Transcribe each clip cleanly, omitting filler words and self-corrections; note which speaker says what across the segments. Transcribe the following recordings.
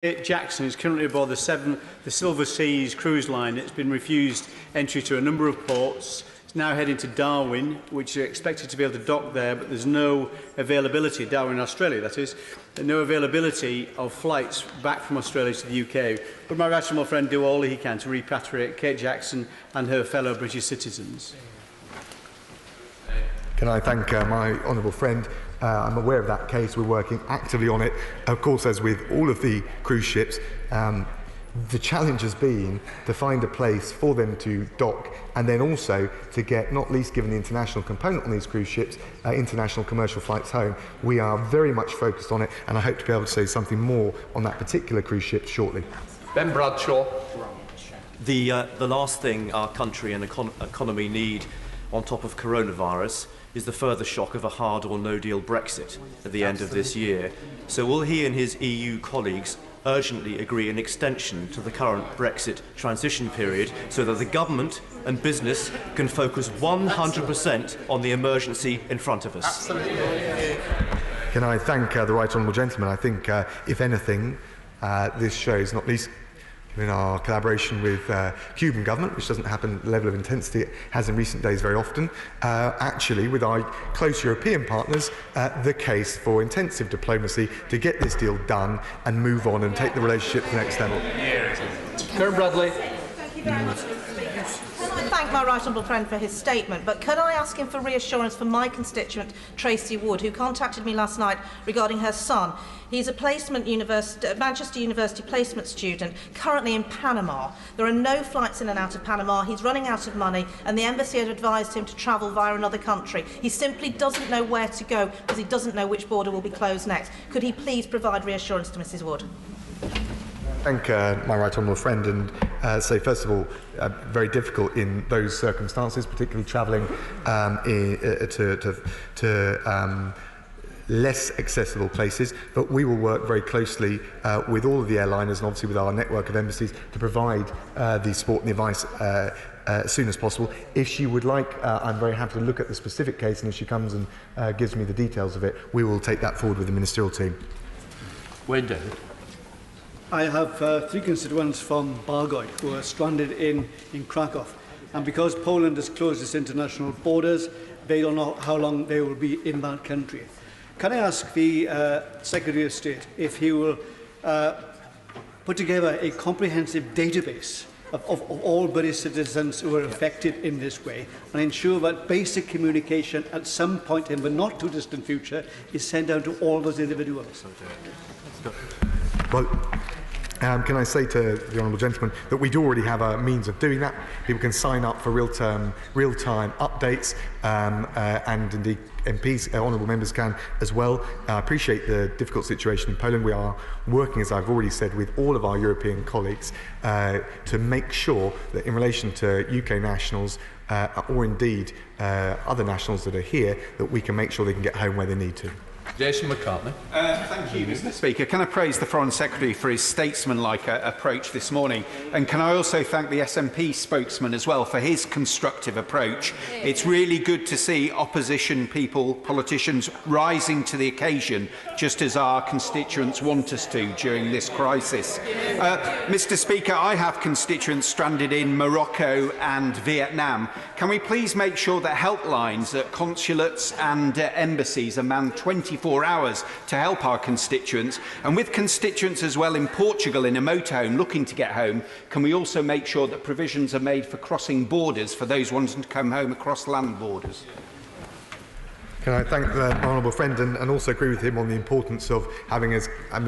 Speaker 1: Jackson is currently aboard the Silver Seas cruise line. It's been refused entry to a number of ports. It's now heading to Darwin, which are expected to be able to dock there, but there's no availability, Darwin, Australia, that is, no availability of flights back from Australia to the UK. Would my right honourable friend do all he can to repatriate Kate Jackson and her fellow British citizens?
Speaker 2: Can I thank my honourable friend? I'm aware of that case. We're working actively on it. Of course, as with all of the cruise ships, the challenge has been to find a place for them to dock, and then also to get, not least given the international component on these cruise ships, international commercial flights home. We are very much focused on it, and I hope to be able to say something more on that particular cruise ship shortly.
Speaker 3: Ben Bradshaw.
Speaker 4: The last thing our country and economy need on top of coronavirus is the further shock of a hard or no-deal Brexit at the end of this year. So will he and his EU colleagues urgently agree an extension to the current Brexit transition period so that the government and business can focus 100% on the emergency in front of us?
Speaker 3: Absolutely.
Speaker 2: Can I thank the right honourable gentleman? I think, if anything, this shows, not least in our collaboration with Cuban government, which doesn't happen at the level of intensity it has in recent days very often, actually with our close European partners, the case for intensive diplomacy to get this deal done and move on and take the relationship to the next level.
Speaker 3: Karen Bradley.
Speaker 5: Thank you very much, Mr. Speaker. Can I thank my right honourable friend for his statement, but could I ask him for reassurance from my constituent Tracy Wood, who contacted me last night regarding her son. He's a Manchester University placement student, currently in Panama. There are no flights in and out of Panama. He's running out of money, and the embassy had advised him to travel via another country. He simply doesn't know where to go because he doesn't know which border will be closed next. Could he please provide reassurance to Mrs Wood?
Speaker 2: Thank my right honourable friend, and say first of all, very difficult in those circumstances, particularly travelling to less accessible places, but we will work very closely with all of the airliners and obviously with our network of embassies to provide the support and the advice as soon as possible. If she would like, I'm very happy to look at the specific case, and if she comes and gives me the details of it, we will take that forward with the ministerial team.
Speaker 3: Wayne David.
Speaker 1: I have three constituents from Bargoy who are stranded in Krakow, and because Poland has closed its international borders, they don't know how long they will be in that country. Can I ask the Secretary of State if he will put together a comprehensive database of all British citizens who are affected in this way, and ensure that basic communication at some point in the not too distant future is sent out to all those individuals?
Speaker 2: Well, can I say to the honourable gentleman that we do already have a means of doing that. People can sign up for real-time updates, and indeed MPs, honourable members can as well. I appreciate the difficult situation in Poland. We are working, as I've already said, with all of our European colleagues to make sure that in relation to UK nationals or indeed other nationals that are here, that we can make sure they can get home where they need to.
Speaker 3: Jason McCartney.
Speaker 6: Thank you, Mr. Speaker. Can I praise the Foreign Secretary for his statesmanlike approach this morning? And can I also thank the SNP spokesman as well for his constructive approach? It's really good to see opposition politicians rising to the occasion, just as our constituents want us to during this crisis. Mr. Speaker, I have constituents stranded in Morocco and Vietnam. Can we please make sure that helplines at consulates and embassies are manned 24 hours to help our constituents, and with constituents as well in Portugal in a motorhome looking to get home, can we also make sure that provisions are made for crossing borders for those wanting to come home across land borders?
Speaker 2: Can I thank the honourable friend and also agree with him on the importance of having,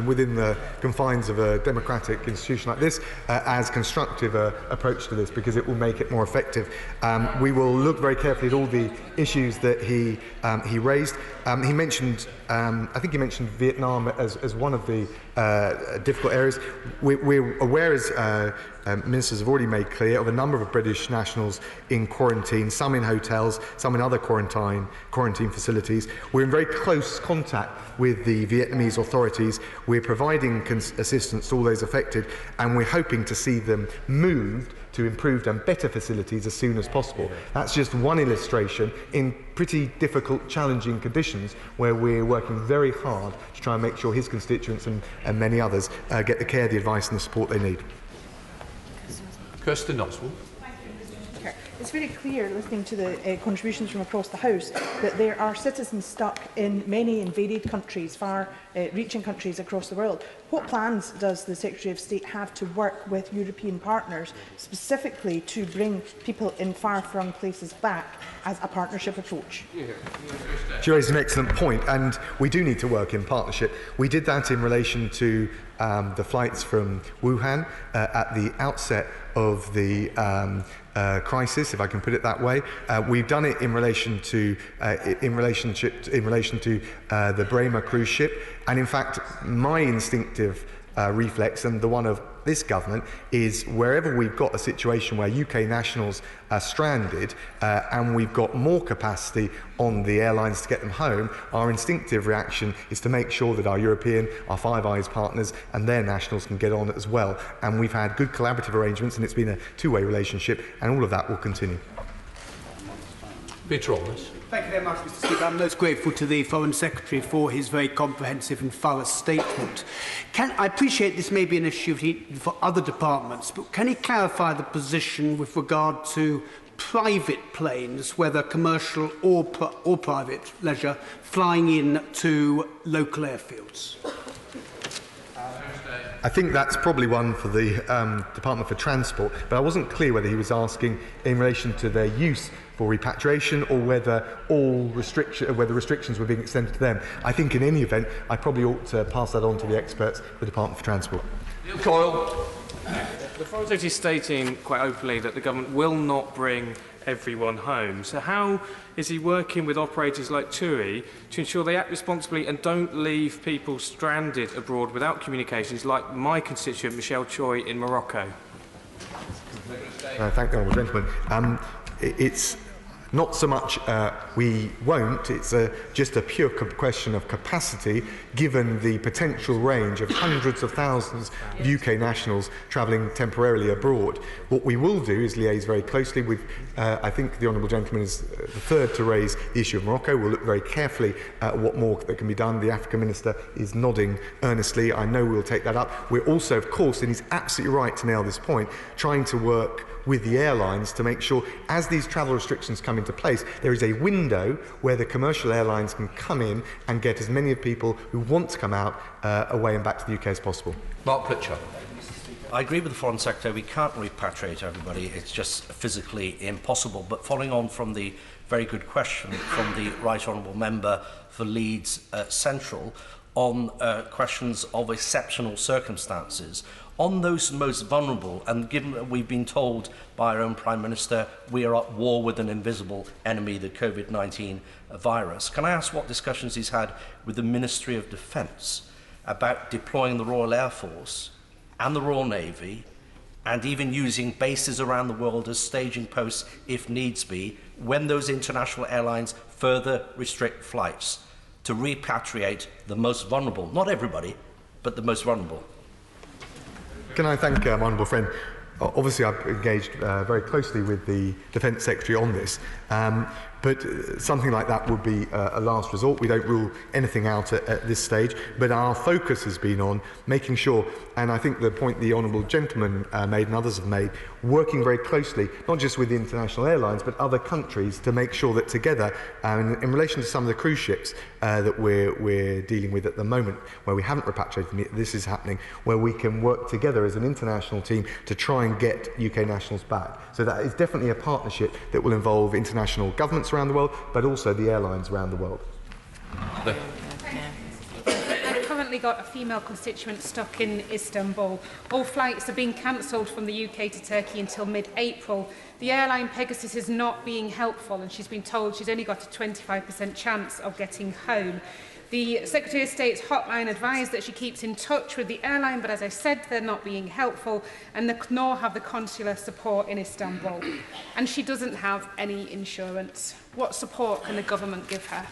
Speaker 2: within the confines of a democratic institution like this, as constructive approach to this, because it will make it more effective. We will look very carefully at all the issues that he raised. He mentioned, I think he mentioned Vietnam as one of the difficult areas. We're aware, as ministers have already made clear, of a number of British nationals in quarantine, some in hotels, some in other quarantine facilities. We're in very close contact with the Vietnamese authorities. We're providing assistance to all those affected, and we're hoping to see them moved to improved and better facilities as soon as possible. That's just one illustration in pretty difficult, challenging conditions where we're working very hard to try and make sure his constituents and many others get the care, the advice and the support they need.
Speaker 3: Kirsten Oswald.
Speaker 7: It's very clear, listening to the contributions from across the House, that there are citizens stuck in many and varied countries, far-reaching countries across the world. What plans does the Secretary of State have to work with European partners, specifically to bring people in far-flung places back as a partnership approach?
Speaker 2: She raised an excellent point, and we do need to work in partnership. We did that in relation to the flights from Wuhan at the outset of the crisis, if I can put it that way. We've done it in relation to the Bremer cruise ship, and in fact, my instinctive reflex, and the one of this government, is wherever we've got a situation where UK nationals are stranded and we've got more capacity on the airlines to get them home, our instinctive reaction is to make sure that our European, our Five Eyes partners and their nationals can get on as well. And we've had good collaborative arrangements, and it's been a two-way relationship, and all of that will continue.
Speaker 3: Peter Allis.
Speaker 8: Thank you very much, Mr. Speaker. I'm most grateful to the Foreign Secretary for his very comprehensive and thorough statement. I appreciate this may be an issue for other departments, but can he clarify the position with regard to private planes, whether commercial or private leisure, flying in to local airfields?
Speaker 2: I think that's probably one for the Department for Transport, but I wasn't clear whether he was asking in relation to their use for repatriation or whether restrictions were being extended to them. I think in any event, I probably ought to pass that on to the experts at the Department for Transport.
Speaker 3: Neil Coyle.
Speaker 9: The Foreign Secretary is stating quite openly that the government will not bring everyone home. So how is he working with operators like TUI to ensure they act responsibly and don't leave people stranded abroad without communications, like my constituent Michelle Choi in Morocco?
Speaker 2: Thank the honourable gentleman. It's not so much we won't, it's just a pure question of capacity, given the potential range of hundreds of thousands of UK nationals travelling temporarily abroad. What we will do is liaise very closely with, I think the honourable gentleman is the third to raise the issue of Morocco. We'll look very carefully at what more that can be done. The African Minister is nodding earnestly. I know we'll take that up. We're also, of course, and he's absolutely right to nail this point, trying to work with the airlines to make sure, as these travel restrictions come into place, there is a window where the commercial airlines can come in and get as many of people who want to come out away and back to the UK as possible.
Speaker 3: Mark Pritchard.
Speaker 10: I agree with the Foreign Secretary. We can't repatriate everybody. It's just physically impossible. But following on from the very good question from the Right Honourable Member for Leeds Central on questions of exceptional circumstances, on those most vulnerable, and given that we've been told by our own Prime Minister we are at war with an invisible enemy, the COVID-19 virus, can I ask what discussions he's had with the Ministry of Defence about deploying the Royal Air Force and the Royal Navy, and even using bases around the world as staging posts if needs be, when those international airlines further restrict flights, to repatriate the most vulnerable, not everybody, but the most vulnerable?
Speaker 2: Can I thank my honourable friend? Obviously, I've engaged very closely with the Defence Secretary on this, but something like that would be a last resort. We don't rule anything out at this stage, but our focus has been on making sure, and I think the point the honourable gentleman made and others have made, working very closely, not just with the international airlines, but other countries, to make sure that together, in relation to some of the cruise ships that we're dealing with at the moment, where we haven't repatriated them, this is happening, where we can work together as an international team to try and get UK nationals back. So that is definitely a partnership that will involve international governments around the world, but also the airlines around the world.
Speaker 11: I've currently got a female constituent stuck in Istanbul. All flights are being cancelled from the UK to Turkey until mid-April. The airline Pegasus is not being helpful, and she's been told she's only got a 25% chance of getting home. The Secretary of State's hotline advised that she keeps in touch with the airline, but as I said, they're not being helpful, and nor have the consular support in Istanbul. And she doesn't have any insurance. What support can the government give her?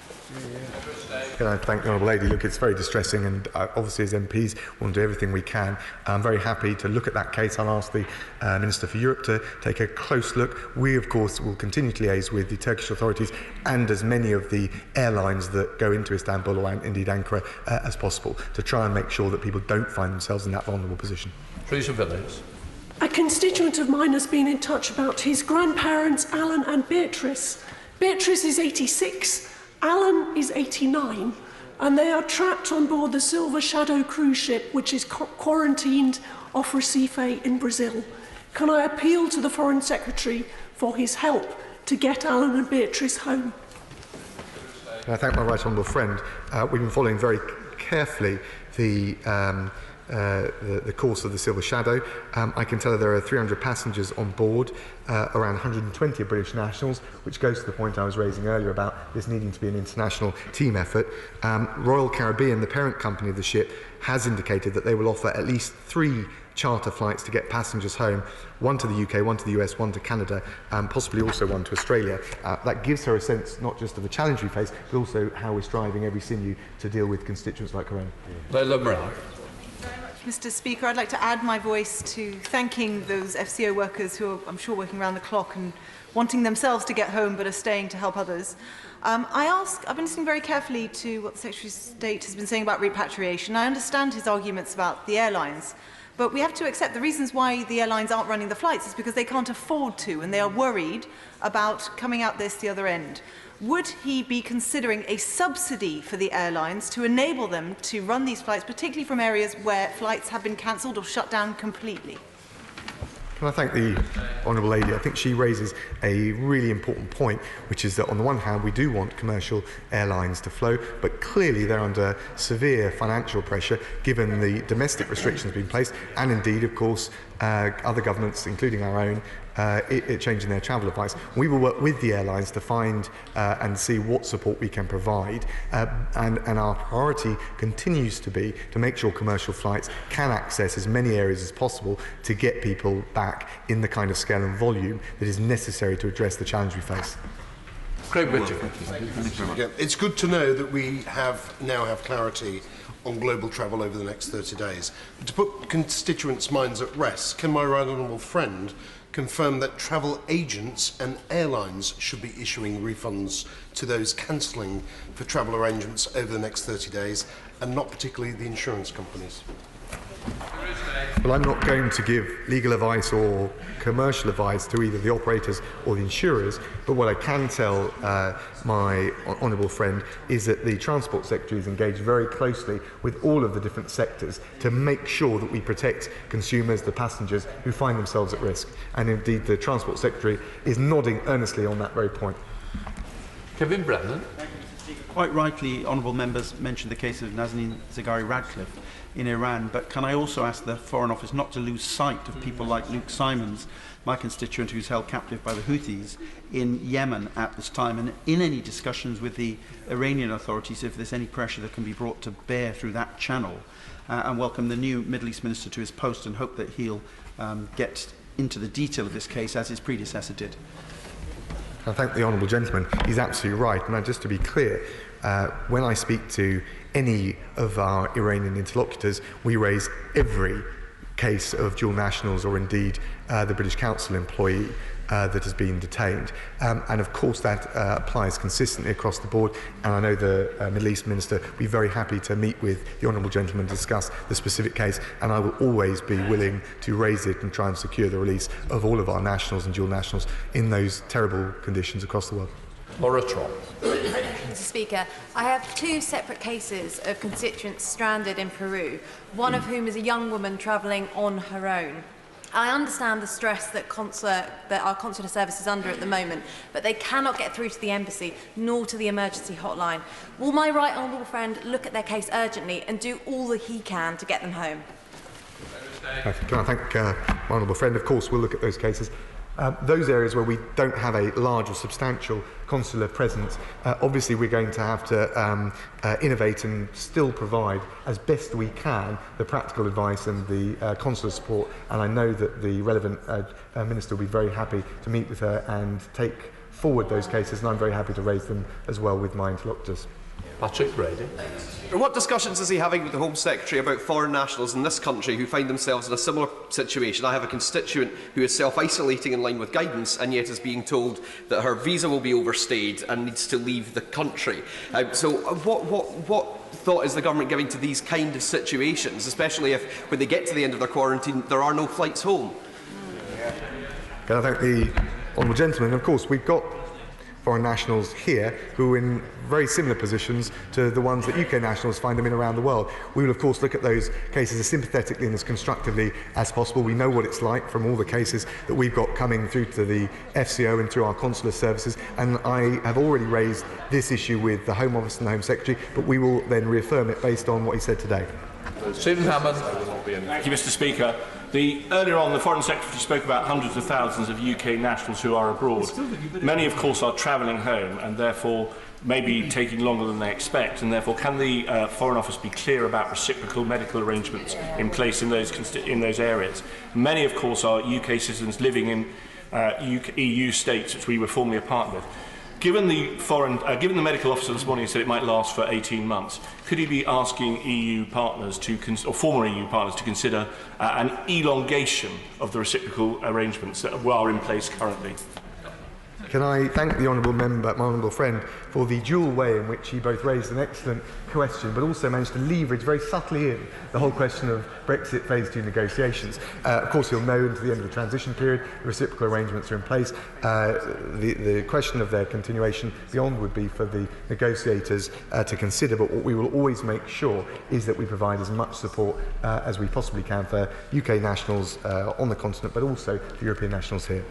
Speaker 2: Can I thank the Honourable Lady? Look, it's very distressing, and obviously as MPs we'll do everything we can. I'm very happy to look at that case. I'll ask the Minister for Europe to take a close look. We, of course, will continue to liaise with the Turkish authorities and as many of the airlines that go into Istanbul or indeed Ankara as possible to try and make sure that people don't find themselves in that vulnerable position.
Speaker 3: Patrick Vallance.
Speaker 12: A constituent of mine has been in touch about his grandparents, Alan and Beatrice. Beatrice is 86, Alan is 89, and they are trapped on board the Silver Shadow cruise ship, which is quarantined off Recife in Brazil. Can I appeal to the Foreign Secretary for his help to get Alan and Beatrice home?
Speaker 2: I thank my right honourable friend. We've been following very carefully the course of the Silver Shadow. I can tell you there are 300 passengers on board, around 120 British nationals, which goes to the point I was raising earlier about this needing to be an international team effort. Royal Caribbean, the parent company of the ship, has indicated that they will offer at least 3 charter flights to get passengers home, 1 to the UK, 1 to the US, 1 to Canada, possibly also 1 to Australia. That gives her a sense not just of the challenge we face, but also how we're striving every sinew to deal with constituents like her own.
Speaker 13: Mr. Speaker, I'd like to add my voice to thanking those FCO workers who are, I'm sure, working around the clock and wanting themselves to get home but are staying to help others. I've been listening very carefully to what the Secretary of State has been saying about repatriation. I understand his arguments about the airlines, but we have to accept the reasons why the airlines aren't running the flights is because they can't afford to, and they are worried about coming out the other end. Would he be considering a subsidy for the airlines to enable them to run these flights, particularly from areas where flights have been cancelled or shut down completely?
Speaker 2: Can I thank the Honourable Lady? I think she raises a really important point, which is that on the one hand we do want commercial airlines to flow, but clearly they're under severe financial pressure given the domestic restrictions being placed, and indeed, of course, other governments, including our own, changing their travel advice. We will work with the airlines to find and see what support we can provide, and our priority continues to be to make sure commercial flights can access as many areas as possible to get people back in the kind of scale and volume that is necessary to address the challenge we face.
Speaker 14: It's good to know that we now have clarity on global travel over the next 30 days. But to put constituents' minds at rest, can my right honourable friend confirm that travel agents and airlines should be issuing refunds to those cancelling for travel arrangements over the next 30 days, and not particularly the insurance companies?
Speaker 2: Well, I'm not going to give legal advice or commercial advice to either the operators or the insurers, but what I can tell my honourable friend is that the Transport Secretary is engaged very closely with all of the different sectors to make sure that we protect consumers, the passengers who find themselves at risk. And indeed, the Transport Secretary is nodding earnestly on that very point.
Speaker 3: Kevin Brennan.
Speaker 15: Quite rightly, honourable members mentioned the case of Nazanin Zaghari-Ratcliffe in Iran, but can I also ask the Foreign Office not to lose sight of people like Luke Simons, my constituent who's held captive by the Houthis in Yemen at this time, and in any discussions with the Iranian authorities, if there's any pressure that can be brought to bear through that channel, and welcome the new Middle East Minister to his post and hope that he'll get into the detail of this case as his predecessor did.
Speaker 2: I thank the honourable gentleman. He's absolutely right. And just to be clear, when I speak to any of our Iranian interlocutors, we raise every case of dual nationals or indeed the British Council employee that has been detained. And of course that applies consistently across the board, and I know the Middle East Minister will be very happy to meet with the honourable gentleman to discuss the specific case, and I will always be willing to raise it and try and secure the release of all of our nationals and dual nationals in those terrible conditions across the world.
Speaker 3: Laura Trott.
Speaker 16: Mr. Speaker, I have 2 separate cases of constituents stranded in Peru, one of whom is a young woman travelling on her own. I understand the stress that our consular service is under at the moment, but they cannot get through to the embassy nor to the emergency hotline. Will my right honourable friend look at their case urgently and do all that he can to get them home?
Speaker 2: Can I thank my honourable friend? Of course, we'll look at those cases. Those areas where we don't have a large or substantial consular presence, obviously we're going to have to innovate and still provide as best we can the practical advice and the consular support, and I know that the relevant Minister will be very happy to meet with her and take forward those cases, and I'm very happy to raise them as well with my interlocutors.
Speaker 3: Patrick Brady.
Speaker 17: And what discussions is he having with the Home Secretary about foreign nationals in this country who find themselves in a similar situation? I have a constituent who is self-isolating in line with guidance and yet is being told that her visa will be overstayed and needs to leave the country. So what thought is the government giving to these kind of situations, especially if when they get to the end of their quarantine there are no flights home?
Speaker 2: Can I thank the honourable gentleman? Of course, we've got foreign nationals here who are in very similar positions to the ones that UK nationals find them in around the world. We will of course look at those cases as sympathetically and as constructively as possible. We know what it's like from all the cases that we've got coming through to the FCO and through our consular services, and I have already raised this issue with the Home Office and the Home Secretary, but we will then reaffirm it based on what he said today.
Speaker 3: Stephen Hammond.
Speaker 18: Thank you, Mr. Speaker. Earlier on, the Foreign Secretary spoke about hundreds of thousands of UK nationals who are abroad. Many, of course, are travelling home and therefore may be taking longer than they expect, and therefore can the Foreign Office be clear about reciprocal medical arrangements in place in those areas? Many, of course, are UK citizens living in EU states which we were formerly a partner with. Given the medical officer this morning said it might last for 18 months, could he be asking EU partners or former EU partners to consider an elongation of the reciprocal arrangements that are in place currently?
Speaker 2: Can I thank the honourable member, my honourable friend, for the dual way in which he both raised an excellent question but also managed to leverage very subtly in the whole question of Brexit Phase 2 negotiations. Of course, you'll know until the end of the transition period, the reciprocal arrangements are in place. The question of their continuation beyond would be for the negotiators to consider, but what we will always make sure is that we provide as much support as we possibly can for UK nationals on the continent, but also for European nationals here.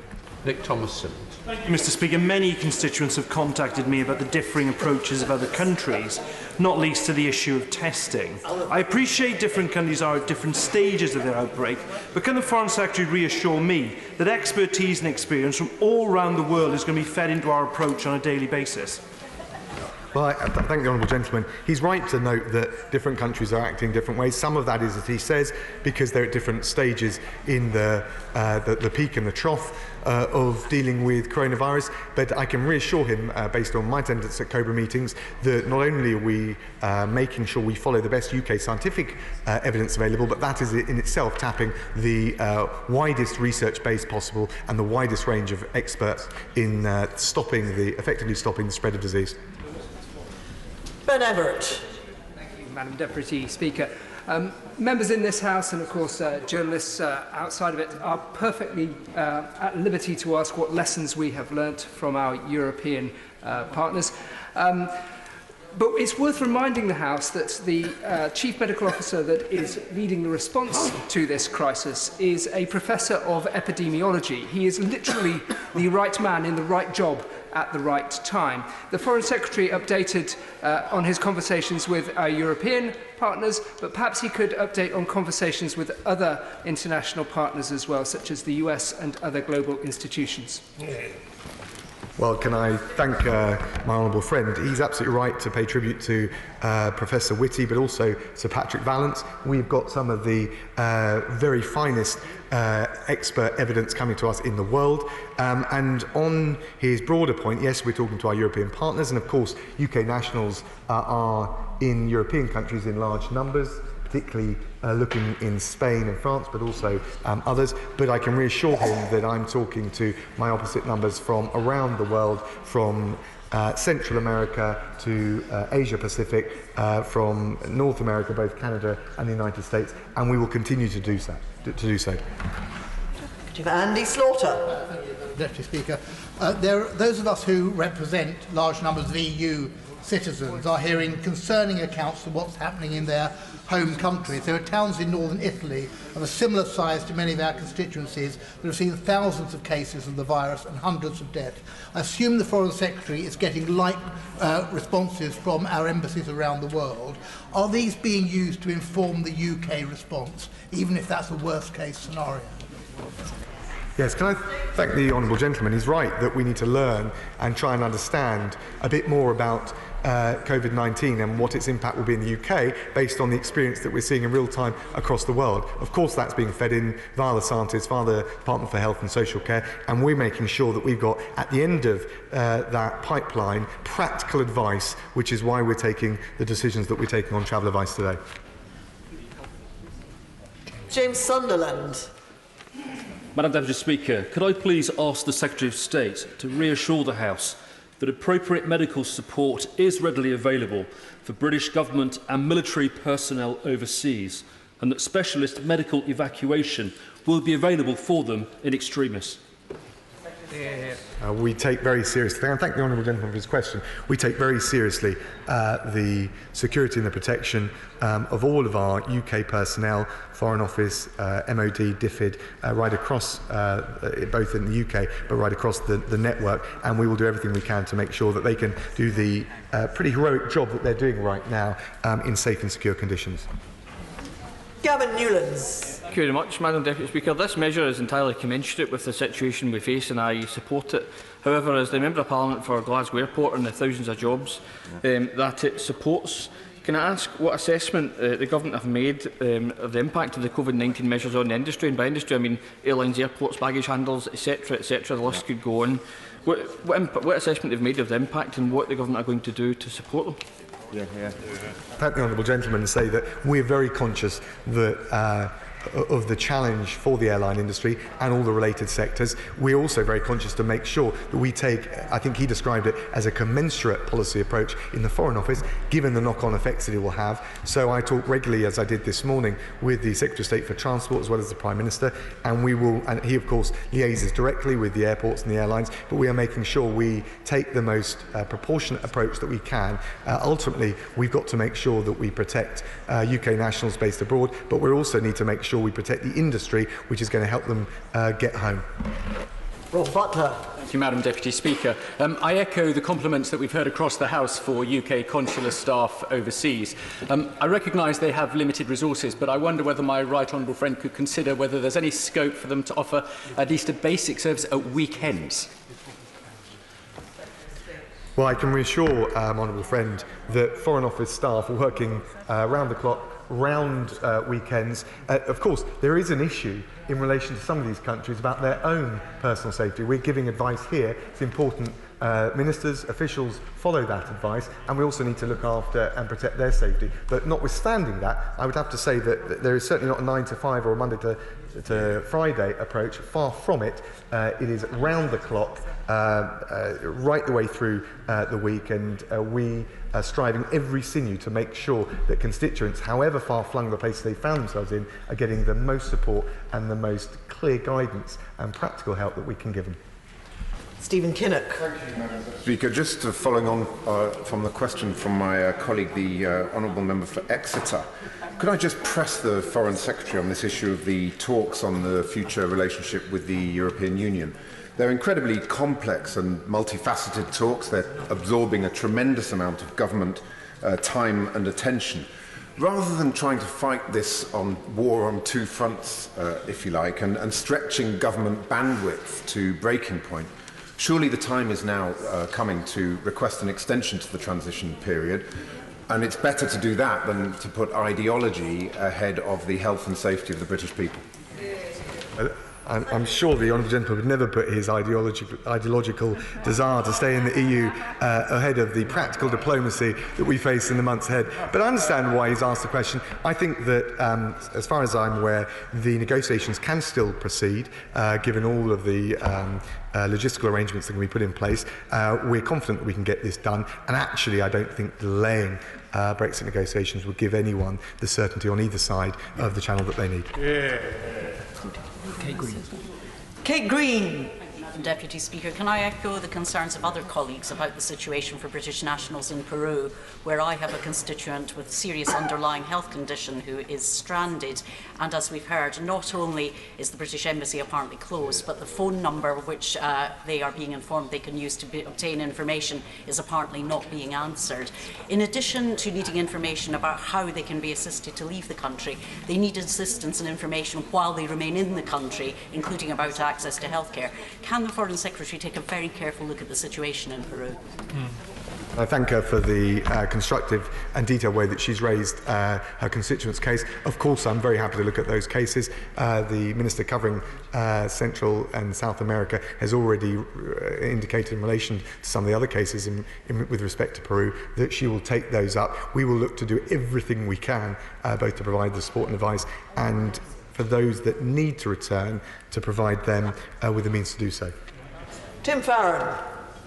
Speaker 3: Nick Thomas-Simmons.
Speaker 19: Thank you, Mr. Speaker. Many constituents have contacted me about the differing approaches of other countries, not least to the issue of testing. I appreciate different countries are at different stages of their outbreak, but can the Foreign Secretary reassure me that expertise and experience from all around the world is going to be fed into our approach on a daily basis?
Speaker 2: Well, I thank the honourable gentleman. He's right to note that different countries are acting in different ways. Some of that is, as he says, because they're at different stages in the peak and the trough of dealing with coronavirus. But I can reassure him, based on my attendance at COBRA meetings, that not only are we making sure we follow the best UK scientific evidence available, but that is in itself tapping the widest research base possible and the widest range of experts in effectively stopping the spread of disease.
Speaker 20: Ben Everett.
Speaker 21: Thank you, Madam Deputy Speaker. Members in this House and, of course, journalists outside of it are perfectly at liberty to ask what lessons we have learnt from our European partners. But it's worth reminding the House that the Chief Medical Officer that is leading the response to this crisis is a Professor of Epidemiology. He is literally the right man in the right job at the right time. The Foreign Secretary updated on his conversations with our European partners, but perhaps he could update on conversations with other international partners as well, such as the US and other global institutions.
Speaker 2: Well, can I thank my honourable friend. He's absolutely right to pay tribute to Professor Whitty, but also Sir Patrick Vallance. We've got some of the very finest expert evidence coming to us in the world. And on his broader point, yes, we're talking to our European partners, and of course UK nationals are in European countries in large numbers, particularly looking in Spain and France, but also others. But I can reassure him that I'm talking to my opposite numbers from around the world, from Central America to Asia Pacific, from North America, both Canada and the United States, and we will continue to do so.
Speaker 20: Andy Slaughter.
Speaker 22: Deputy Speaker, those of us who represent large numbers of EU citizens are hearing concerning accounts of what's happening in their home countries. There are towns in northern Italy of a similar size to many of our constituencies that have seen thousands of cases of the virus and hundreds of deaths. I assume the Foreign Secretary is getting like responses from our embassies around the world. Are these being used to inform the UK response, even if that's a worst case scenario?
Speaker 2: Yes, can I thank the honourable gentleman? He's right that we need to learn and try and understand a bit more about COVID-19 and what its impact will be in the UK based on the experience that we're seeing in real time across the world. Of course, that's being fed in via the scientists, via the Department for Health and Social Care, and we're making sure that we've got, at the end of that pipeline, practical advice, which is why we're taking the decisions that we're taking on travel advice today.
Speaker 20: James Sunderland.
Speaker 4: Madam Deputy Speaker, could I please ask the Secretary of State to reassure the House that appropriate medical support is readily available for British government and military personnel overseas, and that specialist medical evacuation will be available for them in extremis?
Speaker 2: We take very seriously, and thank the honourable gentleman for his question, we take very seriously the security and the protection of all of our UK personnel, Foreign Office, MOD, DFID, right across, both in the UK, but right across the network, and we will do everything we can to make sure that they can do the pretty heroic job that they're doing right now in safe and secure conditions.
Speaker 20: Gavin Newlands.
Speaker 5: Thank you very much, Madam Deputy Speaker. This measure is entirely commensurate with the situation we face and I support it. However, as the Member of Parliament for Glasgow Airport and the thousands of jobs that it supports, can I ask what assessment the Government have made of the impact of the COVID-19 measures on the industry? And by industry, I mean airlines, airports, baggage handlers, etc., etc. The list could go on. What assessment they've made of the impact and what the Government are going to do to support them?
Speaker 2: Thank the honourable gentleman and say that we're very conscious that of the challenge for the airline industry and all the related sectors. We're also very conscious to make sure that we take, I think he described it as a commensurate policy approach in the Foreign Office, given the knock-on effects that it will have. So I talk regularly, as I did this morning, with the Secretary of State for Transport as well as the Prime Minister, and we will, and he of course liaises directly with the airports and the airlines, but we are making sure we take the most proportionate approach that we can. Ultimately, we've got to make sure that we protect UK nationals based abroad, but we also need to make sure we protect the industry, which is going to help them get home.
Speaker 20: Rob Butler.
Speaker 23: Thank you, Madam Deputy Speaker. I echo the compliments that we've heard across the House for UK consular staff overseas. I recognise they have limited resources, but I wonder whether my right honourable friend could consider whether there's any scope for them to offer at least a basic service at weekends.
Speaker 2: Well, I can reassure honourable friend that Foreign Office staff are working round the clock, round weekends. Of course, there is an issue in relation to some of these countries about their own personal safety. We're giving advice here. It's important ministers, officials follow that advice, and we also need to look after and protect their safety. But notwithstanding that, I would have to say that there is certainly not a 9 to 5 or a Monday to Friday approach. Far from it. It is round the clock, right the way through the week, and we are striving every sinew to make sure that constituents, however far flung the places they found themselves in, are getting the most support and the most clear guidance and practical help that we can give them.
Speaker 20: Stephen Kinnock.
Speaker 24: Thank you, Madam Speaker. Just following on from the question from my colleague, the Honourable Member for Exeter, could I just press the Foreign Secretary on this issue of the talks on the future relationship with the European Union? They're incredibly complex and multifaceted talks. They're absorbing a tremendous amount of government time and attention. Rather than trying to fight this war on two fronts, if you like, and stretching government bandwidth to breaking point, surely the time is now coming to request an extension to the transition period, and it's better to do that than to put ideology ahead of the health and safety of the British people.
Speaker 2: I'm sure the honourable gentleman would never put his ideological desire to stay in the EU ahead of the practical diplomacy that we face in the months ahead. But I understand why he's asked the question. I think that, as far as I'm aware, the negotiations can still proceed, given all of the logistical arrangements that can be put in place. We're confident that we can get this done, and actually I don't think delaying Brexit negotiations would give anyone the certainty on either side of the channel that they need.
Speaker 20: Kate Green.
Speaker 1: Madam Deputy Speaker. Can I echo the concerns of other colleagues about the situation for British nationals in Peru, where I have a constituent with serious underlying health condition who is stranded, and as we've heard, not only is the British Embassy apparently closed, but the phone number which they are being informed they can use to obtain information is apparently not being answered. In addition to needing information about how they can be assisted to leave the country, they need assistance and information while they remain in the country, including about access to healthcare. Can the Foreign Secretary take a very careful look at the situation in Peru?
Speaker 2: I thank her for the constructive and detailed way that she's raised her constituent's case. Of course, I'm very happy to look at those cases. The Minister covering Central and South America has already indicated in relation to some of the other cases with respect to Peru that she will take those up. We will look to do everything we can, both to provide the support and advice and for those that need to return, to provide them with the means to do so.
Speaker 20: Tim Farron.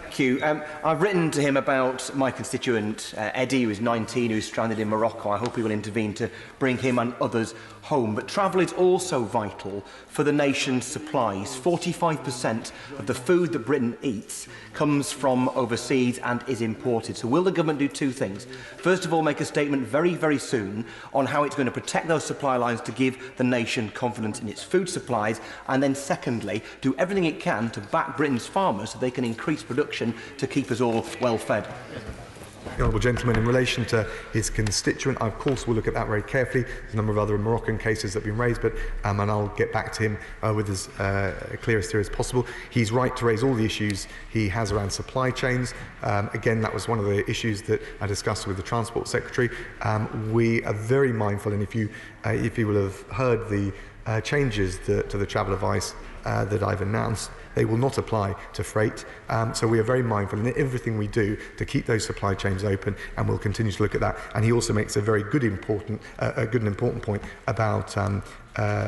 Speaker 6: Thank you. I've written to him about my constituent, Eddie, who is 19, who's stranded in Morocco. I hope he will intervene to bring him and others home. But travel is also vital for the nation's supplies. 45% of the food that Britain eats comes from overseas and is imported. So will the government do two things? First of all, make a statement very, very soon on how it's going to protect those supply lines to give the nation confidence in its food supplies. And then secondly, do everything it can to back Britain's farmers so they can increase production to keep us all well fed.
Speaker 2: The Honourable Gentleman, in relation to his constituent, I of course will look at that very carefully. There's a number of other Moroccan cases that have been raised, but and I'll get back to him with as clear a steer as possible. He's right to raise all the issues he has around supply chains. Again, that was one of the issues that I discussed with the Transport Secretary. We are very mindful, and if you will have heard the changes to the travel advice that I've announced, they will not apply to freight. So we are very mindful in everything we do to keep those supply chains open, and we'll continue to look at that. And he also makes a very good and important point about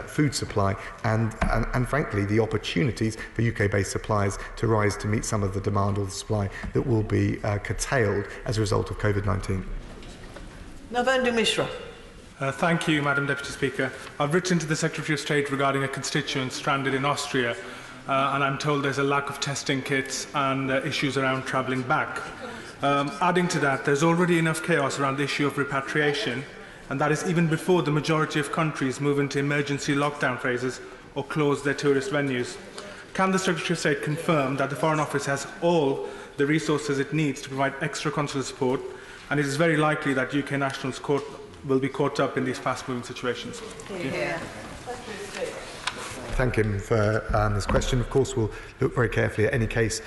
Speaker 2: food supply and frankly the opportunities for UK-based suppliers to rise to meet some of the demand or the supply that will be curtailed as a result of COVID-19.
Speaker 20: Navendu Mishra.
Speaker 7: Thank you, Madam Deputy Speaker. I've written to the Secretary of State regarding a constituent stranded in Austria, and I'm told there's a lack of testing kits and issues around travelling back. Adding to that, there's already enough chaos around the issue of repatriation, and that is even before the majority of countries move into emergency lockdown phases or close their tourist venues. Can the Secretary of State confirm that the Foreign Office has all the resources it needs to provide extra consular support, and it is very likely that UK nationals will be caught up in these fast-moving situations?
Speaker 13: Yeah.
Speaker 2: Thank him for this question. Of course, we'll look very carefully at any case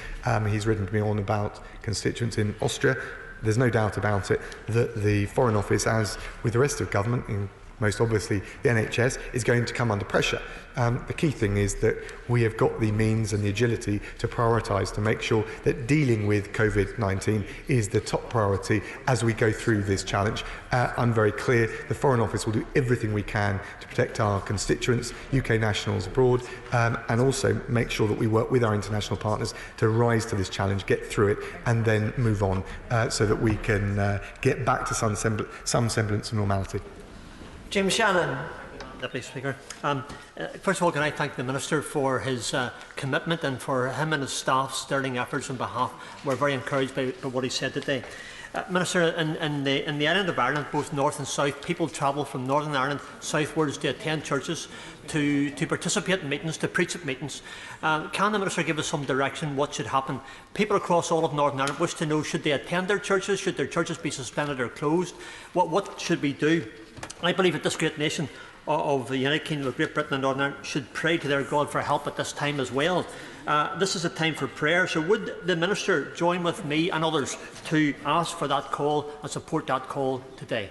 Speaker 2: he's written to me on about constituents in Austria. There's no doubt about it that the Foreign Office, as with the rest of government, most obviously the NHS, is going to come under pressure. The key thing is that we have got the means and the agility to prioritise to make sure that dealing with COVID-19 is the top priority as we go through this challenge. I'm very clear the Foreign Office will do everything we can to protect our constituents, UK nationals abroad, and also make sure that we work with our international partners to rise to this challenge, get through it, and then move on so that we can get back to some semblance of normality.
Speaker 20: Jim Shannon.
Speaker 8: Deputy Speaker. First of all, can I thank the Minister for his commitment and for him and his staff's sterling efforts on behalf. We're very encouraged by what he said today. Minister, in the island of Ireland, both north and south, people travel from Northern Ireland southwards to attend churches, to participate in meetings, to preach at meetings. Can the Minister give us some direction what should happen? People across all of Northern Ireland wish to know, should they attend their churches? Should their churches be suspended or closed? What should we do? I believe that this great nation of the United Kingdom of Great Britain and Northern Ireland should pray to their God for help at this time as well. This is a time for prayer, so would the Minister join with me and others to ask for that call and support that call today?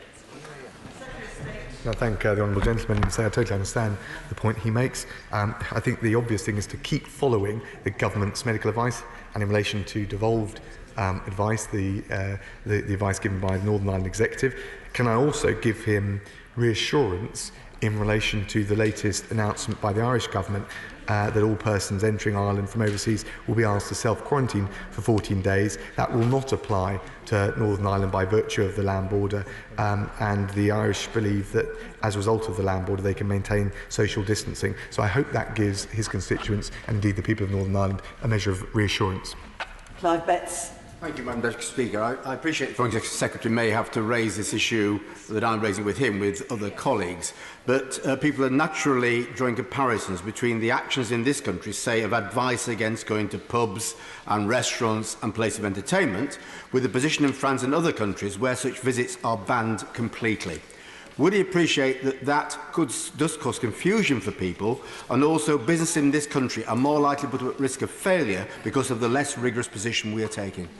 Speaker 2: I thank the Honourable Gentleman and say I totally understand the point he makes. I think the obvious thing is to keep following the government's medical advice, and in relation to devolved advice, the advice given by the Northern Ireland Executive. Can I also give him reassurance in relation to the latest announcement by the Irish government that all persons entering Ireland from overseas will be asked to self-quarantine for 14 days. That will not apply to Northern Ireland by virtue of the land border, and the Irish believe that as a result of the land border they can maintain social distancing. So I hope that gives his constituents, and indeed the people of Northern Ireland, a measure of reassurance.
Speaker 20: Clive Betts.
Speaker 9: Thank you, Madam Deputy Speaker. I appreciate the Foreign Secretary may have to raise this issue that I'm raising with him with other colleagues, but people are naturally drawing comparisons between the actions in this country, say, of advice against going to pubs and restaurants and places of entertainment, with the position in France and other countries where such visits are banned completely. Would he appreciate that that does cause confusion for people, and also business in this country are more likely to put at risk of failure because of the less rigorous position we are taking?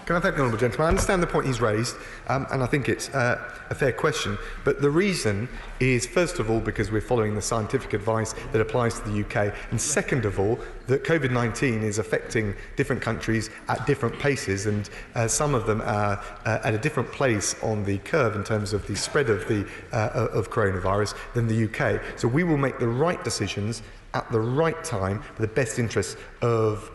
Speaker 2: Can I thank the honourable gentleman? I understand the point he's raised, and I think it's a fair question. But the reason is, first of all, because we're following the scientific advice that applies to the UK, and second of all, that COVID-19 is affecting different countries at different paces, and some of them are at a different place on the curve in terms of the spread of the of coronavirus than the UK. So we will make the right decisions at the right time for the best interests of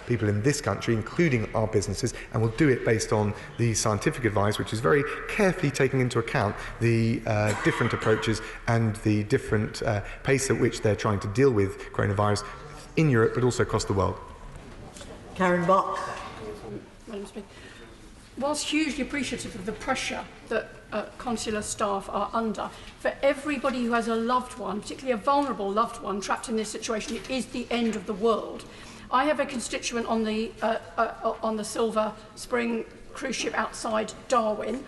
Speaker 2: people in this country, including our businesses, and we'll do it based on the scientific advice, which is very carefully taking into account the different approaches and the different pace at which they're trying to deal with coronavirus in Europe, but also across the world.
Speaker 20: Karen Bott.
Speaker 10: Madam Speaker, whilst hugely appreciative of the pressure that consular staff are under, for everybody who has a loved one, particularly a vulnerable loved one, trapped in this situation, it is the end of the world. I have a constituent on the Silver Spring cruise ship outside Darwin,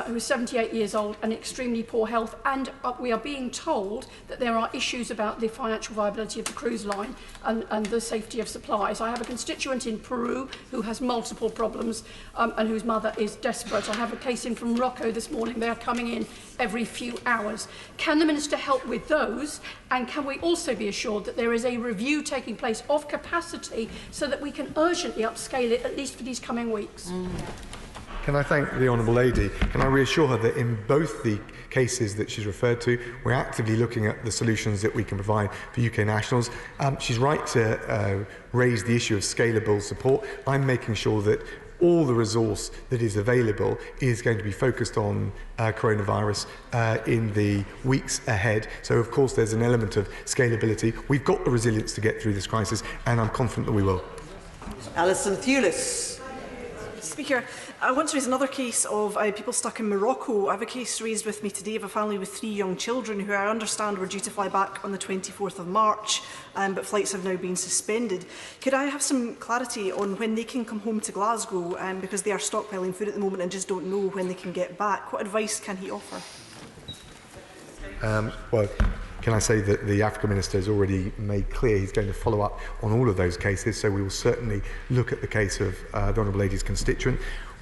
Speaker 10: who is 78 years old and extremely poor health, and we are being told that there are issues about the financial viability of the cruise line and the safety of supplies. I have a constituent in Peru who has multiple problems and whose mother is desperate. I have a case in from Morocco this morning. They are coming in every few hours. Can the Minister help with those, and can we also be assured that there is a review taking place of capacity so that we can urgently upscale it, at least for these coming weeks?
Speaker 2: Can I thank the Honourable Lady? Can I reassure her that in both the cases that she's referred to, we're actively looking at the solutions that we can provide for UK nationals. She's right to raise the issue of scalable support. I'm making sure that all the resource that is available is going to be focused on coronavirus in the weeks ahead. So, of course, there's an element of scalability. We've got the resilience to get through this crisis, and I'm confident that we will.
Speaker 20: Alison Thewlis.
Speaker 11: Speaker, I want to raise another case of people stuck in Morocco. I have a case raised with me today of a family with 3 young children who I understand were due to fly back on the 24th of March, but flights have now been suspended. Could I have some clarity on when they can come home to Glasgow, because they are stockpiling food at the moment and just don't know when they can get back? What advice can he offer?
Speaker 2: Well, can I say that the Africa Minister has already made clear he's going to follow up on all of those cases, so we will certainly look at the case of the Honourable Lady's constituent,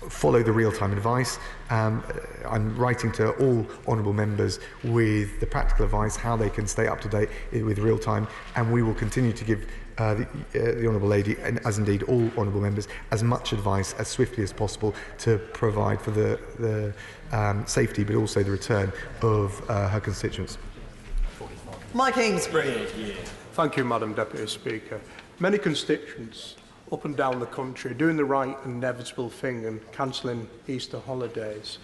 Speaker 2: follow the real-time advice. I'm writing to all honourable members with the practical advice, how they can stay up to date with real-time, and we will continue to give the Honourable Lady, and as indeed all honourable members, as much advice as swiftly as possible to provide for the safety but also the return of her constituents.
Speaker 20: Mike Amesbury.
Speaker 12: Thank you, Madam Deputy Speaker. Many constituents up and down the country doing the right and inevitable thing and cancelling Easter holidays,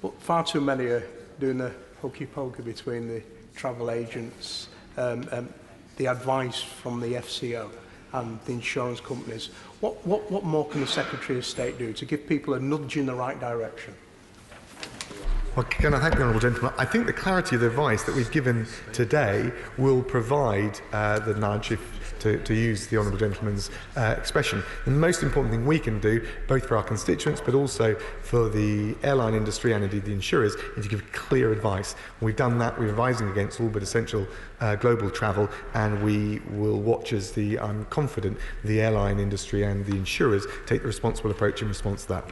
Speaker 12: but far too many are doing the hokey-pokey between the travel agents, the advice from the FCO and the insurance companies. What more can the Secretary of State do to give people a nudge in the right direction?
Speaker 2: Well, can I thank the Honourable Gentleman? I think the clarity of the advice that we've given today will provide the nudge, to use the Honourable Gentleman's expression. The most important thing we can do, both for our constituents but also for the airline industry and indeed the insurers, is to give clear advice. We've done that. We're advising against all but essential global travel, and we will watch as I'm confident the airline industry and the insurers take the responsible approach in response to that.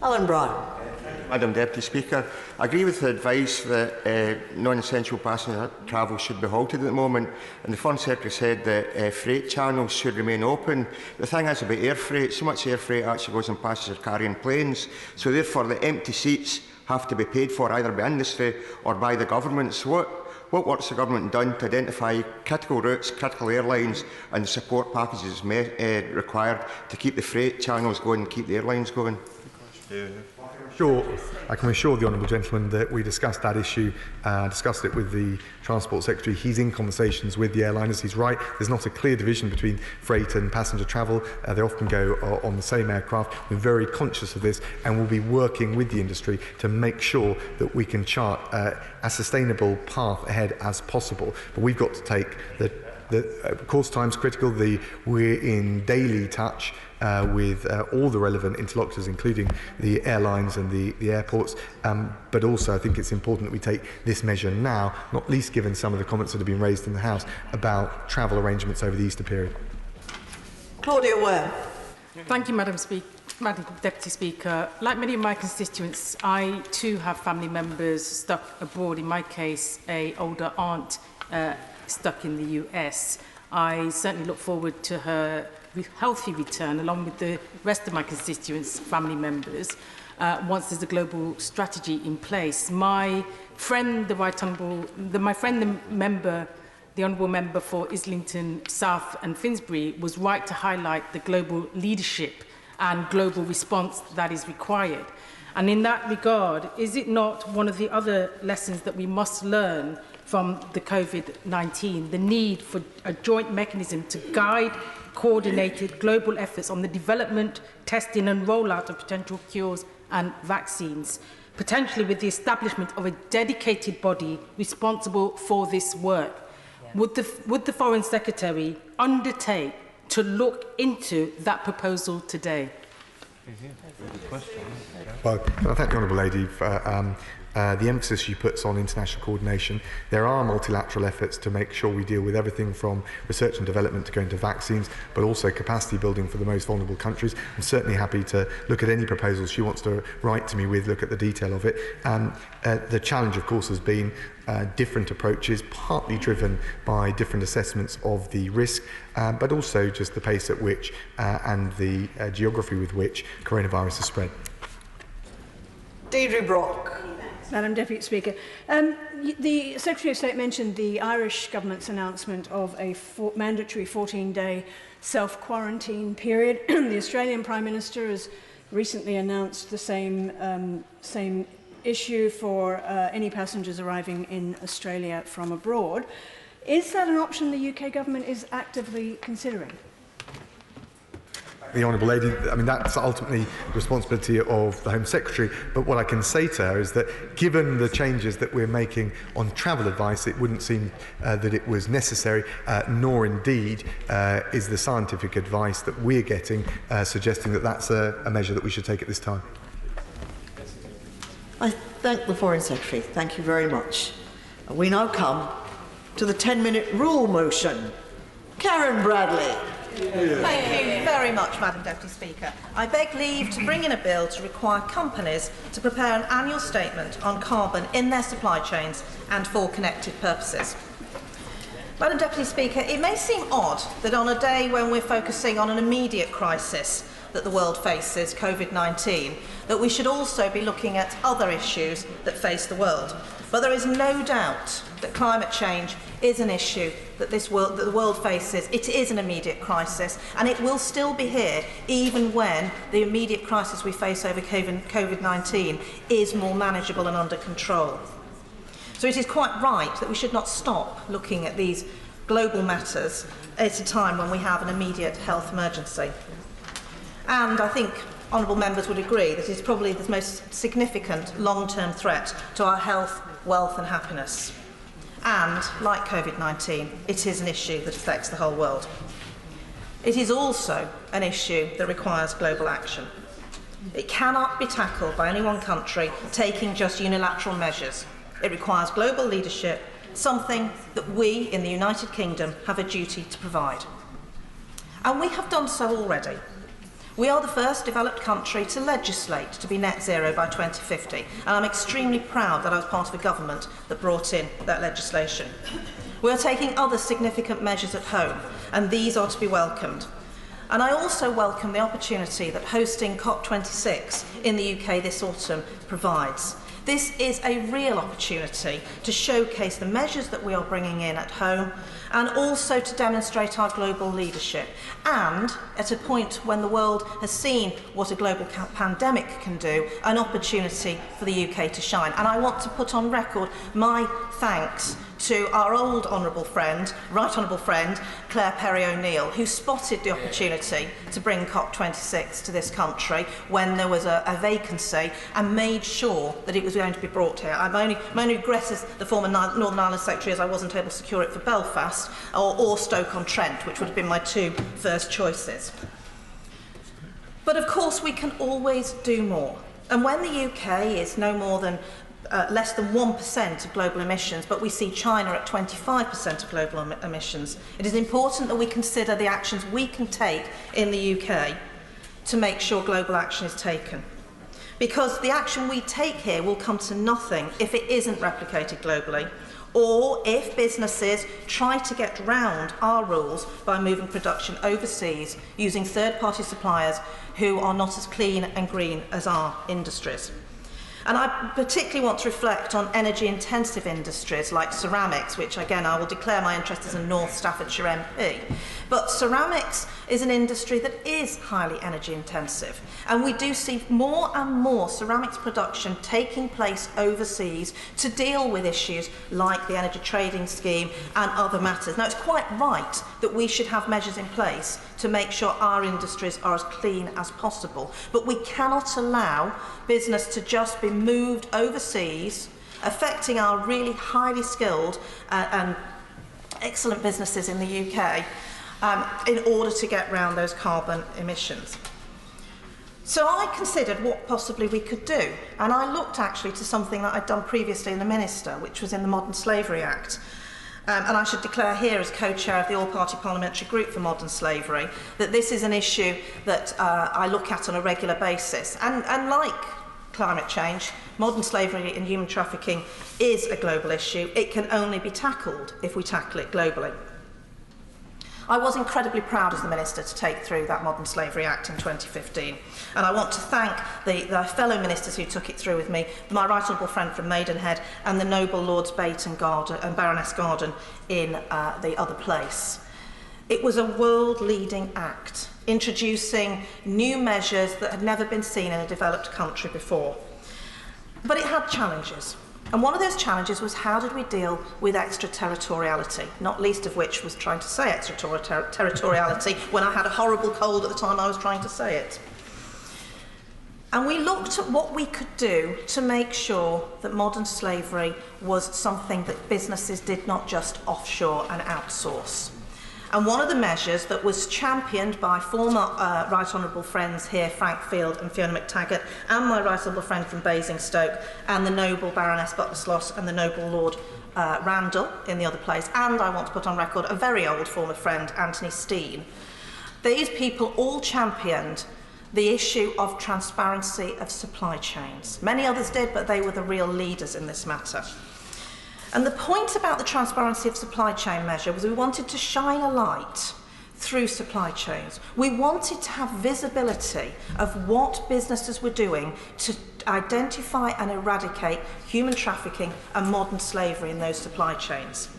Speaker 20: Alan Bryan.
Speaker 25: Madam Deputy Speaker, I agree with the advice that non-essential passenger travel should be halted at the moment, and the Foreign Secretary said that freight channels should remain open. The thing is about air freight, so much air freight actually goes on passenger carrying planes, so therefore the empty seats have to be paid for either by industry or by the government. So what work's the government done to identify critical routes, critical airlines and the support packages required to keep the freight channels going and keep the airlines going?
Speaker 2: Sure, I can assure the honourable gentleman that we discussed that issue, discussed it with the Transport Secretary. He's in conversations with the airliners. He's right, there's not a clear division between freight and passenger travel. They often go on the same aircraft. We're very conscious of this and we'll be working with the industry to make sure that we can chart a sustainable path ahead as possible. But we've got to take of course, time's critical. We're in daily touch with all the relevant interlocutors, including the airlines and the airports. But also, I think it's important that we take this measure now, not least given some of the comments that have been raised in the House about travel arrangements over the Easter period.
Speaker 20: Claudia Ware.
Speaker 14: Thank you, Madam Deputy Speaker. Like many of my constituents, I too have family members stuck abroad. In my case, an older aunt stuck in the US. I certainly look forward to her healthy return, along with the rest of my constituents' family members, once there's a global strategy in place. My friend, the Honourable Member for Islington South and Finsbury, was right to highlight the global leadership and global response that is required. And in that regard, is it not one of the other lessons that we must learn from the COVID-19, the need for a joint mechanism to guide coordinated global efforts on the development, testing and rollout of potential cures and vaccines, potentially with the establishment of a dedicated body responsible for this work? Yeah. Would the Foreign Secretary undertake to look into that proposal today?
Speaker 2: Well, I thank the Honourable Lady for the emphasis she puts on international coordination. There are multilateral efforts to make sure we deal with everything from research and development to going to vaccines, but also capacity building for the most vulnerable countries. I'm certainly happy to look at any proposals she wants to write to me with, look at the detail of it. The challenge, of course, has been different approaches, partly driven by different assessments of the risk, but also just the pace at which and the geography with which coronavirus has spread.
Speaker 20: Deirdre Brock.
Speaker 10: Madam Deputy Speaker, the Secretary of State mentioned the Irish government's announcement of a mandatory 14-day self-quarantine period. The Australian Prime Minister has recently announced the same issue for any passengers arriving in Australia from abroad. Is that an option the UK government is actively considering?
Speaker 2: The Honourable Lady, I mean, that's ultimately the responsibility of the Home Secretary, but what I can say to her is that given the changes that we're making on travel advice, it wouldn't seem that it was necessary, nor indeed is the scientific advice that we're getting suggesting that that's a measure that we should take at this time.
Speaker 20: I thank the Foreign Secretary. Thank you very much. We now come to the 10-minute rule motion. Karen Bradley.
Speaker 15: Thank you very much, Madam Deputy Speaker. I beg leave to bring in a bill to require companies to prepare an annual statement on carbon in their supply chains and for connected purposes. Madam Deputy Speaker, it may seem odd that on a day when we're focusing on an immediate crisis that the world faces, COVID-19, that we should also be looking at other issues that face the world. But there is no doubt that climate change is an issue that the world faces. It is an immediate crisis, and it will still be here even when the immediate crisis we face over COVID-19 is more manageable and under control. So it is quite right that we should not stop looking at these global matters at a time when we have an immediate health emergency. And I think honourable members would agree that it is probably the most significant long-term threat to our health, wealth and happiness. And, like COVID-19, it is an issue that affects the whole world. It is also an issue that requires global action. It cannot be tackled by any one country taking just unilateral measures. It requires global leadership, something that we in the United Kingdom have a duty to provide. And we have done so already. We are the first developed country to legislate to be net zero by 2050, and I'm extremely proud that I was part of a government that brought in that legislation. We are taking other significant measures at home, and these are to be welcomed. And I also welcome the opportunity that hosting COP26 in the UK this autumn provides. This is a real opportunity to showcase the measures that we are bringing in at home and also to demonstrate our global leadership. And at a point when the world has seen what a global pandemic can do, an opportunity for the UK to shine. And I want to put on record my thanks to our old honourable friend, right honourable friend, Claire Perry-O'Neill, who spotted the opportunity to bring COP26 to this country when there was a vacancy and made sure that it was going to be brought here. My only regret as the former Northern Ireland Secretary is I wasn't able to secure it for Belfast or Stoke-on-Trent, which would have been my two first choices. But of course we can always do more. And when the UK is no more than less than 1% of global emissions, but we see China at 25% of global emissions, it is important that we consider the actions we can take in the UK to make sure global action is taken. Because the action we take here will come to nothing if it isn't replicated globally, or if businesses try to get round our rules by moving production overseas using third-party suppliers who are not as clean and green as our industries. And I particularly want to reflect on energy-intensive industries like ceramics, which again I will declare my interest as a North Staffordshire MP. But ceramics is an industry that is highly energy-intensive, and we do see more and more ceramics production taking place overseas to deal with issues like the energy trading scheme and other matters. Now, it's quite right that we should have measures in place to make sure our industries are as clean as possible, but we cannot allow business to just be moved overseas, affecting our really highly skilled and excellent businesses in the UK in order to get round those carbon emissions. So I considered what possibly we could do, and I looked actually to something that I'd done previously in the Minister, which was in the Modern Slavery Act. And I should declare here as co-chair of the all-party parliamentary group for modern slavery that this is an issue that I look at on a regular basis. And like climate change, modern slavery and human trafficking is a global issue. It can only be tackled if we tackle it globally. I was incredibly proud as the Minister to take through that Modern Slavery Act in 2015, and I want to thank the fellow ministers who took it through with me, my right honourable friend from Maidenhead and the noble Lords Bate and Baroness Garden in the other place. It was a world-leading act, introducing new measures that had never been seen in a developed country before. But it had challenges. And one of those challenges was how did we deal with extraterritoriality, not least of which was trying to say extraterritoriality when I had a horrible cold at the time I was trying to say it. And we looked at what we could do to make sure that modern slavery was something that businesses did not just offshore and outsource. And one of the measures that was championed by former Right Honourable friends here, Frank Field and Fiona McTaggart, and my Right Honourable friend from Basingstoke, and the noble Baroness Butler-Sloss and the noble Lord Randall in the other place, and I want to put on record a very old former friend, Anthony Steen. These people all championed the issue of transparency of supply chains. Many others did, but they were the real leaders in this matter. And the point about the transparency of supply chain measure was we wanted to shine a light through supply chains. We wanted to have visibility of what businesses were doing to identify and eradicate human trafficking and modern slavery in those supply chains.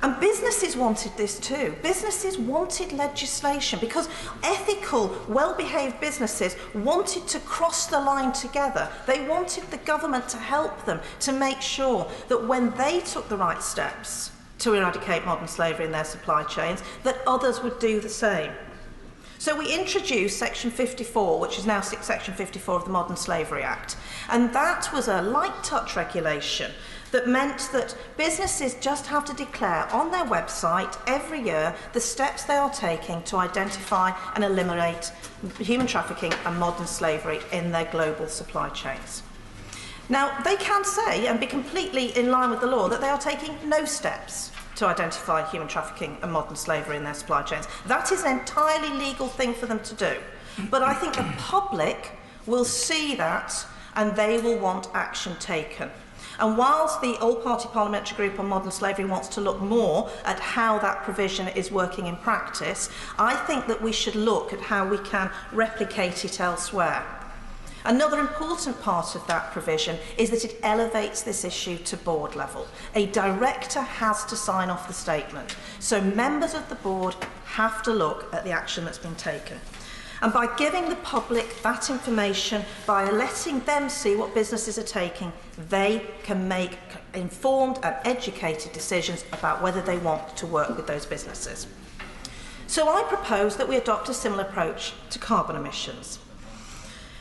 Speaker 15: And businesses wanted this too. Businesses wanted legislation because ethical, well-behaved businesses wanted to cross the line together. They wanted the government to help them to make sure that when they took the right steps to eradicate modern slavery in their supply chains, that others would do the same. So we introduced Section 54, which is now Section 54 of the Modern Slavery Act. And that was a light touch regulation that meant that businesses just have to declare on their website every year the steps they are taking to identify and eliminate human trafficking and modern slavery in their global supply chains. Now, they can say and be completely in line with the law that they are taking no steps to identify human trafficking and modern slavery in their supply chains. That is an entirely legal thing for them to do. But I think the public will see that and they will want action taken. And whilst the all-party parliamentary group on modern slavery wants to look more at how that provision is working in practice, I think that we should look at how we can replicate it elsewhere. Another important part of that provision is that it elevates this issue to board level. A director has to sign off the statement, so members of the board have to look at the action that's been taken. And by giving the public that information, by letting them see what businesses are taking, they can make informed and educated decisions about whether they want to work with those businesses. So I propose that we adopt a similar approach to carbon emissions.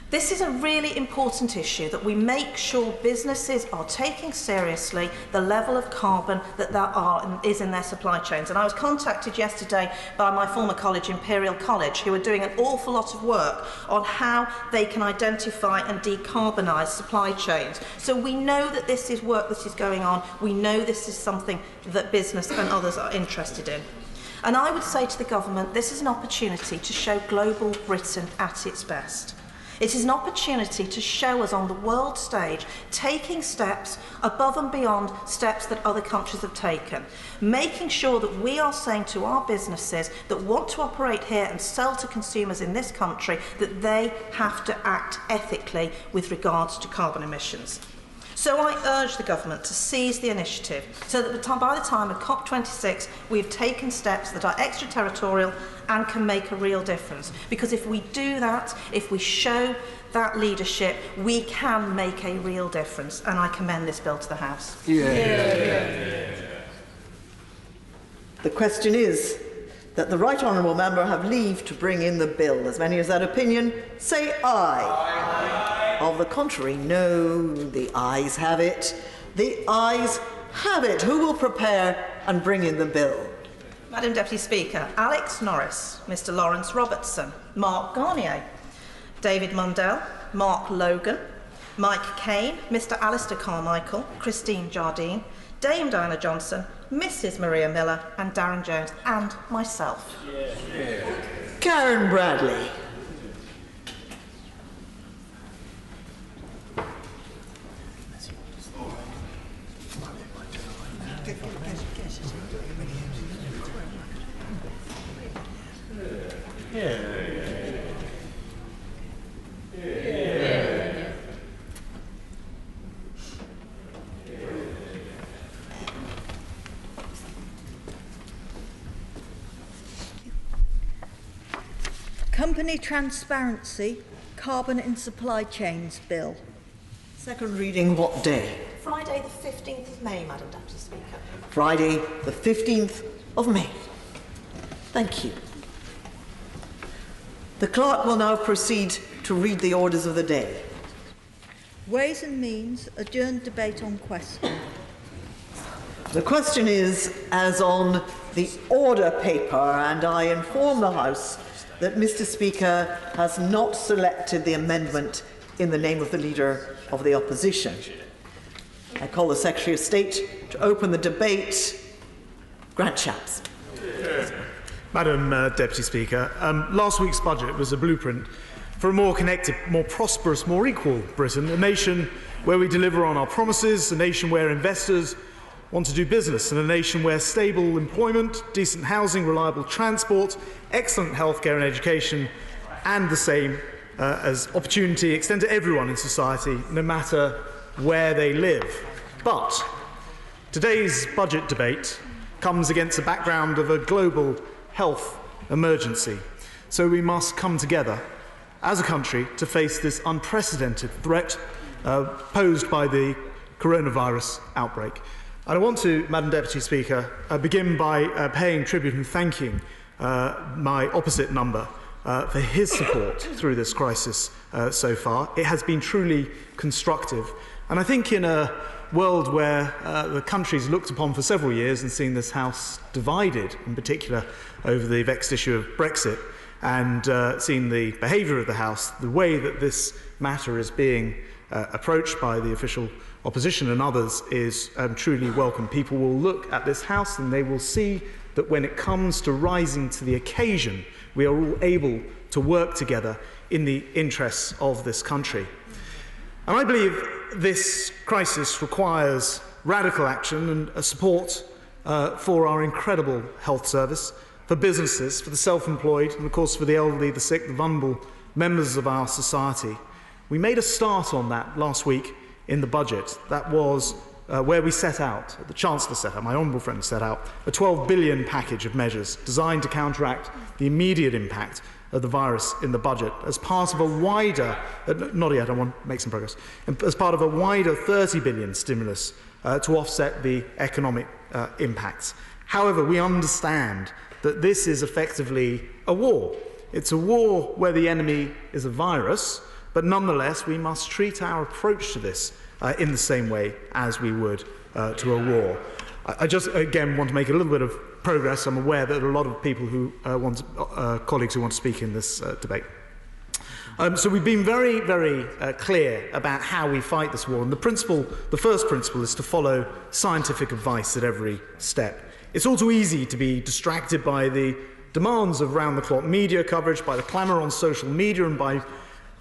Speaker 15: This is a really important issue, that we make sure businesses are taking seriously the level of carbon that is in their supply chains. And I was contacted yesterday by my former college, Imperial College, who are doing an awful lot of work on how they can identify and decarbonise supply chains. So we know that this is work that is going on. We know this is something that business and others are interested in. And I would say to the government, this is an opportunity to show global Britain at its best. It is an opportunity to show us on the world stage taking steps above and beyond steps that other countries have taken, making sure that we are saying to our businesses that want to operate here and sell to consumers in this country that they have to act ethically with regards to carbon emissions. So I urge the government to seize the initiative so that by the time of COP26 we've taken steps that are extraterritorial and can make a real difference. Because if we do that, if we show that leadership, we can make a real difference. And I commend this bill to the House.
Speaker 20: The question is that the right honourable member have leave to bring in the bill. As many as that opinion, say aye. Aye. Of the contrary, no. The ayes have it. The ayes have it. Who will prepare and bring in the bill?
Speaker 15: Madam Deputy Speaker, Alex Norris, Mr Lawrence Robertson, Mark Garnier, David Mundell, Mark Logan, Mike Kane, Mr Alistair Carmichael, Christine Jardine, Dame Diana Johnson, Mrs Maria Miller and Darren Jones, and myself.
Speaker 20: Karen Bradley.
Speaker 3: Company Transparency, Carbon in Supply Chains Bill.
Speaker 20: Second reading what day?
Speaker 15: Friday the 15th of May, Madam Deputy Speaker.
Speaker 20: Friday the 15th of May. Thank you. The clerk will now proceed to read the orders of the day.
Speaker 3: Ways and Means, adjourned debate on question.
Speaker 20: The question is as on the order paper, and I inform the House that Mr Speaker has not selected the amendment in the name of the Leader of the Opposition. I call the Secretary of State to open the debate. Grant Shapps.
Speaker 16: Madam Deputy Speaker, last week's budget was a blueprint for a more connected, more prosperous, more equal Britain, a nation where we deliver on our promises, a nation where investors want to do business, and a nation where stable employment, decent housing, reliable transport, excellent healthcare and education, and the same as opportunity extend to everyone in society, no matter where they live. But today's budget debate comes against a background of a global health emergency. So we must come together as a country to face this unprecedented threat posed by the coronavirus outbreak. And I want to, Madam Deputy Speaker, begin by paying tribute and thanking my opposite number for his support through this crisis so far. It has been truly constructive. And I think in a world where the country's looked upon for several years and seen this House divided, in particular over the vexed issue of Brexit, and seen the behaviour of the House, the way that this matter is being approached by the official opposition and others is truly welcome. People will look at this House and they will see that when it comes to rising to the occasion, we are all able to work together in the interests of this country. And I believe this crisis requires radical action and a support for our incredible health service, for businesses, for the self-employed, and of course for the elderly, the sick, the vulnerable members of our society. We made a start on that last week in the budget. That was where we set out, the Chancellor set out, my honourable friend set out, a 12 billion package of measures designed to counteract the immediate impact of the virus in the budget as part of a wider, not yet, I want to make some progress, as part of a wider 30 billion stimulus to offset the economic impacts. However, we understand that this is effectively a war. It's a war where the enemy is a virus, but nonetheless we must treat our approach to this in the same way as we would to a war. I just, again, want to make a little bit of progress. I'm aware that there are a lot of people who colleagues who want to speak in this debate. So we've been very, very clear about how we fight this war. And the first principle is to follow scientific advice at every step. It's all too easy to be distracted by the demands of round-the-clock media coverage, by the clamour on social media, and by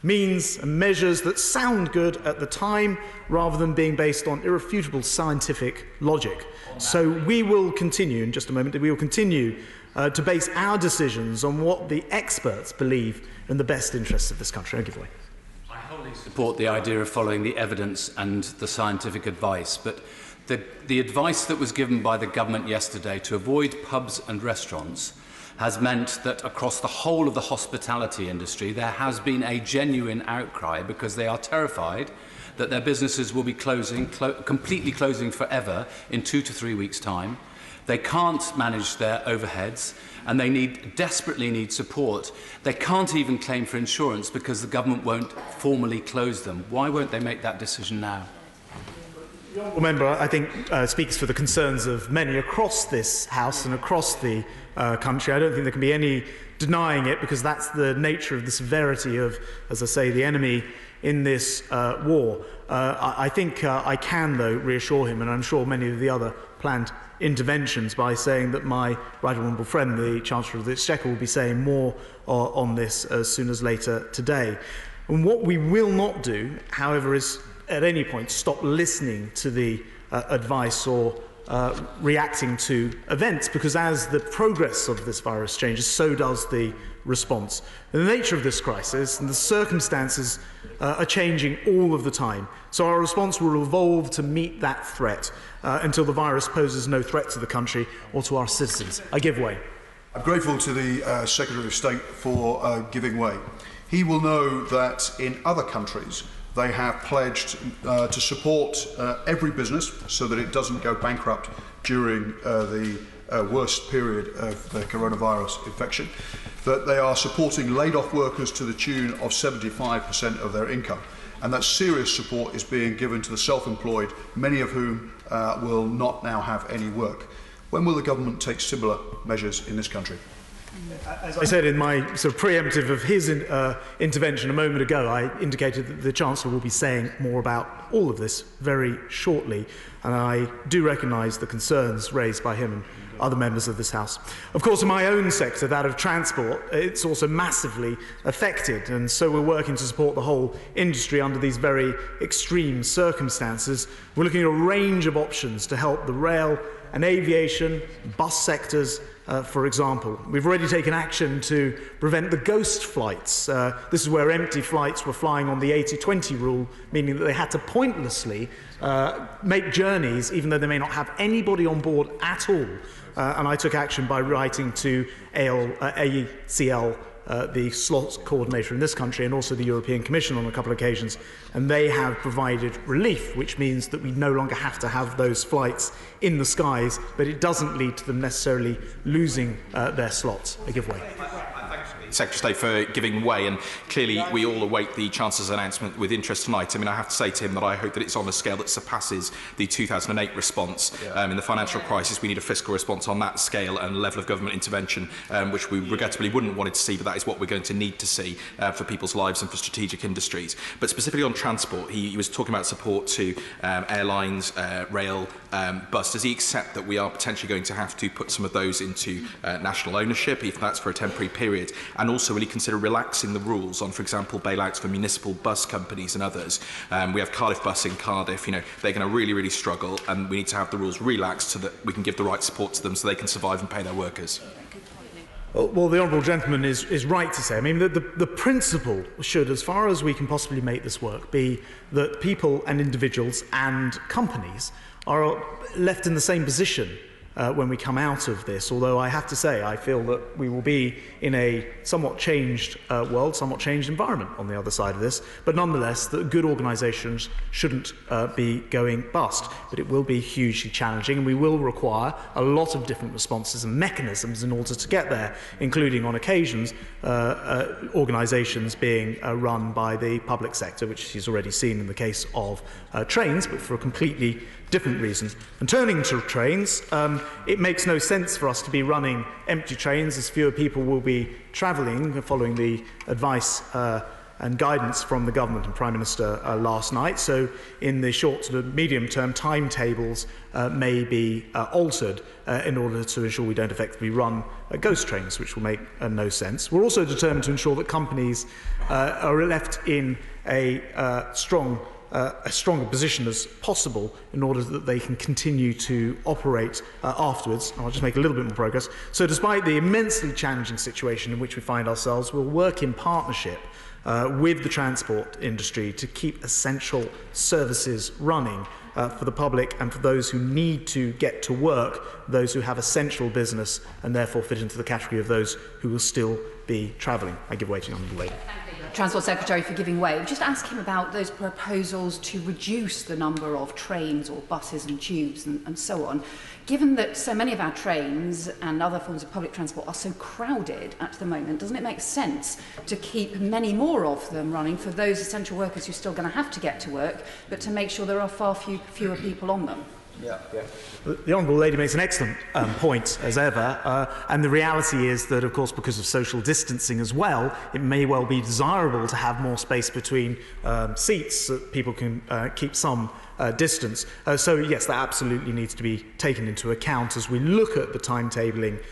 Speaker 16: means and measures that sound good at the time rather than being based on irrefutable scientific logic. So we will continue, in just a moment, we will continue to base our decisions on what the experts believe in the best interests of this country. I'll give way.
Speaker 17: I wholly support the idea of following the evidence and the scientific advice, but the advice that was given by the government yesterday to avoid pubs and restaurants has meant that across the whole of the hospitality industry there has been a genuine outcry because they are terrified that their businesses will be completely closing forever in 2 to 3 weeks' time. They can't manage their overheads and they desperately need support. They can't even claim for insurance because the government won't formally close them. Why won't they make that decision now?
Speaker 16: The honourable member, I think, speaks for the concerns of many across this House and across the country. I don't think there can be any denying it because that's the nature of the severity of, as I say, the enemy in this war. I think I can, though, reassure him, and I'm sure many of the other planned interventions, by saying that my right honourable friend, the Chancellor of the Exchequer, will be saying more on this as soon as later today. And what we will not do, however, is at any point stop listening to the advice or reacting to events, because as the progress of this virus changes, so does the response. And the nature of this crisis and the circumstances are changing all of the time. So our response will evolve to meet that threat until the virus poses no threat to the country or to our citizens. I give way.
Speaker 18: I'm grateful to the Secretary of State for giving way. He will know that in other countries they have pledged to support every business so that it doesn't go bankrupt during the worst period of the coronavirus infection, that they are supporting laid-off workers to the tune of 75% of their income, and that serious support is being given to the self-employed, many of whom will not now have any work. When will the government take similar measures in this country?
Speaker 16: As I said in my sort of preemptive of his intervention a moment ago, I indicated that the Chancellor will be saying more about all of this very shortly, and I do recognise the concerns raised by him and other members of this House. Of course, in my own sector, that of transport, it's also massively affected, and so we're working to support the whole industry under these very extreme circumstances. We're looking at a range of options to help the rail and aviation, bus sectors, for example. We've already taken action to prevent the ghost flights. This is where empty flights were flying on the 80-20 rule, meaning that they had to pointlessly make journeys even though they may not have anybody on board at all. And I took action by writing to AECL, the slots coordinator in this country, and also the European Commission on a couple of occasions, and they have provided relief, which means that we no longer have to have those flights in the skies, but it doesn't lead to them necessarily losing their slots. I give way.
Speaker 19: Secretary of State for giving way, and clearly we all await the Chancellor's announcement with interest tonight. I mean, I have to say to him that I hope that it's on a scale that surpasses the 2008 response. In the financial crisis, we need a fiscal response on that scale and level of government intervention, which we regrettably wouldn't want it to see, but that is what we're going to need to see for people's lives and for strategic industries. But specifically on transport, he was talking about support to airlines, rail, bus. Does he accept that we are potentially going to have to put some of those into national ownership, if that's for a temporary period? And also, will he consider relaxing the rules on, for example, bailouts for municipal bus companies and others? We have Cardiff Bus in Cardiff. You know, they're going to really, really struggle, and we need to have the rules relaxed so that we can give the right support to them so they can survive and pay their workers.
Speaker 16: Well, the honourable gentleman is right to say. I mean, the principle should, as far as we can possibly make this work, be that people and individuals and companies are left in the same position when we come out of this. Although I have to say, I feel that we will be in a somewhat changed world, somewhat changed environment on the other side of this. But nonetheless, that good organisations shouldn't be going bust. But it will be hugely challenging, and we will require a lot of different responses and mechanisms in order to get there, including on occasions organisations being run by the public sector, which he's already seen in the case of trains, but for a completely different reasons. And turning to trains, it makes no sense for us to be running empty trains, as fewer people will be travelling, following the advice and guidance from the government and Prime Minister last night. So in the short to medium term, timetables may be altered in order to ensure we don't effectively run ghost trains, which will make no sense. We're also determined to ensure that companies are left in a stronger position as possible in order that they can continue to operate afterwards. And I'll just make a little bit more progress. So despite the immensely challenging situation in which we find ourselves, we'll work in partnership with the transport industry to keep essential services running for the public and for those who need to get to work, those who have essential business and therefore fit into the category of those who will still be travelling. I give way to the Honourable Lady.
Speaker 4: Transport Secretary for giving way. Just ask him about those proposals to reduce the number of trains or buses and tubes and so on. Given that so many of our trains and other forms of public transport are so crowded at the moment, doesn't it make sense to keep many more of them running for those essential workers who are still going to have to get to work, but to make sure there are far fewer people on them?
Speaker 16: Yeah. The Honourable Lady makes an excellent point, as ever, and the reality is that, of course, because of social distancing as well, it may well be desirable to have more space between seats so that people can keep some distance. So, yes, that absolutely needs to be taken into account as we look at the timetabling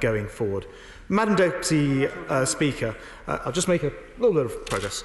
Speaker 16: going forward. Madam Deputy Speaker, I'll just make a little bit of progress.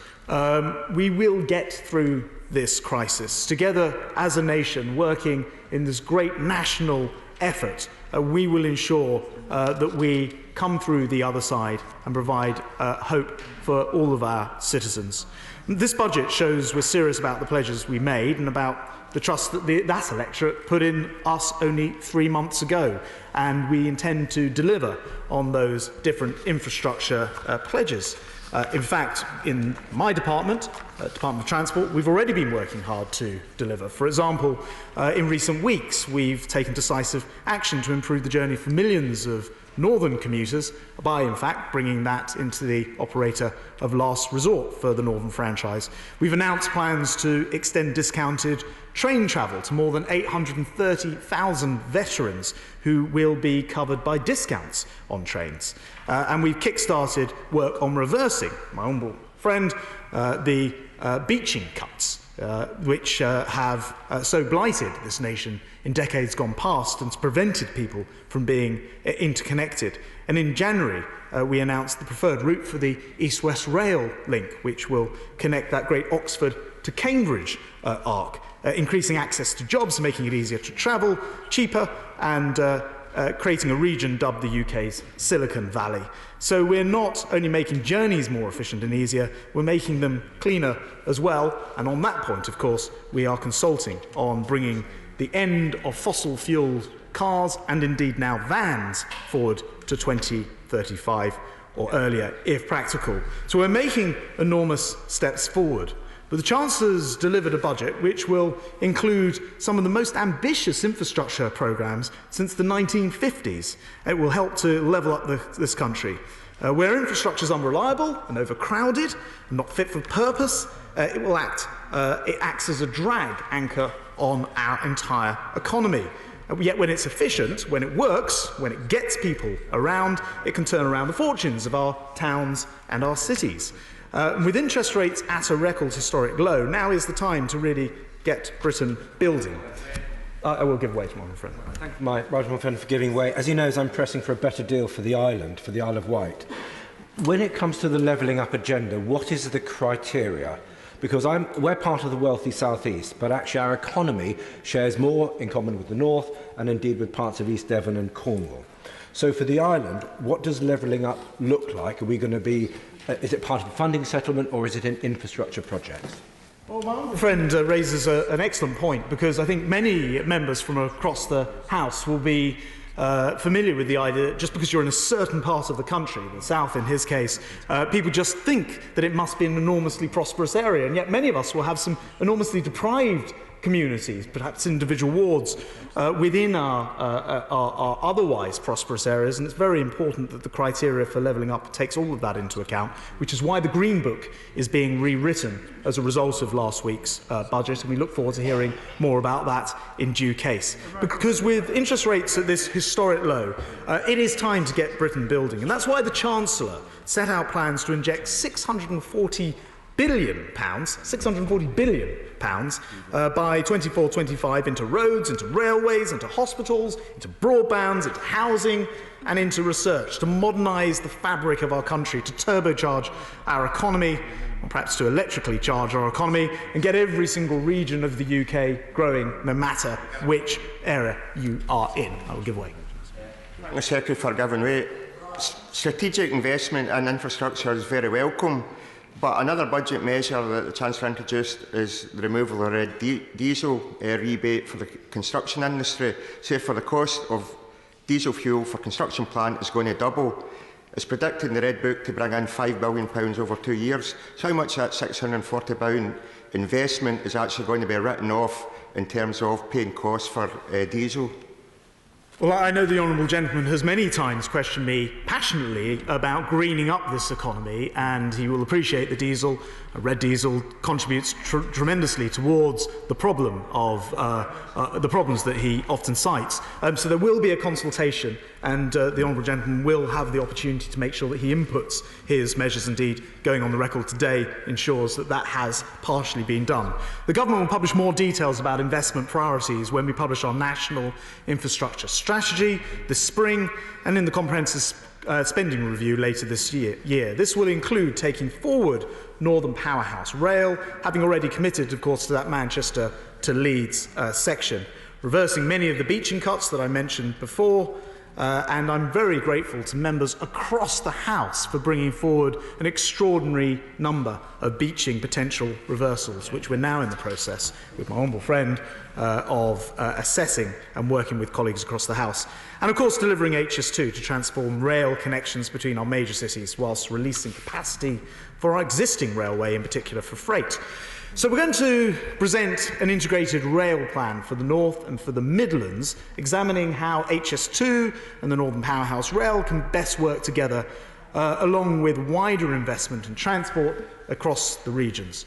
Speaker 16: We will get through this crisis together as a nation, working in this great national effort. We will ensure that we come through the other side and provide hope for all of our citizens. This budget shows we're serious about the pledges we made and about the trust that that electorate put in us only 3 months ago, and we intend to deliver on those different infrastructure pledges. In fact, in my department, Department of Transport, we've already been working hard to deliver. For example, in recent weeks, we've taken decisive action to improve the journey for millions of northern commuters by, in fact, bringing that into the operator of last resort for the Northern franchise. We've announced plans to extend discounted train travel to more than 830,000 veterans who will be covered by discounts on trains. And we've kick-started work on reversing, my honourable friend, the beaching cuts, which have so blighted this nation in decades gone past and prevented people from being interconnected. And in January, we announced the preferred route for the East-West Rail link, which will connect that great Oxford to Cambridge arc, increasing access to jobs, making it easier to travel, cheaper, and creating a region dubbed the UK's Silicon Valley. So we're not only making journeys more efficient and easier, we're making them cleaner as well. And on that point, of course, we are consulting on bringing the end of fossil-fuelled cars and indeed now vans forward to 2035 or earlier, if practical. So we're making enormous steps forward. But the Chancellor's delivered a budget which will include some of the most ambitious infrastructure programmes since the 1950s. It will help to level up this country. Where infrastructure is unreliable and overcrowded and not fit for purpose, it acts as a drag anchor on our entire economy. Yet when it's efficient, when it works, when it gets people around, it can turn around the fortunes of our towns and our cities. With interest rates at a record historic low, now is the time to really get Britain building. I will give way to my friend.
Speaker 5: Thank my right friend for giving way. As he knows, I'm pressing for a better deal for the island, for the Isle of Wight. When it comes to the levelling up agenda, what is the criteria? Because we're part of the wealthy South East, but actually our economy shares more in common with the North and indeed with parts of East Devon and Cornwall. So for the island, what does levelling up look like? Are we going to be, is it part of a funding settlement or is it an infrastructure project?
Speaker 16: Well, my friend raises an excellent point, because I think many members from across the House will be familiar with the idea that just because you're in a certain part of the country, the south in his case, people just think that it must be an enormously prosperous area, and yet many of us will have some enormously deprived communities, perhaps individual wards within our otherwise prosperous areas, and it's very important that the criteria for levelling up takes all of that into account, which is why the Green Book is being rewritten as a result of last week's budget, and we look forward to hearing more about that in due case. Because with interest rates at this historic low, it is time to get Britain building, and that's why the Chancellor set out plans to inject £640 billion by 24-25 into roads, into railways, into hospitals, into broadband, into housing and into research, to modernise the fabric of our country, to turbocharge our economy, or perhaps to electrically charge our economy, and get every single region of the UK growing, no matter which area you are in. I will give way.
Speaker 25: Thank the Secretary for giving way. Strategic investment in infrastructure is very welcome. But another budget measure that the Chancellor introduced is the removal of the red diesel rebate for the construction industry. Say for the cost of diesel fuel for construction plant is going to double. It's predicted in the Red Book to bring in £5 billion over 2 years. So how much that £640 investment is actually going to be written off in terms of paying costs for diesel?
Speaker 16: Well, I know the Honourable Gentleman has many times questioned me passionately about greening up this economy, and he will appreciate the diesel, red diesel, contributes tremendously towards the problem of the problems that he often cites. So there will be a consultation, and the Honourable Gentleman will have the opportunity to make sure that he inputs his measures. Indeed, going on the record today ensures that that has partially been done. The Government will publish more details about investment priorities when we publish our National Infrastructure Strategy this spring and in the Comprehensive Spending Review later this year. This will include taking forward Northern Powerhouse Rail, having already committed, of course, to that Manchester to Leeds section, reversing many of the beaching cuts that I mentioned before, and I'm very grateful to members across the House for bringing forward an extraordinary number of beaching potential reversals, which we're now in the process, with my honourable friend, of assessing and working with colleagues across the House. And of course delivering HS2 to transform rail connections between our major cities whilst releasing capacity for our existing railway, in particular for freight. So we're going to present an integrated rail plan for the North and for the Midlands, examining how HS2 and the Northern Powerhouse Rail can best work together, along with wider investment in transport across the regions.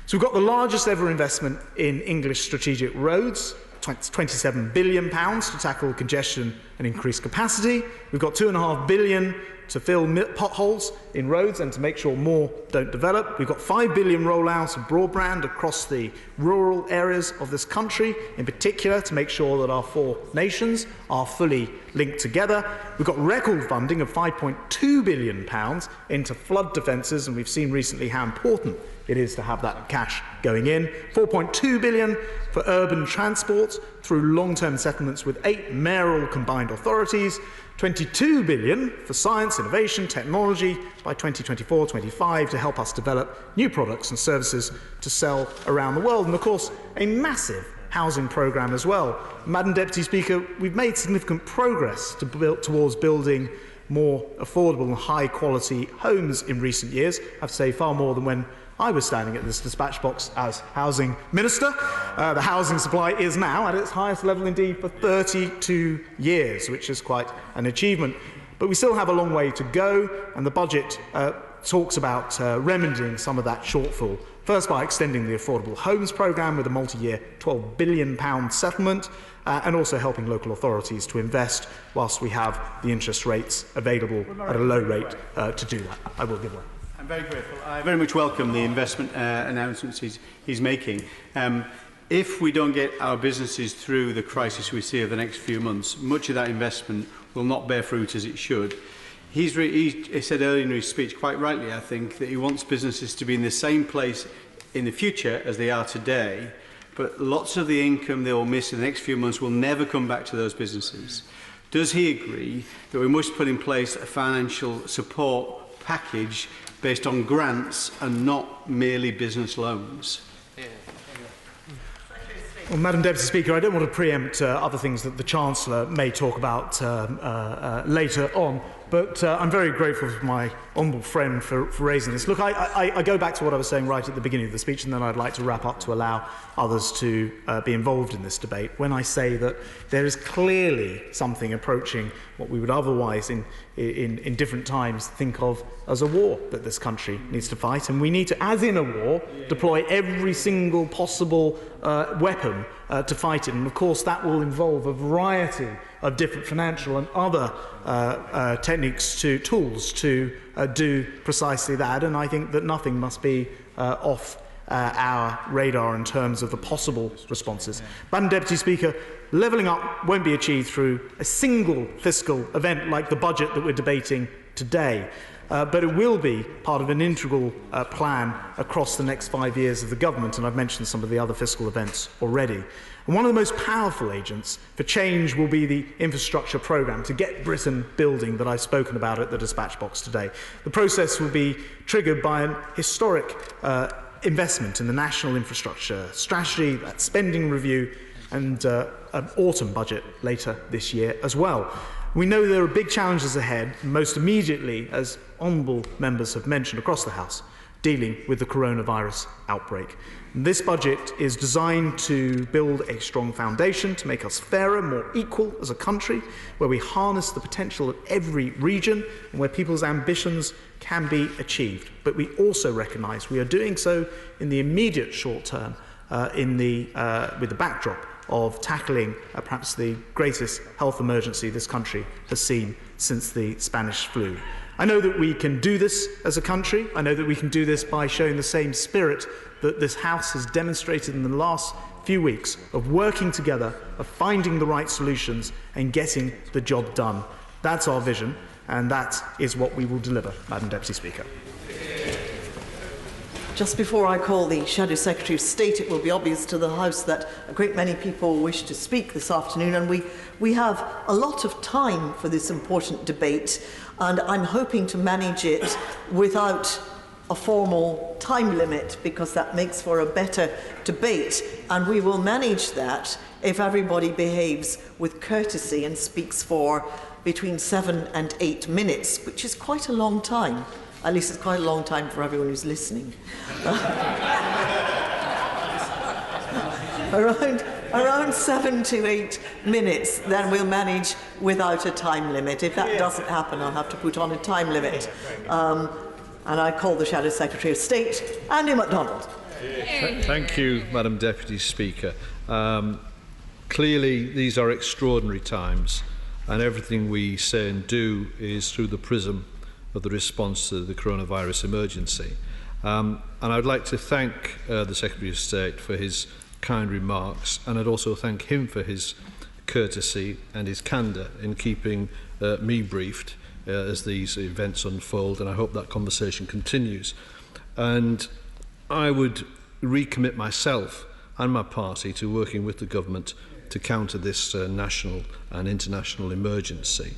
Speaker 16: So we've got the largest ever investment in English strategic roads, £27 billion to tackle congestion and increase capacity. We've got £2.5 billion to fill potholes in roads and to make sure more don't develop. We've got £5 billion rollout of broadband across the rural areas of this country, in particular to make sure that our four nations are fully linked together. We've got record funding of £5.2 billion into flood defences, and we've seen recently how important it is to have that cash going in. £4.2 billion for urban transport through long-term settlements with 8 mayoral combined authorities. £22 billion for science, innovation, technology by 2024-25 to help us develop new products and services to sell around the world. And of course, a massive housing programme as well. Madam Deputy Speaker, we've made significant progress towards building more affordable and high-quality homes in recent years. I have to say far more than when I was standing at this dispatch box as Housing Minister. The housing supply is now at its highest level indeed for 32 years, which is quite an achievement. But we still have a long way to go, and the budget talks about remedying some of that shortfall. First, by extending the Affordable Homes Programme with a multi-year £12 billion settlement, and also helping local authorities to invest whilst we have the interest rates available at a low rate to do that. I will give way.
Speaker 1: I'm very grateful. I very much welcome the investment announcements he's making. If we don't get our businesses through the crisis we see over the next few months, much of that investment will not bear fruit as it should. He said earlier in his speech, quite rightly, I think, that he wants businesses to be in the same place in the future as they are today, but lots of the income they will miss in the next few months will never come back to those businesses. Does he agree that we must put in place a financial support package based on grants and not merely business loans?
Speaker 16: Well, Madam Deputy Speaker, I don't want to preempt other things that the Chancellor may talk about later on, but I'm very grateful to my honourable friend for raising this. Look, I go back to what I was saying right at the beginning of the speech, and then I'd like to wrap up to allow others to be involved in this debate. When I say that there is clearly something approaching what we would otherwise in different times think of as a war that this country needs to fight, and we need to, as in a war, deploy every single possible weapon to fight it. And of course that will involve a variety of different financial and other tools to do precisely that, and I think that nothing must be off our radar in terms of the possible responses. Madam Deputy Speaker, levelling up won't be achieved through a single fiscal event like the budget that we're debating today, but it will be part of an integral plan across the next 5 years of the government, and I've mentioned some of the other fiscal events already. And one of the most powerful agents for change will be the infrastructure programme to get Britain building that I've spoken about at the dispatch box today. The process will be triggered by an historic investment in the national infrastructure strategy, that spending review, and an autumn budget later this year as well. We know there are big challenges ahead, most immediately, as honourable members have mentioned across the House, dealing with the coronavirus outbreak. This budget is designed to build a strong foundation to make us fairer, more equal as a country, where we harness the potential of every region and where people's ambitions can be achieved. But we also recognise we are doing so in the immediate short term with the backdrop of tackling perhaps the greatest health emergency this country has seen since the Spanish flu. I know that we can do this as a country. I know that we can do this by showing the same spirit that this House has demonstrated in the last few weeks of working together, of finding the right solutions and getting the job done. That's our vision, and that is what we will deliver, Madam Deputy Speaker.
Speaker 20: Just before I call the Shadow Secretary of State, it will be obvious to the House that a great many people wish to speak this afternoon, and we have a lot of time for this important debate, and I'm hoping to manage it without a formal time limit, because that makes for a better debate, and we will manage that if everybody behaves with courtesy and speaks for between 7 and 8 minutes, which is quite a long time. At least it's quite a long time for everyone who's listening. Around 7 to 8 minutes, then we'll manage without a time limit. If that doesn't happen, I'll have to put on a time limit. And I call the Shadow Secretary of State, Andy MacDonald.
Speaker 6: Thank you, Madam Deputy Speaker. Clearly, these are extraordinary times, and everything we say and do is through the prism of the response to the coronavirus emergency. And I'd like to thank the Secretary of State for his kind remarks, and I'd also thank him for his courtesy and his candour in keeping me briefed as these events unfold, and I hope that conversation continues. And I would recommit myself and my party to working with the government to counter this national and international emergency.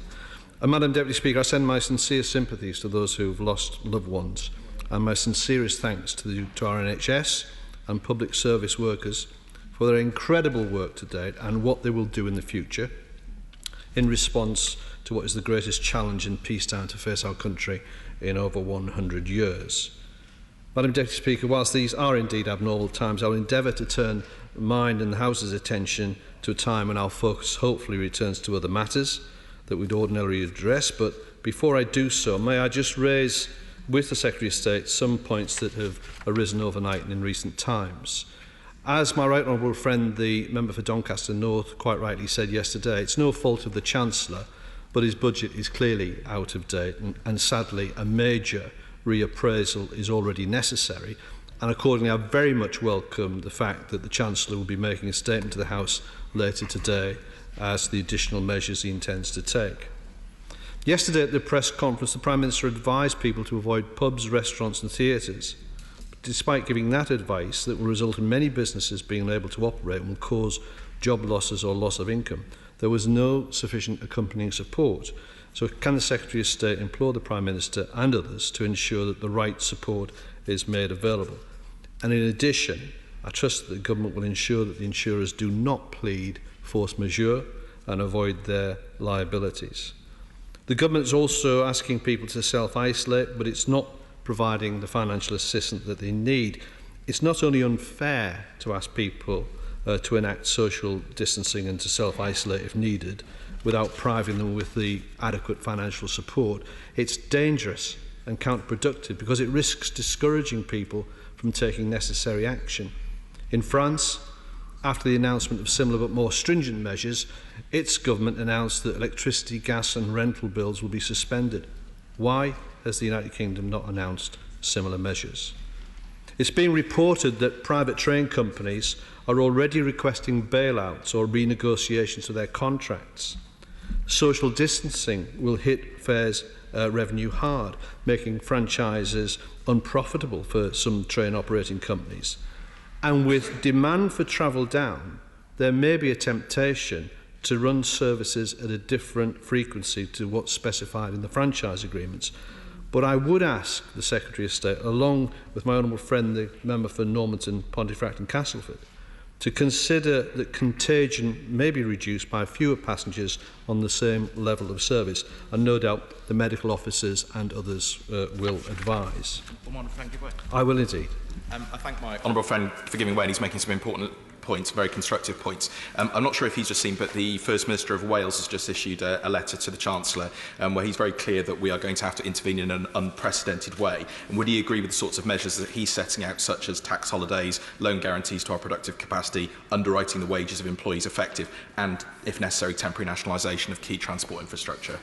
Speaker 6: And Madam Deputy Speaker, I send my sincere sympathies to those who have lost loved ones, and my sincerest thanks to our NHS and public service workers for their incredible work to date and what they will do in the future in response to what is the greatest challenge in peacetime to face our country in over 100 years. Madam Deputy Speaker, whilst these are indeed abnormal times, I will endeavour to turn mine and the House's attention to a time when our focus hopefully returns to other matters that we'd ordinarily address. But before I do so, may I just raise with the Secretary of State some points that have arisen overnight and in recent times. As my right honourable friend, the member for Doncaster North, quite rightly said yesterday, it's no fault of the Chancellor, but his budget is clearly out of date, and sadly a major reappraisal is already necessary. And accordingly, I very much welcome the fact that the Chancellor will be making a statement to the House later today as to the additional measures he intends to take. Yesterday at the press conference, the Prime Minister advised people to avoid pubs, restaurants and theatres. Despite giving that advice, that will result in many businesses being unable to operate and will cause job losses or loss of income, there was no sufficient accompanying support. So can the Secretary of State implore the Prime Minister and others to ensure that the right support is made available? And in addition, I trust that the Government will ensure that the insurers do not plead force majeure and avoid their liabilities. The Government is also asking people to self-isolate, but it's not providing the financial assistance that they need. It's not only unfair to ask people to enact social distancing and to self-isolate if needed without providing them with the adequate financial support. It's dangerous and counterproductive because it risks discouraging people from taking necessary action. In France, after the announcement of similar but more stringent measures, its government announced that electricity, gas and rental bills will be suspended. Why has the United Kingdom not announced similar measures? It's been reported that private train companies are already requesting bailouts or renegotiations of their contracts. Social distancing will hit fares revenue hard, making franchises unprofitable for some train operating companies. And with demand for travel down, there may be a temptation to run services at a different frequency to what's specified in the franchise agreements. But I would ask the Secretary of State, along with my honourable friend, the member for Normanton, Pontefract and Castleford, to consider that contagion may be reduced by fewer passengers on the same level of service. And no doubt the medical officers and others will advise. I will indeed.
Speaker 19: I thank my honourable friend for giving way, and he's making some important points, very constructive points. I'm not sure if he's just seen, but the First Minister of Wales has just issued a letter to the Chancellor where he's very clear that we are going to have to intervene in an unprecedented way. And would he agree with the sorts of measures that he's setting out, such as tax holidays, loan guarantees to our productive capacity, underwriting the wages of employees effective, and, if necessary, temporary nationalisation of key transport infrastructure?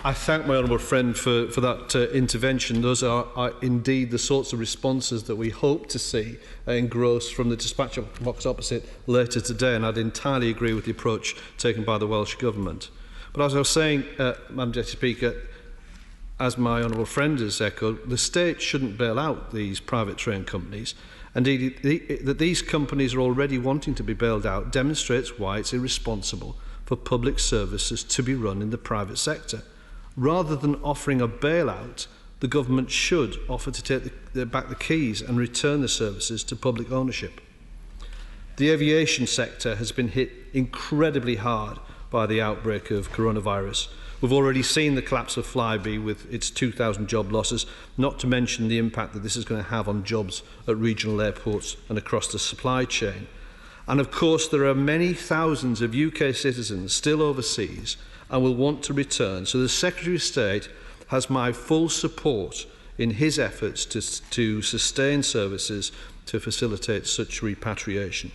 Speaker 6: I thank my honourable friend for that intervention. Those are indeed the sorts of responses that we hope to see engrossed from the dispatch box opposite later today, and I'd entirely agree with the approach taken by the Welsh Government. But as I was saying, Madam Deputy Speaker, as my honourable friend has echoed, the state shouldn't bail out these private train companies. Indeed, that these companies are already wanting to be bailed out demonstrates why it's irresponsible for public services to be run in the private sector. Rather than offering a bailout, the government should offer to take back the keys and return the services to public ownership. The aviation sector has been hit incredibly hard by the outbreak of coronavirus. We've already seen the collapse of Flybe with its 2,000 job losses, not to mention the impact that this is going to have on jobs at regional airports and across the supply chain. And of course, there are many thousands of UK citizens still overseas and will want to return. So the Secretary of State has my full support in his efforts to sustain services to facilitate such repatriation.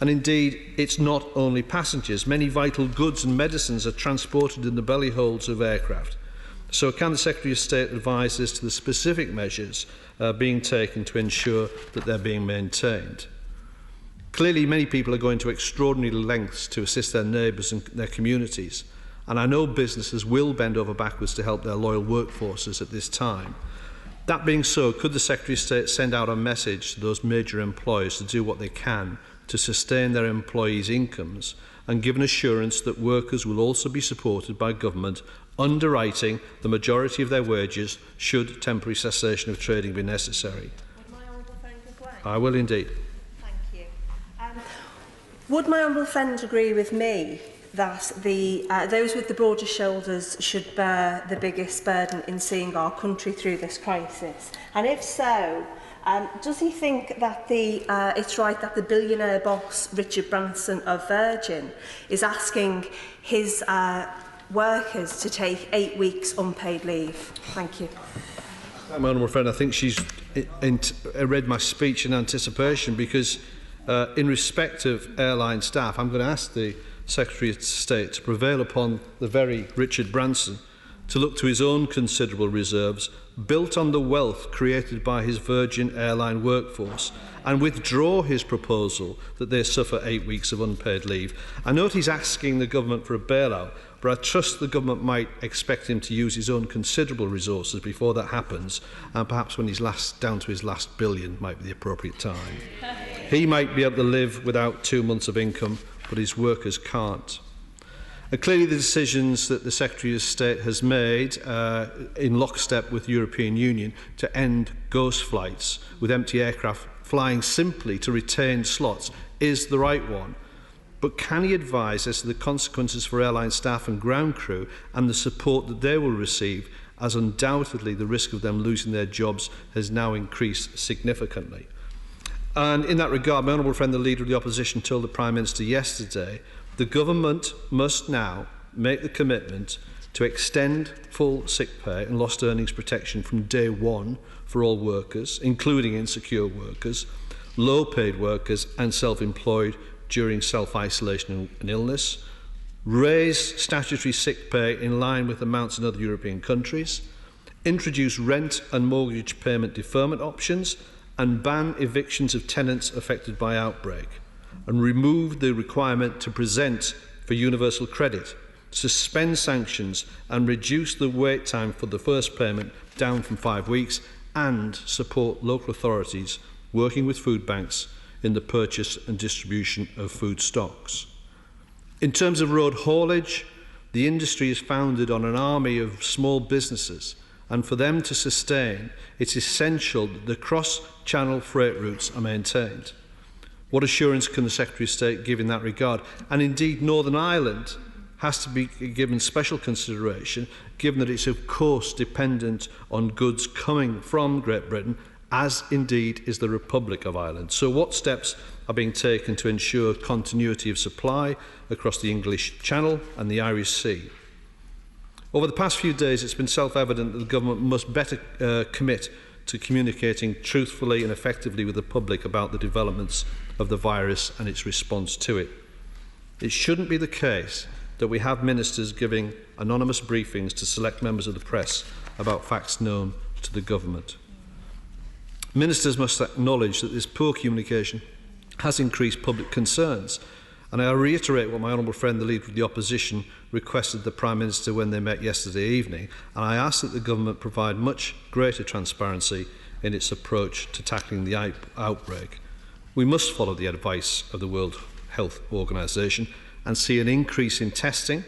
Speaker 6: And indeed, it's not only passengers. Many vital goods and medicines are transported in the belly holds of aircraft. So can the Secretary of State advise as to the specific measures being taken to ensure that they're being maintained? Clearly, many people are going to extraordinary lengths to assist their neighbours and their communities, and I know businesses will bend over backwards to help their loyal workforces at this time. That being so, could the Secretary of State send out a message to those major employers to do what they can to sustain their employees' incomes and give an assurance that workers will also be supported by government underwriting the majority of their wages should temporary cessation of trading be necessary? I will indeed.
Speaker 7: Would my honourable friend agree with me that those with the broadest shoulders should bear the biggest burden in seeing our country through this crisis? And if so, does he think that it's right that the billionaire boss Richard Branson of Virgin is asking his workers to take 8 weeks unpaid leave? Thank you.
Speaker 6: My honourable friend, I think she's read my speech in anticipation because in respect of airline staff, I'm going to ask the Secretary of State to prevail upon the very Richard Branson to look to his own considerable reserves built on the wealth created by his Virgin airline workforce and withdraw his proposal that they suffer 8 weeks of unpaid leave. I note he's asking the government for a bailout, but I trust the government might expect him to use his own considerable resources before that happens, and perhaps when he's down to his last billion might be the appropriate time. He might be able to live without 2 months of income, but his workers can't. Clearly, the decisions that the Secretary of State has made in lockstep with the European Union to end ghost flights with empty aircraft flying simply to retain slots is the right one. But can he advise as to the consequences for airline staff and ground crew and the support that they will receive, as undoubtedly the risk of them losing their jobs has now increased significantly? And in that regard, my honourable friend, the Leader of the Opposition, told the Prime Minister yesterday the government must now make the commitment to extend full sick pay and lost earnings protection from day one for all workers, including insecure workers, low-paid workers and self-employed during self-isolation and illness, raise statutory sick pay in line with amounts in other European countries, introduce rent and mortgage payment deferment options, and ban evictions of tenants affected by outbreak, and remove the requirement to present for universal credit, suspend sanctions and reduce the wait time for the first payment down from 5 weeks, and support local authorities working with food banks in the purchase and distribution of food stocks. In terms of road haulage, the industry is founded on an army of small businesses, and for them to sustain, it's essential that the cross-channel freight routes are maintained. What assurance can the Secretary of State give in that regard? And indeed, Northern Ireland has to be given special consideration, given that it's of course dependent on goods coming from Great Britain, as indeed is the Republic of Ireland. So what steps are being taken to ensure continuity of supply across the English Channel and the Irish Sea? Over the past few days, it's been self-evident that the government must better commit to communicating truthfully and effectively with the public about the developments of the virus and its response to it. It shouldn't be the case that we have ministers giving anonymous briefings to select members of the press about facts known to the government. Ministers must acknowledge that this poor communication has increased public concerns, and I reiterate what my honourable friend, the Leader of the Opposition, requested the Prime Minister when they met yesterday evening, and I ask that the government provide much greater transparency in its approach to tackling the outbreak. We must follow the advice of the World Health Organization and see an increase in testing,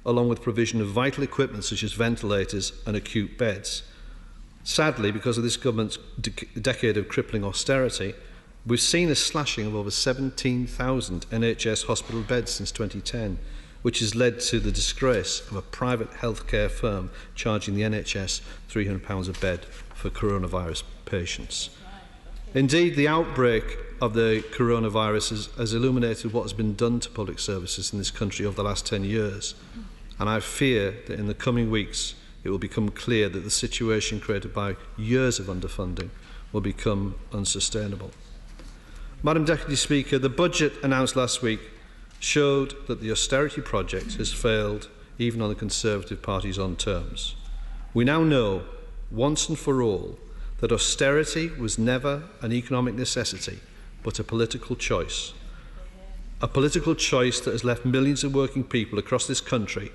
Speaker 6: along with provision of vital equipment such as ventilators and acute beds. Sadly, because of this government's decade of crippling austerity, we've seen a slashing of over 17,000 NHS hospital beds since 2010, which has led to the disgrace of a private healthcare firm charging the NHS £300 a bed for coronavirus patients. Indeed, the outbreak of the coronavirus has illuminated what has been done to public services in this country over the last 10 years, and I fear that in the coming weeks it will become clear that the situation created by years of underfunding will become unsustainable. Madam Deputy Speaker, the budget announced last week showed that the austerity project has failed even on the Conservative Party's own terms. We now know, once and for all, that austerity was never an economic necessity, but a political choice. A political choice that has left millions of working people across this country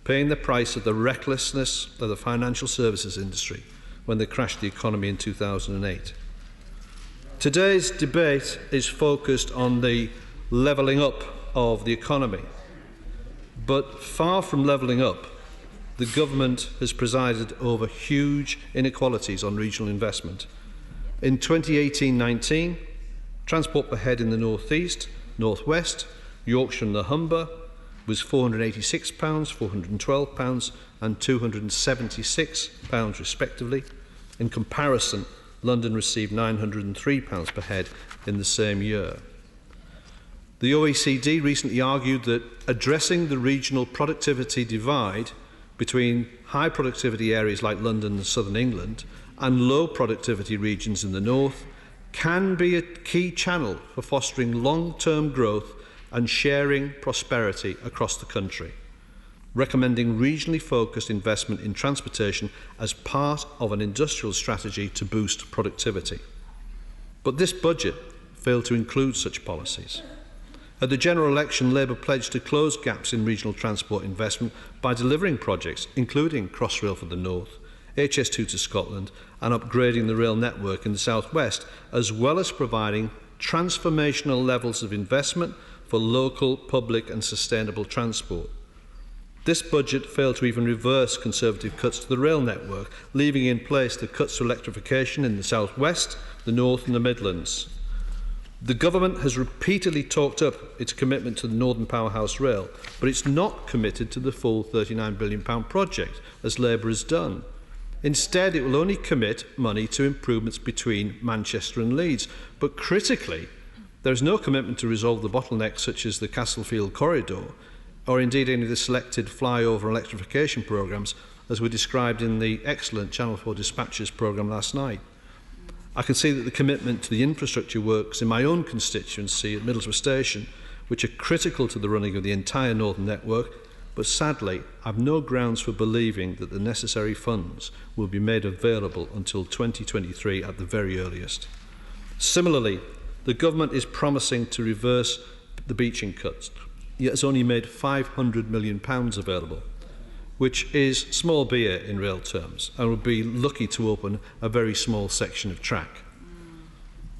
Speaker 6: paying the price of the recklessness of the financial services industry when they crashed the economy in 2008. Today's debate is focused on the levelling up of the economy, but far from levelling up, the government has presided over huge inequalities on regional investment. In 2018-19, transport per head in the North East, North West, Yorkshire and the Humber was £486, £412 and £276 respectively. In comparison, London received £903 per head in the same year. The OECD recently argued that addressing the regional productivity divide between high productivity areas like London and southern England and low productivity regions in the north can be a key channel for fostering long-term growth and sharing prosperity across the country, recommending regionally focused investment in transportation as part of an industrial strategy to boost productivity. But this budget failed to include such policies. At the general election, Labour pledged to close gaps in regional transport investment by delivering projects, including Crossrail for the North, HS2 to Scotland, and upgrading the rail network in the South West, as well as providing transformational levels of investment for local, public and sustainable transport. This budget failed to even reverse Conservative cuts to the rail network, leaving in place the cuts to electrification in the South West, the North and the Midlands. The government has repeatedly talked up its commitment to the Northern Powerhouse Rail, but it's not committed to the full £39 billion project, as Labour has done. Instead, it will only commit money to improvements between Manchester and Leeds. But critically, there is no commitment to resolve the bottlenecks such as the Castlefield corridor, or indeed any of the selected flyover electrification programmes, as were described in the excellent Channel 4 Dispatches programme last night. I can see that the commitment to the infrastructure works in my own constituency at Middlesbrough Station, which are critical to the running of the entire Northern network, but sadly, I have no grounds for believing that the necessary funds will be made available until 2023 at the very earliest. Similarly, the government is promising to reverse the beaching cuts, yet has only made £500 million available, which is small beer in real terms, and will be lucky to open a very small section of track.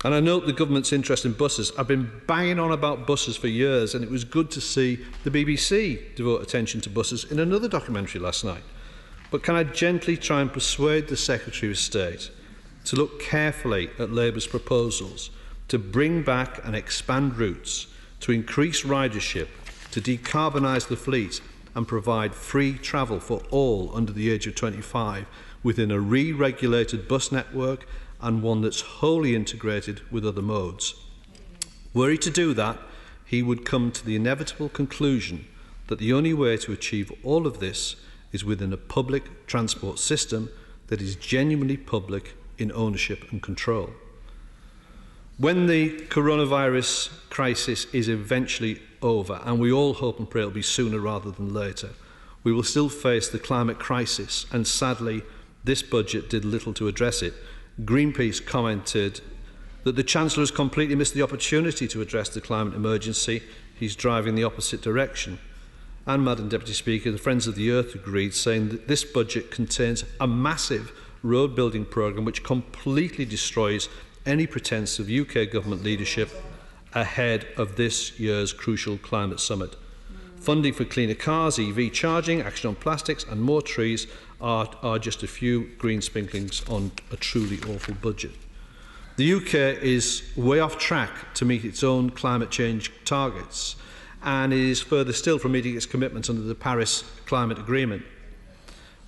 Speaker 6: And I note the government's interest in buses. I've been banging on about buses for years, and it was good to see the BBC devote attention to buses in another documentary last night. But can I gently try and persuade the Secretary of State to look carefully at Labour's proposals to bring back and expand routes, to increase ridership, to decarbonise the fleet, and provide free travel for all under the age of 25 within a re-regulated bus network and one that's wholly integrated with other modes. Were he to do that, he would come to the inevitable conclusion that the only way to achieve all of this is within a public transport system that is genuinely public in ownership and control. When the coronavirus crisis is eventually over, and we all hope and pray it will be sooner rather than later, we will still face the climate crisis, and sadly, this budget did little to address it. Greenpeace commented that the Chancellor has completely missed the opportunity to address the climate emergency. He's driving the opposite direction. And, Madam Deputy Speaker, the Friends of the Earth agreed, saying that this budget contains a massive road building programme which completely destroys any pretence of UK government leadership ahead of this year's crucial climate summit. Funding for cleaner cars, EV charging, action on plastics and more trees are just a few green sprinklings on a truly awful budget. The UK is way off track to meet its own climate change targets and is further still from meeting its commitments under the Paris Climate Agreement.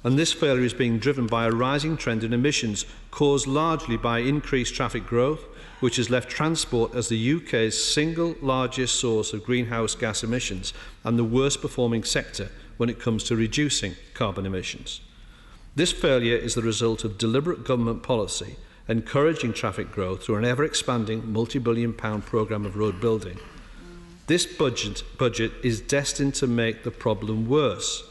Speaker 6: And this failure is being driven by a rising trend in emissions caused largely by increased traffic growth, which has left transport as the UK's single largest source of greenhouse gas emissions and the worst performing sector when it comes to reducing carbon emissions. This failure is the result of deliberate government policy encouraging traffic growth through an ever-expanding multi-billion-pound programme of road building. This budget is destined to make the problem worse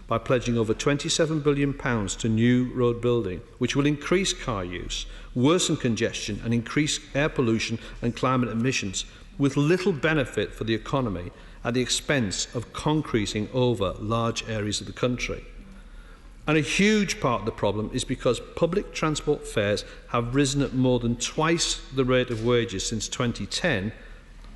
Speaker 6: by pledging over £27 billion to new road building, which will increase car use, worsen congestion and increase air pollution and climate emissions, with little benefit for the economy at the expense of concreting over large areas of the country. And a huge part of the problem is because public transport fares have risen at more than twice the rate of wages since 2010,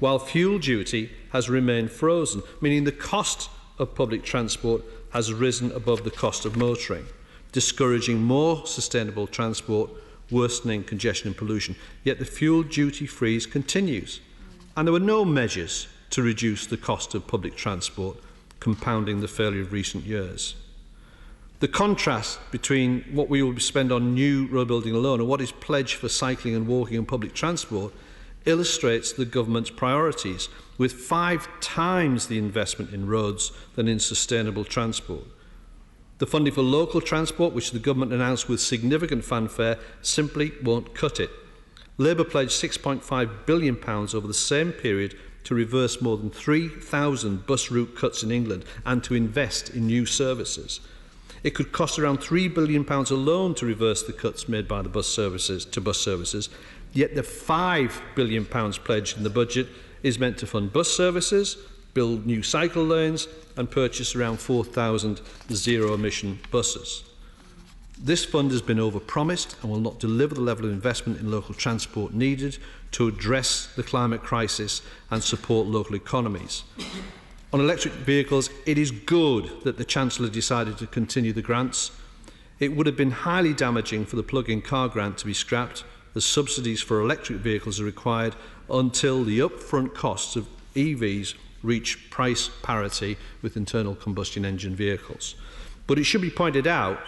Speaker 6: while fuel duty has remained frozen, meaning the cost of public transport has risen above the cost of motoring, discouraging more sustainable transport, worsening congestion and pollution. Yet the fuel duty freeze continues, and there were no measures to reduce the cost of public transport, compounding the failure of recent years. The contrast between what we will spend on new road building alone and what is pledged for cycling and walking and public transport illustrates the government's priorities, with 5 times the investment in roads than in sustainable transport. The funding for local transport, which the government announced with significant fanfare, simply won't cut it. Labour pledged £6.5 billion over the same period to reverse more than 3,000 bus route cuts in England and to invest in new services. It could cost around £3 billion alone to reverse the cuts made by the bus services, yet the £5 billion pledged in the budget is meant to fund bus services, build new cycle lanes and purchase around 4,000 zero-emission buses. This fund has been overpromised and will not deliver the level of investment in local transport needed to address the climate crisis and support local economies. On electric vehicles, it is good that the Chancellor decided to continue the grants. It would have been highly damaging for the plug-in car grant to be scrapped, as subsidies for electric vehicles are required until the upfront costs of EVs reach price parity with internal combustion engine vehicles. But it should be pointed out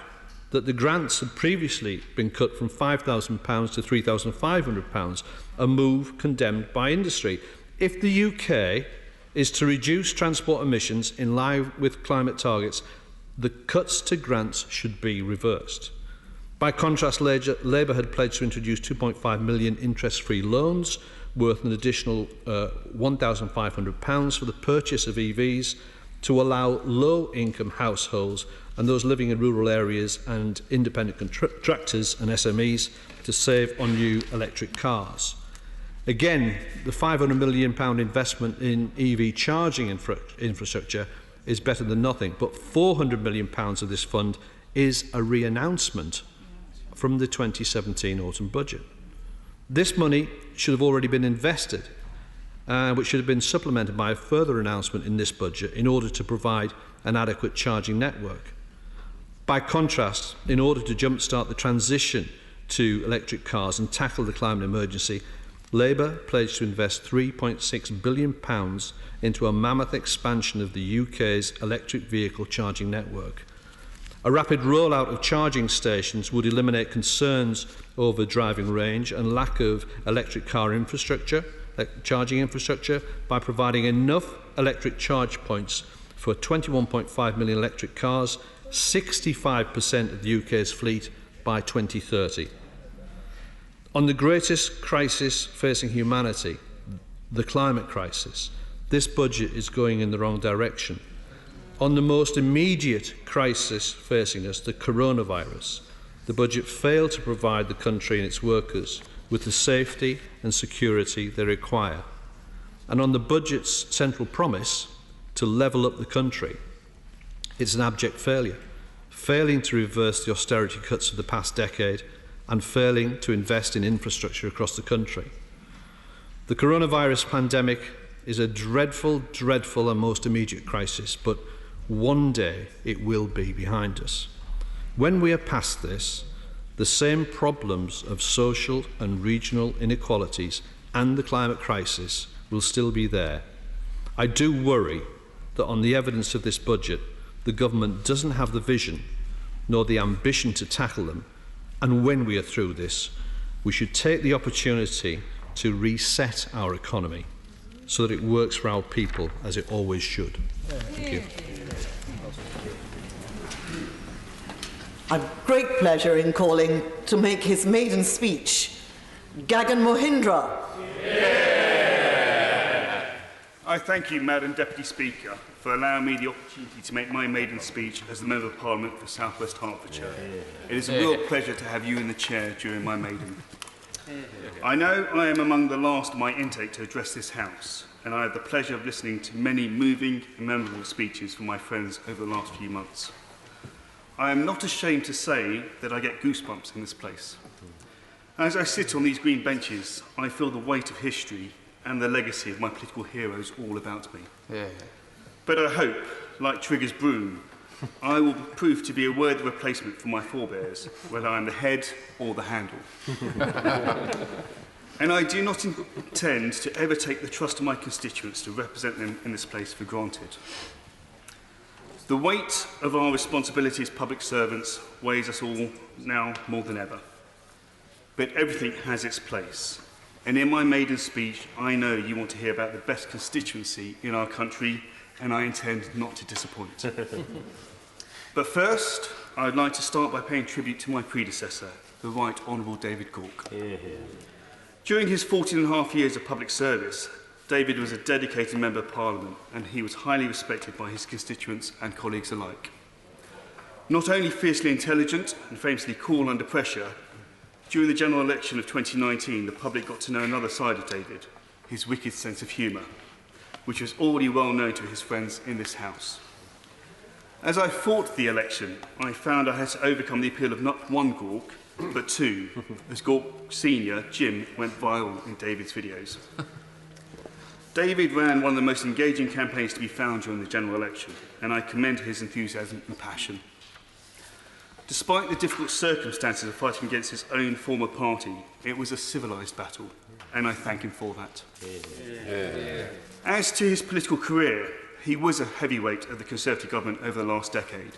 Speaker 6: that the grants had previously been cut from £5,000 to £3,500, a move condemned by industry. If the UK is to reduce transport emissions in line with climate targets, the cuts to grants should be reversed. By contrast, Labour had pledged to introduce £2.5 million interest-free loans worth an additional £1,500 for the purchase of EVs to allow low-income households and those living in rural areas and independent contractors and SMEs to save on new electric cars. Again, the £500 million investment in EV charging infrastructure is better than nothing, but £400 million of this fund is a re-announcement from the 2017 autumn budget. This money should have already been invested, which should have been supplemented by a further announcement in this budget in order to provide an adequate charging network. By contrast, in order to jumpstart the transition to electric cars and tackle the climate emergency, Labour pledged to invest £3.6 billion into a mammoth expansion of the UK's electric vehicle charging network. A rapid rollout of charging stations would eliminate concerns over driving range and lack of electric car infrastructure, charging infrastructure, by providing enough electric charge points for 21.5 million electric cars, 65% of the UK's fleet by 2030. On the greatest crisis facing humanity, the climate crisis, this budget is going in the wrong direction. On the most immediate crisis facing us, the coronavirus, the budget failed to provide the country and its workers with the safety and security they require. And on the budget's central promise to level up the country, it's an abject failure, failing to reverse the austerity cuts of the past decade and failing to invest in infrastructure across the country. The coronavirus pandemic is a dreadful, dreadful and most immediate crisis, but one day it will be behind us. When we are past this, the same problems of social and regional inequalities and the climate crisis will still be there. I do worry that on the evidence of this budget, the government doesn't have the vision nor the ambition to tackle them, and when we are through this, we should take the opportunity to reset our economy so that it works for our people as it always should. Thank you.
Speaker 20: I've great pleasure in calling to make his maiden speech, Gagan Mohindra.
Speaker 13: Yeah. I thank you, Madam Deputy Speaker, for allowing me the opportunity to make my maiden speech as the Member of Parliament for South West Hertfordshire. It is a real pleasure to have you in the chair during my maiden. I know I am among the last of my intake to address this House, and I have the pleasure of listening to many moving and memorable speeches from my friends over the last few months. I am not ashamed to say that I get goosebumps in this place. As I sit on these green benches, I feel the weight of history and the legacy of my political heroes all about me. But I hope, like Trigger's broom, I will prove to be a worthy replacement for my forebears, whether I am the head or the handle. And I do not intend to ever take the trust of my constituents to represent them in this place for granted. The weight of our responsibility as public servants weighs us all now more than ever. But everything has its place. And in my maiden speech, I know you want to hear about the best constituency in our country, and I intend not to disappoint. But first, I'd like to start by paying tribute to my predecessor, the Right Honourable David Gauke. During his 14.5 years of public service, David was a dedicated Member of Parliament, and he was highly respected by his constituents and colleagues alike. Not only fiercely intelligent and famously cool under pressure, during the general election of 2019, the public got to know another side of David, his wicked sense of humour, which was already well known to his friends in this House. As I fought the election, I found I had to overcome the appeal of not one Gauke, but two, as Gauke Senior, Jim, went viral in David's videos. David ran one of the most engaging campaigns to be found during the general election, and I commend his enthusiasm and passion. Despite the difficult circumstances of fighting against his own former party, it was a civilised battle, and I thank him for that. As to his political career, he was a heavyweight of the Conservative government over the last decade.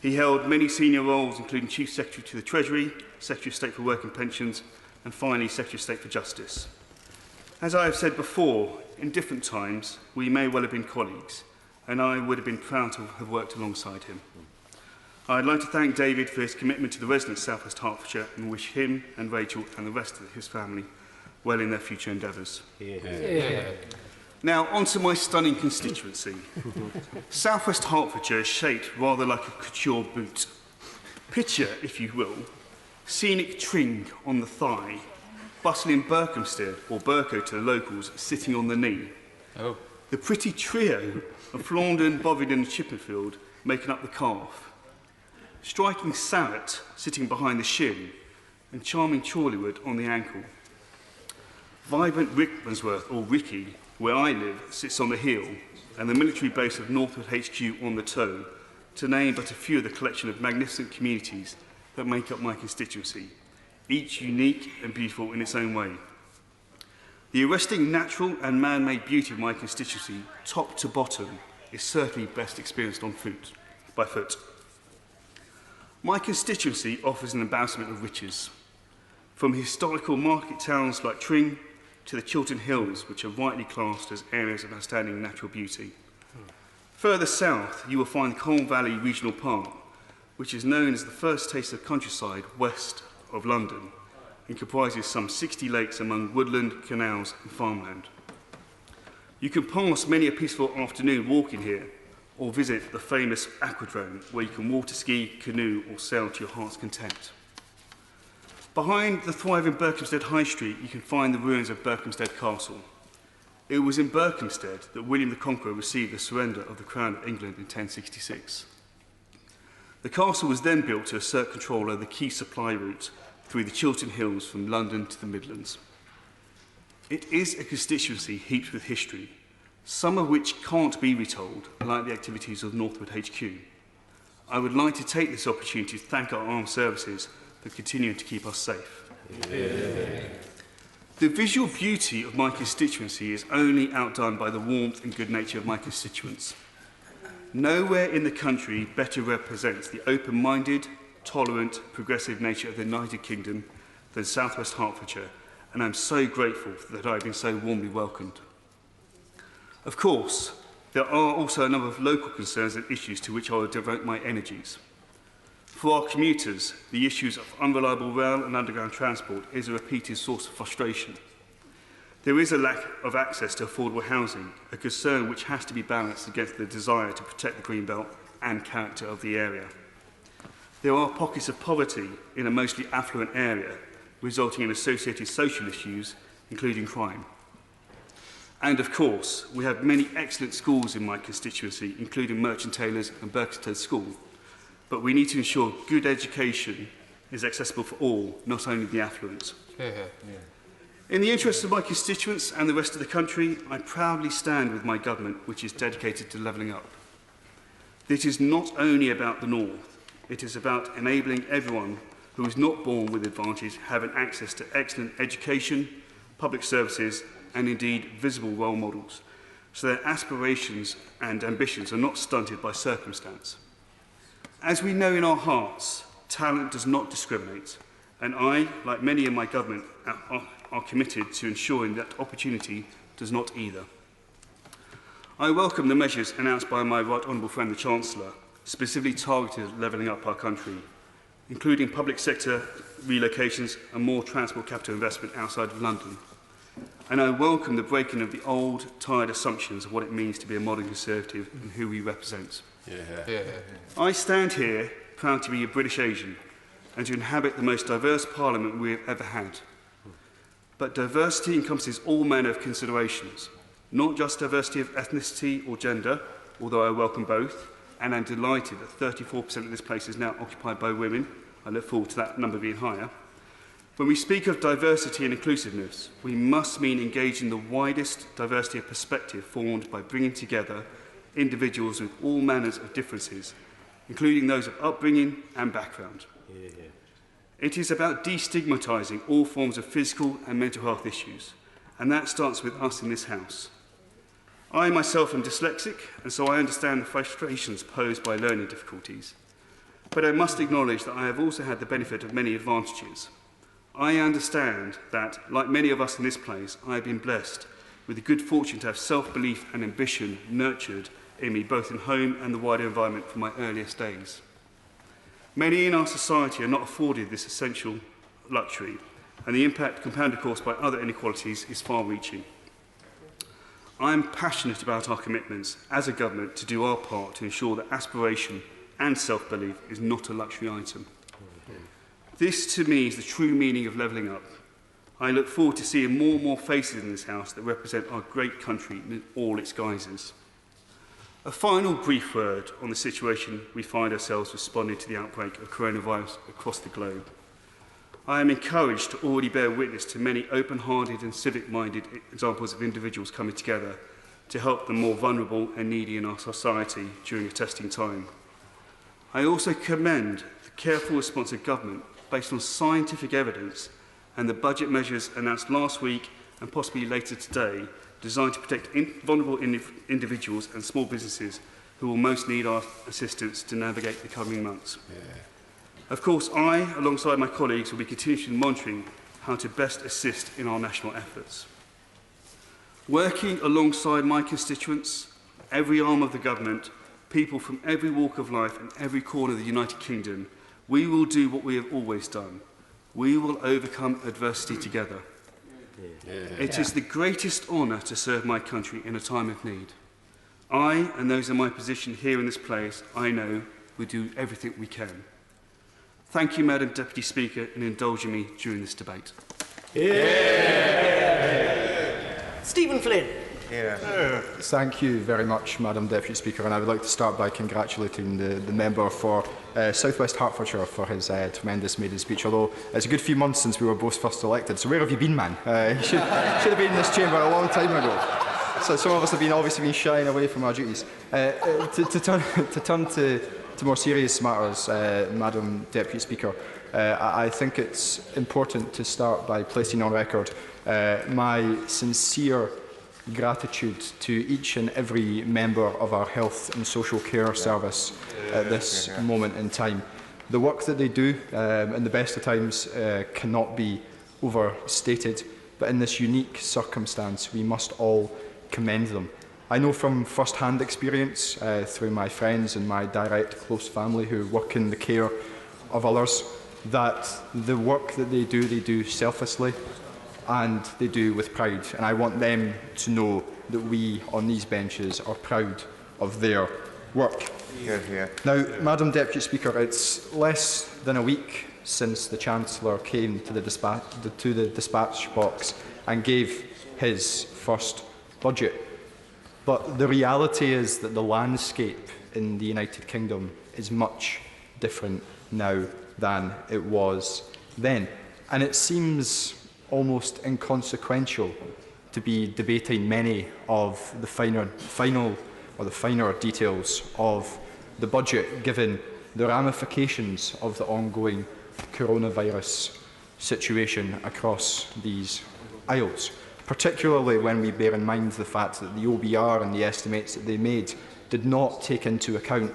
Speaker 13: He held many senior roles, including Chief Secretary to the Treasury, Secretary of State for Work and Pensions, and finally Secretary of State for Justice. As I have said before, in different times, we may well have been colleagues, and I would have been proud to have worked alongside him. I'd like to thank David for his commitment to the residents of South West Hertfordshire and wish him and Rachel and the rest of his family well in their future endeavours. Now, on to my stunning constituency. South West Hertfordshire is shaped rather like a couture boot. Picture, if you will, scenic Tring on the thigh, bustling Berkhamsted, or Burko to the locals, sitting on the knee. Oh. The pretty trio of Flaundon, Bovidin and Chippenfield making up the calf. Striking Sarrett sitting behind the shin, and charming Chorleywood on the ankle. Vibrant Rickmansworth, or Ricky, where I live, sits on the heel, and the military base of Northwood HQ on the toe, to name but a few of the collection of magnificent communities that make up my constituency, each unique and beautiful in its own way. The arresting natural and man-made beauty of my constituency, top to bottom, is certainly best experienced by foot. My constituency offers an embarrassment of riches, from historical market towns like Tring to the Chiltern Hills, which are rightly classed as areas of outstanding natural beauty. Further south, you will find the Colne Valley Regional Park, which is known as the first taste of countryside west of London and comprises some 60 lakes among woodland, canals and farmland. You can pass many a peaceful afternoon walking here, or visit the famous Aquadrome, where you can water ski, canoe or sail to your heart's content. Behind the thriving Berkhamsted High Street, you can find the ruins of Berkhamsted Castle. It was in Berkhamsted that William the Conqueror received the surrender of the Crown of England in 1066. The castle was then built to assert control over the key supply route through the Chiltern Hills from London to the Midlands. It is a constituency heaped with history, some of which can't be retold, like the activities of Northwood HQ. I would like to take this opportunity to thank our armed services for continuing to keep us safe. The visual beauty of my constituency is only outdone by the warmth and good nature of my constituents. Nowhere in the country better represents the open-minded, tolerant, progressive nature of the United Kingdom than South West Hertfordshire, and I'm so grateful that I've been so warmly welcomed. Of course, there are also a number of local concerns and issues to which I will devote my energies. For our commuters, the issues of unreliable rail and underground transport is a repeated source of frustration. There is a lack of access to affordable housing, a concern which has to be balanced against the desire to protect the Greenbelt and character of the area. There are pockets of poverty in a mostly affluent area, resulting in associated social issues, including crime. And of course, we have many excellent schools in my constituency, including Merchant Taylors and Berkhamsted School. But we need to ensure good education is accessible for all, not only the affluent. In the interests of my constituents and the rest of the country, I proudly stand with my government, which is dedicated to levelling up. This is not only about the North, it is about enabling everyone who is not born with advantage having access to excellent education, public services, and indeed visible role models, so their aspirations and ambitions are not stunted by circumstance. As we know in our hearts, talent does not discriminate, and I, like many in my government, are committed to ensuring that opportunity does not either. I welcome the measures announced by my Right Honourable friend the Chancellor, specifically targeted at levelling up our country, including public sector relocations and more transport capital investment outside of London. And I welcome the breaking of the old, tired assumptions of what it means to be a modern Conservative and who we represent. I stand here proud to be a British Asian and to inhabit the most diverse parliament we have ever had. But diversity encompasses all manner of considerations, not just diversity of ethnicity or gender, although I welcome both, and I'm delighted that 34% of this place is now occupied by women. I look forward to that number being higher. When we speak of diversity and inclusiveness, we must mean engaging the widest diversity of perspective formed by bringing together individuals with all manners of differences, including those of upbringing and background. It is about destigmatising all forms of physical and mental health issues, and that starts with us in this House. I myself am dyslexic, and so I understand the frustrations posed by learning difficulties. But I must acknowledge that I have also had the benefit of many advantages. I understand that, like many of us in this place, I have been blessed with the good fortune to have self-belief and ambition nurtured in me both in home and the wider environment from my earliest days. Many in our society are not afforded this essential luxury, and the impact, compounded of course by other inequalities, is far-reaching. I am passionate about our commitments as a government to do our part to ensure that aspiration and self-belief is not a luxury item. This, to me, is the true meaning of levelling up. I look forward to seeing more and more faces in this House that represent our great country in all its guises. A final brief word on the situation we find ourselves responding to the outbreak of coronavirus across the globe. I am encouraged to already bear witness to many open-hearted and civic-minded examples of individuals coming together to help the more vulnerable and needy in our society during a testing time. I also commend the careful response of government based on scientific evidence and the budget measures announced last week and possibly later today, designed to protect vulnerable individuals and small businesses who will most need our assistance to navigate the coming months. Of course, I, alongside my colleagues, will be continuously monitoring how to best assist in our national efforts. Working alongside my constituents, every arm of the government, people from every walk of life and every corner of the United Kingdom, we will do what we have always done. We will overcome adversity together. It is the greatest honour to serve my country in a time of need. I and those in my position here in this place, I know, will do everything we can. Thank you, Madam Deputy Speaker, in indulging me during this debate.
Speaker 8: Stephen Flynn.
Speaker 21: Thank you very much, Madam Deputy Speaker, and I would like to start by congratulating the member for South West Hertfordshire for his tremendous maiden speech, although it's a good few months since we were both first elected, so where have you been, man? You should have been in this chamber a long time ago. So some of us have obviously been shying away from our duties. To turn to more serious matters, Madam Deputy Speaker, I think it's important to start by placing on record my sincere gratitude to each and every member of our health and social care service at this moment in time. The work that they do in the best of times cannot be overstated, but in this unique circumstance we must all commend them. I know from first-hand experience through my friends and my direct close family who work in the care of others that the work that they do selflessly and they do with pride, and I want them to know that we on these benches are proud of their work. Now, Madam Deputy Speaker, it's less than a week since the Chancellor came to the dispatch box and gave his first budget. But the reality is that the landscape in the United Kingdom is much different now than it was then. And it seems almost inconsequential to be debating many of the finer details of the budget, given the ramifications of the ongoing coronavirus situation across these aisles, particularly when we bear in mind the fact that the OBR and the estimates that they made did not take into account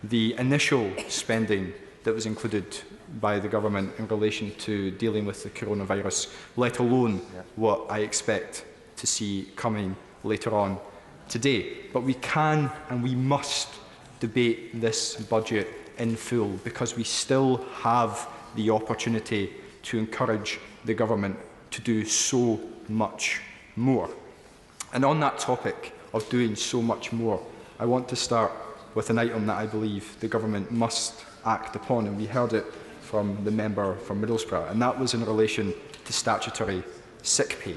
Speaker 21: the initial spending that was included by the government in relation to dealing with the coronavirus, let alone what I expect to see coming later on today. But we can and we must debate this budget in full because we still have the opportunity to encourage the government to do so much more. And on that topic of doing so much more, I want to start with an item that I believe the government must act upon, and we heard it from the member from Middlesbrough, and that was in relation to statutory sick pay.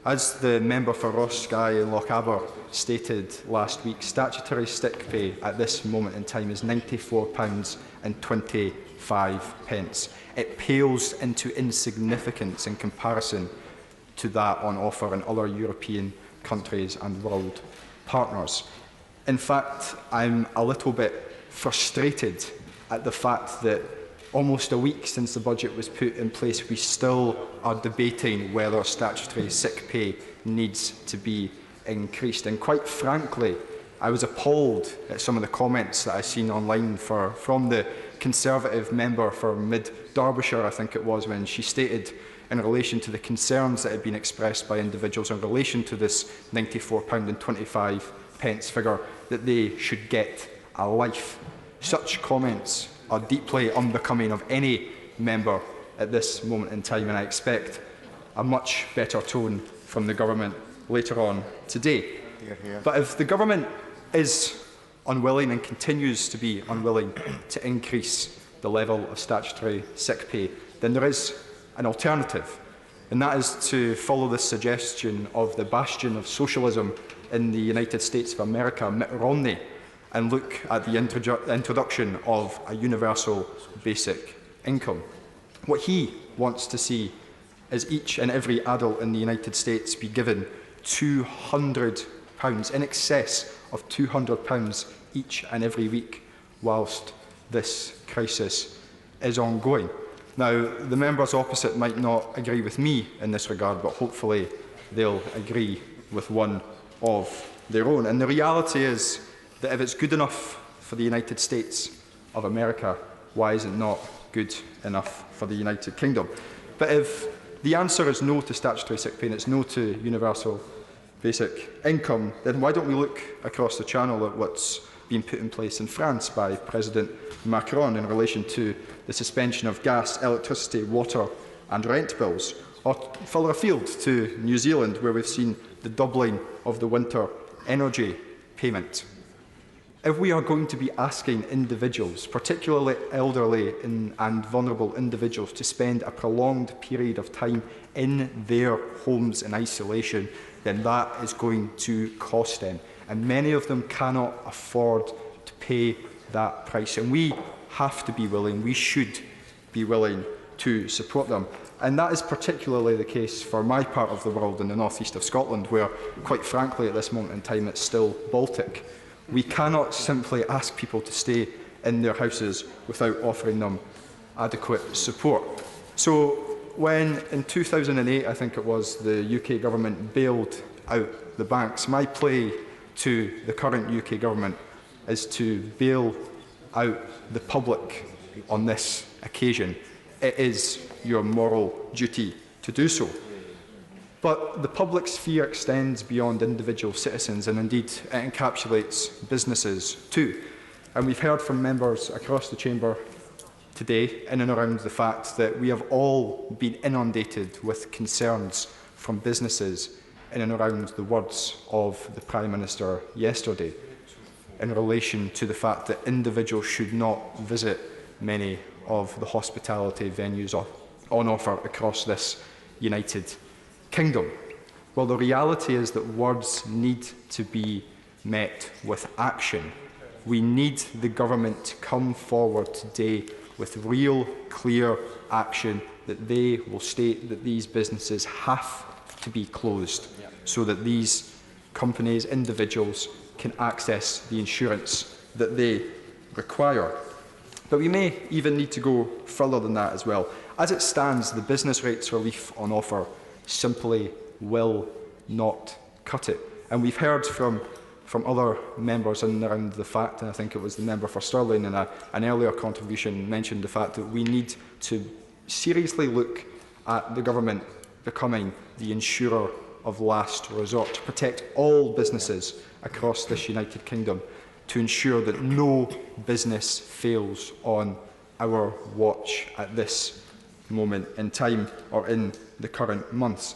Speaker 21: As the member for Ross, Skye and Lochaber stated last week, statutory sick pay at this moment in time is £94.25. it pales into insignificance in comparison to that on offer in other European countries and world partners. In fact, I'm a little bit frustrated at the fact that almost a week since the budget was put in place, we still are debating whether statutory sick pay needs to be increased. And quite frankly, I was appalled at some of the comments that I've seen online from the Conservative member for Mid-Derbyshire, I think it was, when she stated in relation to the concerns that had been expressed by individuals in relation to this £94.25 figure, that they should get a life. Such comments are deeply unbecoming of any member at this moment in time, and I expect a much better tone from the government later on today. But if the government is unwilling and continues to be unwilling to increase the level of statutory sick pay, then there is an alternative, and that is to follow the suggestion of the bastion of socialism in the United States of America, Mitt Romney, and look at the introduction of a universal basic income. What he wants to see is each and every adult in the United States be given £200, in excess of £200 each and every week, whilst this crisis is ongoing. Now, the members opposite might not agree with me in this regard, but hopefully they'll agree with one of their own. And the reality is that if it's good enough for the United States of America, why is it not good enough for the United Kingdom? But if the answer is no to statutory sick pay and it's no to universal basic income, then why don't we look across the channel at what's been put in place in France by President Macron in relation to the suspension of gas, electricity, water and rent bills, or further afield to New Zealand, where we've seen the doubling of the winter energy payment. If we are going to be asking individuals, particularly elderly and vulnerable individuals, to spend a prolonged period of time in their homes in isolation, then that is going to cost them. And many of them cannot afford to pay that price. And we have to be willing, we should be willing to support them. And that is particularly the case for my part of the world in the northeast of Scotland, where, quite frankly, at this moment in time, it's still Baltic. We cannot simply ask people to stay in their houses without offering them adequate support. So when, in 2008, I think it was, the UK government bailed out the banks, my plea to the current UK government is to bail out the public on this occasion. It is your moral duty to do so. But the public sphere extends beyond individual citizens, and indeed it encapsulates businesses too. And we've heard from members across the chamber today in and around the fact that we have all been inundated with concerns from businesses in and around the words of the Prime Minister yesterday in relation to the fact that individuals should not visit many of the hospitality venues on offer across this United Kingdom. Well, the reality is that words need to be met with action. We need the government to come forward today with real, clear action that they will state that these businesses have to be closed so that these companies, individuals, can access the insurance that they require. But we may even need to go further than that as well. As it stands, the business rates relief on offer simply will not cut it. And we've heard from other members in and around the fact, and I think it was the member for Stirling in an earlier contribution mentioned the fact that we need to seriously look at the government becoming the insurer of last resort to protect all businesses across this United Kingdom, to ensure that no business fails on our watch at this moment in time or in the current months.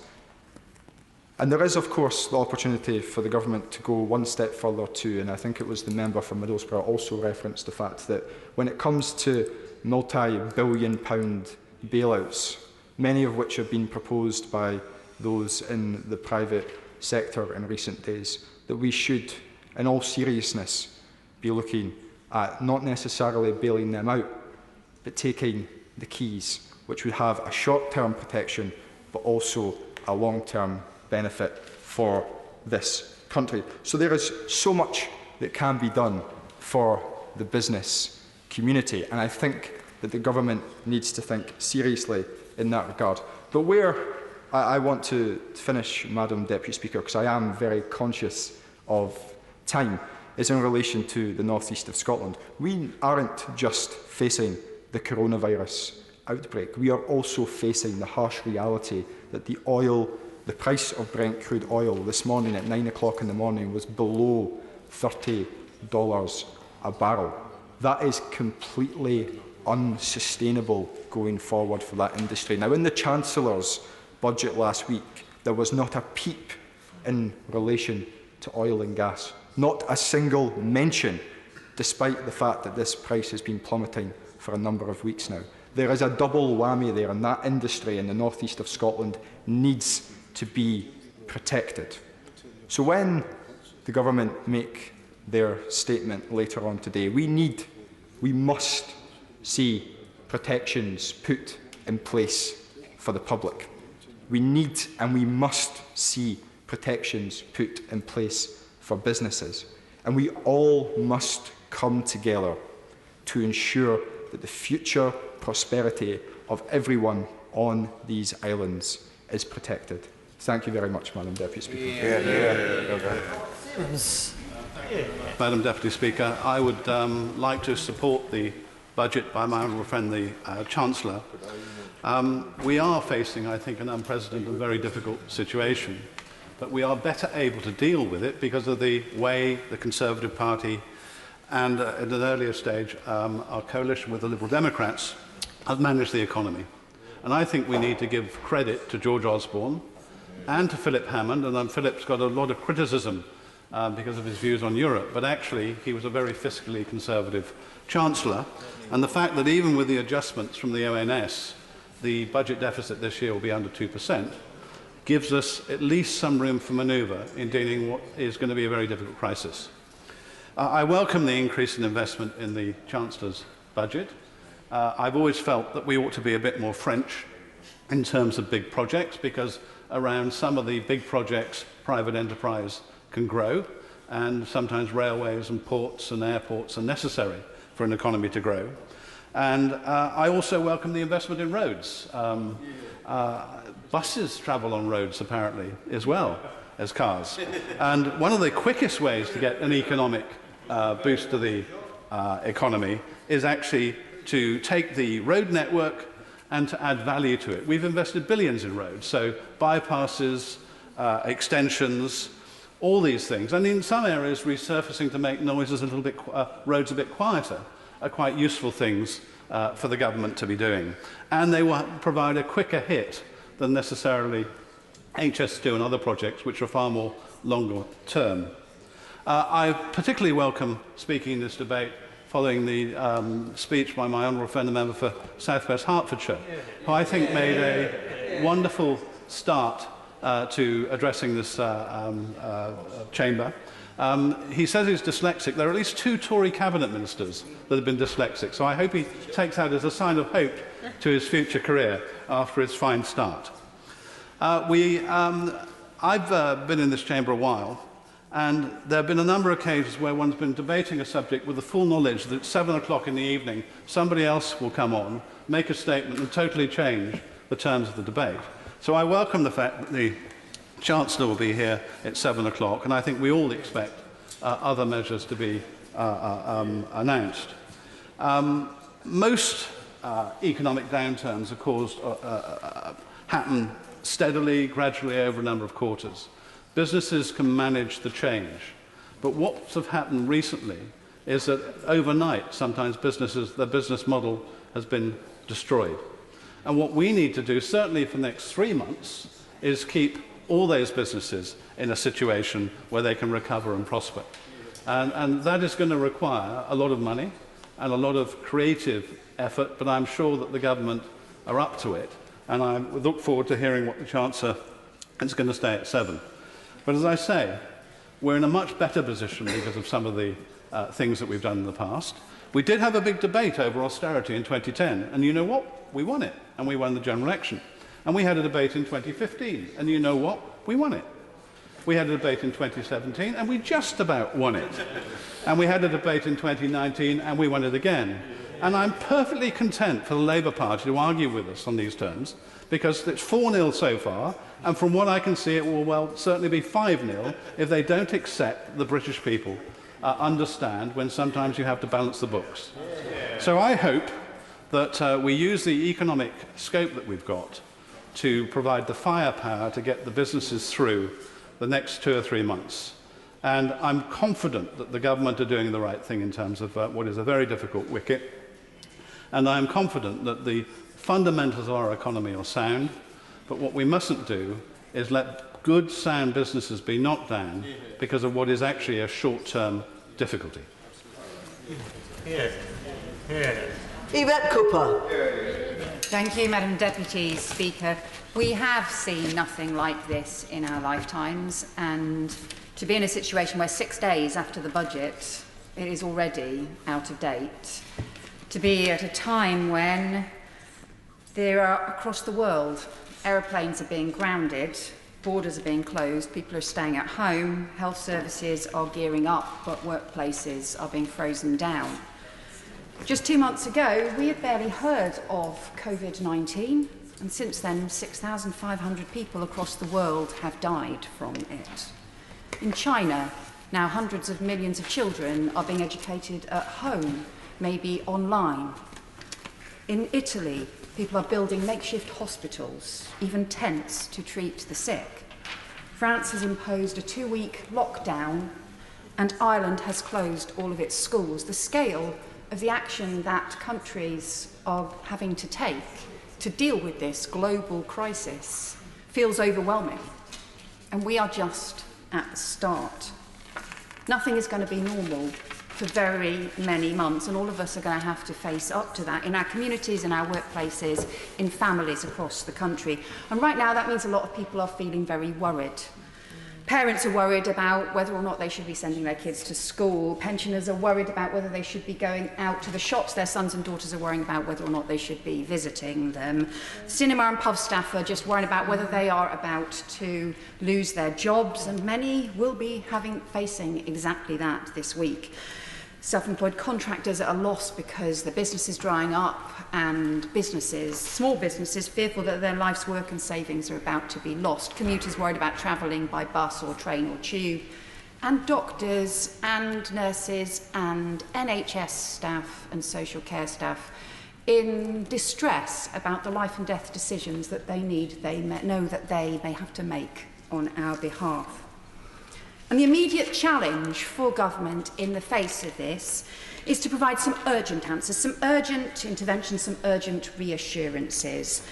Speaker 21: And there is, of course, the opportunity for the government to go one step further too, and I think it was the member for Middlesbrough also referenced the fact that when it comes to multi-billion-pound bailouts, many of which have been proposed by those in the private sector in recent days, that we should, in all seriousness, be looking at not necessarily bailing them out, but taking the keys which would have a short-term protection but also a long-term benefit for this country. So there is so much that can be done for the business community, and I think that the government needs to think seriously in that regard. But where I want to finish, Madam Deputy Speaker, because I am very conscious of time, is in relation to the North East of Scotland. We aren't just facing the coronavirus outbreak, we are also facing the harsh reality that the price of Brent crude oil this morning at 9 o'clock in the morning was below $30 a barrel. That is completely unsustainable going forward for that industry. Now, in the Chancellor's budget last week, there was not a peep in relation to oil and gas. Not a single mention, despite the fact that this price has been plummeting for a number of weeks now. There is a double whammy there, and that industry in the North East of Scotland needs to be protected. So when the government make their statement later on today, we must see protections put in place for the public. We need and we must see protections put in place for businesses. And we all must come together to ensure that the future prosperity of everyone on these islands is protected. Thank you very much, Madam Deputy Speaker.
Speaker 9: Madam Deputy Speaker, I would like to support the budget by my honourable friend, the Chancellor. We are facing, I think, an unprecedented and very difficult situation, but we are better able to deal with it because of the way the Conservative Party and, at an earlier stage, our coalition with the Liberal Democrats have managed the economy. And I think we need to give credit to George Osborne and to Philip Hammond, and Philip's got a lot of criticism because of his views on Europe, but actually he was a very fiscally conservative Chancellor. And the fact that even with the adjustments from the ONS, the budget deficit this year will be under 2%, gives us at least some room for manoeuvre in dealing with what is going to be a very difficult crisis. I welcome the increase in investment in the Chancellor's budget. I've always felt that we ought to be a bit more French in terms of big projects, because around some of the big projects, private enterprise can grow, and sometimes railways and ports and airports are necessary for an economy to grow. And I also welcome the investment in roads. Buses travel on roads, apparently, as well as cars. And one of the quickest ways to get an economic boost to the economy is actually to take the road network and to add value to it. We've invested billions in roads, so bypasses, extensions, all these things. And in some areas, resurfacing to make noises a little bit, roads a bit quieter are quite useful things for the government to be doing. And they will provide a quicker hit than necessarily HS2 and other projects, which are far more longer term. I particularly welcome speaking in this debate following the speech by my honourable friend, the member for South West Hertfordshire, who I think made a wonderful start to addressing this chamber. He says he's dyslexic. There are at least 2 Tory cabinet ministers that have been dyslexic, so I hope he takes that as a sign of hope to his future career after his fine start. I've been in this chamber a while, and there have been a number of occasions where one's been debating a subject with the full knowledge that at 7 o'clock in the evening somebody else will come on, make a statement and totally change the terms of the debate. So I welcome the fact that the Chancellor will be here at 7 o'clock, and I think we all expect other measures to be announced. Most economic downturns are caused, happen steadily, gradually over a number of quarters. Businesses can manage the change. But what's happened recently is that overnight, sometimes their business model has been destroyed. And what we need to do, certainly for the next 3 months, is keep all those businesses in a situation where they can recover and prosper. And that is going to require a lot of money and a lot of creative effort, but I'm sure that the government are up to it. And I look forward to hearing what the Chancellor is going to say at 7. But as I say, we're in a much better position because of some of the things that we've done in the past. We did have a big debate over austerity in 2010, and you know what? We won it, and we won the general election. And we had a debate in 2015, and you know what? We won it. We had a debate in 2017, and we just about won it. And we had a debate in 2019, and we won it again. And I'm perfectly content for the Labour Party to argue with us on these terms, because it's 4-0 so far, and from what I can see, it will well certainly be 5-0 if they don't accept the British people understand when sometimes you have to balance the books. So I hope that we use the economic scope that we've got to provide the firepower to get the businesses through the next 2 or 3 months. And I'm confident that the government are doing the right thing in terms of what is a very difficult wicket. And I am confident that the fundamentals of our economy are sound, but what we mustn't do is let good, sound businesses be knocked down because of what is actually a short-term difficulty.
Speaker 20: Yvette Cooper.
Speaker 4: Thank you, Madam Deputy Speaker. We have seen nothing like this in our lifetimes, and to be in a situation where 6 days after the budget it is already out of date, to be at a time when there are, across the world, aeroplanes are being grounded, borders are being closed, people are staying at home, health services are gearing up, but workplaces are being frozen down. Just 2 months ago, we had barely heard of COVID-19, and since then, 6,500 people across the world have died from it. In China, now hundreds of millions of children are being educated at home, maybe online. In Italy, people are building makeshift hospitals, even tents to treat the sick. France has imposed a 2-week lockdown, and Ireland has closed all of its schools. The scale of the action that countries are having to take to deal with this global crisis feels overwhelming, and we are just at the start. Nothing is going to be normal for very many months, and all of us are going to have to face up to that in our communities, in our workplaces, in families across the country. And right now that means a lot of people are feeling very worried. Parents are worried about whether or not they should be sending their kids to school. Pensioners are worried about whether they should be going out to the shops. Their sons and daughters are worrying about whether or not they should be visiting them. Cinema and pub staff are just worried about whether they are about to lose their jobs, and many will be facing exactly that this week. Self-employed contractors are lost because the business is drying up, and businesses, small businesses, fearful that their life's work and savings are about to be lost. Commuters worried about travelling by bus or train or tube, and doctors and nurses and NHS staff and social care staff in distress about the life and death decisions that they know that they may have to make on our behalf. And the immediate challenge for government in the face of this is to provide some urgent answers, some urgent interventions, some urgent reassurances,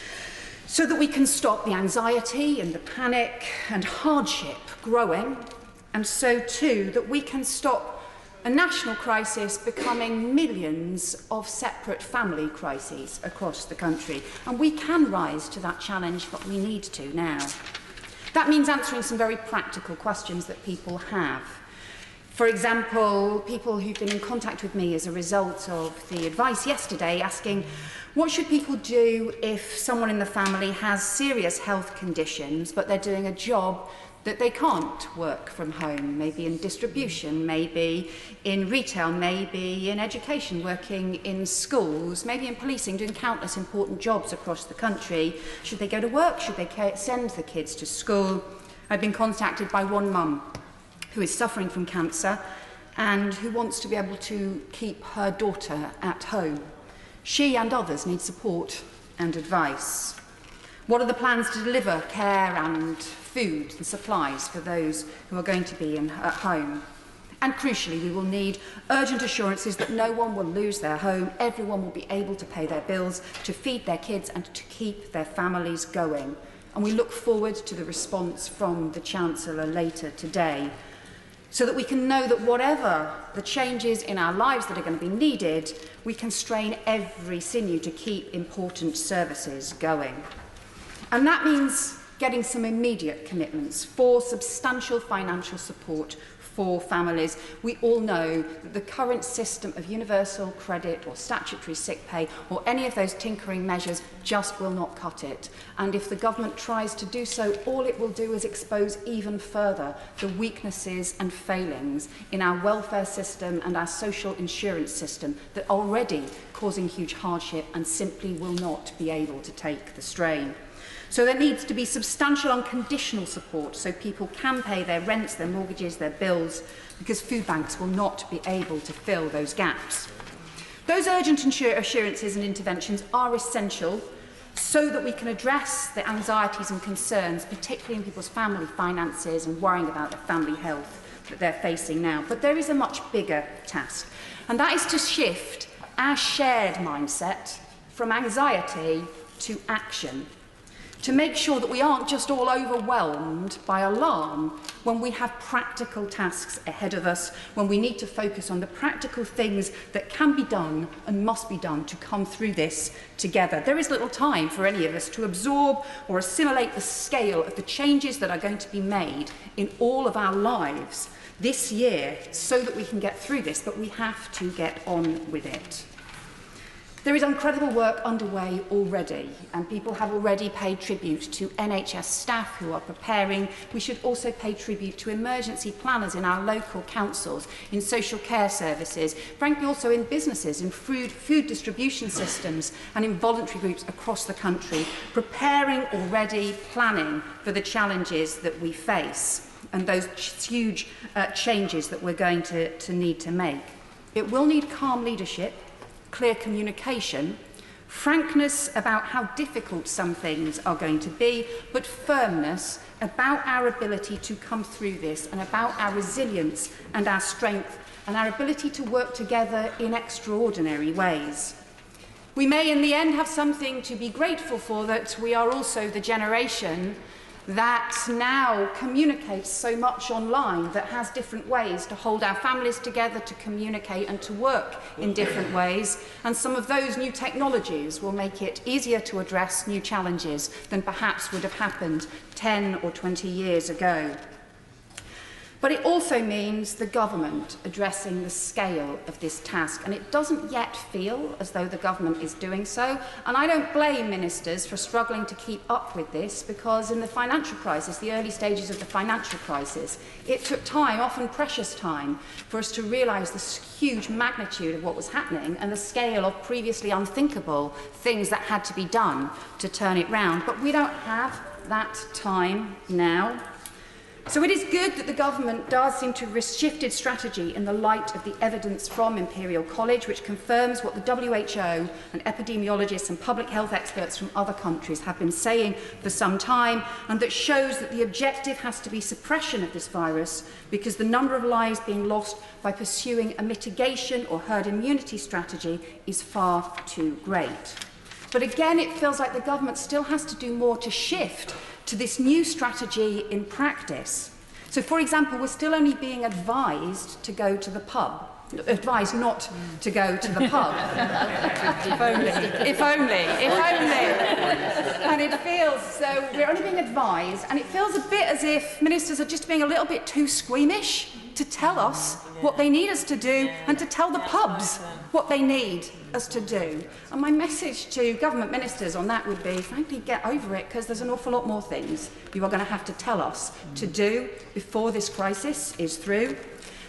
Speaker 4: so that we can stop the anxiety and the panic and hardship growing, and so too that we can stop a national crisis becoming millions of separate family crises across the country. And we can rise to that challenge, but we need to now. That means answering some very practical questions that people have. For example, people who've been in contact with me as a result of the advice yesterday asking, what should people do if someone in the family has serious health conditions, but they're doing a job that they can't work from home, maybe in distribution, maybe in retail, maybe in education, working in schools, maybe in policing, doing countless important jobs across the country. Should they go to work? Should they send the kids to school? I've been contacted by one mum who is suffering from cancer and who wants to be able to keep her daughter at home. She and others need support and advice. What are the plans to deliver care and food and supplies for those who are going to be at home? And crucially, we will need urgent assurances that no one will lose their home, everyone will be able to pay their bills, to feed their kids and to keep their families going. And we look forward to the response from the Chancellor later today, so that we can know that whatever the changes in our lives that are going to be needed, we can strain every sinew to keep important services going. And that means getting some immediate commitments for substantial financial support for families. We all know that the current system of universal credit or statutory sick pay or any of those tinkering measures just will not cut it. And if the government tries to do so, all it will do is expose even further the weaknesses and failings in our welfare system and our social insurance system that are already causing huge hardship and simply will not be able to take the strain. So there needs to be substantial unconditional support so people can pay their rents, their mortgages, their bills, because food banks will not be able to fill those gaps. Those urgent assurances and interventions are essential so that we can address the anxieties and concerns, particularly in people's family finances and worrying about their family health that they're facing now. But there is a much bigger task, and that is to shift our shared mindset from anxiety to action, to make sure that we aren't just all overwhelmed by alarm when we have practical tasks ahead of us, when we need to focus on the practical things that can be done and must be done to come through this together. There is little time for any of us to absorb or assimilate the scale of the changes that are going to be made in all of our lives this year so that we can get through this, but we have to get on with it. There is incredible work underway already, and people have already paid tribute to NHS staff who are preparing. We should also pay tribute to emergency planners in our local councils, in social care services, frankly also in businesses, in food distribution systems and in voluntary groups across the country, preparing already, planning for the challenges that we face and those huge changes that we're going to need to make. It will need calm leadership, clear communication, frankness about how difficult some things are going to be, but firmness about our ability to come through this and about our resilience and our strength and our ability to work together in extraordinary ways. We may in the end have something to be grateful for, that we are also the generation that now communicates so much online, that has different ways to hold our families together, to communicate and to work in different ways. And some of those new technologies will make it easier to address new challenges than perhaps would have happened 10 or 20 years ago. But it also means the government addressing the scale of this task, and it doesn't yet feel as though the government is doing so. And I don't blame ministers for struggling to keep up with this, because in the financial crisis, the early stages of the financial crisis, it took time, often precious time, for us to realise the huge magnitude of what was happening and the scale of previously unthinkable things that had to be done to turn it round. But we don't have that time now. So it is good that the government does seem to have shifted strategy in the light of the evidence from Imperial College, which confirms what the WHO and epidemiologists and public health experts from other countries have been saying for some time, and that shows that the objective has to be suppression of this virus, because the number of lives being lost by pursuing a mitigation or herd immunity strategy is far too great. But again, it feels like the government still has to do more to shift to this new strategy in practice. So, for example, we're still only being advised to go to the pub. Advised not to go to the pub. If only. And it feels so, we're only being advised, and it feels a bit as if ministers are just being a little bit too squeamish to tell us what they need us to do and to tell the pubs what they need us to do. And my message to government ministers on that would be, frankly, get over it, because there's an awful lot more things you are going to have to tell us to do before this crisis is through.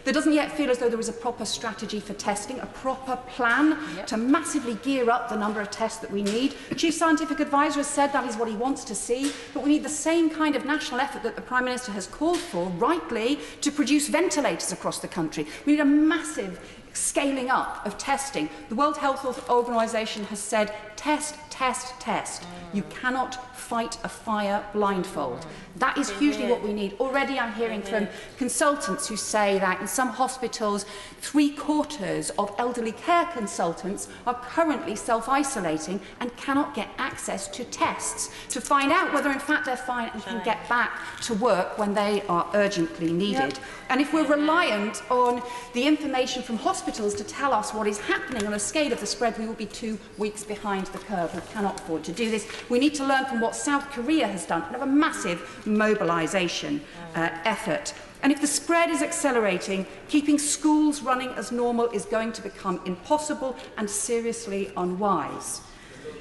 Speaker 4: There doesn't yet feel as though there is a proper strategy for testing, a proper plan to massively gear up the number of tests that we need. The Chief Scientific Advisor has said that is what he wants to see, but we need the same kind of national effort that the Prime Minister has called for, rightly, to produce ventilators across the country. We need a massive scaling up of testing. The World Health Organization has said, test, test, test. You cannot fight a fire blindfold. That is hugely what we need. Already I'm hearing from consultants who say that in some hospitals, 3/4 of elderly care consultants are currently self-isolating and cannot get access to tests to find out whether in fact they're fine and can get back to work when they are urgently needed. And if we're reliant on the information from hospitals to tell us what is happening on the scale of the spread, we will be 2 weeks behind the curve. We cannot afford to do this. We need to learn from what South Korea has done and have a massive mobilisation effort. And if the spread is accelerating, keeping schools running as normal is going to become impossible and seriously unwise.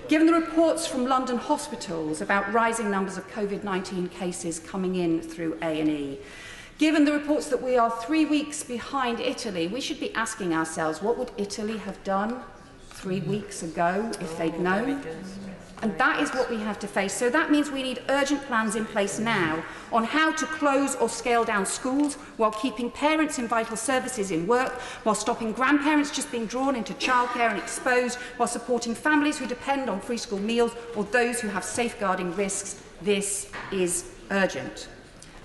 Speaker 4: Given the reports from London hospitals about rising numbers of COVID-19 cases coming in through A&E, given the reports that we are 3 weeks behind Italy, we should be asking ourselves, what would Italy have done 3 weeks ago if they'd known? And that is what we have to face. So that means we need urgent plans in place now on how to close or scale down schools while keeping parents in vital services in work, while stopping grandparents just being drawn into childcare and exposed, while supporting families who depend on free school meals or those who have safeguarding risks. This is urgent.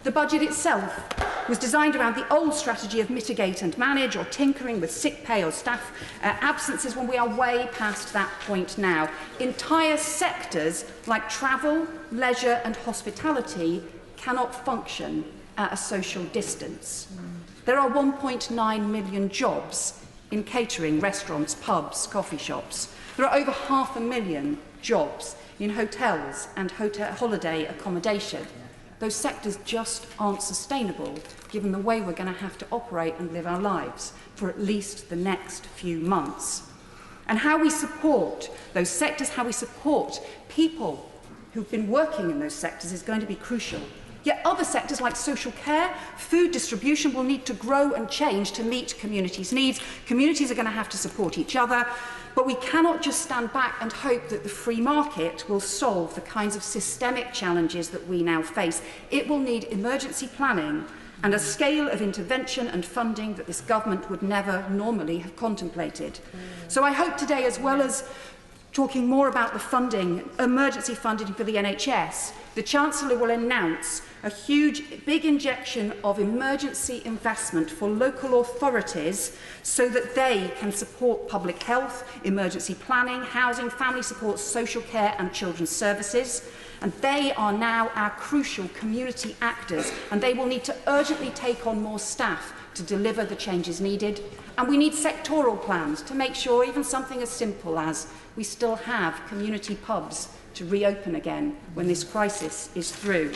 Speaker 4: The budget itself was designed around the old strategy of mitigate and manage, or tinkering with sick pay or staff absences, when we are way past that point now. Entire sectors like travel, leisure and hospitality cannot function at a social distance. There are 1.9 million jobs in catering, restaurants, pubs, coffee shops. There are over 500,000 jobs in hotels and holiday accommodation. Those sectors just aren't sustainable, given the way we're going to have to operate and live our lives for at least the next few months. And how we support those sectors, how we support people who've been working in those sectors is going to be crucial. Yet other sectors like social care, food distribution will need to grow and change to meet communities' needs. Communities are going to have to support each other. But we cannot just stand back and hope that the free market will solve the kinds of systemic challenges that we now face. It will need emergency planning and a scale of intervention and funding that this government would never normally have contemplated. So I hope today, as well as talking more about the funding, emergency funding for the NHS, the Chancellor will announce a huge, big injection of emergency investment for local authorities so that they can support public health, emergency planning, housing, family support, social care and children's services. And they are now our crucial community actors, and they will need to urgently take on more staff to deliver the changes needed. And we need sectoral plans to make sure even something as simple as we still have community pubs to reopen again when this crisis is through.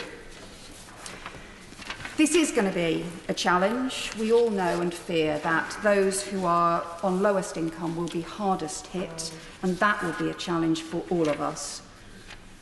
Speaker 4: This is going to be a challenge. We all know and fear that those who are on lowest income will be hardest hit, and that will be a challenge for all of us.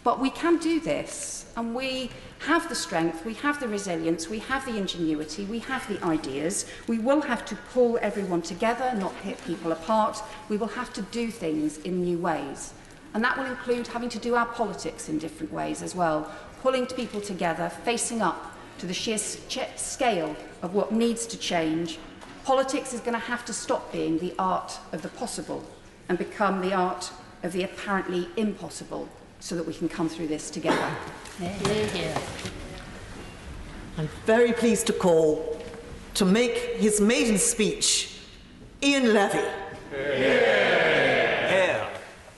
Speaker 4: But we can do this, and we have the strength, we have the resilience, we have the ingenuity, we have the ideas. We will have to pull everyone together, not hit people apart. We will have to do things in new ways. And that will include having to do our politics in different ways as well, pulling people together, facing up to the sheer scale of what needs to change. Politics is going to have to stop being the art of the possible and become the art of the apparently impossible, so that we can come through this together.
Speaker 20: I'm very pleased to call to make his maiden speech, Ian Levy.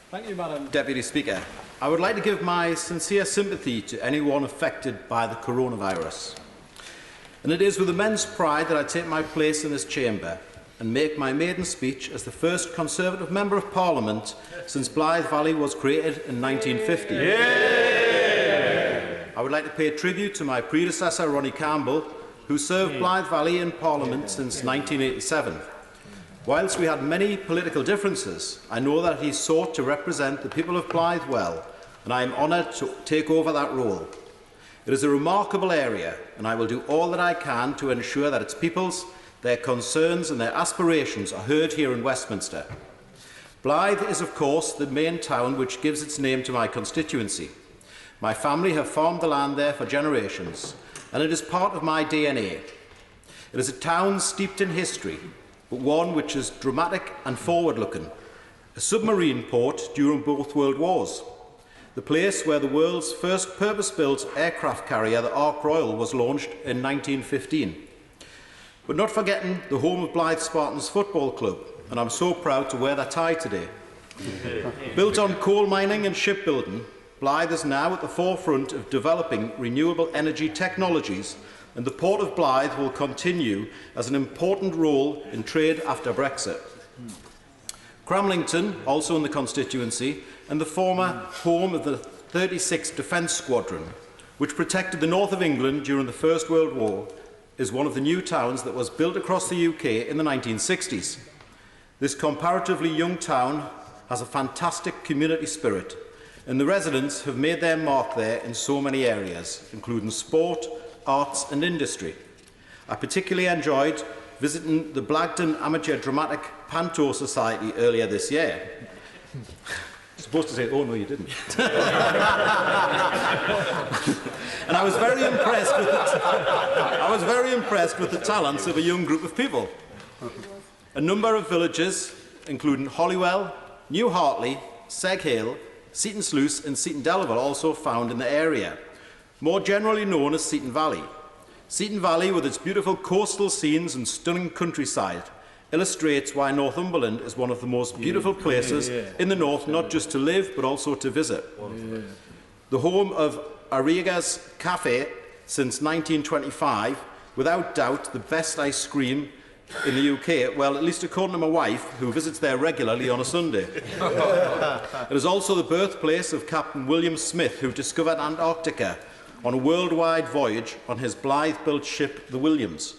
Speaker 11: Thank you, Madam Deputy Speaker. I would like to give my sincere sympathy to anyone affected by the coronavirus. And it is with immense pride that I take my place in this chamber and make my maiden speech as the first Conservative Member of Parliament since Blythe Valley was created in 1950. I would like to pay tribute to my predecessor, Ronnie Campbell, who served Blythe Valley in Parliament since 1987. Whilst we had many political differences, I know that he sought to represent the people of Blythe well, and I am honoured to take over that role. It is a remarkable area, and I will do all that I can to ensure that its people's, their concerns and their aspirations are heard here in Westminster. Blythe is, of course, the main town which gives its name to my constituency. My family have farmed the land there for generations, and it is part of my DNA. It is a town steeped in history, but one which is dramatic and forward-looking. A submarine port during both World Wars. The place where the world's first purpose-built aircraft carrier, the Ark Royal, was launched in 1915. But not forgetting the home of Blythe Spartans Football Club, and I'm so proud to wear that tie today. Built on coal mining and shipbuilding, Blythe is now at the forefront of developing renewable energy technologies, and the Port of Blythe will continue as an important role in trade after Brexit. Cramlington, also in the constituency, and the former home of the 36th Defence Squadron, which protected the north of England during the First World War, is one of the new towns that was built across the UK in the 1960s. This comparatively young town has a fantastic community spirit, and the residents have made their mark there in so many areas, including sport, arts and industry. I particularly enjoyed visiting the Blagdon Amateur Dramatic Panto Society earlier this year. Supposed to say, oh no, you didn't. And I was very impressed with the talents of a young group of people. A number of villages, including Hollywell, New Hartley, Seg Hill, Seaton Sluice and Seaton Delaval, also found in the area, more generally known as Seaton Valley. Seaton Valley, with its beautiful coastal scenes and stunning countryside, illustrates why Northumberland is one of the most beautiful places in the north, not just to live, but also to visit. The home of Arriga's Cafe since 1925, without doubt the best ice cream in the UK, well, at least according to my wife, who visits there regularly on a Sunday. It is also the birthplace of Captain William Smith, who discovered Antarctica on a worldwide voyage on his Blythe-built ship, the Williams.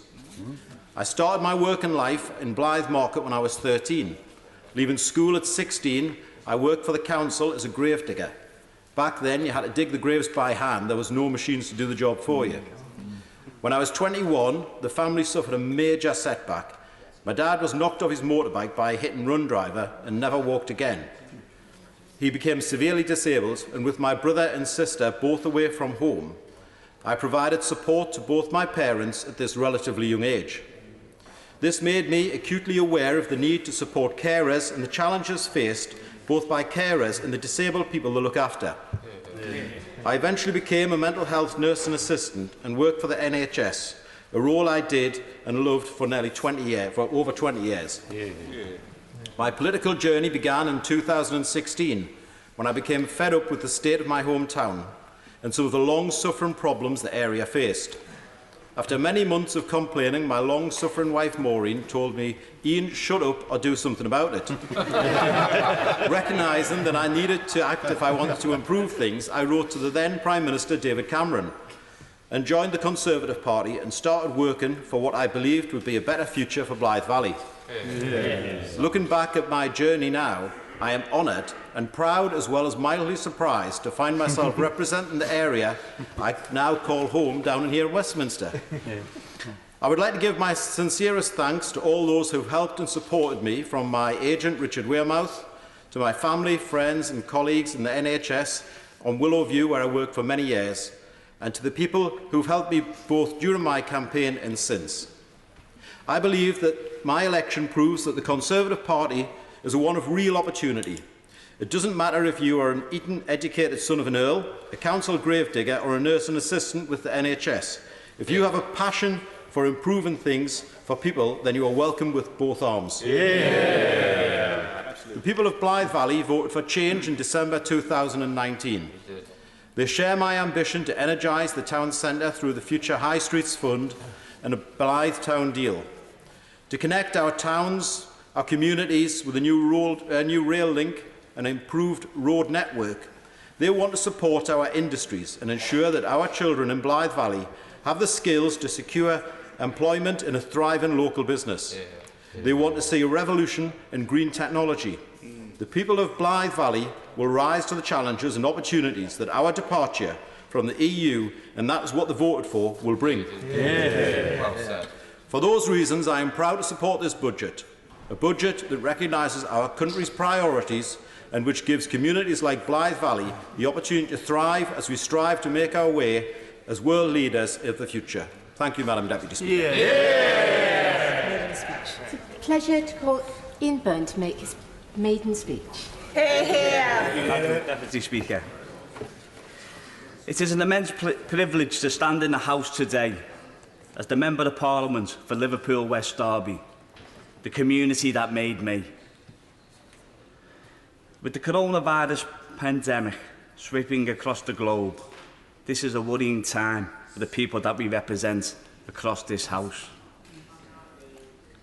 Speaker 11: I started my working life in Blythe Market when I was 13. Leaving school at 16, I worked for the council as a gravedigger. Back then, you had to dig the graves by hand. There was no machines to do the job for you. When I was 21, the family suffered a major setback. My dad was knocked off his motorbike by a hit-and-run driver and never walked again. He became severely disabled, and with my brother and sister both away from home, I provided support to both my parents at this relatively young age. This made me acutely aware of the need to support carers and the challenges faced both by carers and the disabled people they look after. I eventually became a mental health nurse and assistant and worked for the NHS, a role I did and loved for over 20 years. My political journey began in 2016 when I became fed up with the state of my hometown and some of the long-suffering problems the area faced. After many months of complaining, my long-suffering wife Maureen told me, "Ian, shut up or do something about it." Recognising that I needed to act if I wanted to improve things, I wrote to the then Prime Minister David Cameron and joined the Conservative Party and started working for what I believed would be a better future for Blythe Valley. Looking back at my journey now, I am honoured and proud, as well as mildly surprised, to find myself representing the area I now call home down in here in Westminster. I would like to give my sincerest thanks to all those who have helped and supported me, from my agent Richard Wearmouth to my family, friends and colleagues in the NHS on Willow View, where I worked for many years, and to the people who have helped me both during my campaign and since. I believe that my election proves that the Conservative Party is one of real opportunity. It doesn't matter if you are an Eton-educated son of an Earl, a council gravedigger or a nurse and assistant with the NHS. If you have a passion for improving things for people, then you are welcome with both arms. The people of Blythe Valley voted for change in December 2019. They share my ambition to energise the town centre through the Future High Streets Fund and a Blythe Town deal, to connect our towns, our communities with a new rail link and improved road network. They want to support our industries and ensure that our children in Blythe Valley have the skills to secure employment in a thriving local business. They want to see a revolution in green technology. The people of Blythe Valley will rise to the challenges and opportunities that our departure from the EU, and that is what they voted for, will bring. Well said. For those reasons, I am proud to support this budget, a budget that recognises our country's priorities and which gives communities like Blythe Valley the opportunity to thrive as we strive to make our way as world leaders of the future. Thank you, Madam Deputy Speaker.
Speaker 12: It's a pleasure to call Ian Byrne to make his maiden speech.
Speaker 14: Madam Deputy Speaker. It is an immense privilege to stand in the House today as the Member of Parliament for Liverpool West Derby, the community that made me. With the coronavirus pandemic sweeping across the globe, this is a worrying time for the people that we represent across this House.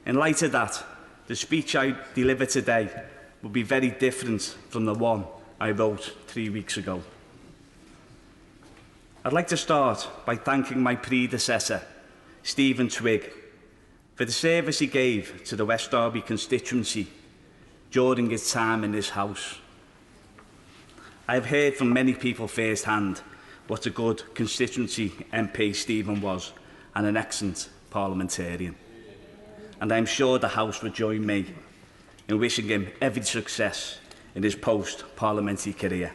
Speaker 14: In light of that, the speech I deliver today would be very different from the one I wrote 3 weeks ago. I'd like to start by thanking my predecessor, Stephen Twigg, for the service he gave to the West Derby constituency during his time in this House. I have heard from many people firsthand what a good constituency MP Stephen was and an excellent parliamentarian. And I'm sure the House would join me in wishing him every success in his post-parliamentary career.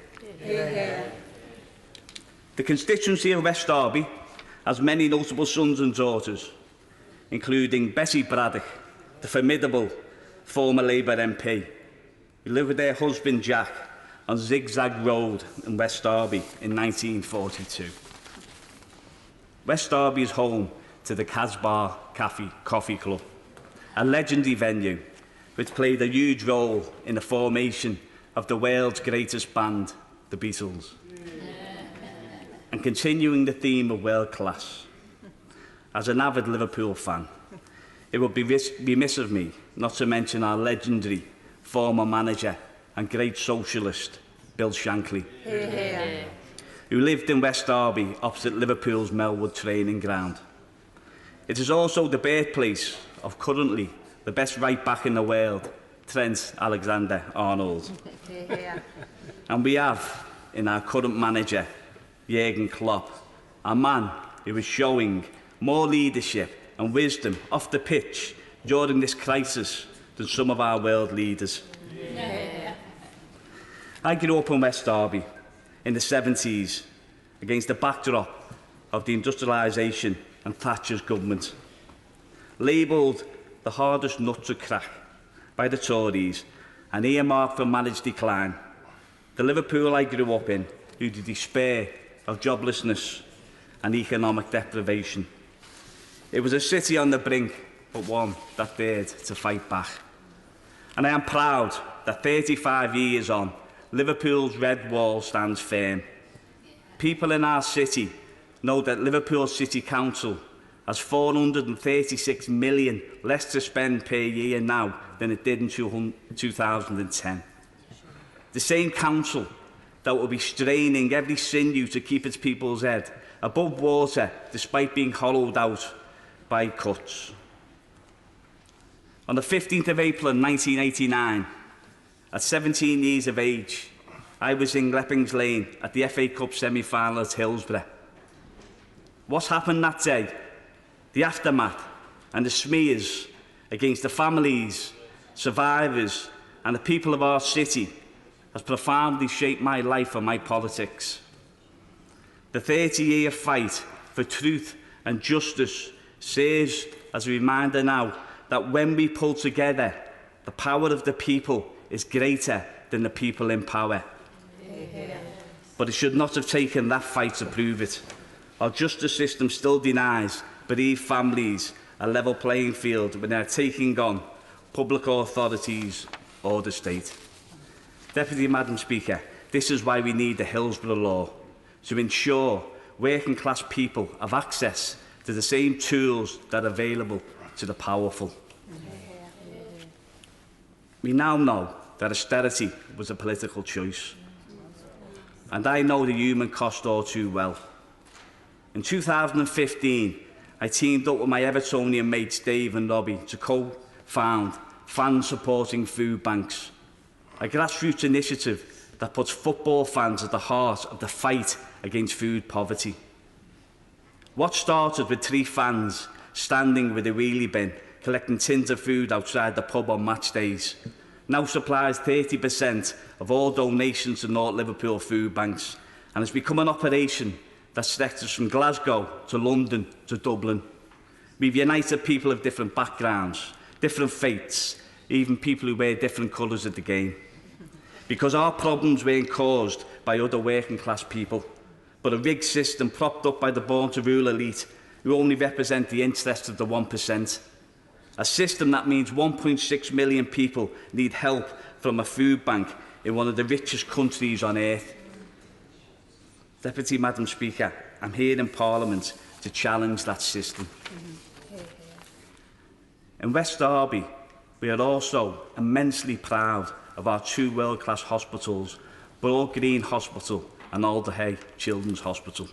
Speaker 14: The constituency of West Derby has many notable sons and daughters, including Bessie Braddock, the formidable former Labour MP, who lived with their husband Jack on Zigzag Road in West Derby in 1942. West Derby is home to the Casbah Coffee Club, a legendary venue which played a huge role in the formation of the world's greatest band, the Beatles. And continuing the theme of world class, as an avid Liverpool fan, it would be remiss of me not to mention our legendary former manager and great socialist, Bill Shankly, who lived in West Derby opposite Liverpool's Melwood training ground. It is also the birthplace of currently the best right-back in the world, Trent Alexander-Arnold. And we have, in our current manager, Jurgen Klopp, a man who is showing more leadership and wisdom off the pitch during this crisis than some of our world leaders. I grew up in West Derby in the 70s against the backdrop of the industrialisation and Thatcher's government. Labelled the hardest nut to crack by the Tories and earmarked for managed decline, the Liverpool I grew up in knew the despair of joblessness and economic deprivation. It was a city on the brink, but one that dared to fight back. And I am proud that 35 years on, Liverpool's red wall stands firm. People in our city know that Liverpool City Council has 436 million less to spend per year now than it did in 2010. The same council that will be straining every sinew to keep its people's head above water despite being hollowed out by cuts. On the 15th of April 1989, at 17 years of age, I was in Leppings Lane at the FA Cup semi-final at Hillsborough. What happened that day, the aftermath and the smears against the families, survivors and the people of our city has profoundly shaped my life and my politics. The 30-year fight for truth and justice serves as a reminder now that when we pull together, the power of the people is greater than the people in power. But it should not have taken that fight to prove it. Our justice system still denies bereaved families a level playing field when they are taking on public authorities or the state. Deputy Madam Speaker, this is why we need the Hillsborough Law, to ensure working class people have access to the same tools that are available to the powerful. We now know that austerity was a political choice, and I know the human cost all too well. In 2015, I teamed up with my Evertonian mates Dave and Robbie to co-found Fans Supporting Food Banks, a grassroots initiative that puts football fans at the heart of the fight against food poverty. What started with 3 fans standing with a wheelie bin collecting tins of food outside the pub on match days now supplies 30% of all donations to North Liverpool food banks and has become an operation that stretches from Glasgow to London to Dublin. We've united people of different backgrounds, different faiths, even people who wear different colours of the game. Because our problems weren't caused by other working class people, but a rigged system propped up by the born-to-rule elite who only represent the interests of the 1%. A system that means 1.6 million people need help from a food bank in one of the richest countries on earth. Deputy Madam Speaker, I'm here in Parliament to challenge that system. In West Derby, we are also immensely proud of our two world-class hospitals, Broad Green Hospital and Alderhay Children's Hospital.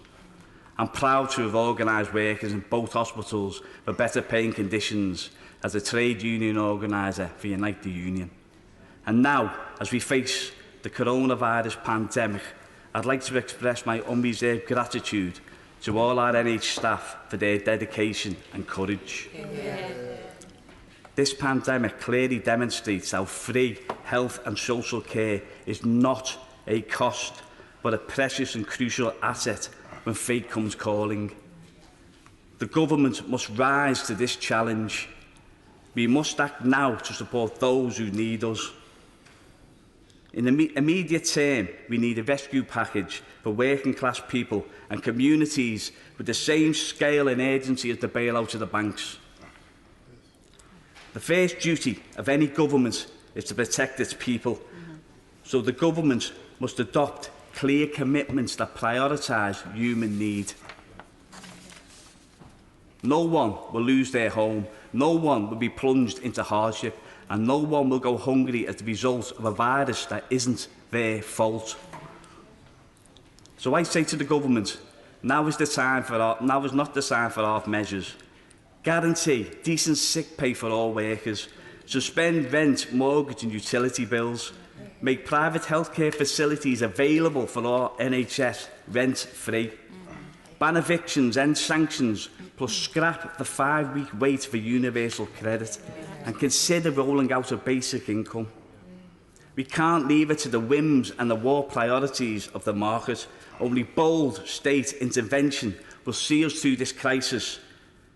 Speaker 14: I'm proud to have organised workers in both hospitals for better paying conditions as a trade union organiser for Unite the Union. And now, as we face the coronavirus pandemic, I'd like to express my unreserved gratitude to all our NH staff for their dedication and courage. Yeah. This pandemic clearly demonstrates how free health and social care is not a cost, but a precious and crucial asset when fate comes calling. The government must rise to this challenge. We must act now to support those who need us. In the immediate term, we need a rescue package for working class people and communities with the same scale and urgency as the bailout of the banks. The first duty of any government is to protect its people, so the government must adopt clear commitments that prioritise human need. No one will lose their home, no one will be plunged into hardship, and no one will go hungry as the result of a virus that isn't their fault. So I say to the government, now is not the time for half measures. Guarantee decent sick pay for all workers, suspend rent, mortgage and utility bills, make private healthcare facilities available for all NHS rent-free, ban evictions, end sanctions, plus scrap the 5-week wait for universal credit, and consider rolling out a basic income. We can't leave it to the whims and the war priorities of the market. Only bold state intervention will see us through this crisis,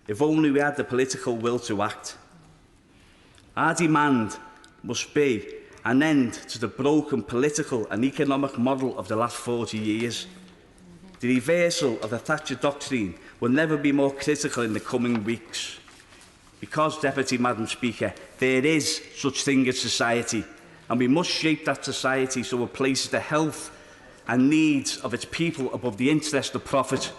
Speaker 14: if only we had the political will to act. Our demand must be an end to the broken political and economic model of the last 40 years. The reversal of the Thatcher doctrine will never be more critical in the coming weeks. Because, Deputy Madam Speaker, there is such thing as society, and we must shape that society so it places the health and needs of its people above the interest of profit.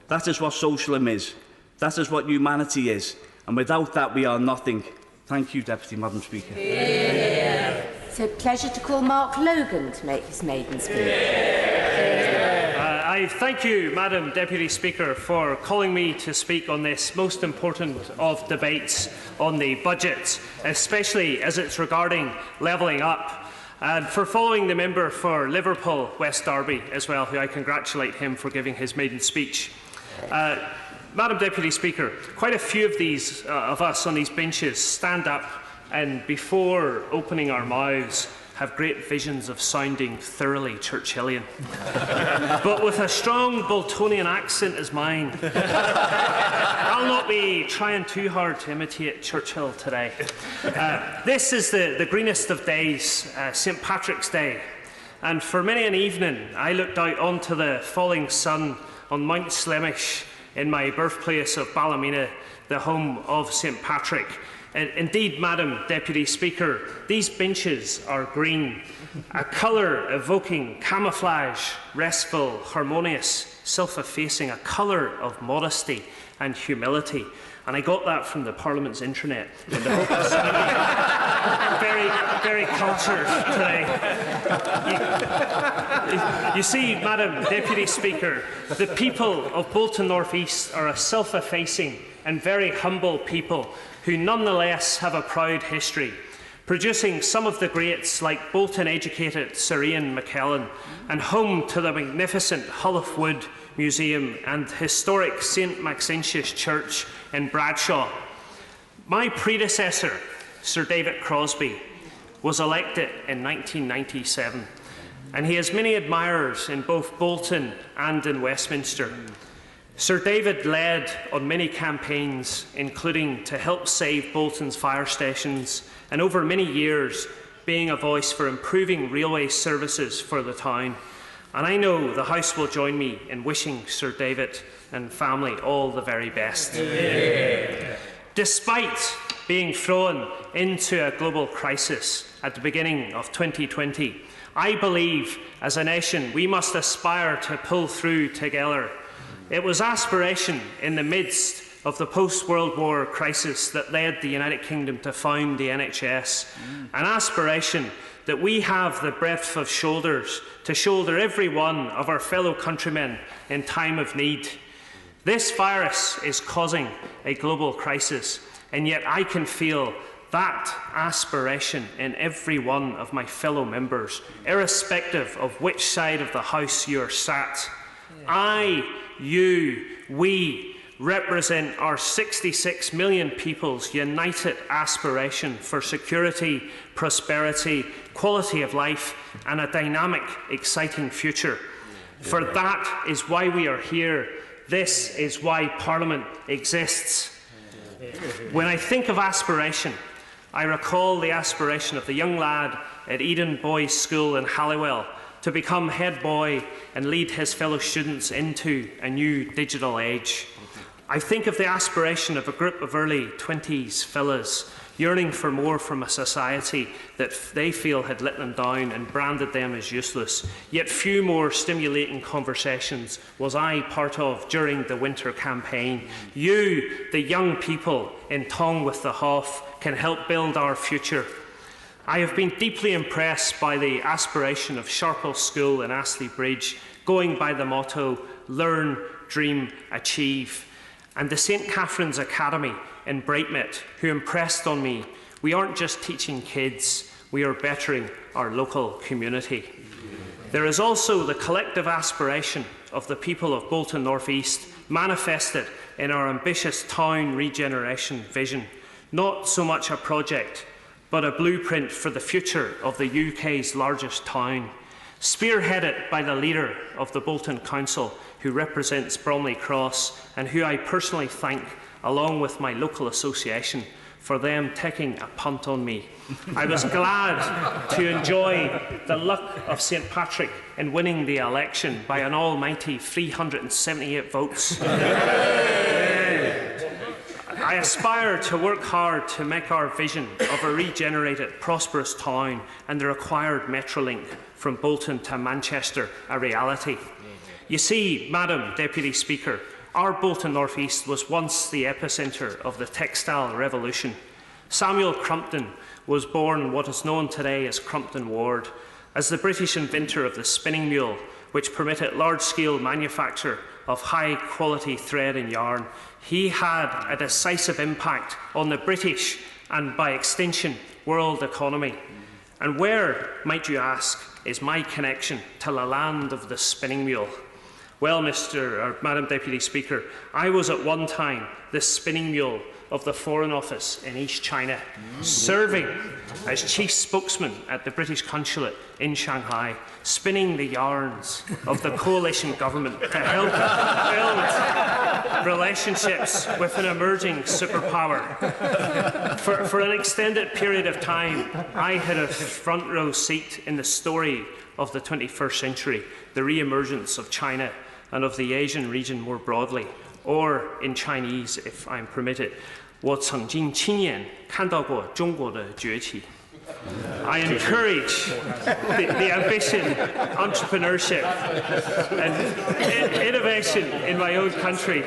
Speaker 14: That is what socialism is. That is what humanity is. And without that, we are nothing. Thank you, Deputy Madam Speaker.
Speaker 12: Yeah. So, pleasure to call Mark Logan to make his maiden speech.
Speaker 2: I thank you, Madam Deputy Speaker, for calling me to speak on this most important of debates on the budget, especially as it's regarding levelling up, and for following the member for Liverpool West Derby as well, who I congratulate him for giving his maiden speech. Madam Deputy Speaker, quite a few of these of us on these benches stand up and, before opening our mouths, have great visions of sounding thoroughly Churchillian. But with a strong Boltonian accent as mine, I'll not be trying too hard to imitate Churchill today. This is the greenest of days, St. Patrick's Day, and for many an evening I looked out onto the falling sun on Mount Slemish in my birthplace of Ballymena, the home of St. Patrick. Indeed, Madam Deputy Speaker, these benches are green, a colour evoking camouflage, restful, harmonious, self-effacing, a colour of modesty and humility. And I got that from the Parliament's intranet in the hope of sounding very cultured today. You see, Madam Deputy Speaker, the people of Bolton North East are a self-effacing and very humble people who nonetheless have a proud history, producing some of the greats like Bolton-educated Sir Ian McKellen, and home to the magnificent Hull of Wood Museum and historic St Maxentius Church in Bradshaw. My predecessor, Sir David Crosby, was elected in 1997, and he has many admirers in both Bolton and in Westminster. Sir David led on many campaigns, including to help save Bolton's fire stations, and over many years being a voice for improving railway services for the town. And I know the House will join me in wishing Sir David and family all the very best. Yeah. Despite being thrown into a global crisis at the beginning of 2020, I believe as a nation we must aspire to pull through together. It was aspiration in the midst of the post-World War crisis that led the United Kingdom to found the NHS, an aspiration that we have the breadth of shoulders to shoulder every one of our fellow countrymen in time of need. This virus is causing a global crisis, and yet I can feel that aspiration in every one of my fellow members, irrespective of which side of the House you're sat. I, you, we represent our 66 million people's united aspiration for security, prosperity, quality of life, and a dynamic, exciting future. For that is why we are here. This is why Parliament exists. When I think of aspiration, I recall the aspiration of the young lad at Eden Boys School in Halliwell to become head boy and lead his fellow students into a new digital age. I think of the aspiration of a group of early 20s fellas yearning for more from a society that they feel had let them down and branded them as useless. Yet few more stimulating conversations was I part of during the winter campaign. You, the young people in Tong with the Hoff, can help build our future. I have been deeply impressed by the aspiration of Sharples School in Astley Bridge, going by the motto, learn, dream, achieve, and the St. Catherine's Academy in Brightmit, who impressed on me, we aren't just teaching kids, we are bettering our local community. There is also the collective aspiration of the people of Bolton North East, manifested in our ambitious town regeneration vision, not so much a project, but a blueprint for the future of the UK's largest town, spearheaded by the leader of the Bolton Council, who represents Bromley Cross, and who I personally thank, along with my local association, for them taking a punt on me. I was glad to enjoy the luck of St. Patrick in winning the election by an almighty 378 votes. I aspire to work hard to make our vision of a regenerated, prosperous town and the required Metrolink from Bolton to Manchester a reality. You see, Madam Deputy Speaker, our Bolton North East was once the epicentre of the textile revolution. Samuel Crumpton was born what is known today as Crumpton Ward, as the British inventor of the spinning mule, which permitted large-scale manufacture of high-quality thread and yarn. He had a decisive impact on the British and, by extension, world economy. And where, might you ask, is my connection to the land of the spinning mule? Well, Madam Deputy Speaker, I was at one time the spinning mule of the Foreign Office in East China, serving as chief spokesman at the British consulate in Shanghai, spinning the yarns of the coalition government to help build relationships with an emerging superpower. For an extended period of time, I had a front row seat in the story of the 21st century, the re-emergence of China and of the Asian region more broadly, or in Chinese, if I'm permitted, 我曾经亲眼看到过中国的崛起. I encourage the ambition, entrepreneurship, and innovation in my own country.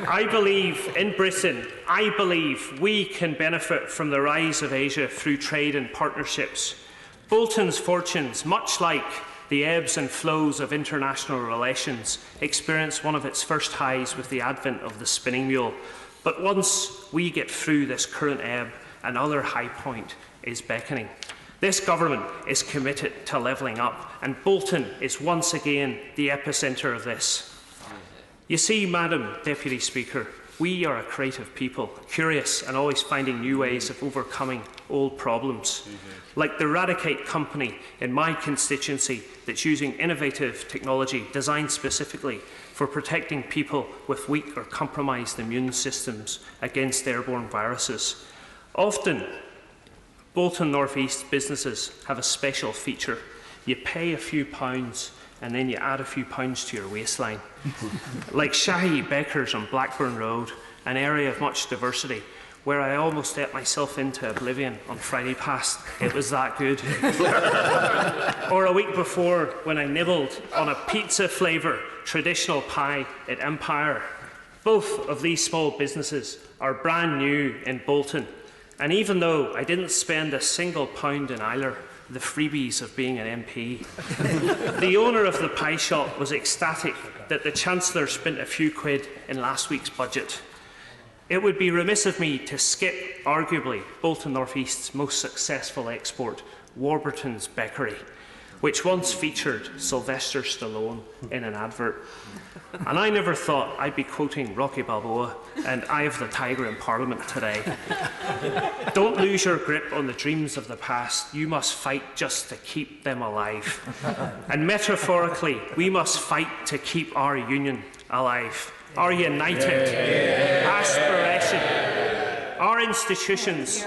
Speaker 2: I believe in Britain, I believe we can benefit from the rise of Asia through trade and partnerships. Bolton's fortunes, much like the ebbs and flows of international relations, experienced one of its first highs with the advent of the spinning mule. But once we get through this current ebb, another high point is beckoning. This government is committed to levelling up, and Bolton is once again the epicentre of this. You see, Madam Deputy Speaker, we are a creative people, curious and always finding new ways of overcoming old problems. Like the Radicate company in my constituency that's using innovative technology designed specifically for protecting people with weak or compromised immune systems against airborne viruses. Often, Bolton North East businesses have a special feature. You pay a few pounds and then you add a few pounds to your waistline. Like Shahi Bakers on Blackburn Road, an area of much diversity, where I almost ate myself into oblivion on Friday past. It was that good. Or a week before, when I nibbled on a pizza flavour traditional pie at Empire. Both of these small businesses are brand new in Bolton. And even though I didn't spend a single pound in either, the freebies of being an MP. The owner of the pie shop was ecstatic that the Chancellor spent a few quid in last week's budget. It would be remiss of me to skip, arguably, Bolton North East's most successful export, Warburton's Bakery, which once featured Sylvester Stallone in an advert. And I never thought I'd be quoting Rocky Balboa and Eye of the Tiger in Parliament today. Don't lose your grip on the dreams of the past. You must fight just to keep them alive. And metaphorically, we must fight to keep our union alive. Our united aspiration. Our institutions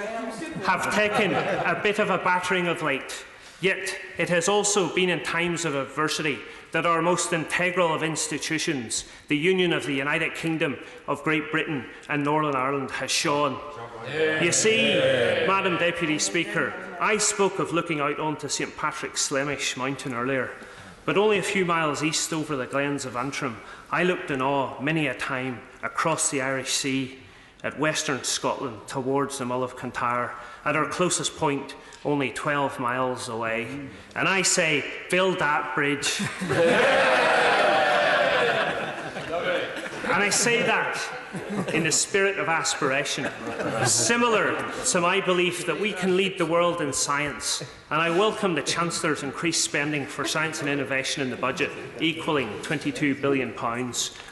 Speaker 2: have taken a bit of a battering of late. Yet it has also been in times of adversity that our most integral of institutions, the Union of the United Kingdom of Great Britain and Northern Ireland, has shone. You see, Madam Deputy Speaker, I spoke of looking out onto St Patrick's Slemish Mountain earlier, but only a few miles east over the glens of Antrim, I looked in awe many a time across the Irish Sea, at western Scotland towards the Mull of Kintyre, at our closest point, only 12 miles away. And I say, build that bridge. And I say that in the spirit of aspiration, similar to my belief that we can lead the world in science. And I welcome the Chancellor's increased spending for science and innovation in the budget, equalling £22 billion.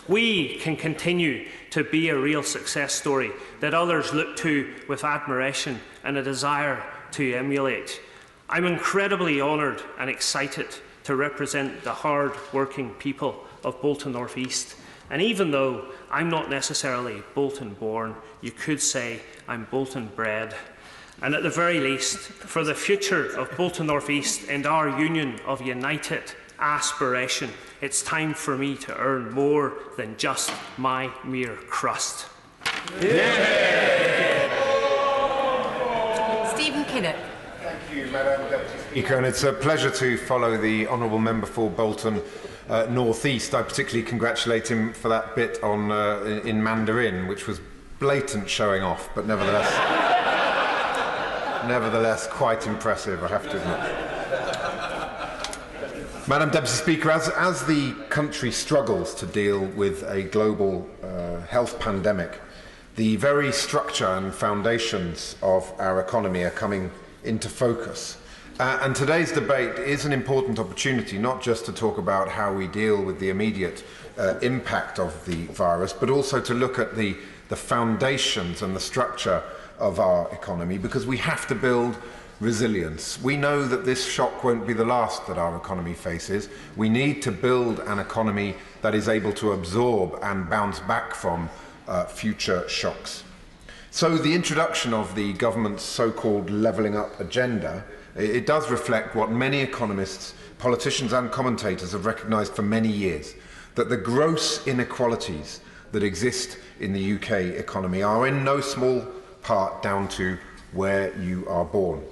Speaker 2: We can continue to be a real success story that others look to with admiration and a desire to emulate. I'm incredibly honoured and excited to represent the hard-working people of Bolton North East. And even though I'm not necessarily Bolton born, you could say I'm Bolton bred. And at the very least, for the future of Bolton North East and our union of united aspiration, it's time for me to earn more than just my mere crust.
Speaker 12: Stephen Kinnock.
Speaker 10: Thank you, Madam Deputy Speaker, and it's a pleasure to follow the honourable member for Bolton North East. I particularly congratulate him for that bit on in Mandarin, which was blatant showing off, but nevertheless quite impressive, I have to admit. Madam Deputy Speaker, as the country struggles to deal with a global health pandemic, the very structure and foundations of our economy are coming into focus. And today's debate is an important opportunity, not just to talk about how we deal with the immediate impact of the virus, but also to look at the foundations and the structure of our economy, because we have to build resilience. We know that this shock won't be the last that our economy faces. We need to build an economy that is able to absorb and bounce back from future shocks. So the introduction of the government's so-called levelling up agenda, it does reflect what many economists, politicians and commentators have recognised for many years, that the gross inequalities that exist in the UK economy are in no small part down to where you are born.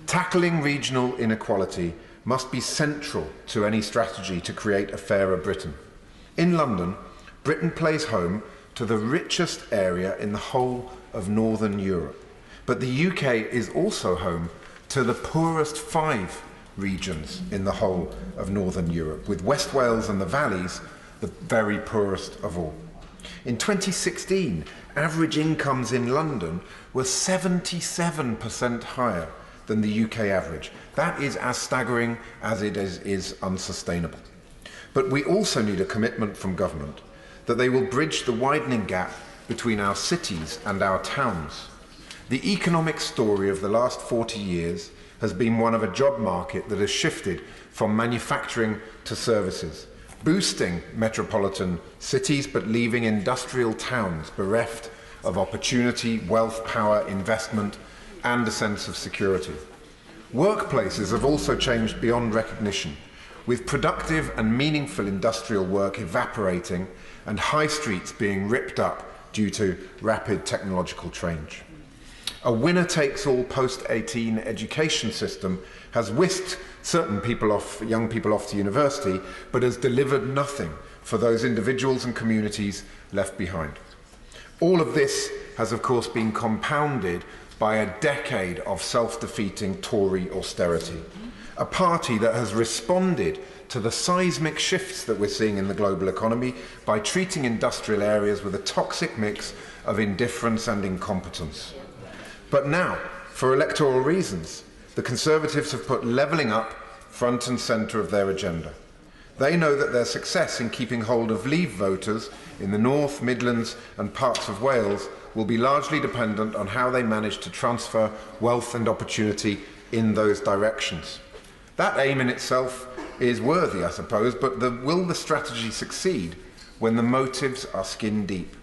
Speaker 10: Tackling regional inequality must be central to any strategy to create a fairer Britain. In London, Britain plays home to the richest area in the whole of Northern Europe. But the UK is also home to the poorest 5 regions in the whole of Northern Europe, with West Wales and the Valleys the very poorest of all. In 2016, average incomes in London were 77% higher than the UK average. That is as staggering as it is unsustainable. But we also need a commitment from government that they will bridge the widening gap between our cities and our towns. The economic story of the last 40 years has been one of a job market that has shifted from manufacturing to services, boosting metropolitan cities but leaving industrial towns bereft of opportunity, wealth, power, investment and a sense of security. Workplaces have also changed beyond recognition, with productive and meaningful industrial work evaporating and high streets being ripped up due to rapid technological change. A winner-takes-all post-18 education system has whisked certain people off, young people off to university, but has delivered nothing for those individuals and communities left behind. All of this has, of course, been compounded by a decade of self-defeating Tory austerity. A party that has responded to the seismic shifts that we're seeing in the global economy by treating industrial areas with a toxic mix of indifference and incompetence. But now, for electoral reasons, the Conservatives have put levelling up front and centre of their agenda. They know that their success in keeping hold of Leave voters in the North, Midlands and parts of Wales will be largely dependent on how they manage to transfer wealth and opportunity in those directions. That aim in itself is worthy, I suppose, but will the strategy succeed when the motives are skin deep?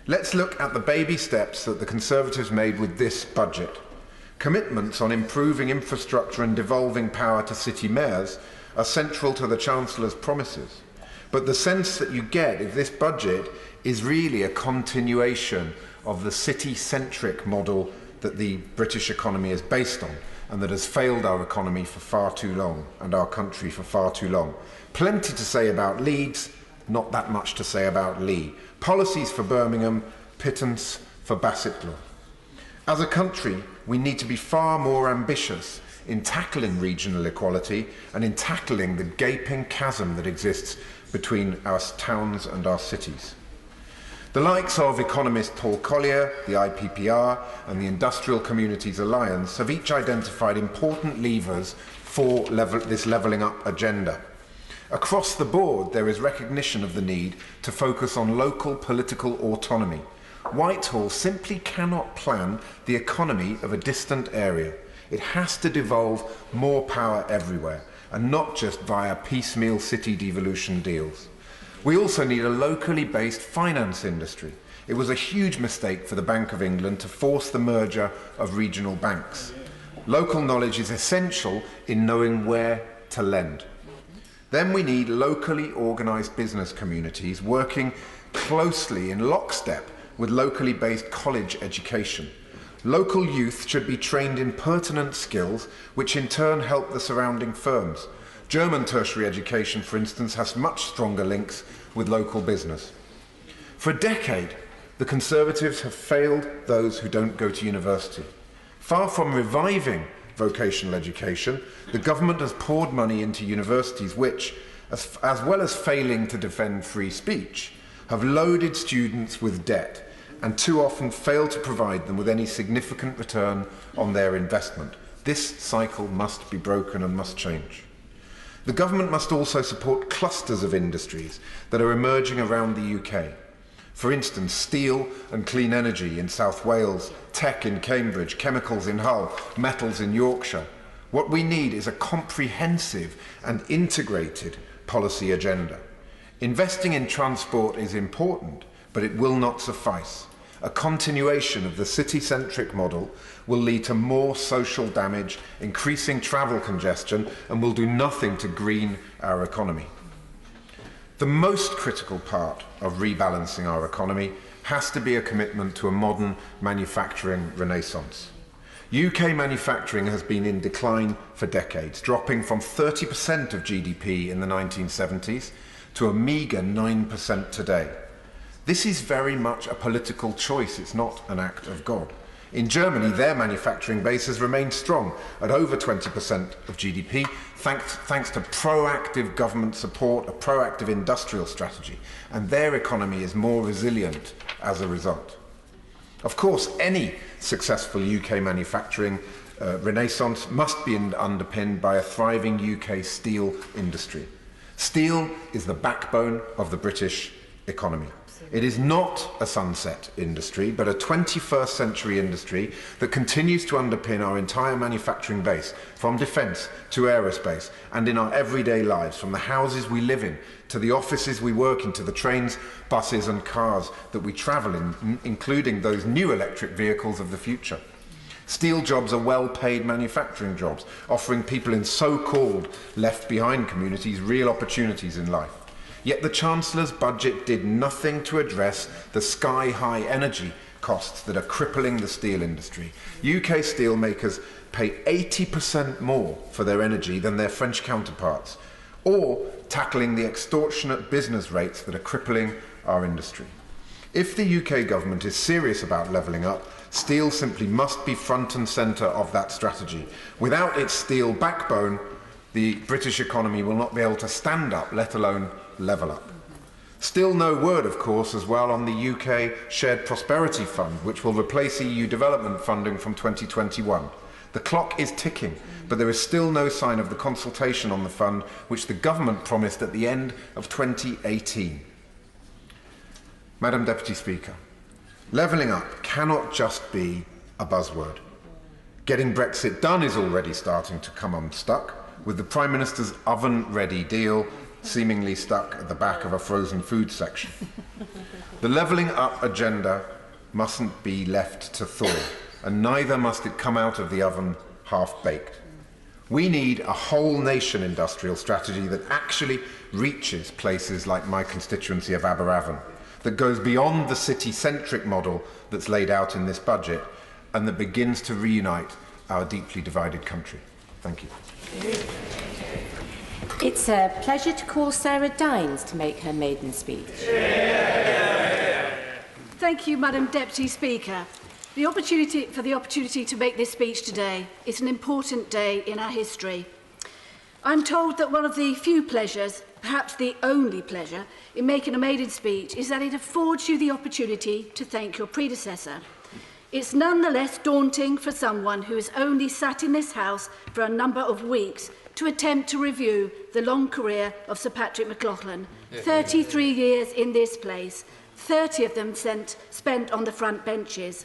Speaker 10: Let's look at the baby steps that the Conservatives made with this budget. Commitments on improving infrastructure and devolving power to city mayors are central to the Chancellor's promises. But the sense that you get of this budget is really a continuation of the city-centric model that the British economy is based on, and that has failed our economy for far too long, and our country for far too long. Plenty to say about Leeds, not that much to say about Lee. Policies for Birmingham, pittance for Bassetlaw. As a country, we need to be far more ambitious in tackling regional equality and in tackling the gaping chasm that exists between our towns and our cities. The likes of economist Paul Collier, the IPPR and the Industrial Communities Alliance have each identified important levers for this levelling up agenda. Across the board, there is recognition of the need to focus on local political autonomy. Whitehall simply cannot plan the economy of a distant area. It has to devolve more power everywhere, and not just via piecemeal city devolution deals. We also need a locally based finance industry. It was a huge mistake for the Bank of England to force the merger of regional banks. Local knowledge is essential in knowing where to lend. Then we need locally organised business communities working closely in lockstep with locally based college education. Local youth should be trained in pertinent skills which in turn help the surrounding firms. German tertiary education, for instance, has much stronger links with local business. For a decade, the Conservatives have failed those who don't go to university. Far from reviving vocational education, the government has poured money into universities which, as well as failing to defend free speech, have loaded students with debt and too often fail to provide them with any significant return on their investment. This cycle must be broken and must change. The government must also support clusters of industries that are emerging around the UK. For instance, steel and clean energy in South Wales, tech in Cambridge, chemicals in Hull, metals in Yorkshire. What we need is a comprehensive and integrated policy agenda. Investing in transport is important, but it will not suffice. A continuation of the city-centric model will lead to more social damage, increasing travel congestion, and will do nothing to green our economy. The most critical part of rebalancing our economy has to be a commitment to a modern manufacturing renaissance. UK manufacturing has been in decline for decades, dropping from 30% of GDP in the 1970s to a meagre 9% today. This is very much a political choice, it's not an act of God. In Germany, their manufacturing base has remained strong at over 20% of GDP, thanks to proactive government support, a proactive industrial strategy, and their economy is more resilient as a result. Of course, any successful UK manufacturing renaissance must be underpinned by a thriving UK steel industry. Steel is the backbone of the British economy. It is not a sunset industry, but a 21st century industry that continues to underpin our entire manufacturing base, from defence to aerospace, and in our everyday lives, from the houses we live in, to the offices we work in, to the trains, buses and cars that we travel in, including those new electric vehicles of the future. Steel jobs are well-paid manufacturing jobs, offering people in so-called left-behind communities real opportunities in life. Yet the Chancellor's budget did nothing to address the sky-high energy costs that are crippling the steel industry. UK steelmakers pay 80% more for their energy than their French counterparts, or tackling the extortionate business rates that are crippling our industry. If the UK government is serious about levelling up, steel simply must be front and centre of that strategy. Without its steel backbone, the British economy will not be able to stand up, let alone level up. Still no word, of course, as well on the UK Shared Prosperity Fund, which will replace EU development funding from 2021. The clock is ticking, but there is still no sign of the consultation on the fund, which the government promised at the end of 2018. Madam Deputy Speaker, levelling up cannot just be a buzzword. Getting Brexit done is already starting to come unstuck, with the Prime Minister's oven-ready deal seemingly stuck at the back of a frozen food section. The levelling up agenda mustn't be left to thaw, and neither must it come out of the oven half-baked. We need a whole-nation industrial strategy that actually reaches places like my constituency of Aberavon, that goes beyond the city-centric model that's laid out in this budget, and that begins to reunite our deeply divided country. Thank you.
Speaker 12: It's a pleasure to call Sarah Dines to make her maiden speech.
Speaker 3: Thank you, Madam Deputy Speaker. The opportunity to make this speech today is an important day in our history. I'm told that one of the few pleasures, perhaps the only pleasure, in making a maiden speech is that it affords you the opportunity to thank your predecessor. It's nonetheless daunting for someone who has only sat in this House for a number of weeks to attempt to review the long career of Sir Patrick McLaughlin. 33 years in this place, 30 of them spent on the front benches.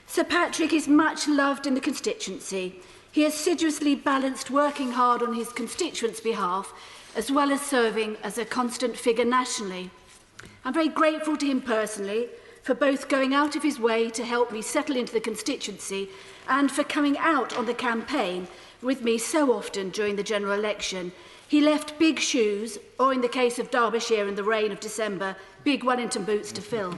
Speaker 3: Sir Patrick is much loved in the constituency. He assiduously balanced working hard on his constituents' behalf, as well as serving as a constant figure nationally. I'm very grateful to him personally for both going out of his way to help me settle into the constituency and for coming out on the campaign with me so often during the general election. He left big shoes, or in the case of Derbyshire in the rain of December, big Wellington boots to fill.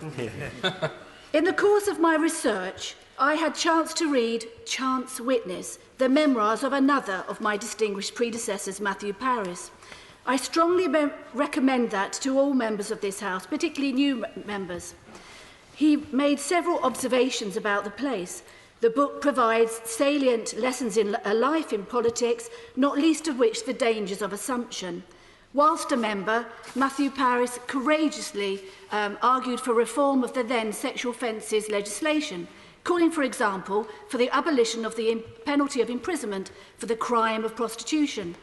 Speaker 3: In the course of my research, I had chance to read Chance Witness, the memoirs of another of my distinguished predecessors, Matthew Paris. I strongly recommend that to all members of this House, particularly new members. He made several observations about the place. The book provides salient lessons in a life in politics, not least of which the dangers of assumption. Whilst a member, Matthew Paris courageously argued for reform of the then sexual offences legislation, calling, for example, for the abolition of the penalty of imprisonment for the crime of prostitution.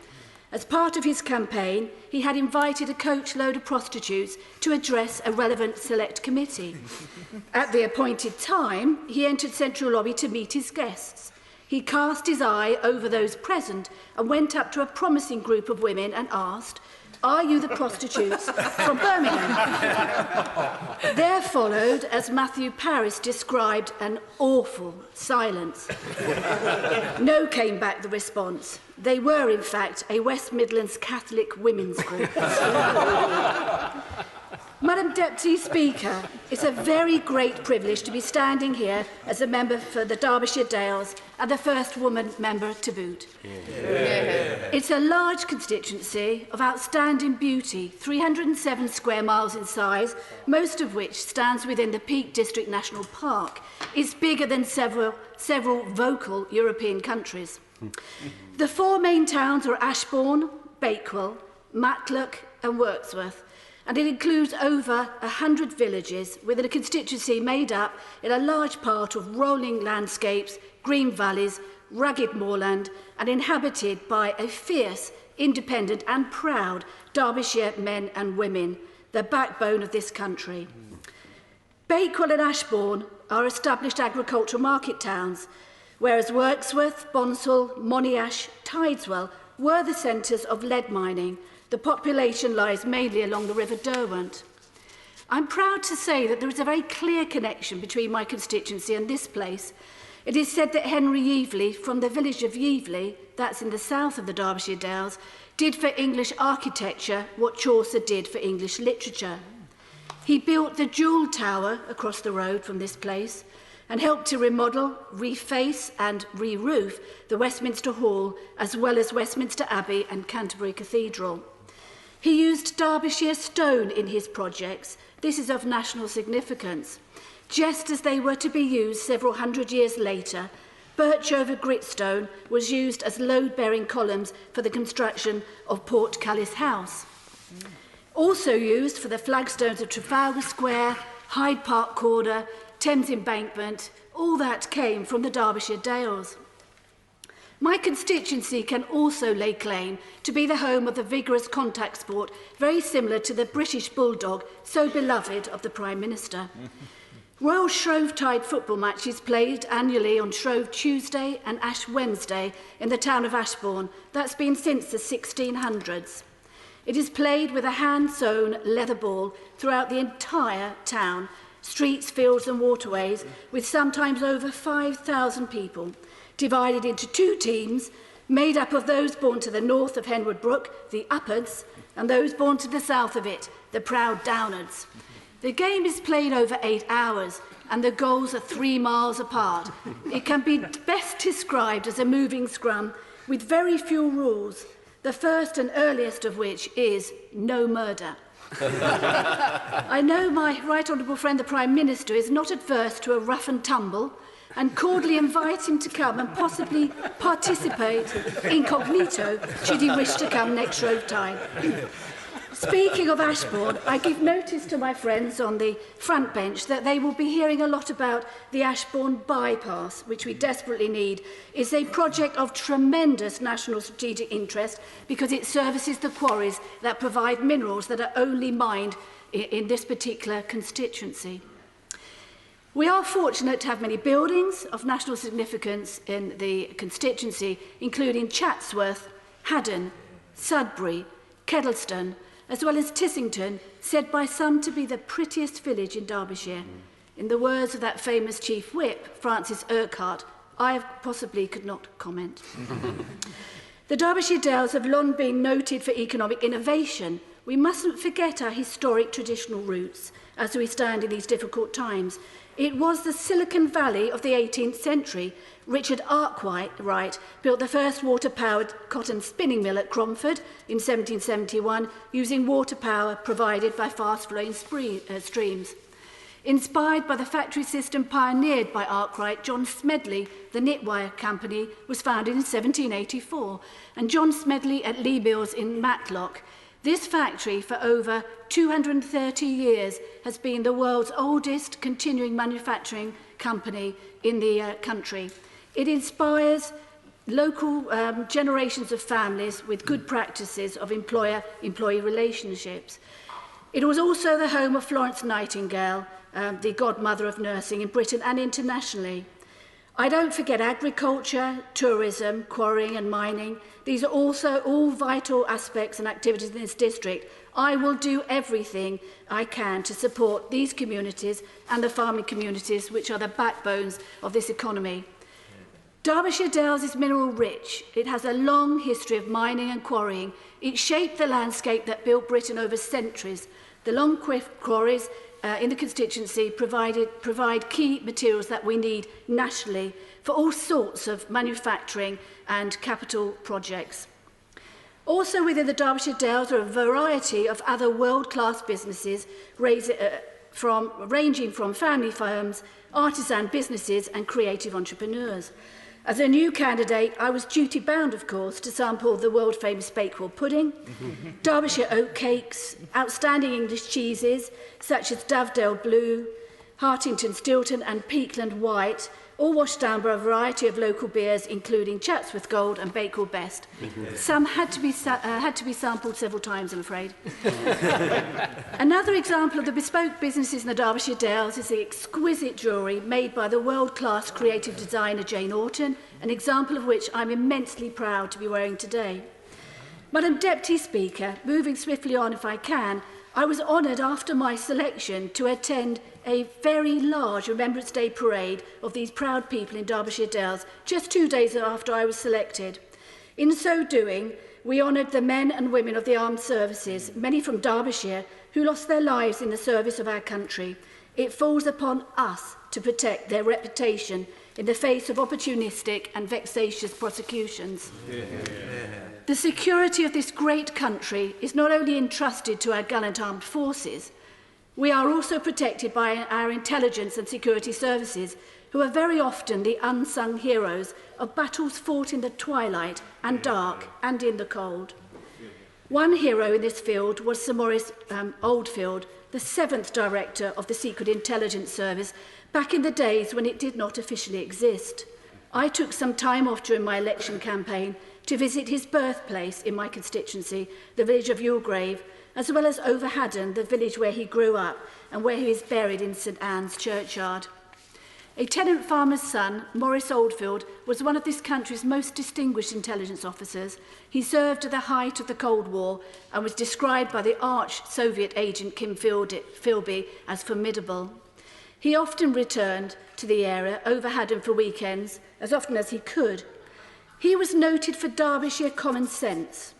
Speaker 3: As part of his campaign, he had invited a coachload of prostitutes to address a relevant select committee. At the appointed time, he entered Central Lobby to meet his guests. He cast his eye over those present and went up to a promising group of women and asked, "Are you the prostitutes from Birmingham?" There followed, as Matthew Paris described, an awful silence. No came back the response. They were, in fact, a West Midlands Catholic women's group. Madam Deputy Speaker, it's a very great privilege to be standing here as a member for the Derbyshire Dales and the first woman member to boot. It's a large constituency of outstanding beauty, 307 square miles in size, most of which stands within the Peak District National Park. It's bigger than several vocal European countries. The four main towns are Ashbourne, Bakewell, Matlock and Wirksworth, and it includes over 100 villages within a constituency made up in a large part of rolling landscapes, green valleys, rugged moorland, and inhabited by a fierce, independent and proud Derbyshire men and women, the backbone of this country. Bakewell and Ashbourne are established agricultural market towns, whereas Wirksworth, Bonsall, Moniash, Tideswell were the centres of lead mining. The population lies mainly along the River Derwent. I'm proud to say that there is a very clear connection between my constituency and this place. It is said that Henry Yeveley, from the village of Yeveley, that's in the south of the Derbyshire Dales, did for English architecture what Chaucer did for English literature. He built the Jewel Tower across the road from this place and helped to remodel, reface and re-roof the Westminster Hall, as well as Westminster Abbey and Canterbury Cathedral. He used Derbyshire stone in his projects. This is of national significance. Just as they were to be used several hundred years later, birch over gritstone was used as load-bearing columns for the construction of Portcullis House. Also used for the flagstones of Trafalgar Square, Hyde Park Corner, Thames Embankment, all that came from the Derbyshire Dales. My constituency can also lay claim to be the home of the vigorous contact sport, very similar to the British Bulldog, so beloved of the Prime Minister. Royal Shrovetide football matches played annually on Shrove Tuesday and Ash Wednesday in the town of Ashbourne. That's been since the 1600s. It is played with a hand-sewn leather ball throughout the entire town, streets, fields and waterways, with sometimes over 5,000 people, divided into two teams, made up of those born to the north of Henwood Brook, the Uppards, and those born to the south of it, the proud Downards. The game is played over 8 hours, and the goals are 3 miles apart. It can be best described as a moving scrum with very few rules, the first and earliest of which is no murder. I know my right honourable friend, the Prime Minister, is not adverse to a rough and tumble, and cordially invite him to come and possibly participate incognito should he wish to come next Shrove time. Speaking of Ashbourne, I give notice to my friends on the front bench that they will be hearing a lot about the Ashbourne bypass, which we desperately need. It's a project of tremendous national strategic interest because it services the quarries that provide minerals that are only mined in this particular constituency. We are fortunate to have many buildings of national significance in the constituency, including Chatsworth, Haddon, Sudbury, Kedleston, as well as Tissington, said by some to be the prettiest village in Derbyshire. In the words of that famous Chief Whip, Francis Urquhart, I possibly could not comment. The Derbyshire Dales have long been noted for economic innovation. We mustn't forget our historic traditional roots as we stand in these difficult times. It was the Silicon Valley of the 18th century. Richard Arkwright built the first water-powered cotton spinning mill at Cromford in 1771 using water power provided by fast-flowing streams. Inspired by the factory system pioneered by Arkwright, John Smedley, the knitwire company, was founded in 1784, and John Smedley at Lee Mills in Matlock. This factory, for over 230 years, has been the world's oldest continuing manufacturing company in the country. It inspires local generations of families with good practices of employer-employee relationships. It was also the home of Florence Nightingale, the godmother of nursing in Britain and internationally. I don't forget agriculture, tourism, quarrying and mining. These are also all vital aspects and activities in this district. I will do everything I can to support these communities and the farming communities, which are the backbones of this economy. Derbyshire Dales is mineral rich. It has a long history of mining and quarrying. It shaped the landscape that built Britain over centuries. The long quarries in the constituency provide key materials that we need nationally for all sorts of manufacturing and capital projects. Also within the Derbyshire Dales are a variety of other world-class businesses ranging from family firms, artisan businesses and creative entrepreneurs. As a new candidate, I was duty-bound, of course, to sample the world-famous Bakewell pudding, Derbyshire oat cakes, outstanding English cheeses, such as Dovedale Blue, Hartington Stilton and Peakland White, all washed down by a variety of local beers, including Chatsworth Gold and Bakewell Best. Some had to be sampled several times, I'm afraid. Another example of the bespoke businesses in the Derbyshire Dales is the exquisite jewellery made by the world-class creative designer Jane Orton, an example of which I'm immensely proud to be wearing today. Madam Deputy Speaker, moving swiftly on if I can, I was honoured after my selection to attend a very large Remembrance Day parade of these proud people in Derbyshire Dales, just 2 days after I was selected. In so doing, we honoured the men and women of the armed services, many from Derbyshire, who lost their lives in the service of our country. It falls upon us to protect their reputation in the face of opportunistic and vexatious prosecutions. The security of this great country is not only entrusted to our gallant armed forces, we are also protected by our intelligence and security services, who are very often the unsung heroes of battles fought in the twilight and dark and in the cold. One hero in this field was Sir Maurice Oldfield, the 7th Director of the Secret Intelligence Service, back in the days when it did not officially exist. I took some time off during my election campaign to visit his birthplace in my constituency, the village of Yulgrave, as well as Overhaddon, the village where he grew up and where he is buried in St Anne's churchyard. A tenant farmer's son, Maurice Oldfield, was one of this country's most distinguished intelligence officers. He served at the height of the Cold War and was described by the arch-Soviet agent Kim Philby as formidable. He often returned to the area, Overhaddon, for weekends, as often as he could. He was noted for Derbyshire common sense.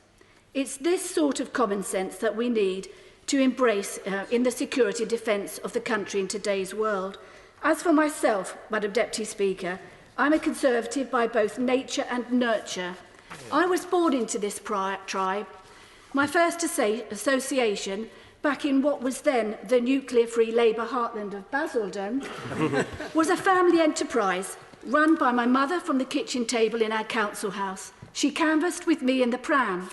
Speaker 3: It's this sort of common sense that we need to embrace in the security and defence of the country in today's world. As for myself, Madam Deputy Speaker, I'm a Conservative by both nature and nurture. I was born into this tribe. My first association, back in what was then the nuclear-free Labour heartland of Basildon, was a family enterprise run by my mother from the kitchen table in our council house. She canvassed with me in the pram.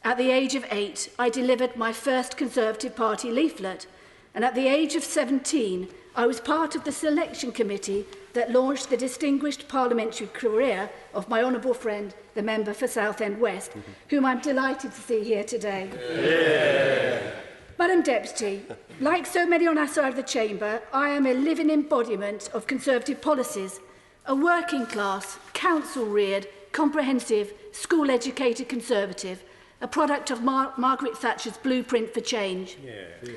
Speaker 3: At the age of 8, I delivered my first Conservative Party leaflet, and at the age of 17, I was part of the selection committee that launched the distinguished parliamentary career of my honourable friend, the member for Southend West, whom I'm delighted to see here today. Yeah. Madam Deputy, like so many on our side of the chamber, I am a living embodiment of Conservative policies, a working class, council-reared, comprehensive, school-educated Conservative, a product of Margaret Thatcher's blueprint for change. Yeah.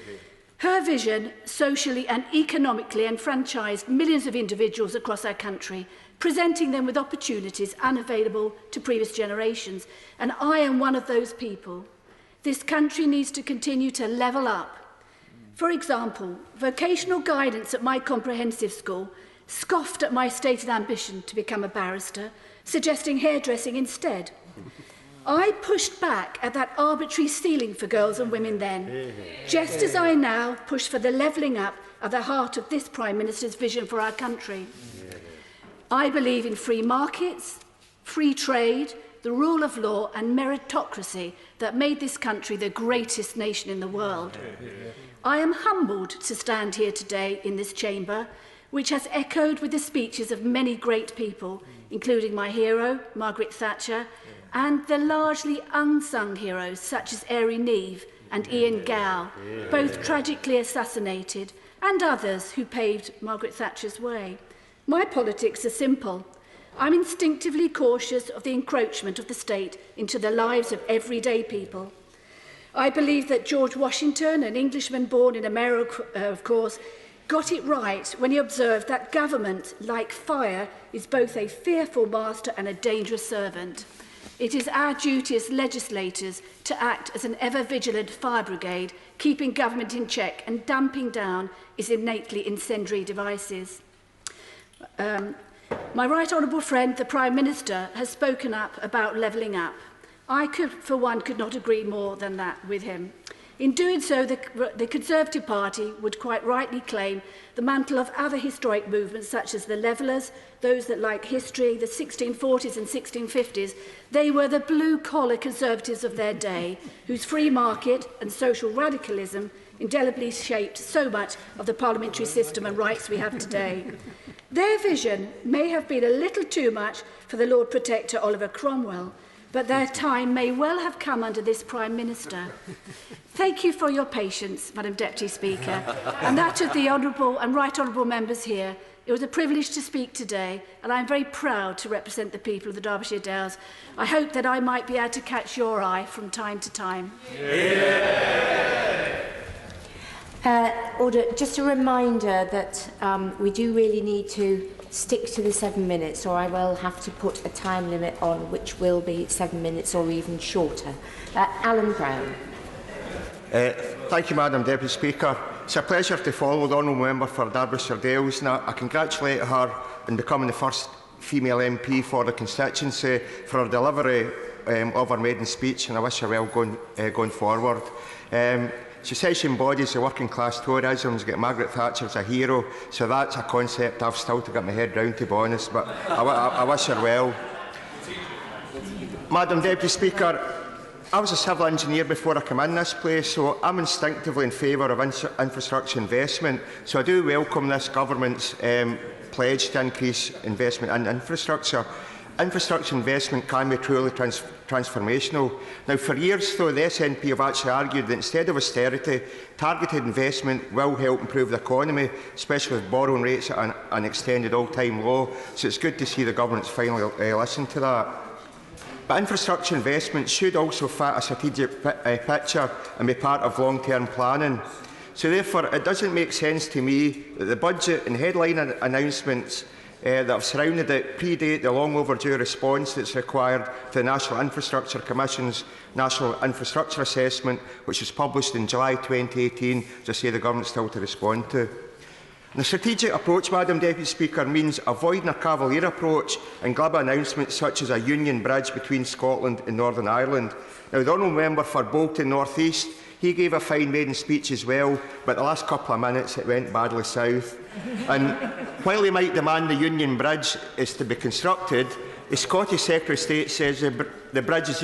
Speaker 3: Her vision socially and economically enfranchised millions of individuals across our country, presenting them with opportunities unavailable to previous generations. And I am one of those people. This country needs to continue to level up. For example, vocational guidance at my comprehensive school scoffed at my stated ambition to become a barrister, suggesting hairdressing instead. I pushed back at that arbitrary ceiling for girls and women then, just as I now push for the levelling up at the heart of this Prime Minister's vision for our country. I believe in free markets, free trade, the rule of law and meritocracy that made this country the greatest nation in the world. I am humbled to stand here today in this chamber, which has echoed with the speeches of many great people, including my hero, Margaret Thatcher, and the largely unsung heroes such as Erin Neve and Ian Gow, both tragically assassinated, and others who paved Margaret Thatcher's way. My politics are simple. I'm instinctively cautious of the encroachment of the state into the lives of everyday people. I believe that George Washington, an Englishman born in America, of course, got it right when he observed that government, like fire, is both a fearful master and a dangerous servant. It is our duty as legislators to act as an ever-vigilant fire brigade, keeping government in check and damping down its innately incendiary devices. My right honourable friend, the Prime Minister, has spoken up about levelling up. I, for one, could not agree more than that with him. In doing so, the Conservative Party would quite rightly claim the mantle of other historic movements such as the Levellers, those that like history, the 1640s and 1650s. They were the blue-collar Conservatives of their day, whose free market and social radicalism indelibly shaped so much of the parliamentary system and rights we have today. Their vision may have been a little too much for the Lord Protector Oliver Cromwell, but their time may well have come under this Prime Minister. Thank you for your patience, Madam Deputy Speaker, and that of the honourable and right honourable members here. It was a privilege to speak today, and I'm very proud to represent the people of the Derbyshire Dales. I hope that I might be able to catch your eye from time to time.
Speaker 12: Order. Just a reminder that we do really need to stick to the 7 minutes, or I will have to put a time limit on, which will be 7 minutes or even shorter. Alan Brown.
Speaker 25: Thank you, Madam Deputy Speaker. It's a pleasure to follow the honourable member for Derbyshire Dales, and I congratulate her in becoming the first female MP for the constituency for her delivery of her maiden speech, and I wish her well going forward. She says she embodies the working class Toryism, she's got Margaret Thatcher as a hero, so that's a concept I've still to get my head round, to be honest, but I wish her well. Madam Deputy Speaker, I was a civil engineer before I came in this place, so I'm instinctively in favour of infrastructure investment, so I do welcome this government's pledge to increase investment in infrastructure. Infrastructure investment can be truly transformational. Now, for years, though, the SNP have actually argued that instead of austerity, targeted investment will help improve the economy, especially with borrowing rates at an extended all-time low. So it's good to see the government's finally listened to that. But infrastructure investment should also fit a strategic picture and be part of long-term planning. So therefore, it doesn't make sense to me that the budget and headline announcements that have surrounded it predate the long overdue response that's required to the National Infrastructure Commission's National Infrastructure Assessment, which was published in July 2018, as I say, the government still to respond to. And the strategic approach, Madam Deputy Speaker, means avoiding a cavalier approach and glib announcements such as a union bridge between Scotland and Northern Ireland. Now, the honourable member for Bolton North East, he gave a fine maiden speech as well, but the last couple of minutes it went badly south. And while he might demand the Union Bridge is to be constructed, the Scottish Secretary of State says the bridge is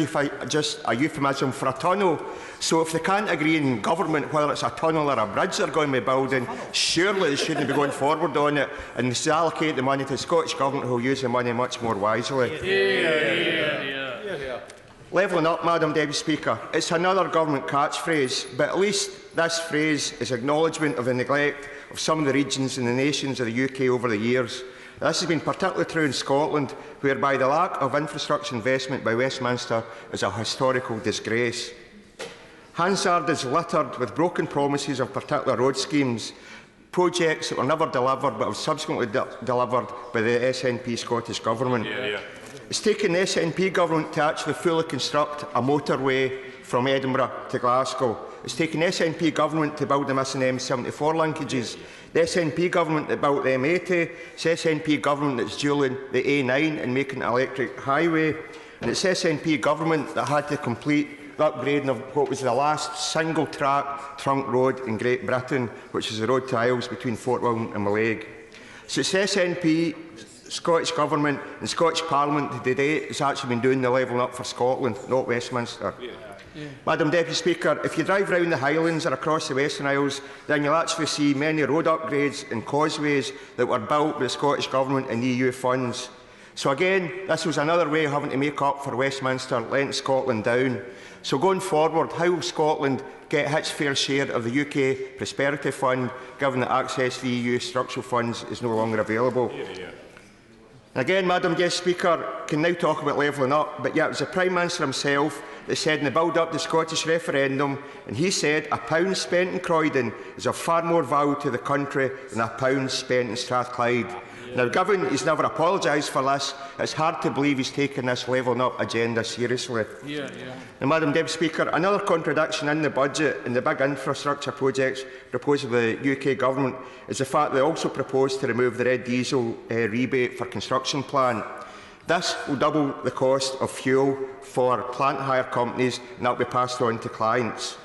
Speaker 25: just a euphemism for a tunnel. So if they can't agree in government whether it's a tunnel or a bridge they're going to be building, surely they shouldn't be going forward on it, and they should allocate the money to the Scottish Government, who will use the money much more wisely. Levelling up, Madam Deputy Speaker, it's another government catchphrase, but at least this phrase is acknowledgement of the neglect of some of the regions and the nations of the UK over the years. This has been particularly true in Scotland, whereby the lack of infrastructure investment by Westminster is a historical disgrace. Hansard is littered with broken promises of particular road schemes, projects that were never delivered but have subsequently delivered by the SNP Scottish Government. It's taken the SNP government to actually fully construct a motorway from Edinburgh to Glasgow. It's taken the SNP government to build the missing M74 linkages. The SNP government that built the M80. It's the SNP government that's dualling the A9 and making it an electric highway. And it's the SNP government that had to complete the upgrading of what was the last single-track trunk road in Great Britain, which is the road to Isles between Fort William and Mallaig. So it's the SNP, Scottish Government and Scottish Parliament to date has actually been doing the levelling up for Scotland, not Westminster. Madam Deputy Speaker, if you drive round the Highlands or across the Western Isles, then you'll actually see many road upgrades and causeways that were built by the Scottish Government and EU funds. So again, this was another way of having to make up for Westminster letting Scotland down. So going forward, how will Scotland get its fair share of the UK Prosperity Fund, given that access to the EU structural funds is no longer available? Again, Madam Guest Speaker, can now talk about levelling up, but yet it was the Prime Minister himself that said in the build-up to the Scottish referendum, and he said a pound spent in Croydon is of far more value to the country than a pound spent in Strathclyde. Now, given he's never apologised for this, it's hard to believe he's taken this levelling up agenda seriously. And Madam Deputy Speaker, another contradiction in the budget and the big infrastructure projects proposed by the UK Government is the fact they also propose to remove the red diesel rebate for construction plant. This will double the cost of fuel for plant hire companies, and that will be passed on to clients.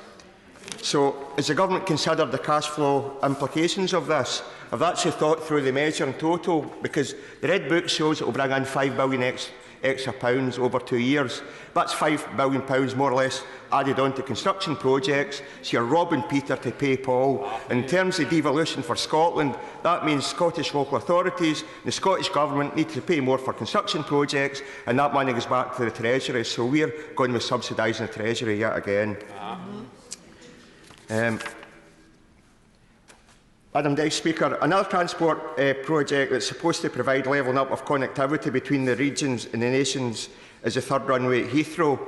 Speaker 25: So, has the Government considered the cash flow implications of this? I've actually thought through the measure in total, because the Red Book shows it will bring in £5 billion extra pounds over 2 years. That's £5 billion more or less added on to construction projects, so you're robbing Peter to pay Paul. In terms of devolution for Scotland, that means Scottish local authorities and the Scottish Government need to pay more for construction projects, and that money goes back to the Treasury, so we're going to be subsidising the Treasury yet again. Madam Deputy Speaker, another transport project that's supposed to provide levelling up of connectivity between the regions and the nations is the third runway at Heathrow.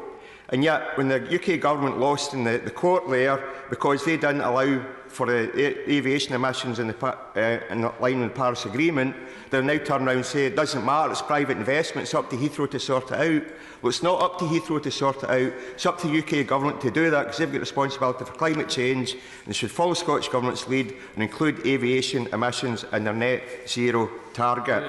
Speaker 25: And yet, when the UK Government lost in the court there because they didn't allow for the aviation emissions in line with the Paris Agreement, they'll now turn around and say it doesn't matter, it's private investment, it's up to Heathrow to sort it out. Well, it's not up to Heathrow to sort it out, it's up to the UK Government to do that, because they've got responsibility for climate change, and they should follow Scottish Government's lead and include aviation emissions in their net zero target.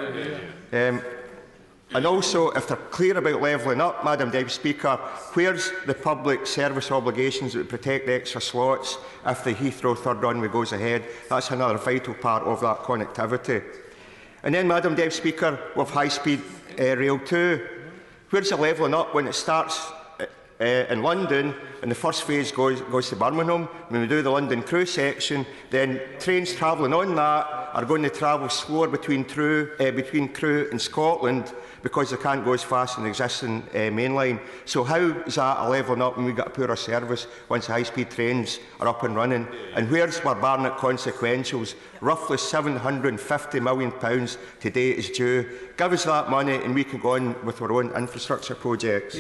Speaker 25: And also, if they're clear about levelling up, Madam Deputy Speaker, where's the public service obligations that would protect the extra slots if the Heathrow third runway goes ahead? That's another vital part of that connectivity. And then, Madam Deputy Speaker, with high-speed rail 2, where's the levelling up when it starts in London and the first phase goes to Birmingham? When we do the London Crewe section, then trains travelling on that are going to travel slower between Crewe and Scotland because they can't go as fast in the existing main line. So how is that a levelling up when we get a poorer service once the high-speed trains are up and running? And where's our Barnett consequentials? Roughly £750 million today is due. Give us that money and we can go on with our own infrastructure projects.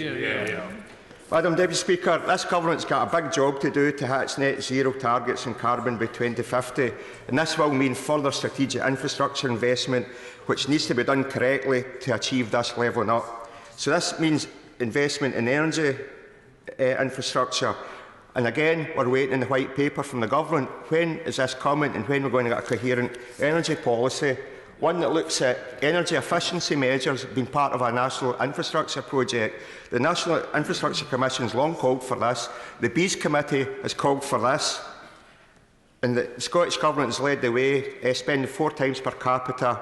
Speaker 25: Madam Deputy Speaker, this government's got a big job to do to hit its net zero targets in carbon by 2050, and this will mean further strategic infrastructure investment, which needs to be done correctly to achieve this levelling up. So this means investment in energy infrastructure. And again, we're waiting on the white paper from the government. When is this coming, and when we're going to get a coherent energy policy? One that looks at energy efficiency measures being part of our national infrastructure project. The National Infrastructure Commission has long called for this. The Bees Committee has called for this. And the Scottish Government has led the way, spending 4 times per capita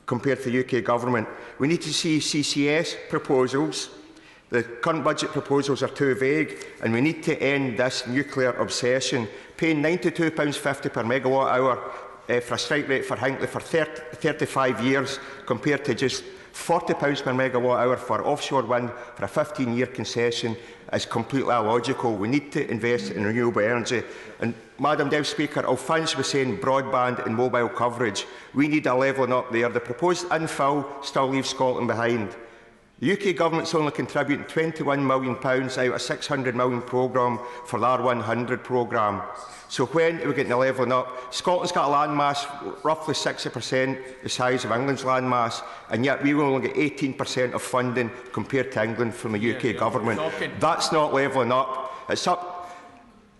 Speaker 25: compared to the UK Government. We need to see CCS proposals. The current budget proposals are too vague, and we need to end this nuclear obsession. Paying £92.50 per megawatt hour for a strike rate for Hinkley for 35 years compared to just £40 per megawatt hour for offshore wind for a 15-year concession is completely illogical. We need to invest in renewable energy. And, Madam Deputy Speaker, I'll finish with saying broadband and mobile coverage. We need a levelling up there. The proposed infill still leaves Scotland behind. The UK Government's only contributing £21 million out of a £600 million programme for the R100 programme. So when are we getting the levelling up? Scotland's got a landmass roughly 60% the size of England's landmass, and yet we will only get 18% of funding compared to England from the UK Government. That's not levelling up. It's up.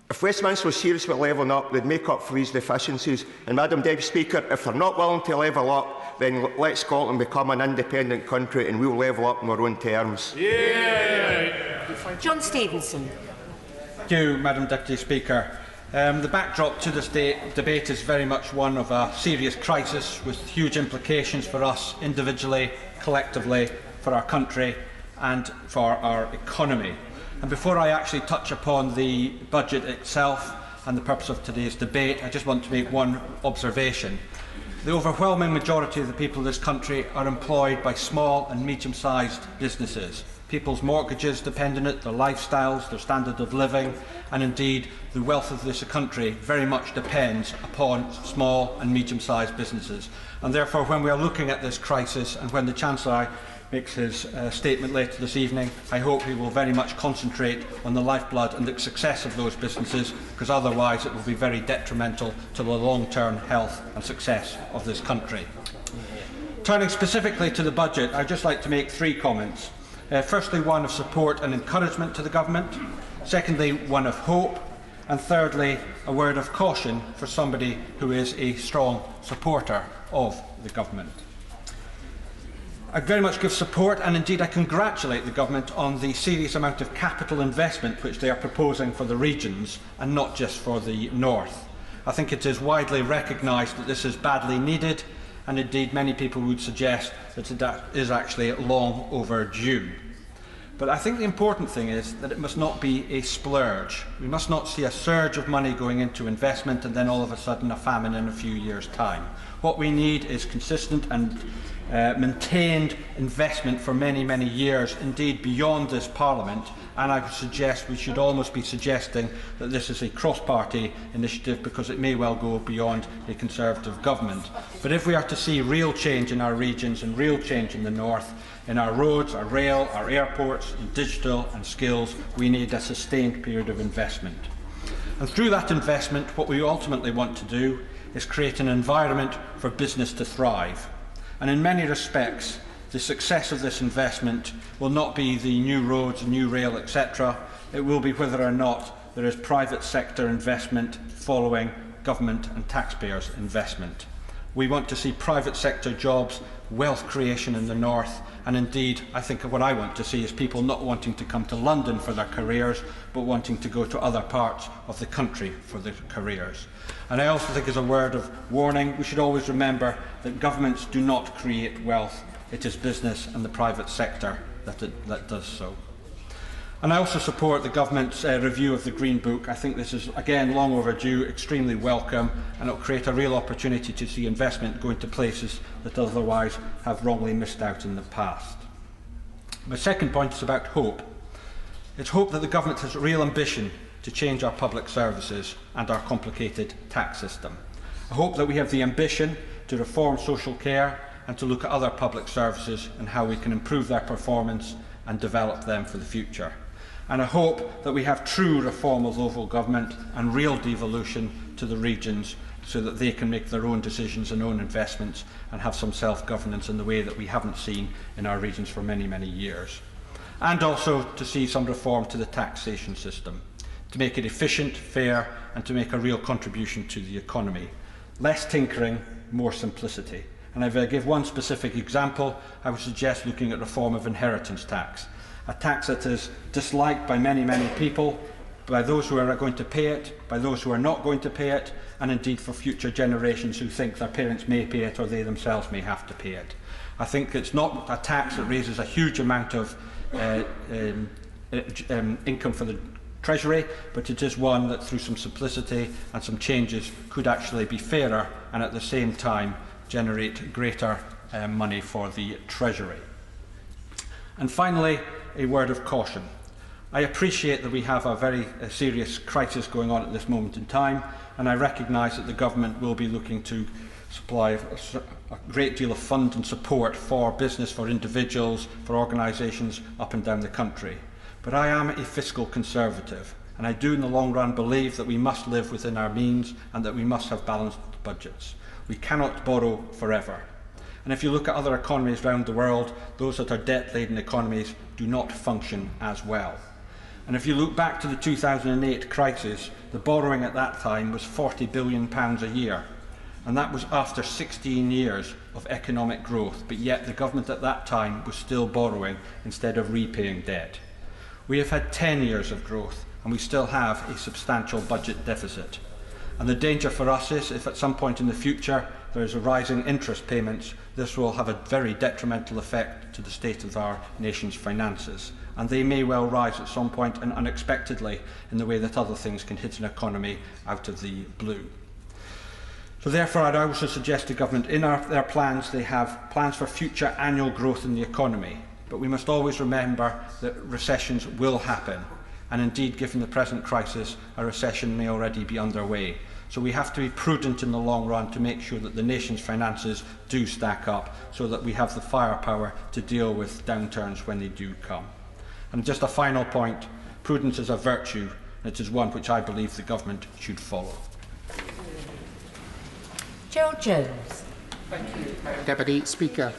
Speaker 25: If Westminster was serious about levelling up, they'd make up for these deficiencies. And, Madam Deputy Speaker, if they're not willing to level up, then let Scotland become an independent country and we'll level up on our own terms.
Speaker 12: John Stevenson.
Speaker 15: Thank you, Madam Deputy Speaker. The backdrop to this debate is very much one of a serious crisis with huge implications for us individually, collectively, for our country and for our economy. And before I actually touch upon the budget itself and the purpose of today's debate, I just want to make one observation. The overwhelming majority of the people of this country are employed by small and medium-sized businesses. People's mortgages depend on it, their lifestyles, their standard of living, and indeed the wealth of this country very much depends upon small and medium-sized businesses. And therefore, when we are looking at this crisis, and when the Chancellor makes his statement later this evening, I hope he will very much concentrate on the lifeblood and the success of those businesses, because otherwise it will be very detrimental to the long-term health and success of this country. Turning specifically to the budget, I'd just like to make 3 comments. Firstly, one of support and encouragement to the government. Secondly, one of hope. And thirdly, a word of caution for somebody who is a strong supporter of the government. I very much give support, and indeed I congratulate the government on the serious amount of capital investment which they are proposing for the regions and not just for the north. I think it is widely recognised that this is badly needed, and indeed many people would suggest that it is actually long overdue. But I think the important thing is that it must not be a splurge. We must not see a surge of money going into investment and then all of a sudden a famine in a few years' time. What we need is consistent and maintained investment for many, many years, indeed beyond this Parliament, and I would suggest we should almost be suggesting that this is a cross-party initiative because it may well go beyond a Conservative government. But if we are to see real change in our regions and real change in the north, in our roads, our rail, our airports, in digital and skills, we need a sustained period of investment. And through that investment, what we ultimately want to do is create an environment for business to thrive. And in many respects, the success of this investment will not be the new roads, new rail, etc. It will be whether or not there is private sector investment following government and taxpayers' investment. We want to see private sector jobs, wealth creation in the north, and indeed, I think what I want to see is people not wanting to come to London for their careers, but wanting to go to other parts of the country for their careers. And I also think, as a word of warning, we should always remember that governments do not create wealth. It is business and the private sector that does so. And I also support the government's review of the Green Book. I think this is, again, long overdue, extremely welcome, and it will create a real opportunity to see investment go into places that otherwise have wrongly missed out in the past. My second point is about hope. It's hope that the government has real ambition to change our public services and our complicated tax system. I hope that we have the ambition to reform social care and to look at other public services and how we can improve their performance and develop them for the future. And I hope that we have true reform of local government and real devolution to the regions so that they can make their own decisions and own investments and have some self-governance in the way that we haven't seen in our regions for many, many years. And also to see some reform to the taxation system, to make it efficient, fair, and to make a real contribution to the economy. Less tinkering, more simplicity. And if I give one specific example, I would suggest looking at reform of inheritance tax. A tax that is disliked by many, many people, by those who are going to pay it, by those who are not going to pay it, and indeed for future generations who think their parents may pay it or they themselves may have to pay it. I think it's not a tax that raises a huge amount of income for the Treasury, but it is one that through some simplicity and some changes could actually be fairer and at the same time generate greater money for the Treasury. And finally, a word of caution. I appreciate that we have a very serious crisis going on at this moment in time, and I recognise that the government will be looking to supply a great deal of fund and support for business, for individuals, for organisations up and down the country. But I am a fiscal conservative, and I do in the long run believe that we must live within our means and that we must have balanced budgets. We cannot borrow forever. And if you look at other economies around the world, those that are debt-laden economies do not function as well. And if you look back to the 2008 crisis, the borrowing at that time was £40 billion a year. And that was after 16 years of economic growth, but yet the government at that time was still borrowing instead of repaying debt. We have had 10 years of growth, and we still have a substantial budget deficit. And the danger for us is, if at some point in the future there is a rising interest payments, this will have a very detrimental effect to the state of our nation's finances. And they may well rise at some point and unexpectedly in the way that other things can hit an economy out of the blue. So therefore, I'd also suggest to government in their plans, they have plans for future annual growth in the economy. But we must always remember that recessions will happen. And indeed, given the present crisis, a recession may already be underway. So we have to be prudent in the long run to make sure that the nation's finances do stack up so that we have the firepower to deal with downturns when they do come. And just a final point, prudence is a virtue, and it is one which I believe the government should follow.
Speaker 12: Gerald Jones.
Speaker 17: Thank you, Deputy Speaker.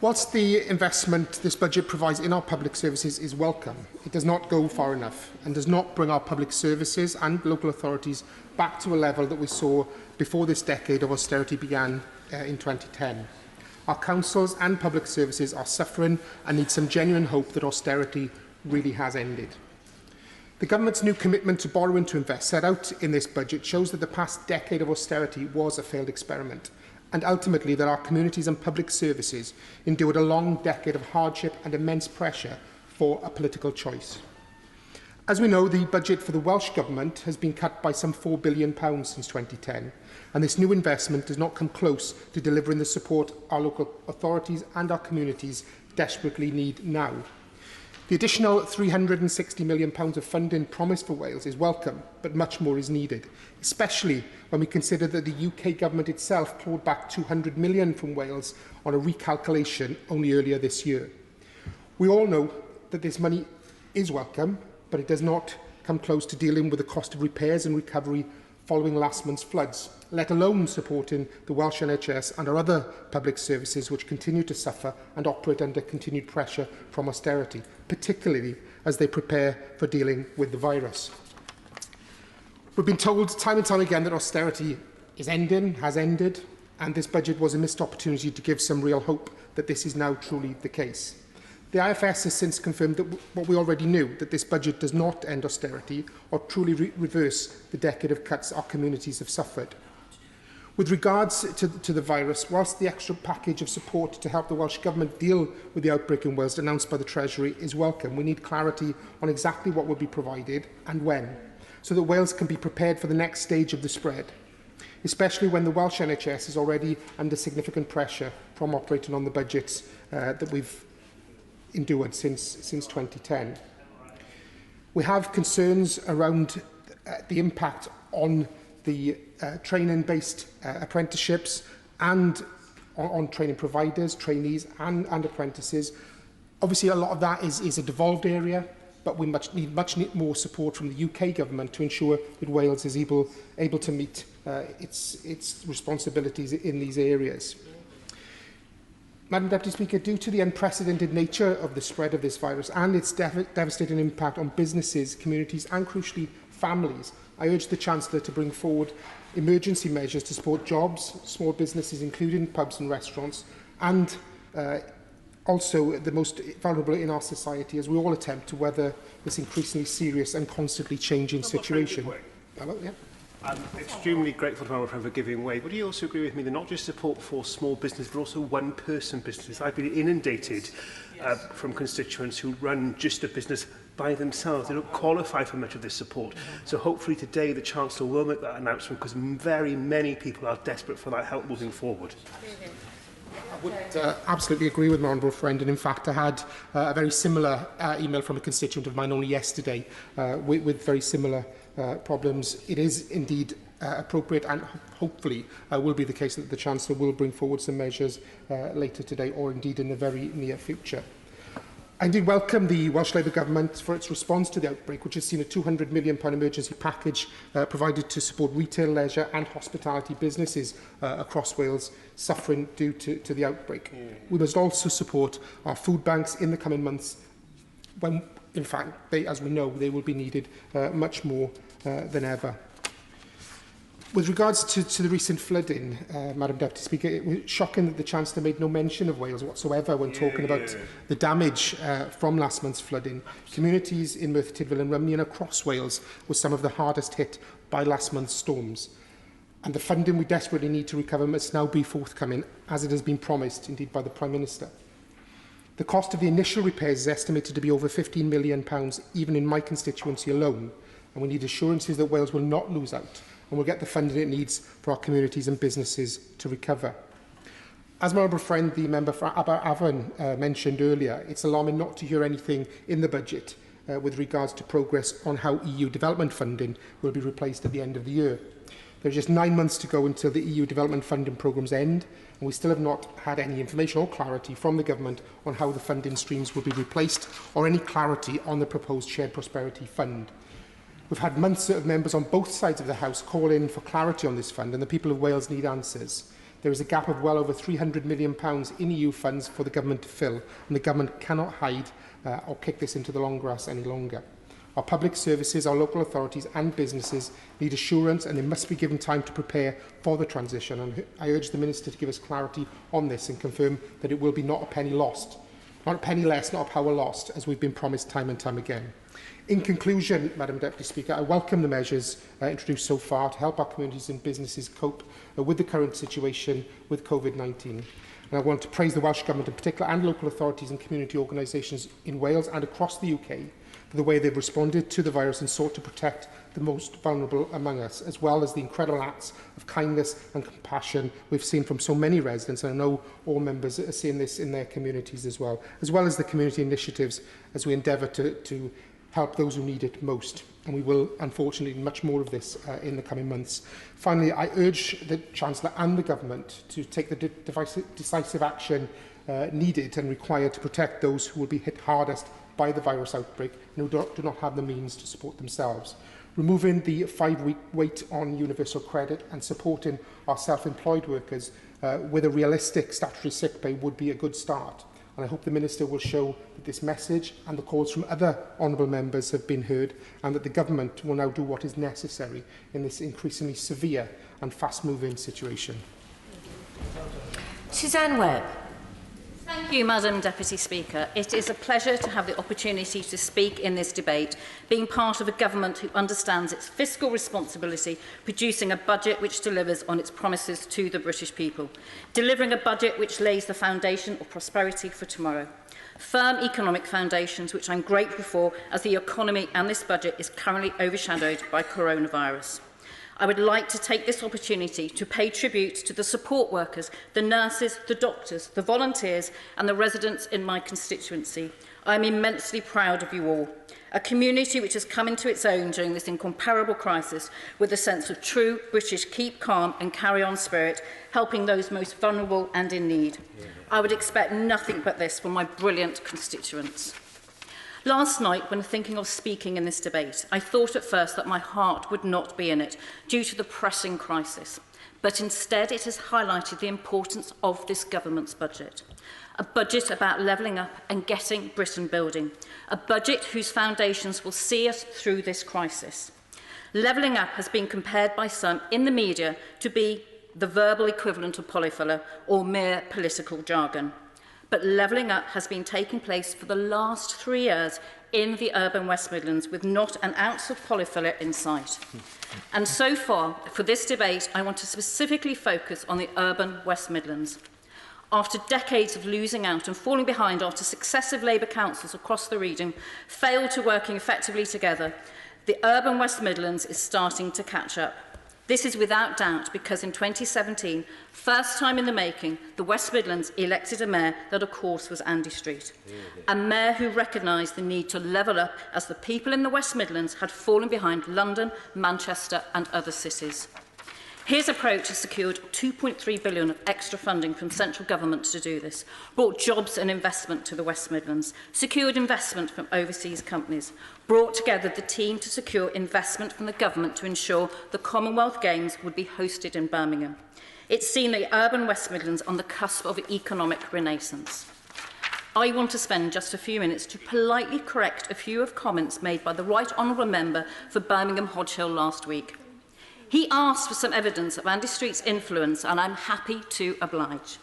Speaker 17: Whilst the investment this budget provides in our public services is welcome, it does not go far enough and does not bring our public services and local authorities back to a level that we saw before this decade of austerity began in 2010. Our councils and public services are suffering and need some genuine hope that austerity really has ended. The government's new commitment to borrowing to invest set out in this budget shows that the past decade of austerity was a failed experiment, and ultimately that our communities and public services endured a long decade of hardship and immense pressure for a political choice. As we know, the budget for the Welsh Government has been cut by some £4 billion since 2010, and this new investment does not come close to delivering the support our local authorities and our communities desperately need now. The additional £360 million of funding promised for Wales is welcome, but much more is needed, especially when we consider that the UK Government itself clawed back £200 million from Wales on a recalculation only earlier this year. We all know that this money is welcome, but it does not come close to dealing with the cost of repairs and recovery following last month's floods, let alone supporting the Welsh NHS and our other public services which continue to suffer and operate under continued pressure from austerity, particularly as they prepare for dealing with the virus. We've been told time and time again that austerity is ending, has ended, and this budget was a missed opportunity to give some real hope that this is now truly the case. The IFS has since confirmed that what we already knew, that this budget does not end austerity or truly reverse the decade of cuts our communities have suffered. With regards to the virus, whilst the extra package of support to help the Welsh Government deal with the outbreak in Wales announced by the Treasury is welcome, we need clarity on exactly what will be provided and when, so that Wales can be prepared for the next stage of the spread, especially when the Welsh NHS is already under significant pressure from operating on the budgets that we've endured since 2010. We have concerns around the impact on the training-based apprenticeships and on training providers, trainees and apprentices. Obviously, a lot of that is a devolved area, but we need much more support from the UK government to ensure that Wales is able to meet its responsibilities in these areas. Madam Deputy Speaker, due to the unprecedented nature of the spread of this virus and its devastating impact on businesses, communities and, crucially, families, I urge the Chancellor to bring forward emergency measures to support jobs, small businesses, including pubs and restaurants, and also the most vulnerable in our society as we all attempt to weather this increasingly serious and constantly changing situation. Hello, yeah.
Speaker 5: I'm extremely grateful to my friend for giving way. Would you also agree with me that not just support for small business, but also one-person businesses? I've been inundated from constituents who run just a business by themselves. They don't qualify for much of this support. So hopefully today the Chancellor will make that announcement, because very many people are desperate for that help moving forward.
Speaker 17: I would absolutely agree with my honourable friend, and in fact I had a very similar email from a constituent of mine only yesterday with very similar problems. It is indeed appropriate, and hopefully will be the case that the Chancellor will bring forward some measures later today, or indeed in the very near future. I indeed welcome the Welsh Labour Government for its response to the outbreak, which has seen a £200 million emergency package provided to support retail, leisure and hospitality businesses across Wales suffering due to the outbreak. We must also support our food banks in the coming months when, in fact, as we know, they will be needed much more than ever. With regards to the recent flooding, Madam Deputy Speaker, it was shocking that the Chancellor made no mention of Wales whatsoever when talking about the damage from last month's flooding. Communities in Merthyr Tydfil and Rymney and across Wales were some of the hardest hit by last month's storms. And the funding we desperately need to recover must now be forthcoming, as it has been promised, indeed, by the Prime Minister. The cost of the initial repairs is estimated to be over £15 million, even in my constituency alone, and we need assurances that Wales will not lose out and will get the funding it needs for our communities and businesses to recover. As my honourable friend, the member for Avon mentioned earlier, it's alarming not to hear anything in the budget with regards to progress on how EU development funding will be replaced at the end of the year. There are just 9 months to go until the EU development funding programmes end, and we still have not had any information or clarity from the government on how the funding streams will be replaced, or any clarity on the proposed Shared Prosperity Fund. We've had months of members on both sides of the House call in for clarity on this fund, and the people of Wales need answers. There is a gap of well over £300 million in EU funds for the government to fill, and the government cannot hide or kick this into the long grass any longer. Our public services, our local authorities and businesses need assurance, and they must be given time to prepare for the transition. And I urge the Minister to give us clarity on this and confirm that it will be not a penny lost, not a penny less, not a power lost, as we've been promised time and time again. In conclusion, Madam Deputy Speaker, I welcome the measures introduced so far to help our communities and businesses cope with the current situation with COVID-19. And I want to praise the Welsh Government in particular, and local authorities and community organisations in Wales and across the UK for the way they've responded to the virus and sought to protect the most vulnerable among us, as well as the incredible acts of kindness and compassion we've seen from so many residents, and I know all members are seeing this in their communities as well as the community initiatives as we endeavour to help those who need it most. And we will, unfortunately, need much more of this in the coming months. Finally, I urge the Chancellor and the Government to take the decisive action needed and required to protect those who will be hit hardest by the virus outbreak and who do not have the means to support themselves. Removing the 5-week wait on universal credit and supporting our self-employed workers with a realistic statutory sick pay would be a good start. And I hope the Minister will show that this message and the calls from other honourable members have been heard, and that the Government will now do what is necessary in this increasingly severe and fast-moving situation.
Speaker 12: Suzanne Webb.
Speaker 1: Thank you, Madam Deputy Speaker. It is a pleasure to have the opportunity to speak in this debate, being part of a government who understands its fiscal responsibility, producing a budget which delivers on its promises to the British people, delivering a budget which lays the foundation of prosperity for tomorrow. Firm economic foundations which I'm grateful for, as the economy and this budget is currently overshadowed by coronavirus. I would like to take this opportunity to pay tribute to the support workers, the nurses, the doctors, the volunteers and the residents in my constituency. I am immensely proud of you all. A community which has come into its own during this incomparable crisis with a sense of true British keep calm and carry on spirit, helping those most vulnerable and in need. I would expect nothing but this from my brilliant constituents. Last night, when thinking of speaking in this debate, I thought at first that my heart would not be in it due to the pressing crisis, but instead it has highlighted the importance of this government's budget. A budget about levelling up and getting Britain building. A budget whose foundations will see us through this crisis. Levelling up has been compared by some in the media to be the verbal equivalent of polyfiller or mere political jargon. But levelling up has been taking place for the last 3 years in the urban West Midlands with not an ounce of polyfiller in sight. And so far, for this debate, I want to specifically focus on the urban West Midlands. After decades of losing out and falling behind after successive Labour councils across the region failed to working effectively together, the urban West Midlands is starting to catch up. This is without doubt because in 2017, first time in the making, the West Midlands elected a mayor that of course was Andy Street. A mayor who recognised the need to level up as the people in the West Midlands had fallen behind London, Manchester and other cities. His approach has secured £2.3 billion of extra funding from central government to do this, brought jobs and investment to the West Midlands, secured investment from overseas companies, brought together the team to secure investment from the government to ensure the Commonwealth Games would be hosted in Birmingham. It's seen the urban West Midlands on the cusp of economic renaissance. I want to spend just a few minutes to politely correct a few of comments made by the Right Honourable Member for Birmingham Hodge Hill last week. He asked for some evidence of Andy Street's influence, and I'm happy to oblige.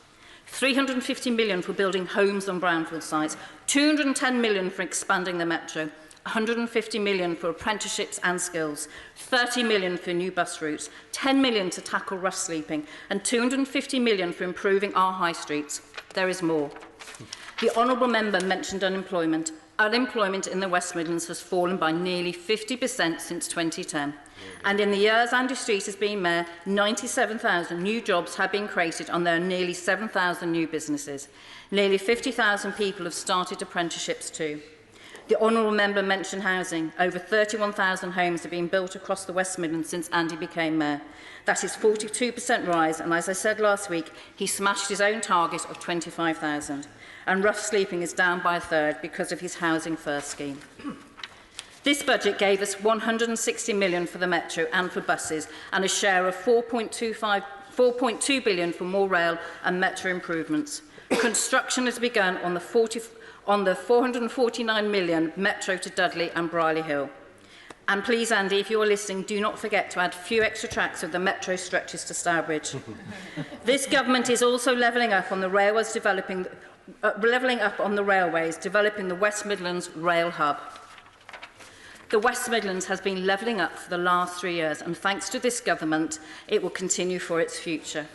Speaker 1: £350 million for building homes on brownfield sites, £210 million for expanding the metro, £150 million for apprenticeships and skills, £30 million for new bus routes, £10 million to tackle rough sleeping, and £250 million for improving our high streets. There is more. The Honourable Member mentioned unemployment. Unemployment in the West Midlands has fallen by nearly 50% since 2010. And in the years Andy Street has been mayor, 97,000 new jobs have been created on their nearly 7,000 new businesses. Nearly 50,000 people have started apprenticeships too. The Honourable Member mentioned housing. Over 31,000 homes have been built across the West Midlands since Andy became mayor. That is 42% rise, and as I said last week, he smashed his own target of 25,000. And rough sleeping is down by a third because of his Housing First scheme. This budget gave us £160 million for the metro and for buses, and a share of £4.2 billion for more rail and metro improvements. Construction has begun on the £449 million metro to Dudley and Brierley Hill. And please, Andy, if you're listening, do not forget to add a few extra tracks of the metro stretches to Stourbridge. This government is also levelling up on the railways, developing the West Midlands Rail Hub. The West Midlands has been levelling up for the last 3 years, and thanks to this government, it will continue for its future.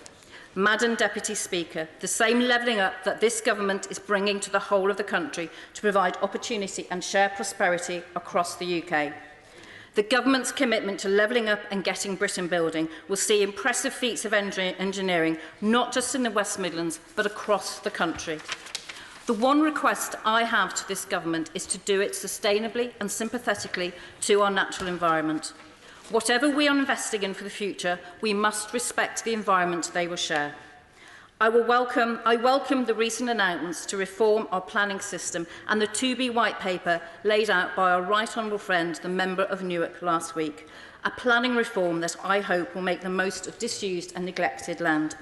Speaker 1: Madam Deputy Speaker, the same levelling up that this government is bringing to the whole of the country to provide opportunity and share prosperity across the UK. The government's commitment to levelling up and getting Britain building will see impressive feats of engineering, not just in the West Midlands, but across the country. The one request I have to this government is to do it sustainably and sympathetically to our natural environment. Whatever we are investing in for the future, we must respect the environment they will share. I welcome the recent announcements to reform our planning system and the 2B White Paper laid out by our Right Honourable friend, the Member of Newark, last week. A planning reform that I hope will make the most of disused and neglected land.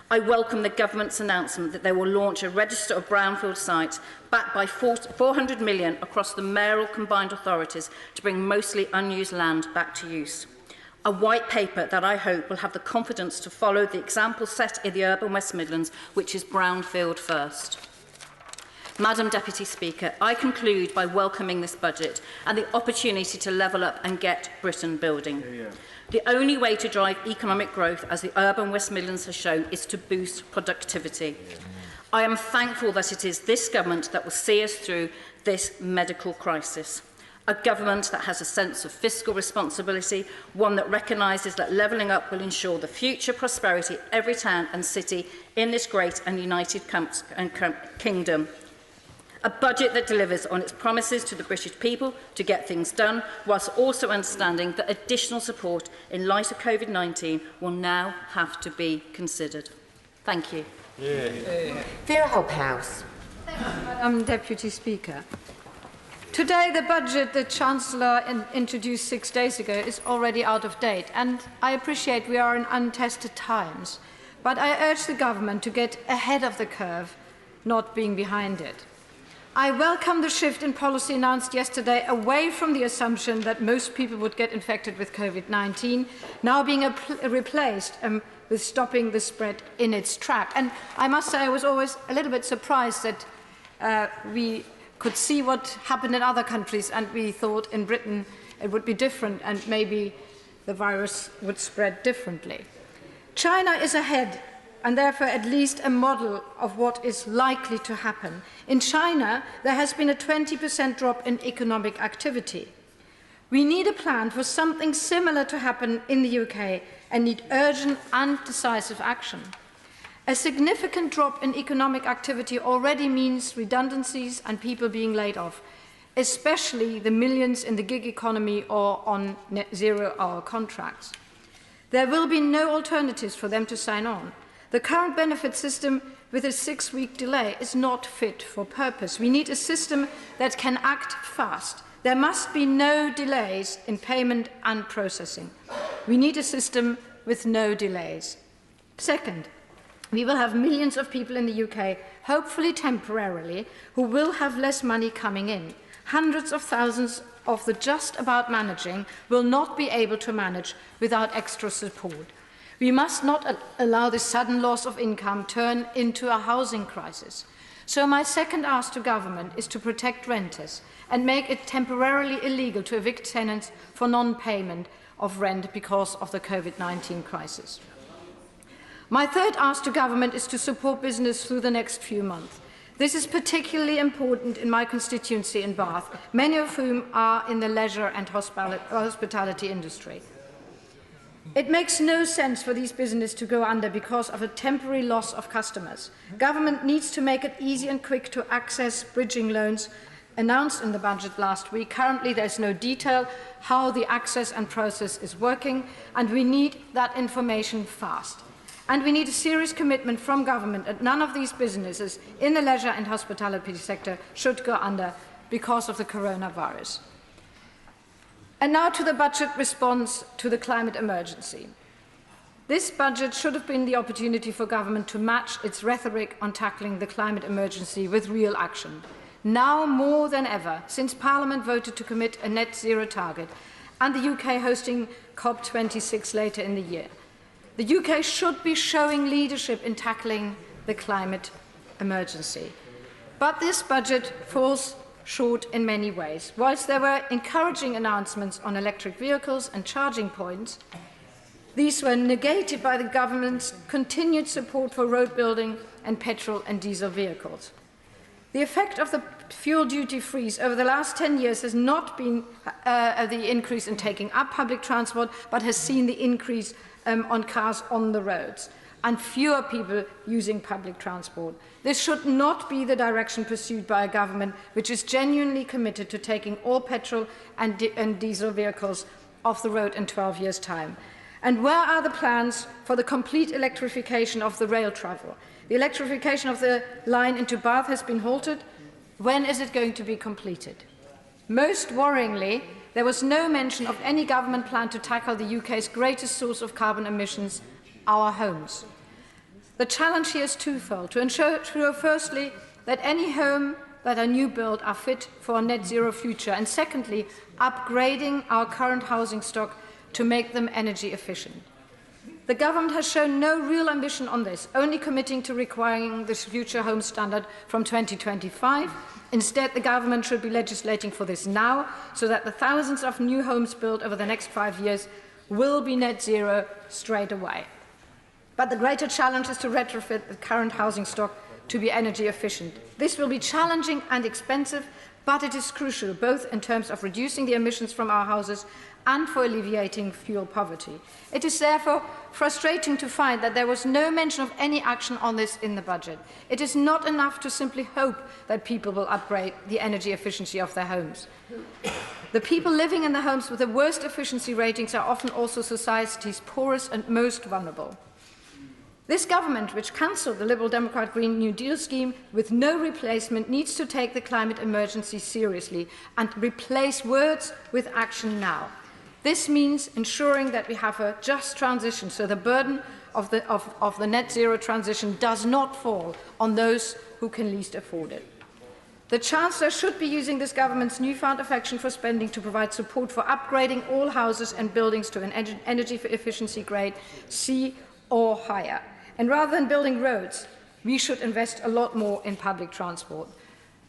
Speaker 1: I welcome the government's announcement that they will launch a register of brownfield sites backed by £400 million across the mayoral combined authorities to bring mostly unused land back to use. a white paper that I hope will have the confidence to follow the example set in the urban West Midlands, which is brownfield first. Madam Deputy Speaker, I conclude by welcoming this budget and the opportunity to level up and get Britain building. The only way to drive economic growth, as the urban West Midlands has shown, is to boost productivity. I am thankful that it is this government that will see us through this medical crisis. A government that has a sense of fiscal responsibility, one that recognises that levelling up will ensure the future prosperity of every town and city in this great and united kingdom. A budget that delivers on its promises to the British people to get things done, whilst also understanding that additional support in light of COVID-19 will now have to be considered. Thank you.
Speaker 12: Vera Hobhouse.
Speaker 16: Madam Deputy Speaker. Today, the budget the Chancellor introduced 6 days ago is already out of date, and I appreciate we are in untested times. But I urge the government to get ahead of the curve, not being behind it. I welcome the shift in policy announced yesterday away from the assumption that most people would get infected with COVID-19, now being replaced with stopping the spread in its track. And I must say I was always a little bit surprised that we could see what happened in other countries, and we thought in Britain it would be different and maybe the virus would spread differently. China is ahead, and therefore at least a model of what is likely to happen. In China, there has been a 20% drop in economic activity. We need a plan for something similar to happen in the UK and need urgent and decisive action. A significant drop in economic activity already means redundancies and people being laid off, especially the millions in the gig economy or on net zero-hour contracts. There will be no alternatives for them to sign on. The current benefit system with a 6-week delay is not fit for purpose. We need a system that can act fast. There must be no delays in payment and processing. We need a system with no delays. Second, we will have millions of people in the UK, hopefully temporarily, who will have less money coming in. Hundreds of thousands of the just about managing will not be able to manage without extra support. We must not allow this sudden loss of income turn into a housing crisis. So my second ask to government is to protect renters and make it temporarily illegal to evict tenants for non-payment of rent because of the COVID-19 crisis. My third ask to government is to support business through the next few months. This is particularly important in my constituency in Bath, many of whom are in the leisure and hospitality industry. It makes no sense for these businesses to go under because of a temporary loss of customers. Government needs to make it easy and quick to access bridging loans announced in the budget last week. Currently, there's no detail how the access and process is working, and we need that information fast. And we need a serious commitment from government that none of these businesses in the leisure and hospitality sector should go under because of the coronavirus. And now to the budget response to the climate emergency. This budget should have been the opportunity for government to match its rhetoric on tackling the climate emergency with real action. Now more than ever, since Parliament voted to commit a net zero target and the UK hosting COP26 later in the year, the UK should be showing leadership in tackling the climate emergency. But this budget falls short in many ways. Whilst there were encouraging announcements on electric vehicles and charging points, these were negated by the government's continued support for road building and petrol and diesel vehicles. The effect of the fuel duty freeze over the last 10 years has not been the increase in taking up public transport, but has seen the increase on cars on the roads and fewer people using public transport. This should not be the direction pursued by a government which is genuinely committed to taking all petrol and diesel vehicles off the road in 12 years' time. And where are the plans for the complete electrification of the rail travel? The electrification of the line into Bath has been halted. When is it going to be completed? Most worryingly, there was no mention of any government plan to tackle the UK's greatest source of carbon emissions, our homes. The challenge here is twofold: to ensure, firstly, that any home that are new build are fit for a net zero future, and secondly, upgrading our current housing stock to make them energy efficient. The government has shown no real ambition on this, only committing to requiring this future home standard from 2025. Instead, the government should be legislating for this now, so that the thousands of new homes built over the next 5 years will be net zero straight away. But the greater challenge is to retrofit the current housing stock to be energy efficient. This will be challenging and expensive, but it is crucial, both in terms of reducing the emissions from our houses and for alleviating fuel poverty. It is therefore frustrating to find that there was no mention of any action on this in the budget. It is not enough to simply hope that people will upgrade the energy efficiency of their homes. The people living in the homes with the worst efficiency ratings are often also society's poorest and most vulnerable. This government, which cancelled the Liberal Democrat Green New Deal scheme with no replacement, needs to take the climate emergency seriously and replace words with action now. This means ensuring that we have a just transition, so the burden of the net zero transition does not fall on those who can least afford it. The Chancellor should be using this government's newfound affection for spending to provide support for upgrading all houses and buildings to an energy efficiency grade C or higher. And rather than building roads, we should invest a lot more in public transport.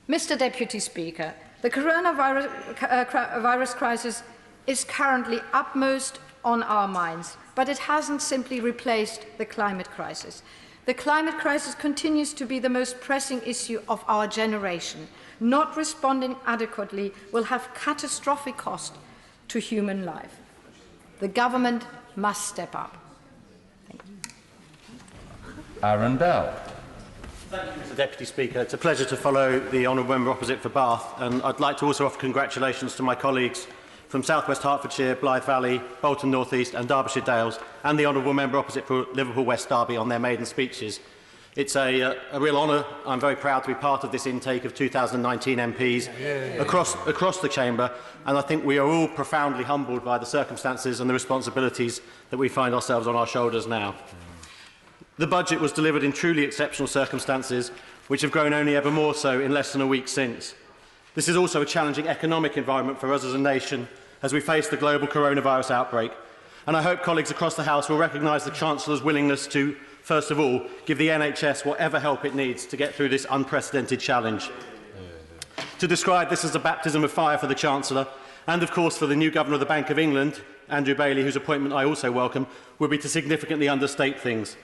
Speaker 16: Mr. Deputy Speaker, the coronavirus crisis is currently upmost on our minds, but it hasn't simply replaced the climate crisis. The climate crisis continues to be the most pressing issue of our generation. Not responding adequately will have catastrophic cost to human life. The government must step up.
Speaker 18: Aaron Bell.
Speaker 11: Thank you, Mr. Deputy Speaker. It's a pleasure to follow the honourable member opposite for Bath, and I'd like to also offer congratulations to my colleagues from South West Hertfordshire, Blythe Valley, Bolton North East and Derbyshire Dales, and the honourable member opposite for Liverpool West Derby on their maiden speeches. It's a real honour. I'm very proud to be part of this intake of 2019 MPs across the Chamber, and I think we are all profoundly humbled by the circumstances and the responsibilities that we find ourselves on our shoulders now. The budget was delivered in truly exceptional circumstances, which have grown only ever more so in less than a week since. This is also a challenging economic environment for us as a nation as we face the global coronavirus outbreak. And I hope colleagues across the House will recognise the Chancellor's willingness to, first of all, give the NHS whatever help it needs to get through this unprecedented challenge. To describe this as a baptism of fire for the Chancellor, and of course for the new Governor of the Bank of England, Andrew Bailey, whose appointment I also welcome, would be to significantly understate things.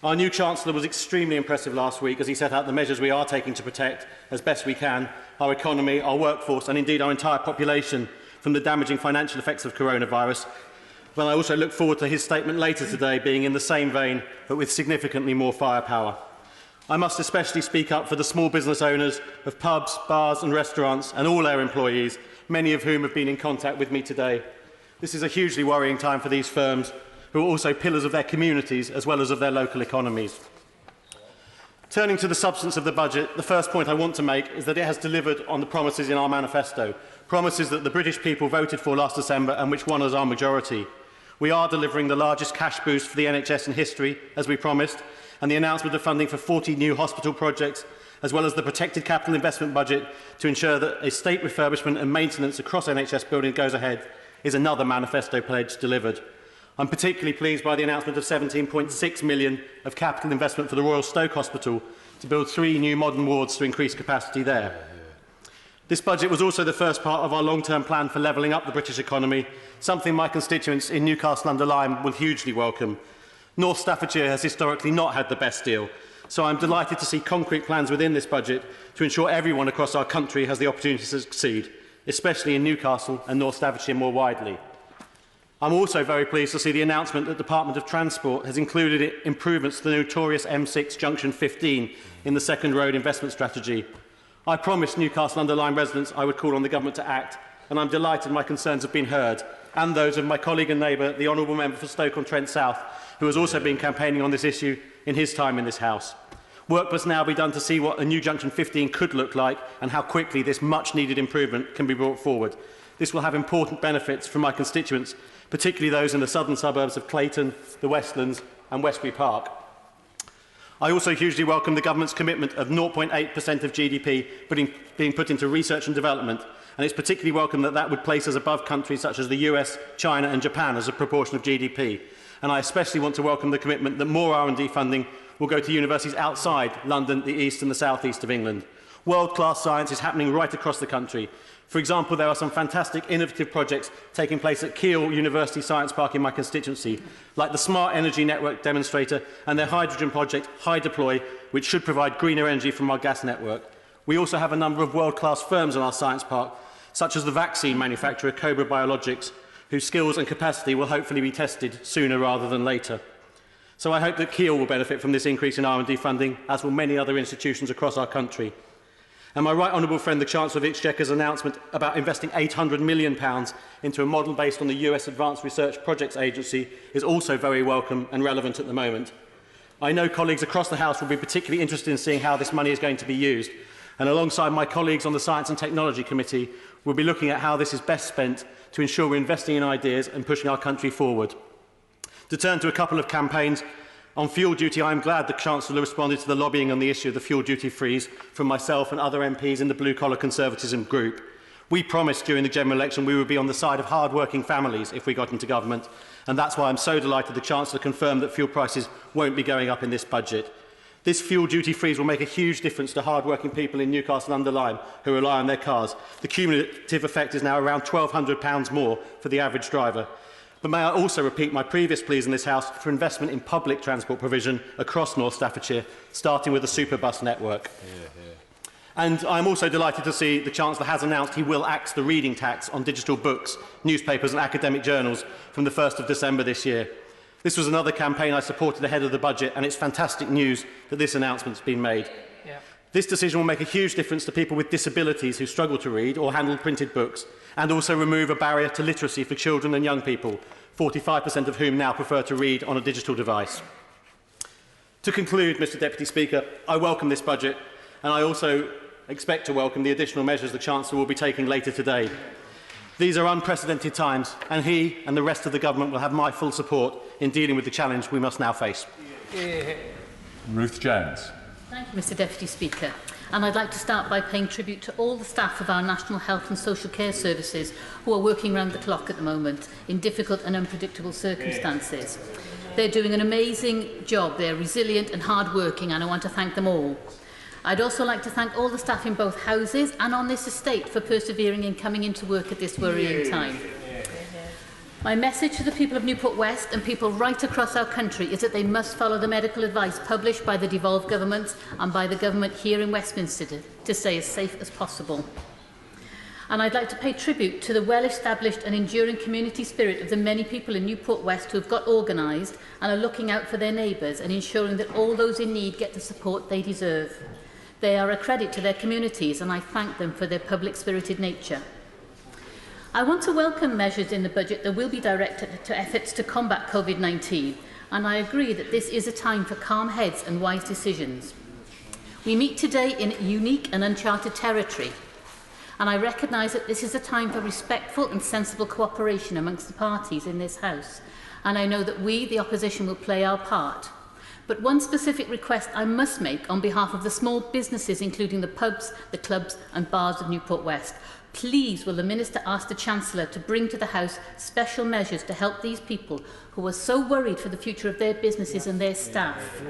Speaker 11: Our new Chancellor was extremely impressive last week as he set out the measures we are taking to protect, as best we can, our economy, our workforce and indeed our entire population from the damaging financial effects of coronavirus. But I also look forward to his statement later today being in the same vein, but with significantly more firepower. I must especially speak up for the small business owners of pubs, bars and restaurants and all their employees, many of whom have been in contact with me today. This is a hugely worrying time for these firms, who are also pillars of their communities as well as of their local economies. Turning to the substance of the budget, the first point I want to make is that it has delivered on the promises in our manifesto, promises that the British people voted for last December and which won as our majority. We are delivering the largest cash boost for the NHS in history, as we promised, and the announcement of funding for 40 new hospital projects, as well as the protected capital investment budget to ensure that estate refurbishment and maintenance across NHS buildings goes ahead, is another manifesto pledge delivered. I'm particularly pleased by the announcement of £17.6 million of capital investment for the Royal Stoke Hospital to build 3 new modern wards to increase capacity there. This budget was also the first part of our long-term plan for levelling up the British economy, something my constituents in Newcastle-under-Lyme will hugely welcome. North Staffordshire has historically not had the best deal, so I'm delighted to see concrete plans within this budget to ensure everyone across our country has the opportunity to succeed, especially in Newcastle and North Staffordshire more widely. I'm also very pleased to see the announcement that the Department of Transport has included improvements to the notorious M6 Junction 15 in the second road investment strategy. I promised Newcastle-under-Lyme residents I would call on the government to act, and I'm delighted my concerns have been heard, and those of my colleague and neighbour, the Honourable Member for Stoke-on-Trent South, who has also been campaigning on this issue in his time in this House. Work must now be done to see what a new Junction 15 could look like and how quickly this much-needed improvement can be brought forward. This will have important benefits for my constituents, particularly those in the southern suburbs of Clayton, the Westlands and Westbury Park. I also hugely welcome the government's commitment of 0.8% of GDP being put into research and development,
Speaker 7: and it's particularly welcome that that would place us above countries such as the US, China and Japan as a proportion of GDP. And I especially want to welcome the commitment that more R&D funding will go to universities outside London, the east and the south east of England. World-class science is happening right across the country. For example, there are some fantastic innovative projects taking place at Keele University Science Park in my constituency, like the Smart Energy Network demonstrator and their hydrogen project, High Deploy, which should provide greener energy from our gas network. We also have a number of world-class firms in our science park, such as the vaccine manufacturer Cobra Biologics, whose skills and capacity will hopefully be tested sooner rather than later. So I hope that Keele will benefit from this increase in R&D funding, as will many other institutions across our country. And my right honourable friend, the Chancellor of the Exchequer's announcement about investing £800 million into a model based on the US Advanced Research Projects Agency is also very welcome and relevant at the moment. I know colleagues across the House will be particularly interested in seeing how this money is going to be used, and alongside my colleagues on the Science and Technology Committee, we'll be looking at how this is best spent to ensure we're investing in ideas and pushing our country forward. To turn to a couple of campaigns, on fuel duty, I am glad the Chancellor responded to the lobbying on the issue of the fuel duty freeze from myself and other MPs in the blue-collar conservatism group. We promised during the general election we would be on the side of hard-working families if we got into government, and that's why I'm so delighted the Chancellor confirmed that fuel prices won't be going up in this budget. This fuel duty freeze will make a huge difference to hard-working people in Newcastle under Lyme who rely on their cars. The cumulative effect is now around £1,200 more for the average driver. But may I also repeat my previous pleas in this House for investment in public transport provision across North Staffordshire, starting with the superbus network. And I'm also delighted to see the Chancellor has announced he will axe the reading tax on digital books, newspapers and academic journals from the 1st of December this year. This was another campaign I supported ahead of the budget, and it's fantastic news that this announcement has been made. This decision will make a huge difference to people with disabilities who struggle to read or handle printed books, and also remove a barrier to literacy for children and young people, 45% of whom now prefer to read on a digital device. To conclude, Mr Deputy Speaker, I welcome this budget, and I also expect to welcome the additional measures the Chancellor will be taking later today. These are unprecedented times, and he and the rest of the government will have my full support in dealing with the challenge we must now face.
Speaker 18: Ruth Jones.
Speaker 1: Thank you, Mr Deputy Speaker. And I'd like to start by paying tribute to all the staff of our National Health and Social Care Services who are working round the clock at the moment in difficult and unpredictable circumstances. They're doing an amazing job. They're resilient and hard-working, and I want to thank them all. I'd also like to thank all the staff in both houses and on this estate for persevering in coming into work at this worrying time. My message to the people of Newport West and people right across our country is that they must follow the medical advice published by the devolved government and by the government here in Westminster to stay as safe as possible. And I'd like to pay tribute to the well-established and enduring community spirit of the many people in Newport West who have got organised and are looking out for their neighbours and ensuring that all those in need get the support they deserve. They are a credit to their communities, and I thank them for their public-spirited nature. I want to welcome measures in the budget that will be directed to efforts to combat COVID-19, and I agree that this is a time for calm heads and wise decisions. We meet today in unique and uncharted territory, and I recognise that this is a time for respectful and sensible cooperation amongst the parties in this House, and I know that we, the opposition, will play our part. But one specific request I must make on behalf of the small businesses, including the pubs, the clubs and bars of Newport West. Please will the Minister ask the Chancellor to bring to the House special measures to help these people who are so worried for the future of their businesses and their staff.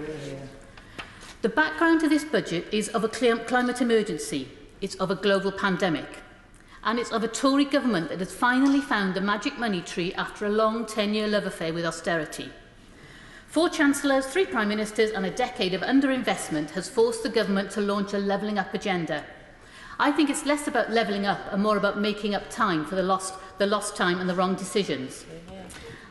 Speaker 1: The background to this budget is of a climate emergency, it's of a global pandemic, and it's of a Tory government that has finally found the magic money tree after a long 10-year love affair with austerity. 4 Chancellors, 3 Prime Ministers and a decade of underinvestment has forced the government to launch a levelling up agenda. I think it's less about levelling up and more about making up time for the lost time and the wrong decisions.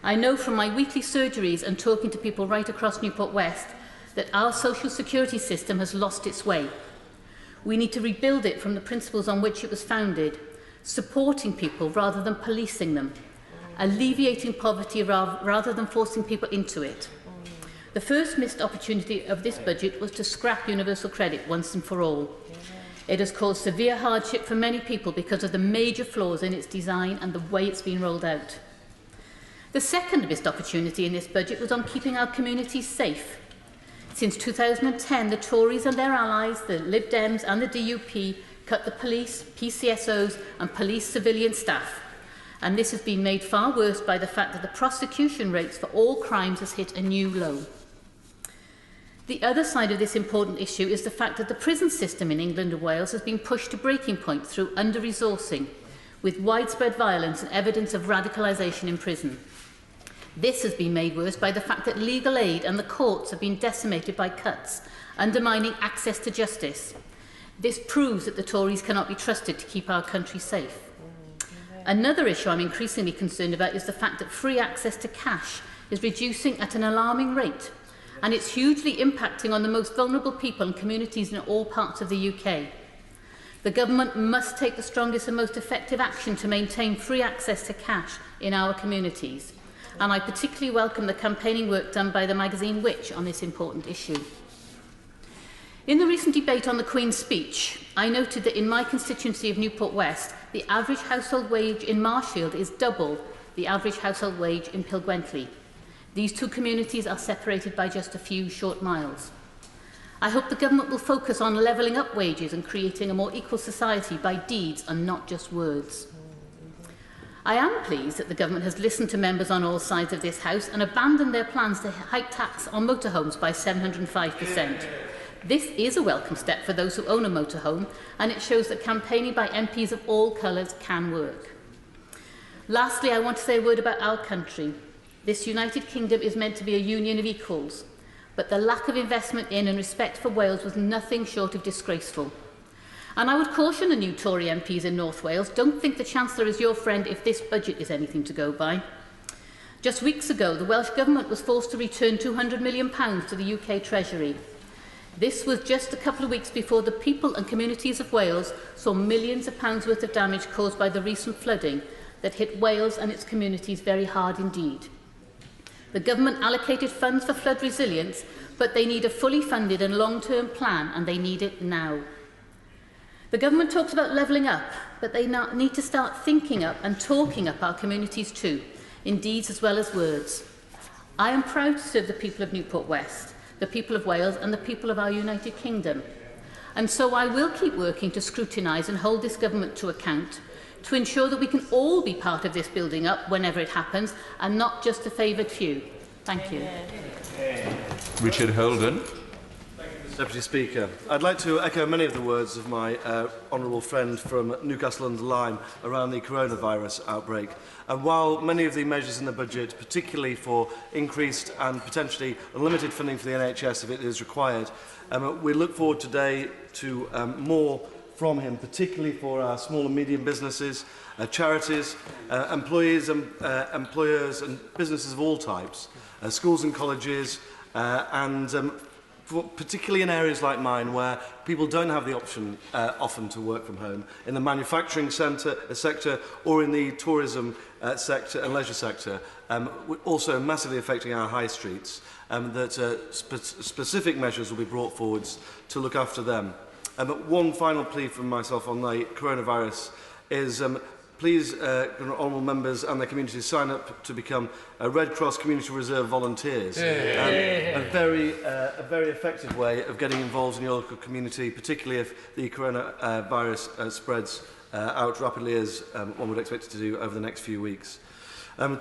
Speaker 1: I know from my weekly surgeries and talking to people right across Newport West that our social security system has lost its way. We need to rebuild it from the principles on which it was founded, supporting people rather than policing them, alleviating poverty rather than forcing people into it. The first missed opportunity of this budget was to scrap universal credit once and for all. It has caused severe hardship for many people because of the major flaws in its design and the way it's been rolled out. The second missed opportunity in this budget was on keeping our communities safe. Since 2010, the Tories and their allies, the Lib Dems and the DUP, cut the police, PCSOs and police civilian staff. And this has been made far worse by the fact that the prosecution rates for all crimes has hit a new low. The other side of this important issue is the fact that the prison system in England and Wales has been pushed to breaking point through under-resourcing, with widespread violence and evidence of radicalisation in prison. This has been made worse by the fact that legal aid and the courts have been decimated by cuts, undermining access to justice. This proves that the Tories cannot be trusted to keep our country safe. Another issue I'm increasingly concerned about is the fact that free access to cash is reducing at an alarming rate, and it's hugely impacting on the most vulnerable people and communities in all parts of the UK. The government must take the strongest and most effective action to maintain free access to cash in our communities, and I particularly welcome the campaigning work done by the magazine Which on this important issue. In the recent debate on the Queen's speech, I noted that in my constituency of Newport West, the average household wage in Marshfield is double the average household wage in Pilgwentley. These two communities are separated by just a few short miles. I hope the government will focus on levelling up wages and creating a more equal society by deeds and not just words. I am pleased that the government has listened to members on all sides of this House and abandoned their plans to hike tax on motorhomes by 705%. This is a welcome step for those who own a motorhome, and it shows that campaigning by MPs of all colours can work. Lastly, I want to say a word about our country. This United Kingdom is meant to be a union of equals, but the lack of investment in and respect for Wales was nothing short of disgraceful. And I would caution the new Tory MPs in North Wales, don't think the Chancellor is your friend if this budget is anything to go by. Just weeks ago, the Welsh Government was forced to return £200 million to the UK Treasury. This was just a couple of weeks before the people and communities of Wales saw millions of pounds worth of damage caused by the recent flooding that hit Wales and its communities very hard indeed. The government allocated funds for flood resilience, but they need a fully funded and long-term plan, and they need it now. The government talks about levelling up, but they need to start thinking up and talking up our communities too, in deeds as well as words. I am proud to serve the people of Newport West, the people of Wales and the people of our United Kingdom. And so I will keep working to scrutinise and hold this government to account, to ensure that we can all be part of this building up whenever it happens, and not just a favoured few. Thank you.
Speaker 18: Richard Holden.
Speaker 6: Deputy Speaker, I'd like to echo many of the words of my honourable friend from Newcastle under Lyme around the coronavirus outbreak. And while many of the measures in the budget, particularly for increased and potentially unlimited funding for the NHS if it is required, we look forward today to more from him, particularly for our small and medium businesses, charities, employees and employers and businesses of all types, schools and colleges, and particularly in areas like mine where people don't have the option often to work from home, in the manufacturing sector or in the tourism sector and leisure sector, also massively affecting our high streets, that specific measures will be brought forwards to look after them. One final plea from myself on the coronavirus is please, honourable members and their communities, sign up to become Red Cross Community Reserve volunteers. A very effective way of getting involved in your local community, particularly if the coronavirus spreads out rapidly as one would expect it to do over the next few weeks.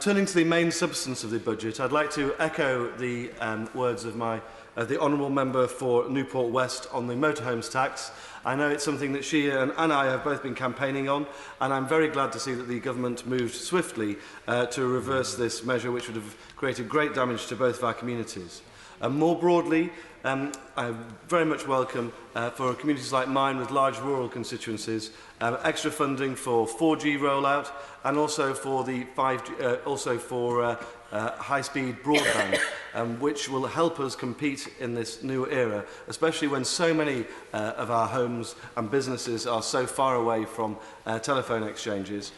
Speaker 6: Turning to the main substance of the budget, I'd like to echo the words of the honourable member for Newport West on the motorhomes tax. I know it's something that she and I have both been campaigning on, and I'm very glad to see that the government moved swiftly to reverse this measure, which would have created great damage to both of our communities. More broadly, I very much welcome, for communities like mine with large rural constituencies, extra funding for 4G rollout and also for the 5G, also for high-speed broadband, which will help us compete in this new era, especially when so many of our homes and businesses are so far away from telephone exchanges.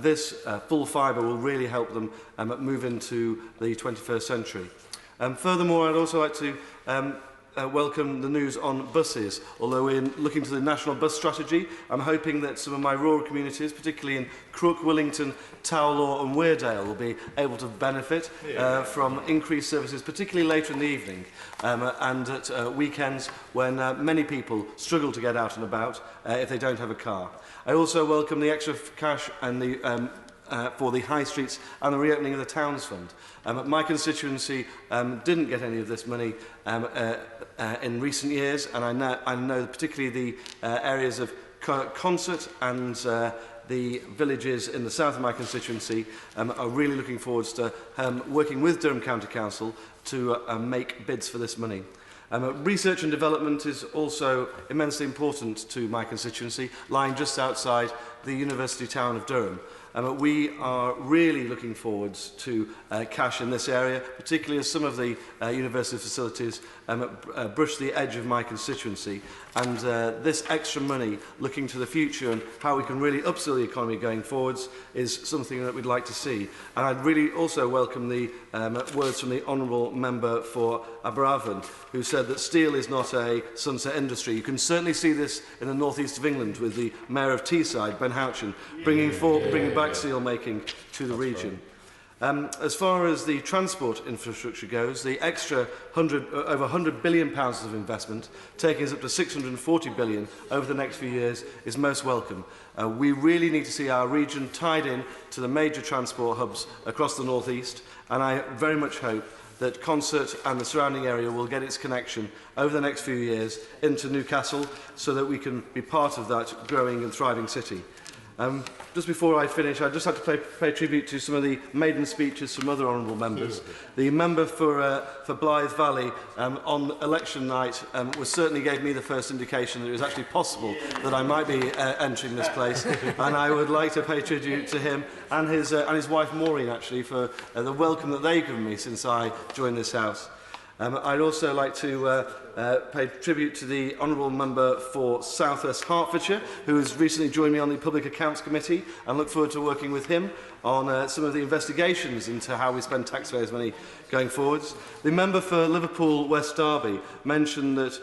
Speaker 6: This full fibre will really help them move into the 21st century. Furthermore, I'd also like to welcome the news on buses. Although we're looking to the national bus strategy, I'm hoping that some of my rural communities, particularly in Crook, Willington, Towlaw and Weardale, will be able to benefit from increased services, particularly later in the evening and at weekends when many people struggle to get out and about if they don't have a car. I also welcome the extra cash and the for the high streets and the reopening of the Towns Fund. My constituency didn't get any of this money in recent years, and I know particularly the areas of Concert and the villages in the south of my constituency are really looking forward to working with Durham County Council to make bids for this money. Research and development is also immensely important to my constituency, lying just outside the university town of Durham. We are really looking forward to cash in this area, particularly as some of the university facilities brush the edge of my constituency. And this extra money, looking to the future and how we can really upskill the economy going forwards, is something that we'd like to see. And I'd really also welcome the words from the Honourable Member for Aberavon, who said that steel is not a sunset industry. You can certainly see this in the northeast of England with the Mayor of Teesside, Ben Houchin, bringing back steel making to the region. As far as the transport infrastructure goes, the extra over £100 billion of investment, taking us up to £640 billion over the next few years, is most welcome. We really need to see our region tied in to the major transport hubs across the North East, and I very much hope that Concert and the surrounding area will get its connection over the next few years into Newcastle so that we can be part of that growing and thriving city. Just before I finish, I'd just like to pay tribute to some of the maiden speeches from other honourable members. The member for Blythe Valley on election night certainly gave me the first indication that it was actually possible that I might be entering this place, and I would like to pay tribute to him and his wife Maureen, actually, for the welcome that they've given me since I joined this house. I'd also like to pay tribute to the Honourable Member for South West Hertfordshire, who has recently joined me on the Public Accounts Committee, and look forward to working with him on some of the investigations into how we spend taxpayers' money going forwards. The member for Liverpool West Derby mentioned that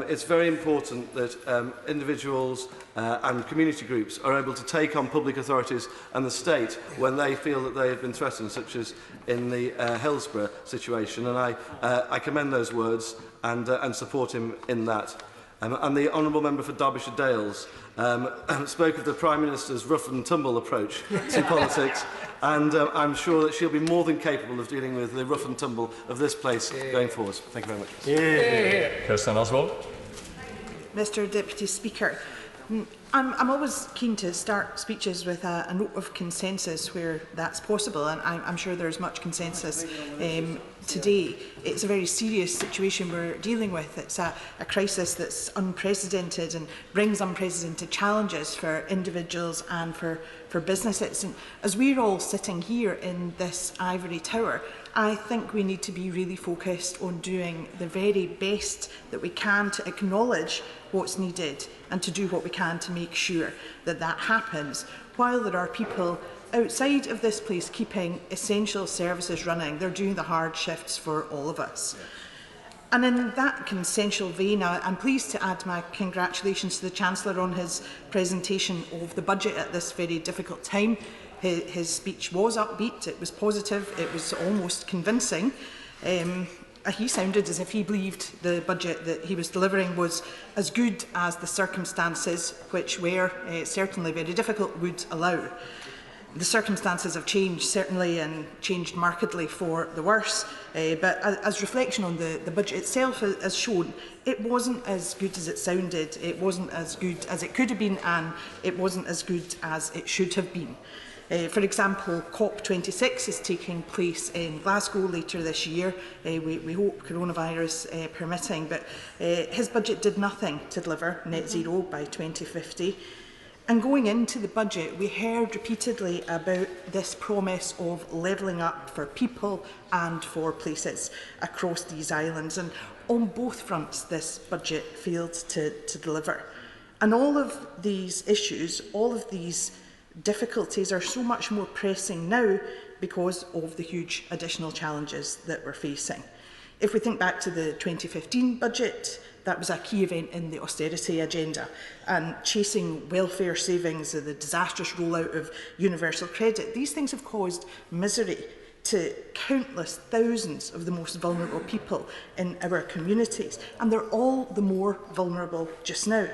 Speaker 6: it's very important that individuals and community groups are able to take on public authorities and the state when they feel that they have been threatened, such as in the Hillsborough situation. And I commend those words and support him in that. And the Honourable Member for Derbyshire Dales spoke of the Prime Minister's rough and tumble approach to politics, and I'm sure that she'll be more than capable of dealing with the rough and tumble of this place going forward. Thank you very much.
Speaker 18: Kirsten Oswald.
Speaker 13: Mr Deputy Speaker, I'm always keen to start speeches with a note of consensus where that's possible, and I'm sure there's much consensus today. It's a very serious situation we're dealing with. It's a crisis that's unprecedented and brings unprecedented challenges for individuals and for businesses. And as we're all sitting here in this ivory tower, I think we need to be really focused on doing the very best that we can to acknowledge what's needed and to do what we can to make sure that that happens, while there are people outside of this place keeping essential services running. They're doing the hard shifts for all of us. And in that consensual vein, I'm pleased to add my congratulations to the Chancellor on his presentation of the budget at this very difficult time. His speech was upbeat, it was positive, it was almost convincing. He sounded as if he believed the budget that he was delivering was as good as the circumstances, which were certainly very difficult, would allow. The circumstances have changed, certainly, and changed markedly for the worse. But as reflection on the budget itself has shown, it wasn't as good as it sounded, it wasn't as good as it could have been, and it wasn't as good as it should have been. For example, COP26 is taking place in Glasgow later this year. We hope coronavirus permitting, but his budget did nothing to deliver net zero by 2050. And going into the budget, we heard repeatedly about this promise of levelling up for people and for places across these islands. And on both fronts, this budget failed to deliver. And all of these issues, all of these difficulties are so much more pressing now because of the huge additional challenges that we're facing. If we think back to the 2015 budget, that was a key event in the austerity agenda, and chasing welfare savings, the disastrous rollout of universal credit, these things have caused misery to countless thousands of the most vulnerable people in our communities, and they're all the more vulnerable just now.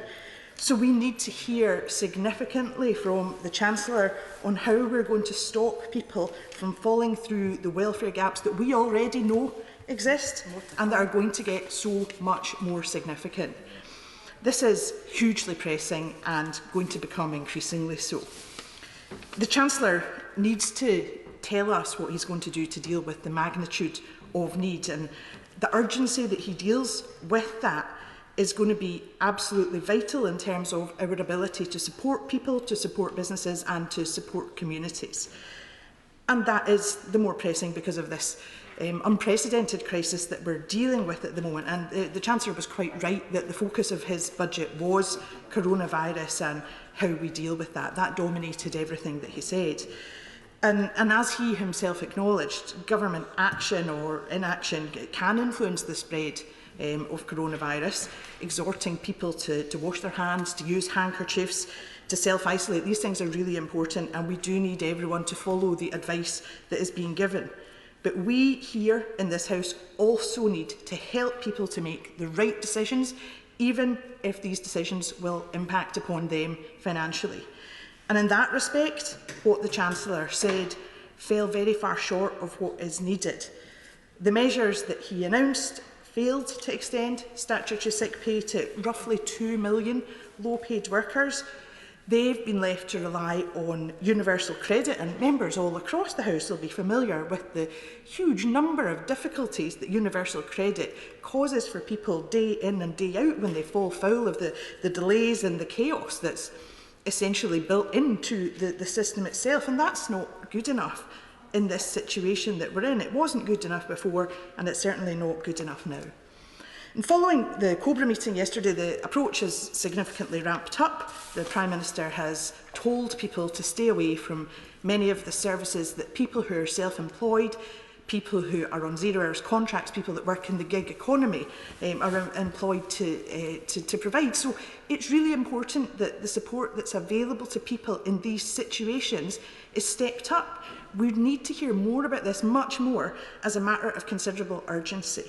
Speaker 13: So we need to hear significantly from the Chancellor on how we're going to stop people from falling through the welfare gaps that we already know exist and that are going to get so much more significant. This is hugely pressing and going to become increasingly so. The Chancellor needs to tell us what he's going to do to deal with the magnitude of need, and the urgency that he deals with that is going to be absolutely vital in terms of our ability to support people, to support businesses and to support communities. And that is the more pressing because of this unprecedented crisis that we're dealing with at the moment. And the Chancellor was quite right that the focus of his budget was coronavirus and how we deal with that. That dominated everything that he said. And as he himself acknowledged, government action or inaction can influence the spread of coronavirus, exhorting people to wash their hands, to use handkerchiefs, to self-isolate. These things are really important, and we do need everyone to follow the advice that is being given. But we here in this House also need to help people to make the right decisions, even if these decisions will impact upon them financially. And in that respect, what the Chancellor said fell very far short of what is needed. The measures that he announced failed to extend statutory sick pay to roughly 2 million low-paid workers. They've been left to rely on universal credit, and members all across the House will be familiar with the huge number of difficulties that universal credit causes for people day in and day out when they fall foul of the delays and the chaos that's essentially built into the system itself. And that's not good enough in this situation that we're in. It wasn't good enough before, and it's certainly not good enough now. And following the Cobra meeting yesterday, the approach has significantly ramped up. The Prime Minister has told people to stay away from many of the services that people who are self-employed, people who are on zero-hours contracts, people that work in the gig economy are employed to provide. So it's really important that the support that's available to people in these situations is stepped up. We need to hear more about this, much more, as a matter of considerable urgency.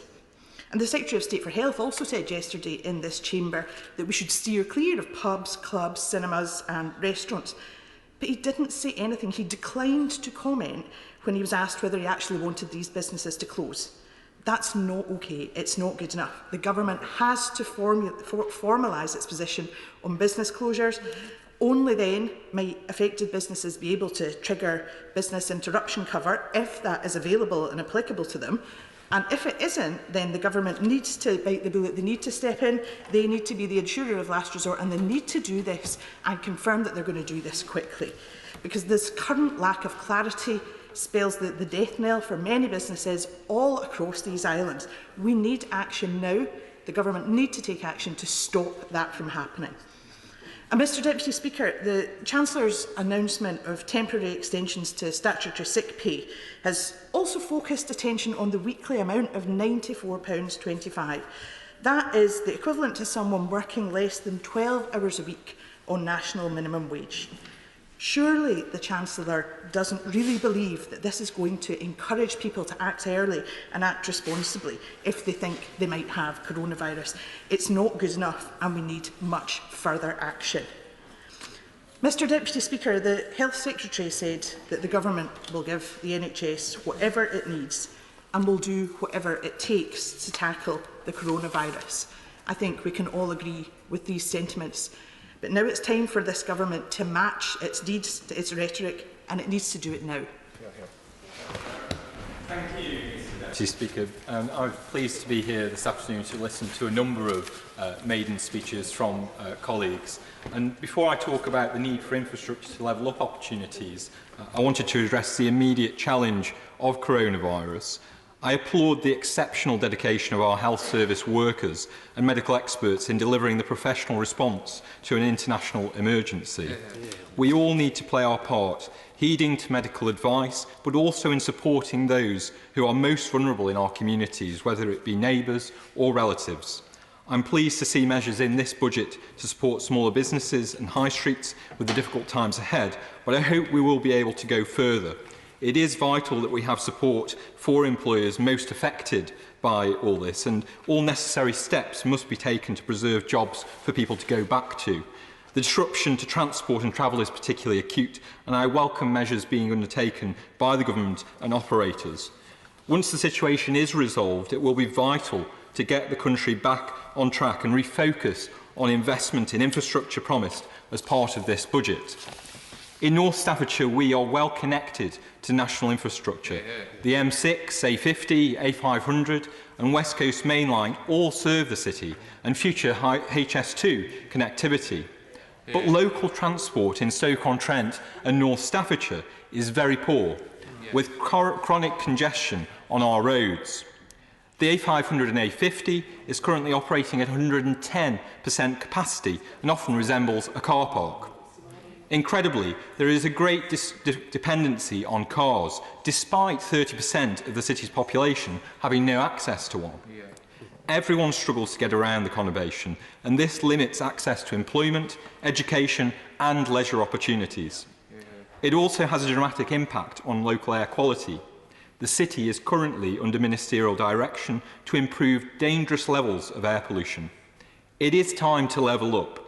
Speaker 13: And the Secretary of State for Health also said yesterday in this chamber that we should steer clear of pubs, clubs, cinemas and restaurants. But he didn't say anything. He declined to comment when he was asked whether he actually wanted these businesses to close. That's not okay. It's not good enough. The government has to formalise its position on business closures. Only then might affected businesses be able to trigger business interruption cover if that is available and applicable to them. And if it isn't, then the government needs to bite the bullet. They need to step in. They need to be the insurer of last resort, and they need to do this and confirm that they're going to do this quickly. Because this current lack of clarity spells the death knell for many businesses all across these islands. We need action now. The government need to take action to stop that from happening. And Mr Deputy Speaker, the Chancellor's announcement of temporary extensions to statutory sick pay has also focused attention on the weekly amount of £94.25. That is the equivalent to someone working less than 12 hours a week on national minimum wage. Surely the Chancellor doesn't really believe that this is going to encourage people to act early and act responsibly if they think they might have coronavirus. It's not good enough, and we need much further action. Mr Deputy Speaker, the Health Secretary said that the Government will give the NHS whatever it needs and will do whatever it takes to tackle the coronavirus. I think we can all agree with these sentiments. But now it's time for this government to match its deeds to its rhetoric, and it needs to do it now.
Speaker 8: Thank you, Mr Deputy Speaker. I'm pleased to be here this afternoon to listen to a number of maiden speeches from colleagues. And before I talk about the need for infrastructure to level up opportunities, I wanted to address the immediate challenge of coronavirus I applaud the exceptional dedication of our health service workers and medical experts in delivering the professional response to an international emergency. We all need to play our part, heeding to medical advice, but also in supporting those who are most vulnerable in our communities, whether it be neighbours or relatives. I'm pleased to see measures in this budget to support smaller businesses and high streets with the difficult times ahead, but I hope we will be able to go further. It is vital that we have support for employers most affected by all this, and all necessary steps must be taken to preserve jobs for people to go back to. The disruption to transport and travel is particularly acute, and I welcome measures being undertaken by the government and operators. Once the situation is resolved, it will be vital to get the country back on track and refocus on investment in infrastructure promised as part of this budget. In North Staffordshire, we are well connected to national infrastructure. The M6, A50, A500 and West Coast Main Line all serve the city, and future HS2 connectivity. But local transport in Stoke-on-Trent and North Staffordshire is very poor, with chronic congestion on our roads. The A500 and A50 is currently operating at 110% capacity and often resembles a car park. Incredibly, there is a great dependency on cars, despite 30% of the city's population having no access to one. Everyone struggles to get around the conurbation, and this limits access to employment, education and leisure opportunities. It also has a dramatic impact on local air quality. The city is currently under ministerial direction to improve dangerous levels of air pollution. It is time to level up.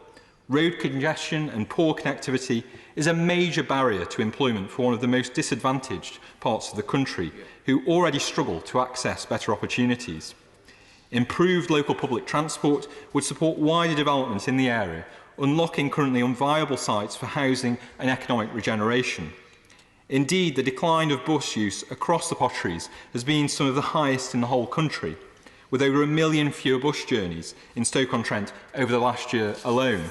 Speaker 8: Road congestion and poor connectivity is a major barrier to employment for one of the most disadvantaged parts of the country, who already struggle to access better opportunities. Improved local public transport would support wider development in the area, unlocking currently unviable sites for housing and economic regeneration. Indeed, the decline of bus use across the Potteries has been some of the highest in the whole country, with over 1 million fewer bus journeys in Stoke-on-Trent over the last year alone.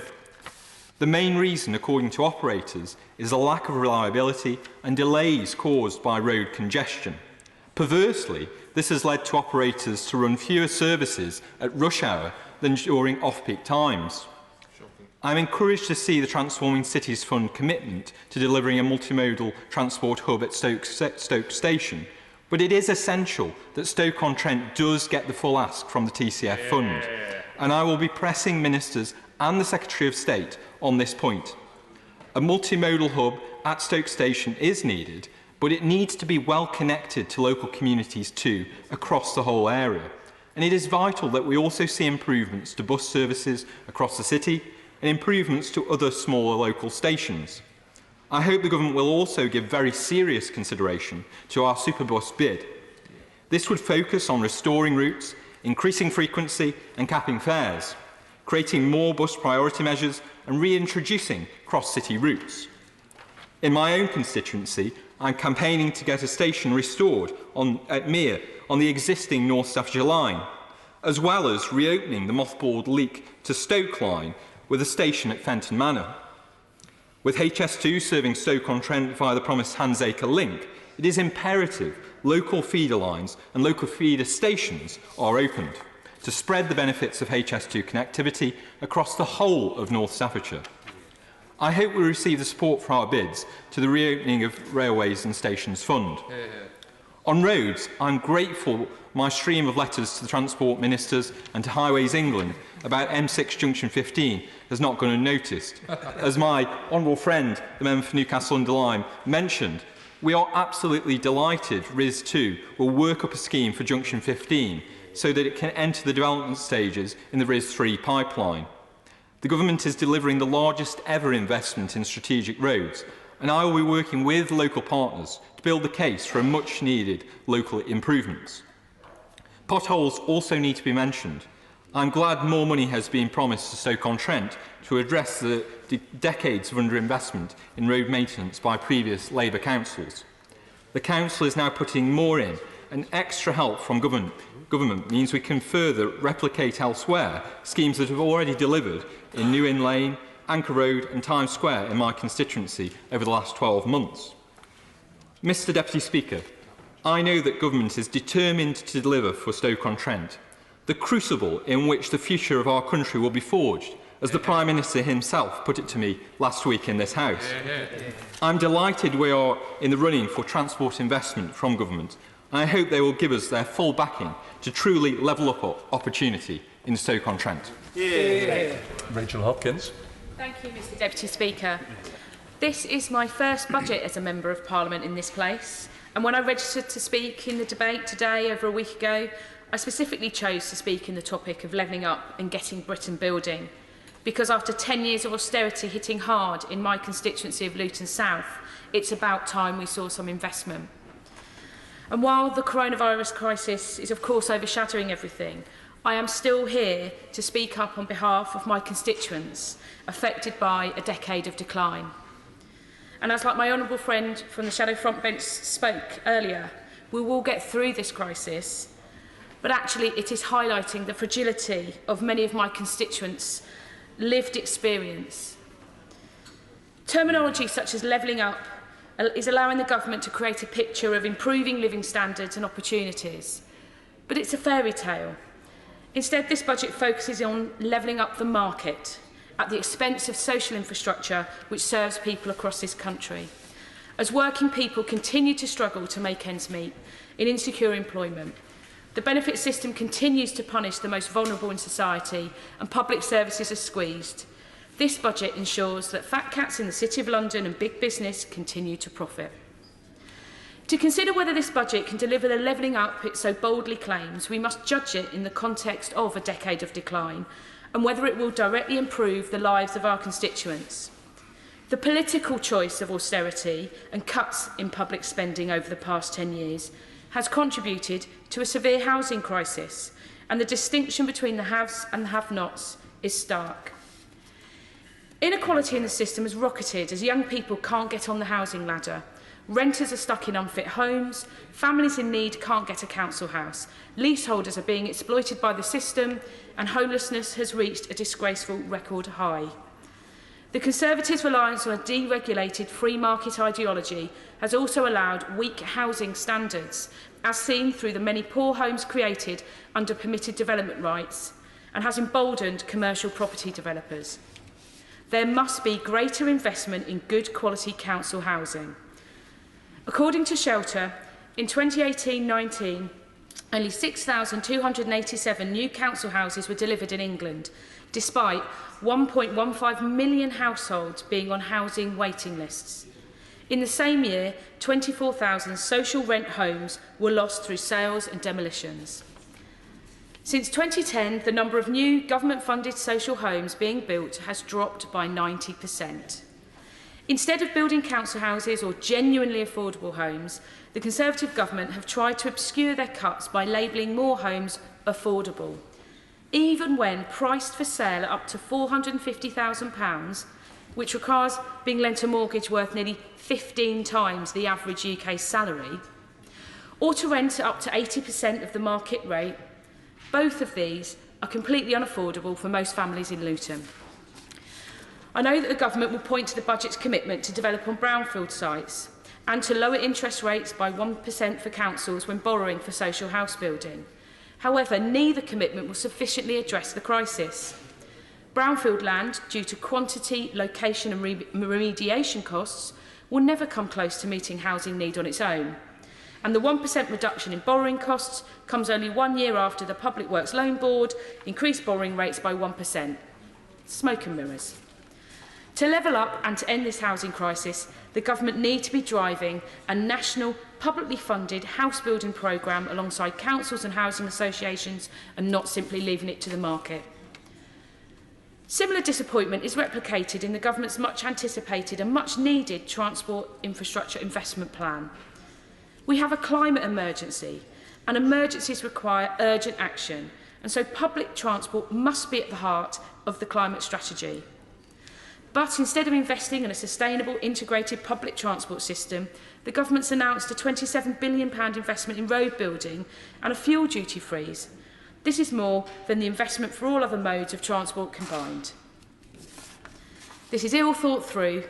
Speaker 8: The main reason, according to operators, is a lack of reliability and delays caused by road congestion. Perversely, this has led to operators to run fewer services at rush hour than during off-peak times. I'm encouraged to see the Transforming Cities Fund commitment to delivering a multimodal transport hub at Stoke Station, but it is essential that Stoke-on-Trent does get the full ask from the TCF fund, and I will be pressing ministers and the Secretary of State on this point. A multimodal hub at Stoke Station is needed, but it needs to be well connected to local communities too, across the whole area. And it is vital that we also see improvements to bus services across the city and improvements to other smaller local stations. I hope the government will also give very serious consideration to our Superbus bid. This would focus on restoring routes, increasing frequency and capping fares, creating more bus priority measures and reintroducing cross-city routes. In my own constituency, I'm campaigning to get a station restored at Mere on the existing North Staffordshire line, as well as reopening the mothballed Leek to Stoke line with a station at Fenton Manor. With HS2 serving Stoke-on-Trent via the promised Handsacre link, it is imperative local feeder lines and local feeder stations are opened to spread the benefits of HS2 connectivity across the whole of North Staffordshire. I hope we receive the support for our bids to the reopening of Railways and Stations Fund. On roads, I'm grateful my stream of letters to the Transport Ministers and to Highways England about M6 Junction 15 has not gone unnoticed. As my honourable friend, the member for Newcastle-under-Lyme, mentioned, we are absolutely delighted RIS2 will work up a scheme for Junction 15 so that it can enter the development stages in the RIS3 pipeline. The government is delivering the largest ever investment in strategic roads, and I will be working with local partners to build the case for much needed local improvements. Potholes also need to be mentioned. I'm glad more money has been promised to Stoke-on-Trent to address the decades of underinvestment in road maintenance by previous Labour councils. The council is now putting more in, and extra help from government means we can further replicate elsewhere schemes that have already delivered in New Inn Lane, Anchor Road and Times Square in my constituency over the last 12 months. Mr Deputy Speaker, I know that government is determined to deliver for Stoke-on-Trent, the crucible in which the future of our country will be forged, as the Prime Minister himself put it to me last week in this House. I'm delighted we are in the running for transport investment from government, and I hope they will give us their full backing to truly level up opportunity in Stoke-on-Trent.
Speaker 18: Rachel Hopkins.
Speaker 19: Thank you, Mr Deputy Speaker. This is my first budget as a Member of Parliament in this place, and when I registered to speak in the debate today over a week ago, I specifically chose to speak in the topic of levelling up and getting Britain building, because after 10 years of austerity hitting hard in my constituency of Luton South, it's about time we saw some investment. And while the coronavirus crisis is of course overshadowing everything, I am still here to speak up on behalf of my constituents affected by a decade of decline. And as like my honourable friend from the Shadow Front Bench spoke earlier, we will get through this crisis, but actually it is highlighting the fragility of many of my constituents' lived experience. Terminology such as levelling up is allowing the government to create a picture of improving living standards and opportunities, but it's a fairy tale. Instead, this budget focuses on levelling up the market at the expense of social infrastructure which serves people across this country. As working people continue to struggle to make ends meet in insecure employment, the benefit system continues to punish the most vulnerable in society and public services are squeezed. This budget ensures that fat cats in the City of London and big business continue to profit. To consider whether this budget can deliver the levelling up it so boldly claims, we must judge it in the context of a decade of decline and whether it will directly improve the lives of our constituents. The political choice of austerity and cuts in public spending over the past 10 years has contributed to a severe housing crisis, and the distinction between the haves and the have-nots is stark. Inequality in the system has rocketed as young people can't get on the housing ladder. Renters are stuck in unfit homes, families in need can't get a council house, leaseholders are being exploited by the system, and homelessness has reached a disgraceful record high. The Conservatives' reliance on a deregulated free market ideology has also allowed weak housing standards, as seen through the many poor homes created under permitted development rights, and has emboldened commercial property developers. There must be greater investment in good quality council housing. According to Shelter, in 2018-19, only 6,287 new council houses were delivered in England, despite 1.15 million households being on housing waiting lists. In the same year, 24,000 social rent homes were lost through sales and demolitions. Since 2010, the number of new government-funded social homes being built has dropped by 90%. Instead of building council houses or genuinely affordable homes, the Conservative government have tried to obscure their cuts by labelling more homes affordable, even when priced for sale at up to £450,000, which requires being lent a mortgage worth nearly 15 times the average UK salary, or to rent at up to 80% of the market rate. Both of these are completely unaffordable for most families in Luton. I know that the government will point to the budget's commitment to develop on brownfield sites and to lower interest rates by 1% for councils when borrowing for social house building. However, neither commitment will sufficiently address the crisis. Brownfield land, due to quantity, location and remediation costs, will never come close to meeting housing need on its own. And the 1% reduction in borrowing costs comes only 1 year after the Public Works Loan Board increased borrowing rates by 1%. Smoke and mirrors. To level up and to end this housing crisis, the government need to be driving a national, publicly funded house building programme alongside councils and housing associations and not simply leaving it to the market. Similar disappointment is replicated in the government's much anticipated and much needed transport infrastructure investment plan. We have a climate emergency, and emergencies require urgent action, and so public transport must be at the heart of the climate strategy. But instead of investing in a sustainable, integrated public transport system, the government's announced a £27 billion investment in road building and a fuel duty freeze. This is more than the investment for all other modes of transport combined. This is ill thought through,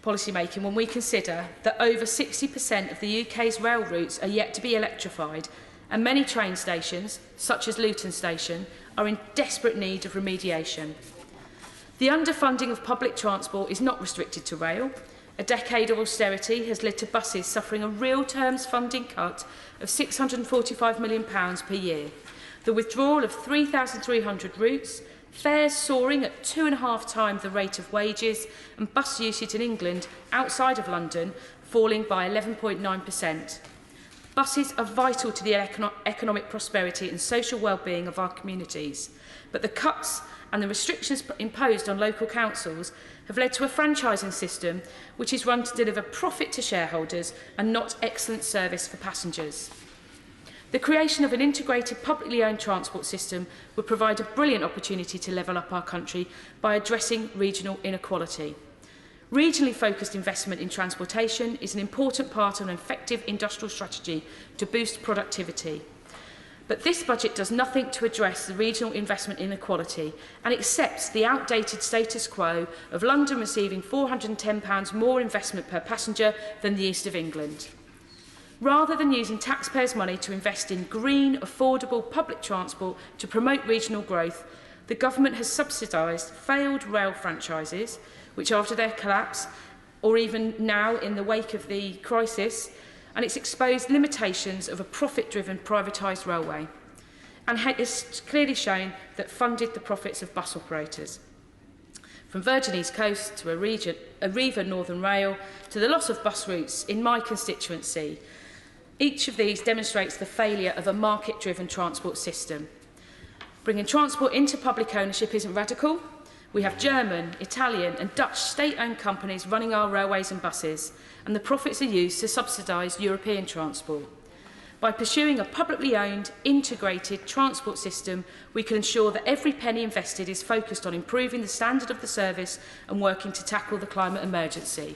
Speaker 19: policymaking when we consider that over 60% of the UK's rail routes are yet to be electrified, and many train stations, such as Luton Station, are in desperate need of remediation. The underfunding of public transport is not restricted to rail. A decade of austerity has led to buses suffering a real terms funding cut of £645 million per year, the withdrawal of 3,300 routes, fares soaring at 2.5 times the rate of wages, and bus usage in England outside of London falling by 11.9%. Buses are vital to the economic prosperity and social well-being of our communities, but the cuts and the restrictions imposed on local councils have led to a franchising system which is run to deliver profit to shareholders and not excellent service for passengers. The creation of an integrated publicly owned transport system would provide a brilliant opportunity to level up our country by addressing regional inequality. Regionally focused investment in transportation is an important part of an effective industrial strategy to boost productivity. But this budget does nothing to address the regional investment inequality and accepts the outdated status quo of London receiving £410 more investment per passenger than the East of England. Rather than using taxpayers' money to invest in green, affordable public transport to promote regional growth, the government has subsidised failed rail franchises, which after their collapse, or even now in the wake of the crisis, and it's exposed limitations of a profit-driven privatised railway, and it's clearly shown that funded the profits of bus operators. From Virgin East Coast to Arriva Northern Rail to the loss of bus routes in my constituency, each of these demonstrates the failure of a market-driven transport system. Bringing transport into public ownership isn't radical. We have German, Italian and Dutch state-owned companies running our railways and buses, and the profits are used to subsidise European transport. By pursuing a publicly owned, integrated transport system, we can ensure that every penny invested is focused on improving the standard of the service and working to tackle the climate emergency.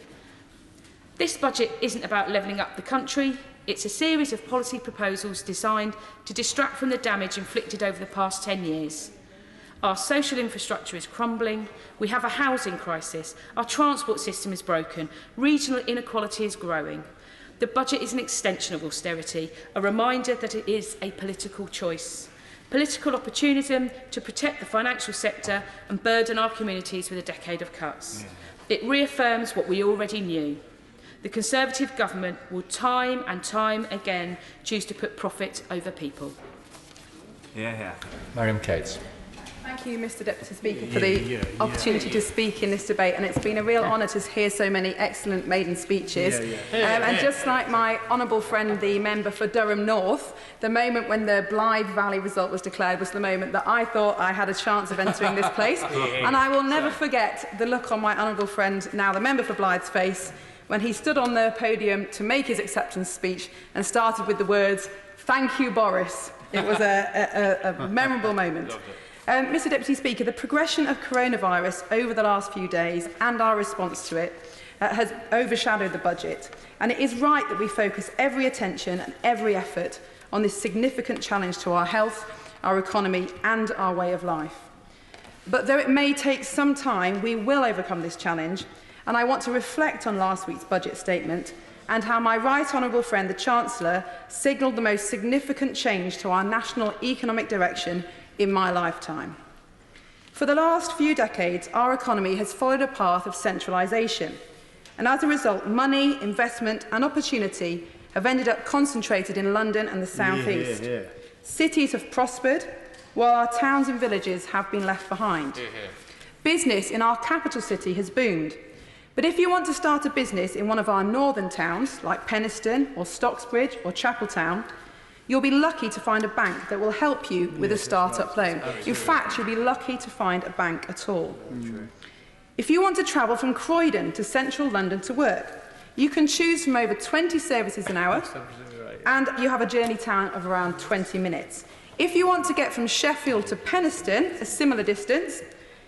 Speaker 19: This budget isn't about levelling up the country. It's a series of policy proposals designed to distract from the damage inflicted over the past 10 years. Our social infrastructure is crumbling, we have a housing crisis, our transport system is broken, regional inequality is growing. The budget is an extension of austerity, a reminder that it is a political choice. Political opportunism to protect the financial sector and burden our communities with a decade of cuts. It reaffirms what we already knew. The Conservative government will time and time again choose to put profit over people.
Speaker 18: Mariam Cates.
Speaker 9: Thank you, Mr Deputy Speaker, for the opportunity to speak in this debate, and it's been a real honour to hear so many excellent maiden speeches. And just like my honourable friend, the member for Durham North, the moment when the Blythe Valley result was declared was the moment that I thought I had a chance of entering this place. And I will never forget the look on my honourable friend, now the member for Blythe's face, when he stood on the podium to make his acceptance speech and started with the words, "Thank you, Boris." It was a memorable moment. Mr Deputy Speaker, the progression of coronavirus over the last few days and our response to it has overshadowed the budget, and it is right that we focus every attention and every effort on this significant challenge to our health, our economy and our way of life. But though it may take some time, we will overcome this challenge, and I want to reflect on last week's budget statement and how my right honourable friend, the Chancellor, signalled the most significant change to our national economic direction in my lifetime. For the last few decades, our economy has followed a path of centralisation, and as a result, money, investment and opportunity have ended up concentrated in London and the South East. Cities have prospered, while our towns and villages have been left behind. Business in our capital city has boomed, but if you want to start a business in one of our northern towns, like Penistone or Stocksbridge or Chapeltown, you'll be lucky to find a bank that will help you with a start-up loan. In fact, you'll be lucky to find a bank at all. If you want to travel from Croydon to central London to work, you can choose from over 20 services an hour, and you have a journey time of around 20 minutes. If you want to get from Sheffield to Penistone, a similar distance,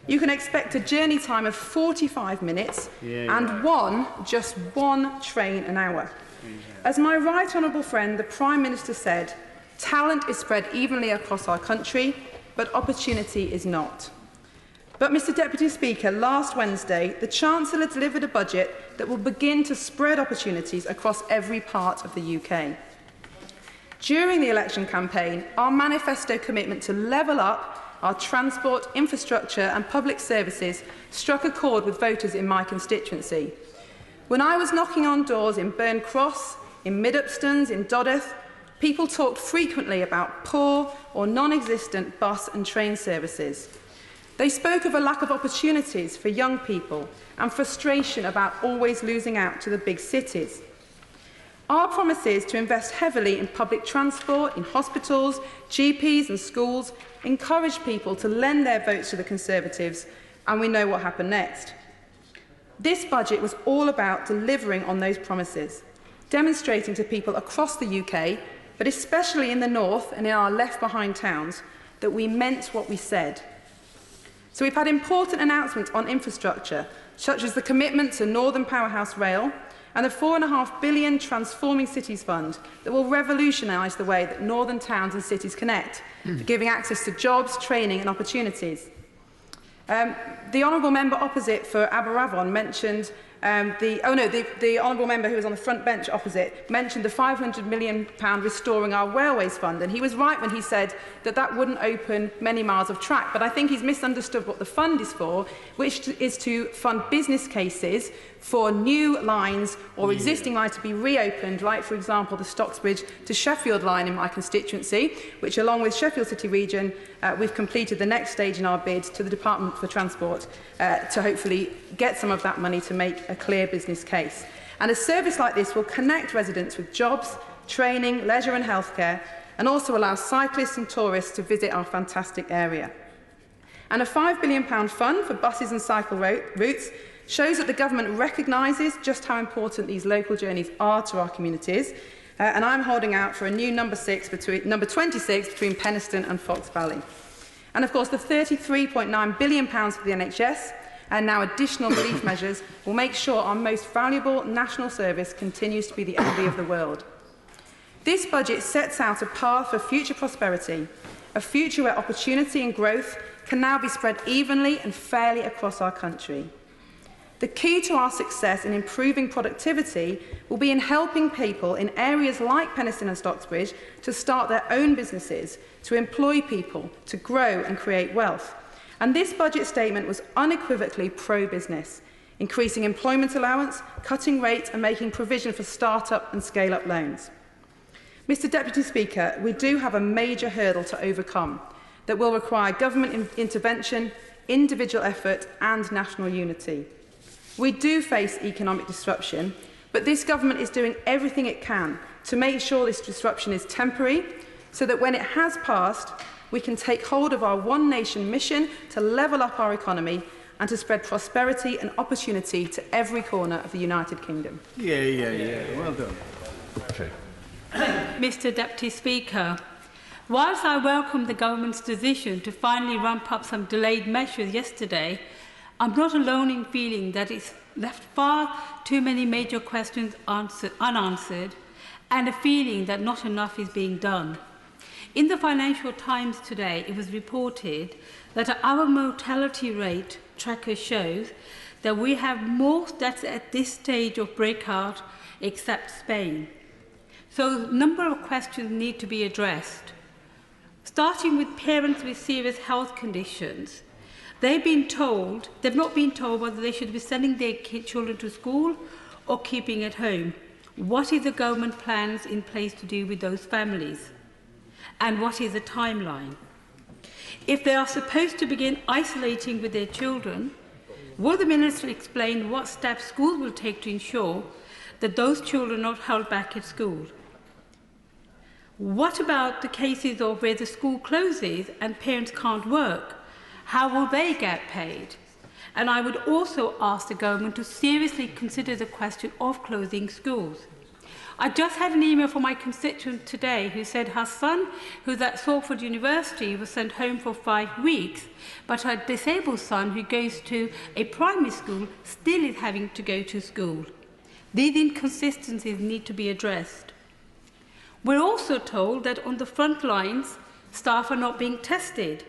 Speaker 9: you can expect a journey time of 45 minutes and just one train an hour. As my right honourable friend, the Prime Minister said, talent is spread evenly across our country, but opportunity is not. But, Mr Deputy Speaker, last Wednesday, the Chancellor delivered a budget that will begin to spread opportunities across every part of the UK. During the election campaign, our manifesto commitment to level up our transport, infrastructure and public services struck a chord with voters in my constituency. When I was knocking on doors in Burn Cross, in Mid-Upstons, in Dodworth, people talked frequently about poor or non-existent bus and train services. They spoke of a lack of opportunities for young people and frustration about always losing out to the big cities. Our promises to invest heavily in public transport, in hospitals, GPs and schools encouraged people to lend their votes to the Conservatives, and we know what happened next. This budget was all about delivering on those promises, demonstrating to people across the UK, but especially in the north and in our left-behind towns, that we meant what we said. So we've had important announcements on infrastructure, such as the commitment to Northern Powerhouse Rail and the £4.5 billion Transforming Cities Fund that will revolutionise the way that northern towns and cities connect, giving access to jobs, training and opportunities. The honourable member opposite for Aberavon mentioned the honourable member who was on the front bench opposite mentioned the £500 million Restoring Our Railways Fund, and he was right when he said that that wouldn't open many miles of track, but I think he's misunderstood what the fund is for, which is to fund business cases for new lines or existing lines to be reopened, like, for example, the Stocksbridge to Sheffield line in my constituency, which, along with Sheffield City Region, we've completed the next stage in our bid to the Department for Transport to hopefully get some of that money to make a clear business case. And a service like this will connect residents with jobs, training, leisure and healthcare, and also allow cyclists and tourists to visit our fantastic area. And a £5 billion fund for buses and cycle routes shows that the government recognises just how important these local journeys are to our communities, and I'm holding out for a new number 26 between Penistone and Fox Valley. And of course the £33.9 billion for the NHS and now additional relief measures will make sure our most valuable national service continues to be the envy of the world. This budget sets out a path for future prosperity, a future where opportunity and growth can now be spread evenly and fairly across our country. The key to our success in improving productivity will be in helping people in areas like Penistone and Stocksbridge to start their own businesses, to employ people, to grow and create wealth. And this budget statement was unequivocally pro-business, increasing employment allowance, cutting rates and making provision for start-up and scale-up loans. Mr Deputy Speaker, we do have a major hurdle to overcome that will require government intervention, individual effort and national unity. We do face economic disruption, but this government is doing everything it can to make sure this disruption is temporary, so that when it has passed, we can take hold of our One Nation mission to level up our economy and to spread prosperity and opportunity to every corner of the United Kingdom.
Speaker 4: Well done.
Speaker 10: Okay.
Speaker 21: Mr Deputy Speaker, whilst I welcome the government's decision to finally ramp up some delayed measures yesterday, I'm not alone in feeling that it's left far too many major questions unanswered and a feeling that not enough is being done. In the Financial Times today, it was reported that our mortality rate tracker shows that we have more deaths at this stage of breakout except Spain. So a number of questions need to be addressed. Starting with parents with serious health conditions. They've not been told whether they should be sending their children to school or keeping at home. What is the government plans in place to do with those families? And what is the timeline? If they are supposed to begin isolating with their children, will the Minister explain what steps schools will take to ensure that those children are not held back at school? What about the cases of where the school closes and parents can't work? How will they get paid? And I would also ask the government to seriously consider the question of closing schools. I just had an email from my constituent today who said her son, who's at Salford University, was sent home for 5 weeks, but her disabled son, who goes to a primary school, still is having to go to school. These inconsistencies need to be addressed. We're also told that on the front lines, staff are not being tested.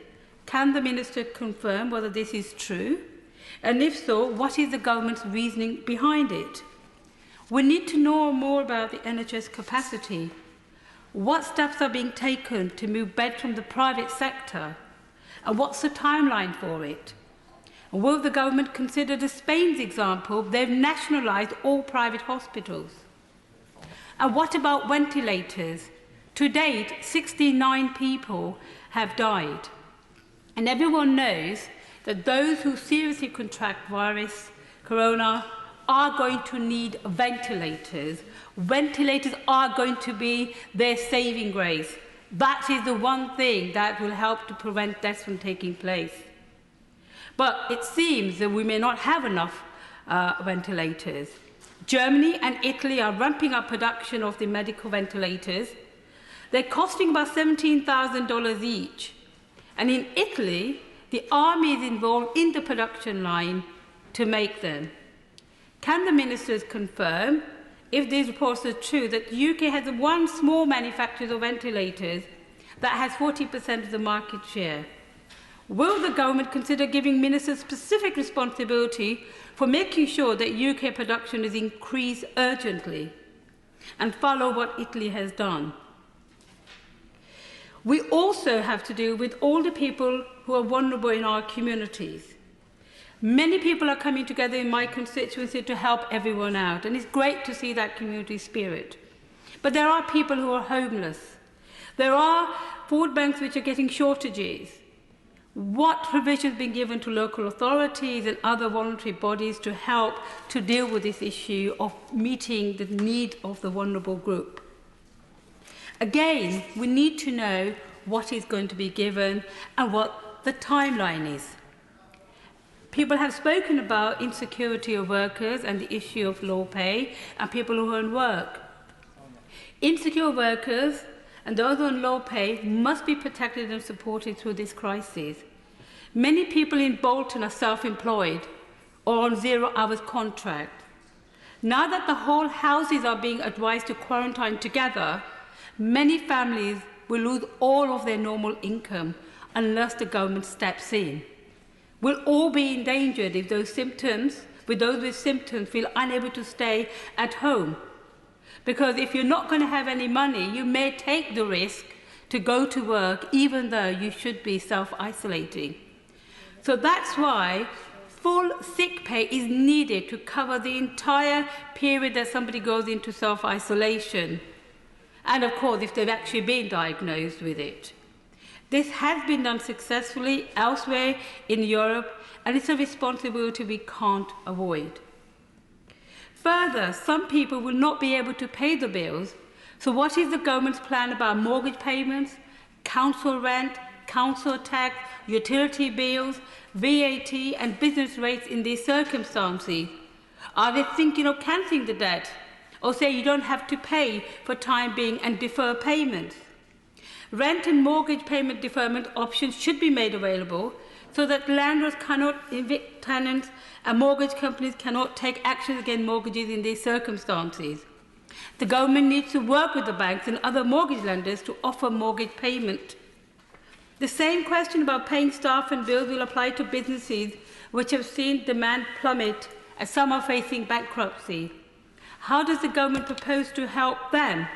Speaker 21: Can the Minister confirm whether this is true? And if so, what is the government's reasoning behind it? We need to know more about the NHS capacity. What steps are being taken to move beds from the private sector? And what's the timeline for it? And will the government consider the Spain's example? They've nationalised all private hospitals. And what about ventilators? To date, 69 people have died. And everyone knows that those who seriously contract corona, are going to need ventilators. Ventilators are going to be their saving grace. That is the one thing that will help to prevent deaths from taking place. But it seems that we may not have enough ventilators. Germany and Italy are ramping up production of the medical ventilators. They're costing about $17,000 each. And in Italy, the army is involved in the production line to make them. Can the ministers confirm, if these reports are true, that the UK has one small manufacturer of ventilators that has 40% of the market share? Will the government consider giving ministers specific responsibility for making sure that UK production is increased urgently and follow what Italy has done? We also have to deal with all the people who are vulnerable in our communities. Many people are coming together in my constituency to help everyone out, and it's great to see that community spirit. But there are people who are homeless. There are food banks which are getting shortages. What provisions have been given to local authorities and other voluntary bodies to help to deal with this issue of meeting the need of the vulnerable group? Again, we need to know what is going to be given and what the timeline is. People have spoken about insecurity of workers and the issue of low pay and people who are in work. Insecure workers and those on low pay must be protected and supported through this crisis. Many people in Bolton are self-employed or on 0 hours contract. Now that the whole houses are being advised to quarantine together, many families will lose all of their normal income unless the government steps in. We'll all be endangered if those with symptoms feel unable to stay at home. Because if you're not going to have any money, you may take the risk to go to work even though you should be self-isolating. So that's why full sick pay is needed to cover the entire period that somebody goes into self-isolation. And of course, if they've actually been diagnosed with it. This has been done successfully elsewhere in Europe, and it's a responsibility we can't avoid. Further, some people will not be able to pay the bills, so what is the government's plan about mortgage payments, council rent, council tax, utility bills, VAT and business rates in these circumstances? Are they thinking of cancelling the debt, or say you don't have to pay for time being and defer payments? Rent and mortgage payment deferment options should be made available so that landlords cannot evict tenants and mortgage companies cannot take action against mortgages in these circumstances. The government needs to work with the banks and other mortgage lenders to offer mortgage payment. The same question about paying staff and bills will apply to businesses which have seen demand plummet as some are facing bankruptcy. How does the government propose to help them?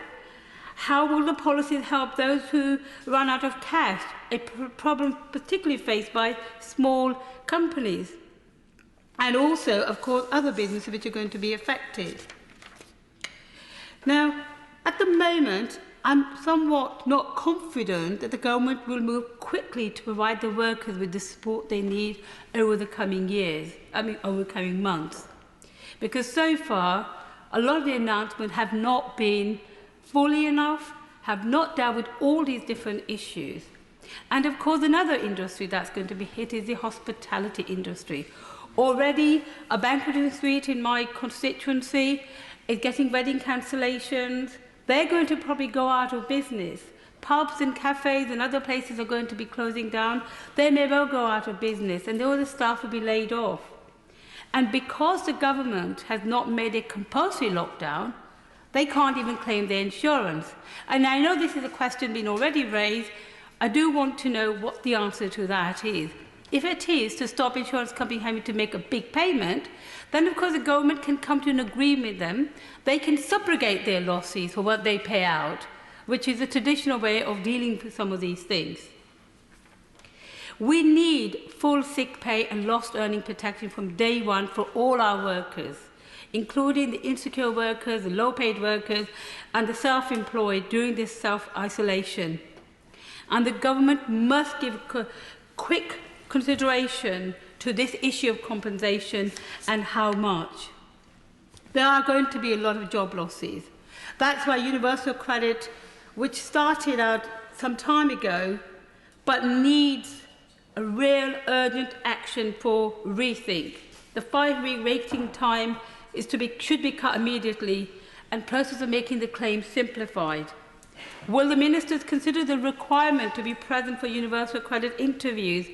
Speaker 21: How will the policies help those who run out of cash, a problem particularly faced by small companies? And also, of course, other businesses which are going to be affected. Now, at the moment, I'm somewhat not confident that the government will move quickly to provide the workers with the support they need over the coming over the coming months. Because so far, a lot of the announcements have not been fully enough, have not dealt with all these different issues. And of course, another industry that's going to be hit is the hospitality industry. Already, a banqueting suite in my constituency is getting wedding cancellations. They're going to probably go out of business. Pubs and cafes and other places are going to be closing down. They may well go out of business, and all the staff will be laid off. And because the government has not made a compulsory lockdown, they can't even claim their insurance. And I know this is a question being already raised I do want to know what the answer to that is. If it is to stop insurance companies having to make a big payment, then of course the government can come to an agreement with them. They can subrogate their losses for what they pay out, which is a traditional way of dealing with some of these things. We need full sick pay and lost earning protection from day one for all our workers, including the insecure workers, the low-paid workers, and the self-employed during this self-isolation. And the government must give quick consideration to this issue of compensation and how much. There are going to be a lot of job losses. That's why universal credit, which started out some time ago, but needs a real urgent action for rethink. The 5-week waiting time should be cut immediately, and process of making the claim simplified. Will the ministers consider the requirement to be present for universal credit interviews,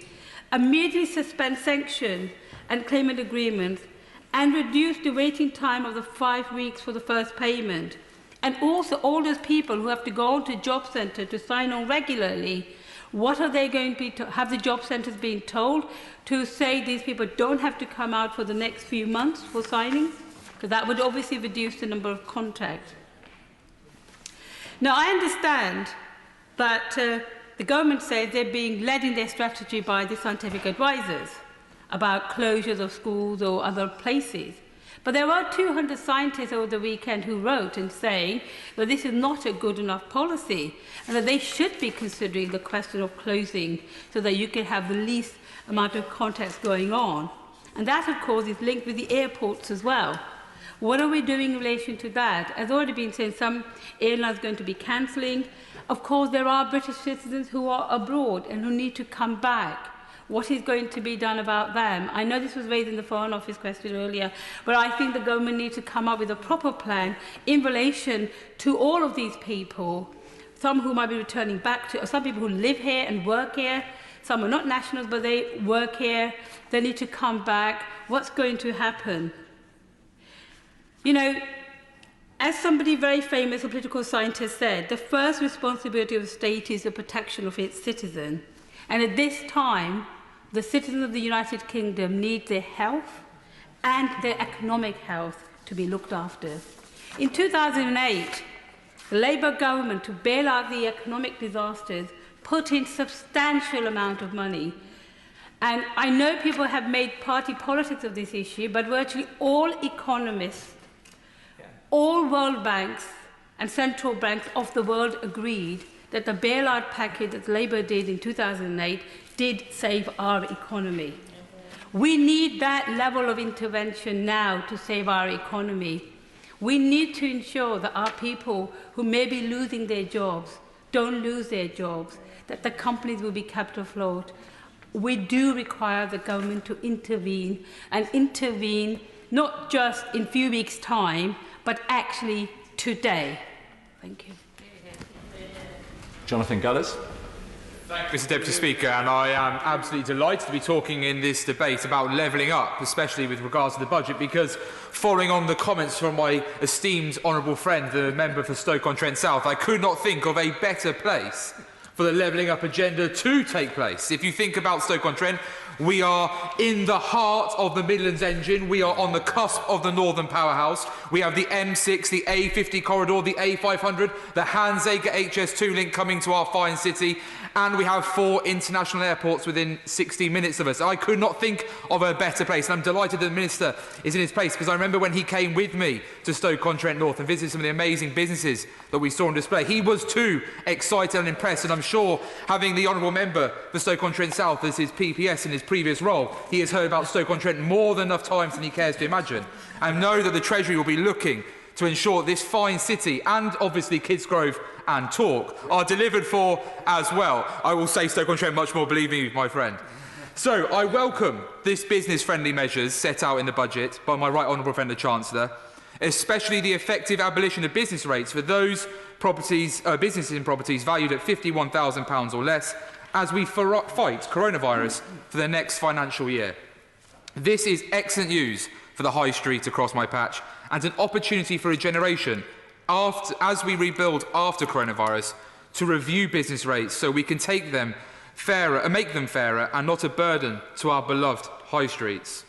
Speaker 21: immediately suspend sanction and claimant agreements, and reduce the waiting time of the 5 weeks for the first payment? And also all those people who have to go on to job centre to sign on regularly, what are they going to be have the job centres been told to say these people don't have to come out for the next few months for signing? Because that would obviously reduce the number of contacts. Now, I understand that the government says they're being led in their strategy by the scientific advisors about closures of schools or other places. But there were 200 scientists over the weekend who wrote and saying that this is not a good enough policy and that they should be considering the question of closing so that you can have the least amount of contacts going on. And that, of course, is linked with the airports as well. What are we doing in relation to that? As already been said, some airlines are going to be cancelling. Of course, there are British citizens who are abroad and who need to come back. What is going to be done about them? I know this was raised in the Foreign Office question earlier, but I think the government needs to come up with a proper plan in relation to all of these people, some who might be returning back to, or some people who live here and work here. Some are not nationals, but they work here. They need to come back. What's going to happen? You know, as somebody very famous, a political scientist, said, the first responsibility of the state is the protection of its citizen. And at this time, the citizens of the United Kingdom need their health and their economic health to be looked after. In 2008, the Labour government, to bail out the economic disasters, put in substantial amount of money. And I know people have made party politics of this issue, but virtually all economists, all World Banks and central banks of the world agreed that the bailout package that Labour did in 2008 did save our economy. We need that level of intervention now to save our economy. We need to ensure that our people who may be losing their jobs don't lose their jobs, that the companies will be kept afloat. We do require the government to intervene, and intervene not just in a few weeks' time, but actually today. Thank you.
Speaker 18: Jonathan Gullis.
Speaker 14: Thank you, Mr Deputy Speaker, and I am absolutely delighted to be talking in this debate about levelling up, especially with regards to the budget, because following on the comments from my esteemed honourable friend, the member for Stoke-on-Trent South, I could not think of a better place for the levelling up agenda to take place. If you think about Stoke-on-Trent, we are in the heart of the Midlands engine. We are on the cusp of the Northern Powerhouse. We have the M6, the A50 corridor, the A500, the Handsacre HS2 link coming to our fine city, and we have 4 international airports within 60 minutes of us. I could not think of a better place, and I'm delighted that the Minister is in his place, because I remember when he came with me to Stoke-on-Trent North and visited some of the amazing businesses that we saw on display. He was too excited and impressed, and I'm sure, having the honourable member for Stoke-on-Trent South as his PPS in his previous role, he has heard about Stoke-on-Trent more than enough times than he cares to imagine, and know that the Treasury will be looking to ensure this fine city, and obviously Kidsgrove and Talk, are delivered for as well. I will say Stoke-on-Trent much more, believe me, my friend. So I welcome this business-friendly measures set out in the budget by my right honourable friend the Chancellor, especially the effective abolition of business rates for those businesses and properties valued at £51,000 or less, as we fight coronavirus for the next financial year. This is excellent news for the high street across my patch, and an opportunity for a generation, as we rebuild after coronavirus, to review business rates so we can take them fairer and make them fairer and not a burden to our beloved high streets.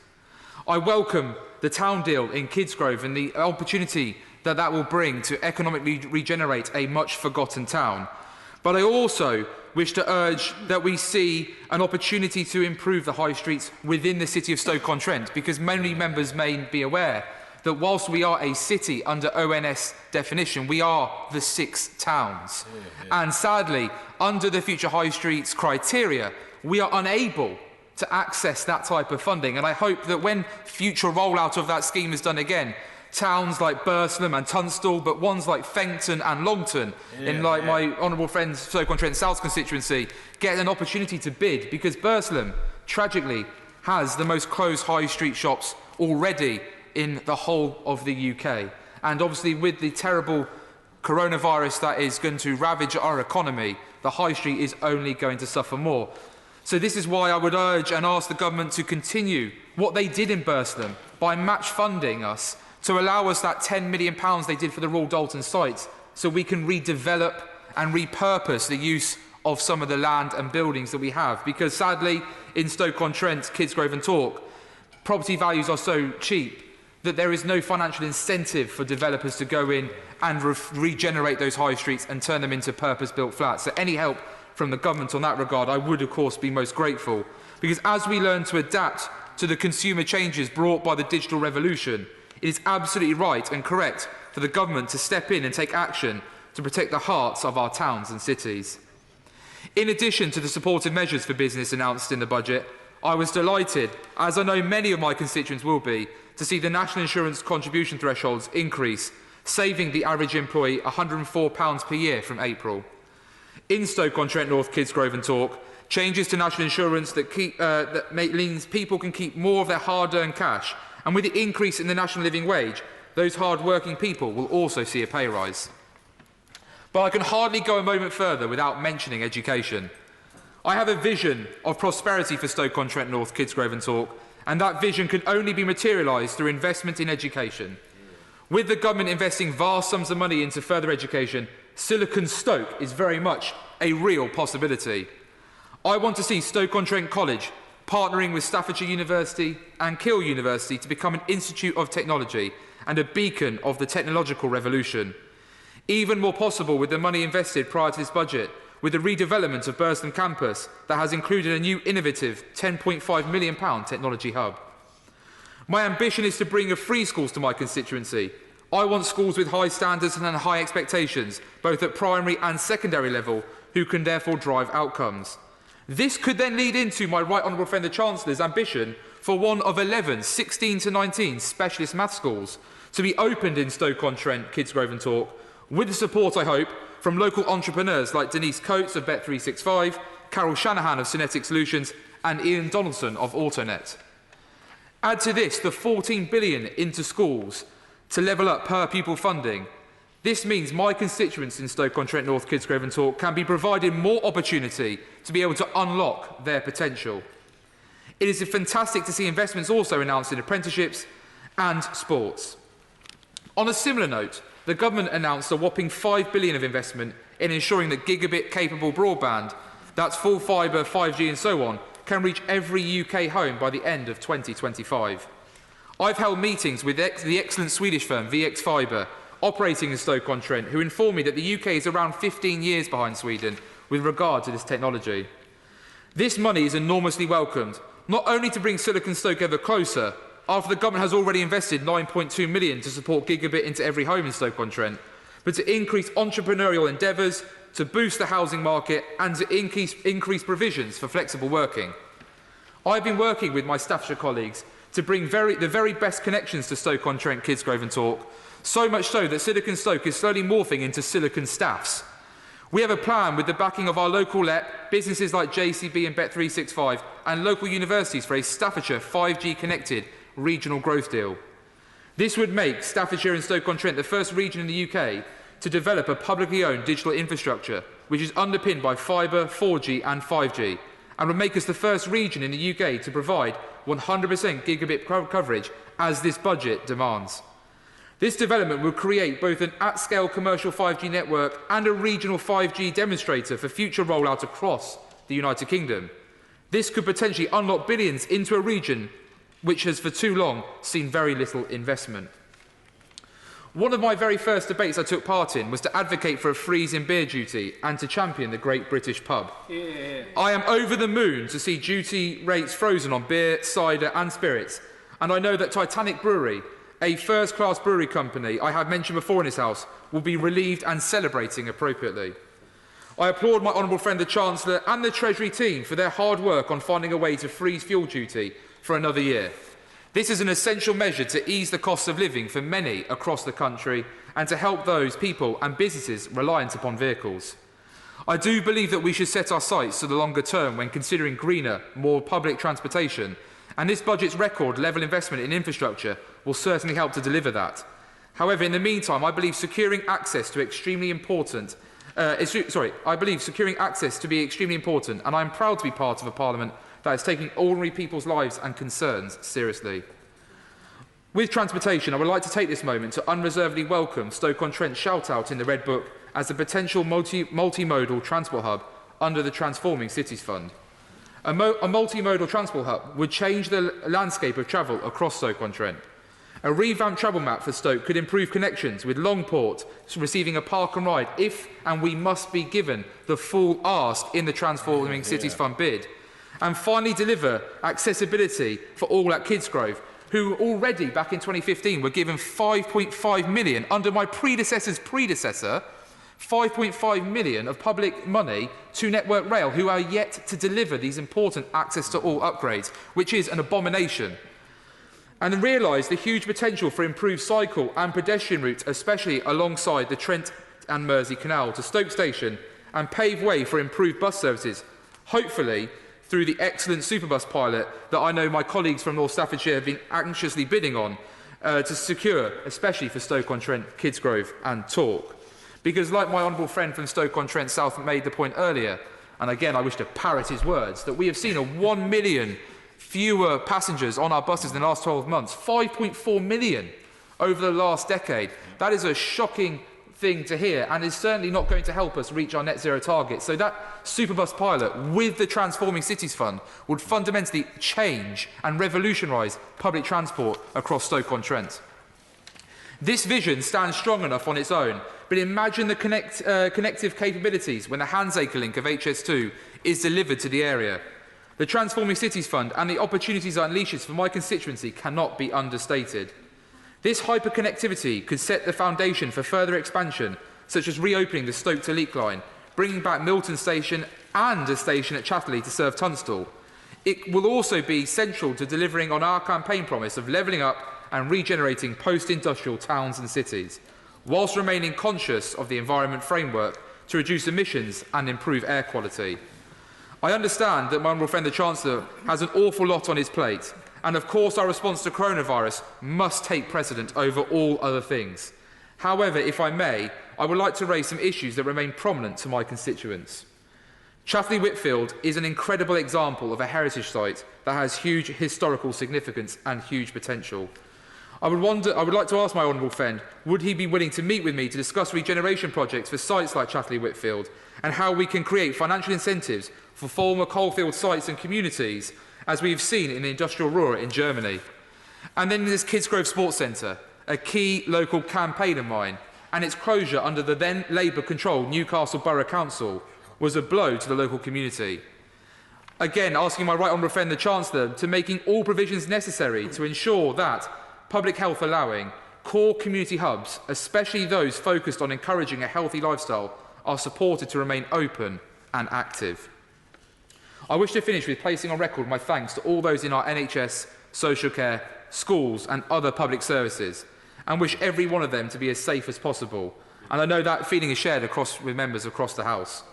Speaker 14: I welcome the town deal in Kidsgrove and the opportunity that that will bring to economically regenerate a much forgotten town. But I also wish to urge that we see an opportunity to improve the high streets within the city of Stoke-on-Trent, because many members may be aware that whilst we are a city under ONS definition, we are the 6 towns. And sadly, under the Future High Streets criteria, we are unable to access that type of funding. And I hope that when future rollout of that scheme is done again, towns like Burslem and Tunstall, but ones like Fengton and Longton, my honourable friend Stoke-on-Trent South constituency, get an opportunity to bid, because Burslem, tragically, has the most closed high street shops already in the whole of the UK. And obviously with the terrible coronavirus that is going to ravage our economy, the high street is only going to suffer more. So this is why I would urge and ask the government to continue what they did in Burslem by match funding us, to allow us that £10 million they did for the Royal Dalton sites, so we can redevelop and repurpose the use of some of the land and buildings that we have. Because sadly, in Stoke-on-Trent, Kidsgrove and Torque, property values are so cheap that there is no financial incentive for developers to go in and regenerate those high streets and turn them into purpose-built flats. So any help from the government on that regard, I would of course be most grateful. Because as we learn to adapt to the consumer changes brought by the digital revolution, it is absolutely right and correct for the government to step in and take action to protect the hearts of our towns and cities. In addition to the supportive measures for business announced in the budget, I was delighted, as I know many of my constituents will be, to see the national insurance contribution thresholds increase, saving the average employee £104 per year from April. In Stoke-on-Trent North, Kidsgrove and Torque, changes to national insurance that means people can keep more of their hard-earned cash, and with the increase in the national living wage, those hard-working people will also see a pay rise. But I can hardly go a moment further without mentioning education. I have a vision of prosperity for Stoke-on-Trent North, Kidsgrove and Torque, and that vision can only be materialised through investment in education. With the government investing vast sums of money into further education, Silicon Stoke is very much a real possibility. I want to see Stoke-on-Trent College partnering with Staffordshire University and Keele University to become an institute of technology and a beacon of the technological revolution. Even more possible with the money invested prior to this budget, with the redevelopment of Burslem campus that has included a new innovative £10.5 million technology hub. My ambition is to bring free schools to my constituency. I want schools with high standards and high expectations, both at primary and secondary level, who can therefore drive outcomes. This could then lead into my right honourable friend the Chancellor's ambition for one of 11 16 to 19 specialist maths schools to be opened in Stoke-on-Trent, Kidsgrove and Torque, with the support, I hope, from local entrepreneurs like Denise Coates of Bet365, Carol Shanahan of Cinetic Solutions and Ian Donaldson of AutoNet. Add to this the £14 billion into schools to level up per pupil funding. This means my constituents in Stoke-on-Trent North, Kidsgrove and Torque can be provided more opportunity to be able to unlock their potential. It is fantastic to see investments also announced in apprenticeships and sports. On a similar note, the government announced a whopping £5 billion of investment in ensuring that gigabit-capable broadband, that's full fibre, 5G and so on, can reach every UK home by the end of 2025. I've held meetings with the excellent Swedish firm VX Fibre, operating in Stoke-on-Trent, who informed me that the UK is around 15 years behind Sweden with regard to this technology. This money is enormously welcomed, not only to bring Silicon Stoke ever closer, after the government has already invested £9.2 million to support gigabit into every home in Stoke-on-Trent, but to increase entrepreneurial endeavours, to boost the housing market and to increase provisions for flexible working. I've been working with my Staffordshire colleagues to bring the very best connections to Stoke-on-Trent, Kidsgrove and Torque, so much so that Silicon Stoke is slowly morphing into Silicon Staffs. We have a plan with the backing of our local LEP, businesses like JCB and Bet365 and local universities for a Staffordshire 5G connected regional growth deal. This would make Staffordshire and Stoke-on-Trent the first region in the UK to develop a publicly owned digital infrastructure which is underpinned by fibre, 4G and 5G, and would make us the first region in the UK to provide 100% gigabit coverage as this budget demands. This development will create both an at-scale commercial 5G network and a regional 5G demonstrator for future rollout across the United Kingdom. This could potentially unlock billions into a region which has for too long seen very little investment. One of my very first debates I took part in was to advocate for a freeze in beer duty and to champion the Great British Pub. Yeah. I am over the moon to see duty rates frozen on beer, cider and spirits, and I know that Titanic Brewery, a first-class brewery company I have mentioned before in this House, will be relieved and celebrating appropriately. I applaud my honourable friend the Chancellor and the Treasury team for their hard work on finding a way to freeze fuel duty for another year. This is an essential measure to ease the cost of living for many across the country and to help those people and businesses reliant upon vehicles. I do believe that we should set our sights to the longer term when considering greener, more public transportation, and this budget's record level investment in infrastructure will certainly help to deliver that. However, in the meantime, I believe securing access to be extremely important, and I'm proud to be part of a Parliament that is taking ordinary people's lives and concerns seriously. With transportation, I would like to take this moment to unreservedly welcome Stoke-on-Trent's shout-out in the Red Book as a potential multimodal transport hub under the Transforming Cities Fund. A multimodal transport hub would change the landscape of travel across Stoke-on-Trent. A revamped travel map for Stoke could improve connections with Longport, receiving a park and ride if and we must be given the full ask in the Transforming Cities Fund bid, and finally deliver accessibility for all at Kidsgrove, who already back in 2015 were given 5.5 million under my predecessor's predecessor, 5.5 million of public money to Network Rail, who are yet to deliver these important access to all upgrades, which is an abomination. And realise the huge potential for improved cycle and pedestrian routes, especially alongside the Trent and Mersey Canal to Stoke Station, and pave way for improved bus services, hopefully through the excellent Superbus pilot that I know my colleagues from North Staffordshire have been anxiously bidding on to secure, especially for Stoke-on-Trent, Kidsgrove and Torque. Because like my honourable friend from Stoke-on-Trent South made the point earlier, and again I wish to parrot his words, that we have seen 1 million fewer passengers on our buses in the last 12 months, 5.4 million over the last decade. That is a shocking thing to hear and is certainly not going to help us reach our net zero target. So that Superbus pilot with the Transforming Cities Fund would fundamentally change and revolutionise public transport across Stoke-on-Trent. This vision stands strong enough on its own, but imagine the connective capabilities when the Handsacre link of HS2 is delivered to the area. The Transforming Cities Fund and the opportunities it unleashes for my constituency cannot be understated. This hyperconnectivity could set the foundation for further expansion, such as reopening the Stoke to Leek line, bringing back Milton Station and a station at Chatterley to serve Tunstall. It will also be central to delivering on our campaign promise of levelling up and regenerating post-industrial towns and cities, whilst remaining conscious of the environment framework to reduce emissions and improve air quality. I understand that my honourable friend the Chancellor has an awful lot on his plate, and of course our response to coronavirus must take precedent over all other things. However, if I may, I would like to raise some issues that remain prominent to my constituents. Chatterley-Whitfield is an incredible example of a heritage site that has huge historical significance and huge potential. I would like to ask my honourable friend, would he be willing to meet with me to discuss regeneration projects for sites like Chatterley-Whitfield and how we can create financial incentives for former coalfield sites and communities, as we've seen in the industrial Ruhr in Germany. And then there's Kidsgrove Sports Centre, a key local campaign of mine, and its closure under the then Labour-controlled Newcastle Borough Council was a blow to the local community. Again, asking my right honourable friend the Chancellor to making all provisions necessary to ensure that, public health allowing, core community hubs, especially those focused on encouraging a healthy lifestyle, are supported to remain open and active. I wish to finish with placing on record my thanks to all those in our NHS, social care, schools and other public services, and wish every one of them to be as safe as possible. And I know that feeling is shared with members across the House.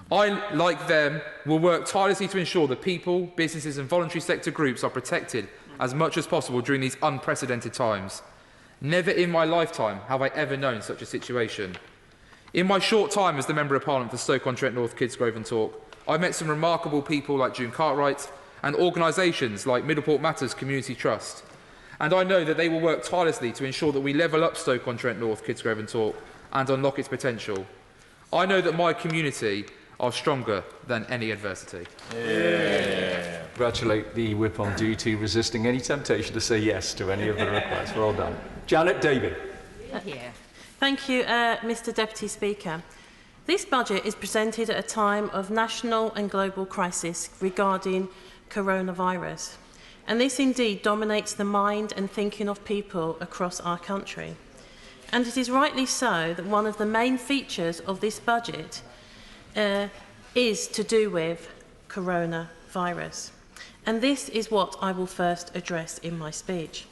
Speaker 14: I, like them, will work tirelessly to ensure that people, businesses and voluntary sector groups are protected as much as possible during these unprecedented times. Never in my lifetime have I ever known such a situation. In my short time as the Member of Parliament for Stoke-on-Trent North, Kidsgrove and Torque, I've met some remarkable people like June Cartwright and organisations like Middleport Matters Community Trust. And I know that they will work tirelessly to ensure that we level up Stoke-on-Trent North, Kidsgrove and Torp and unlock its potential. I know that my community are stronger than any adversity.
Speaker 18: Yeah. Congratulate the whip on duty, resisting any temptation to say yes to any of the requests. Well done. Janet David.
Speaker 2: Thank you, Mr Deputy Speaker. This budget is presented at a time of national and global crisis regarding coronavirus. And this indeed dominates the mind and thinking of people across our country. And it is rightly so that one of the main features of this budget is to do with coronavirus. And this is what I will first address in my speech.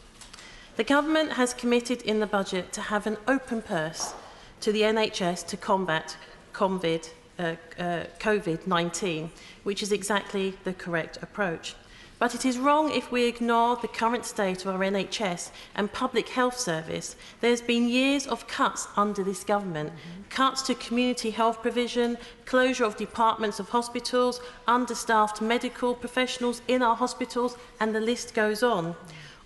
Speaker 2: The government has committed in the budget to have an open purse to the NHS to combat COVID-19, which is exactly the correct approach. But it is wrong if we ignore the current state of our NHS and public health service. There's been years of cuts under this government. Cuts to community health provision, closure of departments of hospitals, understaffed medical professionals in our hospitals, and the list goes on.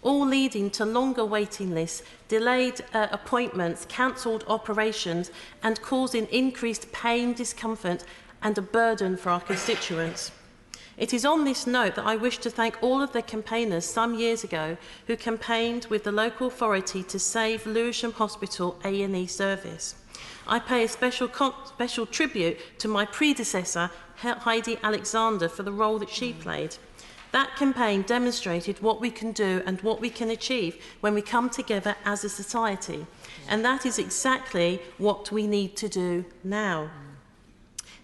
Speaker 2: All leading to longer waiting lists, delayed appointments, cancelled operations, and causing increased pain, discomfort, and a burden for our constituents. It is on this note that I wish to thank all of the campaigners some years ago who campaigned with the local authority to save Lewisham Hospital A&E service. I pay a special tribute to my predecessor, Heidi Alexander, for the role that she played. That campaign demonstrated what we can do and what we can achieve when we come together as a society. And that is exactly what we need to do now.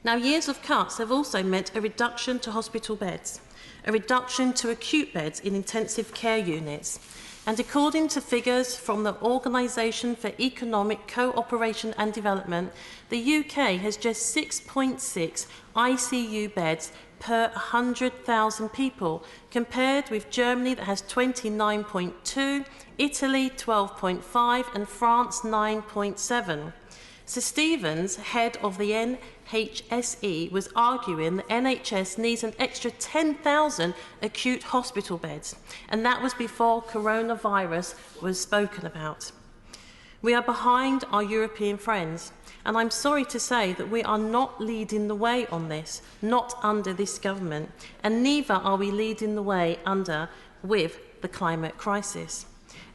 Speaker 2: Now, years of cuts have also meant a reduction to hospital beds, a reduction to acute beds in intensive care units. And according to figures from the Organisation for Economic Cooperation and Development, the UK has just 6.6 ICU beds per 100,000 people, compared with Germany that has 29.2, Italy 12.5 and France 9.7. Sir Stevens, head of the NHSE, was arguing the NHS needs an extra 10,000 acute hospital beds, and that was before coronavirus was spoken about. We are behind our European friends, and I'm sorry to say that we are not leading the way on this, not under this government, and neither are we leading the way with the climate crisis.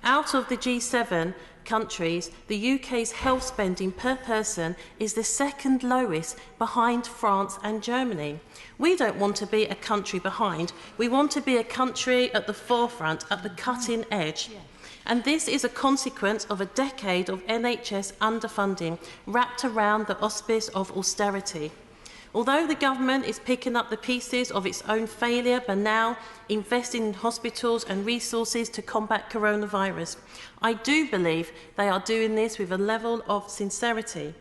Speaker 2: Out of the G7 countries, the UK's health spending per person is the second lowest, behind France and Germany. We don't want to be a country behind. We want to be a country at the forefront, at the cutting edge. And this is a consequence of a decade of NHS underfunding wrapped around the auspice of austerity. Although the government is picking up the pieces of its own failure by now investing in hospitals and resources to combat coronavirus, I do believe they are doing this with a level of sincerity.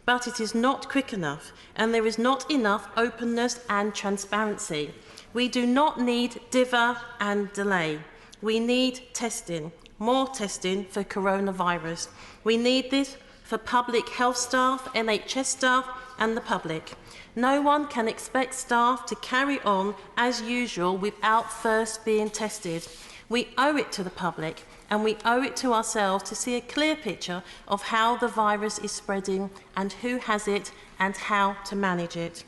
Speaker 2: But it is not quick enough, and there is not enough openness and transparency. We do not need dither and delay. We need testing, more testing for coronavirus. We need this for public health staff, NHS staff, and the public. No one can expect staff to carry on as usual without first being tested. We owe it to the public, and we owe it to ourselves to see a clear picture of how the virus is spreading and who has it and how to manage it.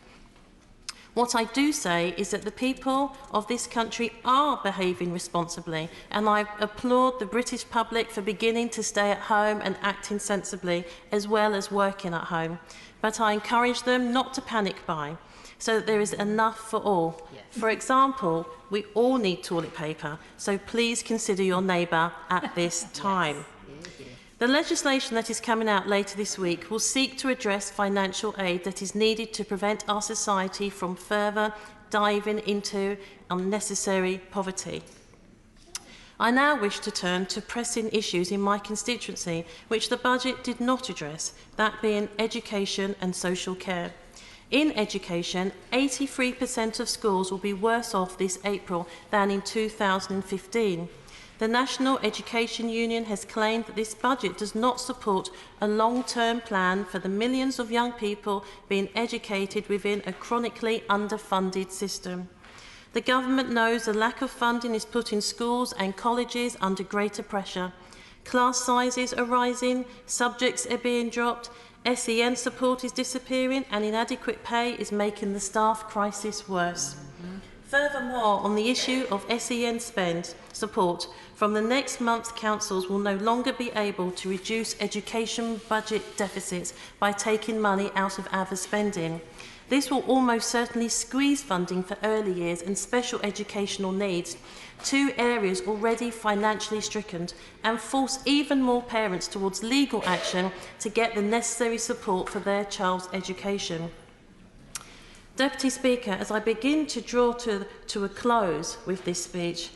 Speaker 2: What I do say is that the people of this country are behaving responsibly, and I applaud the British public for beginning to stay at home and acting sensibly, as well as working at home. But I encourage them not to panic buy, so that there is enough for all. For example, we all need toilet paper, so please consider your neighbour at this time. The legislation that is coming out later this week will seek to address financial aid that is needed to prevent our society from further diving into unnecessary poverty. I now wish to turn to pressing issues in my constituency which the budget did not address, that being education and social care. In education, 83% of schools will be worse off this April than in 2015. The National Education Union has claimed that this budget does not support a long-term plan for the millions of young people being educated within a chronically underfunded system. The government knows the lack of funding is putting schools and colleges under greater pressure. Class sizes are rising, subjects are being dropped, SEN support is disappearing, and inadequate pay is making the staff crisis worse. Furthermore, on the issue of SEN spend support, from the next month, councils will no longer be able to reduce education budget deficits by taking money out of other spending. This will almost certainly squeeze funding for early years and special educational needs, two areas already financially stricken, and force even more parents towards legal action to get the necessary support for their child's education. Deputy Speaker, as I begin to draw to a close with this speech,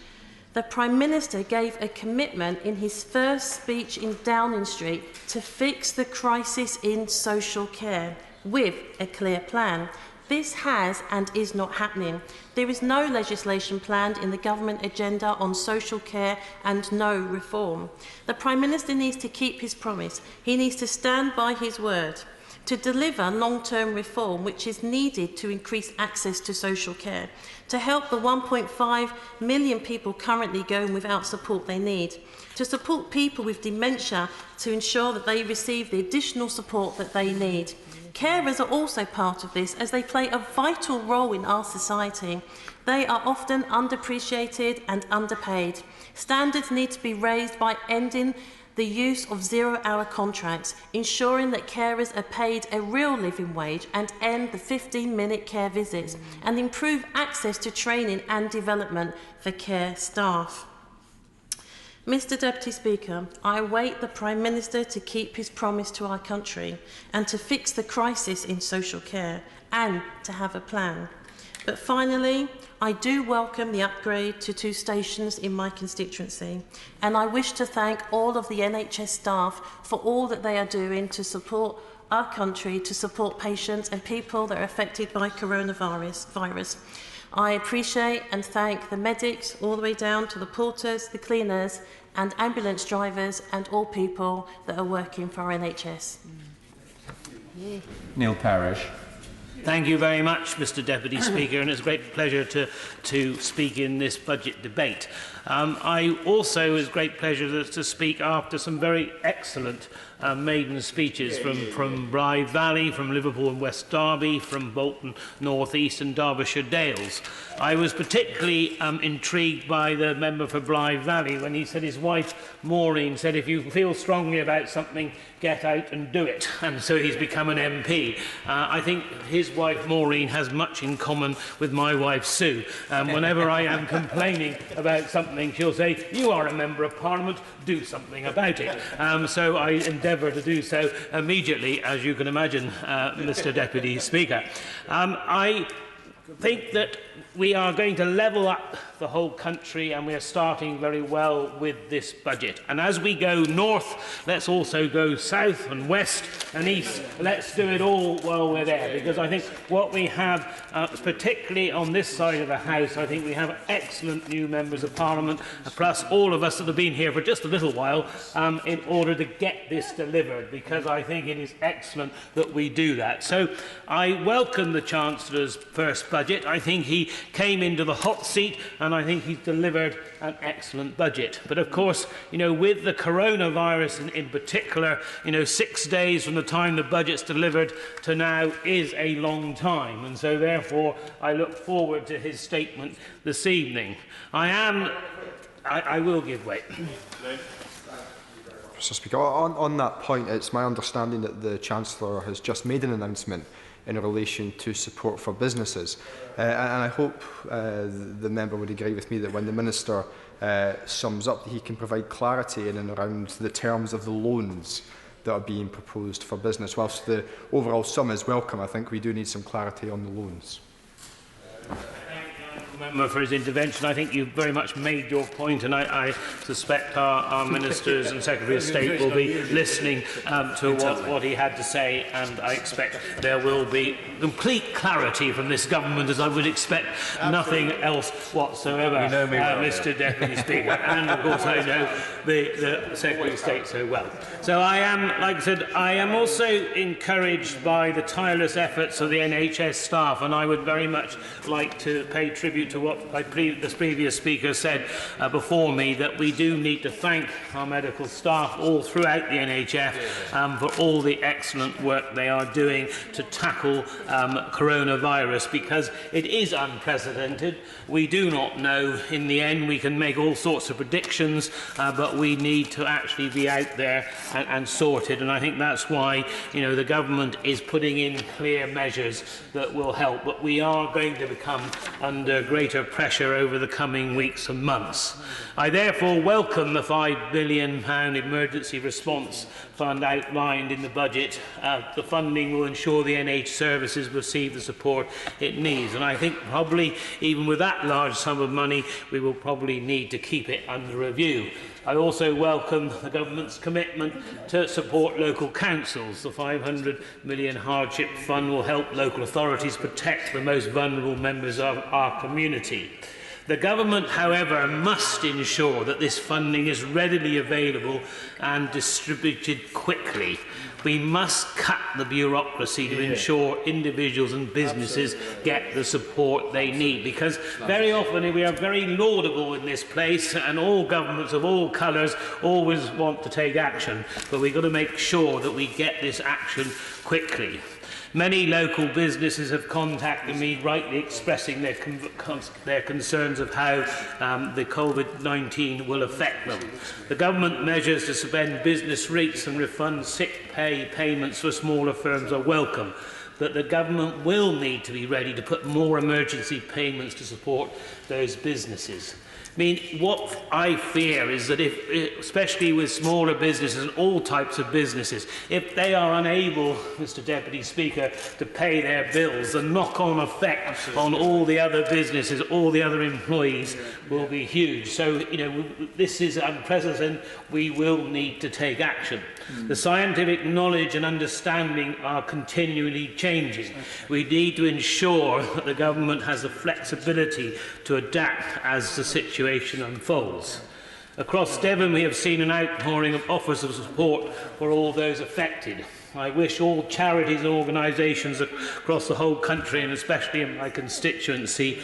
Speaker 2: the Prime Minister gave a commitment in his first speech in Downing Street to fix the crisis in social care with a clear plan. This has and is not happening. There is no legislation planned in the government agenda on social care and no reform. The Prime Minister needs to keep his promise. He needs to stand by his word to deliver long-term reform which is needed to increase access to social care, to help the 1.5 million people currently going without support they need, to support people with dementia to ensure that they receive the additional support that they need. Carers are also part of this as they play a vital role in our society. They are often underappreciated and underpaid. Standards need to be raised by ending the use of zero-hour contracts, ensuring that carers are paid a real living wage and end the 15-minute care visits, and improve access to training and development for care staff. Mr Deputy Speaker, I await the Prime Minister to keep his promise to our country and to fix the crisis in social care and to have a plan. But finally, I do welcome the upgrade to 2 stations in my constituency, and I wish to thank all of the NHS staff for all that they are doing to support our country, to support patients and people that are affected by coronavirus. I appreciate and thank the medics all the way down to the porters, the cleaners and ambulance drivers and all people that are working for our NHS.
Speaker 18: Neil Parish.
Speaker 3: Thank you very much, Mr Deputy Speaker, and it's a great pleasure to speak in this budget debate. I also, it's a great pleasure to speak after some very excellent maiden speeches from Blythe Valley, from Liverpool and West Derby, from Bolton North East and Derbyshire Dales. I was particularly intrigued by the member for Blythe Valley when he said his wife Maureen said, if you feel strongly about something, get out and do it, and so he's become an MP. I think his wife Maureen has much in common with my wife Sue. Whenever I am complaining about something, she'll say, you are a member of Parliament, do something about it. So I endeavour to do so immediately, as you can imagine, Mr Deputy Speaker. I think that we are going to level up the whole country, and we are starting very well with this budget. And as we go north, let's also go south and west and east. Let's do it all while we're there, because I think what we have, particularly on this side of the House, I think we have excellent new members of Parliament, plus all of us that have been here for just a little while, in order to get this delivered, because I think it is excellent that we do that. So I welcome the Chancellor's first budget. I think he came into the hot seat, and I think he's delivered an excellent budget. But of course, with the coronavirus in particular, 6 days from the time the budget's delivered to now is a long time, and so therefore I look forward to his statement this evening. I will give way.
Speaker 20: Mr Speaker, on that point, it's my understanding that the Chancellor has just made an announcement in relation to support for businesses. And I hope the member would agree with me that when the Minister sums up, he can provide clarity in and around the terms of the loans that are being proposed for business. Whilst the overall sum is welcome, I think we do need some clarity on the loans.
Speaker 3: Member for his intervention. I think you very much made your point, and I suspect our ministers and Secretary of State will be listening to what he had to say, and I expect there will be complete clarity from this government, as I would expect nothing else whatsoever, Mr Deputy Speaker. And of course I know the Secretary of State so well. So I am, like I said, I am also encouraged by the tireless efforts of the NHS staff, and I would very much like to pay tribute contribute to what the previous speaker said before me, that we do need to thank our medical staff all throughout the NHS for all the excellent work they are doing to tackle coronavirus, because it is unprecedented. We do not know. In the end, we can make all sorts of predictions, but we need to actually be out there and sort it. And I think that's why, the government is putting in clear measures that will help. But we are going to become under greater pressure over the coming weeks and months. I therefore welcome the £5 billion emergency response fund outlined in the budget. The funding will ensure the NH services receive the support it needs. And I think probably even with that large sum of money, we will probably need to keep it under review. I also welcome the government's commitment to support local councils. The £500 million hardship fund will help local authorities protect the most vulnerable members of our community. The government, however, must ensure that this funding is readily available and distributed quickly. We must cut the bureaucracy to ensure individuals and businesses get the support they need, because very often we are very laudable in this place, and all governments of all colours always want to take action, but we've got to make sure that we get this action quickly. Many local businesses have contacted me, rightly expressing their concerns of how the COVID-19 will affect them. The government measures to suspend business rates and refund sick pay payments for smaller firms are welcome, but the government will need to be ready to put more emergency payments to support those businesses. I mean, what I fear is that especially with smaller businesses and all types of businesses, if they are unable, Mr. Deputy Speaker, to pay their bills, the knock-on effect on all the other businesses, all the other employees will be huge. So, this is unprecedented. We will need to take action. The scientific knowledge and understanding are continually changing. We need to ensure that the government has the flexibility to adapt as the situation unfolds. Across Devon, we have seen an outpouring of offers of support for all those affected. I wish all charities and organisations across the whole country, and especially in my constituency,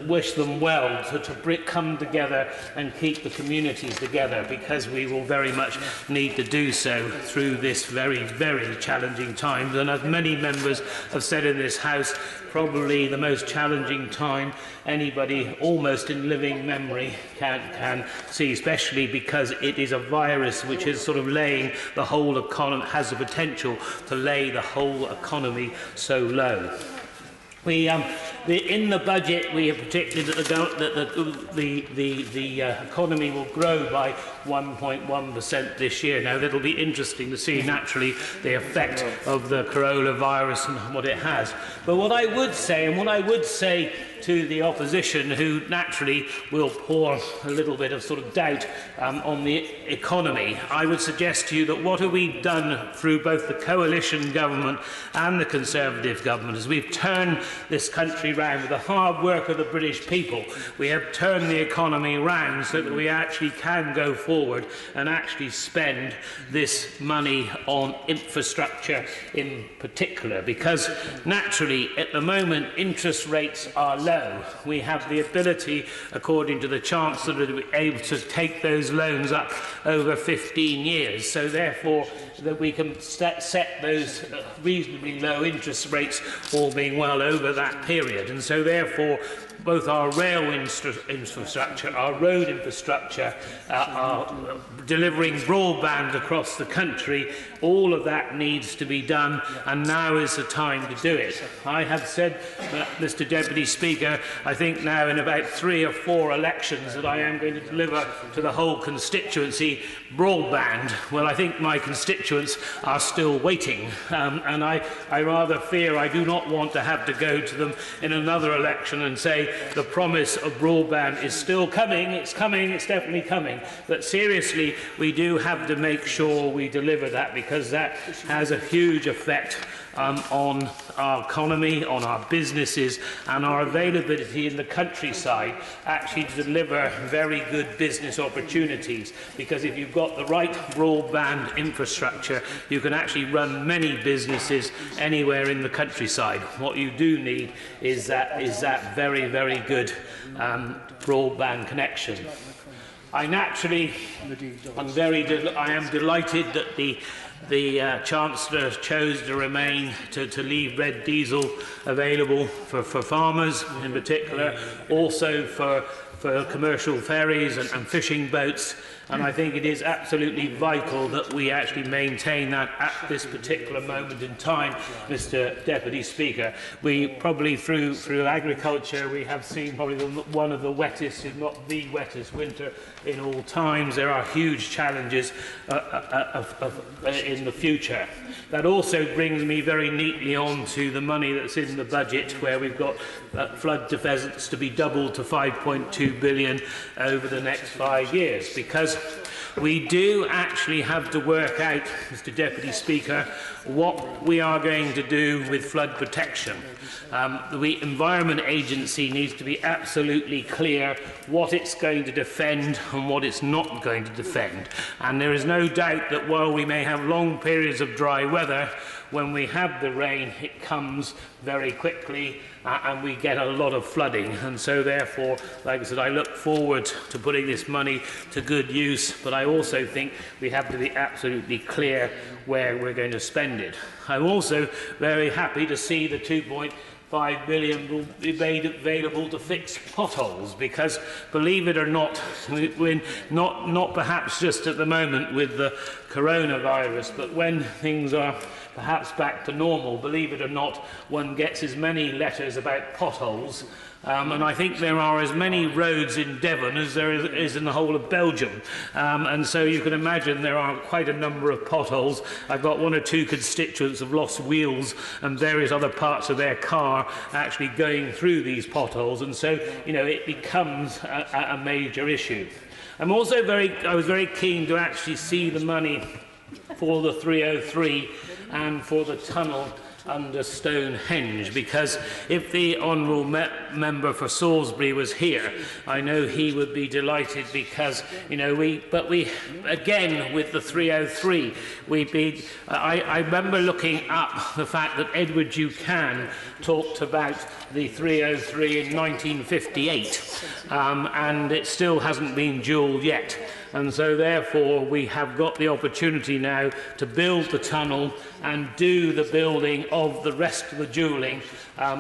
Speaker 3: wish them well to come together and keep the communities together, because we will very much need to do so through this very, very challenging time. And as many members have said in this House, probably the most challenging time anybody almost in living memory can see, especially because it is a virus which is sort of laying the whole economy, has the potential to lay the whole economy so low. In the budget, we have predicted that the economy will grow by 1.1% this year. Now, it'll be interesting to see, naturally, the effect of the coronavirus and what it has. But what I would say, to the opposition, who naturally will pour a little bit of sort of doubt on the economy, I would suggest to you that what have we done through both the coalition government and the Conservative government is we've turned this country round with the hard work of the British people. We have turned the economy round so that we actually can go forward and actually spend this money on infrastructure in particular, because naturally at the moment interest rates are low. We have the ability, according to the Chancellor, to be able to take those loans up over 15 years. So therefore, that we can set those reasonably low interest rates, all being well, over that period. And so therefore, both our rail infrastructure, our road infrastructure, our delivering broadband across the country, all of that needs to be done, and now is the time to do it. I have said, Mr. Deputy Speaker, I think now in about 3 or 4 elections that I am going to deliver to the whole constituency broadband. Well, I think my constituents are still waiting, and I rather fear I do not want to have to go to them in another election and say the promise of broadband is still coming, it's definitely coming. But seriously, we do have to make sure we deliver that, because that has a huge effect on our economy, on our businesses and our availability in the countryside actually to deliver very good business opportunities, because if you've got the right broadband infrastructure you can actually run many businesses anywhere in the countryside. What you do need is that very, very good broadband connection. I am delighted that the Chancellor chose to remain to leave red diesel available for farmers in particular, also for commercial ferries and fishing boats. And I think it is absolutely vital that we actually maintain that at this particular moment in time, Mr. Deputy Speaker. We probably, through agriculture, we have seen probably one of the wettest, if not the wettest, winter in all times. There are huge challenges in the future. That also brings me very neatly on to the money that's in the budget, where we've got flood defence to be doubled to 5.2 billion over the next 5 years, because we do actually have to work out, Mr. Deputy Speaker, what we are going to do with flood protection. The Environment Agency needs to be absolutely clear what it's going to defend and what it's not going to defend. And there is no doubt that while we may have long periods of dry weather, when we have the rain, it comes very quickly and we get a lot of flooding. And so therefore, like I said, I look forward to putting this money to good use, but I also think we have to be absolutely clear where we're going to spend it. I'm also very happy to see the 2.5 billion will be made available to fix potholes, because believe it or not, when not perhaps just at the moment with the coronavirus, but when things are perhaps back to normal, believe it or not, one gets as many letters about potholes. And I think there are as many roads in Devon as there is in the whole of Belgium. And so you can imagine there are quite a number of potholes. I've got 1 or 2 constituents who have lost wheels and various other parts of their car actually going through these potholes. And so, you know, it becomes a major issue. I was very keen to actually see the money for the 303 and for the tunnel under Stonehenge, because if the honourable member for Salisbury was here, I know he would be delighted, because you know we again with the 303 I remember looking up the fact that Edward Buchan talked about the 303 in 1958 and it still hasn't been dualled yet. And so therefore we have got the opportunity now to build the tunnel and do the building of the rest of the dualling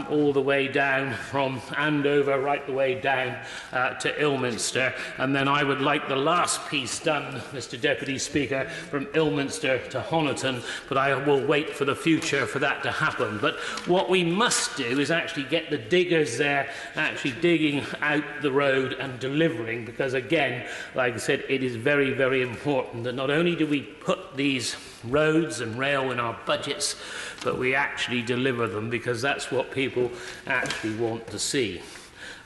Speaker 3: all the way down from Andover right the way down to Ilminster. And then I would like the last piece done, Mr. Deputy Speaker, from Ilminster to Honiton, but I will wait for the future for that to happen. But what we must do is actually get the diggers there actually digging out the road and delivering, because again, like I said, it is very, very important that not only do we put these roads and rail in our budgets, but we actually deliver them, because that's what people actually want to see.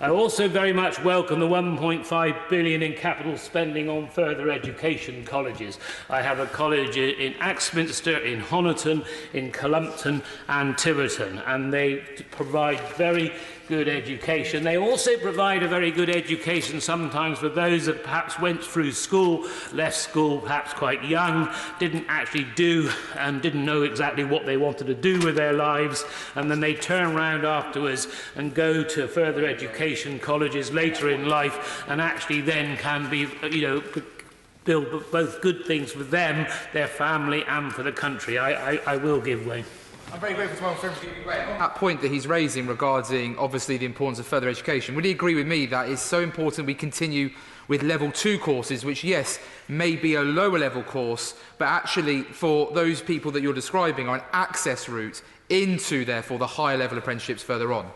Speaker 3: I also very much welcome the 1.5 billion in capital spending on further education colleges. I have a college in Axminster, in Honiton, in Cullompton and Tiverton, and they provide very good education. They also provide a very good education sometimes for those that perhaps went through school, left school perhaps quite young, didn't actually do and didn't know exactly what they wanted to do with their lives, and then they turn around afterwards and go to further education colleges later in life and actually then can be, you know, build both good things for them, their family and for the country. I will give way.
Speaker 14: I'm very grateful to my friend for giving way. On that point that he's raising regarding, obviously, the importance of further education, would he agree with me that it's so important we continue with level 2 courses, which, yes, may be a lower level course, but actually, for those people that you're describing, are an access route into, therefore, the higher level apprenticeships further on?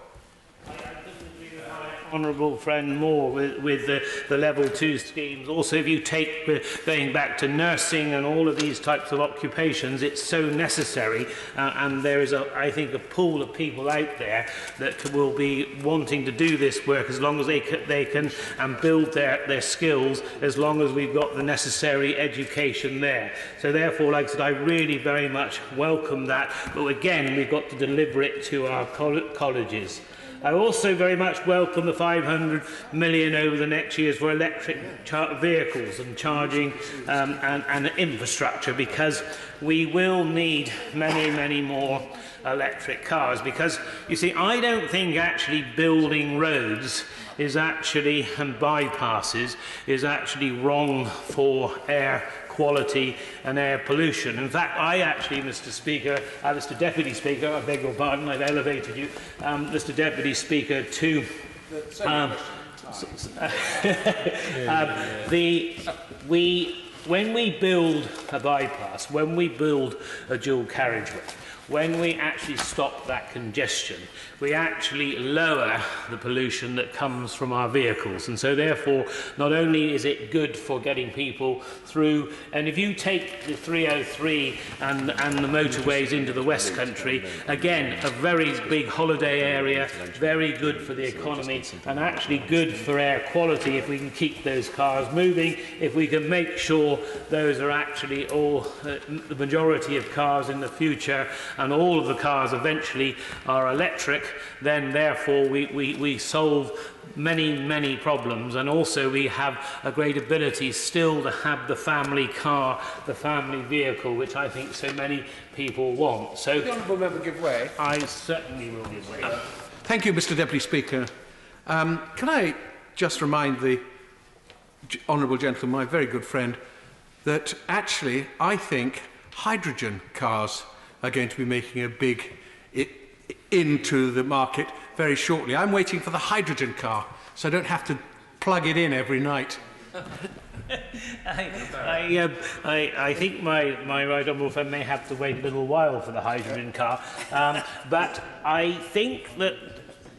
Speaker 3: honourable friend Moore with the level 2 schemes. Also, if you take going back to nursing and all of these types of occupations, it's so necessary, and there is, I think, a pool of people out there that will be wanting to do this work as long as they can and build their skills, as long as we've got the necessary education there. So therefore, like I said, I really very much welcome that, but again, we've got to deliver it to our colleges. I also very much welcome the 500 million over the next years for electric vehicles and charging and infrastructure, because we will need many more electric cars. Because, you see, I don't think actually building roads is actually, and bypasses, is actually wrong for air quality and air pollution. In fact, I actually, Mr. Deputy Speaker, I beg your pardon, I've elevated you, Mr. Deputy Speaker, to when we build a bypass, when we build a dual carriageway, when we actually stop that congestion, we actually lower the pollution that comes from our vehicles. And so therefore, not only is it good for getting people through, and if you take the 303 and the motorways into the West Country, again, a very big holiday area, very good for the economy, and actually good for air quality if we can keep those cars moving, if we can make sure those are actually all, the majority of cars in the future, and all of the cars eventually are electric, then therefore we solve many problems, and also we have a great ability still to have the family car, the family vehicle, which I think so many people want. So
Speaker 4: the honourable member give way.
Speaker 3: I certainly will give way.
Speaker 4: Thank you, Mr. Deputy Speaker. Can I just remind the honourable gentleman, my very good friend, that actually I think hydrogen cars are going to be making a big into the market very shortly. I'm waiting for the hydrogen car, so I don't have to plug it in every night.
Speaker 3: I think my right honourable friend may have to wait a little while for the hydrogen car, but I think that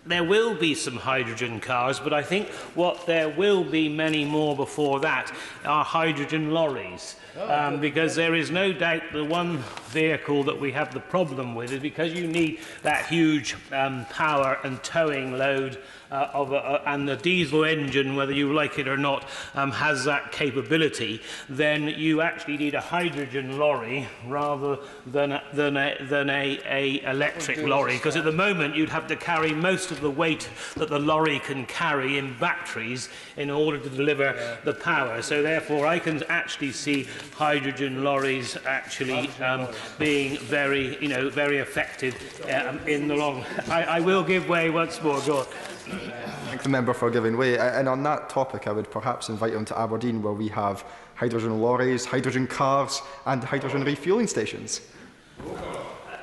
Speaker 3: there will be some hydrogen cars, but I think what there will be many more before that are hydrogen lorries. Because there is no doubt the one vehicle that we have the problem with is because you need that huge power and towing load and the diesel engine, whether you like it or not, has that capability, then you actually need a hydrogen lorry rather than a electric lorry, because at the moment you'd have to carry most of the weight that the lorry can carry in batteries in order to deliver the power. So therefore I can actually see hydrogen lorries actually being very effective in the long. I will give way once more. Go on.
Speaker 20: Thank the member for giving way. And on that topic, I would perhaps invite him to Aberdeen, where we have hydrogen lorries, hydrogen cars, and hydrogen refuelling stations.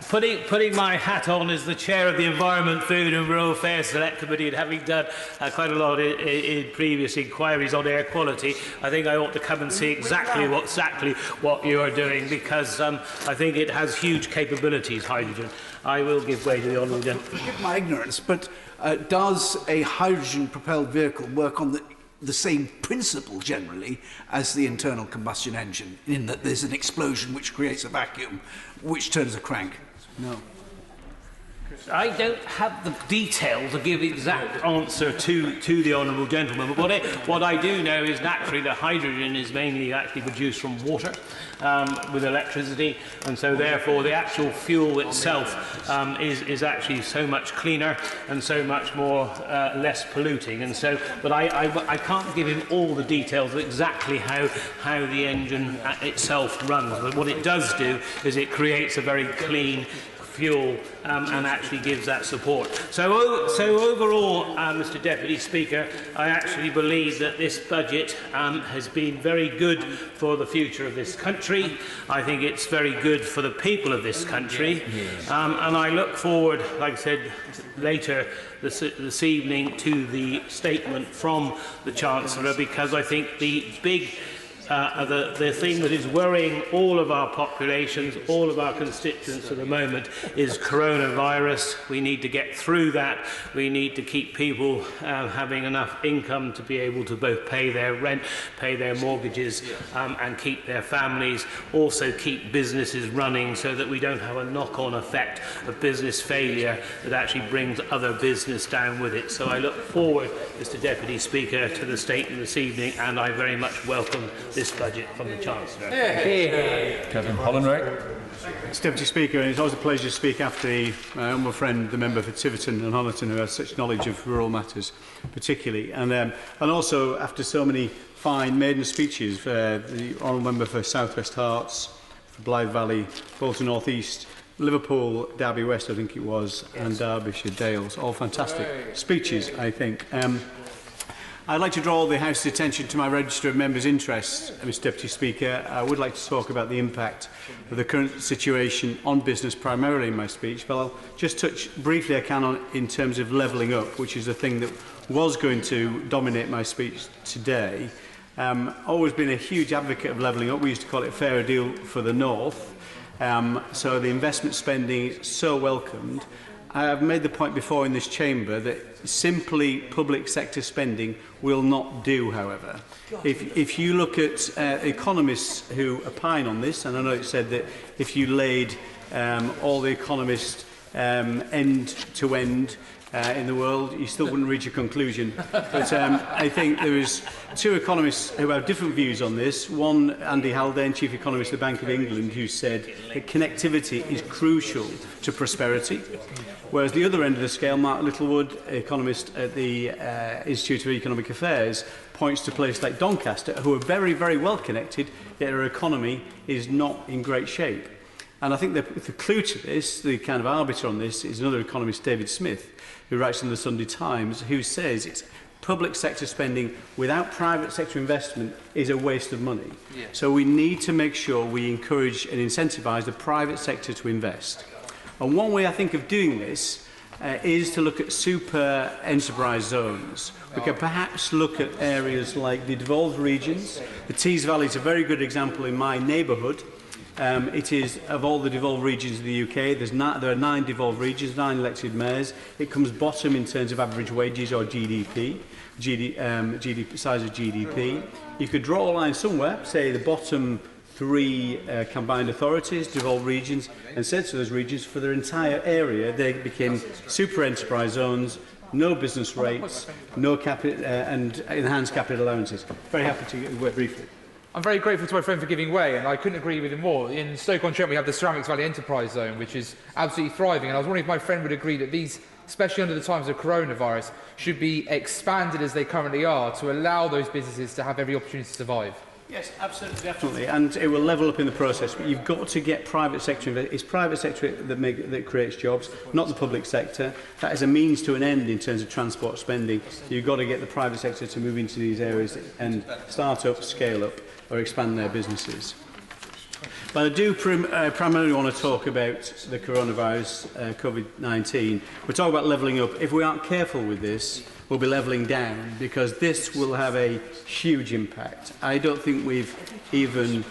Speaker 3: Putting my hat on as the chair of the Environment, Food and Rural Affairs Select Committee, and having done quite a lot in previous inquiries on air quality, I think I ought to come and see exactly what you are doing, because I think it has huge capabilities, hydrogen. I will give way to the honourable gentleman.
Speaker 4: Forgive my ignorance, but does a hydrogen-propelled vehicle work on the same principle generally as the internal combustion engine, in that there's an explosion which creates a vacuum which turns a crank? No.
Speaker 3: I don't have the detail to give exact answer to the honourable gentleman, but what I do know is naturally that hydrogen is mainly actually produced from water with electricity, and so therefore the actual fuel itself is actually so much cleaner and so much more less polluting. And so, but I can't give him all the details of exactly how the engine itself runs. But what it does do is it creates a very clean fuel and actually gives that support. So overall, Mr. Deputy Speaker, I actually believe that this budget has been very good for the future of this country. I think it's very good for the people of this country, and I look forward, like I said, later this evening to the statement from the Chancellor, because I think the big the thing that is worrying all of our populations, all of our constituents at the moment, is coronavirus. We need to get through that. We need to keep people having enough income to be able to both pay their rent, pay their mortgages, and keep their families, also keep businesses running so that we don't have a knock-on effect of business failure that actually brings other business down with it. So I look forward, Mr. Deputy Speaker, to the statement this evening, and I very much welcome this budget from the Chancellor.
Speaker 18: Kevin Hollenreich.
Speaker 5: Mr. Deputy Speaker, it's always a pleasure to speak after my humble friend, the member for Tiverton and Honiton, who has such knowledge of rural matters, particularly, and also after so many fine maiden speeches, the honourable member for South West Herts, for Blythe Valley, Bolton North East, Liverpool, Derby West, I think it was, and Derbyshire Dales. All fantastic speeches, I think. I'd like to draw the House's attention to my register of members' interests, Mr. Deputy Speaker. I would like to talk about the impact of the current situation on business primarily in my speech, but I'll just touch briefly I can on in terms of levelling up, which is the thing that was going to dominate my speech today. Always been a huge advocate of levelling up. We used to call it a fairer deal for the North. So the investment spending is so welcomed. I have made the point before in this chamber that simply public sector spending will not do, however. If you look at economists who opine on this, and I know it said that if you laid all the economists end to end in the world, you still wouldn't reach a conclusion. But I think there is two economists who have different views on this. One, Andy Haldane, Chief Economist of the Bank of England, who said that connectivity is crucial to prosperity. Whereas the other end of the scale, Mark Littlewood, economist at the Institute of Economic Affairs, points to places like Doncaster, who are very, very well connected, yet their economy is not in great shape. And I think the clue to this, the kind of arbiter on this, is another economist, David Smith, who writes in the Sunday Times, who says it's public sector spending without private sector investment is a waste of money. Yeah. So we need to make sure we encourage and incentivise the private sector to invest. And one way I think of doing this is to look at super enterprise zones. We could perhaps look at areas like the devolved regions. The Tees Valley is a very good example in my neighbourhood. It is, of all the devolved regions of the UK, there are 9 devolved regions, 9 elected mayors. It comes bottom in terms of average wages or GDP, size of GDP. You could draw a line somewhere, say the bottom 3 combined authorities, devolved regions, and said to those regions for their entire area they became super enterprise zones, no business rates, no capital and enhanced capital allowances. Very happy to work briefly.
Speaker 14: I'm very grateful to my friend for giving way, and I couldn't agree with him more. In Stoke-on-Trent, we have the Ceramics Valley Enterprise Zone, which is absolutely thriving, and I was wondering if my friend would agree that these, especially under the times of coronavirus, should be expanded as they currently are to allow those businesses to have every opportunity to survive.
Speaker 5: Yes, absolutely, definitely, and it will level up in the process. But you've got to get private sector. It's private sector that creates jobs, not the public sector. That is a means to an end in terms of transport spending. You've got to get the private sector to move into these areas and start up, scale up, or expand their businesses. But I do primarily want to talk about the coronavirus, COVID-19. We're talking about levelling up. If we aren't careful with this, we'll be levelling down, because this will have a huge impact. I don't think we've even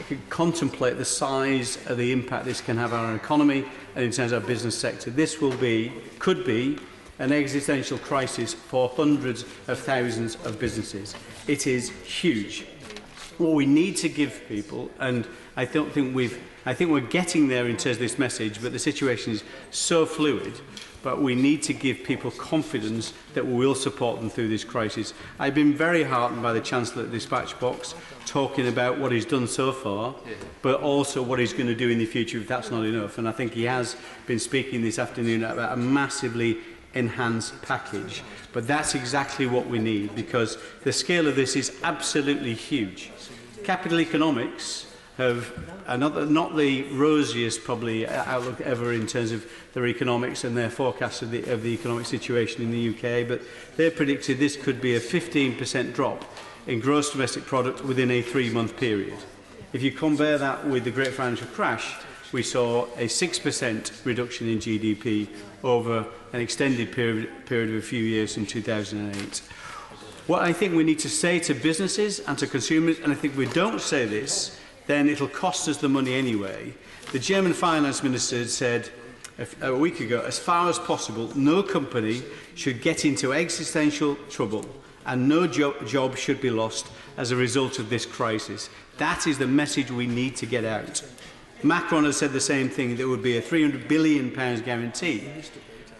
Speaker 5: could contemplate the size of the impact this can have on our economy and in terms of our business sector. This could be an existential crisis for hundreds of thousands of businesses. It is huge. What we need to give people, and I think we're getting there in terms of this message, but the situation is so fluid, but we need to give people confidence that we will support them through this crisis. I've been very heartened by the Chancellor at the Dispatch Box talking about what he's done so far, but also what he's going to do in the future if that's not enough. And I think he has been speaking this afternoon about a massively enhanced package. But that's exactly what we need, because the scale of this is absolutely huge. Capital economics have not the rosiest probably outlook ever in terms of their economics and their forecasts of the economic situation in the UK, but they predicted this could be a 15% drop in gross domestic product within a 3-month period. If you compare that with the Great Financial Crash, we saw a 6% reduction in GDP over an extended period of a few years in 2008.
Speaker 15: What I think we need to say to businesses and to consumers, and I think if we don't say this, then it'll cost us the money anyway. The German finance minister said a week ago, as far as possible, no company should get into existential trouble and no job should be lost as a result of this crisis. That is the message we need to get out. Macron has said the same thing. There would be a £300 billion guarantee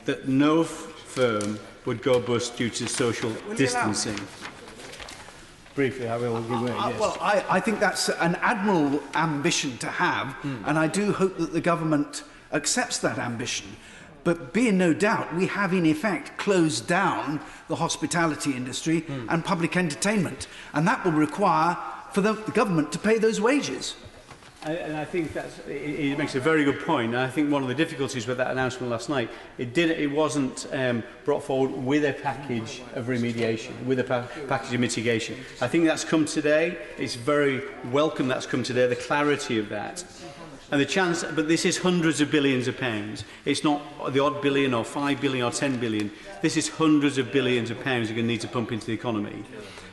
Speaker 15: that no firm would go bust due to social distancing. Briefly, I will give way. Yes.
Speaker 22: Well, I think that's an admirable ambition to have, and I do hope that the government accepts that ambition. But be in no doubt, we have in effect closed down the hospitality industry and public entertainment, and that will require for the government to pay those wages.
Speaker 15: And I think it makes a very good point. And I think one of the difficulties with that announcement last night, it wasn't brought forward with a package of remediation, with a package of mitigation. I think that's come today. It's very welcome that's come today, the clarity of that. And the chance, but this is hundreds of billions of pounds. It's not the odd billion or 5 billion or 10 billion. This is hundreds of billions of pounds you're going to need to pump into the economy.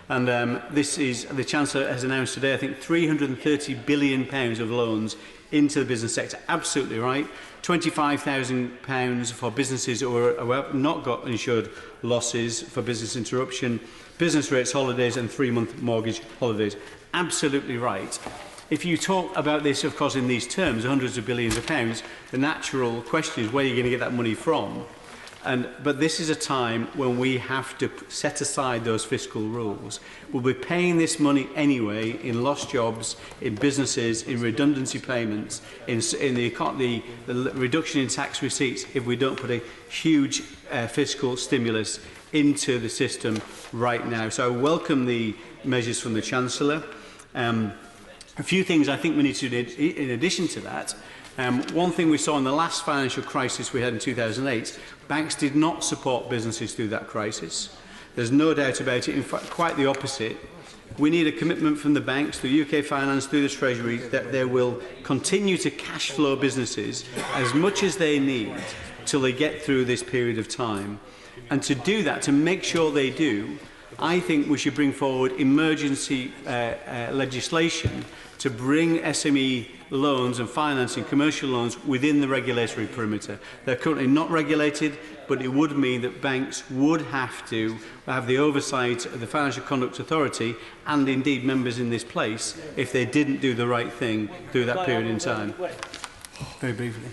Speaker 15: And this is, the Chancellor has announced today, I think, £330 billion of loans into the business sector. Absolutely right. £25,000 for businesses who have not got insured losses for business interruption, business rates holidays and 3-month mortgage holidays. Absolutely right. If you talk about this, of course, in these terms, hundreds of billions of pounds, the natural question is where are you going to get that money from? But this is a time when we have to set aside those fiscal rules. We'll be paying this money anyway in lost jobs, in businesses, in redundancy payments, in the reduction in tax receipts if we don't put a huge fiscal stimulus into the system right now. So I welcome the measures from the Chancellor. A few things I think we need to do in addition to that. One thing we saw in the last financial crisis we had in 2008, banks did not support businesses through that crisis. There's no doubt about it. In fact, quite the opposite. We need a commitment from the banks, through UK Finance, through the Treasury, that they will continue to cash flow businesses as much as they need till they get through this period of time. And to do that, to make sure they do, I think we should bring forward emergency legislation to bring SME loans and financing commercial loans within the regulatory perimeter. They're currently not regulated, but it would mean that banks would have to have the oversight of the Financial Conduct Authority and indeed members in this place if they didn't do the right thing through that period in time. Very briefly.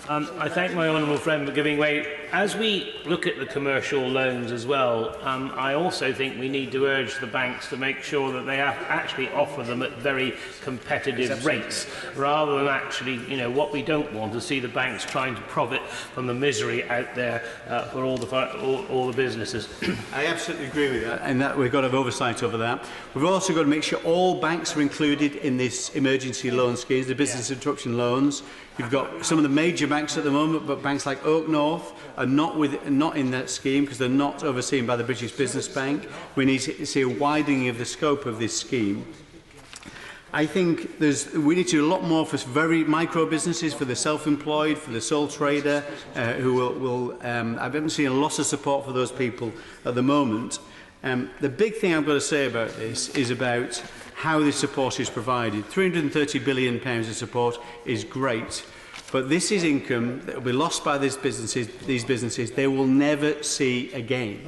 Speaker 3: I thank my honourable friend for giving way. As we look at the commercial loans as well, I also think we need to urge the banks to make sure that they actually offer them at very competitive rates, rather than actually, what we don't want to see the banks trying to profit from the misery out there for all the businesses.
Speaker 15: I absolutely agree with that, and that we've got to have oversight over that. We've also got to make sure all banks are included in this emergency loan schemes, the business interruption loans. You've got some of the major banks at the moment, but banks like Oak North are not in that scheme because they're not overseen by the British Business Bank. We need to see a widening of the scope of this scheme. I think we need to do a lot more for very micro businesses, for the self-employed, for the sole trader, who I haven't seen a lot of support for those people at the moment. The big thing I've got to say about this is about how this support is provided. £330 billion of support is great, but this is income that will be lost by these businesses they will never see again.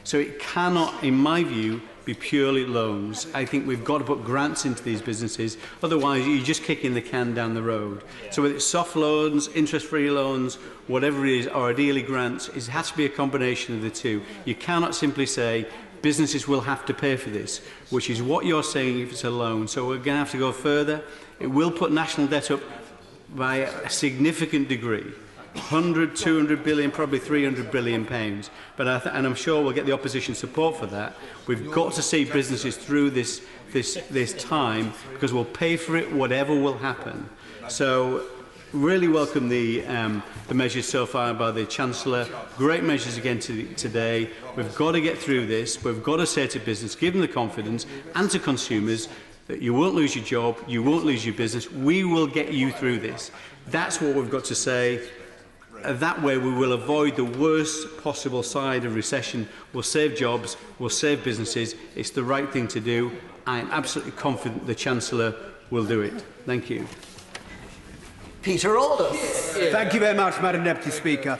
Speaker 15: So it cannot, in my view, be purely loans. I think we've got to put grants into these businesses, otherwise you're just kicking the can down the road. So whether it's soft loans, interest-free loans, whatever it is, or ideally grants, it has to be a combination of the two. You cannot simply say, businesses will have to pay for this, which is what you're saying if it's a loan. So we're going to have to go further. It will put national debt up by a significant degree. 100, 200 billion, probably 300 billion pounds. But and I'm sure we'll get the opposition support for that. We've got to see businesses through this time because we'll pay for it whatever will happen. So really welcome the measures so far by the Chancellor. Great measures again today. We've got to get through this. We've got to say to business, give them the confidence, and to consumers, that you won't lose your job, you won't lose your business. We will get you through this. That's what we've got to say. That way we will avoid the worst possible side of recession. We'll save jobs, we'll save businesses. It's the right thing to do. I am absolutely confident the Chancellor will do it. Thank you.
Speaker 12: Peter Alder.
Speaker 22: Thank you very much, Madam Deputy Speaker.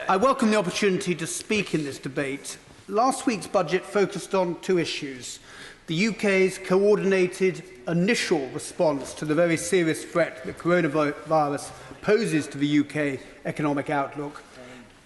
Speaker 22: I welcome the opportunity to speak in this debate. Last week's budget focused on two issues: the UK's coordinated initial response to the very serious threat that coronavirus poses to the UK economic outlook,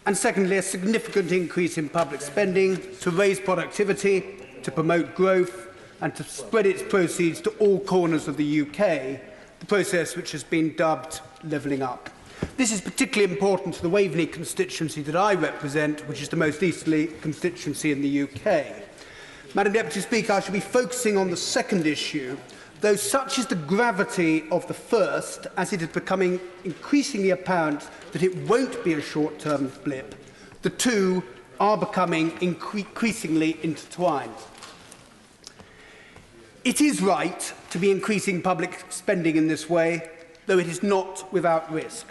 Speaker 22: and secondly, a significant increase in public spending to raise productivity, to promote growth and to spread its proceeds to all corners of the UK, the process which has been dubbed levelling up. This is particularly important to the Waveney constituency that I represent, which is the most easterly constituency in the UK. Madam Deputy Speaker, I shall be focusing on the second issue, though such is the gravity of the first, as it is becoming increasingly apparent that it won't be a short-term blip. The two are becoming increasingly intertwined. It is right to be increasing public spending in this way, though it is not without risk.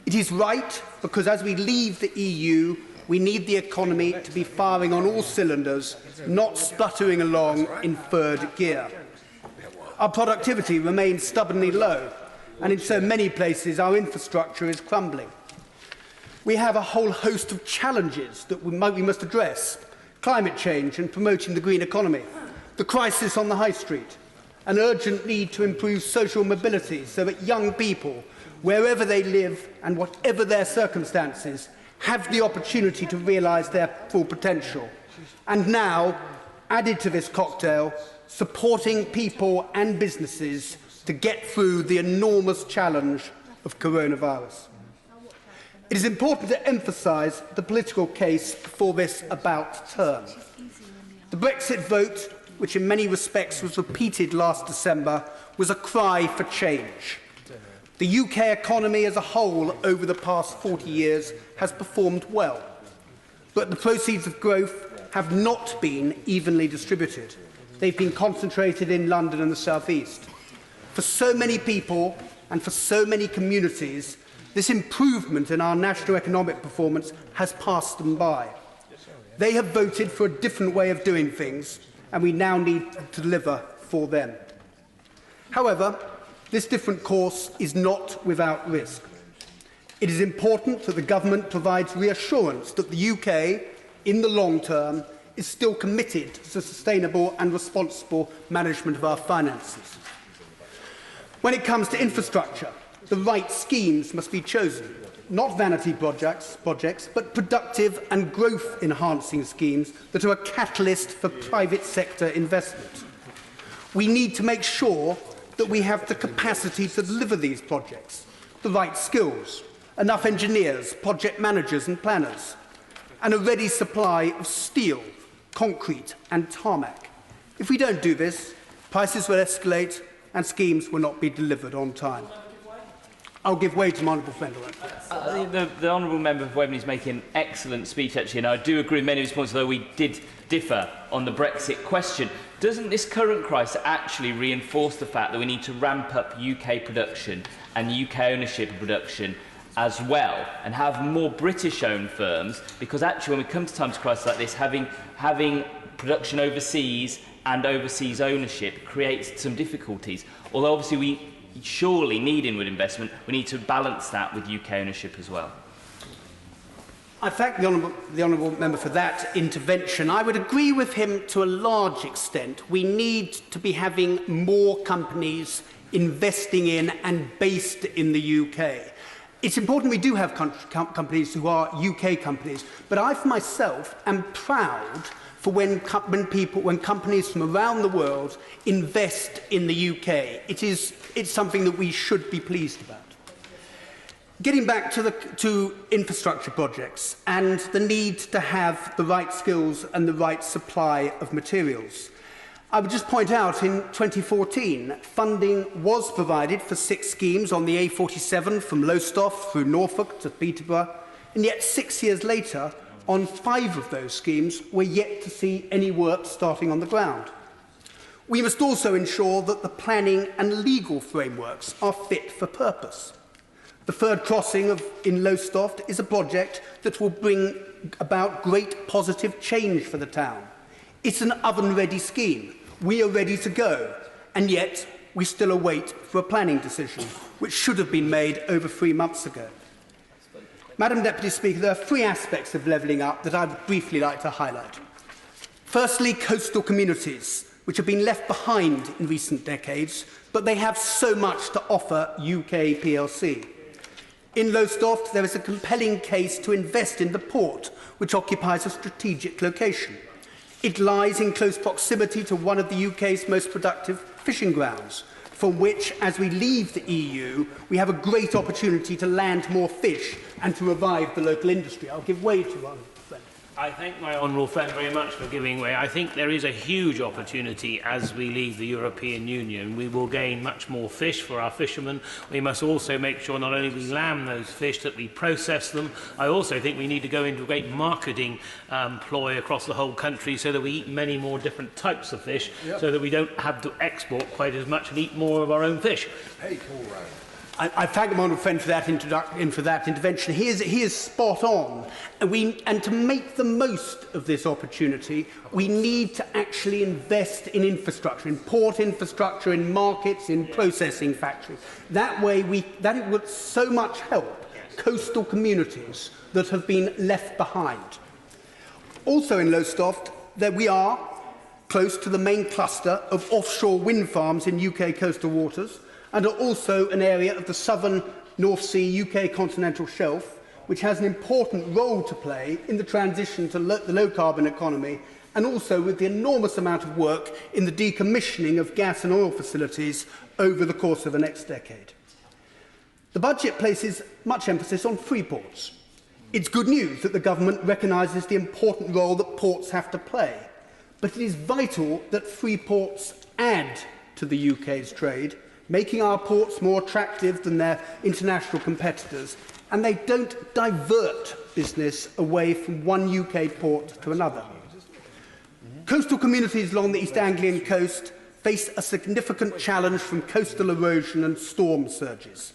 Speaker 22: It is right because as we leave the EU, we need the economy to be firing on all cylinders, not sputtering along in third gear. Our productivity remains stubbornly low, and in so many places our infrastructure is crumbling. We have a whole host of challenges that we must address: climate change and promoting the green economy, the crisis on the high street, an urgent need to improve social mobility so that young people, wherever they live and whatever their circumstances, have the opportunity to realise their full potential. And now, added to this cocktail, supporting people and businesses to get through the enormous challenge of coronavirus. It is important to emphasise the political case for this about turn. The Brexit vote, which in many respects was repeated last December, was a cry for change. The UK economy as a whole over the past 40 years has performed well, but the proceeds of growth have not been evenly distributed. They've been concentrated in London and the South East. For so many people and for so many communities, this improvement in our national economic performance has passed them by. They have voted for a different way of doing things, and we now need to deliver for them. However, this different course is not without risk. It is important that the government provides reassurance that the UK, in the long term, is still committed to sustainable and responsible management of our finances. When it comes to infrastructure, the right schemes must be chosen, not vanity projects, but productive and growth-enhancing schemes that are a catalyst for private sector investment. We need to make sure that we have the capacity to deliver these projects, the right skills, enough engineers, project managers and planners, and a ready supply of steel, concrete and tarmac. If we don't do this, prices will escalate and schemes will not be delivered on time. I'll give way to my honourable friend.
Speaker 17: The honourable member for Waveney is making an excellent speech, actually, and I do agree with many of his points, although we did differ on the Brexit question. Doesn't this current crisis actually reinforce the fact that we need to ramp up UK production and UK ownership of production as well, and have more British-owned firms? Because actually, when we come to times of crisis like this, having production overseas and overseas ownership creates some difficulties. Although obviously we surely need inward investment, we need to balance that with UK ownership as well.
Speaker 22: I thank the honourable member for that intervention. I would agree with him to a large extent. We need to be having more companies investing in and based in the UK. It's important we do have companies who are UK companies, but I, for myself, am proud for when companies from around the world invest in the UK. It's something that we should be pleased about. Getting back to infrastructure projects and the need to have the right skills and the right supply of materials. I would just point out in 2014, funding was provided for 6 schemes on the A47 from Lowestoft through Norfolk to Peterborough, and yet 6 years later, on 5 of those schemes, we're yet to see any work starting on the ground. We must also ensure that the planning and legal frameworks are fit for purpose.
Speaker 11: The third crossing in Lowestoft is a project that will bring about great positive change for the town. It's an oven-ready scheme. We are ready to go, and yet we still await for a planning decision, which should have been made over 3 months ago. Madam Deputy Speaker, there are 3 aspects of levelling up that I would briefly like to highlight. Firstly, coastal communities, which have been left behind in recent decades, but they have so much to offer UK PLC. In Lowestoft, there is a compelling case to invest in the port, which occupies a strategic location. It lies in close proximity to one of the UK's most productive fishing grounds, from which, as we leave the EU, we have a great opportunity to land more fish and to revive the local industry. I'll give way to one.
Speaker 3: I thank my honourable friend very much for giving way. I think there is a huge opportunity as we leave the European Union. We will gain much more fish for our fishermen. We must also make sure not only we lamb those fish, that we process them. I also think we need to go into a great marketing ploy across the whole country so that we eat many more different types of fish, so that we don't have to export quite as much and eat more of our own fish.
Speaker 11: I thank my honourable friend for that intervention. He is spot on. And to make the most of this opportunity, we need to actually invest in infrastructure, in port infrastructure, in markets, in processing factories. That way, it would so much help coastal communities that have been left behind. Also in Lowestoft, we are close to the main cluster of offshore wind farms in UK coastal waters, and are also an area of the southern North Sea UK continental shelf, which has an important role to play in the transition to the low-carbon economy, and also with the enormous amount of work in the decommissioning of gas and oil facilities over the course of the next decade. The budget places much emphasis on free ports. It's good news that the government recognises the important role that ports have to play, but it is vital that free ports add to the UK's trade, making our ports more attractive than their international competitors, and they don't divert business away from one UK port to another. Coastal communities along the East Anglian coast face a significant challenge from coastal erosion and storm surges.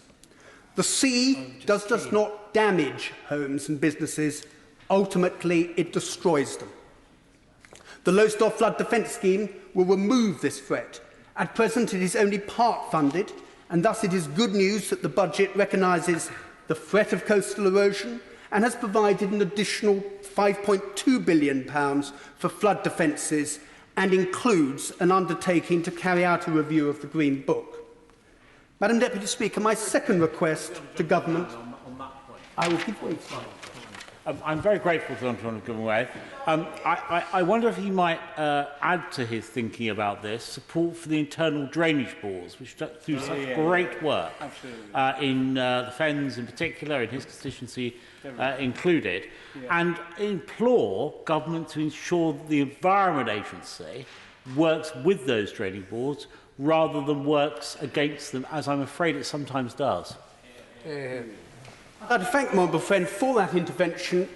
Speaker 11: The sea does not damage homes and businesses, ultimately it destroys them. The Lowestoft Flood Defence Scheme will remove this threat. At present, it is only part funded, and thus it is good news that the budget recognises the threat of coastal erosion and has provided an additional £5.2 billion for flood defences and includes an undertaking to carry out a review of the Green Book. Madam Deputy Speaker, my second request to Government... I will give way to
Speaker 16: I'm very grateful to Antonio Giveaway. I wonder if he might add to his thinking about this support for the internal drainage boards, which do such great work in the Fens in particular, in his constituency included, and implore government to ensure that the Environment Agency works with those draining boards rather than works against them, as I'm afraid it sometimes does.
Speaker 11: I'd like to thank my friend for that intervention.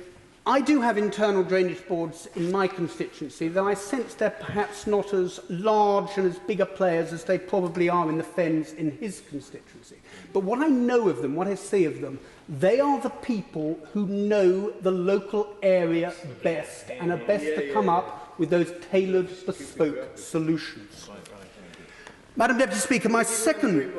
Speaker 11: I do have internal drainage boards in my constituency, though I sense they're perhaps not as large and as big a players as they probably are in the Fens in his constituency. But what I know of them, what I see of them, they are the people who know the local area best and are best to come up with those tailored, bespoke solutions. Madam Deputy Speaker, my second...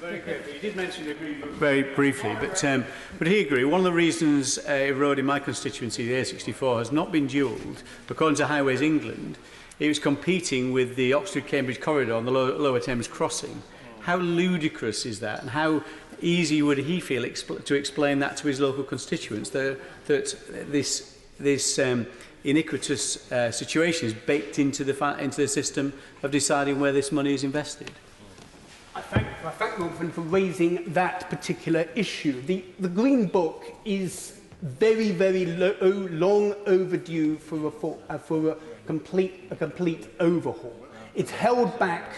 Speaker 15: Very grateful. You did mention the Green Book very briefly, but he agree. One of the reasons a road in my constituency, the A64, has not been dualled, according to Highways England, it was competing with the Oxford-Cambridge corridor on the Lower Thames crossing. How ludicrous is that, and how easy would he feel to explain that to his local constituents, that this iniquitous situation is baked into the system of deciding where this money is invested?
Speaker 11: I thank Norman for raising that particular issue. The Green Book is very, very long overdue for a complete overhaul. It's held back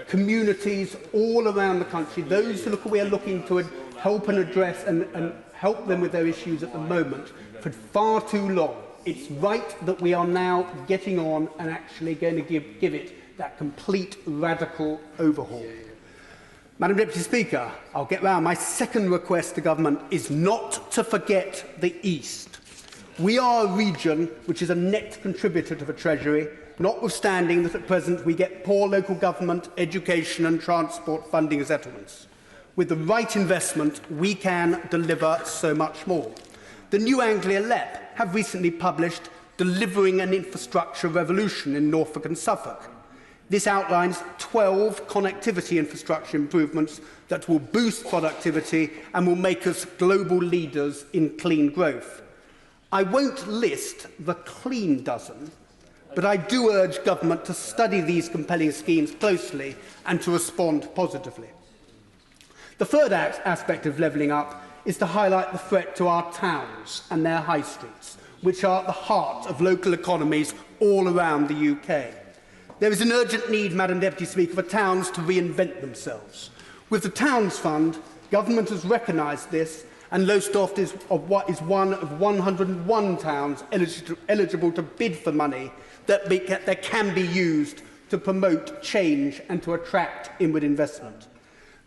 Speaker 11: communities all around the country, those who we are looking to help and address and help them with their issues at the moment, for far too long. It's right that we are now getting on and actually going to give it that complete radical overhaul. Madam Deputy Speaker, I'll get round. My second request to government is not to forget the East. We are a region which is a net contributor to the Treasury, notwithstanding that at present we get poor local government, education and transport funding settlements. With the right investment, we can deliver so much more. The New Anglia LEP have recently published Delivering an Infrastructure Revolution in Norfolk and Suffolk. This outlines 12 connectivity infrastructure improvements that will boost productivity and will make us global leaders in clean growth. I won't list the clean dozen, but I do urge government to study these compelling schemes closely and to respond positively. The third aspect of levelling up is to highlight the threat to our towns and their high streets, which are at the heart of local economies all around the UK. There is an urgent need, Madam Deputy Speaker, for towns to reinvent themselves. With the Towns Fund, government has recognised this, and Lowestoft is one of 101 towns eligible to bid for money that can be used to promote change and to attract inward investment.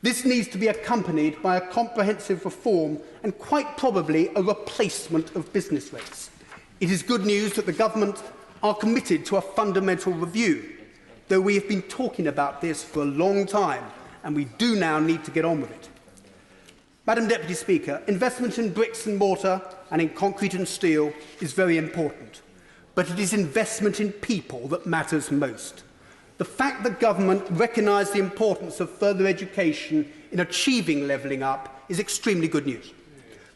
Speaker 11: This needs to be accompanied by a comprehensive reform and quite probably a replacement of business rates. It is good news that the government are committed to a fundamental review, though we have been talking about this for a long time, and we do now need to get on with it. Madam Deputy Speaker, investment in bricks and mortar and in concrete and steel is very important, but it is investment in people that matters most. The fact that government recognise the importance of further education in achieving levelling up is extremely good news.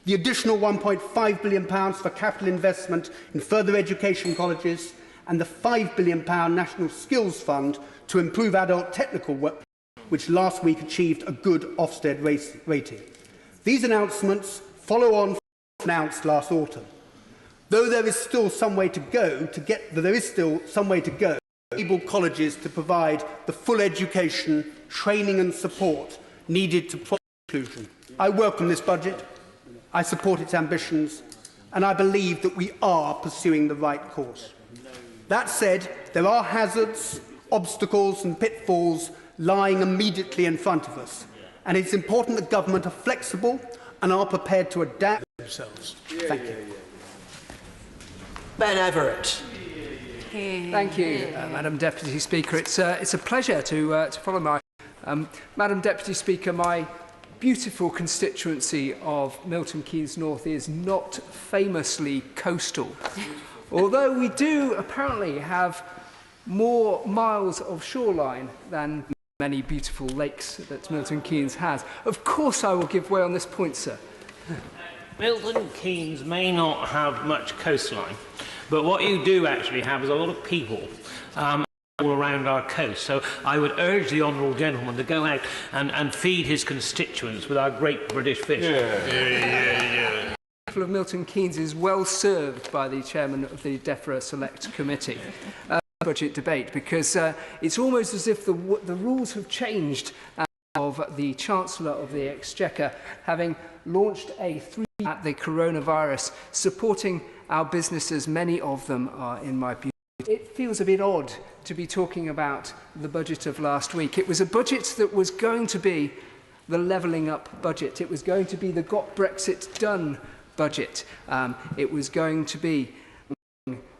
Speaker 11: The additional £1.5 billion for capital investment in further education colleges and the £5 billion National Skills Fund to improve adult technical work, which last week achieved a good Ofsted rating. These announcements follow on from announced last autumn. Though there is still some way to go to enable colleges to provide the full education, training and support needed to promote inclusion. I welcome this budget, I support its ambitions, and I believe that we are pursuing the right course. That said, there are hazards, obstacles and pitfalls lying immediately in front of us, and it's important that government are flexible and are prepared to adapt themselves. Thank you.
Speaker 12: Ben Everett.
Speaker 1: Thank you, Madam Deputy Speaker. It's a pleasure to follow my... Madam Deputy Speaker, my beautiful constituency of Milton Keynes North is not famously coastal, although we do apparently have more miles of shoreline than many beautiful lakes that Milton Keynes has. Of course I will give way on this point, sir.
Speaker 3: Milton Keynes may not have much coastline, but what you do actually have is a lot of people all around our coast. So I would urge the honourable gentleman to go out and feed his constituents with our great British fish.
Speaker 1: The people of Milton Keynes is well served by the chairman of the DEFRA Select Committee budget debate, because it's almost as if the rules have changed of the Chancellor of the Exchequer having launched a 3 at the coronavirus, supporting our businesses. Many of them are in my view. It feels a bit odd to be talking about the budget of last week. It was a budget that was going to be the levelling up budget. It was going to be the got Brexit done budget. It was going to be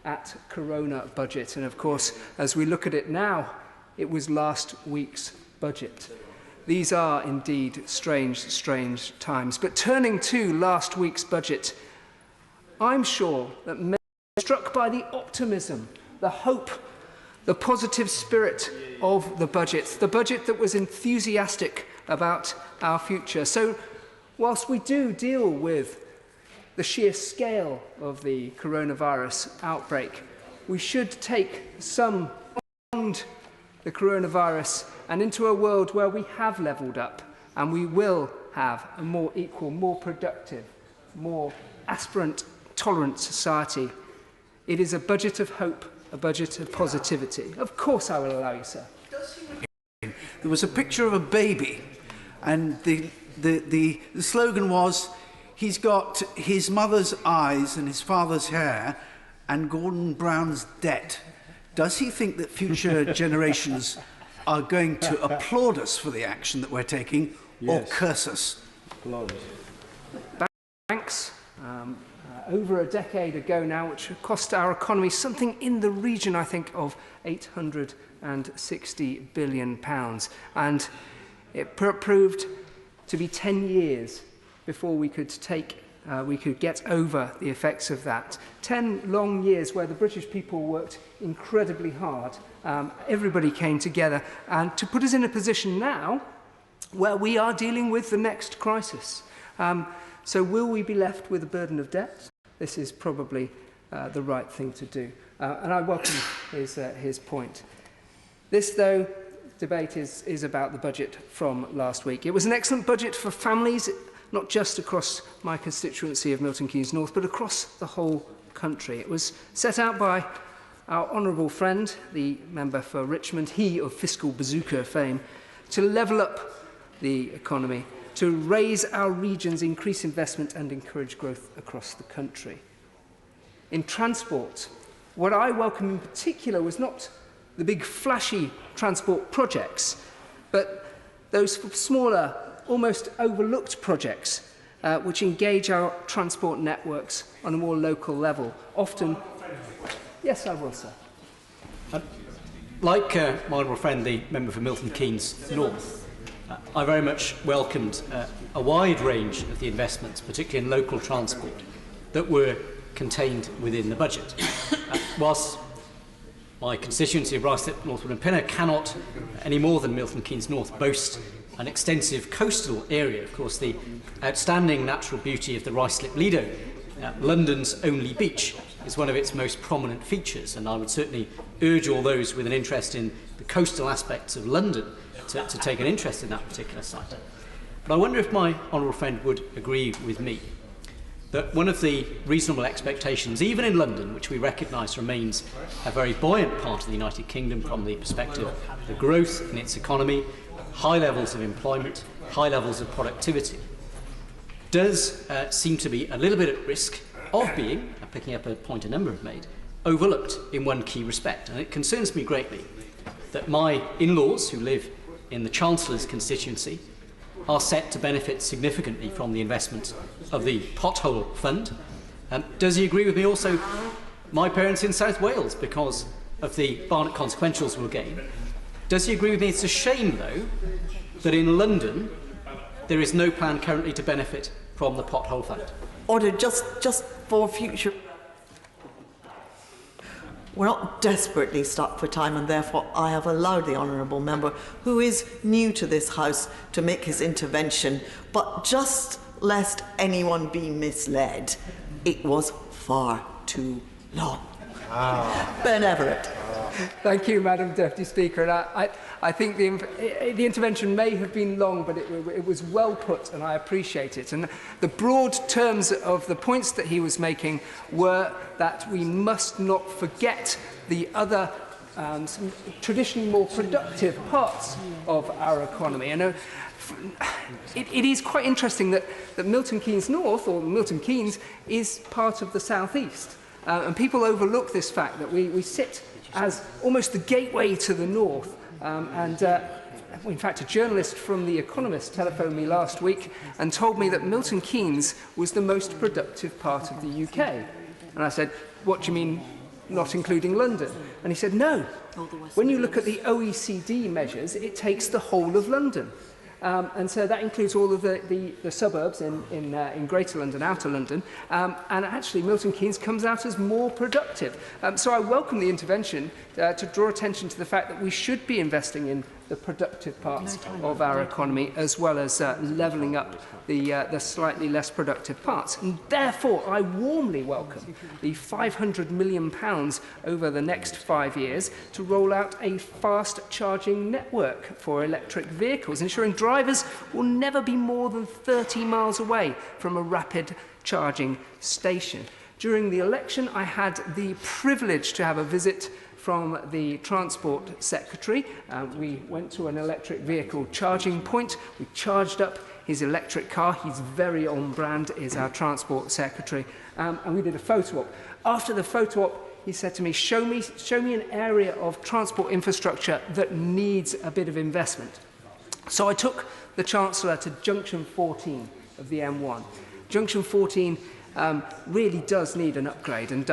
Speaker 1: at Corona budget. And of course, as we look at it now, it was last week's budget. These are indeed strange, strange times. But turning to last week's budget, I'm sure that many are struck by the optimism, the hope, the positive spirit of the budget that was enthusiastic about our future. So whilst we do deal with the sheer scale of the coronavirus outbreak, we should take some beyond the coronavirus and into a world where we have levelled up and we will have a more equal, more productive, more aspirant, tolerant society. It is a budget of hope, a budget of positivity. Of course I will allow you, sir.
Speaker 22: There was a picture of a baby, and the slogan was, he's got his mother's eyes and his father's hair and Gordon Brown's debt. Does he think that future generations are going to applaud us for the action that we're taking or curse us.
Speaker 1: Banks, over a decade ago now, which cost our economy something in the region, I think, of £860 billion. And it proved to be 10 years before we could get over the effects of that. 10 long years where the British people worked incredibly hard. Everybody came together and to put us in a position now where we are dealing with the next crisis. So will we be left with a burden of debt? This is probably the right thing to do. And I welcome his point. This, though, debate is about the budget from last week. It was an excellent budget for families, not just across my constituency of Milton Keynes North, but across the whole country. It was set out by our honourable friend, the member for Richmond, he of fiscal bazooka fame, to level up the economy, to raise our regions, increase investment and encourage growth across the country. In transport, what I welcome in particular was not the big flashy transport projects, but those smaller, almost overlooked projects which engage our transport networks on a more local level. Often, yes, I will, sir.
Speaker 6: Like my honourable friend, the member for Milton Keynes North, I very much welcomed a wide range of the investments, particularly in local transport, that were contained within the budget. Whilst my constituency of Ruislip, Northwood and Pinner cannot, any more than Milton Keynes North, boast an extensive coastal area. Of course, the outstanding natural beauty of the Ruislip Lido, London's only beach, is one of its most prominent features, and I would certainly urge all those with an interest in the coastal aspects of London to take an interest in that particular site. But I wonder if my honourable friend would agree with me that one of the reasonable expectations, even in London, which we recognise remains a very buoyant part of the United Kingdom from the perspective of the growth in its economy, high levels of employment, high levels of productivity, does seem to be a little bit at risk of being, picking up a point a number have made, overlooked in one key respect. And it concerns me greatly that my in-laws, who live in the Chancellor's constituency, are set to benefit significantly from the investment of the Pothole Fund. Does he agree with me also, my parents in South Wales, because of the Barnet consequentials will gain? Does he agree with me it's a shame, though, that in London there is no plan currently to benefit from the Pothole Fund?
Speaker 12: Order, just for future. We're not desperately stuck for time, and therefore I have allowed the honourable member, who is new to this House, to make his intervention. But just lest anyone be misled, it was far too long. Ben Everett.
Speaker 1: Thank you, Madam Deputy Speaker. And I think the intervention may have been long, but it was well put, and I appreciate it. And the broad terms of the points that he was making were that we must not forget the other traditionally more productive parts of our economy. And it is quite interesting that Milton Keynes North, or Milton Keynes, is part of the South East. And people overlook this fact that we sit as almost the gateway to the north. In fact, a journalist from The Economist telephoned me last week and told me that Milton Keynes was the most productive part of the UK. And I said, what do you mean, not including London? And he said, no. When you look at the OECD measures, it takes the whole of London. And so that includes all of the suburbs in Greater London, Outer London, and actually Milton Keynes comes out as more productive. So I welcome the intervention to draw attention to the fact that we should be investing in the productive parts of our economy, as well as levelling up the slightly less productive parts. And therefore, I warmly welcome the £500 million over the next 5 years to roll out a fast charging network for electric vehicles, ensuring drivers will never be more than 30 miles away from a rapid charging station. During the election, I had the privilege to have a visit from the Transport Secretary. We went to an electric vehicle charging point. We charged up his electric car. He's very on brand, is our Transport Secretary. And we did a photo op. After the photo op, he said to me, show me an area of transport infrastructure that needs a bit of investment. So I took the Chancellor to junction 14 of the M1. Junction 14 really does need an upgrade, and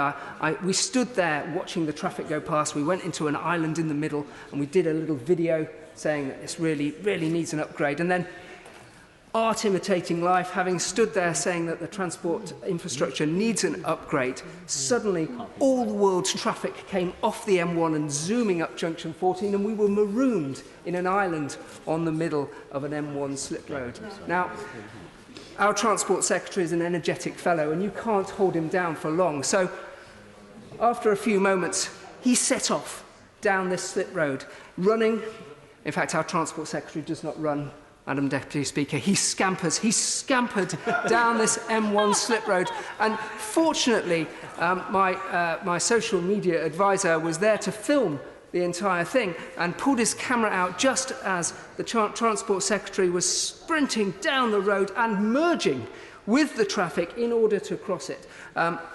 Speaker 1: we stood there watching the traffic go past. We went into an island in the middle and we did a little video saying that this really needs an upgrade, and then art imitating life, having stood there saying that the transport infrastructure needs an upgrade, suddenly all the world's traffic came off the M1 and zooming up junction 14, and we were marooned in an island on the middle of an M1 slip road. Now, our Transport Secretary is an energetic fellow, and you can't hold him down for long. So, after a few moments, he set off down this slip road, running. In fact, our Transport Secretary does not run, Madam Deputy Speaker. He scampered down this M1 slip road. And fortunately, my social media advisor was there to film the entire thing and pulled his camera out just as the Transport Secretary was sprinting down the road and merging with the traffic in order to cross it.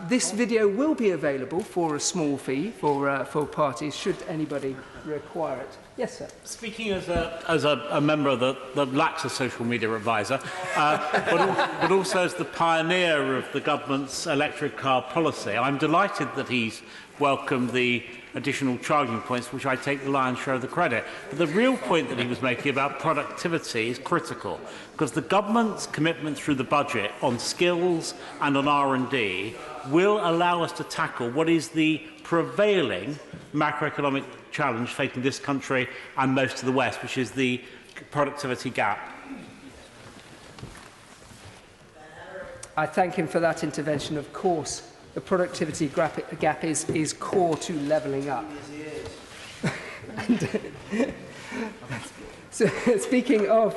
Speaker 1: This video will be available for a small fee for parties, should anybody require it. Yes, sir.
Speaker 16: Speaking as a member that lacks a social media advisor, but also as the pioneer of the government's electric car policy, I'm delighted that he's welcomed the additional charging points, which I take the lion's share of the credit. But the real point that he was making about productivity is critical, because the government's commitment through the budget on skills and on R&D will allow us to tackle what is the prevailing macroeconomic challenge facing this country and most of the West, which is the productivity gap.
Speaker 1: I thank him for that intervention. Of course, the productivity gap is core to levelling up. So, speaking of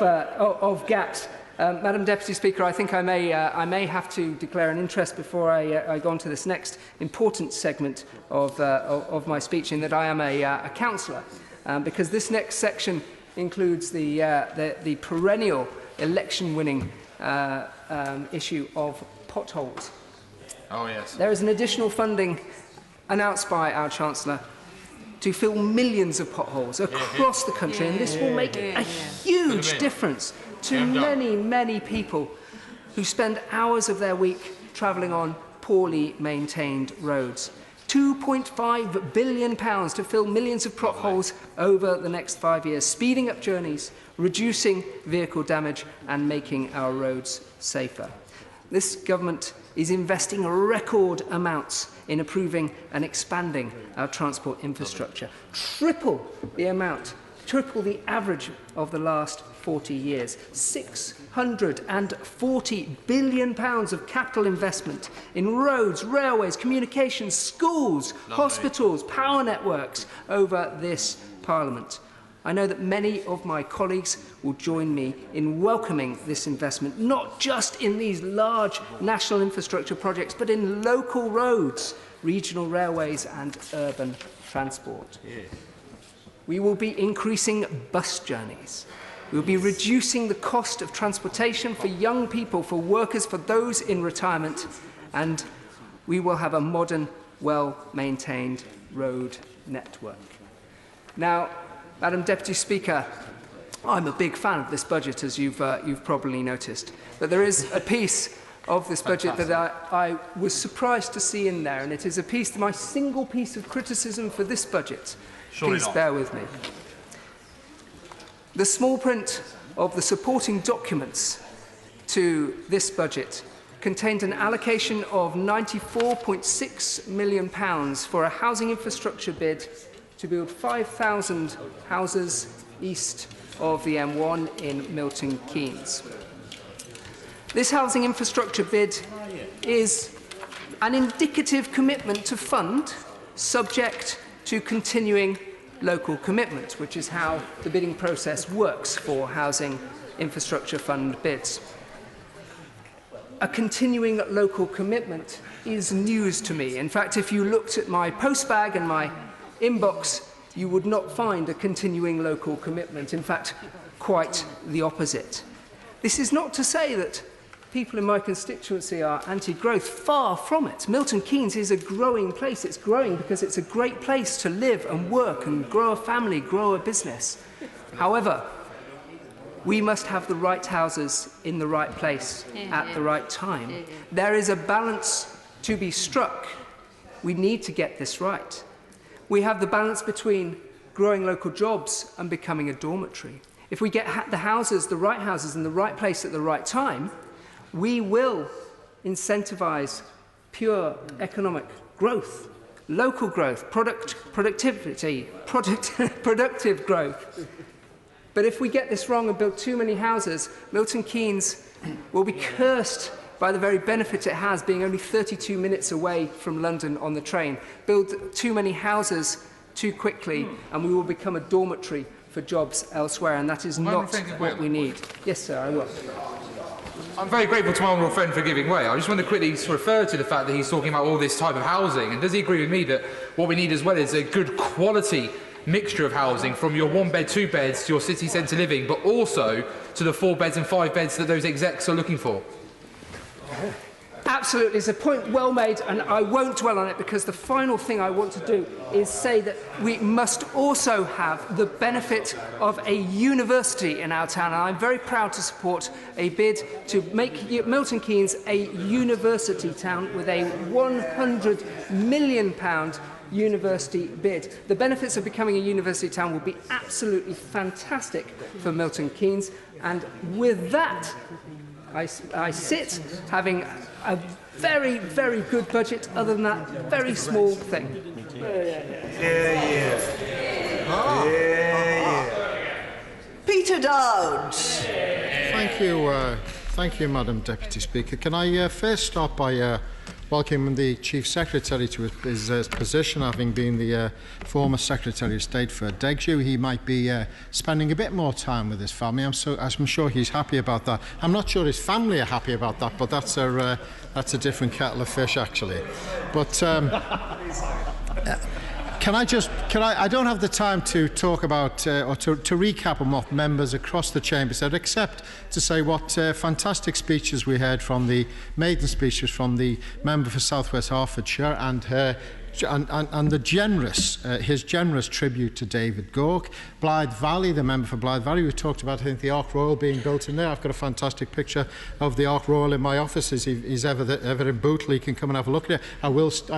Speaker 1: gaps, Madam Deputy Speaker, I think I may have to declare an interest before I go on to this next important segment of my speech, in that I am a councillor, because this next section includes the perennial election-winning issue of potholes.
Speaker 8: Oh, yes.
Speaker 1: There is an additional funding announced by our Chancellor to fill millions of potholes across the country, and this will make a huge difference to many people who spend hours of their week travelling on poorly maintained roads. £2.5 billion to fill millions of potholes over the next 5 years, speeding up journeys, reducing vehicle damage and making our roads safer. This government is investing record amounts in improving and expanding our transport infrastructure. Triple the average of the last 40 years. £640 billion of capital investment in roads, railways, communications, schools, hospitals, power networks over this Parliament. I know that many of my colleagues will join me in welcoming this investment, not just in these large national infrastructure projects, but in local roads, regional railways and urban transport. We will be increasing bus journeys. We will be reducing the cost of transportation for young people, for workers, for those in retirement, and we will have a modern, well-maintained road network. Now, Madam Deputy Speaker, I'm a big fan of this budget, as you've probably noticed. But there is a piece of this budget that I was surprised to see in there, and it is my single piece of criticism for this budget. Please bear with me. The small print of the supporting documents to this budget contained an allocation of £94.6 million for a housing infrastructure bid to build 5,000 houses east of the M1 in Milton Keynes. This housing infrastructure bid is an indicative commitment to fund, subject to continuing local commitment, which is how the bidding process works for housing infrastructure fund bids. A continuing local commitment is news to me. In fact, if you looked at my postbag and my inbox, you would not find a continuing local commitment. In fact, quite the opposite. This is not to say that people in my constituency are anti-growth. Far from it. Milton Keynes is a growing place. It's growing because it's a great place to live and work and grow a family, grow a business. However, we must have the right houses in the right place at the right time. There is a balance to be struck. We need to get this right. We have the balance between growing local jobs and becoming a dormitory. If we get the right houses in the right place at the right time, we will incentivise pure economic growth, local growth, productive growth. But if we get this wrong and build too many houses, Milton Keynes will be cursed by the very benefit it has, being only 32 minutes away from London on the train. Build too many houses too quickly, and we will become a dormitory for jobs elsewhere, and that is not what we need. Yes, sir, I will.
Speaker 14: I'm very grateful to my honourable friend for giving way. I just want to quickly refer to the fact that he's talking about all this type of housing, and does he agree with me that what we need as well is a good quality mixture of housing, from your 1-bed, 2-beds to your city centre living, but also to the 4-beds and 5-beds that those execs are looking for?
Speaker 1: Absolutely, it's a point well made, and I won't dwell on it, because the final thing I want to do is say that we must also have the benefit of a university in our town, and I'm very proud to support a bid to make Milton Keynes a university town with a £100 million university bid. The benefits of becoming a university town will be absolutely fantastic for Milton Keynes, and with that, I sit having a very, very good budget, other than that very small thing.
Speaker 12: Peter Dowd.
Speaker 7: Thank you, Madam Deputy Speaker. Can I first start by welcoming the Chief Secretary to his position, having been the former Secretary of State for Degju. He might be spending a bit more time with his family. I'm sure he's happy about that. I'm not sure his family are happy about that, but that's a different kettle of fish, actually. But I don't have the time to talk about or to recap on what members across the chamber said, except to say what fantastic speeches we heard from the maiden speeches from the member for South West Hertfordshire and the his generous tribute to David Gork. Blythe Valley, the member for Blythe Valley, we talked about, I think, the Ark Royal being built in there. I've got a fantastic picture of the Ark Royal in my office. If he's ever in Bootle, he can come and have a look at it. I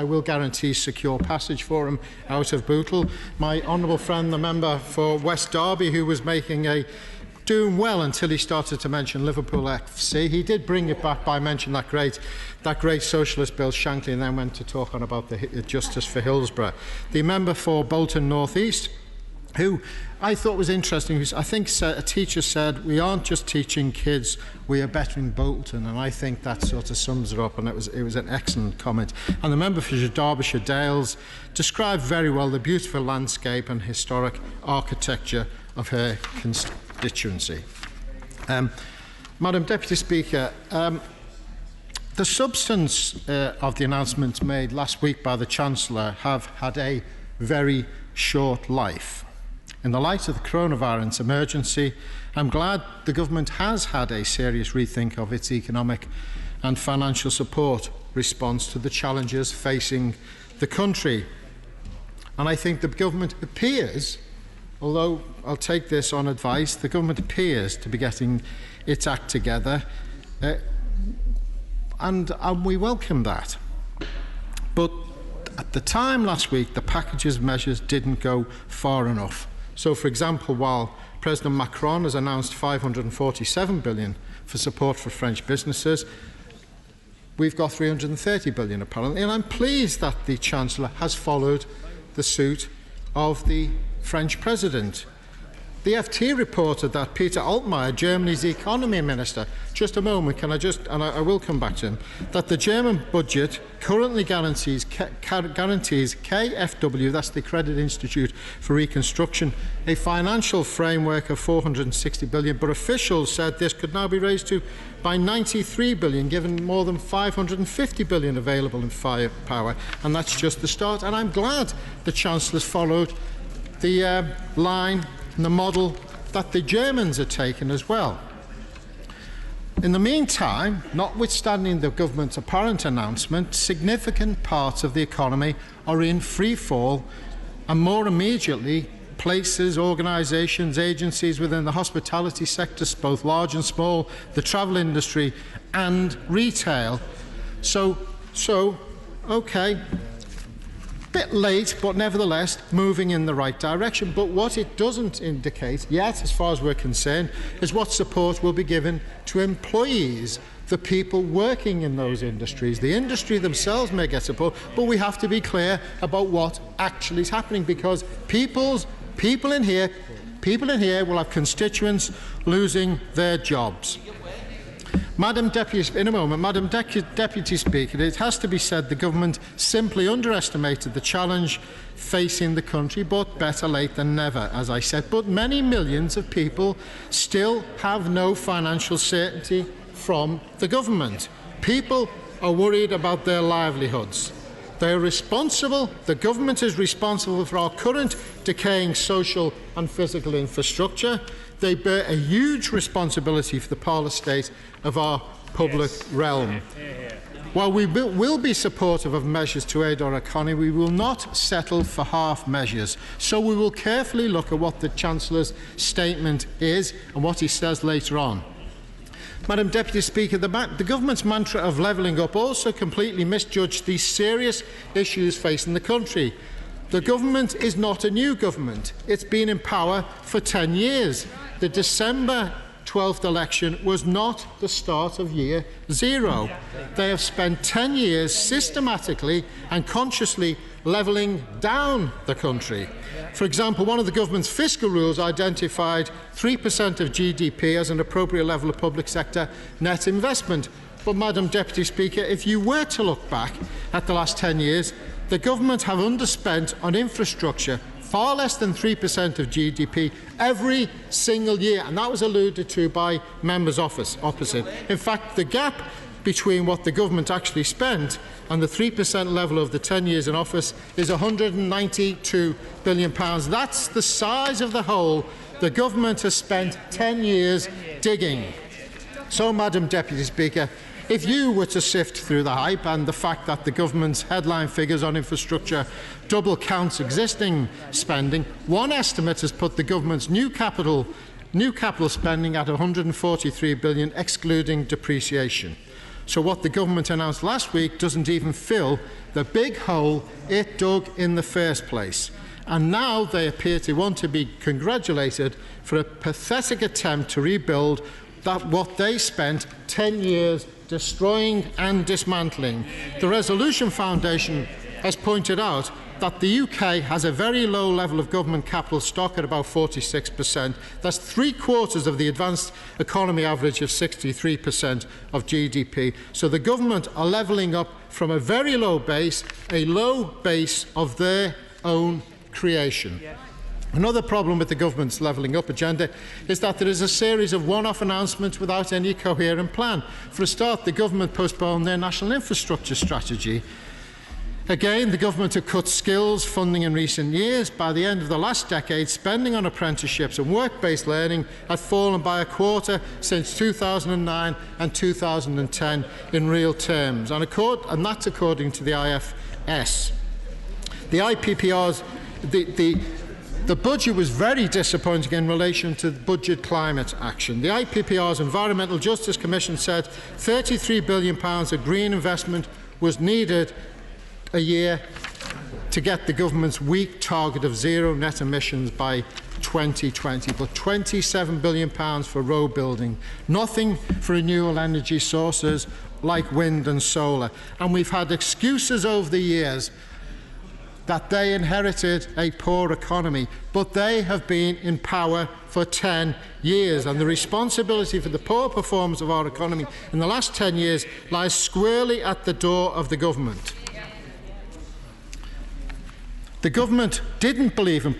Speaker 7: will guarantee secure passage for him out of Bootle. My honourable friend, the member for West Derby, who was doing well until he started to mention Liverpool FC. He did bring it back by mentioning that great socialist Bill Shankly, and then went to talk on about the justice for Hillsborough. The member for Bolton North East, who I thought was interesting, I think a teacher said, we aren't just teaching kids, we are bettering Bolton, and I think that sort of sums it up, and it was an excellent comment. And the member for Derbyshire Dales described very well the beautiful landscape and historic architecture of her constituency. Madam Deputy Speaker, the substance of the announcements made last week by the Chancellor have had a very short life. In the light of the coronavirus emergency, I'm glad the government has had a serious rethink of its economic and financial support response to the challenges facing the country. And I think the government appears, although I'll take this on advice, the government appears to be getting its act together, and we welcome that. But at the time last week, the package's measures didn't go far enough. So, for example, while President Macron has announced £547 billion for support for French businesses, we've got £330 billion apparently, and I'm pleased that the Chancellor has followed the suit of the French President. The FT reported that Peter Altmaier, Germany's economy minister, just a moment, and I will come back to him, that the German budget currently guarantees KfW, that's the Credit Institute for Reconstruction, a financial framework of £460 billion, but officials said this could now be raised by £93 billion, given more than £550 billion available in firepower, and that's just the start. And I'm glad the Chancellor's followed the line and the model that the Germans are taking as well. In the meantime, notwithstanding the government's apparent announcement, significant parts of the economy are in free fall, and more immediately, places, organisations, agencies within the hospitality sector, both large and small, the travel industry and retail. So okay, bit late, but nevertheless moving in the right direction. But what it doesn't indicate yet, as far as we're concerned, is what support will be given to employees, the people working in those industries. The industry themselves may get support, but we have to be clear about what actually is happening, because people in here will have constituents losing their jobs. Madam Deputy Speaker, it has to be said the government simply underestimated the challenge facing the country, but better late than never, as I said. But many millions of people still have no financial certainty from the government. People are worried about their livelihoods. They are responsible, the government is responsible for our current decaying social and physical infrastructure. They bear a huge responsibility for the parlor state of our public realm. While we will be supportive of measures to aid our economy, we will not settle for half measures. So we will carefully look at what the Chancellor's statement is and what he says later on. Madam Deputy Speaker, the government's mantra of levelling up also completely misjudged the serious issues facing the country. The government is not a new government. It's been in power for 10 years. The December 12th election was not the start of year zero. They have spent 10 years systematically and consciously levelling down the country. For example, one of the government's fiscal rules identified 3% of GDP as an appropriate level of public sector net investment. But, Madam Deputy Speaker, if you were to look back at the last 10 years, the government have underspent on infrastructure far less than 3% of GDP every single year, and that was alluded to by members opposite. In fact, the gap between what the government actually spent and the 3% level of the 10 years in office is £192 billion. That's the size of the hole the government has spent 10 years digging. So, Madam Deputy Speaker, if you were to sift through the hype and the fact that the government's headline figures on infrastructure double counts existing spending, one estimate has put the government's new capital spending at £143 billion, excluding depreciation. So what the government announced last week doesn't even fill the big hole it dug in the first place. And now they appear to want to be congratulated for a pathetic attempt to rebuild what they spent 10 years destroying and dismantling. The Resolution Foundation has pointed out that the UK has a very low level of government capital stock at about 46%. That's 3/4 of the advanced economy average of 63% of GDP. So the government are levelling up from a very low base, a low base of their own creation. Another problem with the government's levelling up agenda is that there is a series of one-off announcements without any coherent plan. For a start, the government postponed their national infrastructure strategy. Again, the government have cut skills funding in recent years. By the end of the last decade, spending on apprenticeships and work-based learning had fallen by a quarter since 2009 and 2010 in real terms, and that's according to the IFS. The IPPR's The budget was very disappointing in relation to budget climate action. The IPPR's Environmental Justice Commission said £33 billion of green investment was needed a year to get the government's weak target of zero net emissions by 2020, but £27 billion for road building, nothing for renewable energy sources like wind and solar. And we've had excuses over the years that they inherited a poor economy, but they have been in power for 10 years, and the responsibility for the poor performance of our economy in the last 10 years lies squarely at the door of the government. The government didn't believe in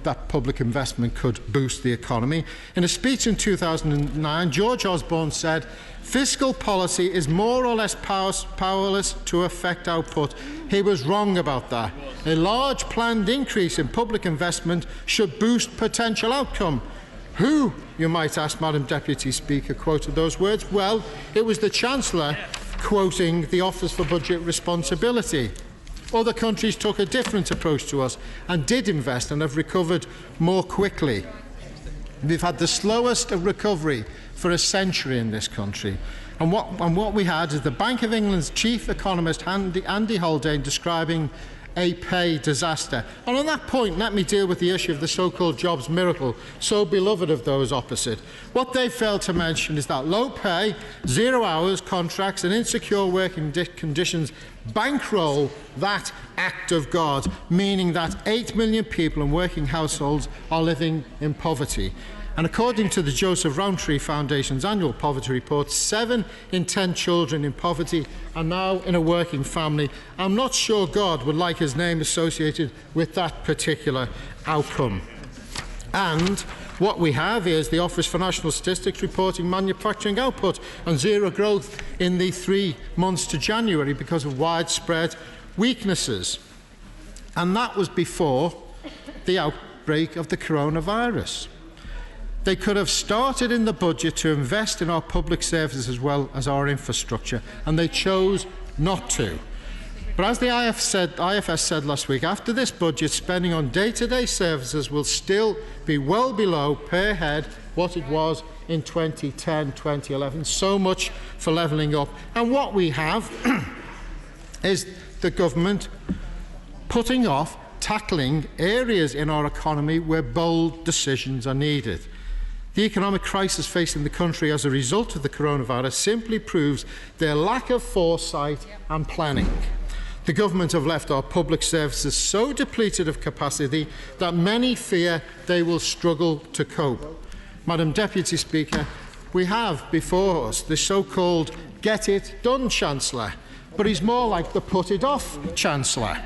Speaker 7: that public investment could boost the economy. In a speech in 2009, George Osborne said, "Fiscal policy is more or less powerless to affect output." He was wrong about that. A large planned increase in public investment should boost potential outcome. Who, you might ask, Madam Deputy Speaker, quoted those words? Well, it was the Chancellor quoting the Office for Budget Responsibility. Other countries took a different approach to us and did invest and have recovered more quickly. We've had the slowest recovery for a century in this country. And what we had is the Bank of England's chief economist, Andy Haldane, describing a pay disaster. And on that point, let me deal with the issue of the so-called jobs miracle, so beloved of those opposite. What they failed to mention is that low pay, 0 hours contracts and insecure working conditions bankroll that act of God, meaning that 8 million people in working households are living in poverty. And according to the Joseph Rowntree Foundation's annual poverty report, 7 in 10 children in poverty are now in a working family. I'm not sure God would like his name associated with that particular outcome. And what we have is the Office for National Statistics reporting manufacturing output and zero growth in the 3 months to January because of widespread weaknesses. And that was before the outbreak of the coronavirus. They could have started in the budget to invest in our public services as well as our infrastructure, and they chose not to. But as the IFS said last week, after this budget, spending on day-to-day services will still be well below per head what it was in 2010, 2011. So much for levelling up. And what we have is the government putting off tackling areas in our economy where bold decisions are needed. The economic crisis facing the country as a result of the coronavirus simply proves their lack of foresight and planning. The government have left our public services so depleted of capacity that many fear they will struggle to cope. Madam Deputy Speaker, we have before us the so-called get it done Chancellor, but he's more like the put it off Chancellor.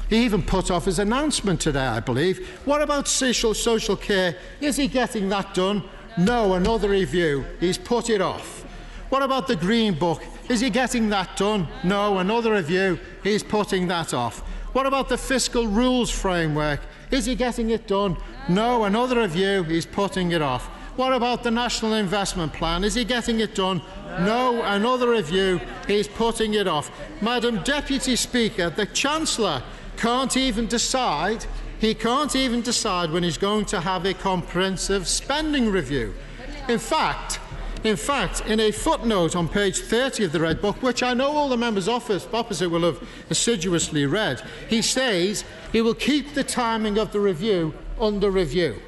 Speaker 7: He even put off his announcement today, I believe. What about social care? Is he getting that done? No, another review. He's put it off. What about the Green Book? Is he getting that done? No, another review. He's putting that off. What about the fiscal rules framework? Is he getting it done? No, another review. He's putting it off. What about the National Investment Plan? Is he getting it done? No, another review. He's putting it off. Madam Deputy Speaker, the Chancellor can't even decide when he's going to have a comprehensive spending review. In fact, in a footnote on page 30 of the Red Book, which I know all the members opposite will have assiduously read, he says he will keep the timing of the review under review.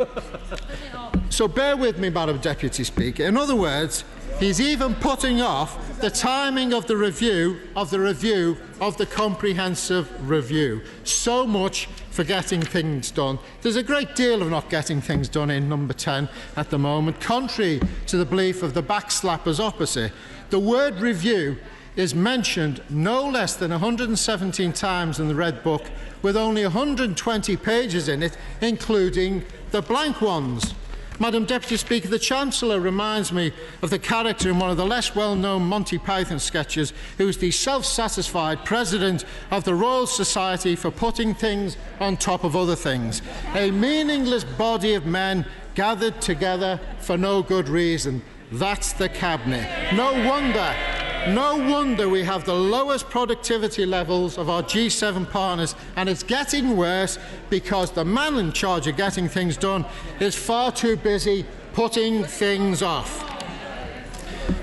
Speaker 7: So bear with me, Madam Deputy Speaker. In other words, he's even putting off the timing of the review of the comprehensive review. So much for getting things done. There's a great deal of not getting things done in number 10 at the moment, contrary to the belief of the backslappers opposite. The word review is mentioned no less than 117 times in the Red Book, with only 120 pages in it, including the blank ones. Madam Deputy Speaker, the Chancellor reminds me of the character in one of the less well-known Monty Python sketches, who is the self-satisfied president of the Royal Society for putting things on top of other things. A meaningless body of men gathered together for no good reason. That's the Cabinet. No wonder we have the lowest productivity levels of our G7 partners, and it's getting worse because the man in charge of getting things done is far too busy putting things off.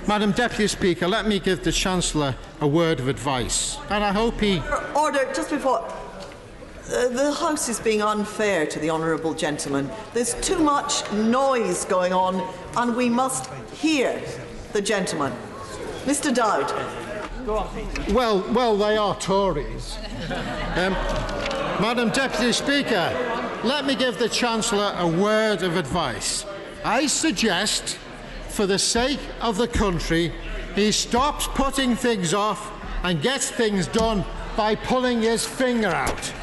Speaker 7: Madam Deputy Speaker, let me give the Chancellor a word of advice, and I hope he...
Speaker 12: Order, just before... the House is being unfair to the honourable gentleman. There's too much noise going on, and we must hear the gentleman. Mr. Dowd.
Speaker 7: Well, they are Tories. Madam Deputy Speaker, let me give the Chancellor a word of advice. I suggest, for the sake of the country, he stops putting things off and gets things done by pulling his finger out.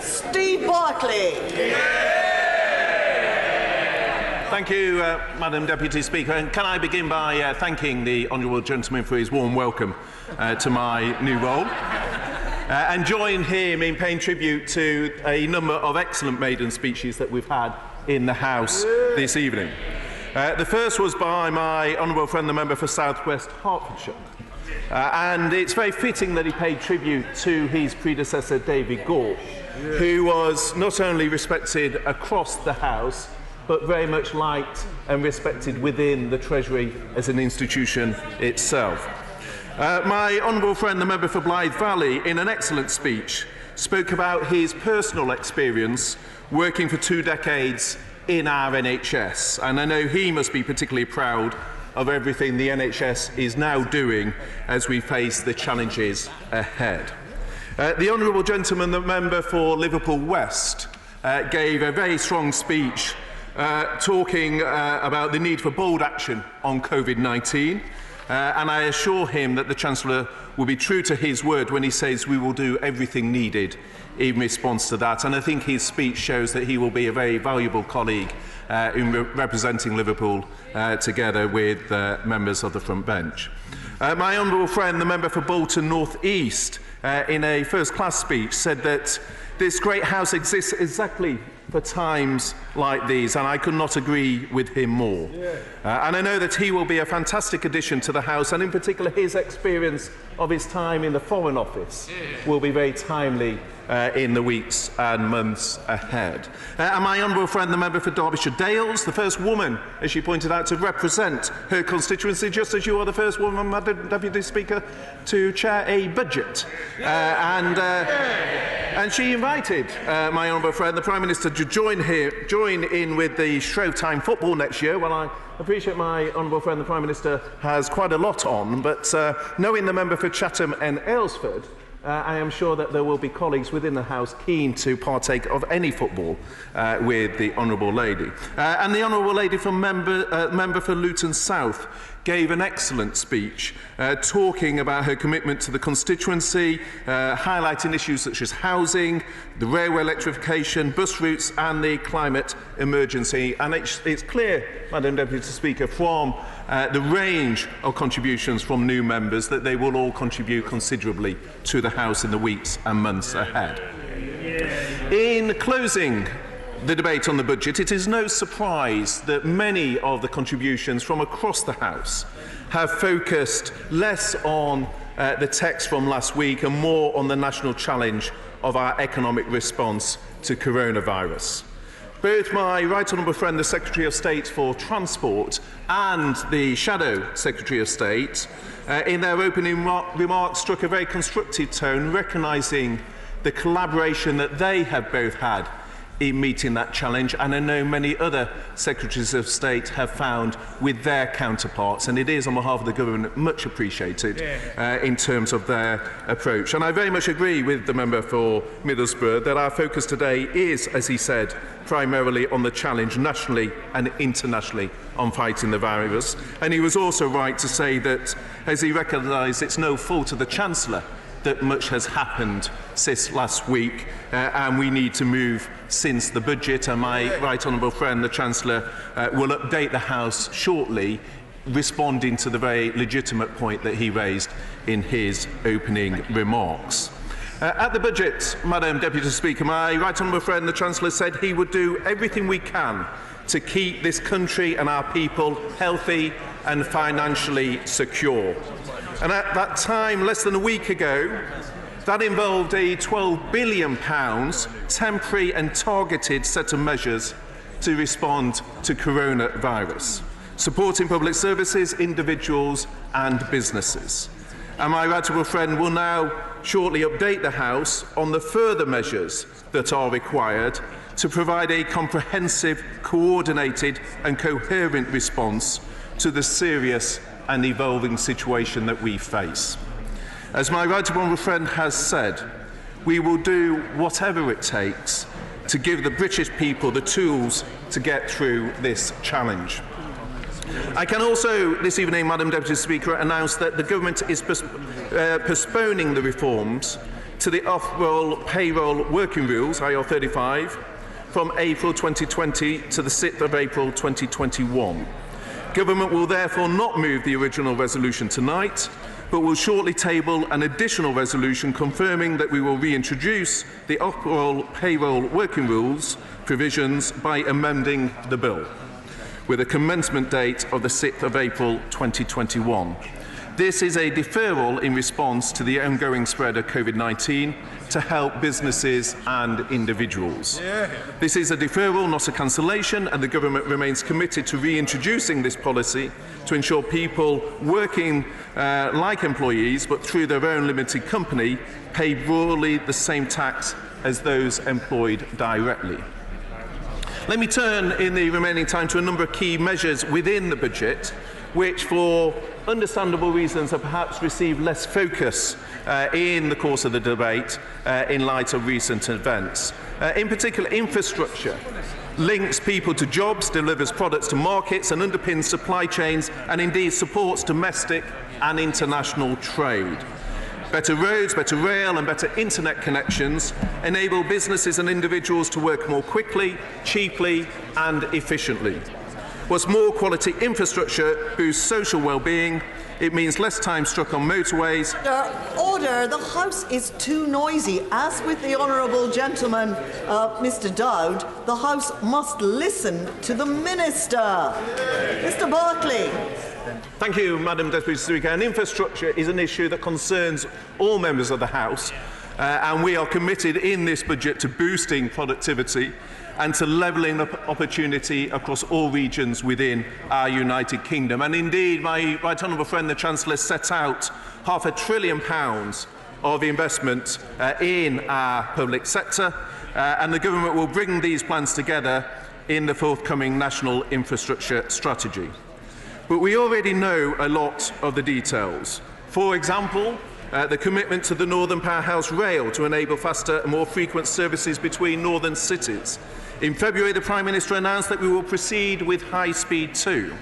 Speaker 12: Steve Barclay.
Speaker 13: Thank you, Madam Deputy Speaker. And can I begin by thanking the honourable gentleman for his warm welcome to my new role. and join him in paying tribute to a number of excellent maiden speeches that we've had in the House this evening. The first was by my honourable friend, the member for South West Hertfordshire. And it's very fitting that he paid tribute to his predecessor, David Gore, who was not only respected across the House, but very much liked and respected within the Treasury as an institution itself. My honourable friend, the member for Blythe Valley, in an excellent speech, spoke about his personal experience working for 2 decades in our NHS. And I know he must be particularly proud of everything the NHS is now doing as we face the challenges ahead. The honourable gentleman, the member for Liverpool West, gave a very strong speech talking about the need for bold action on COVID-19. And I assure him that the Chancellor will be true to his word when he says we will do everything needed in response to that. And I think his speech shows that he will be a very valuable colleague in representing Liverpool together with members of the front bench. My honourable friend, the member for Bolton North East, in a first-class speech said that this great House exists exactly for times like these, and I could not agree with him more. And I know that he will be a fantastic addition to the House, and in particular his experience of his time in the Foreign Office will be very timely in the weeks and months ahead. And my honourable friend, the member for Derbyshire Dales, the first woman, as she pointed out, to represent her constituency, just as you are the first woman, Madam Deputy Speaker, to chair a budget. And she invited my honourable friend, the Prime Minister, to join in with the Shrove Time football next year. Well, I appreciate my honourable friend, the Prime Minister, has quite a lot on, but knowing the member for Chatham and Aylesford, I am sure that there will be colleagues within the House keen to partake of any football with the Honourable Lady. And the Honourable Lady from member for Luton South gave an excellent speech talking about her commitment to the constituency, highlighting issues such as housing, the railway electrification, bus routes and the climate emergency. And it's clear, Madam Deputy Speaker, from the range of contributions from new members that they will all contribute considerably to the House in the weeks and months ahead. In closing the debate on the budget, it is no surprise that many of the contributions from across the House have focused less on the text from last week and more on the national challenge of our economic response to coronavirus. Both my right honourable friend, the Secretary of State for Transport, and the Shadow Secretary of State, in their opening remarks struck a very constructive tone, recognising the collaboration that they have both had in meeting that challenge, and I know many other Secretaries of State have found with their counterparts, and it is on behalf of the government much appreciated in terms of their approach. And I very much agree with the member for Middlesbrough that our focus today is, as he said, primarily on the challenge nationally and internationally on fighting the virus. And he was also right to say that, as he recognised, it's no fault of the Chancellor that much has happened since last week, and we need to move since the budget. And my right honourable friend, the Chancellor, will update the House shortly, responding to the very legitimate point that he raised in his opening remarks. At the budget, Madam Deputy Speaker, my right honourable friend, the Chancellor, said he would do everything we can to keep this country and our people healthy and financially secure. And at that time, less than a week ago, that involved a £12 billion temporary and targeted set of measures to respond to coronavirus, supporting public services, individuals and businesses. And my right honourable friend will now shortly update the House on the further measures that are required to provide a comprehensive, coordinated and coherent response to the serious and evolving situation that we face. As my right honourable friend has said, we will do whatever it takes to give the British people the tools to get through this challenge. I can also, this evening, Madam Deputy Speaker, announce that the government is postponing the reforms to the off-roll payroll working rules, IR35, from April 2020 to the 6th of April 2021. Government will therefore not move the original resolution tonight, but will shortly table an additional resolution confirming that we will reintroduce the overall payroll working rules provisions by amending the bill, with a commencement date of the 6th of April 2021. This is a deferral in response to the ongoing spread of COVID-19 to help businesses and individuals. This is a deferral, not a cancellation, and the government remains committed to reintroducing this policy to ensure people working like employees but through their own limited company pay broadly the same tax as those employed directly. Let me turn in the remaining time to a number of key measures within the budget which, for understandable reasons, have perhaps received less focus in the course of the debate in light of recent events. In particular, infrastructure links people to jobs, delivers products to markets and underpins supply chains and indeed supports domestic and international trade. Better roads, better rail and better internet connections enable businesses and individuals to work more quickly, cheaply and efficiently. What's more, quality infrastructure boosts social well-being. It means less time struck on motorways.
Speaker 12: Order! The House is too noisy. As with the honourable gentleman, Mr Dowd, the House must listen to the Minister. Mr Barclay.
Speaker 13: Thank you, Madam Deputy Speaker. And infrastructure is an issue that concerns all members of the House, and we are committed in this budget to boosting productivity and to levelling up opportunity across all regions within our United Kingdom. And indeed, my right honourable friend, the Chancellor, set out £500 billion of investment in our public sector, and the government will bring these plans together in the forthcoming National Infrastructure Strategy. But we already know a lot of the details. For example, the commitment to the Northern Powerhouse Rail to enable faster and more frequent services between northern cities. In February, the Prime Minister announced that we will proceed with High Speed 2.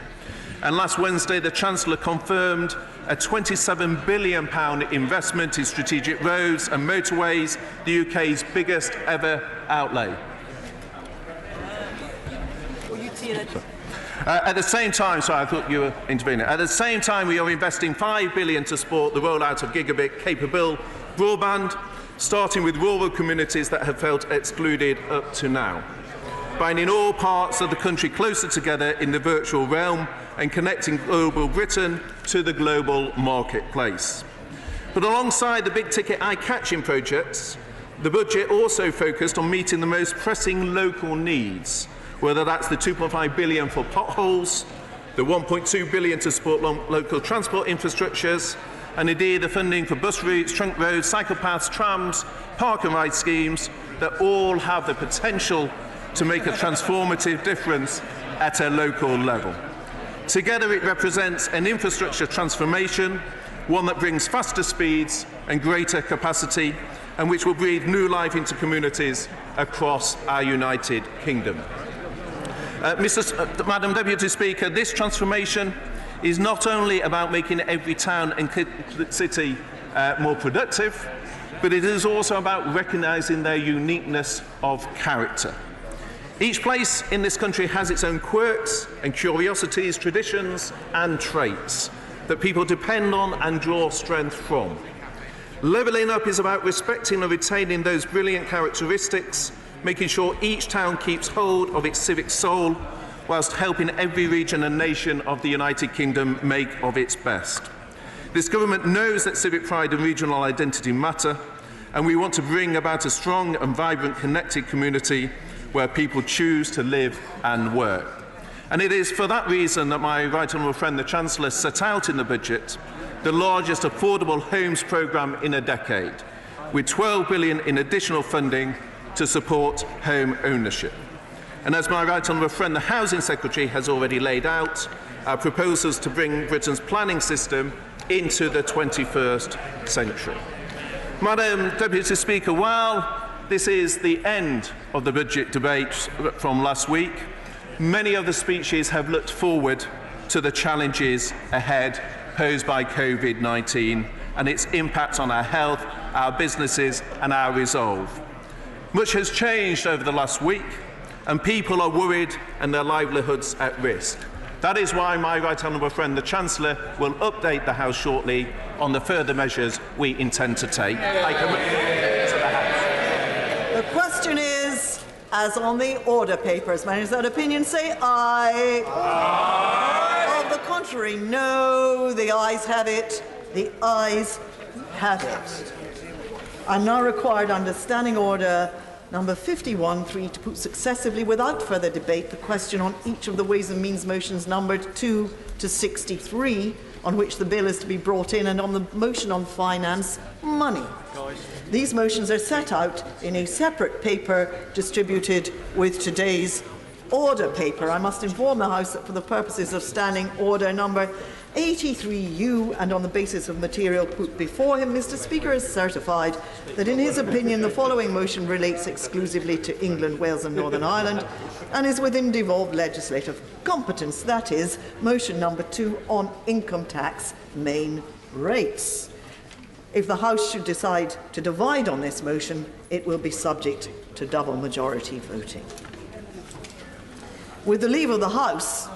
Speaker 13: And last Wednesday, the Chancellor confirmed a £27 billion investment in strategic roads and motorways, the UK's biggest ever outlay. At the same time, sorry, I thought you were intervening. At the same time, we are investing £5 billion to support the rollout of gigabit-capable broadband, starting with rural communities that have felt excluded up to now, binding all parts of the country closer together in the virtual realm and connecting global Britain to the global marketplace. But alongside the big-ticket eye-catching projects, the budget also focused on meeting the most pressing local needs, whether that's the £2.5 billion for potholes, the £1.2 billion to support local transport infrastructures, and indeed the funding for bus routes, trunk roads, cycle paths, trams, park and ride schemes that all have the potential to make a transformative difference at a local level. Together it represents an infrastructure transformation, one that brings faster speeds and greater capacity, and which will breathe new life into communities across our United Kingdom. Madam Deputy Speaker, this transformation is not only about making every town and city more productive, but it is also about recognising their uniqueness of character. Each place in this country has its own quirks and curiosities, traditions and traits that people depend on and draw strength from. Levelling up is about respecting and retaining those brilliant characteristics, making sure each town keeps hold of its civic soul, whilst helping every region and nation of the United Kingdom make of its best. This government knows that civic pride and regional identity matter, and we want to bring about a strong and vibrant connected community where people choose to live and work. And it is for that reason that my right honourable friend, the Chancellor, set out in the budget the largest affordable homes programme in a decade, with £12 billion in additional funding to support home ownership. And as my right honourable friend, the Housing Secretary, has already laid out, our proposals to bring Britain's planning system into the 21st century. Madam Deputy Speaker, while this is the end of the budget debate from last week, many of the speeches have looked forward to the challenges ahead posed by COVID-19 and its impact on our health, our businesses and our resolve. Much has changed over the last week, and people are worried and their livelihoods at risk. That is why my right honourable friend, the Chancellor, will update the House shortly on the further measures we intend to take. I commend it to the House.
Speaker 12: The question is, as on the order papers, members of that opinion say aye. Aye. Of the contrary, no. The ayes have it. The ayes have it. I'm now required under Standing Order number 51.3 to put successively without further debate the question on each of the Ways and Means motions numbered 2 to 63 on which the bill is to be brought in, and on the motion on finance money. These motions are set out in a separate paper distributed with today's order paper. I must inform the House that for the purposes of Standing Order number 83U and on the basis of material put before him, Mr. Speaker has certified that in his opinion the following motion relates exclusively to England, Wales and Northern Ireland and is within devolved legislative competence. That is motion number 2 on income tax main rates. If the House should decide to divide on this motion, it will be subject to double majority voting. With the leave of the House,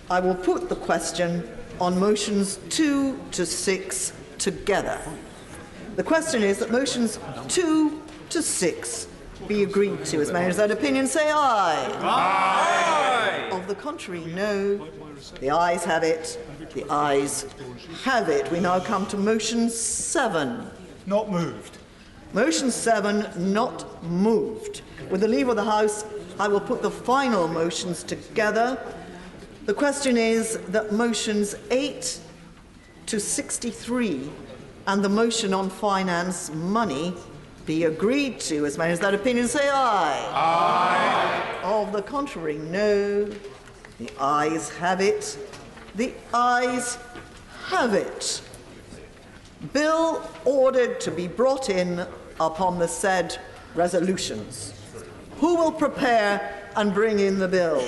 Speaker 12: I will put the question on motions 2 to 6 together. The question is that motions 2 to 6 be agreed to. As members of that opinion say aye. Aye. Of the contrary, no. The ayes have it. The ayes have it. We now come to motion 7.
Speaker 9: Not moved.
Speaker 12: Motion 7, not moved. With the leave of the House, I will put the final motions together. The question is that motions 8 to 63 and the motion on finance money be agreed to. As members of that opinion say aye. Aye. Of the contrary, no. The ayes have it. The ayes have it. Bill ordered to be brought in upon the said resolutions. Who will prepare and bring in the bill?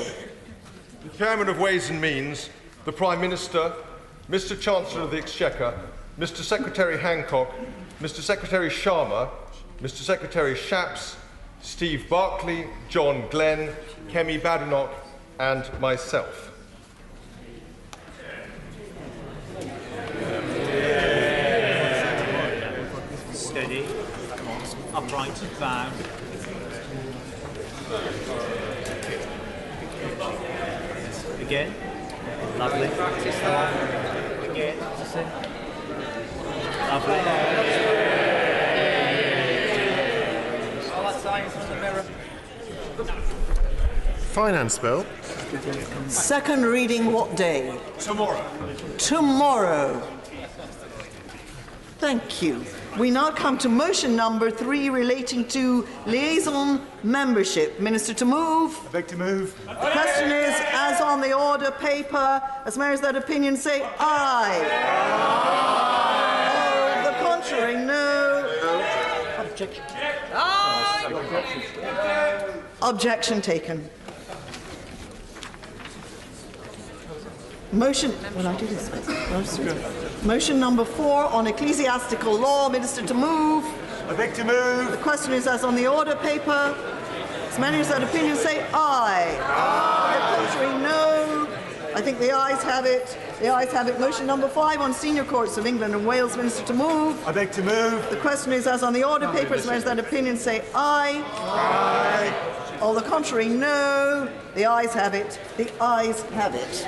Speaker 19: The Chairman of Ways and Means, the Prime Minister, Mr. Chancellor of the Exchequer, Mr. Secretary Hancock, Mr. Secretary Sharma, Mr. Secretary Shapps, Steve Barclay, John Glenn, Kemi Badenoch, and myself.
Speaker 9: Steady, upright, bow. Again. Lovely. Again. Lovely.
Speaker 13: Finance bill.
Speaker 12: Second reading what day?
Speaker 9: Tomorrow.
Speaker 12: Tomorrow. Thank you. We now come to motion number 3 relating to liaison membership. Minister to move.
Speaker 9: I beg to move.
Speaker 12: The question is, as on the order paper, as members of that opinion say aye. Aye. Oh, the contrary, no. Objection. Aye. Objection taken. Motion. Will I do this? Motion number 4 on ecclesiastical law. Minister to move.
Speaker 9: I beg to move.
Speaker 12: The question is as on the order paper. As many as that opinion say aye. Aye. The contrary, no. I think the ayes have it. The ayes have it. Motion number 5 on senior courts of England and Wales. Minister to move.
Speaker 9: I beg to move.
Speaker 12: The question is as on the order paper. As many as that opinion say aye. Aye. All the contrary, no. The ayes have it. The ayes have it.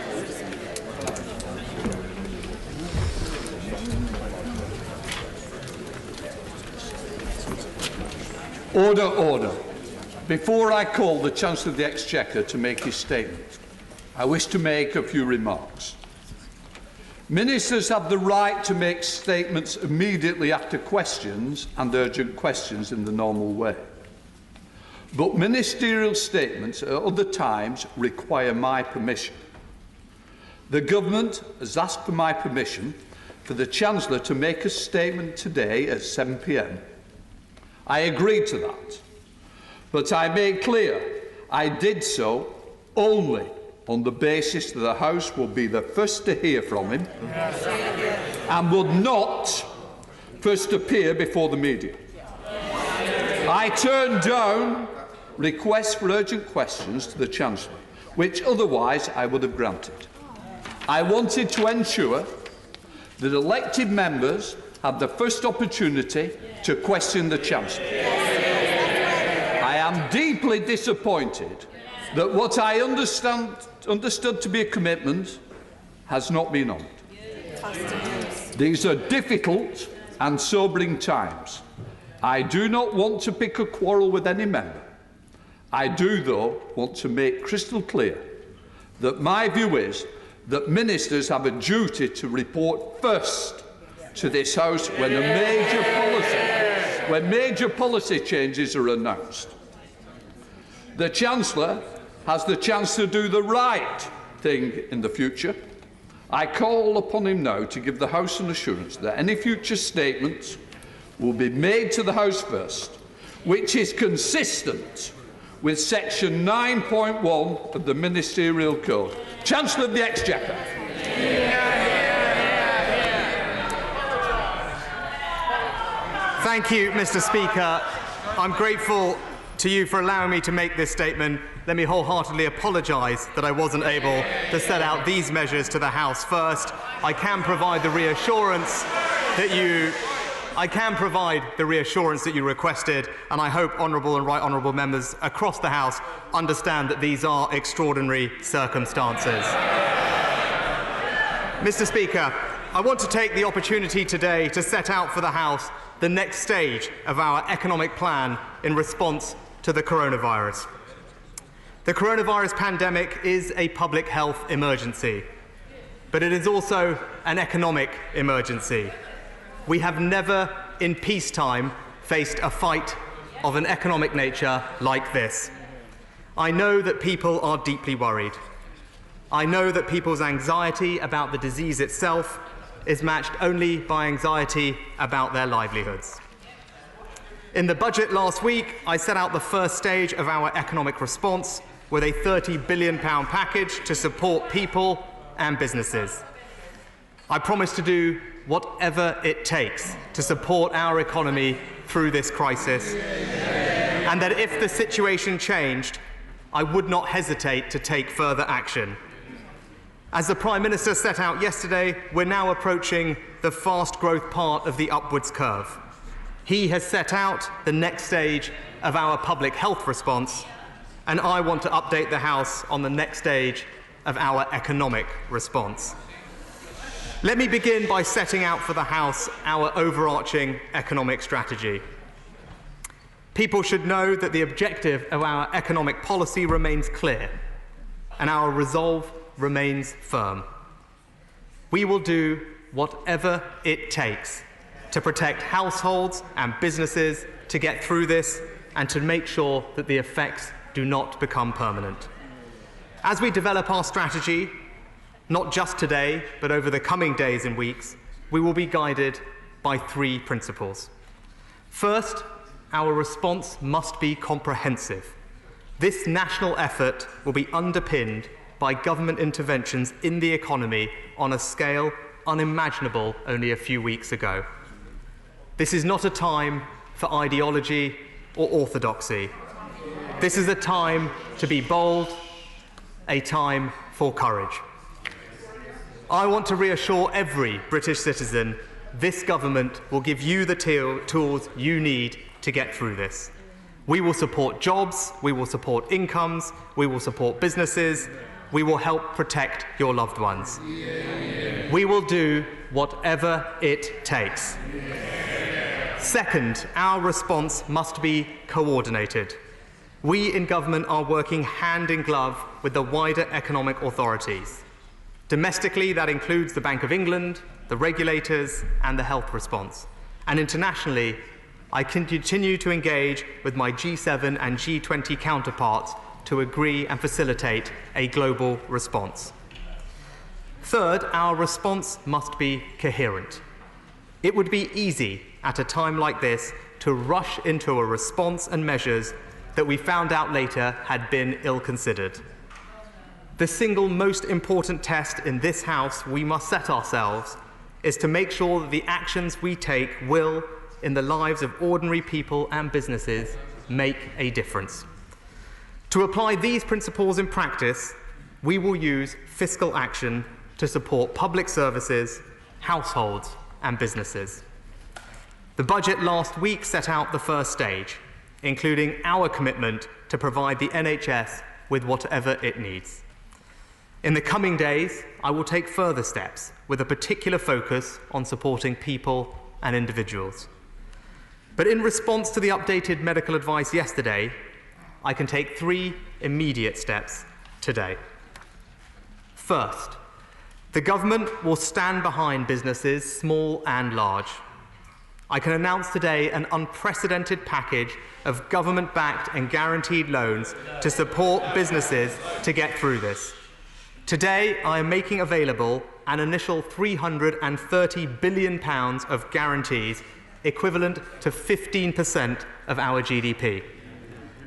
Speaker 23: Order, order. Before I call the Chancellor of the Exchequer to make his statement, I wish to make a few remarks. Ministers have the right to make statements immediately after questions and urgent questions in the normal way. But ministerial statements at other times require my permission. The Government has asked for my permission for the Chancellor to make a statement today at 7 p.m. I agreed to that, but I made clear I did so only on the basis that the House will be the first to hear from him and would not first appear before the media. I turned down requests for urgent questions to the Chancellor, which otherwise I would have granted. I wanted to ensure that elected members have the first opportunity to question the Chancellor. I am deeply disappointed that what I understood to be a commitment has not been honoured. These are difficult and sobering times. I do not want to pick a quarrel with any member. I do, though, want to make crystal clear that my view is that ministers have a duty to report first to this House when major policy changes are announced. The Chancellor has the chance to do the right thing in the future. I call upon him now to give the House an assurance that any future statements will be made to the House first, which is consistent with Section 9.1 of the Ministerial Code. Chancellor of the Exchequer.
Speaker 2: Thank you, Mr. Speaker. I'm grateful to you for allowing me to make this statement. Let me wholeheartedly apologise that I wasn't able to set out these measures to the House first. I can provide the reassurance that you requested, and I hope honourable and right honourable members across the House understand that these are extraordinary circumstances. Mr. Speaker, I want to take the opportunity today to set out for the House the next stage of our economic plan in response to the coronavirus. The coronavirus pandemic is a public health emergency, but it is also an economic emergency. We have never in peacetime faced a fight of an economic nature like this. I know that people are deeply worried. I know that people's anxiety about the disease itself is matched only by anxiety about their livelihoods. In the budget last week, I set out the first stage of our economic response with a £30 billion package to support people and businesses. I promise to do whatever it takes to support our economy through this crisis, and that if the situation changed, I would not hesitate to take further action. As the Prime Minister set out yesterday, we're now approaching the fast growth part of the upwards curve. He has set out the next stage of our public health response, and I want to update the House on the next stage of our economic response. Let me begin by setting out for the House our overarching economic strategy. People should know that the objective of our economic policy remains clear, and our resolve remains firm. We will do whatever it takes to protect households and businesses to get through this and to make sure that the effects do not become permanent. As we develop our strategy, not just today, but over the coming days and weeks, we will be guided by three principles. First, our response must be comprehensive. This national effort will be underpinned by government interventions in the economy on a scale unimaginable only a few weeks ago. This is not a time for ideology or orthodoxy. This is a time to be bold, a time for courage. I want to reassure every British citizen this government will give you the tools you need to get through this. We will support jobs, we will support incomes, we will support businesses, we will help protect your loved ones. We will do whatever it takes. Second, our response must be coordinated. We in government are working hand in glove with the wider economic authorities. Domestically, that includes the Bank of England, the regulators, and the health response. And internationally, I continue to engage with my G7 and G20 counterparts to agree and facilitate a global response. Third, our response must be coherent. It would be easy at a time like this to rush into a response and measures that we found out later had been ill-considered. The single most important test in this House we must set ourselves is to make sure that the actions we take will, in the lives of ordinary people and businesses, make a difference. To apply these principles in practice, we will use fiscal action to support public services, households and businesses. The budget last week set out the first stage, including our commitment to provide the NHS with whatever it needs. In the coming days, I will take further steps with a particular focus on supporting people and individuals. But in response to the updated medical advice yesterday, I can take 3 immediate steps today. First, the government will stand behind businesses, small and large. I can announce today an unprecedented package of government-backed and guaranteed loans to support businesses to get through this. Today, I am making available an initial £330 billion of guarantees, equivalent to 15% of our GDP.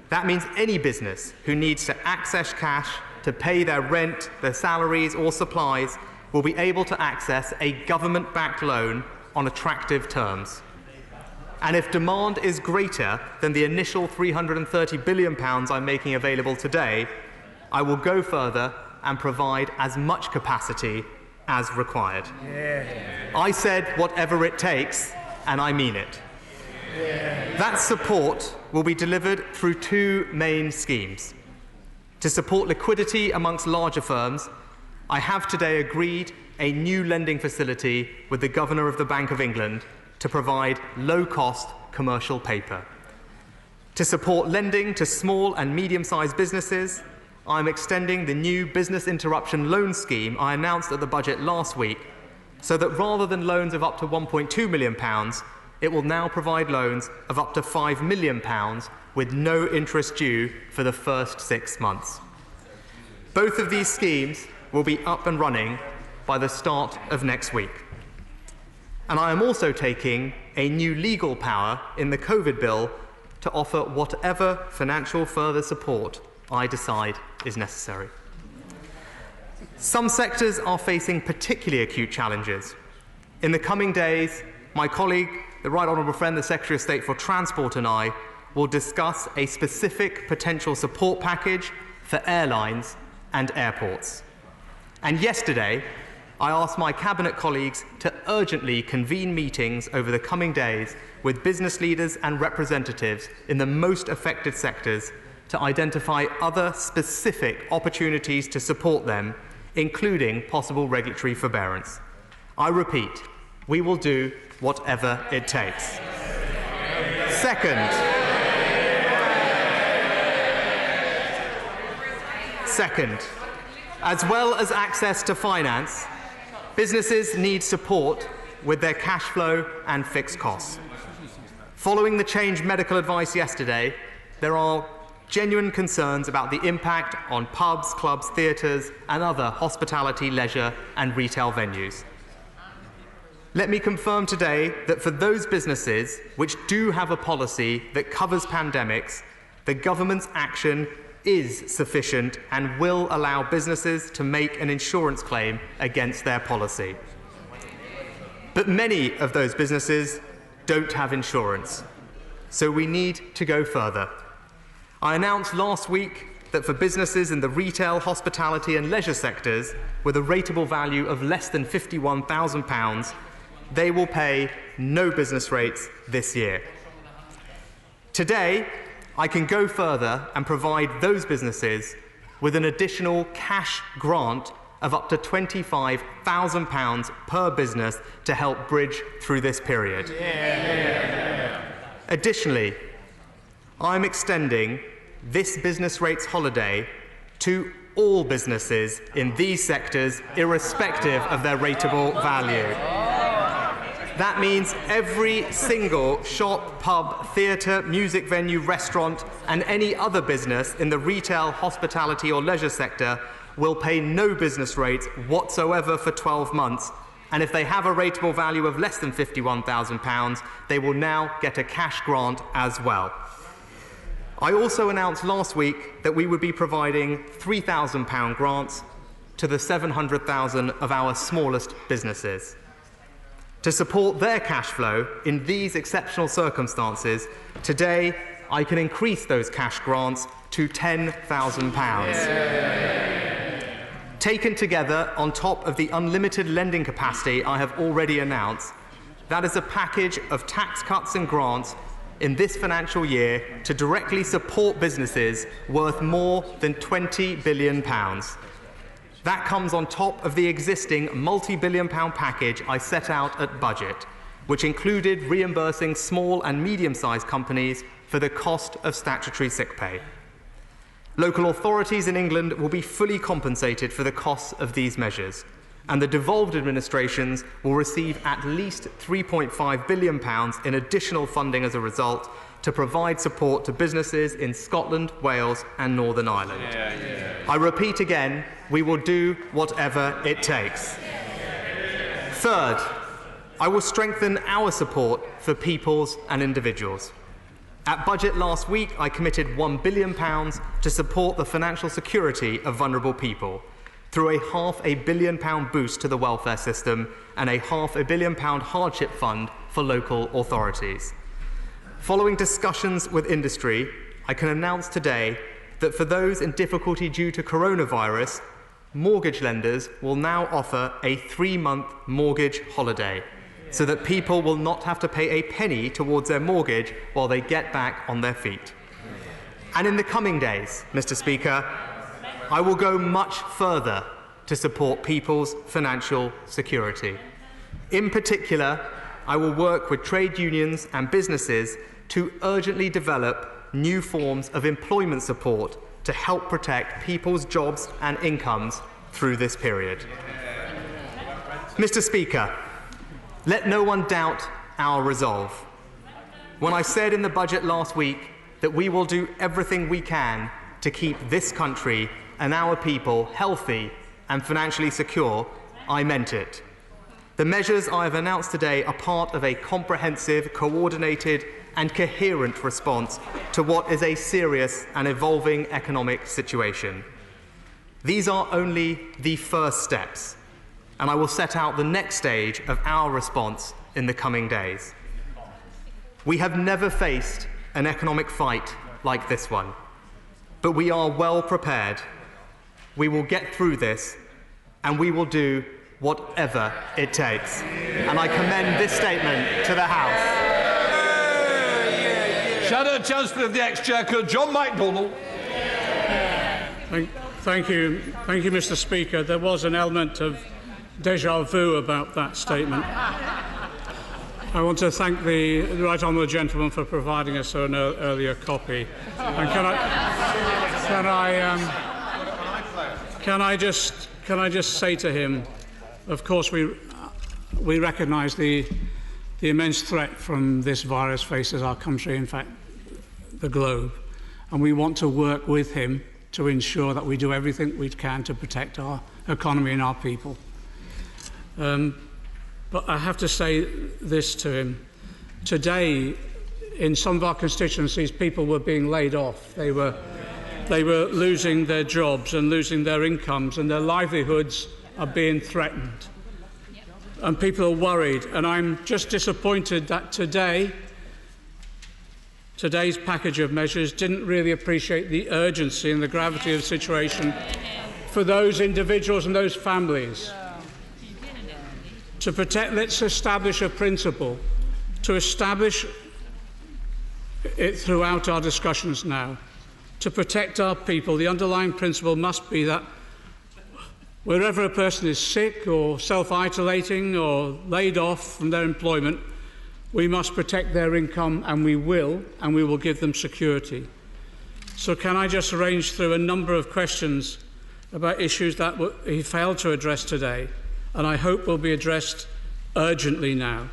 Speaker 2: That means any business who needs to access cash to pay their rent, their salaries or supplies will be able to access a government-backed loan on attractive terms. And if demand is greater than the initial £330 billion I'm making available today, I will go further and provide as much capacity as required. I said whatever it takes, and I mean it. That support will be delivered through 2 main schemes. To support liquidity amongst larger firms, I have today agreed a new lending facility with the Governor of the Bank of England to provide low-cost commercial paper. To support lending to small and medium-sized businesses, I'm extending the new business interruption loan scheme I announced at the budget last week, so that rather than loans of up to £1.2 million, it will now provide loans of up to £5 million with no interest due for the first 6 months. Both of these schemes will be up and running by the start of next week. And I am also taking a new legal power in the COVID bill to offer whatever financial further support I decide is necessary. Some sectors are facing particularly acute challenges. In the coming days, my colleague, the Right Honourable Friend, the Secretary of State for Transport, and I will discuss a specific potential support package for airlines and airports. And yesterday, I asked my Cabinet colleagues to urgently convene meetings over the coming days with business leaders and representatives in the most affected sectors to identify other specific opportunities to support them, including possible regulatory forbearance. I repeat, we will do whatever it takes. Second, as well as access to finance, businesses need support with their cash flow and fixed costs. Following the changed medical advice yesterday, there are genuine concerns about the impact on pubs, clubs, theatres and other hospitality, leisure and retail venues. Let me confirm today that for those businesses which do have a policy that covers pandemics, the government's action is sufficient and will allow businesses to make an insurance claim against their policy. But many of those businesses don't have insurance, so we need to go further. I announced last week that for businesses in the retail, hospitality and leisure sectors with a rateable value of less than £51,000, they will pay no business rates this year. Today, I can go further and provide those businesses with an additional cash grant of up to £25,000 per business to help bridge through this period. Additionally, I'm extending this business rates holiday to all businesses in these sectors, irrespective of their rateable value. That means every single shop, pub, theatre, music venue, restaurant and any other business in the retail, hospitality or leisure sector will pay no business rates whatsoever for 12 months, and if they have a rateable value of less than £51,000, they will now get a cash grant as well. I also announced last week that we would be providing £3,000 grants to the 700,000 of our smallest businesses. To support their cash flow in these exceptional circumstances, today I can increase those cash grants to £10,000. Taken together on top of the unlimited lending capacity I have already announced, that is a package of tax cuts and grants in this financial year to directly support businesses worth more than £20 billion. That comes on top of the existing multi-billion-pound package I set out at budget, which included reimbursing small and medium-sized companies for the cost of statutory sick pay. Local authorities in England will be fully compensated for the costs of these measures, and the devolved administrations will receive at least £3.5 billion in additional funding as a result to provide support to businesses in Scotland, Wales and Northern Ireland. I repeat again, we will do whatever it takes. Third, I will strengthen our support for peoples and individuals. At budget last week, I committed £1 billion to support the financial security of vulnerable people through a £500 million boost to the welfare system and a £500 million hardship fund for local authorities. Following discussions with industry, I can announce today that for those in difficulty due to coronavirus, mortgage lenders will now offer a 3-month mortgage holiday, so that people will not have to pay a penny towards their mortgage while they get back on their feet. And in the coming days, Mr. Speaker, I will go much further to support people's financial security. In particular, I will work with trade unions and businesses to urgently develop new forms of employment support to help protect people's jobs and incomes through this period. Mr. Speaker, let no one doubt our resolve. When I said in the budget last week that we will do everything we can to keep this country and our people healthy and financially secure, I meant it. The measures I have announced today are part of a comprehensive, coordinated and coherent response to what is a serious and evolving economic situation. These are only the first steps, and I will set out the next stage of our response in the coming days. We have never faced an economic fight like this one, but we are well prepared. We will get through this, and we will do whatever it takes. And I commend this statement to the House.
Speaker 23: Shadow Chancellor of the Exchequer, John MacDonald.
Speaker 10: Thank you, Mr. Speaker. There was an element of déjà vu about that statement. I want to thank the Right Honourable Gentleman for providing us an earlier copy. And can I just say to him, of course we recognise the immense threat from this virus faces our country, in fact, the globe, and we want to work with him to ensure that we do everything we can to protect our economy and our people. But I have to say this to him. Today, in some of our constituencies, people were being laid off. They were losing their jobs and losing their incomes, and their livelihoods are being threatened. And people are worried. And I'm just disappointed that today's package of measures didn't really appreciate the urgency and the gravity of the situation for those individuals and those families. To protect, let's establish a principle, to establish it throughout our discussions now. To protect our people, the underlying principle must be that wherever a person is sick or self-isolating or laid off from their employment, we must protect their income, and we will give them security. So can I just range through a number of questions about issues that he failed to address today, and I hope will be addressed urgently now.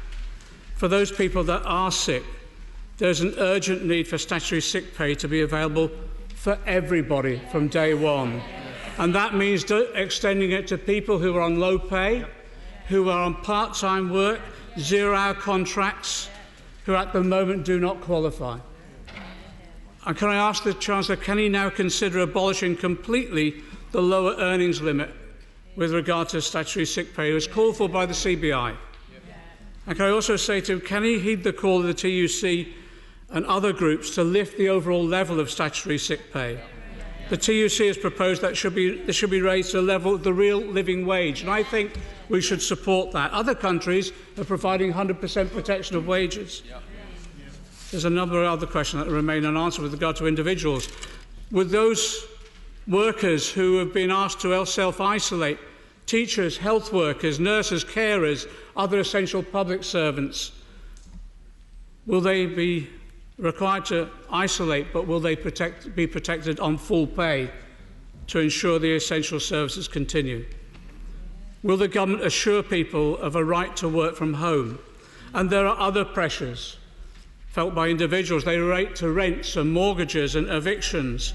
Speaker 10: For those people that are sick, there's an urgent need for statutory sick pay to be available for everybody from day one. And that means extending it to people who are on low pay, who are on part-time work, zero-hour contracts, who at the moment do not qualify. And can I ask the Chancellor, can he now consider abolishing completely the lower earnings limit with regard to statutory sick pay, as called for by the CBI? And can I also say to him, can he heed the call of the TUC and other groups to lift the overall level of statutory sick pay? The TUC has proposed that this should be raised to the level of the real living wage, and I think we should support that. Other countries are providing 100% protection of wages. There's a number of other questions that remain unanswered with regard to individuals. With those workers who have been asked to self-isolate, teachers, health workers, nurses, carers, other essential public servants, will they be required to isolate, but will they be protected on full pay to ensure the essential services continue? Will the government assure people of a right to work from home? And there are other pressures felt by individuals. They relate to rents and mortgages and evictions.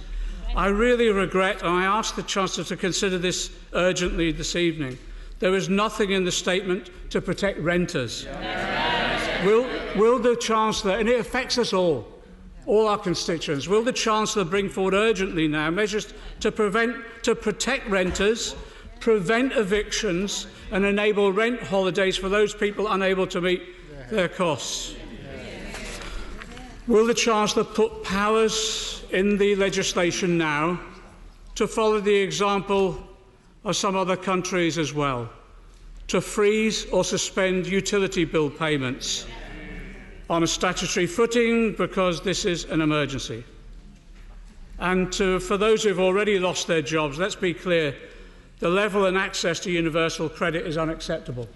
Speaker 10: I really regret, and I ask the Chancellor to consider this urgently this evening, there is nothing in the statement to protect renters. Will the Chancellor, and it affects us all our constituents, will the Chancellor bring forward urgently now measures to protect renters, prevent evictions and enable rent holidays for those people unable to meet their costs? Will the Chancellor put powers in the legislation now to follow the example of some other countries as well, to freeze or suspend utility bill payments on a statutory footing because this is an emergency? And for those who have already lost their jobs, let's be clear, the level and access to universal credit is unacceptable.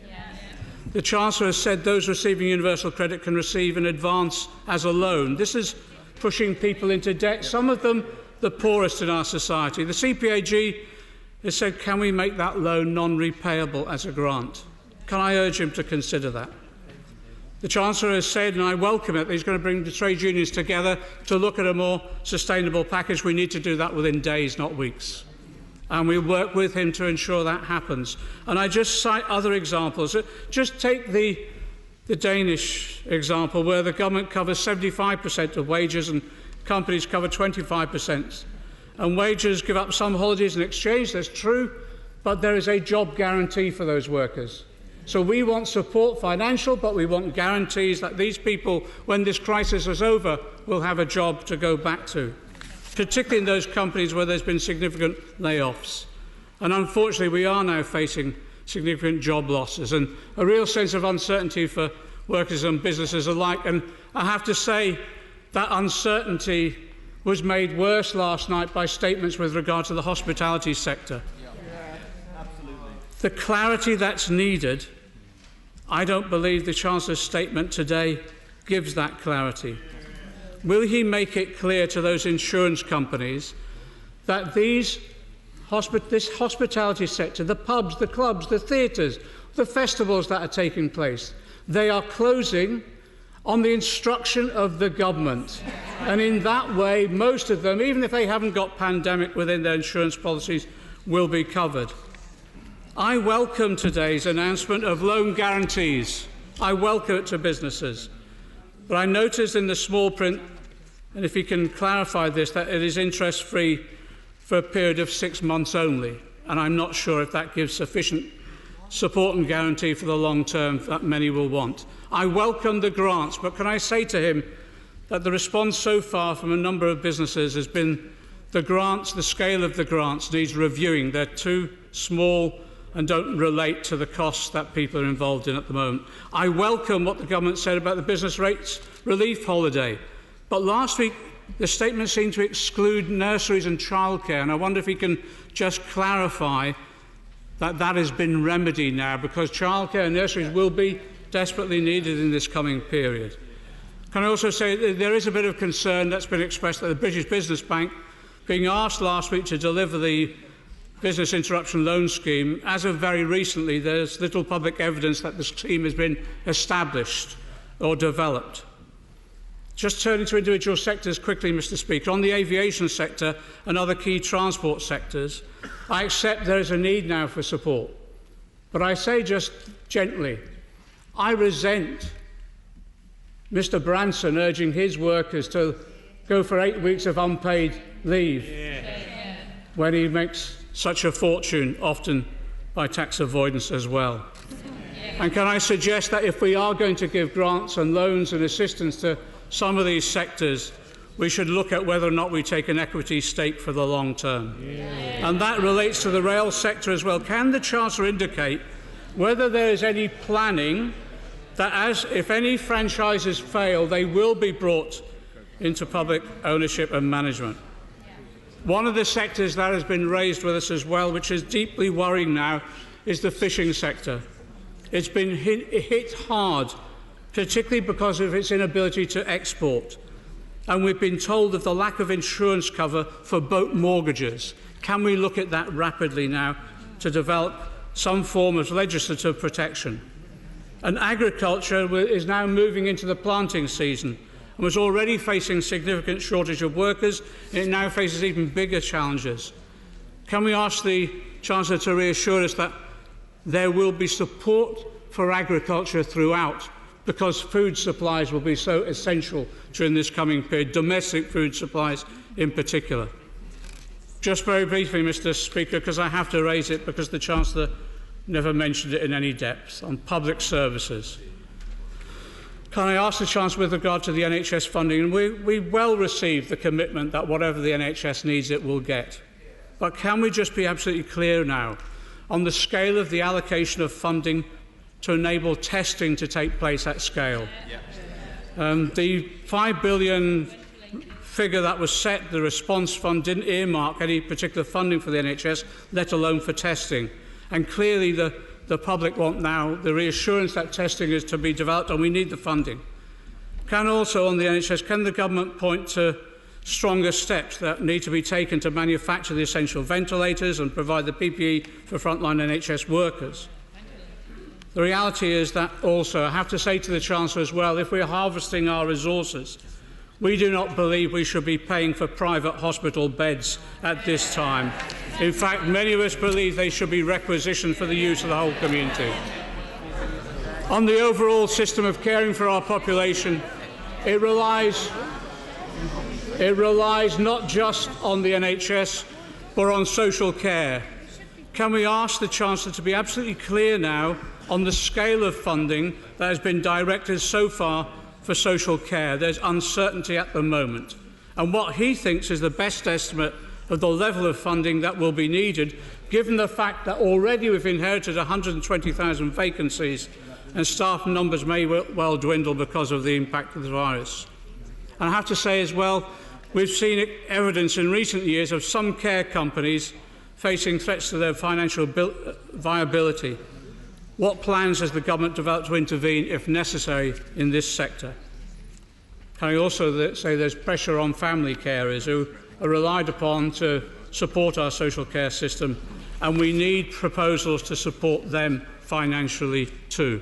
Speaker 10: The Chancellor has said those receiving universal credit can receive an advance as a loan. This is pushing people into debt, some of them the poorest in our society. The CPAG has said, can we make that loan non-repayable as a grant? Can I urge him to consider that? The Chancellor has said, and I welcome it, that he's going to bring the trade unions together to look at a more sustainable package. We need to do that within days, not weeks. And we work with him to ensure that happens. And I just cite other examples. Just take the Danish example, where the government covers 75% of wages and companies cover 25%. And wages give up some holidays in exchange, that's true, but there is a job guarantee for those workers. So we want support financial, but we want guarantees that these people, when this crisis is over, will have a job to go back to, particularly in those companies where there's been significant layoffs. And unfortunately, we are now facing significant job losses and a real sense of uncertainty for workers and businesses alike. And I have to say that uncertainty was made worse last night by statements with regard to the hospitality sector. The clarity that's needed, I don't believe the Chancellor's statement today gives that clarity. Will he make it clear to those insurance companies that this hospitality sector, the pubs, the clubs, the theatres, the festivals that are taking place, they are closing on the instruction of the government? And in that way, most of them, even if they haven't got pandemic within their insurance policies, will be covered. I welcome today's announcement of loan guarantees. I welcome it to businesses. But I noticed in the small print, and if you can clarify this, that it is interest-free for a period of 6 months only. And I'm not sure if that gives sufficient support and guarantee for the long term that many will want. I welcome the grants, but can I say to him that the response so far from a number of businesses has been the grants, the scale of the grants needs reviewing. They're too small and don't relate to the costs that people are involved in at the moment. I welcome what the government said about the business rates relief holiday. But last week, the statement seemed to exclude nurseries and childcare, and I wonder if he can just clarify that that has been remedied now, because childcare and nurseries will be desperately needed in this coming period. Can I also say that there is a bit of concern that's been expressed that the British Business Bank, being asked last week to deliver the Business Interruption Loan Scheme, as of very recently, there's little public evidence that the scheme has been established or developed. Just turning to individual sectors quickly, Mr. Speaker, on the aviation sector and other key transport sectors, I accept there is a need now for support. But I say just gently, I resent Mr. Branson urging his workers to go for 8 weeks of unpaid leave when he makes such a fortune, often by tax avoidance as well. And can I suggest that if we are going to give grants and loans and assistance to some of these sectors, we should look at whether or not we take an equity stake for the long term. And that relates to the rail sector as well. Can the Chancellor indicate whether there is any planning that if any franchises fail, they will be brought into public ownership and management? One of the sectors that has been raised with us as well, which is deeply worrying now, is the fishing sector. It's been hit hard, particularly because of its inability to export. And we've been told of the lack of insurance cover for boat mortgages. Can we look at that rapidly now to develop some form of legislative protection? And agriculture is now moving into the planting season and was already facing significant shortage of workers. It now faces even bigger challenges. Can we ask the Chancellor to reassure us that there will be support for agriculture throughout, because food supplies will be so essential during this coming period, domestic food supplies in particular? Just very briefly, Mr. Speaker, because I have to raise it because the Chancellor never mentioned it in any depth, on public services. Can I ask the Chancellor with regard to the NHS funding? And we well received the commitment that whatever the NHS needs, it will get. But can we just be absolutely clear now on the scale of the allocation of funding to enable testing to take place at scale? The £5 billion figure that was set, the response fund, didn't earmark any particular funding for the NHS, let alone for testing. And clearly the public want now the reassurance that testing is to be developed, and we need the funding. Can also, on the NHS, can the government point to stronger steps that need to be taken to manufacture the essential ventilators and provide the PPE for frontline NHS workers? The reality is that also, I have to say to the Chancellor as well, if we're harvesting our resources, we do not believe we should be paying for private hospital beds at this time. In fact, many of us believe they should be requisitioned for the use of the whole community. On the overall system of caring for our population, it relies not just on the NHS, but on social care. Can we ask the Chancellor to be absolutely clear now on the scale of funding that has been directed so far for social care? There's uncertainty at the moment. And what he thinks is the best estimate of the level of funding that will be needed, given the fact that already we've inherited 120,000 vacancies and staff numbers may well dwindle because of the impact of the virus. And I have to say as well, we've seen evidence in recent years of some care companies facing threats to their financial viability. What plans has the government developed to intervene, if necessary, in this sector? Can I also say there's pressure on family carers who are relied upon to support our social care system, and we need proposals to support them financially too.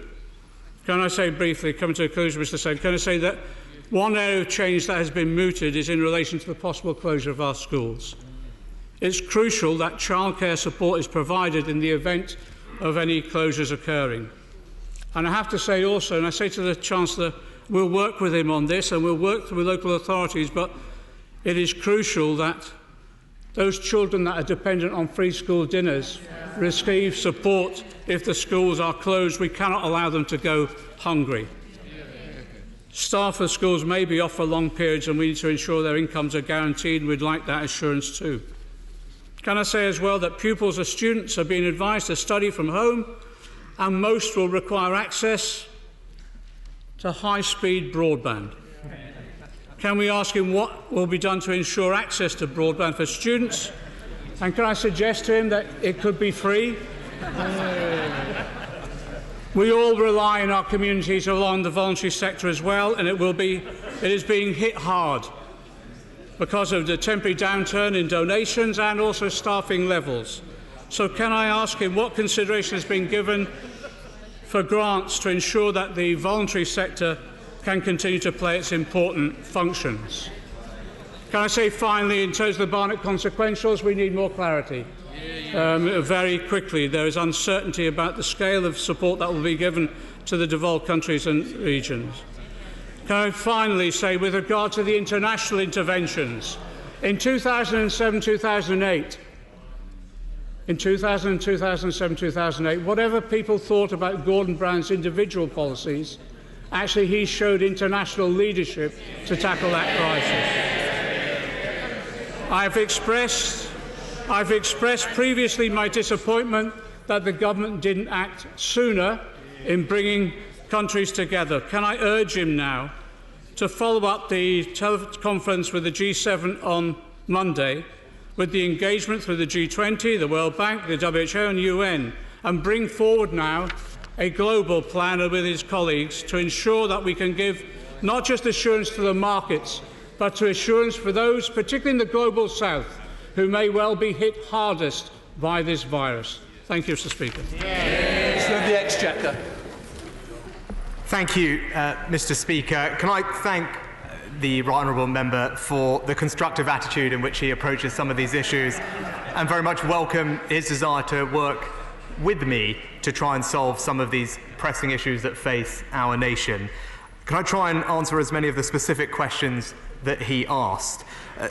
Speaker 10: Can I say briefly, coming to a conclusion, Mr. Secretary, can I say that one area of change that has been mooted is in relation to the possible closure of our schools. It's crucial that childcare support is provided in the event of any closures occurring. And I have to say also, and I say to the Chancellor, we'll work with him on this and we'll work with local authorities, but it is crucial that those children that are dependent on free school dinners receive support if the schools are closed. We cannot allow them to go hungry. Staff of schools may be off for long periods and we need to ensure their incomes are guaranteed, and we'd like that assurance too. Can I say as well that pupils or students are being advised to study from home, and most will require access to high-speed broadband. Can we ask him what will be done to ensure access to broadband for students? And can I suggest to him that it could be free? We all rely in our communities along the voluntary sector as well, and it is being hit hard because of the temporary downturn in donations and also staffing levels. So can I ask him what consideration has been given for grants to ensure that the voluntary sector can continue to play its important functions? Can I say finally, in terms of the Barnett consequentials, we need more clarity. Very quickly, there is uncertainty about the scale of support that will be given to the devolved countries and regions. Can I finally say, with regard to the international interventions, in 2007-2008, whatever people thought about Gordon Brown's individual policies, actually he showed international leadership to tackle that crisis. I've expressed previously my disappointment that the government didn't act sooner in bringing countries together. Can I urge him now to follow up the teleconference with the G7 on Monday with the engagement through the G20, the World Bank, the WHO and UN, and bring forward now a global plan with his colleagues to ensure that we can give not just assurance to the markets, but to assurance for those, particularly in the global south, who may well be hit hardest by this virus. Thank you, Mr. Speaker.
Speaker 23: The Exchequer.
Speaker 2: Thank you, Mr. Speaker. Can I thank the Right Honourable Member for the constructive attitude in which he approaches some of these issues, and very much welcome his desire to work with me to try and solve some of these pressing issues that face our nation. Can I try and answer as many of the specific questions that he asked?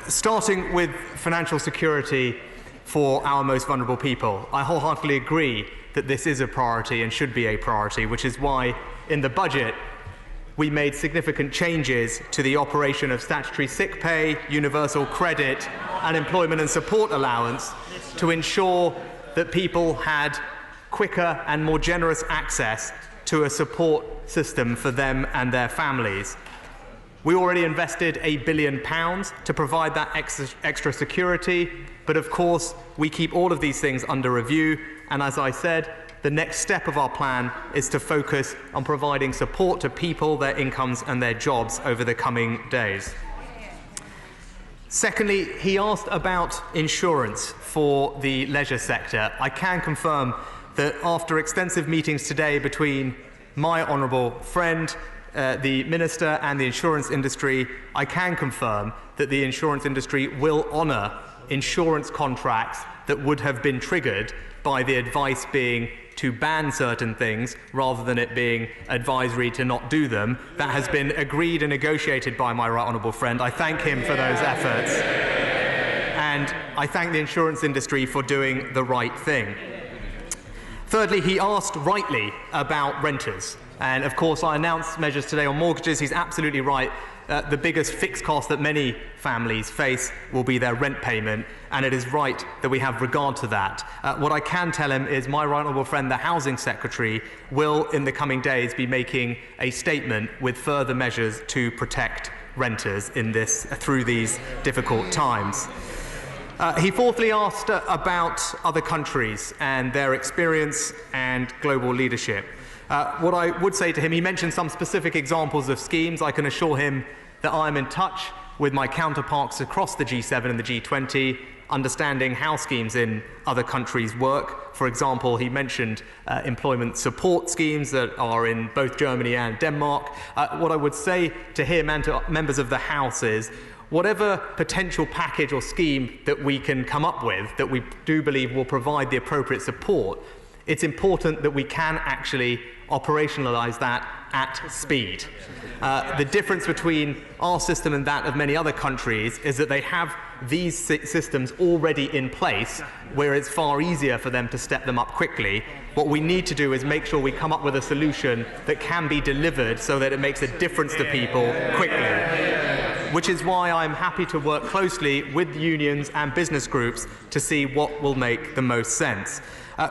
Speaker 2: Starting with financial security for our most vulnerable people. I wholeheartedly agree that this is a priority and should be a priority, which is why in the budget we made significant changes to the operation of statutory sick pay, universal credit, and employment and support allowance to ensure that people had quicker and more generous access to a support system for them and their families. We already invested £1 billion to provide that extra security, but of course we keep all of these things under review, and as I said, the next step of our plan is to focus on providing support to people, their incomes and their jobs over the coming days. Secondly, he asked about insurance for the leisure sector. I can confirm that after extensive meetings today between my honourable friend, the Minister and the insurance industry, I can confirm that the insurance industry will honour insurance contracts that would have been triggered by the advice being to ban certain things rather than it being advisory to not do them. That has been agreed and negotiated by my right honourable friend. I thank him for those efforts. And I thank the insurance industry for doing the right thing. Thirdly, he asked rightly about renters. And of course, I announced measures today on mortgages. He's absolutely right. The biggest fixed cost that many families face will be their rent payment, and it is right that we have regard to that. What I can tell him is my right honourable friend, the Housing Secretary, will in the coming days be making a statement with further measures to protect renters through these difficult times. He fourthly asked about other countries and their experience and global leadership. What I would say to him, he mentioned some specific examples of schemes. I can assure him that I am in touch with my counterparts across the G7 and the G20, understanding how schemes in other countries work. For example, he mentioned employment support schemes that are in both Germany and Denmark. What I would say to him and to members of the House is, whatever potential package or scheme that we can come up with that we do believe will provide the appropriate support, it's important that we can actually operationalise that at speed. The difference between our system and that of many other countries is that they have these systems already in place where it's far easier for them to step them up quickly. What we need to do is make sure we come up with a solution that can be delivered so that it makes a difference to people quickly. Which is why I'm happy to work closely with unions and business groups to see what will make the most sense.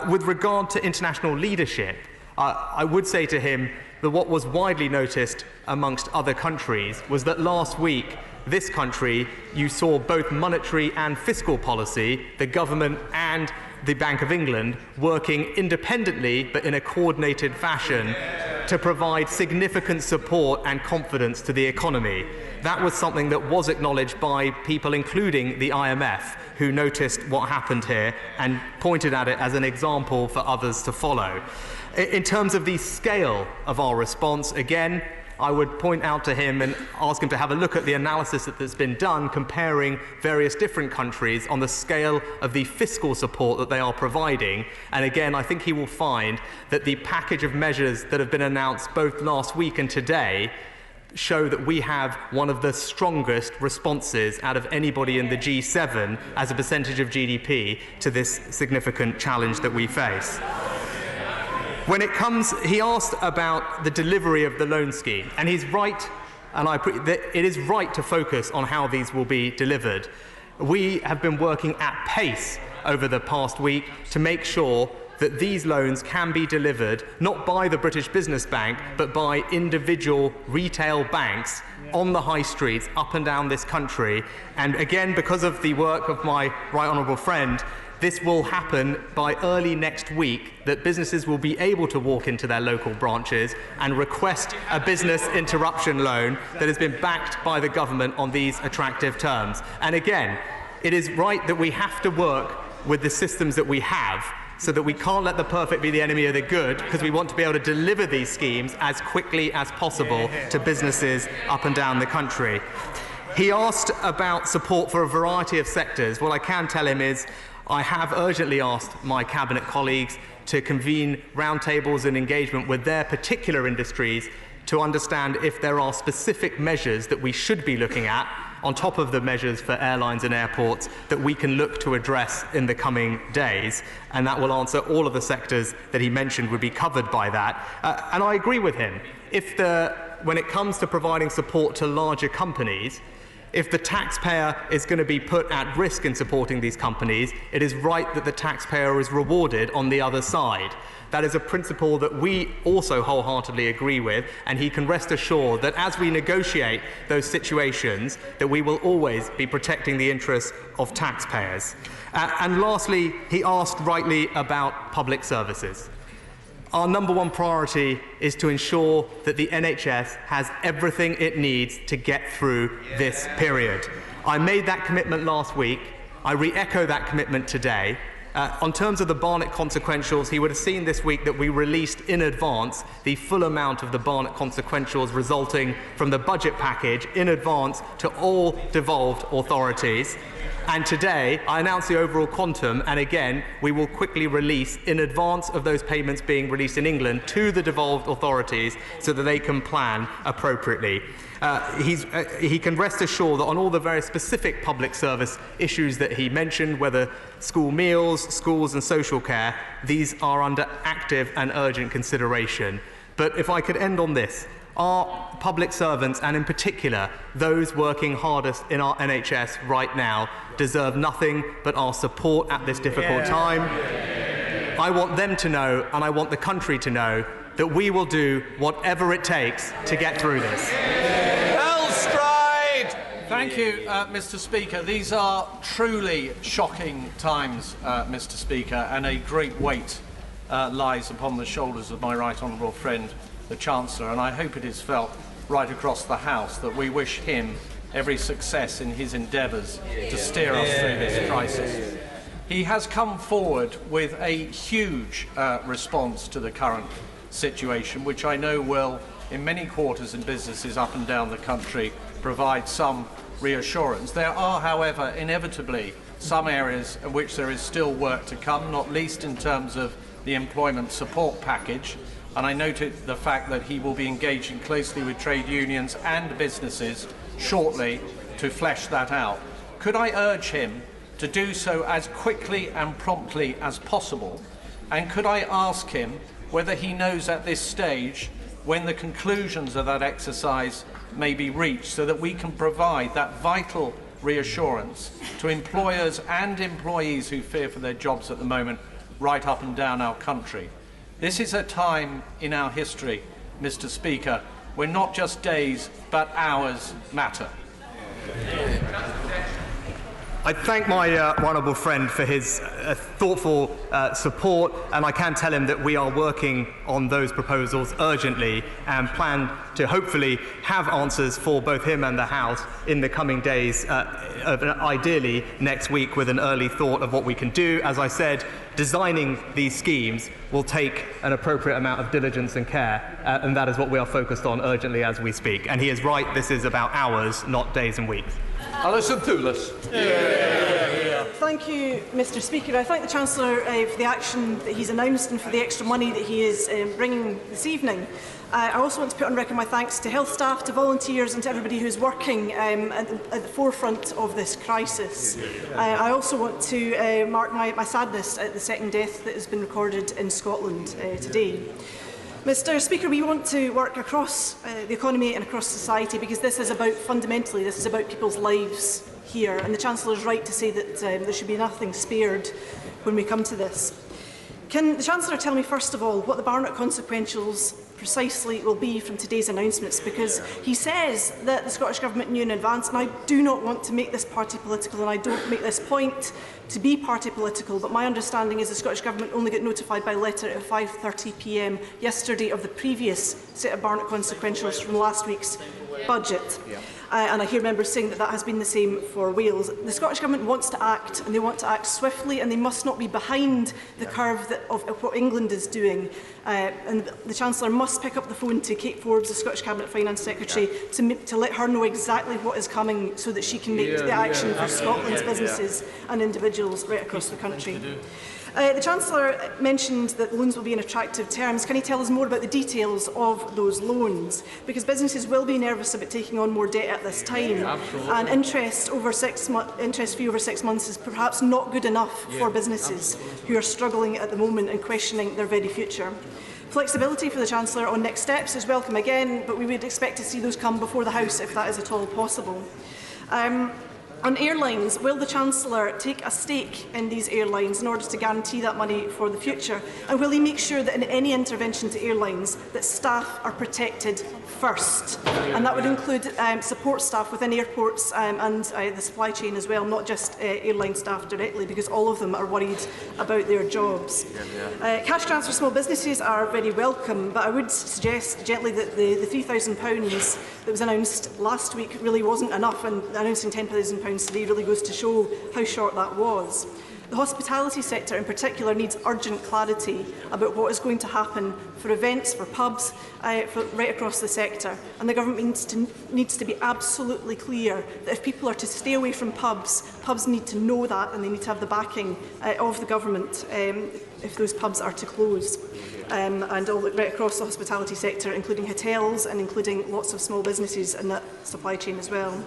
Speaker 2: With regard to international leadership, I would say to him that what was widely noticed amongst other countries was that last week, this country, you saw both monetary and fiscal policy, the government and the Bank of England, working independently but in a coordinated fashion to provide significant support and confidence to the economy. That was something that was acknowledged by people, including the IMF, who noticed what happened here and pointed at it as an example for others to follow. In terms of the scale of our response, again, I would point out to him and ask him to have a look at the analysis that's been done comparing various different countries on the scale of the fiscal support that they are providing. And again, I think he will find that the package of measures that have been announced both last week and today show that we have one of the strongest responses out of anybody in the G7 as a percentage of GDP to this significant challenge that we face. When it comes, he asked about the delivery of the loan scheme, and he's right, and it is right to focus on how these will be delivered. We have been working at pace over the past week to make sure that these loans can be delivered not by the British Business Bank but by individual retail banks on the high streets up and down this country. And again, because of the work of my right honourable friend, this will happen by early next week, that businesses will be able to walk into their local branches and request a business interruption loan that has been backed by the government on these attractive terms. And again, it is right that we have to work with the systems that we have, so that we can't let the perfect be the enemy of the good, because we want to be able to deliver these schemes as quickly as possible to businesses up and down the country. He asked about support for a variety of sectors. What I can tell him is I have urgently asked my Cabinet colleagues to convene roundtables and engagement with their particular industries to understand if there are specific measures that we should be looking at on top of the measures for airlines and airports that we can look to address in the coming days, and that will answer all of the sectors that he mentioned would be covered by that. And I agree with him. When it comes to providing support to larger companies, if the taxpayer is going to be put at risk in supporting these companies, it is right that the taxpayer is rewarded on the other side. That is a principle that we also wholeheartedly agree with, and he can rest assured that as we negotiate those situations, that we will always be protecting the interests of taxpayers. And lastly, he asked rightly about public services. Our number one priority is to ensure that the NHS has everything it needs to get through this period. I made that commitment last week. I re-echo that commitment today. On terms of the Barnett consequentials, he would have seen this week that we released in advance the full amount of the Barnett consequentials resulting from the budget package in advance to all devolved authorities. And today, I announced the overall quantum, and again, we will quickly release in advance of those payments being released in England to the devolved authorities so that they can plan appropriately. He can rest assured that on all the very specific public service issues that he mentioned, whether school meals, schools and social care, these are under active and urgent consideration. But if I could end on this, our public servants, and in particular those working hardest in our NHS right now, deserve nothing but our support at this difficult time. I want them to know, and I want the country to know, that we will do whatever it takes to get through this.
Speaker 4: Thank you, Mr. Speaker. These are truly shocking times, Mr. Speaker, and a great weight lies upon the shoulders of my right honourable friend, the Chancellor, and I hope it is felt right across the House that we wish him every success in his endeavours to steer us through this crisis. He has come forward with a huge response to the current situation, which I know will, in many quarters and businesses up and down the country, provide some reassurance. There are, however, inevitably some areas in which there is still work to come, not least in terms of the employment support package, and I noted the fact that he will be engaging closely with trade unions and businesses shortly to flesh that out. Could I urge him to do so as quickly and promptly as possible, and could I ask him whether he knows at this stage when the conclusions of that exercise may be reached, so that we can provide that vital reassurance to employers and employees who fear for their jobs at the moment right up and down our country. This is a time in our history, Mr. Speaker, when not just days but hours matter.
Speaker 2: I thank my honourable friend for his thoughtful support, and I can tell him that we are working on those proposals urgently and plan to hopefully have answers for both him and the House in the coming days, ideally next week, with an early thought of what we can do. As I said, designing these schemes will take an appropriate amount of diligence and care, and that is what we are focused on urgently as we speak. And he is right, this is about hours, not days and weeks.
Speaker 23: Alison Thulis.
Speaker 20: Thank you, Mr. Speaker. I thank the Chancellor for the action that he's announced and for the extra money that he is bringing this evening. I also want to put on record my thanks to health staff, to volunteers and to everybody who is working at the forefront of this crisis. I also want to mark my sadness at the second death that has been recorded in Scotland today. Mr. Speaker, we want to work across the economy and across society, because this is about, fundamentally, this is about people's lives here, and the Chancellor is right to say that there should be nothing spared when we come to this. Can the Chancellor tell me, first of all, what the Barnett consequentials precisely will be from today's announcements? Because he says that the Scottish Government knew in advance, and I do not want to make this party political, and I don't make this point to be party political, but my understanding is the Scottish Government only got notified by letter at 5:30 p.m. yesterday of the previous set of Barnett consequentials from last week's budget. And I hear members saying that that has been the same for Wales. The Scottish Government wants to act, and they want to act swiftly, and they must not be behind the curve of what England is doing. And the Chancellor must pick up the phone to Kate Forbes, the Scottish Cabinet Finance Secretary, to let her know exactly what is coming so that she can make the action for Scotland's businesses and individuals right across the country. The Chancellor mentioned that loans will be in attractive terms. Can he tell us more about the details of those loans? Because businesses will be nervous about taking on more debt at this time. And interest fee over 6 months is perhaps not good enough for businesses who are struggling at the moment and questioning their very future. Flexibility for the Chancellor on next steps is welcome again, but we would expect to see those come before the House if that is at all possible. On airlines, will the Chancellor take a stake in these airlines in order to guarantee that money for the future? And will he make sure that in any intervention to airlines that staff are protected first? And that would include support staff within airports and the supply chain as well, not just airline staff directly, because all of them are worried about their jobs. Cash grants for small businesses are very welcome, but I would suggest gently that the £3,000 that was announced last week really wasn't enough, and announcing £10,000 today really goes to show how short that was. The hospitality sector in particular needs urgent clarity about what is going to happen for events, for pubs, right across the sector. And the government needs to be absolutely clear that if people are to stay away from pubs, pubs need to know that, and they need to have the backing of the government if those pubs are to close. And all right across the hospitality sector, including hotels and including lots of small businesses in that supply chain as well.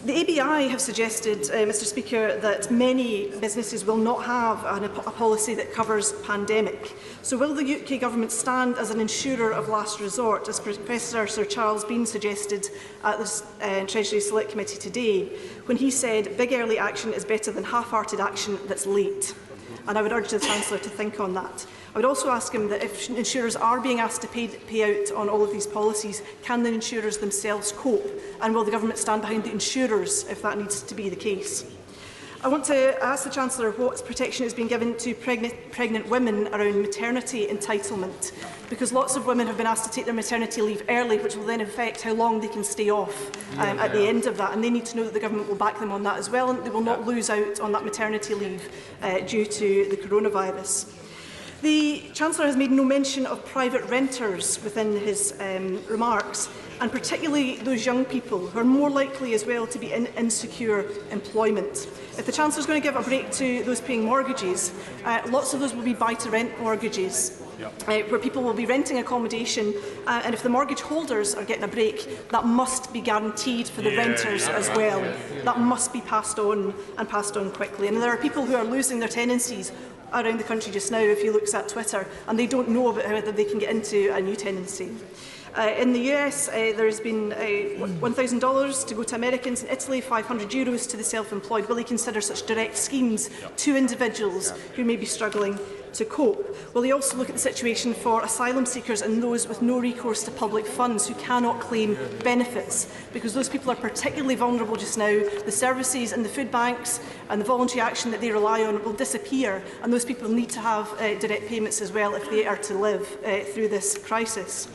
Speaker 20: The ABI have suggested, Mr Speaker, that many businesses will not have a policy that covers pandemic. So will the UK Government stand as an insurer of last resort, as Professor Sir Charles Bean suggested at the Treasury Select Committee today, when he said big early action is better than half-hearted action that's late? And I would urge the Chancellor to think on that. I would also ask him that if insurers are being asked to pay out on all of these policies, can the insurers themselves cope? And will the Government stand behind the insurers if that needs to be the case? I want to ask the Chancellor what protection is being given to pregnant women around maternity entitlement, because lots of women have been asked to take their maternity leave early, which will then affect how long they can stay off at the end of that, and they need to know that the Government will back them on that as well, and they will not lose out on that maternity leave due to the coronavirus. The Chancellor has made no mention of private renters within his remarks, and particularly those young people who are more likely as well to be in insecure employment. If the Chancellor is going to give a break to those paying mortgages, lots of those will be buy-to-rent mortgages, where people will be renting accommodation, and if the mortgage holders are getting a break, that must be guaranteed for the renters as well. That must be passed on, and passed on quickly. And there are people who are losing their tenancies around the country just now, if you look at Twitter, and they don't know about whether they can get into a new tenancy. In the US, there has been $1,000 to go to Americans. In Italy, €500 to the self-employed. Will he consider such direct schemes to individuals who may be struggling to cope? Will he also look at the situation for asylum seekers and those with no recourse to public funds who cannot claim benefits? Because those people are particularly vulnerable just now. The services and the food banks and the voluntary action that they rely on will disappear, and those people need to have direct payments as well if they are to live through this crisis.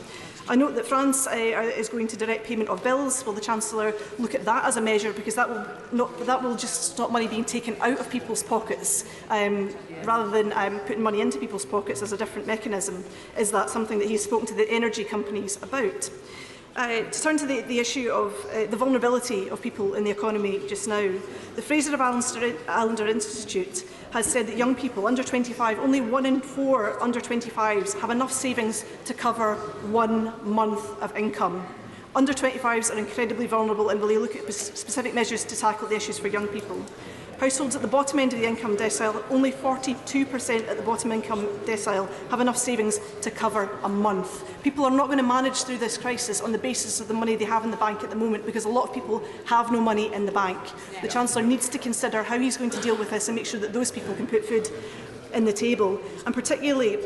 Speaker 20: I note that France is going to direct payment of bills. Will the Chancellor look at that as a measure, because that will just stop money being taken out of people's pockets rather than putting money into people's pockets as a different mechanism? Is that something that he's spoken to the energy companies about? To turn to the issue of the vulnerability of people in the economy just now, the Fraser of Allender Institute has said that young people under 25, only 1 in 4 under 25s have enough savings to cover 1 month of income. Under 25s are incredibly vulnerable, and will he look at specific measures to tackle the issues for young people? Households at the bottom end of the income decile, only 42% at the bottom income decile, have enough savings to cover a month. People are not going to manage through this crisis on the basis of the money they have in the bank at the moment, because a lot of people have no money in the bank. The Chancellor needs to consider how he's going to deal with this and make sure that those people can put food in the table, and particularly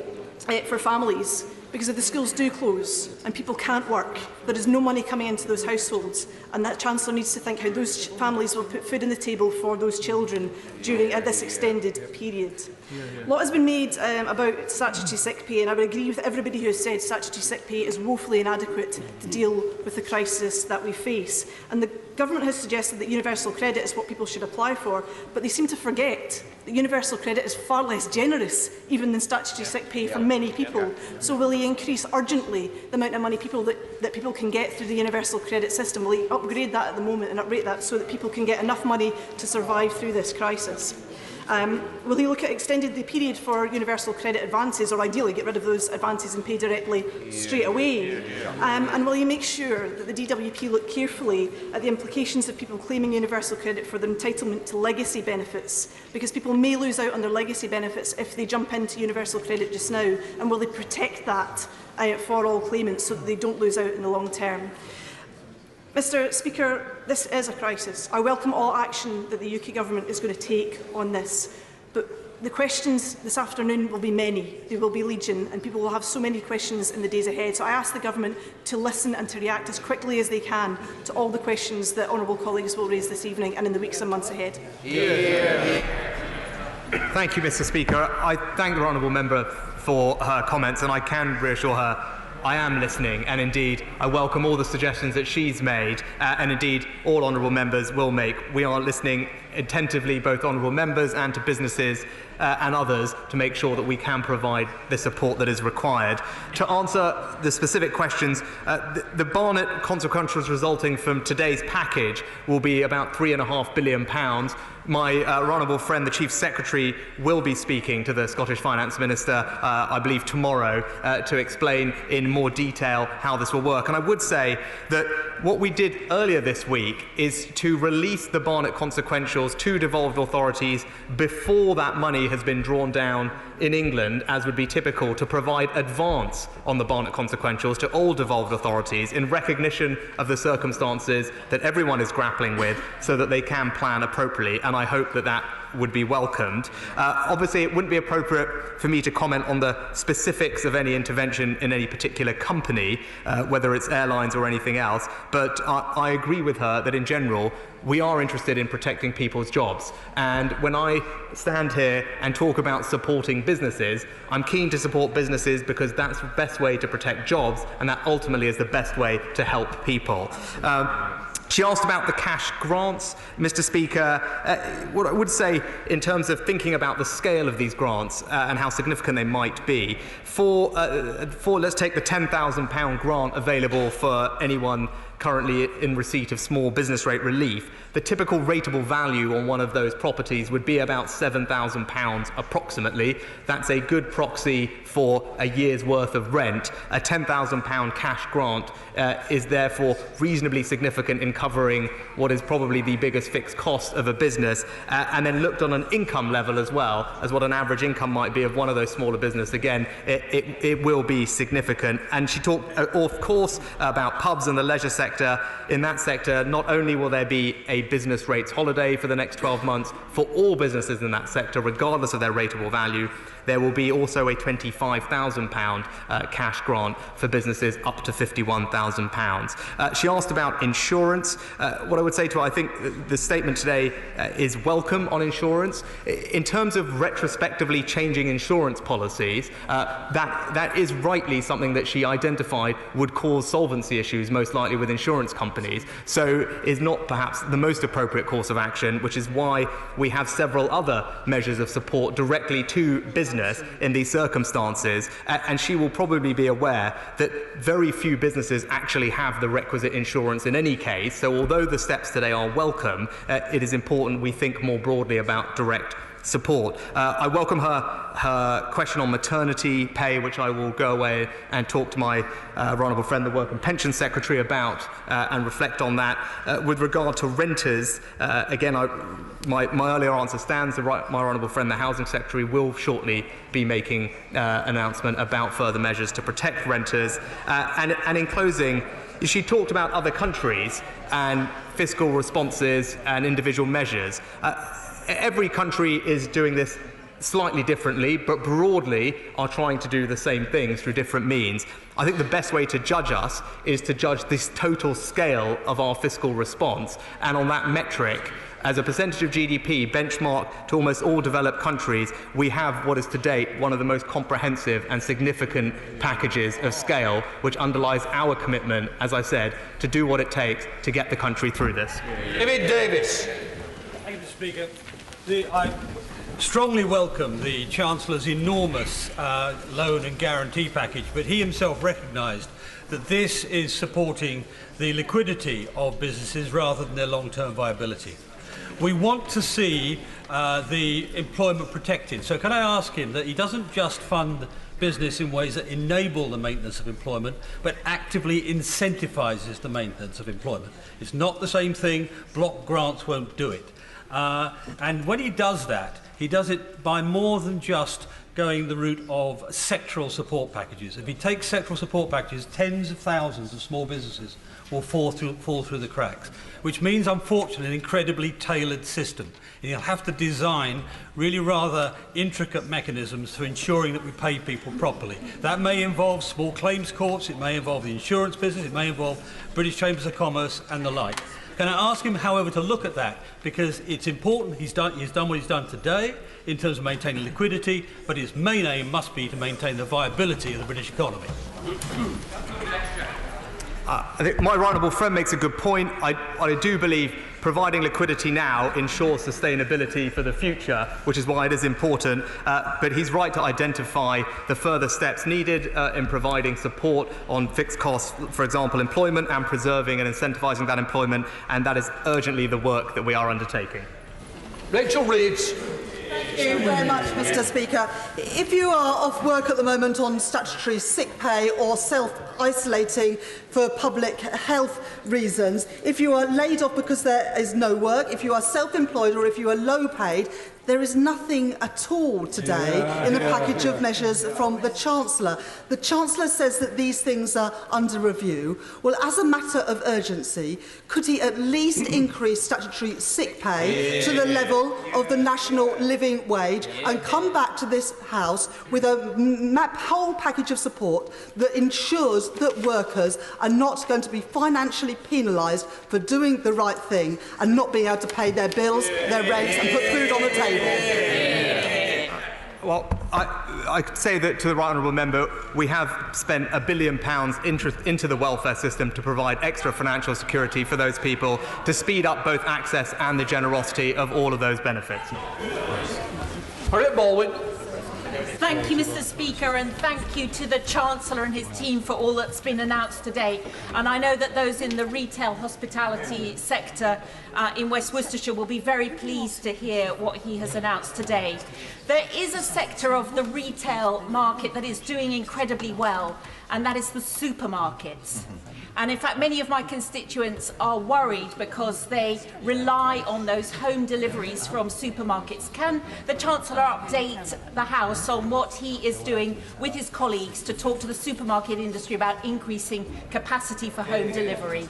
Speaker 20: for families, because if the schools do close and people can't work, there is no money coming into those households, and that Chancellor needs to think how those families will put food on the table for those children during this extended period. A lot has been made about statutory sick pay, and I would agree with everybody who has said statutory sick pay is woefully inadequate to deal with the crisis that we face. And the government has suggested that universal credit is what people should apply for, but they seem to forget that universal credit is far less generous even than statutory sick pay for many people. So will he increase urgently the amount of money that people can get through the universal credit system? Will he upgrade that at the moment and uprate that so that people can get enough money to survive through this crisis? Will he look at extending the period for universal credit advances, or ideally get rid of those advances and pay directly straight away? And will he make sure that the DWP look carefully at the implications of people claiming universal credit for their entitlement to legacy benefits? Because people may lose out on their legacy benefits if they jump into universal credit just now, and will they protect that for all claimants so that they don't lose out in the long term? Mr Speaker, this is a crisis. I welcome all action that the UK Government is going to take on this, but the questions this afternoon will be many. They will be legion, and people will have so many questions in the days ahead. So I ask the Government to listen and to react as quickly as they can to all the questions that honourable colleagues will raise this evening and in the weeks and months ahead.
Speaker 2: Thank you, Mr Speaker. I thank the honourable member for her comments, and I can reassure her I am listening, and indeed I welcome all the suggestions that she's made, and indeed all honourable members will make. We are listening attentively, both honourable members and to businesses and others, to make sure that we can provide the support that is required. To answer the specific questions, the Barnett consequences resulting from today's package will be about £3.5 billion. My honourable friend, the Chief Secretary, will be speaking to the Scottish Finance Minister, I believe tomorrow, to explain in more detail how this will work. And I would say that what we did earlier this week is to release the Barnett consequentials to devolved authorities before that money has been drawn down in England, as would be typical, to provide advance on the Barnett consequentials to all devolved authorities in recognition of the circumstances that everyone is grappling with, so that they can plan appropriately. And I hope that that would be welcomed. Obviously, it wouldn't be appropriate for me to comment on the specifics of any intervention in any particular company, whether it's airlines or anything else, but I agree with her that in general, we are interested in protecting people's jobs. And when I stand here and talk about supporting businesses, I'm keen to support businesses because that's the best way to protect jobs, and that ultimately is the best way to help people. She asked about the cash grants, Mr Speaker. What I would say in terms of thinking about the scale of these grants and how significant they might be, for let's take the £10,000 grant available for anyone currently in receipt of small business rate relief, the typical rateable value on one of those properties would be about £7,000 approximately. That's a good proxy for a year's worth of rent. A £10,000 cash grant is therefore reasonably significant in covering what is probably the biggest fixed cost of a business, and then looked on an income level as well as what an average income might be of one of those smaller businesses. Again, it will be significant. And she talked, of course, about pubs and the leisure sector. In that sector, not only will there be a business rates holiday for the next 12 months for all businesses in that sector, regardless of their rateable value, there will be also a £25,000 cash grant for businesses up to £51,000. She asked about insurance. What I would say to her, I think the statement today is welcome on insurance. In terms of retrospectively changing insurance policies, that is rightly something that she identified would cause solvency issues, most likely with insurance companies, so is not perhaps the most appropriate course of action, which is why we have several other measures of support directly to business in these circumstances. And she will probably be aware that very few businesses actually have the requisite insurance in any case. So although the steps today are welcome, it is important we think more broadly about direct support. I welcome her question on maternity pay, which I will go away and talk to my right honourable friend, the Work and Pension Secretary, about and reflect on that. With regard to renters, again, my earlier answer stands. My right honourable friend, the Housing Secretary, will shortly be making an announcement about further measures to protect renters. And in closing, she talked about other countries and fiscal responses and individual measures. Every country is doing this slightly differently, but broadly are trying to do the same things through different means. I think the best way to judge us is to judge this total scale of our fiscal response, and on that metric, as a percentage of GDP benchmarked to almost all developed countries, we have what is to date one of the most comprehensive and significant packages of scale, which underlies our commitment, as I said, to do what it takes to get the country through this.
Speaker 9: David Davis.
Speaker 5: Thank you, Mr. Speaker. I strongly welcome the Chancellor's enormous loan and guarantee package, but he himself recognised that this is supporting the liquidity of businesses rather than their long-term viability. We want to see the employment protected. So can I ask him that he doesn't just fund business in ways that enable the maintenance of employment, but actively incentivises the maintenance of employment? It's not the same thing. Block grants won't do it. And when he does that, he does it by more than just going the route of sectoral support packages. If he takes sectoral support packages, tens of thousands of small businesses will fall through the cracks, which means, unfortunately, an incredibly tailored system. And he'll have to design really rather intricate mechanisms for ensuring that we pay people properly. That may involve small claims courts, it may involve the insurance business, it may involve British Chambers of Commerce and the like. Can I ask him, however, to look at that? Because it's important. He's done what he's done today in terms of maintaining liquidity, but his main aim must be to maintain the viability of the British economy.
Speaker 2: I think my right honourable friend makes a good point. I do believe providing liquidity now ensures sustainability for the future, which is why it is important. But he's right to identify the further steps needed in providing support on fixed costs, for example, employment, and preserving and incentivising that employment, and that is urgently the work that we are undertaking.
Speaker 9: Rachel Reeves.
Speaker 12: Thank you very much, Mr. Speaker. If you are off work at the moment on statutory sick pay or self-isolating for public health reasons, if you are laid off because there is no work, if you are self-employed or if you are low paid, there is nothing at all today in the package of measures from the Chancellor. The Chancellor says that these things are under review. Well, as a matter of urgency, could he at least increase statutory sick pay to the level of the national living wage and come back to this House with a whole package of support that ensures that workers are not going to be financially penalised for doing the right thing and not being able to pay their bills, their rents and put food on the table?
Speaker 2: Well, I could say that to the right honourable member, we have spent £1 billion into the welfare system to provide extra financial security for those people, to speed up both access and the generosity of all of those benefits.
Speaker 9: Harriet Baldwin.
Speaker 18: Thank you, Mr. Speaker, and thank you to the Chancellor and his team for all that's been announced today. And I know that those in the retail hospitality sector in West Worcestershire will be very pleased to hear what he has announced today. There is a sector of the retail market that is doing incredibly well, and that is the supermarkets. And in fact, many of my constituents are worried because they rely on those home deliveries from supermarkets. Can the Chancellor update the House on what he is doing with his colleagues to talk to the supermarket industry about increasing capacity for home delivery?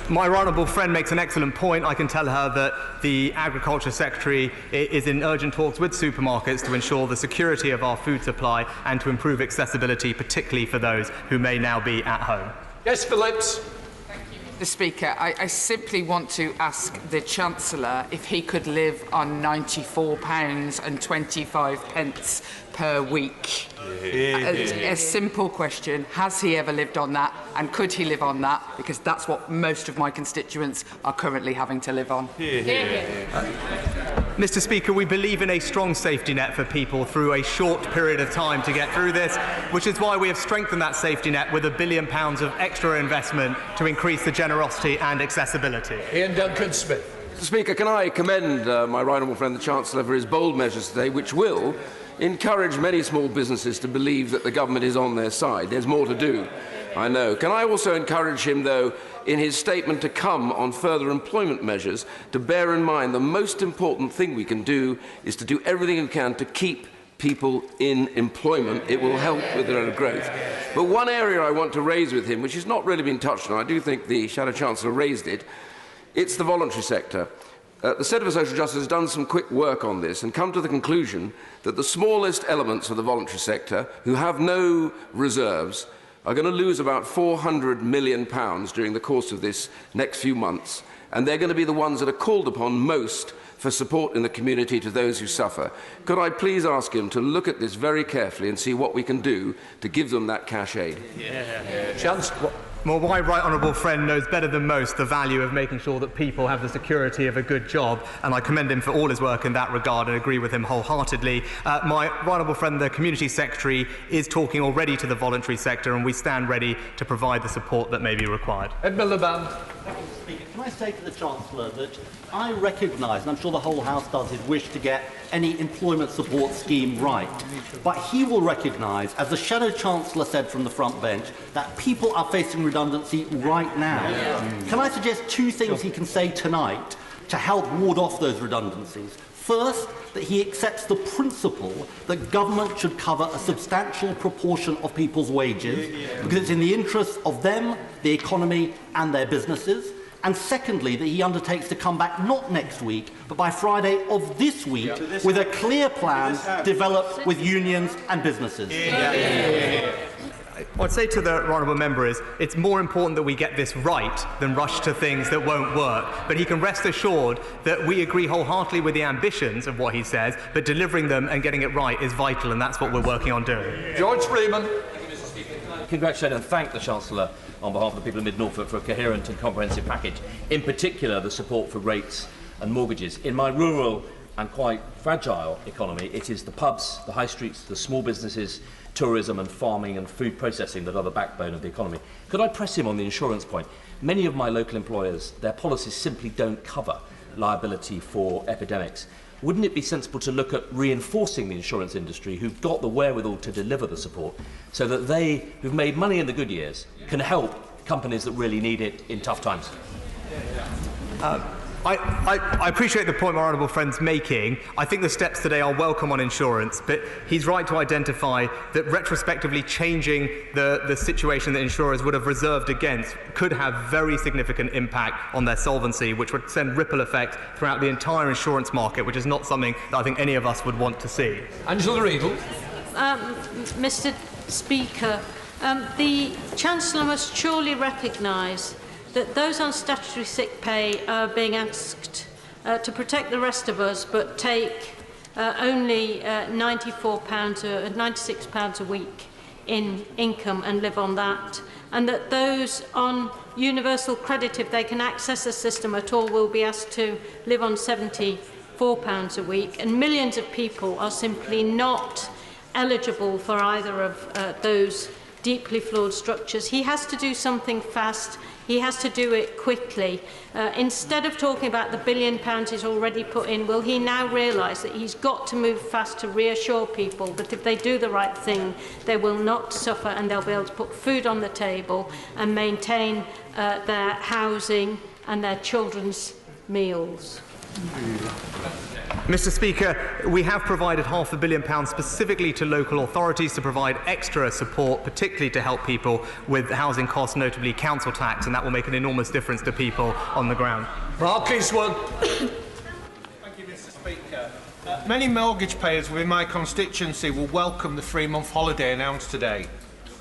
Speaker 2: My honourable friend makes an excellent point. I can tell her that the Agriculture Secretary is in urgent talks with supermarkets to ensure the security of our food supply and to improve accessibility, particularly for those who may now be at home.
Speaker 9: Yes, Phillips.
Speaker 21: Mr. Speaker, I simply want to ask the Chancellor if he could live on £94.25 per week. A simple question. Has he ever lived on that? And could he live on that? Because that's what most of my constituents are currently having to live on.
Speaker 2: Mr. Speaker, we believe in a strong safety net for people through a short period of time to get through this, which is why we have strengthened that safety net with £1 billion of extra investment to increase the generosity and accessibility.
Speaker 9: Ian Duncan Smith.
Speaker 11: Mr. Speaker, can I commend my right honourable friend the Chancellor for his bold measures today, which will encourage many small businesses to believe that the government is on their side. There's more to do, I know. Can I also encourage him, though, in his statement to come on further employment measures, to bear in mind the most important thing we can do is to do everything we can to keep people in employment. It will help with their growth. But one area I want to raise with him, which has not really been touched on, I do think the Shadow Chancellor raised it, it's the voluntary sector. The Centre for Social Justice has done some quick work on this and come to the conclusion that the smallest elements of the voluntary sector, who have no reserves, are going to lose about £400 million during the course of this next few months, and they're going to be the ones that are called upon most for support in the community to those who suffer. Could I please ask him to look at this very carefully and see what we can do to give them that cash aid?
Speaker 2: Well, my right honourable friend knows better than most the value of making sure that people have the security of a good job, and I commend him for all his work in that regard and agree with him wholeheartedly. My right honourable friend, the Community Secretary, is talking already to the voluntary sector, and we stand ready to provide the support that may be required.
Speaker 15: Ed Miliband. Can I say to the Chancellor that I recognise, and I'm sure the whole House does, his wish to get any employment support scheme right. But he will recognise, as the Shadow Chancellor said from the front bench, that people are facing redundancy right now. Can I suggest two things he can say tonight to help ward off those redundancies? First, that he accepts the principle that government should cover a substantial proportion of people's wages because it's in the interests of them, the economy and their businesses. And secondly, that he undertakes to come back not next week, but by Friday of this week with a clear plan developed with unions and businesses.
Speaker 2: What I'd say to the honourable member is it's more important that we get this right than rush to things that won't work. But he can rest assured that we agree wholeheartedly with the ambitions of what he says, but delivering them and getting it right is vital, and that's what we're working on doing.
Speaker 9: George Freeman.
Speaker 17: Congratulate and thank the Chancellor on behalf of the people of Mid-Norfolk for a coherent and comprehensive package, in particular the support for rates and mortgages. In my rural and quite fragile economy, it is the pubs, the high streets, the small businesses, tourism and farming and food processing that are the backbone of the economy. Could I press him on the insurance point? Many of my local employers, their policies simply don't cover liability for epidemics. Wouldn't it be sensible to look at reinforcing the insurance industry, who've got the wherewithal to deliver the support, so that they, who've made money in the good years, can help companies that really need it in tough times?
Speaker 2: I appreciate the point my honourable friend's making. I think the steps today are welcome on insurance, but he's right to identify that retrospectively changing the situation that insurers would have reserved against could have very significant impact on their solvency, which would send ripple effect throughout the entire insurance market, which is not something that I think any of us would want to see.
Speaker 9: Angela Riedel.
Speaker 24: Mr. Speaker, the Chancellor must surely recognise that those on statutory sick pay are being asked to protect the rest of us, but take only £96 a week in income and live on that, and that those on universal credit, if they can access the system at all, will be asked to live on £74 a week, and millions of people are simply not eligible for either of those deeply flawed structures. He has to do something fast. He has to do it quickly. Instead of talking about the £1 billion he's already put in, will he now realise that he's got to move fast to reassure people that if they do the right thing, they will not suffer and they'll be able to put food on the table and maintain their housing and their children's meals?
Speaker 2: Mr. Speaker, we have provided £500 million specifically to local authorities to provide extra support, particularly to help people with housing costs, notably council tax, and that will make an enormous difference to people on the ground.
Speaker 9: Mark Eastwood.
Speaker 4: Thank you, Mr. Speaker. Many mortgage payers within my constituency will welcome the 3-month holiday announced today.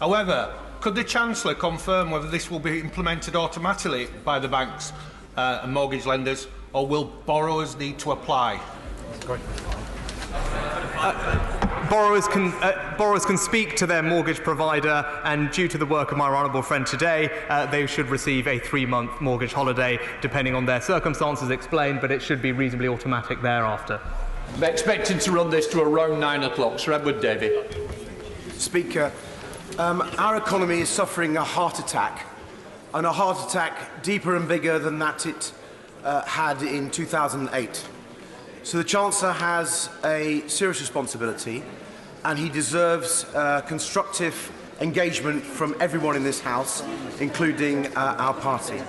Speaker 4: However, could the Chancellor confirm whether this will be implemented automatically by the banks and mortgage lenders, or will borrowers need to apply?
Speaker 2: Borrowers can speak to their mortgage provider, and due to the work of my honourable friend today, they should receive a 3-month mortgage holiday, depending on their circumstances explained, but it should be reasonably automatic thereafter.
Speaker 9: I'm expecting to run this to around 9 o'clock. Sir Edward Davey.
Speaker 25: Speaker, our economy is suffering a heart attack, and a heart attack deeper and bigger than that it had in 2008. So the Chancellor has a serious responsibility, and he deserves constructive engagement from everyone in this House, including our party.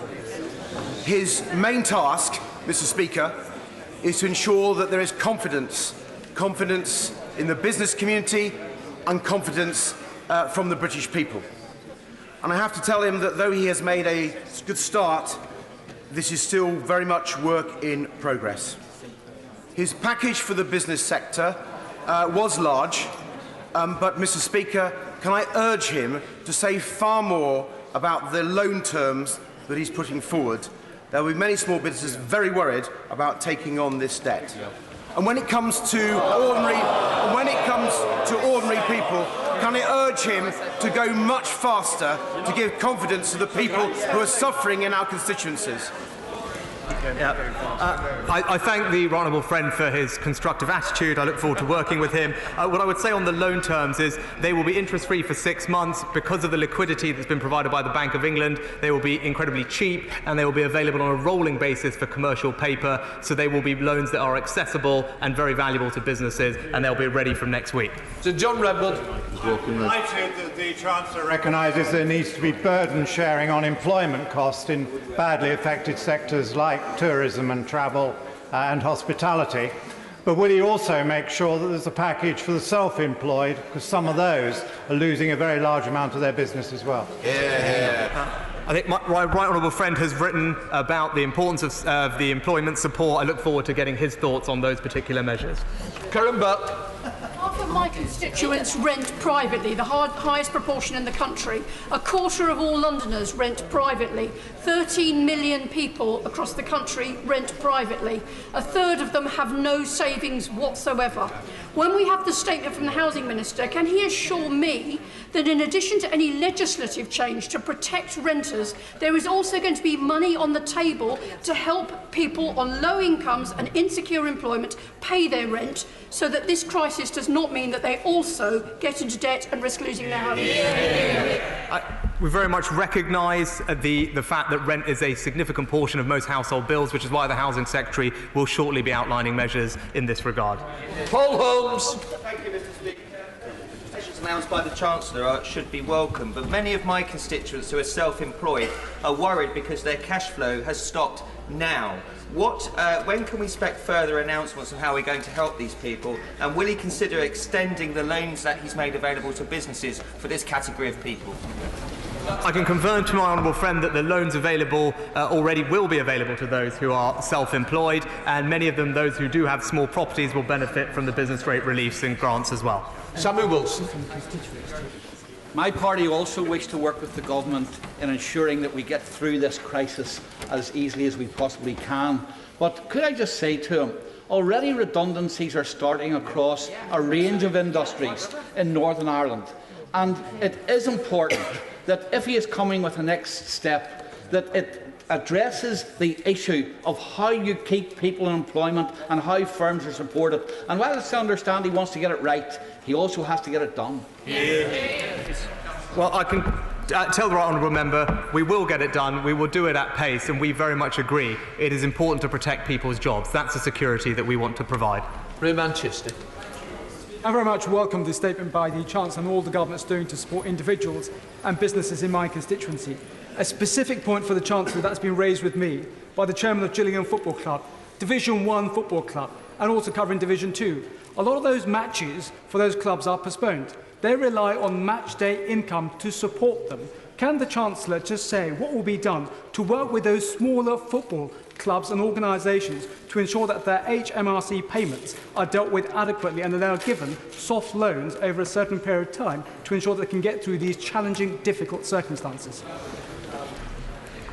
Speaker 25: His main task, Mr. Speaker, is to ensure that there is confidence in the business community and confidence from the British people. And I have to tell him that though he has made a good start, this is still very much work in progress. His package for the business sector was large, but Mr. Speaker, can I urge him to say far more about the loan terms that he's putting forward? There will be many small businesses very worried about taking on this debt. And when it comes to ordinary people, can I urge him to go much faster to give confidence to the people who are suffering in our constituencies?
Speaker 2: I thank the right honourable friend for his constructive attitude. I look forward to working with him. What I would say on the loan terms is they will be interest-free for 6 months. Because of the liquidity that's been provided by the Bank of England, they will be incredibly cheap, and they will be available on a rolling basis for commercial paper. So they will be loans that are accessible and very valuable to businesses, and they'll be ready from next week.
Speaker 9: Sir John Redwood.
Speaker 3: I too that the Chancellor recognises there needs to be burden sharing on employment costs in badly affected sectors like tourism and travel and hospitality. But will he also make sure that there's a package for the self-employed, because some of those are losing a very large amount of their business as well?
Speaker 2: I think my right honourable friend has written about the importance of the employment support. I look forward to getting his thoughts on those particular measures.
Speaker 9: Karen Butt.
Speaker 6: Half of my constituents rent privately, the highest proportion in the country. A quarter of all Londoners rent privately. 13 million people across the country rent privately. A third of them have no savings whatsoever. When we have the statement from the Housing Minister, can he assure me that in addition to any legislative change to protect renters, there is also going to be money on the table to help people on low incomes and insecure employment pay their rent, so that this crisis does not mean that they also get into debt and risk losing their homes?
Speaker 2: We very much recognise the fact that rent is a significant portion of most household bills, which is why the Housing Secretary will shortly be outlining measures in this regard.
Speaker 9: Paul Holmes.
Speaker 8: Thank you, Mr. Speaker. Measures announced by the Chancellor should be welcome, but many of my constituents who are self-employed are worried because their cash flow has stopped now. When can we expect further announcements on how we're going to help these people, and will he consider extending the loans that he's made available to businesses for this category of people?
Speaker 2: I can confirm to my honourable friend that the loans available already will be available to those who are self-employed, and many of them, those who do have small properties, will benefit from the business rate reliefs and grants as well.
Speaker 9: Samuel Wilson.
Speaker 16: My party also wish to work with the government in ensuring that we get through this crisis as easily as we possibly can. But could I just say to him, already redundancies are starting across a range of industries in Northern Ireland, and it is important that if he is coming with the next step, that it addresses the issue of how you keep people in employment and how firms are supported. And while I understand he wants to get it right, he also has to get it done.
Speaker 2: Well, I can tell the right honourable member we will get it done, we will do it at pace, and we very much agree it is important to protect people's jobs. That's the security that we want to provide.
Speaker 9: Ray Manchester.
Speaker 22: I very much welcome the statement by the Chancellor and all the government's doing to support individuals and businesses in my constituency. A specific point for the Chancellor that's been raised with me by the Chairman of Gillingham Football Club, Division 1 Football Club, and also covering Division 2. A lot of those matches for those clubs are postponed. They rely on match day income to support them. Can the Chancellor just say what will be done to work with those smaller football clubs and organisations to ensure that their HMRC payments are dealt with adequately and that they are given soft loans over a certain period of time to ensure that they can get through these challenging, difficult circumstances?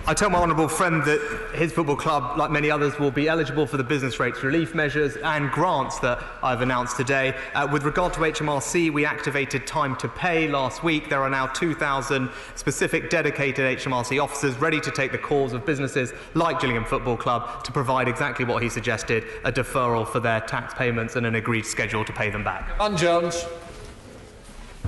Speaker 2: I tell my honourable friend that his football club, like many others, will be eligible for the business rates relief measures and grants that I've announced today. With regard to HMRC, we activated time to pay last week. There are now 2,000 specific dedicated HMRC officers ready to take the calls of businesses like Gillingham Football Club to provide exactly what he suggested, a deferral for their tax payments and an agreed schedule to pay them back.
Speaker 9: Ann Jones.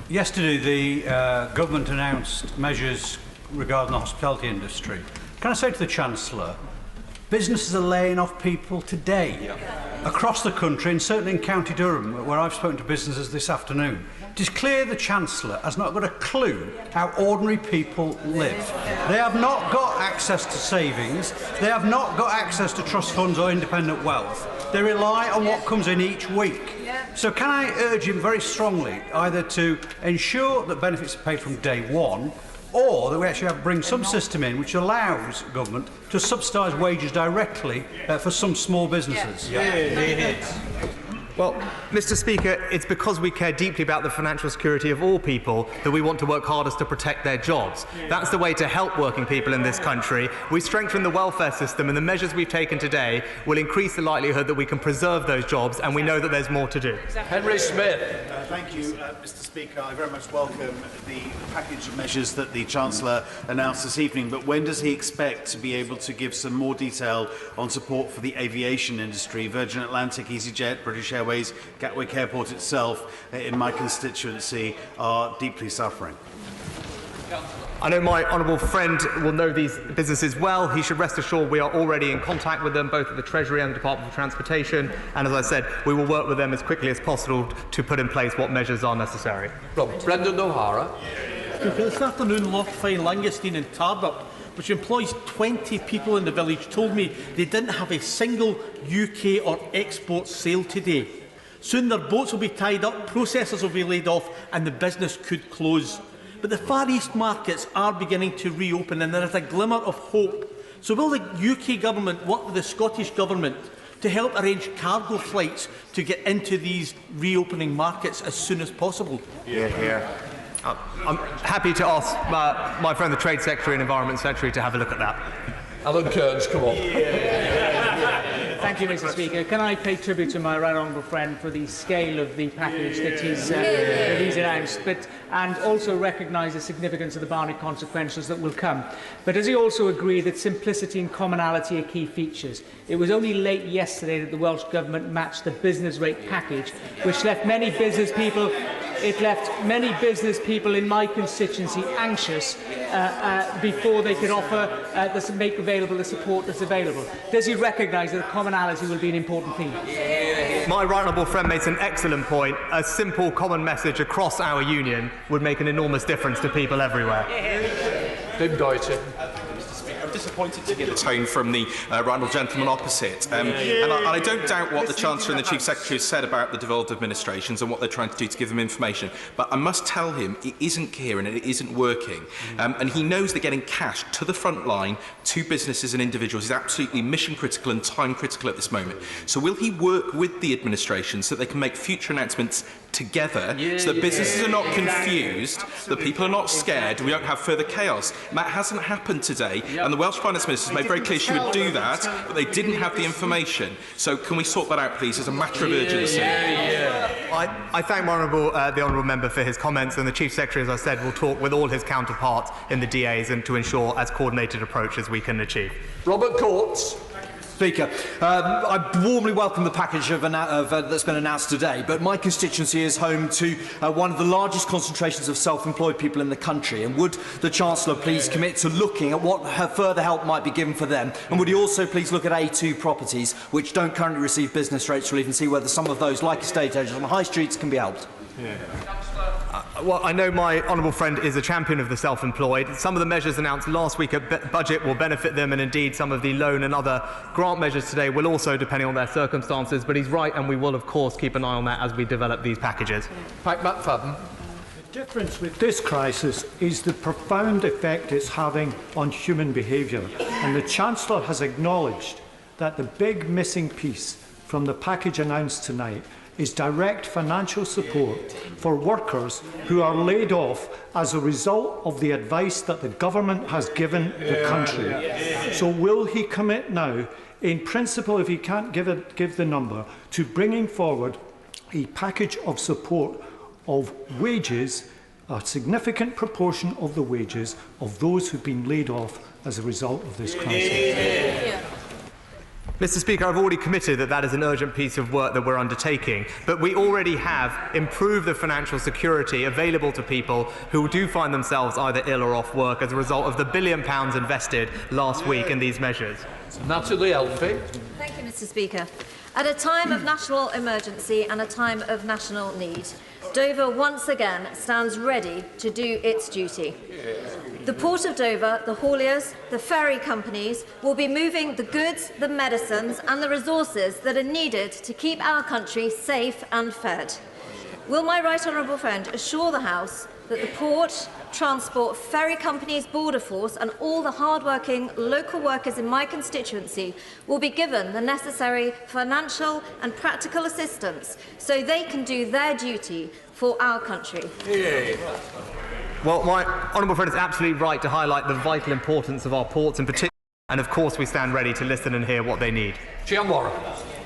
Speaker 5: Yesterday, the government announced measures regarding the hospitality industry. Can I say to the Chancellor,
Speaker 1: Businesses are laying off people today across the country, and certainly in County Durham, where I've spoken to businesses this afternoon. It is clear the Chancellor has not got a clue how ordinary people live. They have not got access to savings, they have not got access to trust funds or independent wealth. They rely on what comes in each week. So can I urge him very strongly either to ensure that benefits are paid from day one, or that we actually have to bring some system in which allows government to subsidise wages directly for some small businesses.
Speaker 2: Well, Mr. Speaker, it's because we care deeply about the financial security of all people that we want to work hardest to protect their jobs. That's the way to help working people in this country. We strengthen the welfare system, and the measures we've taken today will increase the likelihood that we can preserve those jobs, and we know that there's more to do.
Speaker 11: Henry Smith.
Speaker 7: Thank you, Mr. Speaker. I very much welcome the package of measures that the Chancellor announced this evening, but when does he expect to be able to give some more detail on support for the aviation industry? Virgin Atlantic, EasyJet, British Airways, Gatwick Airport itself, in my constituency, are deeply suffering.
Speaker 2: I know my honourable friend will know these businesses well. He should rest assured we are already in contact with them, both at the Treasury and the Department for Transportation. And as I said, we will work with them as quickly as possible to put in place what measures are necessary.
Speaker 11: Brendan O'Hara.
Speaker 13: This afternoon, Lochfine Langestine in Tarbert, which employs 20 people in the village, told me they didn't have a single UK or export sale today. Soon their boats will be tied up, processors will be laid off, and the business could close. But the Far East markets are beginning to reopen, and there is a glimmer of hope. So will the UK Government work with the Scottish Government to help arrange cargo flights to get into these reopening markets as soon as possible?
Speaker 2: I'm happy to ask my friend the Trade Secretary and Environment Secretary to have a look at that.
Speaker 11: Alan Kearns, come on.
Speaker 14: Thank you, Mr. Speaker. Can I pay tribute to my right honourable friend for the scale of the package that he's announced, and also recognise the significance of the Barney consequences that will come. But does he also agree that simplicity and commonality are key features? It was only late yesterday that the Welsh Government matched the business rate package, which left many business people in my constituency anxious before they could offer, make available the support that's available. Does he recognise that commonality will be an important theme?
Speaker 2: My right honourable friend makes an excellent point. A simple common message across our union would make an enormous difference to people everywhere.
Speaker 11: Tim Deutsche.
Speaker 19: I'm disappointed to get the tone from the right gentleman opposite. And I don't doubt what the Chancellor and the Chief Secretary have said about the devolved administrations and what they're trying to do to give them information. But I must tell him it isn't clear and it isn't working. And he knows that getting cash to the front line, to businesses and individuals, is absolutely mission critical and time critical at this moment. So will he work with the administration so that they can make future announcements together, so that businesses are not confused, that people are not scared, and we don't have further chaos? That hasn't happened today, and the Welsh Finance Minister has made very clear she would do that, but they didn't have the information. So can we sort that out, please, as a matter of urgency?
Speaker 2: I thank the honourable member for his comments, and the Chief Secretary, as I said, will talk with all his counterparts in the DAs and to ensure as coordinated approach as we can achieve.
Speaker 11: Robert Courts.
Speaker 26: Speaker, I warmly welcome the package that's been announced today, but my constituency is home to one of the largest concentrations of self-employed people in the country, and would the Chancellor please commit to looking at what further help might be given for them, and would he also please look at A2 properties which don't currently receive business rates relief and see whether some of those, like estate agents on the high streets, can be helped?
Speaker 2: Well, I know my honourable friend is a champion of the self-employed. Some of the measures announced last week at budget will benefit them, and indeed some of the loan and other grant measures today will also, depending on their circumstances. But he's right, and we will, of course, keep an eye on that as we develop these packages.
Speaker 11: Mike McFadden.
Speaker 27: The difference with this crisis is the profound effect it's having on human behaviour. And the Chancellor has acknowledged that the big missing piece from the package announced tonight is direct financial support for workers who are laid off as a result of the advice that the government has given the country. So will he commit now, in principle, if he can't give the number, to bringing forward a package of support of wages, a significant proportion of the wages of those who've been laid off as a result of this crisis?
Speaker 2: Mr. Speaker, I've already committed that that is an urgent piece of work that we're undertaking, but we already have improved the financial security available to people who do find themselves either ill or off work as a result of the £1 billion invested last week in these measures.
Speaker 9: Natalie Elphie.
Speaker 10: Thank you, Mr. Speaker. At a time of national emergency and a time of national need, Dover once again stands ready to do its duty. The Port of Dover, the hauliers, the ferry companies will be moving the goods, the medicines and the resources that are needed to keep our country safe and fed. Will my right honourable friend assure the House that the port, transport, ferry companies, border force and all the hard-working local workers in my constituency will be given the necessary financial and practical assistance so they can do their duty for our country?
Speaker 2: Well, my honourable friend is absolutely right to highlight the vital importance of our ports in particular, and of course we stand ready to listen and hear what they need.
Speaker 9: Gian Warren.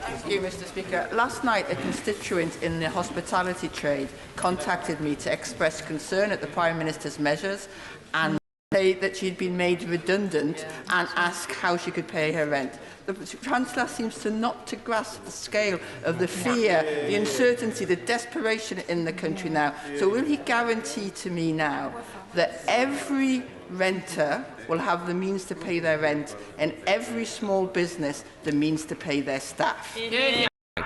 Speaker 12: Thank you, Mr. Speaker. Last night, a constituent in the hospitality trade contacted me to express concern at the Prime Minister's measures and say that she'd been made redundant and ask how she could pay her rent. The Chancellor seems to not to grasp the scale of the fear, the uncertainty, the desperation in the country now. So will he guarantee to me now that every renter will have the means to pay their rent and every small business the means to pay their staff?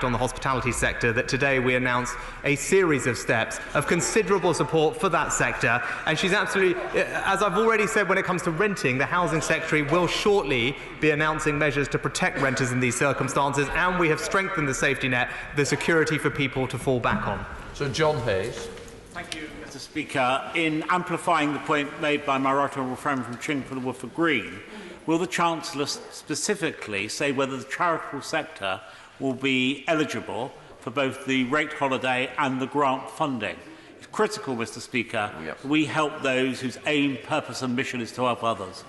Speaker 2: On the hospitality sector, that today we announced a series of steps of considerable support for that sector, and she's absolutely, as I've already said, when it comes to renting, the Housing Secretary will shortly be announcing measures to protect renters in these circumstances, and we have strengthened the safety net, the security for people to fall back on.
Speaker 9: So John Hayes.
Speaker 15: Thank you, Mr. Speaker. In amplifying the point made by my right honourable friend from Chingford-Woodford Green, will the Chancellor specifically say whether the charitable sector will be eligible for both the rate holiday and the grant funding? It's critical, Mr. Speaker, that we help those whose aim, purpose and mission is to help others.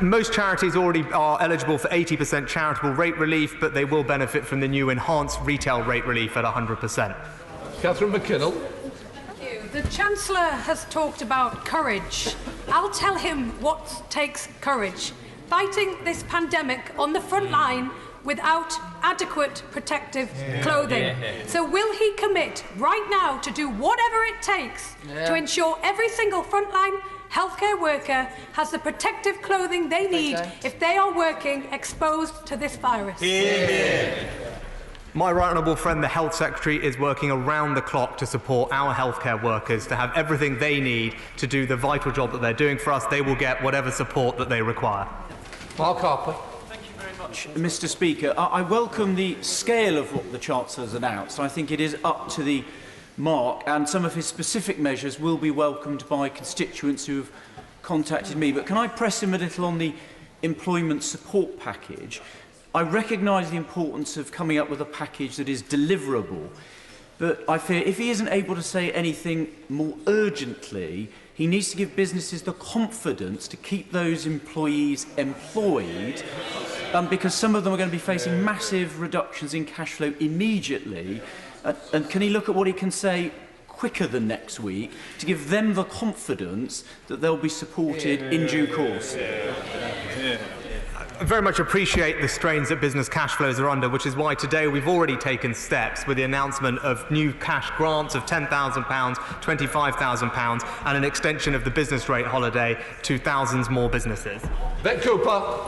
Speaker 2: Most charities already are eligible for 80% charitable rate relief, but they will benefit from the new enhanced retail rate relief at 100%.
Speaker 9: Catherine McKinnell.
Speaker 18: The Chancellor has talked about courage. I'll tell him what takes courage. Fighting this pandemic on the front line without adequate protective clothing. So will he commit right now to do whatever it takes to ensure every single frontline healthcare worker has the protective clothing they need if they are working exposed to this virus?
Speaker 2: My right honourable friend, the Health Secretary, is working around the clock to support our healthcare workers to have everything they need to do the vital job that they're doing for us. They will get whatever support that they require.
Speaker 9: Mark Harper.
Speaker 20: Thank you very much, Mr. Speaker. I welcome the scale of what the Chancellor has announced. I think it is up to the mark, and some of his specific measures will be welcomed by constituents who have contacted me. But can I press him a little on the employment support package? I recognise the importance of coming up with a package that is deliverable, but I fear if he isn't able to say anything more urgently, he needs to give businesses the confidence to keep those employees employed, because some of them are going to be facing massive reductions in cash flow immediately. And can he look at what he can say quicker than next week to give them the confidence that they'll be supported in due course?
Speaker 2: I very much appreciate the strains that business cash flows are under, which is why today we've already taken steps with the announcement of new cash grants of £10,000, £25,000 and an extension of the business rate holiday to thousands more businesses.
Speaker 9: Ben Cooper.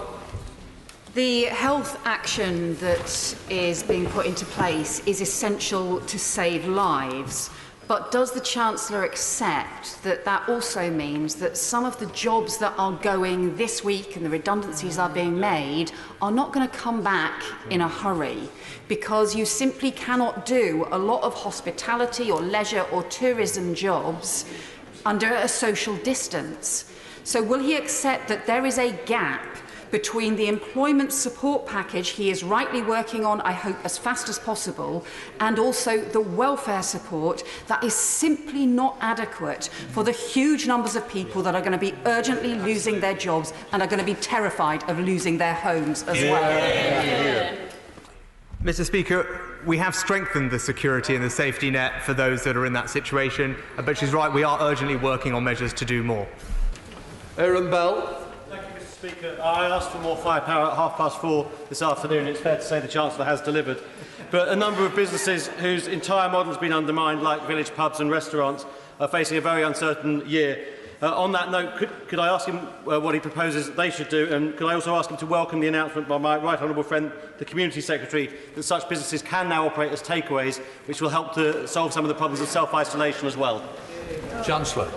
Speaker 21: The health action that is being put into place is essential to save lives. But does the Chancellor accept that that also means that some of the jobs that are going this week and the redundancies that are being made are not going to come back in a hurry? Because you simply cannot do a lot of hospitality or leisure or tourism jobs under a social distance. So will he accept that there is a gap between the employment support package he is rightly working on, I hope, as fast as possible, and also the welfare support that is simply not adequate for the huge numbers of people that are going to be urgently losing their jobs and are going to be terrified of losing their homes as well?
Speaker 2: Mr. Speaker, we have strengthened the security and the safety net for those that are in that situation, but she's right, we are urgently working on measures to do more.
Speaker 9: Aaron Bell.
Speaker 3: Speaker, I asked for more firepower at 4:30 this afternoon. It's fair to say the Chancellor has delivered. But a number of businesses whose entire model has been undermined, like village pubs and restaurants, are facing a very uncertain year. On that note, could I ask him what he proposes that they should do, and could I also ask him to welcome the announcement by my right honourable friend, the Community Secretary, that such businesses can now operate as takeaways, which will help to solve some of the problems of self-isolation as well.
Speaker 9: Chancellor.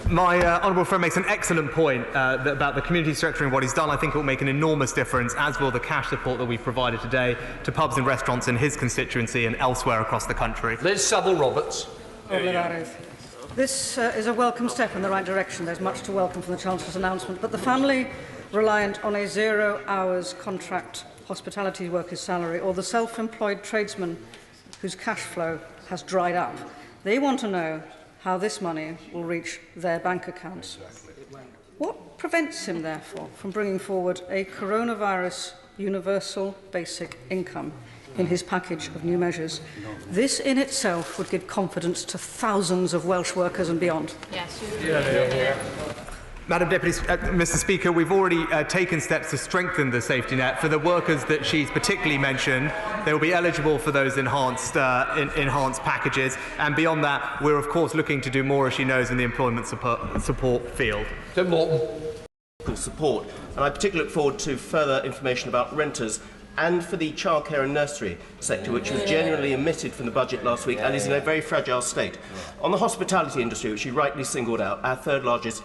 Speaker 2: My honourable friend makes an excellent point about the Community Secretary and what he's done. I think it will make an enormous difference, as will the cash support that we've provided today to pubs and restaurants in his constituency and elsewhere across the country.
Speaker 9: Liz Saville-Roberts.
Speaker 4: This is a welcome step in the right direction. There's much to welcome from the Chancellor's announcement, but the family reliant on a 0 hours contract hospitality worker's salary, or the self-employed tradesman whose cash flow has dried up, they want to know how this money will reach their bank accounts. What prevents him, therefore, from bringing forward a coronavirus universal basic income in his package of new measures? This in itself would give confidence to thousands of Welsh workers and beyond.
Speaker 21: Yes.
Speaker 2: Madam Deputy, Mr Speaker, we've already taken steps to strengthen the safety net. For the workers that she's particularly mentioned, they will be eligible for those enhanced packages. And beyond that, we're of course looking to do more, as she knows, in the employment support field.
Speaker 9: Tim Morton.
Speaker 6: Support. And I particularly look forward to further information about renters and for the childcare and nursery sector, which was generally omitted from the budget last week and is in a very fragile state. On the hospitality industry, which you rightly singled out, our third largest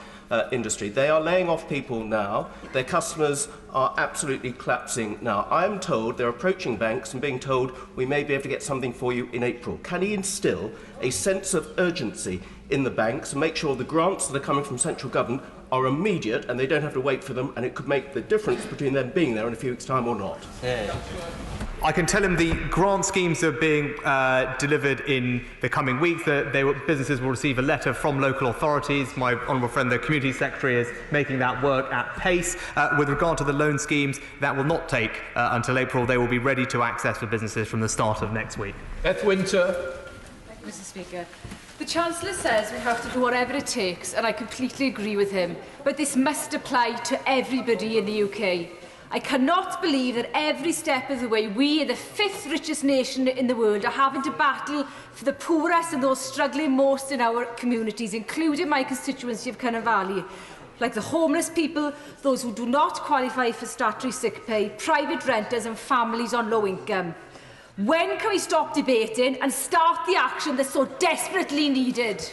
Speaker 6: industry, they are laying off people now. Their customers are absolutely collapsing now. I am told they're approaching banks and being told we may be able to get something for you in April. Can he instill a sense of urgency in the banks and make sure the grants that are coming from central government are immediate and they don't have to wait for them, and it could make the difference between them being there in a few weeks' time or not?
Speaker 2: I can tell him the grant schemes are being delivered in the coming weeks. Businesses will receive a letter from local authorities. My honourable friend, the Community Secretary, is making that work at pace. With regard to the loan schemes, that will not take until April. They will be ready to access for businesses from the start of next week.
Speaker 9: Beth Winter.
Speaker 17: Thank you, Mr Speaker. The Chancellor says we have to do whatever it takes, and I completely agree with him. But this must apply to everybody in the UK. I cannot believe that every step of the way we, the 5th richest nation in the world, are having to battle for the poorest and those struggling most in our communities, including my constituency of Cynnon Valley, like the homeless people, those who do not qualify for statutory sick pay, private renters and families on low income. When can we stop debating and start the action that's so desperately needed?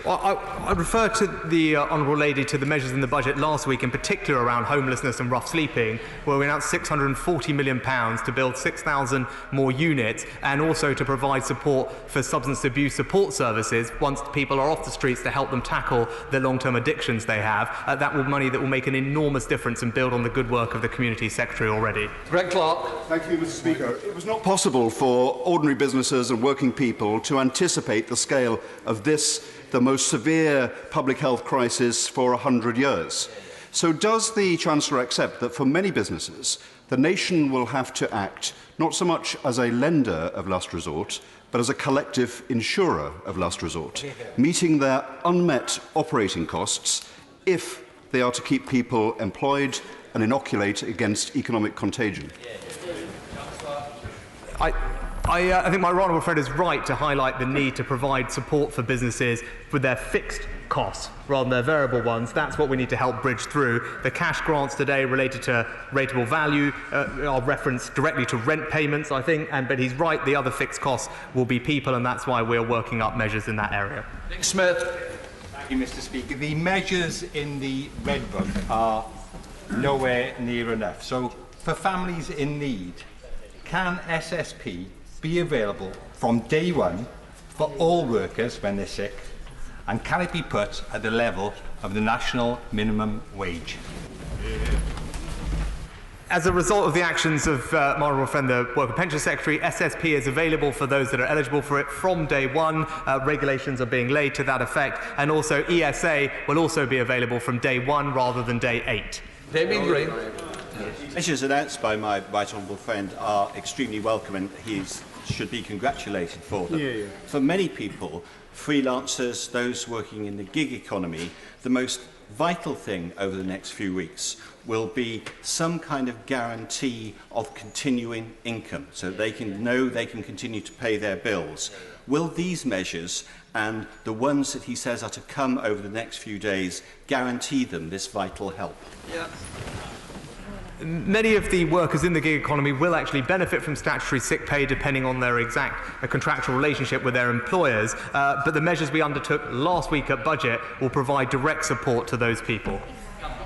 Speaker 2: Well, I refer to the Honourable Lady to the measures in the budget last week, in particular around homelessness and rough sleeping, where we announced £640 million to build 6,000 more units, and also to provide support for substance abuse support services once people are off the streets, to help them tackle the long-term addictions they have. That will money that will make an enormous difference and build on the good work of the Community Secretary already.
Speaker 9: Greg Clark.
Speaker 23: Thank you, Mr Speaker. It was not possible for ordinary businesses and working people to anticipate the scale of this, the most severe public health crisis for 100 years. So does the Chancellor accept that for many businesses, the nation will have to act not so much as a lender of last resort, but as a collective insurer of last resort, meeting their unmet operating costs if they are to keep people employed and inoculate against economic contagion?
Speaker 2: I think my honourable friend is right to highlight the need to provide support for businesses with their fixed costs rather than their variable ones. That's what we need to help bridge through. The cash grants today related to rateable value are referenced directly to rent payments, I think, but he's right, the other fixed costs will be people, and that's why we're working up measures in that area.
Speaker 9: Nick Smith.
Speaker 24: Thank you, Mr Speaker. The measures in the Red Book are nowhere near enough. So, for families in need, can SSP be available from day one for all workers when they're sick, and can it be put at the level of the national minimum wage?
Speaker 2: As a result of the actions of my honourable friend, the Work and Pension Secretary, SSP is available for those that are eligible for it from day one. Regulations are being laid to that effect, and also ESA will also be available from day one rather than day 8.
Speaker 9: Damien Green.
Speaker 25: Measures announced by my right honourable friend are extremely welcome, and he should be congratulated for them. For many people, freelancers, those working in the gig economy, the most vital thing over the next few weeks will be some kind of guarantee of continuing income so they can know they can continue to pay their bills. Will these measures and the ones that he says are to come over the next few days guarantee them this vital help?
Speaker 2: Yeah. Many of the workers in the gig economy will actually benefit from statutory sick pay depending on their exact contractual relationship with their employers, but the measures we undertook last week at budget will provide direct support to those people.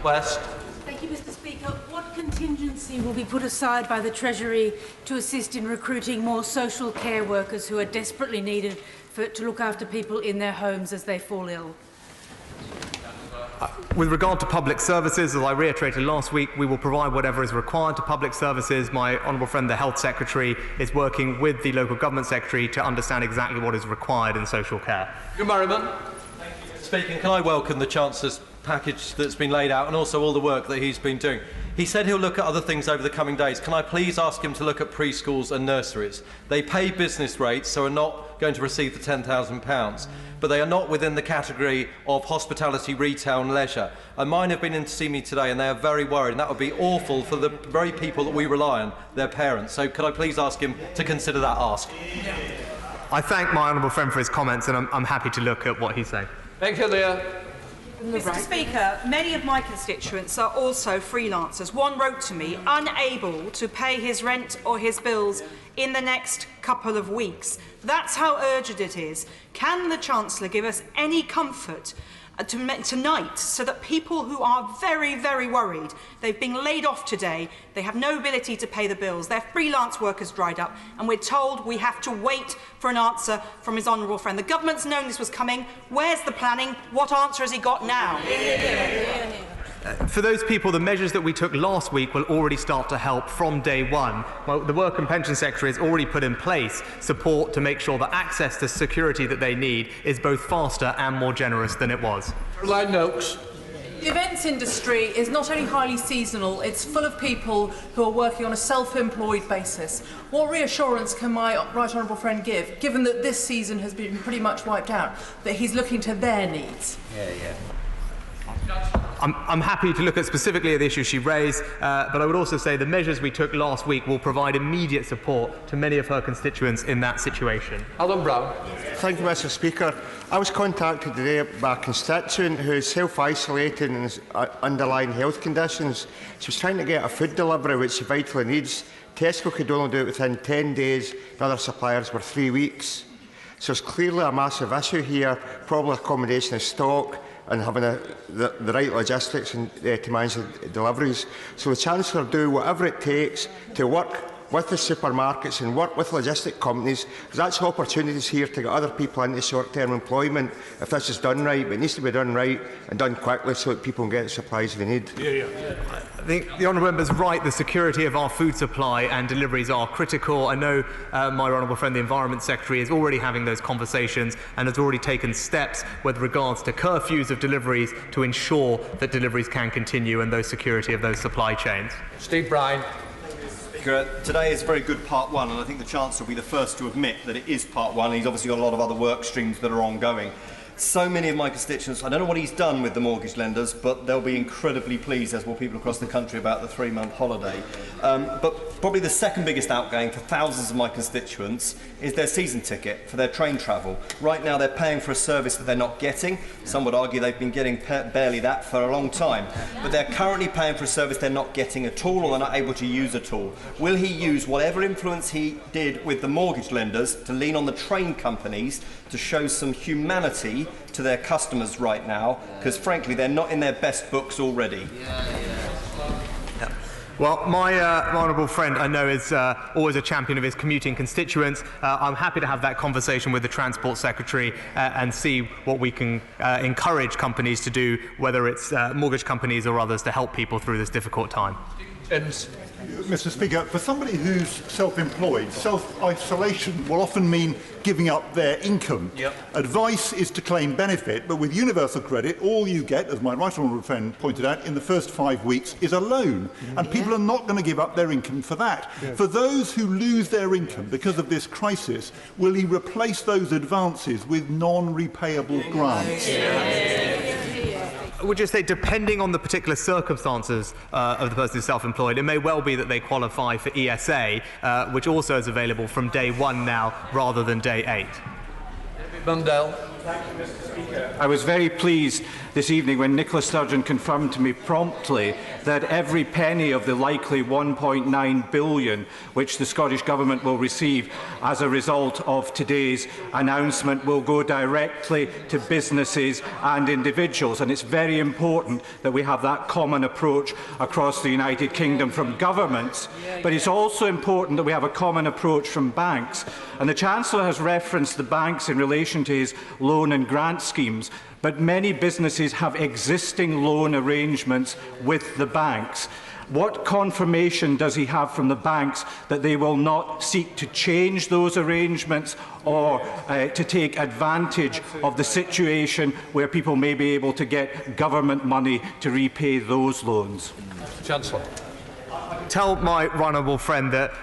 Speaker 1: West.
Speaker 18: Thank you, Mr. Speaker. What contingency will be put aside by the Treasury to assist in recruiting more social care workers who are desperately needed to look after people in their homes as they fall ill?
Speaker 2: With regard to public services, as I reiterated last week, we will provide whatever is required to public services. My honourable friend, the Health Secretary, is working with the local government secretary to understand exactly what is required in social care.
Speaker 1: Your Merriman. Speaking, can I welcome the Chancellor's package that's been laid out and also all the work that he's been doing. He said he'll look at other things over the coming days. Can I please ask him to look at preschools and nurseries? They pay business rates, so are not going to receive the £10,000, but they are not within the category of hospitality, retail and leisure. And mine have been in to see me today and they are very worried, and that would be awful for the very people that we rely on, their parents. So could I please ask him to consider that ask?
Speaker 2: I thank my honourable friend for his comments, and I'm happy to look at what he's saying.
Speaker 1: Thank you, Leah.
Speaker 5: Mr. Speaker, many of my constituents are also freelancers. One wrote to me, unable to pay his rent or his bills in the next couple of weeks. That's how urgent it is. Can the Chancellor give us any comfort tonight so that people who are very, very worried, they've been laid off today, they have no ability to pay the bills, their freelance workers dried up, and we're told we have to wait for an answer from his honourable friend. The government's known this was coming. Where's the planning? What answer has he got now?
Speaker 2: For those people, the measures that we took last week will already start to help from day one. Well, the Work and Pension Secretary has already put in place support to make sure that access to security that they need is both faster and more generous than it was.
Speaker 1: Caroline Noakes.
Speaker 7: The events industry is not only highly seasonal, it's full of people who are working on a self-employed basis. What reassurance can my right honourable friend give, given that this season has been pretty much wiped out, that he's looking to their needs?
Speaker 2: I'm happy to look at specifically at the issues she raised, but I would also say the measures we took last week will provide immediate support to many of her constituents in that situation.
Speaker 1: Alan Brown.
Speaker 8: Thank you, Mr. Speaker. I was contacted today by a constituent who is self-isolating and has underlying health conditions. She was trying to get a food delivery which she vitally needs. Tesco could only do it within 10 days, and other suppliers were 3 weeks. So it's clearly a massive issue here, probably accommodation of stock, and having the right logistics and, to manage the deliveries. So the Chancellor do whatever it takes to work with the supermarkets and work with logistic companies. There's actually opportunities here to get other people into short-term employment if this is done right, but it needs to be done right and done quickly so that people can get the supplies they need.
Speaker 2: I think the honourable member is right. The security of our food supply and deliveries are critical. I know my honourable friend, the Environment Secretary, is already having those conversations and has already taken steps with regards to curfews of deliveries to ensure that deliveries can continue and those security of those supply chains.
Speaker 1: Steve Bryan.
Speaker 25: Today is a very good part one, and I think the Chancellor will be the first to admit that it is part one. He's obviously got a lot of other work streams that are ongoing. So many of my constituents, I don't know what he's done with the mortgage lenders, but they'll be incredibly pleased, as will people across the country, about the 3-month holiday. But probably the second biggest outgoing for thousands of my constituents is their season ticket for their train travel. Right now they're paying for a service that they're not getting. Some would argue they've been getting barely that for a long time. But they're currently paying for a service they're not getting at all, or they're not able to use at all. Will he use whatever influence he did with the mortgage lenders to lean on the train companies to show some humanity to their customers right now, because frankly they're not in their best books already?
Speaker 2: Well, my honourable friend, I know, is always a champion of his commuting constituents. I'm happy to have that conversation with the Transport Secretary and see what we can encourage companies to do, whether it's mortgage companies or others, to help people through this difficult time.
Speaker 13: Mr. Speaker, for somebody who's self-employed, self-isolation will often mean giving up their income. Advice is to claim benefit, but with universal credit, all you get, as my right honourable friend pointed out, in the first 5 weeks is a loan, and people are not going to give up their income for that. For those who lose their income because of this crisis, will he replace those advances with non-repayable grants?
Speaker 2: would just say, depending on the particular circumstances of the person who's self-employed, it may well be that they qualify for ESA, which also is available from day 1 now rather than day 8.
Speaker 9: Mundell.
Speaker 11: I was very pleased this evening when Nicola Sturgeon confirmed to me promptly that every penny of the likely £1.9 billion which the Scottish Government will receive as a result of today's announcement will go directly to businesses and individuals. And it's very important that we have that common approach across the United Kingdom from governments. But it's also important that we have a common approach from banks. And the Chancellor has referenced the banks in relation to his loan and grant schemes, but many businesses have existing loan arrangements with the banks. What confirmation does he have from the banks that they will not seek to change those arrangements or to take advantage of the situation where people may be able to get government money to repay those loans?
Speaker 9: Chancellor.
Speaker 2: Tell my right honourable friend that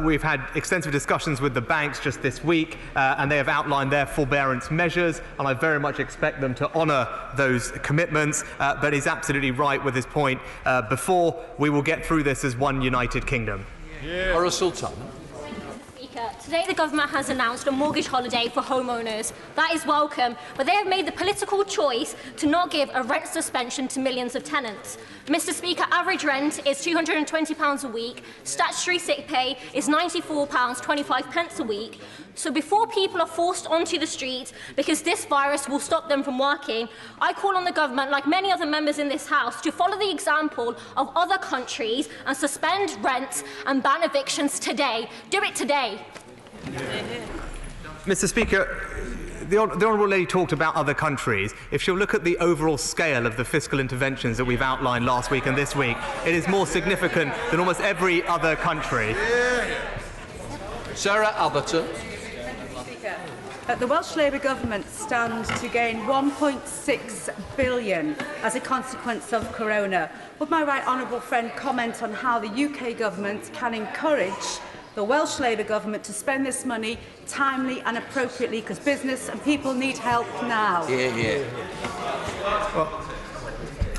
Speaker 2: we've had extensive discussions with the banks just this week, and they have outlined their forbearance measures, and I very much expect them to honour those commitments. But he's absolutely right with his point. Before we will get through this as one united kingdom.
Speaker 9: Ora Sultan.
Speaker 14: Today the government has announced a mortgage holiday for homeowners. That is welcome, but they have made the political choice to not give a rent suspension to millions of tenants. Mr. Speaker, average rent is £220 a week, statutory sick pay is £94.25 a week. So before people are forced onto the streets because this virus will stop them from working, I call on the government, like many other members in this House, to follow the example of other countries and suspend rents and ban evictions today. Do it today.
Speaker 2: Mr. Speaker, the Honourable Lady talked about other countries. If she'll look at the overall scale of the fiscal interventions that we've outlined last week and this week, it is more significant than almost every other country.
Speaker 9: Sarah Alberton.
Speaker 16: The Welsh Labour Government stands to gain £1.6 billion as a consequence of corona. Would my right honourable friend comment on how the UK Government can encourage the Welsh Labour Government to spend this money timely and appropriately, because business and people need help now?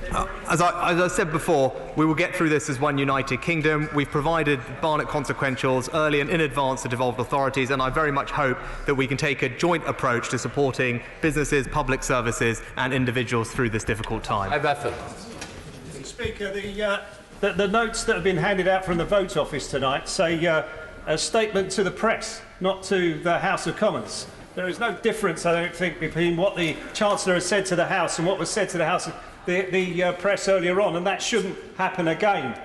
Speaker 2: Well, as I said before, we will get through this as one united kingdom. We've provided Barnett consequentials early and in advance to devolved authorities, and I very much hope that we can take a joint approach to supporting businesses, public services and individuals through this difficult time.
Speaker 3: Mr. Speaker, the notes that have been handed out from the Vote Office tonight say a statement to the press, not to the House of Commons. There is no difference, I don't think, between what the Chancellor has said to the House and what was said to the House, the press earlier on, and that shouldn't happen again.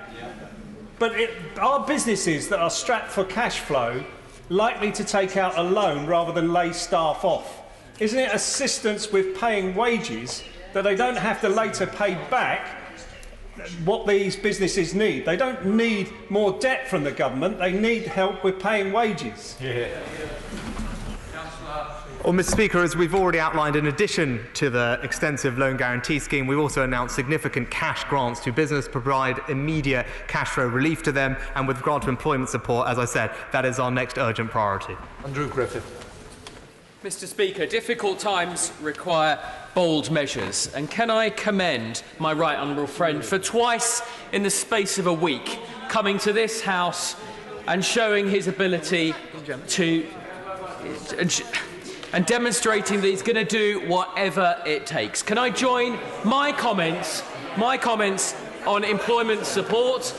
Speaker 3: But are businesses that are strapped for cash flow likely to take out a loan rather than lay staff off? Isn't it assistance with paying wages that they don't have to later pay back what these businesses need? They don't need more debt from the government, they need help with paying wages.
Speaker 2: Well, Mr. Speaker, as we've already outlined, in addition to the extensive loan guarantee scheme, we've also announced significant cash grants to business to provide immediate cash flow relief to them, and with regard to employment support, as I said, that is our next urgent priority.
Speaker 9: Andrew Griffith.
Speaker 19: Mr. Speaker, difficult times require bold measures, and can I commend my right honourable friend for twice in the space of a week coming to this House and showing his ability to and demonstrating that he's going to do whatever it takes. Can I join my comments on employment support,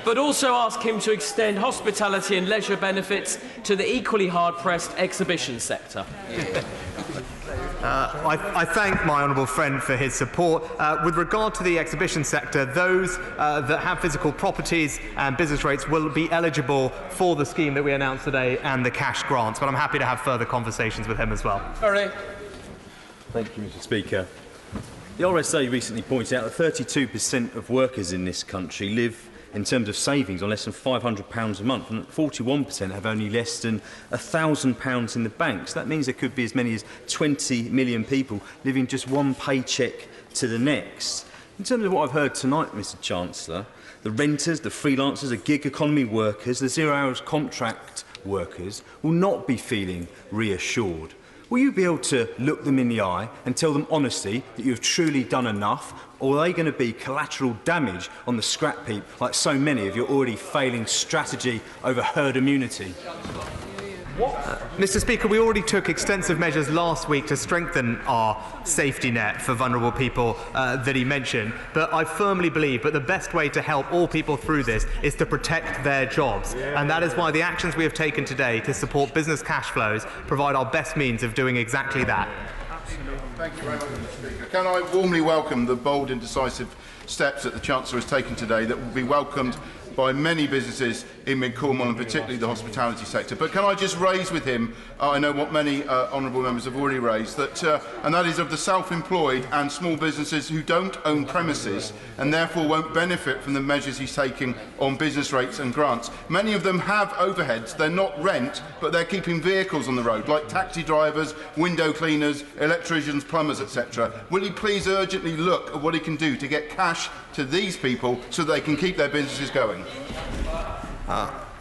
Speaker 19: but also ask him to extend hospitality and leisure benefits to the equally hard-pressed exhibition sector?
Speaker 2: I thank my honourable friend for his support. With regard to the exhibition sector, those that have physical properties and business rates will be eligible for the scheme that we announced today and the cash grants, but I'm happy to have further conversations with him as well.
Speaker 19: Sorry.
Speaker 22: Thank you, Mr. Speaker. The RSA recently pointed out that 32% of workers in this country live in terms of savings on less than £500 a month, and 41% have only less than £1,000 in the bank. So that means there could be as many as 20 million people living just one paycheck to the next. In terms of what I've heard tonight, Mr. Chancellor, the renters, the freelancers, the gig economy workers, the 0 hours contract workers will not be feeling reassured. will you be able to look them in the eye and tell them honestly that you have truly done enough? Or are they going to be collateral damage on the scrap heap like so many of your already failing strategy over herd immunity?
Speaker 2: Mr. Speaker, we already took extensive measures last week to strengthen our safety net for vulnerable people that he mentioned. But I firmly believe that the best way to help all people through this is to protect their jobs. And that is why the actions we have taken today to support business cash flows provide our best means of doing exactly that.
Speaker 4: Thank you very much, Mr. Speaker. Can I warmly welcome the bold and decisive steps that the Chancellor has taken today that will be welcomed by many businesses in mid-Cornwall and particularly the hospitality sector. But can I just raise with him, I know what many honourable members have already raised, and that is of the self-employed and small businesses who don't own premises and therefore won't benefit from the measures he's taking on business rates and grants. Many of them have overheads, they're not rent, but they're keeping vehicles on the road, like taxi drivers, window cleaners, electricians, plumbers, etc. Will he please urgently look at what he can do to get cash to these people so they can keep their businesses going?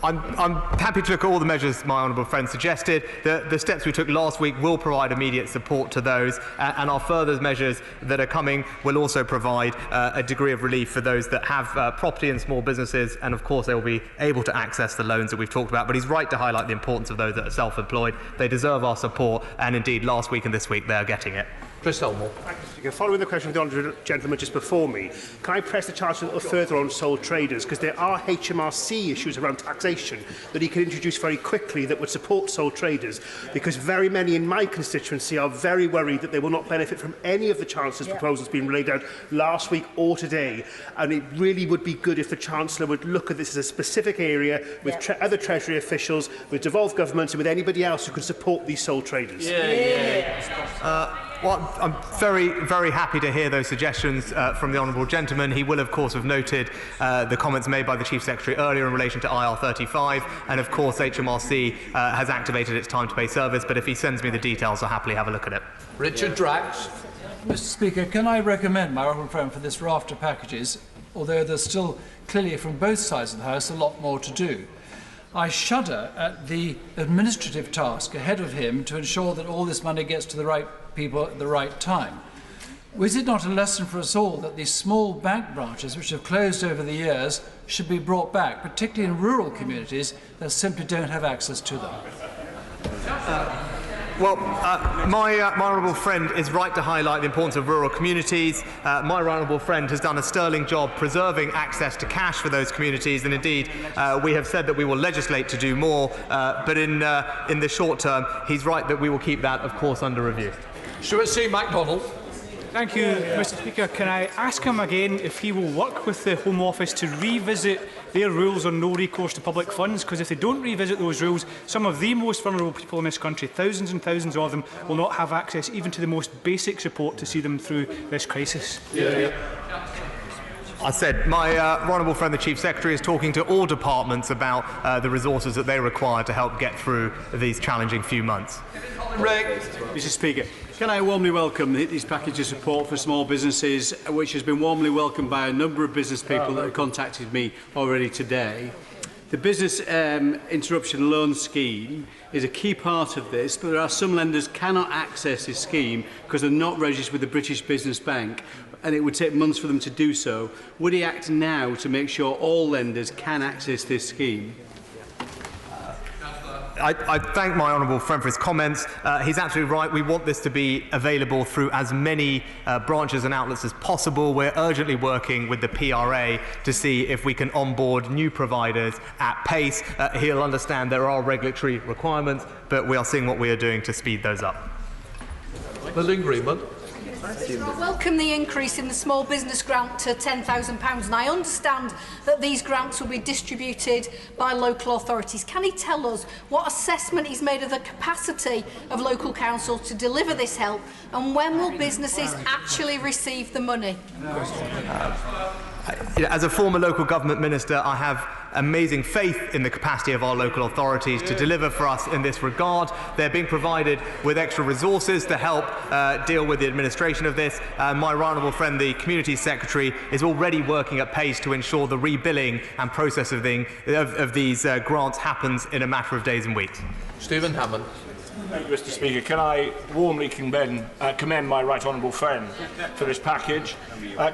Speaker 2: I'm happy to look at all the measures my honourable friend suggested. The steps we took last week will provide immediate support to those, and our further measures that are coming will also provide a degree of relief for those that have property and small businesses, and of course they will be able to access the loans that we've talked about. But he's right to highlight the importance of those that are self-employed. They deserve our support, and indeed last week and this week they are getting it.
Speaker 10: Chris Elmore. Following the question of the honourable gentleman just before me, can I press the Chancellor a little further on sole traders? Because there are HMRC issues around taxation that he can introduce very quickly that would support sole traders, because very many in my constituency are very worried that they will not benefit from any of the Chancellor's proposals being laid out last week or today. And it really would be good if the Chancellor would look at this as a specific area with other Treasury officials, with devolved governments and with anybody else who can support these sole traders.
Speaker 2: Well, I'm very, very happy to hear those suggestions from the honourable gentleman. He will, of course, have noted the comments made by the Chief Secretary earlier in relation to IR35, and, of course, HMRC has activated its time to pay service, but if he sends me the details, I'll happily have a look at it.
Speaker 9: Richard Drax.
Speaker 12: Mr. Speaker, can I recommend my honourable friend for this raft of packages, although there's still clearly from both sides of the House a lot more to do. I shudder at the administrative task ahead of him to ensure that all this money gets to the right people at the right time. Was it not a lesson for us all that these small bank branches which have closed over the years should be brought back, particularly in rural communities that simply don't have access to them?
Speaker 2: My honourable friend is right to highlight the importance of rural communities. My honourable friend has done a sterling job preserving access to cash for those communities, and indeed we have said that we will legislate to do more, but in the short term he's right that we will keep that, of course, under review.
Speaker 12: Stuart C. MacDonald.
Speaker 15: Thank you, Mr. Speaker. Can I ask him again if he will work with the Home Office to revisit their rules on no recourse to public funds? Because if they don't revisit those rules, some of the most vulnerable people in this country, thousands and thousands of them, will not have access even to the most basic support to see them through this crisis.
Speaker 2: I said my honourable friend, the Chief Secretary, is talking to all departments about the resources that they require to help get through these challenging few months.
Speaker 20: Mr. Speaker, can I warmly welcome this package of support for small businesses, which has been warmly welcomed by a number of business people that have contacted me already today. The business interruption loan scheme is a key part of this, but there are some lenders cannot access this scheme because they're not registered with the British Business Bank, and it would take months for them to do so. Would he act now to make sure all lenders can access this scheme?
Speaker 2: I thank my honourable friend for his comments. He's absolutely right. We want this to be available through as many branches and outlets as possible. We're urgently working with the PRA to see if we can onboard new providers at pace. He'll understand there are regulatory requirements, but we are seeing what we are doing to speed those up.
Speaker 12: Lynn Greenman.
Speaker 26: I welcome the increase in the small business grant to £10,000, and I understand that these grants will be distributed by local authorities. Can he tell us what assessment he's made of the capacity of local councils to deliver this help, and when will businesses actually receive the money?
Speaker 2: As a former local government minister, I have amazing faith in the capacity of our local authorities to deliver for us in this regard. They're being provided with extra resources to help deal with the administration of this. My honourable friend, the Community Secretary, is already working at pace to ensure the rebilling and process of these grants happens in a matter of days and weeks.
Speaker 12: Stephen Hammond.
Speaker 6: Thank you, Mr. Speaker. Can I warmly commend my right honourable friend for this package?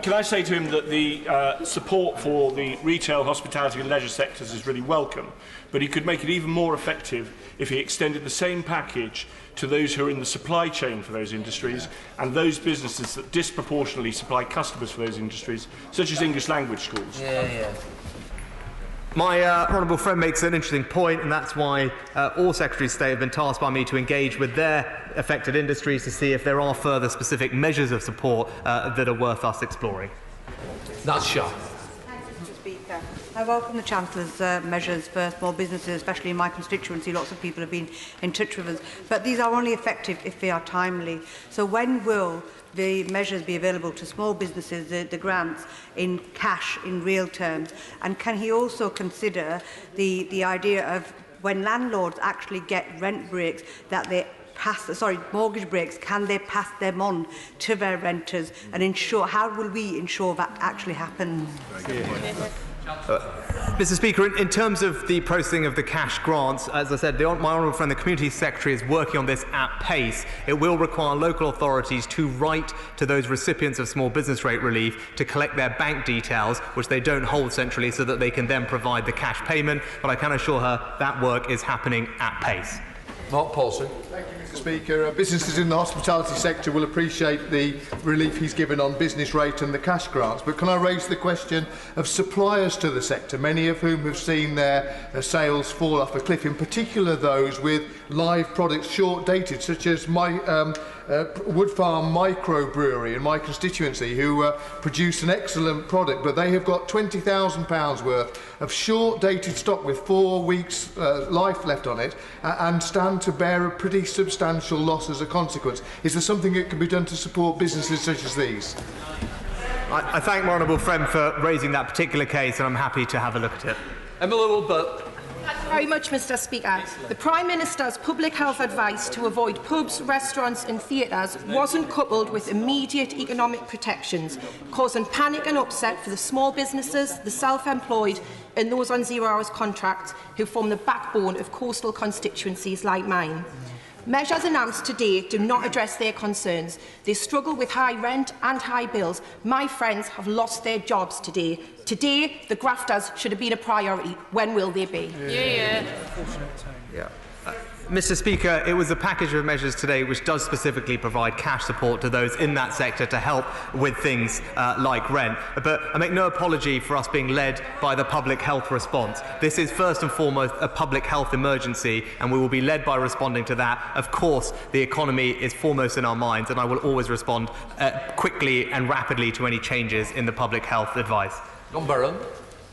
Speaker 6: Can I say to him that the support for the retail, hospitality and leisure sectors is really welcome, but he could make it even more effective if he extended the same package to those who are in the supply chain for those industries and those businesses that disproportionately supply customers for those industries, such as English language schools.
Speaker 2: My honourable friend makes an interesting point, and that's why all Secretaries of State have been tasked by me to engage with their affected industries to see if there are further specific measures of support that are worth us exploring.
Speaker 12: That's sharp.
Speaker 16: Mr. Speaker, I welcome the Chancellor's measures for small businesses, especially in my constituency. Lots of people have been in touch with us. But these are only effective if they are timely. So when will the measures be available to small businesses, the grants, in cash, in real terms? And can he also consider the idea of when landlords actually get rent breaks, that they mortgage breaks, can they pass them on to their renters and ensure, how will we ensure that actually happens?
Speaker 2: Mr. Speaker, in terms of the processing of the cash grants, as I said, my honourable friend, the Community Secretary, is working on this at pace. It will require local authorities to write to those recipients of small business rate relief to collect their bank details, which they don't hold centrally, so that they can then provide the cash payment. But I can assure her that work is happening at pace.
Speaker 12: Mark Paulson.
Speaker 17: Thank you, Mr. Speaker. Businesses in the hospitality sector will appreciate the relief he's given on business rate and the cash grants. But can I raise the question of suppliers to the sector, many of whom have seen their sales fall off a cliff, in particular those with live products short-dated, such as Wood Farm Microbrewery in my constituency, who produce an excellent product, but they have got £20,000 worth of short-dated stock with 4 weeks life left on it, and stand to bear a pretty substantial loss as a consequence. Is there something that can be done to support businesses such as these?
Speaker 2: I thank my honourable friend for raising that particular case, and I'm happy to have a look at it.
Speaker 12: Emma Little-Butt.
Speaker 18: Thank you very much, Mr. Speaker. The Prime Minister's public health advice to avoid pubs, restaurants and theatres wasn't coupled with immediate economic protections, causing panic and upset for the small businesses, the self-employed and those on zero-hours contracts who form the backbone of coastal constituencies like mine. Measures announced today do not address their concerns. They struggle with high rent and high bills. My friends have lost their jobs today. Today, the grafters should have been a priority. When will they be?
Speaker 2: Mr. Speaker, it was a package of measures today which does specifically provide cash support to those in that sector to help with things like rent. But I make no apology for us being led by the public health response. This is first and foremost a public health emergency, and we will be led by responding to that. Of course, the economy is foremost in our minds, and I will always respond quickly and rapidly to any changes in the public health advice.
Speaker 12: John Burren.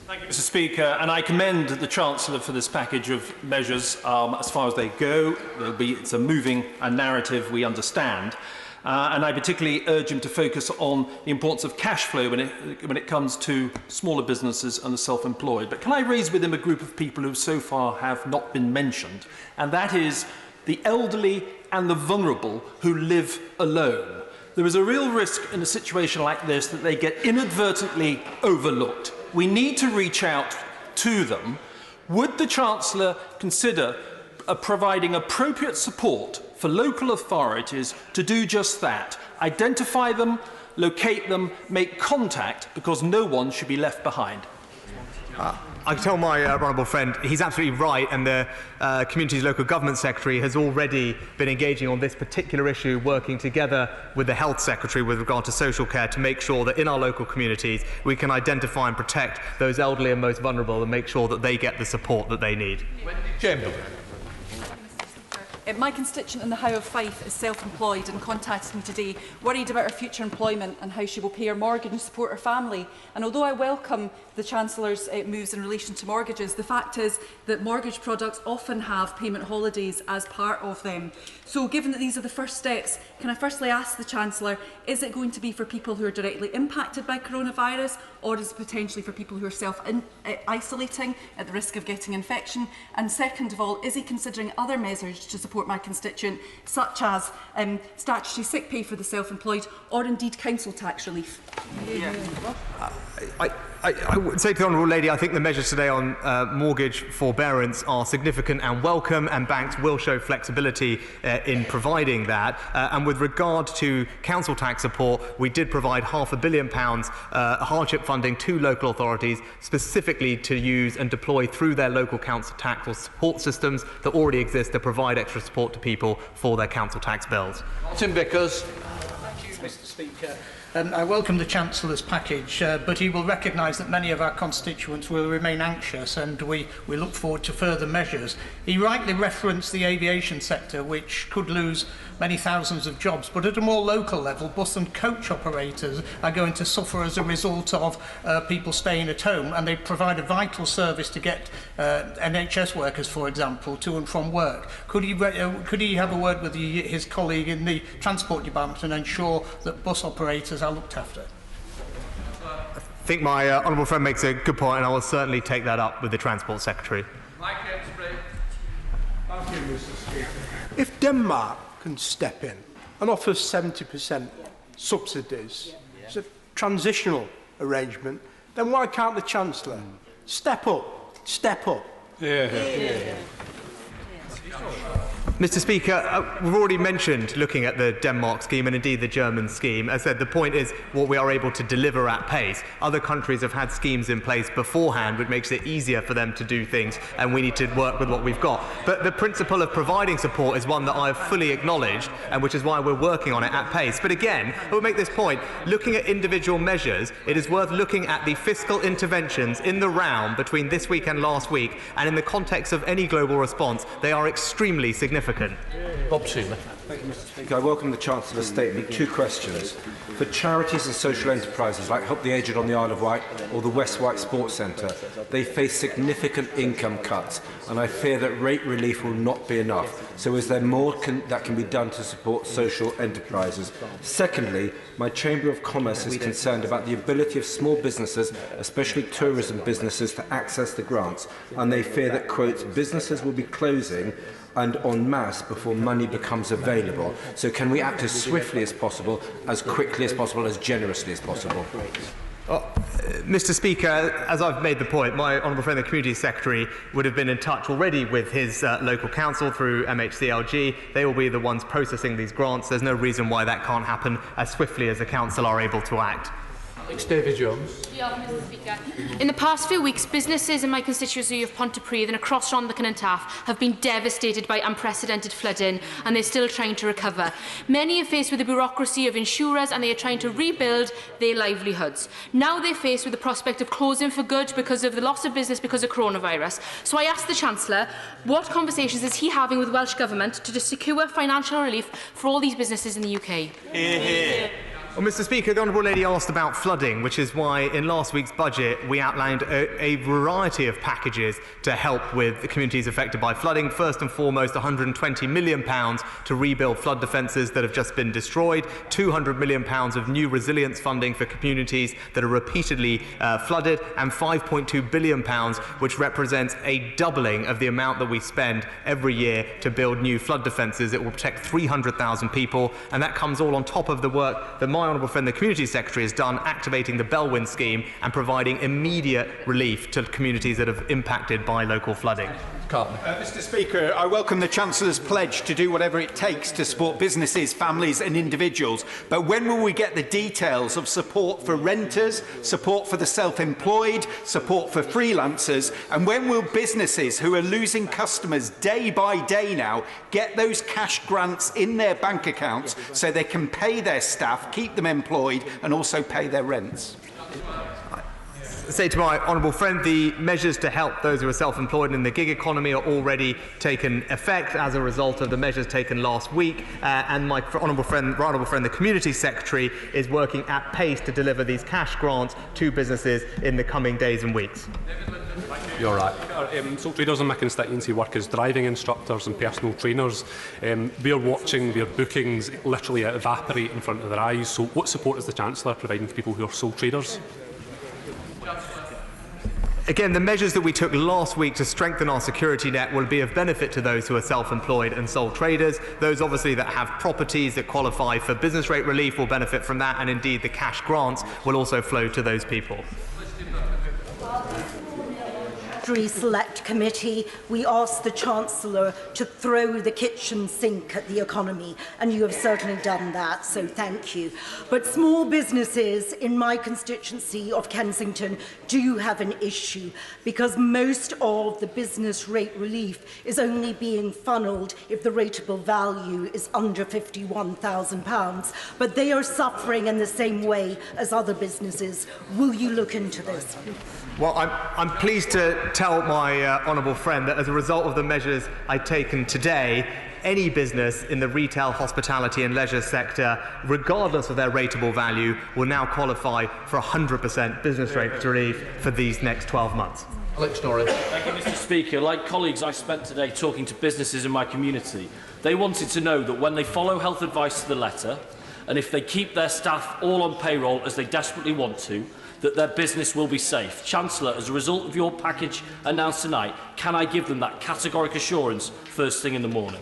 Speaker 6: Thank you, Mr. Speaker, and I commend the Chancellor for this package of measures as far as they go. It's a moving narrative, we understand, and I particularly urge him to focus on the importance of cash flow when it comes to smaller businesses and the self-employed. But can I raise with him a group of people who so far have not been mentioned, and that is the elderly and the vulnerable who live alone. There is a real risk in a situation like this that they get inadvertently overlooked. We need to reach out to them. Would the Chancellor consider providing appropriate support for local authorities to do just that? Identify them, locate them, make contact, because no one should be left behind.
Speaker 2: I can tell my honourable friend he's absolutely right, and the Community's Local Government Secretary has already been engaging on this particular issue, working together with the Health Secretary with regard to social care to make sure that in our local communities we can identify and protect those elderly and most vulnerable and make sure that they get the support that they need.
Speaker 12: Chamberlain.
Speaker 21: My constituent in the Howe of Fife is self-employed and contacted me today, worried about her future employment and how she will pay her mortgage and support her family. And although I welcome the Chancellor's moves in relation to mortgages, the fact is that mortgage products often have payment holidays as part of them. So given that these are the first steps, can I firstly ask the Chancellor, is it going to be for people who are directly impacted by coronavirus, or is it potentially for people who are self-isolating at the risk of getting infection? And second of all, is he considering other measures to support my constituent, such as statutory sick pay for the self-employed, or indeed council tax relief?
Speaker 2: I would say to the Honourable Lady, I think the measures today on mortgage forbearance are significant and welcome, and banks will show flexibility in providing that. And with regard to council tax support, we did provide £500 million hardship funding to local authorities, specifically to use and deploy through their local council tax or support systems that already exist to provide extra support to people for their council tax bills.
Speaker 9: Tim Vickers.
Speaker 1: Thank you, Mr. Speaker. I welcome the Chancellor's package, but he will recognise that many of our constituents will remain anxious, and we look forward to further measures. He rightly referenced the aviation sector, which could lose many thousands of jobs, but at a more local level, bus and coach operators are going to suffer as a result of people staying at home, and they provide a vital service to get NHS workers, for example, to and from work. Could he have a word with his colleague in the Transport Department and ensure that bus operators are looked after?
Speaker 2: I think my honourable friend makes a good point, and I will certainly take that up with the Transport Secretary.
Speaker 1: Thank you, Mr. Speaker.
Speaker 5: If Denmark can step in and offer 70% subsidies, it's a transitional arrangement, then why can't the Chancellor step up? Step up.
Speaker 2: Mr. Speaker, we've already mentioned looking at the Denmark scheme and indeed the German scheme. As I said, the point is what we are able to deliver at pace. Other countries have had schemes in place beforehand, which makes it easier for them to do things, and we need to work with what we've got. But the principle of providing support is one that I have fully acknowledged, and which is why we're working on it at pace. But again, I would make this point, looking at individual measures, it is worth looking at the fiscal interventions in the round between this week and last week, and in the context of any global response, they are extremely significant.
Speaker 9: Bob Sunak.
Speaker 7: Thank you, Mr. Speaker. I welcome the Chancellor's statement. Two questions. For charities and social enterprises like Help the Aged on the Isle of Wight or the West Wight Sports Centre, they face significant income cuts, and I fear that rate relief will not be enough. So is there more that can be done to support social enterprises? Secondly, my Chamber of Commerce is concerned about the ability of small businesses, especially tourism businesses, to access the grants, and they fear that, quote, businesses will be closing and en masse before money becomes available. So can we act as swiftly as possible, as quickly as possible, as generously as possible?
Speaker 2: Mr. Speaker, as I've made the point, my honourable friend the Community Secretary would have been in touch already with his local council through MHCLG. They will be the ones processing these grants. There's no reason why that can't happen as swiftly as the council are able to act.
Speaker 7: David Jones.
Speaker 8: Mr. Speaker. In the past few weeks, businesses in my constituency of Pontypridd and across Rhondda and Taff have been devastated by unprecedented flooding, and they're still trying to recover. Many are faced with the bureaucracy of insurers, and they are trying to rebuild their livelihoods. Now they're faced with the prospect of closing for good because of the loss of business because of coronavirus. So I asked the Chancellor, what conversations is he having with the Welsh Government to secure financial relief for all these businesses in the UK?
Speaker 2: Hear, hear. Well, Mr. Speaker, the Honourable Lady asked about flooding, which is why in last week's budget we outlined a variety of packages to help with the communities affected by flooding. First and foremost, £120 million to rebuild flood defences that have just been destroyed, £200 million of new resilience funding for communities that are repeatedly flooded, and £5.2 billion, which represents a doubling of the amount that we spend every year to build new flood defences. It will protect 300,000 people, and that comes all on top of the work that my honourable friend the Community Secretary has done, activating the Bellwyn scheme and providing immediate relief to communities that have impacted by local flooding.
Speaker 23: Mr. Speaker, I welcome the Chancellor's pledge to do whatever it takes to support businesses, families and individuals. But when will we get the details of support for renters, support for the self-employed, support for freelancers? And when will businesses who are losing customers day by day now get those cash grants in their bank accounts so they can pay their staff, keep them employed and also pay their rents?
Speaker 2: Say to my honourable friend, the measures to help those who are self-employed in the gig economy are already taken effect as a result of the measures taken last week, and my honourable friend, the Community Secretary, is working at pace to deliver these cash grants to businesses in the coming days and weeks.
Speaker 24: You're right. Sole traders in my constituency work as driving instructors and personal trainers. We are watching their bookings literally evaporate in front of their eyes. So what support is the Chancellor providing to people who are sole traders?
Speaker 2: Again, the measures that we took last week to strengthen our security net will be of benefit to those who are self-employed and sole traders. Those obviously that have properties that qualify for business rate relief will benefit from that, and indeed the cash grants will also flow to those people.
Speaker 3: Select Committee, we asked the Chancellor to throw the kitchen sink at the economy, and you have certainly done that, so thank you. But small businesses in my constituency of Kensington do have an issue, because most of the business rate relief is only being funnelled if the rateable value is under £51,000, but they are suffering in the same way as other businesses. Will you look into this?
Speaker 2: Well, I'm pleased to tell my honourable friend that as a result of the measures I've taken today, any business in the retail, hospitality and leisure sector, regardless of their rateable value, will now qualify for 100% business rate relief for these next 12 months.
Speaker 11: Thank you, Mr. Speaker. Like colleagues, I spent today talking to businesses in my community. They wanted to know that when they follow health advice to the letter, and if they keep their staff all on payroll as they desperately want to, that their business will be safe. Chancellor, as a result of your package announced tonight, can I give them that categoric assurance first thing in the morning?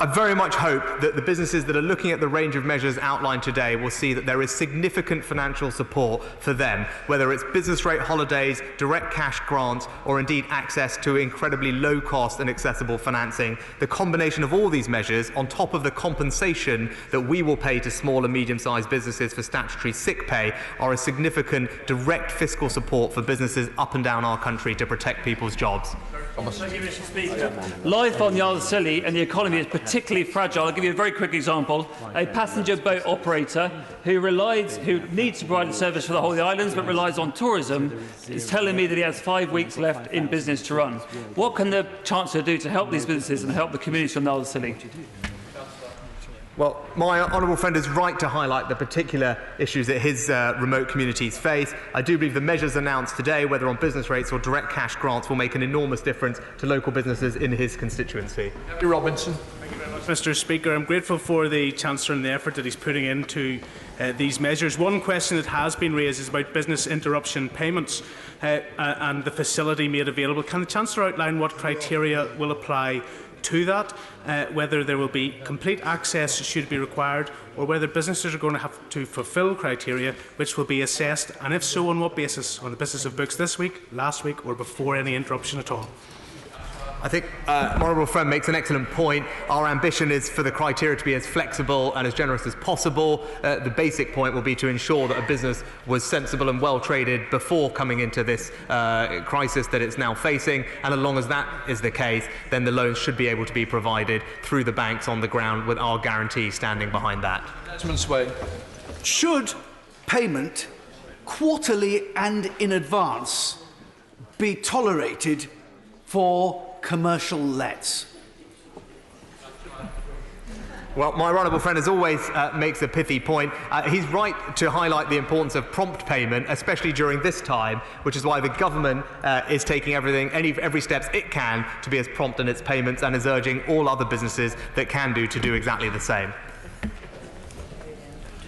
Speaker 2: I very much hope that the businesses that are looking at the range of measures outlined today will see that there is significant financial support for them, whether it's business rate holidays, direct cash grants, or indeed access to incredibly low cost and accessible financing. The combination of all these measures, on top of the compensation that we will pay to small and medium-sized businesses for statutory sick pay, are a significant direct fiscal support for businesses up and down our country to protect people's jobs.
Speaker 13: Thank you, Mr. Speaker. Life on the Isle of Scilly and the economy is particularly fragile. I'll give you a very quick example. A passenger boat operator who needs to provide a service for the whole of the islands but relies on tourism is telling me that he has 5 weeks left in business to run. What can the Chancellor do to help these businesses and help the communities on the Isle of Scilly?
Speaker 2: Well, my honourable friend is right to highlight the particular issues that his remote communities face. I do believe the measures announced today, whether on business rates or direct cash grants, will make an enormous difference to local businesses in his constituency.
Speaker 10: Robinson. Thank you very much, Mr. Speaker. I'm grateful for the Chancellor and the effort that he's putting into these measures. One question that has been raised is about business interruption payments and the facility made available. Can the Chancellor outline what criteria will apply to that, whether there will be complete access should be required, or whether businesses are going to have to fulfil criteria which will be assessed, and if so, on what basis? On the basis of books this week, last week, or before any interruption at all?
Speaker 2: I think my honourable friend makes an excellent point. Our ambition is for the criteria to be as flexible and as generous as possible. The basic point will be to ensure that a business was sensible and well traded before coming into this crisis that it's now facing, and as long as that is the case, then the loans should be able to be provided through the banks on the ground, with our guarantee standing behind that.
Speaker 14: Should payment quarterly and in advance be tolerated for commercial lets?
Speaker 2: Well, my honourable friend, as always, makes a pithy point. He's right to highlight the importance of prompt payment, especially during this time, which is why the government is taking every step it can to be as prompt in its payments, and is urging all other businesses that can do to do exactly the same.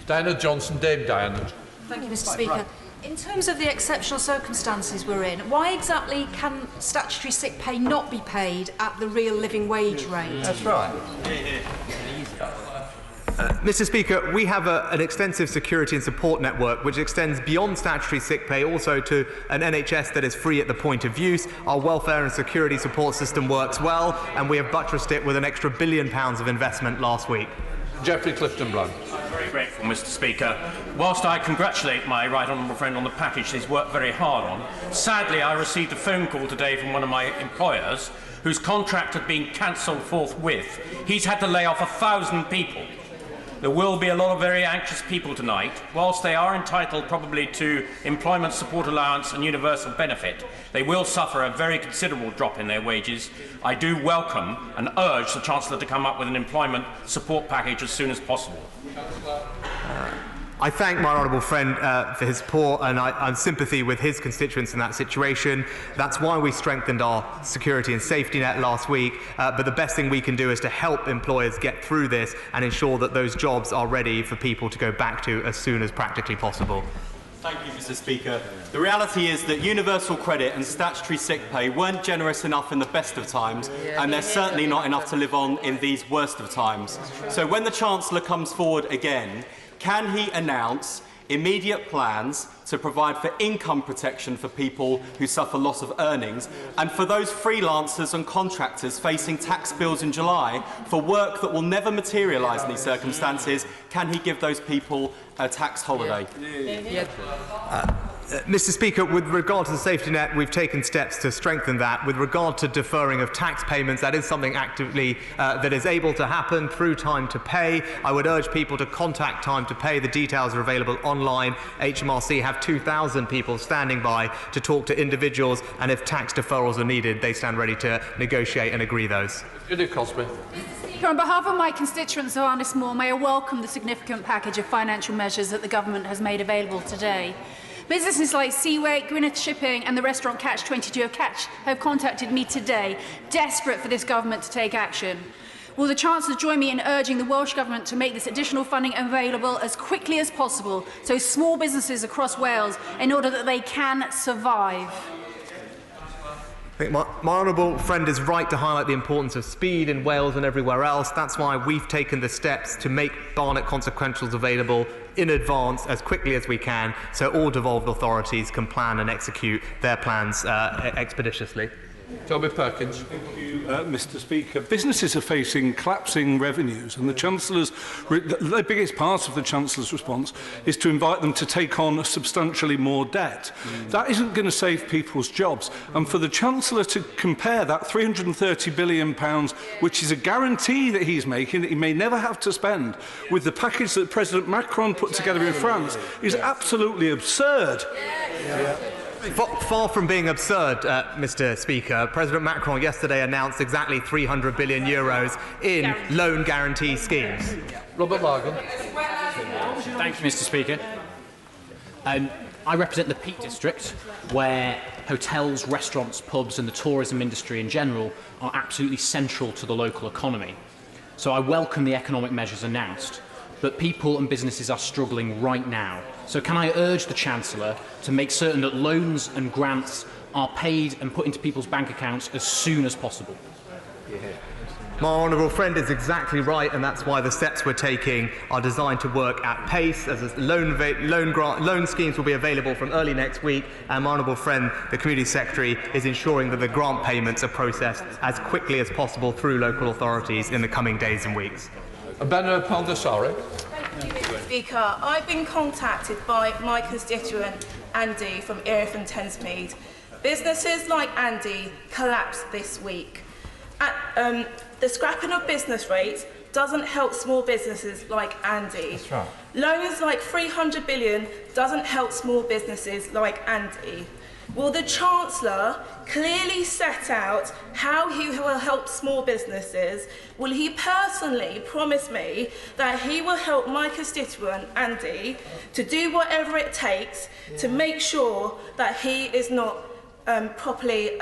Speaker 9: Diana Johnson, Dame Diana.
Speaker 26: Thank you, Mr. Speaker. In terms of the exceptional circumstances we're in, why exactly can statutory sick pay not be paid at the real living wage rate?
Speaker 9: That's right.
Speaker 2: Mr. Speaker, we have an extensive security and support network which extends beyond statutory sick pay also to an NHS that is free at the point of use. Our welfare and security support system works well, and we have buttressed it with an extra £1 billion of investment last week.
Speaker 9: Geoffrey Clifton-Brown.
Speaker 11: I'm very grateful, Mr. Speaker. Whilst I congratulate my right honourable friend on the package he's worked very hard on, sadly I received a phone call today from one of my employers whose contract had been cancelled forthwith. He's had to lay off 1,000 people. There will be a lot of very anxious people tonight. Whilst they are entitled probably to employment support allowance and universal benefit, they will suffer a very considerable drop in their wages. I do welcome and urge the Chancellor to come up with an employment support package as soon as possible.
Speaker 2: I thank my honourable friend for his support, and I'm sympathy with his constituents in that situation. That's why we strengthened our security and safety net last week. But the best thing we can do is to help employers get through this and ensure that those jobs are ready for people to go back to as soon as practically possible.
Speaker 19: Thank you, Mr. Speaker. The reality is that universal credit and statutory sick pay weren't generous enough in the best of times, and they're certainly not enough to live on in these worst of times. So when the Chancellor comes forward again, can he announce immediate plans to provide for income protection for people who suffer loss of earnings, and for those freelancers and contractors facing tax bills in July for work that will never materialise in these circumstances, can he give those people a tax holiday?
Speaker 2: Mr. Speaker, with regard to the safety net, we've taken steps to strengthen that. With regard to deferring of tax payments, that is something actively that is able to happen through Time to Pay. I would urge people to contact Time to Pay. The details are available online. HMRC have 2,000 people standing by to talk to individuals, and if tax deferrals are needed, they stand ready to negotiate and agree those.
Speaker 4: On behalf of my constituents of Arnis Moor, may I welcome the significant package of financial measures that the government has made available today. Businesses like Seaway, Gwynedd Shipping and the restaurant Catch 22 have contacted me today, desperate for this government to take action. Will the Chancellor join me in urging the Welsh Government to make this additional funding available as quickly as possible to small businesses across Wales in order that they can survive?
Speaker 2: I think my honourable friend is right to highlight the importance of speed in Wales and everywhere else. That's why we've taken the steps to make Barnet consequentials available in advance as quickly as we can, so all devolved authorities can plan and execute their plans expeditiously.
Speaker 15: Toby Perkins.
Speaker 16: Thank you, Mr. Speaker. Businesses are facing collapsing revenues, and the biggest part of the Chancellor's response is to invite them to take on substantially more debt. That isn't going to save people's jobs. And for the Chancellor to compare that £330 billion, which is a guarantee that he's making that he may never have to spend, with the package that President Macron put together in France, is absolutely absurd.
Speaker 2: Far from being absurd, Mr. Speaker, President Macron yesterday announced exactly €300 billion in loan guarantee schemes.
Speaker 15: Robert Largan.
Speaker 20: Thank you, Mr. Speaker. I represent the Peak District, where hotels, restaurants, pubs and the tourism industry in general are absolutely central to the local economy. So I welcome the economic measures announced, but people and businesses are struggling right now. So can I urge the Chancellor to make certain that loans and grants are paid and put into people's bank accounts as soon as possible?
Speaker 2: My honourable friend is exactly right, and that's why the steps we're taking are designed to work at pace, as loan schemes will be available from early next week, and my honourable friend, the Community Secretary, is ensuring that the grant payments are processed as quickly as possible through local authorities in the coming days and weeks.
Speaker 15: Benno Paldasari.
Speaker 22: Thank you, Mr. Speaker. I've been contacted by my constituent Andy from Erith and Thamesmead. Businesses like Andy collapsed this week. The scrapping of business rates doesn't help small businesses like Andy.
Speaker 15: That's right.
Speaker 22: Loans like £300 billion doesn't help small businesses like Andy. Will the Chancellor clearly set out how he will help small businesses? Will he personally promise me that he will help my constituent, Andy, to do whatever it takes to make sure that he is not properly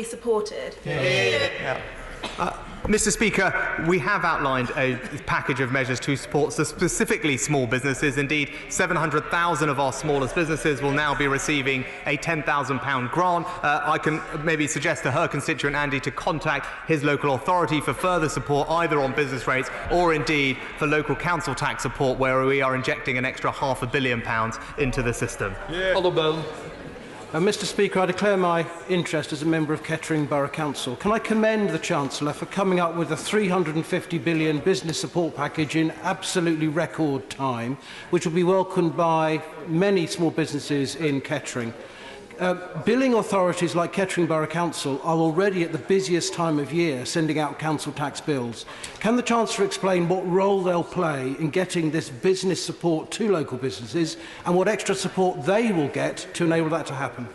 Speaker 22: supported?
Speaker 2: Mr. Speaker, we have outlined a package of measures to support specifically small businesses. Indeed, 700,000 of our smallest businesses will now be receiving a £10,000 grant. I can maybe suggest to her constituent Andy to contact his local authority for further support, either on business rates or indeed for local council tax support, where we are injecting an extra £500 million into the system.
Speaker 5: Mr. Speaker, I declare my interest as a member of Kettering Borough Council. Can I commend the Chancellor for coming up with a £350 billion business support package in absolutely record time, which will be welcomed by many small businesses in Kettering. Billing authorities like Kettering Borough Council are already at the busiest time of year sending out council tax bills. Can the Chancellor explain what role they'll play in getting this business support to local businesses and what extra support they will get to enable that to happen?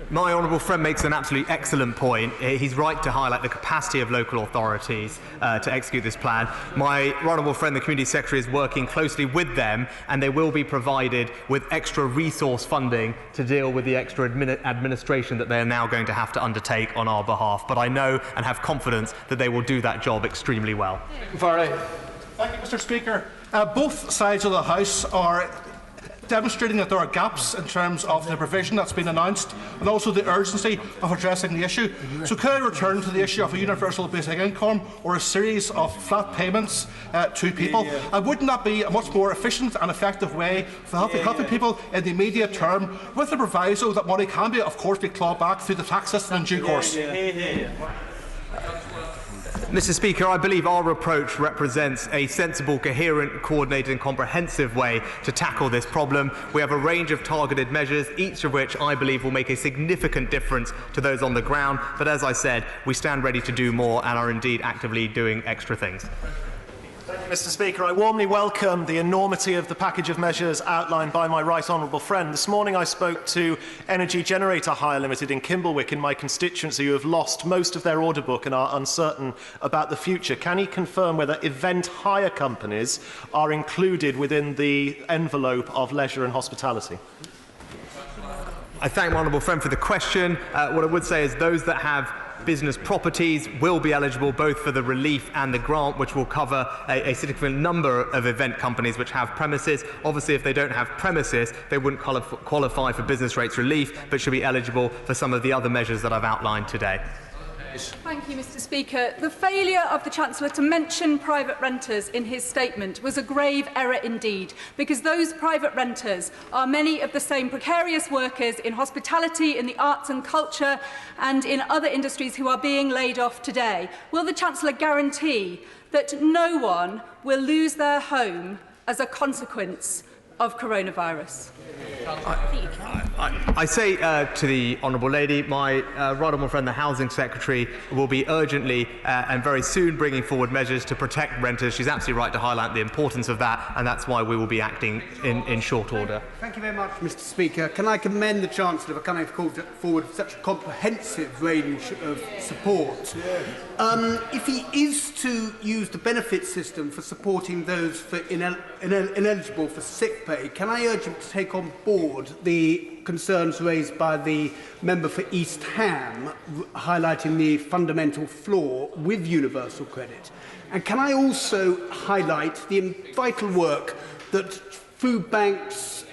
Speaker 2: My honourable friend makes an absolutely excellent point. He's right to highlight the capacity of local authorities to execute this plan. My honourable friend, the Community Secretary, is working closely with them, and they will be provided with extra resource funding to deal with the extra administration that they are now going to have to undertake on our behalf. But I know and have confidence that they will do that job extremely well.
Speaker 15: Thank
Speaker 25: you, Mr. Speaker. Both sides of the House are
Speaker 6: demonstrating that there are gaps in terms of the provision that's been announced and also the urgency of addressing the issue. So could I return to the issue of a universal basic income or a series of flat payments to people? And wouldn't that be a much more efficient and effective way for helping people in the immediate term, with the proviso that money can be, of course, be clawed back through the tax system in due course?
Speaker 2: Mr. Speaker, I believe our approach represents a sensible, coherent, coordinated and comprehensive way to tackle this problem. We have a range of targeted measures, each of which I believe will make a significant difference to those on the ground. But as I said, we stand ready to do more and are indeed actively doing extra things.
Speaker 12: Mr. Speaker, I warmly welcome the enormity of the package of measures outlined by my right honourable friend. This morning I spoke to Energy Generator Hire Limited in Kimblewick in my constituency, who have lost most of their order book and are uncertain about the future. Can he confirm whether event hire companies are included within the envelope of leisure and hospitality?
Speaker 2: I thank my honourable friend for the question. What I would say is those that have business properties will be eligible both for the relief and the grant, which will cover a significant number of event companies which have premises. Obviously, if they don't have premises, they wouldn't qualify for business rates relief, but should be eligible for some of the other measures that I've outlined today.
Speaker 4: Thank you, Mr. Speaker. The failure of the Chancellor to mention private renters in his statement was a grave error indeed, because those private renters are many of the same precarious workers in hospitality, in the arts and culture and in other industries who are being laid off today. Will the Chancellor guarantee that no one will lose their home as a consequence of coronavirus?
Speaker 2: I say to the Honourable Lady, my right honourable friend, the Housing Secretary, will be urgently and very soon bringing forward measures to protect renters. She's absolutely right to highlight the importance of that, and that's why we will be acting in short order.
Speaker 14: Thank you very much, Mr. Speaker. Can I commend the Chancellor for coming forward with such a comprehensive range of support? If he is to use the benefit system for supporting those for ineligible for sick pay, can I urge him to take on board the concerns raised by the member for East Ham, highlighting the fundamental flaw with universal credit? And can I also highlight the vital work that food banks,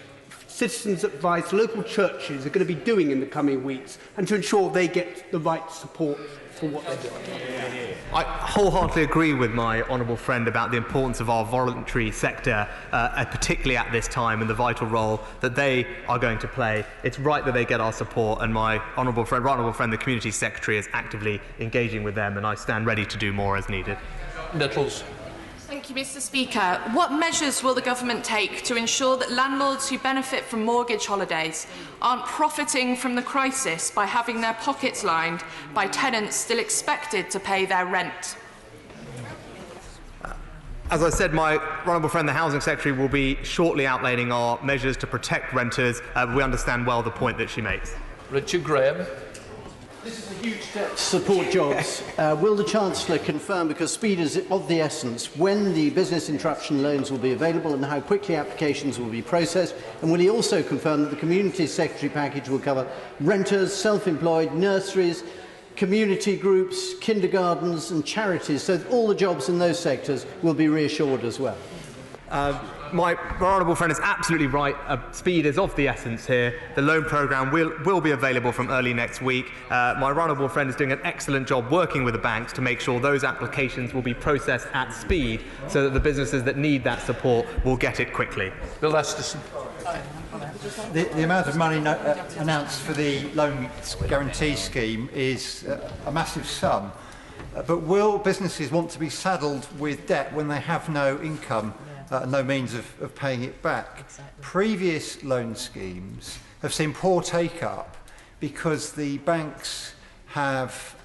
Speaker 14: citizens' advice, local churches are going to be doing in the coming weeks, and to ensure they get the right support for what they're doing?
Speaker 2: I wholeheartedly agree with my honourable friend about the importance of our voluntary sector, particularly at this time, and the vital role that they are going to play. It's right that they get our support, and my honourable friend, right honourable friend, the Community Secretary, is actively engaging with them, and I stand ready to do more as needed.
Speaker 15: Nettles.
Speaker 17: Thank you, Mr. Speaker. What measures will the government take to ensure that landlords who benefit from mortgage holidays aren't profiting from the crisis by having their pockets lined by tenants still expected to pay their rent?
Speaker 2: As I said, my honourable friend, the Housing Secretary, will be shortly outlining our measures to protect renters. We understand well the point that she makes.
Speaker 15: Richard Graham.
Speaker 18: This is a huge step to support jobs. Will the Chancellor confirm, because speed is of the essence, when the business interruption loans will be available and how quickly applications will be processed? And will he also confirm that the Community Secretary package will cover renters, self-employed, nurseries, community groups, kindergartens and charities, so that all the jobs in those sectors will be reassured as well?
Speaker 2: My honourable friend is absolutely right. Speed is of the essence here. The loan programme will be available from early next week. My honourable friend is doing an excellent job working with the banks to make sure those applications will be processed at speed, so that the businesses that need that support will get it quickly.
Speaker 15: Bill Esterson.
Speaker 21: The amount of money announced for the loan guarantee scheme is a massive sum. But will businesses want to be saddled with debt when they have no income? No means of paying it back? Previous loan schemes have seen poor take-up because the banks have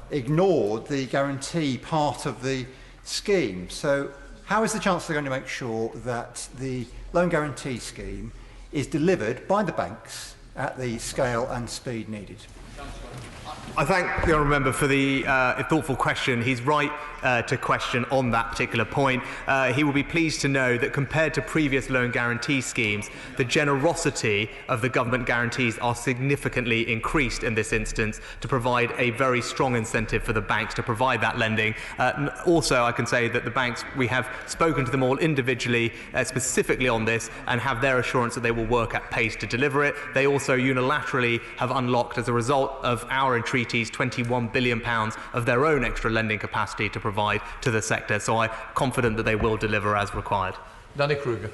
Speaker 21: ignored the guarantee part of the scheme. So how is the Chancellor going to make sure that the loan guarantee scheme is delivered by the banks at the scale and speed needed?
Speaker 2: I thank the honourable member for the thoughtful question. He's right to question on that particular point. He will be pleased to know that compared to previous loan guarantee schemes, the generosity of the government guarantees are significantly increased in this instance to provide a very strong incentive for the banks to provide that lending. Also, I can say that the banks, we have spoken to them all individually, specifically on this, and have their assurance that they will work at pace to deliver it. They also unilaterally have unlocked, as a result of our entreaties, £21 billion of their own extra lending capacity to provide to the sector. So I'm confident that they will deliver as required.
Speaker 15: Danny Kruger.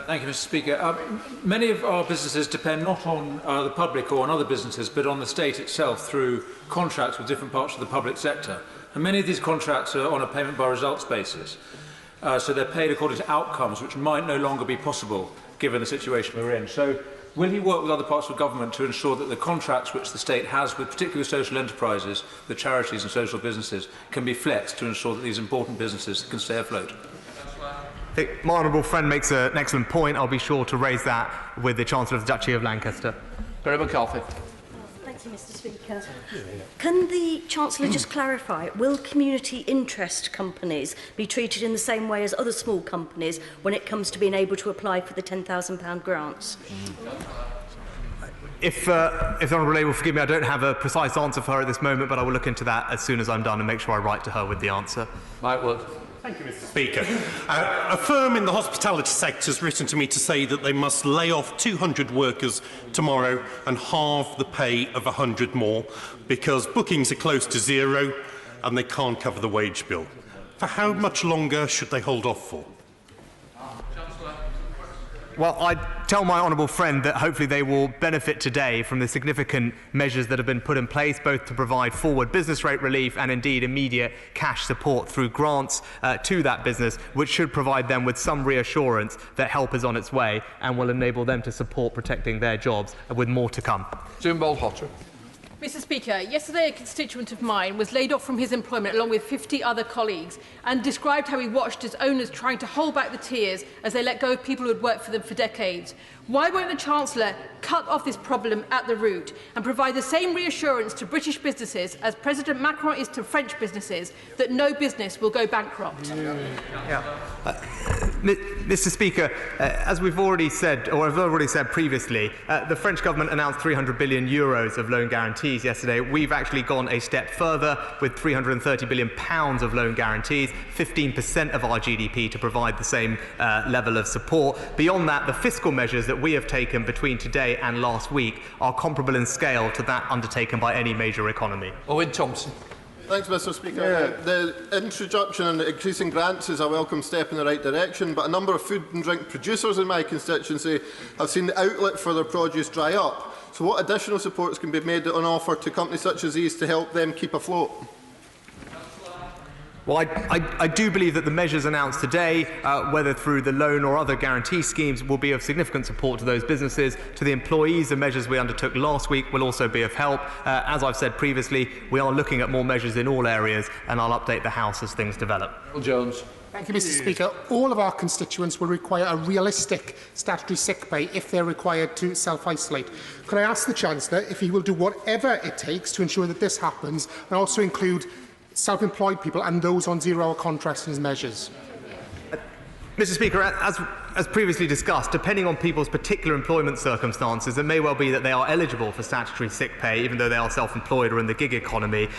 Speaker 9: Thank you, Mr. Speaker. Many of our businesses depend not on the public or on other businesses, but on the state itself through contracts with different parts of the public sector. And many of these contracts are on a payment by results basis. So they're paid according to outcomes, which might no longer be possible given the situation we're in. So will he work with other parts of government to ensure that the contracts which the state has with particularly social enterprises, the charities and social businesses, can be flexed to ensure that these important businesses can stay afloat?
Speaker 2: I think my honourable friend makes an excellent point. I'll be sure to raise that with the Chancellor of the Duchy of Lancaster.
Speaker 15: Very McCarthy.
Speaker 1: Thank you, Mr. Speaker. Can the Chancellor just clarify, will community interest companies be treated in the same way as other small companies when it comes to being able to apply for the £10,000 grants?
Speaker 2: If the Honourable Lady will forgive me, I don't have a precise answer for her at this moment, but I will look into that as soon as I'm done and make sure I write to her with the answer.
Speaker 15: Mike Wood.
Speaker 7: Thank you, Mr. Speaker. A firm in the hospitality sector has written to me to say that they must lay off 200 workers tomorrow and halve the pay of 100 more because bookings are close to zero and they can't cover the wage bill. For how much longer should they hold off for?
Speaker 2: Well, I tell my honourable friend that hopefully they will benefit today from the significant measures that have been put in place, both to provide forward business rate relief and indeed immediate cash support through grants to that business, which should provide them with some reassurance that help is on its way and will enable them to support protecting their jobs, with more to come.
Speaker 15: Jim Ball-Hotter.
Speaker 8: Mr. Speaker, yesterday a constituent of mine was laid off from his employment along with 50 other colleagues and described how he watched his owners trying to hold back the tears as they let go of people who had worked for them for decades. Why won't the Chancellor cut off this problem at the root and provide the same reassurance to British businesses as President Macron is to French businesses that no business will go bankrupt?
Speaker 2: Mr. Speaker, as we've already said, or I've already said previously, the French government announced €300 billion of loan guarantees yesterday. We've actually gone a step further with £330 billion of loan guarantees, 15% of our GDP, to provide the same level of support. Beyond that, the fiscal measures that we have taken between today and last week are comparable in scale to that undertaken by any major economy.
Speaker 15: Owen Thompson.
Speaker 23: Thanks, Mr. Speaker. The introduction and increasing grants is a welcome step in the right direction, but a number of food and drink producers in my constituency have seen the outlet for their produce dry up. So what additional supports can be made on offer to companies such as these to help them keep afloat?
Speaker 2: Well, I do believe that the measures announced today, whether through the loan or other guarantee schemes, will be of significant support to those businesses. To the employees, the measures we undertook last week will also be of help. As I've said previously, we are looking at more measures in all areas, and I'll update the House as things develop.
Speaker 15: Will Jones.
Speaker 24: Thank you, Mr. Speaker. All of our constituents will require a realistic statutory sick pay if they're required to self-isolate. Could I ask the Chancellor if he will do whatever it takes to ensure that this happens, and also include self-employed people and those on zero-hour contracts in his measures?
Speaker 2: Mr. Speaker, as previously discussed, depending on people's particular employment circumstances, it may well be that they are eligible for statutory sick pay, even though they are self-employed or in the gig economy.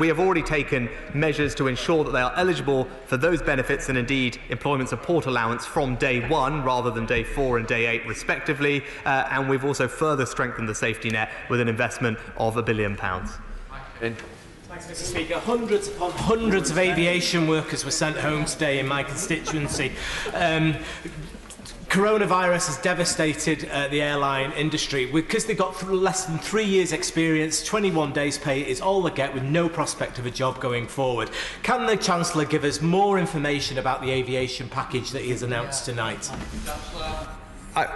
Speaker 2: We have already taken measures to ensure that they are eligible for those benefits and indeed employment support allowance from day 1 rather than day 4 and day 8 respectively, and we've also further strengthened the safety net with an investment of £1 billion.
Speaker 25: Thanks, Mr. Speaker. Hundreds upon hundreds of aviation workers were sent home today in my constituency. Coronavirus has devastated the airline industry because they've got less than 3 years' experience. 21 days' pay is all they get with no prospect of a job going forward. Can the Chancellor give us more information about the aviation package that he has announced tonight?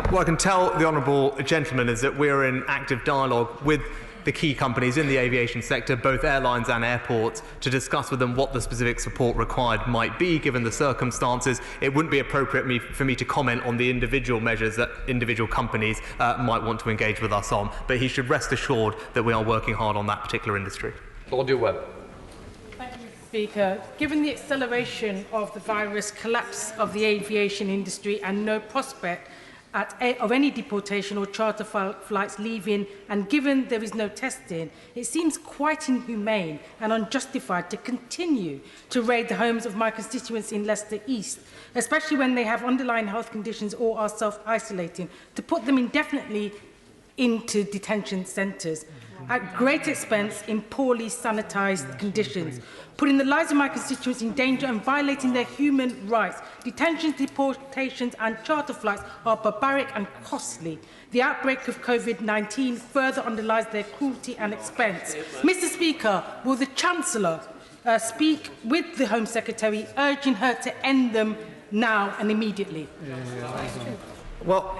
Speaker 2: What I can tell the honourable gentleman is that we're in active dialogue with the key companies in the aviation sector, both airlines and airports, to discuss with them what the specific support required might be given the circumstances. It wouldn't be appropriate for me to comment on the individual measures that individual companies might want to engage with us on, but he should rest assured that we are working hard on that particular industry.
Speaker 15: Claudia Webb.
Speaker 8: Thank you, Mr.
Speaker 3: Speaker. Given the acceleration of the virus, collapse of the aviation industry and no prospect of any deportation or charter flights leaving, and given there is no testing, it seems quite inhumane and unjustified to continue to raid the homes of my constituents in Leicester East, especially when they have underlying health conditions or are self-isolating, to put them indefinitely into detention centres at great expense in poorly sanitised conditions, putting the lives of my constituents in danger and violating their human rights. Detentions, deportations and charter flights are barbaric and costly. The outbreak of COVID-19 further underlies their cruelty and expense. Mr. Speaker, will the Chancellor speak with the Home Secretary, urging her to end them now and immediately?
Speaker 2: Well,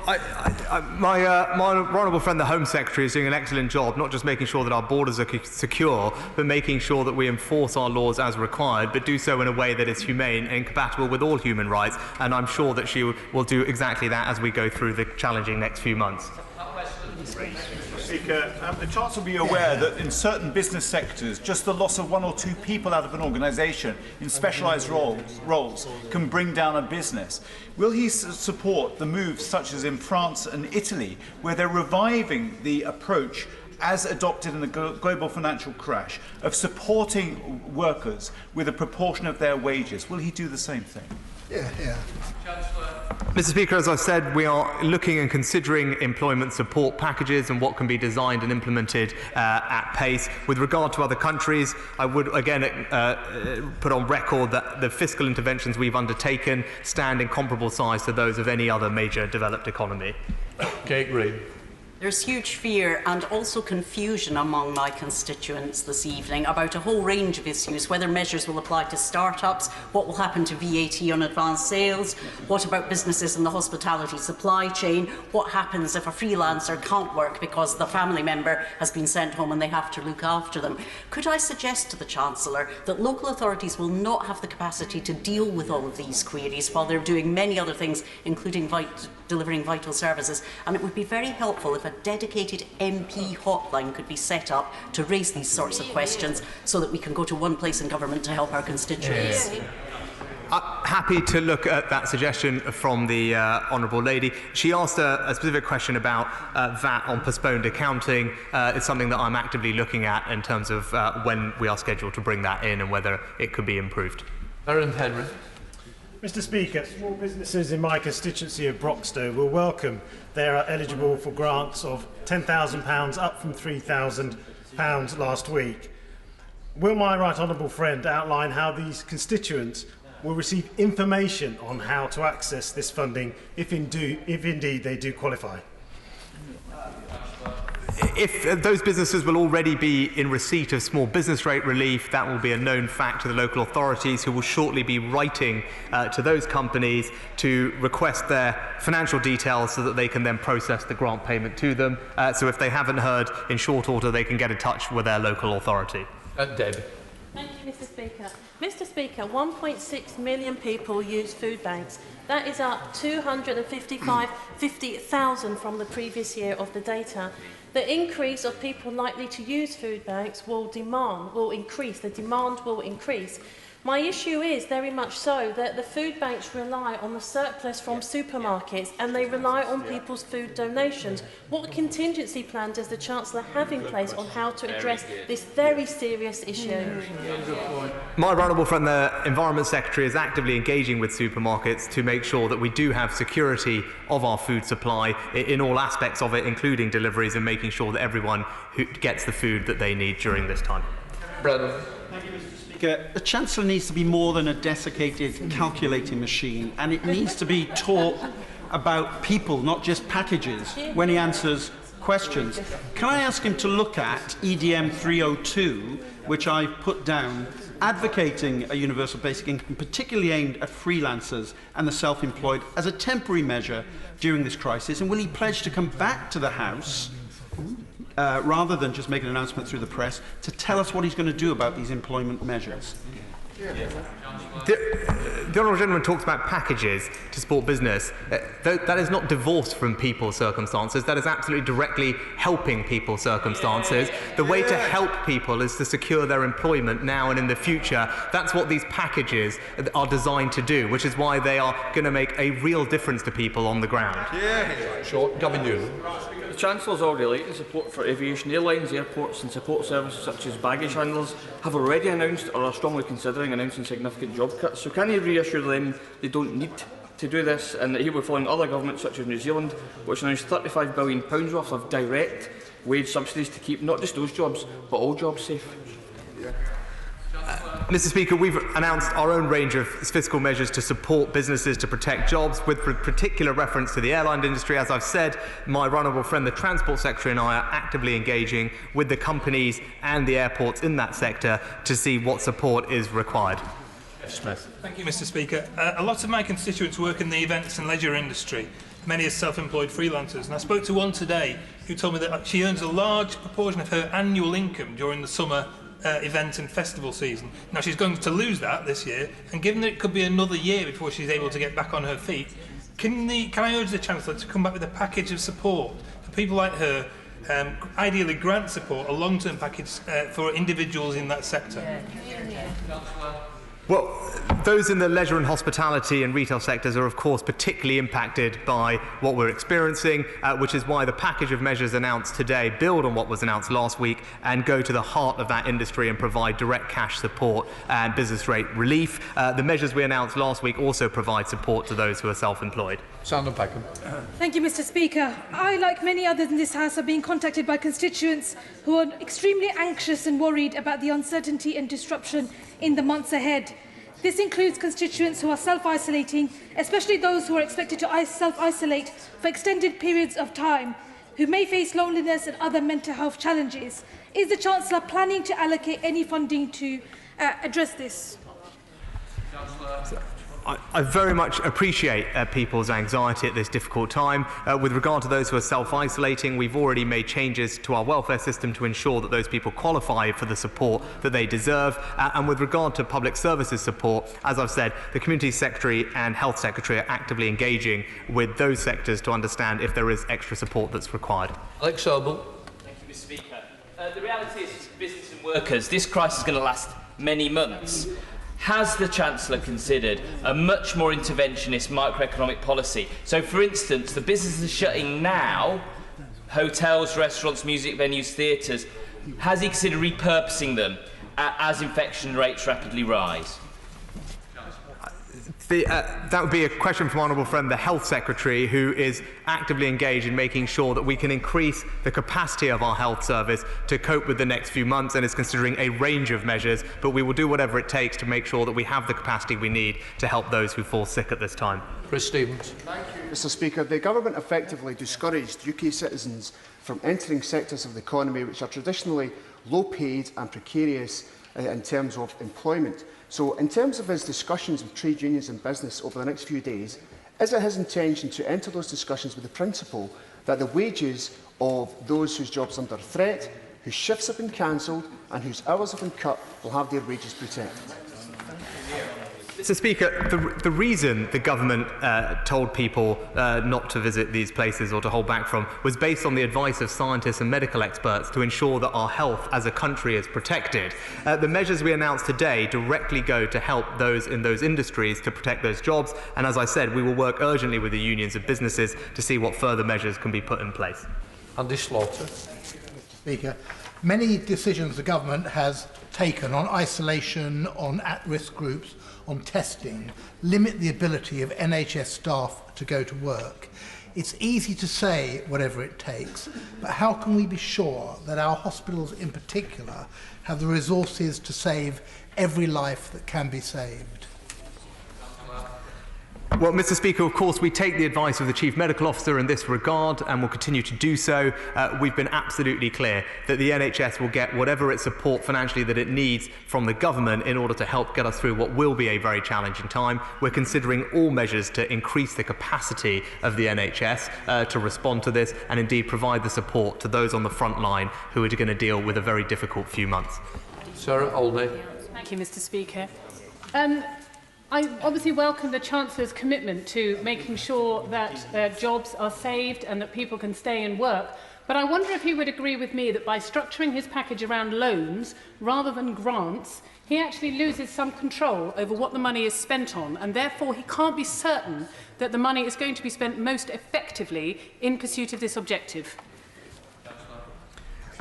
Speaker 2: my honourable friend, the Home Secretary, is doing an excellent job, not just making sure that our borders are secure, but making sure that we enforce our laws as required, but do so in a way that is humane and compatible with all human rights. And I'm sure that she will do exactly that as we go through the challenging next few months.
Speaker 10: Speaker, the Chancellor will be aware that in certain business sectors, just the loss of 1 or 2 people out of an organisation in specialised roles can bring down a business. Will he support the moves such as in France and Italy, where they're reviving the approach as adopted in the global financial crash of supporting workers with a proportion of their wages? Will he do the same thing?
Speaker 2: Mr. Speaker, as I said, we are looking and considering employment support packages and what can be designed and implemented at pace. With regard to other countries, I would again put on record that the fiscal interventions we've undertaken stand in comparable size to those of any other major developed economy.
Speaker 15: Kate Reid.
Speaker 11: There's huge fear and also confusion among my constituents this evening about a whole range of issues, whether measures will apply to start-ups, what will happen to VAT on advanced sales, what about businesses in the hospitality supply chain, what happens if a freelancer can't work because the family member has been sent home and they have to look after them. Could I suggest to the Chancellor that local authorities will not have the capacity to deal with all of these queries while they're doing many other things, including delivering vital services, and it would be very helpful if a dedicated MP hotline could be set up to raise these sorts of questions so that we can go to one place in government to help our constituents.
Speaker 2: Happy to look at that suggestion from the Honourable Lady. She asked a specific question about VAT on postponed accounting. It's something that I'm actively looking at in terms of when we are scheduled to bring that in and whether it could be improved.
Speaker 15: Aaron Henry.
Speaker 13: Mr. Speaker, small businesses in my constituency of Broxtowe will welcome they are eligible for grants of £10,000 up from £3,000 last week. Will my right honourable friend outline how these constituents will receive information on how to access this funding if indeed they do qualify?
Speaker 2: If those businesses will already be in receipt of small business rate relief, that will be a known fact to the local authorities, who will shortly be writing to those companies to request their financial details so that they can then process the grant payment to them. So if they haven't heard in short order, they can get in touch with their local authority.
Speaker 15: Deb.
Speaker 19: Thank you, Mr. Speaker. Mr. Speaker, 1.6 million people use food banks. That is up 250,000 from the previous year of the data. The increase of people likely to use food banks will increase. The demand will increase. My issue is very much so that the food banks rely on the surplus from supermarkets and they rely on people's food donations. What contingency plan does the Chancellor have in place on how to address this very serious issue?
Speaker 2: My honourable friend, the Environment Secretary, is actively engaging with supermarkets to make sure that we do have security of our food supply in all aspects of it, including deliveries, and making sure that everyone who gets the food that they need during this time.
Speaker 15: Brendan.
Speaker 26: The Chancellor needs to be more than a desiccated calculating machine, and it needs to be taught about people, not just packages, when he answers questions. Can I ask him to look at EDM 302, which I put down, advocating a universal basic income, particularly aimed at freelancers and the self-employed, as a temporary measure during this crisis? And will he pledge to come back to the House rather than just make an announcement through the press, to tell us what he's going to do about these employment measures?
Speaker 2: The Honourable Gentleman talks about packages to support business. That is not divorced from people's circumstances. That is absolutely directly helping people's circumstances. The way to help people is to secure their employment now and in the future. That's what these packages are designed to do, which is why they are going to make a real difference to people on the ground.
Speaker 15: Short, Gavin Newland.
Speaker 5: The Chancellor's already related support for aviation airlines, airports and support services such as baggage handlers have already announced or are strongly considering announcing significant job cuts. So can he reassure them they don't need to do this and that he will be following other governments such as New Zealand, which announced £35 billion worth of direct wage subsidies to keep not just those jobs but all jobs safe?
Speaker 2: Mr. Speaker, we've announced our own range of fiscal measures to support businesses to protect jobs, with particular reference to the airline industry. As I've said, my honourable friend, the Transport Secretary, and I are actively engaging with the companies and the airports in that sector to see what support is required.
Speaker 15: Smith.
Speaker 6: Thank you, Mr. Speaker. A lot of my constituents work in the events and leisure industry, many as self-employed freelancers, and I spoke to one today who told me that she earns a large proportion of her annual income during the summer event and festival season. Now she's going to lose that this year, and given that it could be another year before she's able to get back on her feet, can I urge the Chancellor to come back with a package of support for people like her, ideally grant support, a long-term package for individuals in that sector?
Speaker 2: Well, those in the leisure and hospitality and retail sectors are, of course, particularly impacted by what we're experiencing, which is why the package of measures announced today build on what was announced last week and go to the heart of that industry and provide direct cash support and business rate relief. The measures we announced last week also provide support to those who are self-employed.
Speaker 15: Sandra Peckham.
Speaker 12: Thank you, Mr. Speaker. I, like many others in this House, are being contacted by constituents who are extremely anxious and worried about the uncertainty and disruption in the months ahead. This includes constituents who are self-isolating, especially those who are expected to self-isolate for extended periods of time, who may face loneliness and other mental health challenges. Is the Chancellor planning to allocate any funding to address this?
Speaker 2: I very much appreciate people's anxiety at this difficult time. With regard to those who are self-isolating, we've already made changes to our welfare system to ensure that those people qualify for the support that they deserve. And with regard to public services support, as I've said, the Community Secretary and Health Secretary are actively engaging with those sectors to understand if there is extra support that's required.
Speaker 15: Alex Sobel.
Speaker 16: Thank you, Mr. Speaker. The reality is, for business and workers, this crisis is going to last many months. Has the Chancellor considered a much more interventionist macroeconomic policy? So, for instance, the businesses shutting now, hotels, restaurants, music venues, theatres, has he considered repurposing them as infection rates rapidly rise?
Speaker 2: That would be a question from Honourable Friend, the Health Secretary, who is actively engaged in making sure that we can increase the capacity of our health service to cope with the next few months, and is considering a range of measures, but we will do whatever it takes to make sure that we have the capacity we need to help those who fall sick at this time.
Speaker 15: Chris Stevens.
Speaker 20: Thank you, Mr. Speaker. The government effectively discouraged UK citizens from entering sectors of the economy which are traditionally low paid and precarious in terms of employment. So, in terms of his discussions with trade unions and business over the next few days, is it his intention to enter those discussions with the principle that the wages of those whose jobs are under threat, whose shifts have been cancelled and whose hours have been cut will have their wages protected?
Speaker 2: Mr. Speaker, the reason the government told people not to visit these places or to hold back from was based on the advice of scientists and medical experts to ensure that our health as a country is protected. The measures we announced today directly go to help those in those industries to protect those jobs, and as I said, we will work urgently with the unions of businesses to see what further measures can be put in place.
Speaker 15: Andy Slaughter.
Speaker 22: Speaker, many decisions the government has taken on isolation, on at-risk groups, on testing, limit the ability of NHS staff to go to work. It's easy to say whatever it takes, but how can we be sure that our hospitals in particular have the resources to save every life that can be saved?
Speaker 2: Well, Mr. Speaker, of course, we take the advice of the Chief Medical Officer in this regard and will continue to do so. We've been absolutely clear that the NHS will get whatever its support financially that it needs from the government in order to help get us through what will be a very challenging time. We're considering all measures to increase the capacity of the NHS to respond to this and indeed provide the support to those on the front line who are going to deal with a very difficult few months.
Speaker 15: Sarah Oldey.
Speaker 27: Thank you, Mr. Speaker.
Speaker 8: I obviously welcome the Chancellor's commitment to making sure that jobs are saved and that people can stay and work. But I wonder if he would agree with me that by structuring his package around loans rather than grants, he actually loses some control over what the money is spent on, and therefore he can't be certain that the money is going to be spent most effectively in pursuit of this objective.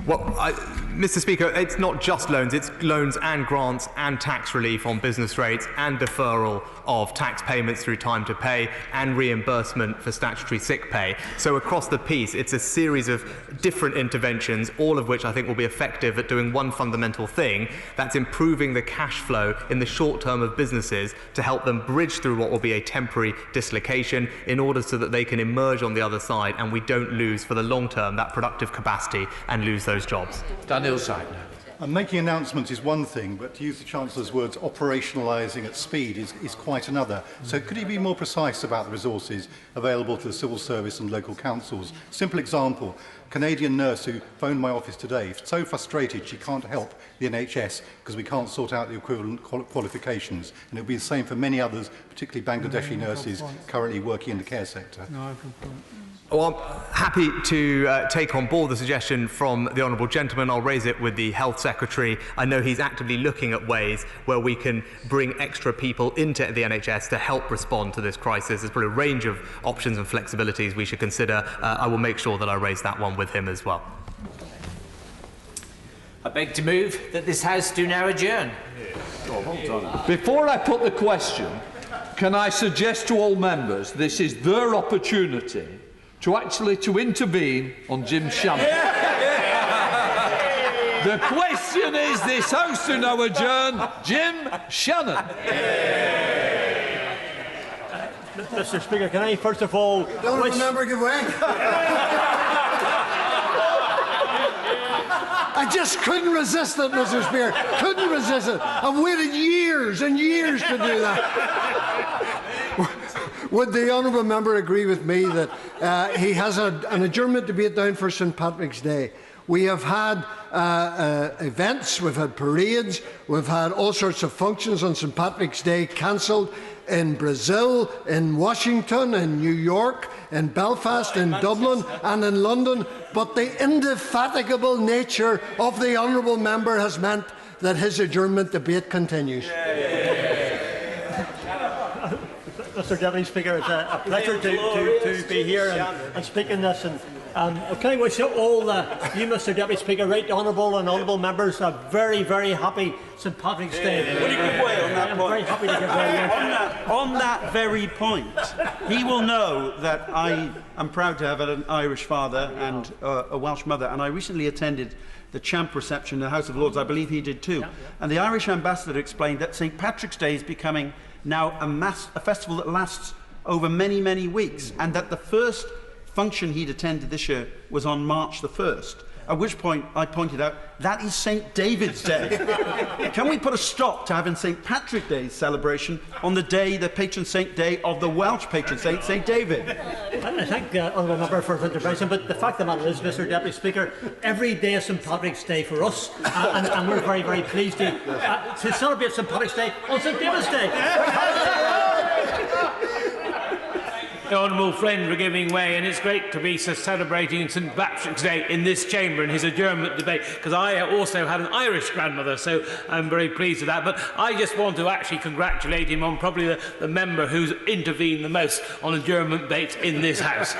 Speaker 2: Well, Mr. Speaker, it's not just loans, it's loans and grants and tax relief on business rates and deferral of tax payments through time to pay and reimbursement for statutory sick pay. So across the piece, it's a series of different interventions, all of which I think will be effective at doing one fundamental thing, that's improving the cash flow in the short term of businesses to help them bridge through what will be a temporary dislocation in order so that they can emerge on the other side and we don't lose for the long term that productive capacity and lose those jobs.
Speaker 15: Daniel Seidner.
Speaker 4: And making announcements is one thing, but to use the Chancellor's words, operationalising at speed is quite another. So could he be more precise about the resources available to the civil service and local councils? Simple example, a Canadian nurse who phoned my office today, so frustrated she can't help the NHS because we can't sort out the equivalent qualifications. And it will be the same for many others, particularly Bangladeshi nurses currently working in the care sector.
Speaker 2: Well, I'm happy to take on board the suggestion from the Honourable Gentleman. I'll raise it with the Health Secretary. I know he's actively looking at ways where we can bring extra people into the NHS to help respond to this crisis. There's probably a range of options and flexibilities we should consider. I will make sure that I raise that one with him as well.
Speaker 9: I beg to move that this House do now adjourn.
Speaker 14: Before I put the question, can I suggest to all members this is their opportunity to intervene on Jim Shannon. The question is, this House to now adjourn, Jim Shannon.
Speaker 17: Mr. Speaker, can I first of all...
Speaker 18: Don't remember give way. I just couldn't resist it, Mr. Speaker. Couldn't resist it. I've waited years and years to do that. Would the honourable member agree with me that he has an adjournment debate down for St Patrick's Day? We have had events, we've had parades, we've had all sorts of functions on St Patrick's Day cancelled in Brazil, in Washington, in New York, in Belfast, in Dublin and in London, but the indefatigable nature of the honourable member has meant that his adjournment debate continues.
Speaker 17: Mr. Deputy Speaker, it's a pleasure to be here and speak in this. And can I wish all you, Mr. Deputy Speaker, right honourable and honourable members, a very, very happy St Patrick's Day.
Speaker 26: Will you give way on that point?
Speaker 17: Very happy to give way.
Speaker 26: On that very point, he will know that I am proud to have an Irish father and a Welsh mother, and I recently attended the Champ reception in the House of Lords. I believe he did too. And the Irish ambassador explained that St Patrick's Day is becoming now a festival that lasts over many, many weeks, and that the first function he'd attended this year was on March the 1st, at which point I pointed out that is St David's Day. Can we put a stop to having St Patrick's Day celebration on the day, the patron saint day of the Welsh patron saint, St David?
Speaker 17: I thank the honourable member for his intervention, but the fact of the matter is, Mr Deputy Speaker, every day is St Patrick's Day for us, and we're very, very pleased to celebrate St Patrick's Day on St David's Day.
Speaker 18: The honourable friend for giving way, and it's great to be celebrating St Patrick's Day in this chamber in his adjournment debate, because I also had an Irish grandmother, so I'm very pleased with that. But I just want to actually congratulate him on probably the member who's intervened the most on adjournment debates in this House.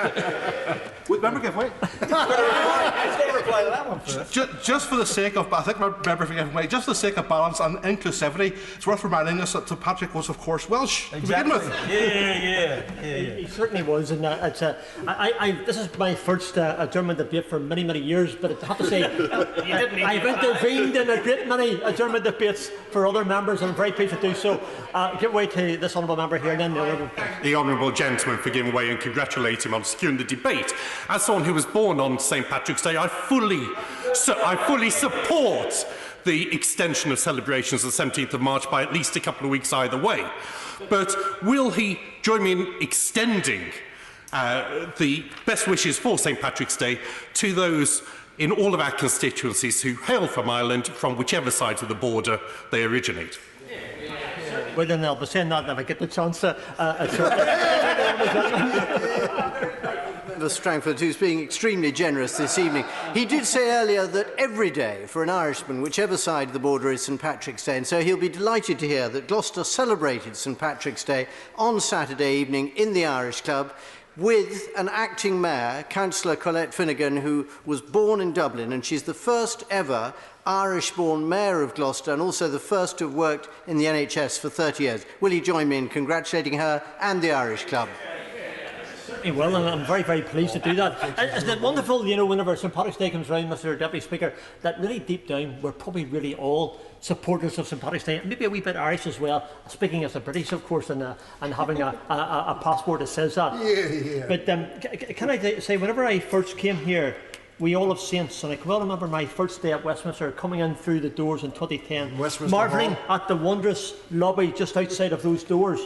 Speaker 4: Would member give way? Just for the sake of, I think member for giving way, just for the sake of balance and inclusivity, it's worth reminding us that St Patrick was, of course, Welsh to begin with.
Speaker 17: He certainly was, and this is my first adjournment debate for many, many years, but I have to say, I've intervened in a great many adjournment debates for other members, and I'm very pleased to do so. Give way to this honourable member here, and then
Speaker 7: the honourable gentleman for giving way, and congratulate him on securing the debate. As someone who was born on St Patrick's Day, I fully support the extension of celebrations of the 17th of March by at least a couple of weeks either way. But will he join me in extending the best wishes for St Patrick's Day to those in all of our constituencies who hail from Ireland, from whichever side of the border they originate?
Speaker 17: Well, then I'll be saying that if I get the chance.
Speaker 1: Strangford, who's being extremely generous this evening. He did say earlier that every day for an Irishman, whichever side of the border, is St Patrick's Day, and so he'll be delighted to hear that Gloucester celebrated St Patrick's Day on Saturday evening in the Irish Club with an acting mayor, Councillor Colette Finnegan, who was born in Dublin, and she's the first ever Irish-born mayor of Gloucester and also the first to have worked in the NHS for 30 years. Will you join me in congratulating her and the Irish Club?
Speaker 17: Well, and I'm very, very pleased to do that. Isn't it wonderful, you know, whenever St Patrick's Day comes round, Mr Deputy Speaker, that really deep down we're probably really all supporters of St Patrick's Day, and maybe a wee bit Irish as well, speaking as a British, of course, and having a passport that says that.
Speaker 18: Yeah.
Speaker 17: But can I say, whenever I first came here, we all have saints, and I can well remember my first day at Westminster, coming in through the doors in 2010, marvelling at the wondrous lobby just outside of those doors,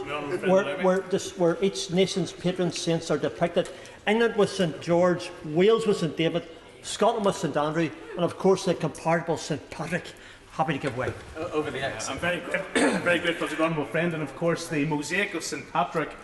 Speaker 17: where each nation's patron saints are depicted. England with St George, Wales with St David, Scotland with St Andrew, and of course the comparable St Patrick. Happy to give way.
Speaker 3: Over the X. I'm very grateful to the honourable friend, and of course the mosaic of St Patrick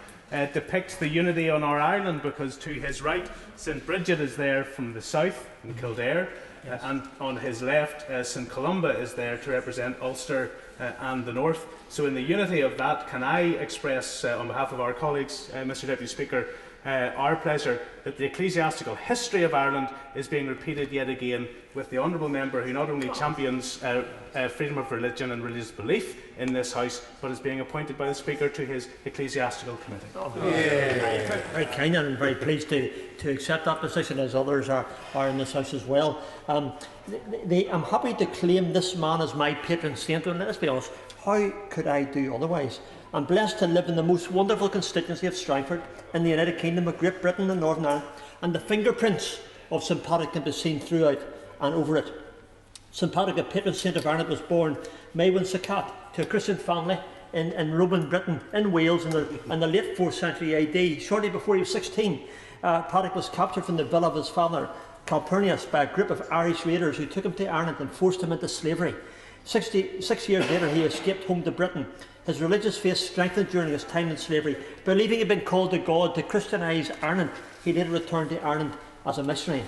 Speaker 3: depicts the unity on our island, because to his right St Bridget is there from the south in Kildare, and on his left St Columba is there to represent Ulster and the north. So in the unity of that, can I express on behalf of our colleagues, Mr Deputy Speaker, our pleasure that the ecclesiastical history of Ireland is being repeated yet again with the honourable member who not only champions freedom of religion and religious belief in this House, but is being appointed by the Speaker to his ecclesiastical committee.
Speaker 17: Very kind, and I'm very pleased to accept that position, as others are in this House as well. I'm happy to claim this man as my patron saint, and let's be honest, how could I do otherwise? I'm blessed to live in the most wonderful constituency of Strangford in the United Kingdom of Great Britain and Northern Ireland, and the fingerprints of St Patrick can be seen throughout and over it. St Patrick, a patron saint of Ireland, was born Maewyn Sacat to a Christian family in Roman Britain, in Wales, in the late 4th century AD. Shortly before he was 16, Patrick was captured from the villa of his father, Calpurnius, by a group of Irish raiders who took him to Ireland and forced him into slavery. 6 years later, he escaped home to Britain. His religious faith strengthened during his time in slavery. Believing he had been called to God to Christianise Ireland, he later returned to Ireland as a missionary.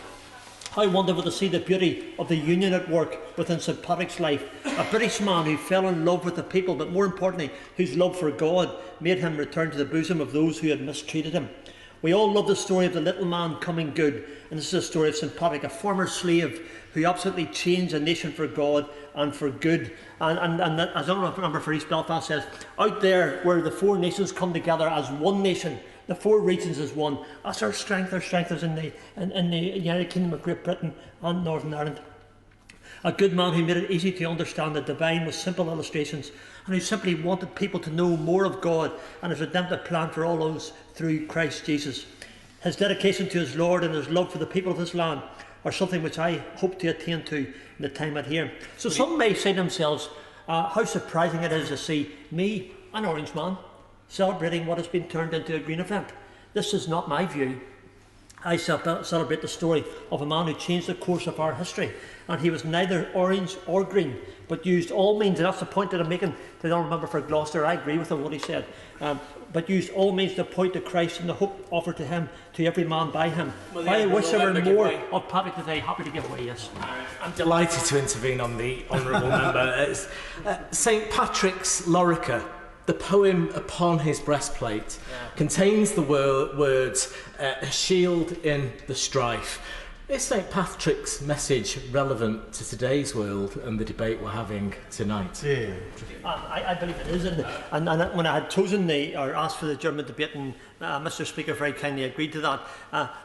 Speaker 17: How wonderful to see the beauty of the union at work within St Patrick's life. A British man who fell in love with the people, but more importantly, whose love for God made him return to the bosom of those who had mistreated him. We all love the story of the little man coming good, and this is the story of St Patrick, a former slave who absolutely changed a nation for God and for good. And as I remember for East Belfast says, out there where the four nations come together as one nation, the four regions as one, that's our strength. Our strength is in the United Kingdom of Great Britain and Northern Ireland. A good man who made it easy to understand the divine with simple illustrations, and who simply wanted people to know more of God and his redemptive plan for all those through Christ Jesus. His dedication to his Lord and his love for the people of his land are something which I hope to attain to in the time at here. So some may say to themselves, how surprising it is to see me, an orange man, celebrating what has been turned into a green event. This is not my view. I celebrate the story of a man who changed the course of our history, and he was neither orange or green, but used all means, and that's the point that I'm making to the honourable member for Gloucester. I agree with him what he said, but used all means to point to Christ and the hope offered to him, to every man by him. Well, I wish there were more of Patrick today. Happy to give way, yes.
Speaker 21: I'm delighted to intervene on the honourable member. St Patrick's Lorica, the poem upon his breastplate, contains the words, a shield in the strife. Is St Patrick's message relevant to today's world and the debate we're having tonight?
Speaker 17: Yeah. I believe it is. And when I had chosen or asked for the German debate, and Mr Speaker very kindly agreed to that,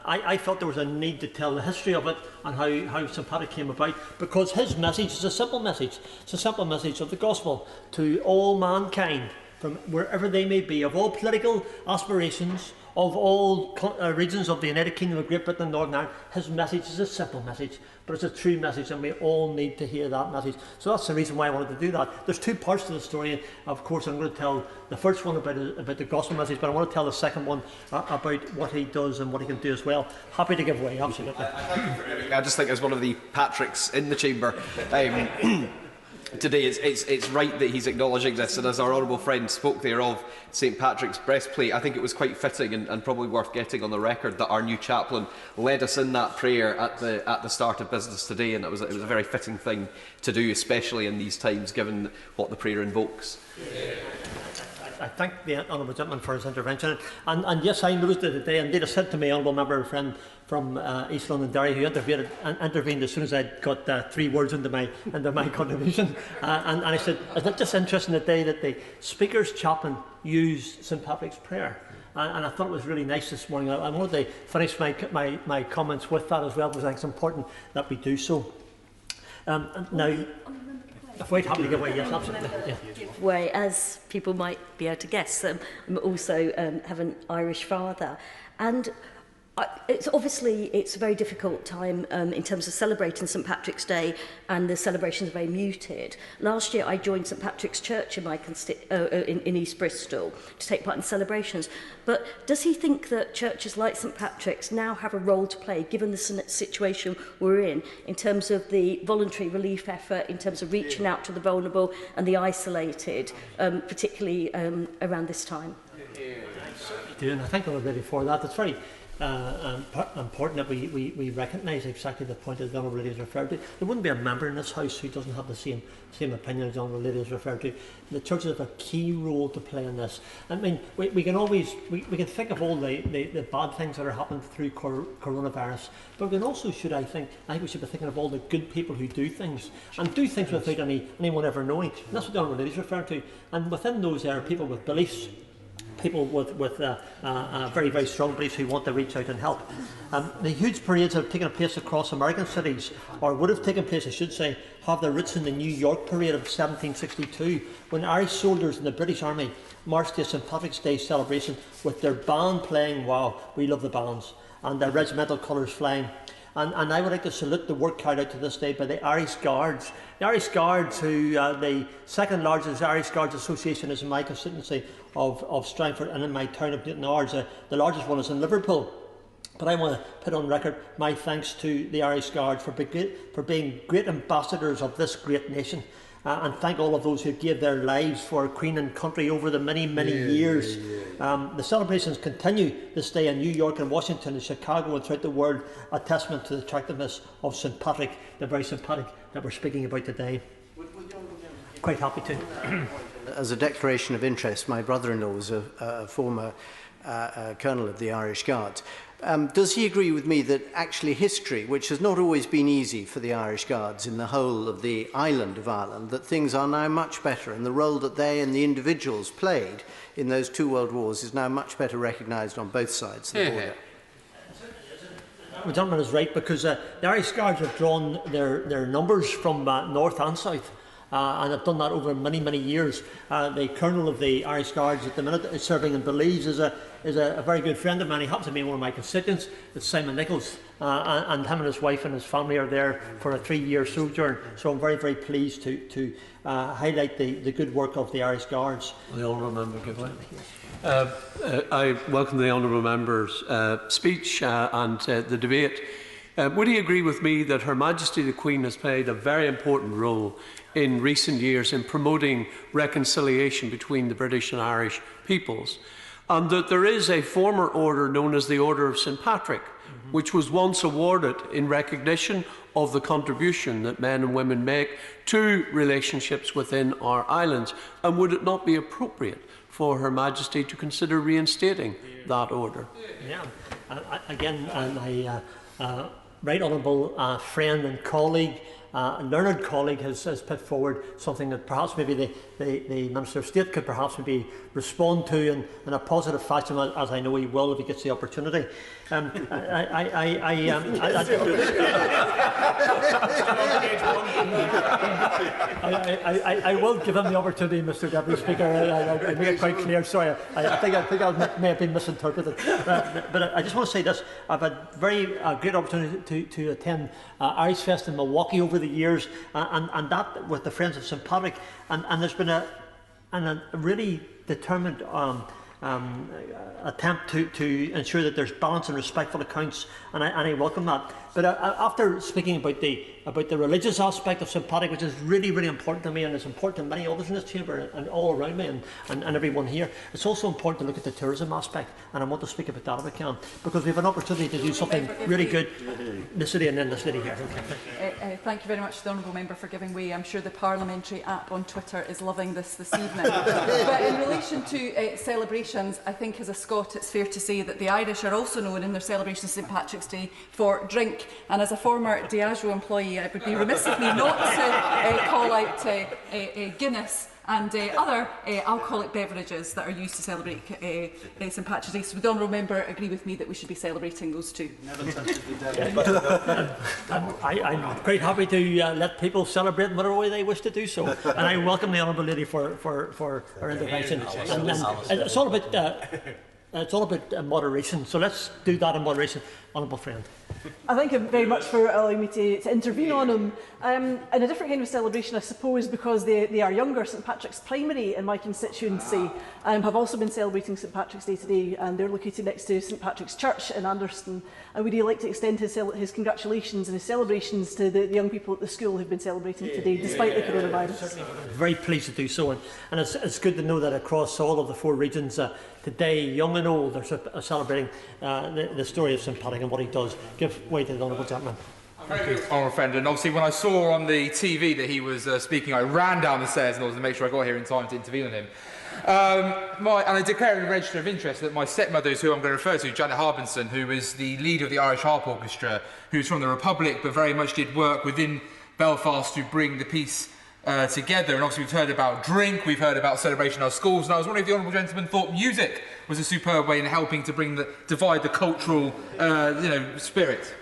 Speaker 17: I felt there was a need to tell the history of it and how St Patrick came about, because his message is a simple message. It's a simple message of the gospel to all mankind, from wherever they may be, of all political aspirations, of all regions of the United Kingdom of Great Britain and Northern Ireland. His message is a simple message, but it's a true message, and we all need to hear that message. So that's the reason why I wanted to do that. There's two parts to the story. Of course, I'm going to tell the first one about the gospel message, but I want to tell the second one about what he does and what he can do as well. Happy to give way, absolutely.
Speaker 23: I just think as one of the Patricks in the chamber,
Speaker 10: today. It's right that he's acknowledging this, and as our honourable friend spoke there of St Patrick's breastplate, I think it was quite fitting and probably worth getting on the record that our new chaplain led us in that prayer at the start of business today, and it was a very fitting thing to do, especially in these times, given what the prayer invokes.
Speaker 17: I thank the honourable gentleman for his intervention, and yes, I noticed it today. Indeed, I said to my honourable member friend from East London Derry, who intervened as soon as I got 3 words into my contribution, and I said, "Isn't it just interesting today that the Speaker's chaplain used St Patrick's prayer?" And I thought it was really nice this morning. I wanted to finish my comments with that as well, because I think it's important that we do so. Now. Quite happy to give way, yes, absolutely. Yeah.
Speaker 11: Way, as people might be able to guess, I'm also have an Irish father, and it's a very difficult time in terms of celebrating St Patrick's Day, and the celebrations are very muted. Last year I joined St Patrick's Church in my in East Bristol to take part in celebrations. But does he think that churches like St Patrick's now have a role to play, given the situation we're in terms of the voluntary relief effort, in terms of reaching out to the vulnerable and the isolated, particularly around this time?
Speaker 17: And I thank the Honourable Lady for that. It's very important that we recognise exactly the point that the Honourable Lady has referred to. There wouldn't be a member in this House who doesn't have the same opinion as the Honourable Lady has referred to. The churches have a key role to play in this. I mean, we can always we can think of all the bad things that are happening through coronavirus, but we can also I think we should be thinking of all the good people who do things without anyone ever knowing. And that's what the Honourable Lady is referring to. And within those there are people with beliefs, people with very, very strong beliefs who want to reach out and help. The huge parades that have taken place across American cities, or would have taken place, I should say, have their roots in the New York parade of 1762, when Irish soldiers in the British Army marched to St Patrick's Day celebration with their band playing, wow, we love the bands, and their regimental colours flying. And I would like to salute the work carried out to this day by the Irish Guards. The Irish Guards, who the second largest Irish Guards Association is in my constituency of Strangford, and in my town of Newton Ards. The largest one is in Liverpool. But I want to put on record my thanks to the Irish Guards for being great ambassadors of this great nation. And thank all of those who gave their lives for Queen and country over the many years. The celebrations continue this day in New York and Washington and Chicago and throughout the world, a testament to the attractiveness of St Patrick, the very St Patrick that we're speaking about today. Quite happy to.
Speaker 1: As a declaration of interest, my brother-in-law was a former colonel of the Irish Guards. Does he agree with me that actually history, which has not always been easy for the Irish Guards in the whole of the island of Ireland, that things are now much better, and the role that they and the individuals played in those 2 world wars is now much better recognised on both sides of the border?
Speaker 17: The gentleman is right, because the Irish Guards have drawn their numbers from north and south. And have done that over many years. The colonel of the Irish Guards at the minute is serving in Belize is a very good friend of mine. He happens to be one of my constituents. It's Simon Nichols, and him and his wife and his family are there for a 3-year sojourn. So I'm very pleased to highlight the good work of the Irish Guards.
Speaker 15: The honourable member give way. I welcome the honourable member's speech and the debate. Would he agree with me that Her Majesty the Queen has played a very important role in recent years in promoting reconciliation between the British and Irish peoples, and that there is a former order known as the Order of St Patrick, which was once awarded in recognition of the contribution that men and women make to relationships within our islands? And would it not be appropriate for Her Majesty to consider reinstating that order?
Speaker 17: Yeah, again, my right honourable friend and colleague, learned colleague has put forward something that perhaps maybe the Minister of State could perhaps maybe respond to in a positive fashion, as I know he will if he gets the opportunity. I will give him the opportunity, Mr. Deputy Speaker. I make it quite clear. Sorry, I think I may have been misinterpreted. But I just want to say this: I've had very great opportunity to attend Irish Fest in Milwaukee over the years, and that with the Friends of St Patrick, and there's been a really determined attempt to ensure that there's balance and respectful accounts, and I welcome that. But after speaking about the religious aspect of St Patrick, which is really, really important to me, and it's important to many others in this chamber and all around me and everyone here, it's also important to look at the tourism aspect, and I want to speak about that if I can, because we have an opportunity to do something really good in the city and in this city here. Okay.
Speaker 5: Thank you very much to the honourable member for giving way. I'm sure the parliamentary app on Twitter is loving this evening. But in relation to celebrations, I think as a Scot it's fair to say that the Irish are also known in their celebration of St Patrick's Day for drink, and as a former Diageo employee I would be remiss of me not to call out Guinness and other alcoholic beverages that are used to celebrate St Patrick's Day. So would the honourable member agree with me that we should be celebrating those too?
Speaker 17: I'm quite happy to let people celebrate in whatever way they wish to do so, and I welcome the honourable lady for her intervention. And it's all about moderation, so let's do that in moderation. Honourable friend.
Speaker 13: I thank him very much for allowing me to intervene on him. In a different kind of celebration, I suppose, because they are younger. St Patrick's Primary in my constituency have also been celebrating St Patrick's Day today, and they're located next to St Patrick's Church in Anderston. And we'd like to extend his congratulations and his celebrations to the young people at the school who've been celebrating today, despite the coronavirus.
Speaker 17: Very pleased to do so, and it's good to know that across all of the 4 regions today, young and old, are celebrating the story of St Patrick and what he does. Give way to the honourable gentleman.
Speaker 19: Thank you, honourable friend. And obviously, when I saw on the TV that he was speaking, I ran down the stairs in order to make sure I got here in time to intervene on him. And I declare in the register of interest that my stepmother is who I'm going to refer to, Janet Harbinson, who is the leader of the Irish Harp Orchestra, who's from the Republic, but very much did work within Belfast to bring the peace together. And obviously we've heard about drink, we've heard about celebration in our schools, and I was wondering if the honourable gentleman thought music was a superb way in helping to divide the cultural spirit.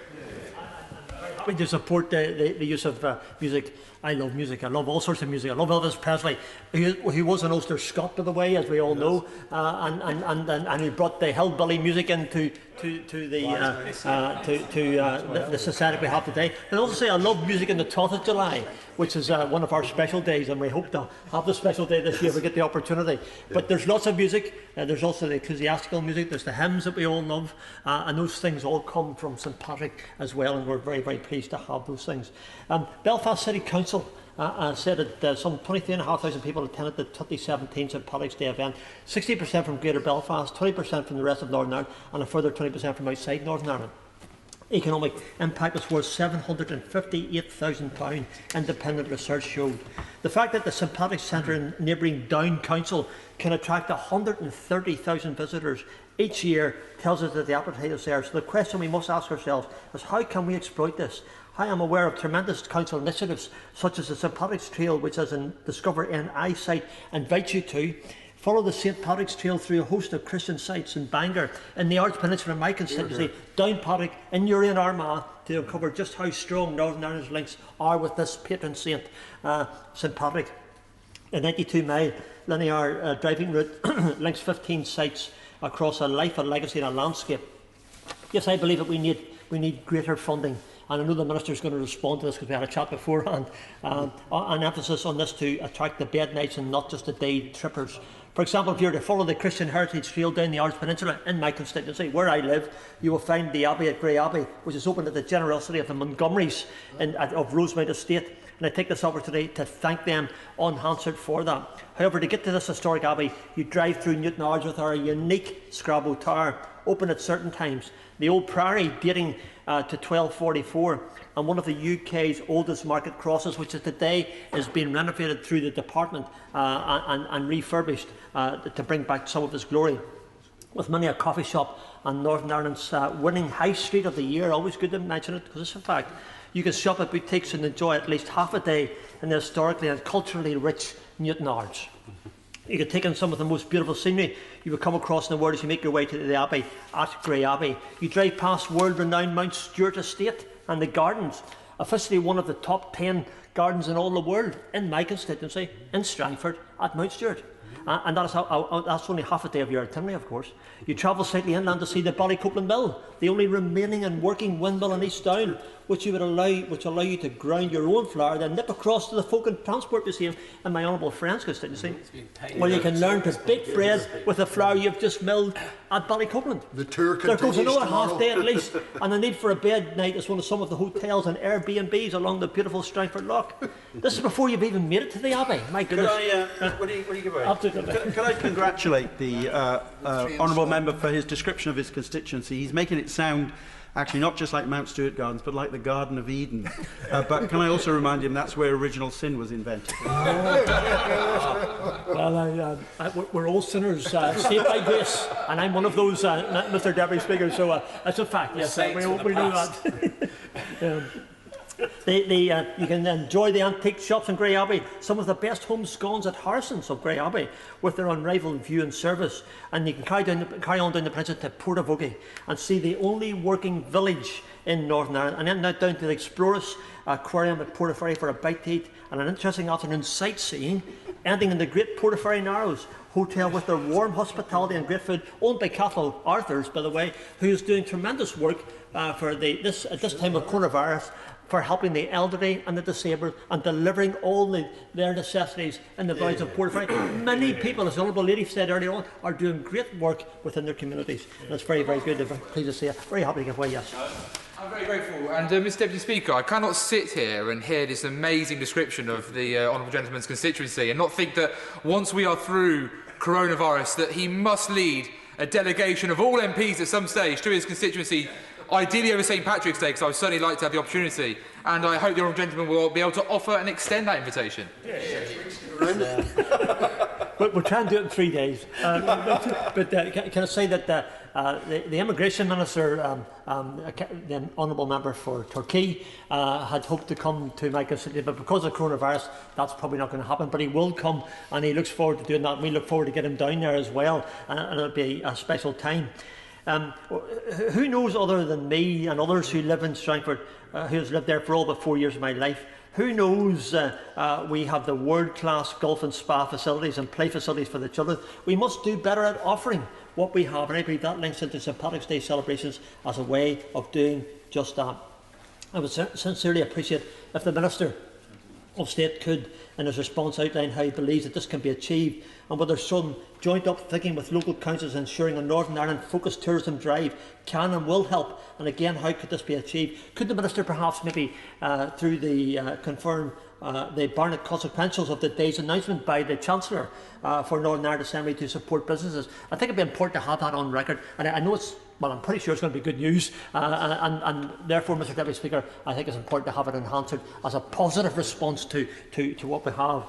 Speaker 17: We do support the use of music. I love music. I love all sorts of music. I love Elvis Presley, who was an Ulster Scot, by the way, as we all know, and he brought the hillbilly music into the society we have today. And also say I love music in the 12th of July, which is one of our special days, and we hope to have the special day this year if we get the opportunity. But there's lots of music. There's also the ecclesiastical music. There's the hymns that we all love, and those things all come from St Patrick as well, and we're very, very pleased to have those things. Belfast City Council said that some 23,500 people attended the 2017 St Patrick's Day event, 60% from Greater Belfast, 20% from the rest of Northern Ireland, and a further 20% from outside Northern Ireland. Economic impact was worth £758,000, independent research showed. The fact that the St Patrick's Centre in neighbouring Down Council can attract 130,000 visitors each year tells us that the appetite is there. So the question we must ask ourselves is, how can we exploit this? I am aware of tremendous council initiatives such as the St Patrick's Trail, which, as in Discover in iSight invites you to. Follow the St Patrick's Trail through a host of Christian sites in Bangor, in the Arts Peninsula in my constituency, Down Patrick, in Uri and Armagh, to uncover just how strong Northern Ireland's links are with this patron saint, St Patrick. A 92-mile linear driving route links 15 sites across a life, a legacy and a landscape. Yes, I believe that we need greater funding. And I know the Minister is going to respond to this because we had a chat beforehand. An emphasis on this to attract the bed nights and not just the day trippers. For example, if you were to follow the Christian Heritage Trail down the Arts Peninsula in my constituency, where I live, you will find the Abbey at Grey Abbey, which is open at the generosity of the Montgomerys of Rosemount Estate. And I take this opportunity to thank them on Hansard for that. However, to get to this historic abbey, you drive through Newton Ards with our unique Scrabo Tower, open at certain times. The old priory dating to 1244, and one of the UK's oldest market crosses, which today is being renovated through the department and refurbished to bring back some of its glory. With many a coffee shop and Northern Ireland's winning High Street of the Year, always good to mention it because it's a fact. You can shop at boutiques and enjoy at least half a day in the historically and culturally rich Newton Ards. You can take in some of the most beautiful scenery you will come across in the world as you make your way to the Abbey at Grey Abbey. You drive past world-renowned Mount Stewart Estate and the gardens, officially one of the top 10 gardens in all the world, in my constituency, in Strangford at Mount Stewart. And that's only half a day of your itinerary, of course. You travel slightly inland to see the Ballycopeland Mill, the only remaining and working windmill in East Down, which allow you to ground your own flour, then nip across to the Folk and Transport Museum in my honourable friend's constituency, where you can learn to bake bread with the flour you've just milled at Ballycopeland.
Speaker 18: The tour
Speaker 17: there goes
Speaker 18: continues
Speaker 17: another
Speaker 18: tomorrow.
Speaker 17: half day at least, and the need for a bed night is one of some of the hotels and Airbnbs along the beautiful Strangford Loch. This is before you've even made it to the Abbey. My goodness.
Speaker 26: What do you give away?
Speaker 17: Absolutely.
Speaker 26: Can I congratulate the honourable member for his description of his constituency? He's making it sound actually not just like Mount Stuart Gardens, but like the Garden of Eden. But can I also remind him that's where original sin was invented?
Speaker 17: Well, we're all sinners saved by grace, and I'm one of those, Mr. Deputy Speaker, so that's a fact. Yes, we know that. You can enjoy the antique shops in Grey Abbey, some of the best home scones at Harrison's of Grey Abbey, with their unrivalled view and service. And you can carry on down the peninsula to Portavogie and see the only working village in Northern Ireland, and then down to the Explorers Aquarium at Portaferry for a bite to eat and an interesting afternoon sightseeing, ending in the great Portaferry Narrows Hotel with their warm hospitality and great food, owned by Cathal Arthurs, by the way, who is doing tremendous work at this time of coronavirus, for helping the elderly and the disabled and delivering all their necessities in the village of Portaferry. Many people, as the Honourable Lady said earlier on, are doing great work within their communities. And it's very, very good. I'm pleased to see it. Very happy to give way, yes.
Speaker 19: I'm very grateful. And Mr Deputy Speaker, I cannot sit here and hear this amazing description of the Honourable Gentleman's constituency and not think that once we are through coronavirus that he must lead a delegation of all MPs at some stage to his constituency, ideally over St Patrick's Day, because I would certainly like to have the opportunity, and I hope the honourable gentleman will be able to offer and extend that invitation.
Speaker 17: We'll try and do it in 3 days. But can I say that the Immigration Minister, the Honourable Member for Torquay, had hoped to come to my constituency, but because of coronavirus, that's probably not going to happen. But he will come, and he looks forward to doing that, and we look forward to getting him down there as well, and it'll be a special time. Who knows other than me and others who live in Strangford, who has lived there for all but 4 years of my life, who knows we have the world-class golf and spa facilities and play facilities for the children. We must do better at offering what we have, and I believe that links into St Patrick's Day celebrations as a way of doing just that. I would sincerely appreciate if the Minister of State could, in his response, outline how he believes that this can be achieved, and whether some joint-up thinking with local councils ensuring a Northern Ireland-focused tourism drive can and will help. And again, how could this be achieved? Could the Minister perhaps maybe, through the confirm the Barnett consequentials of the day's announcement by the Chancellor for Northern Ireland Assembly to support businesses? I think it would be important to have that on record. And I know it's, well, I'm pretty sure it's going to be good news, and therefore, Mr Deputy Speaker, I think it's important to have it enhanced as a positive response to what we have.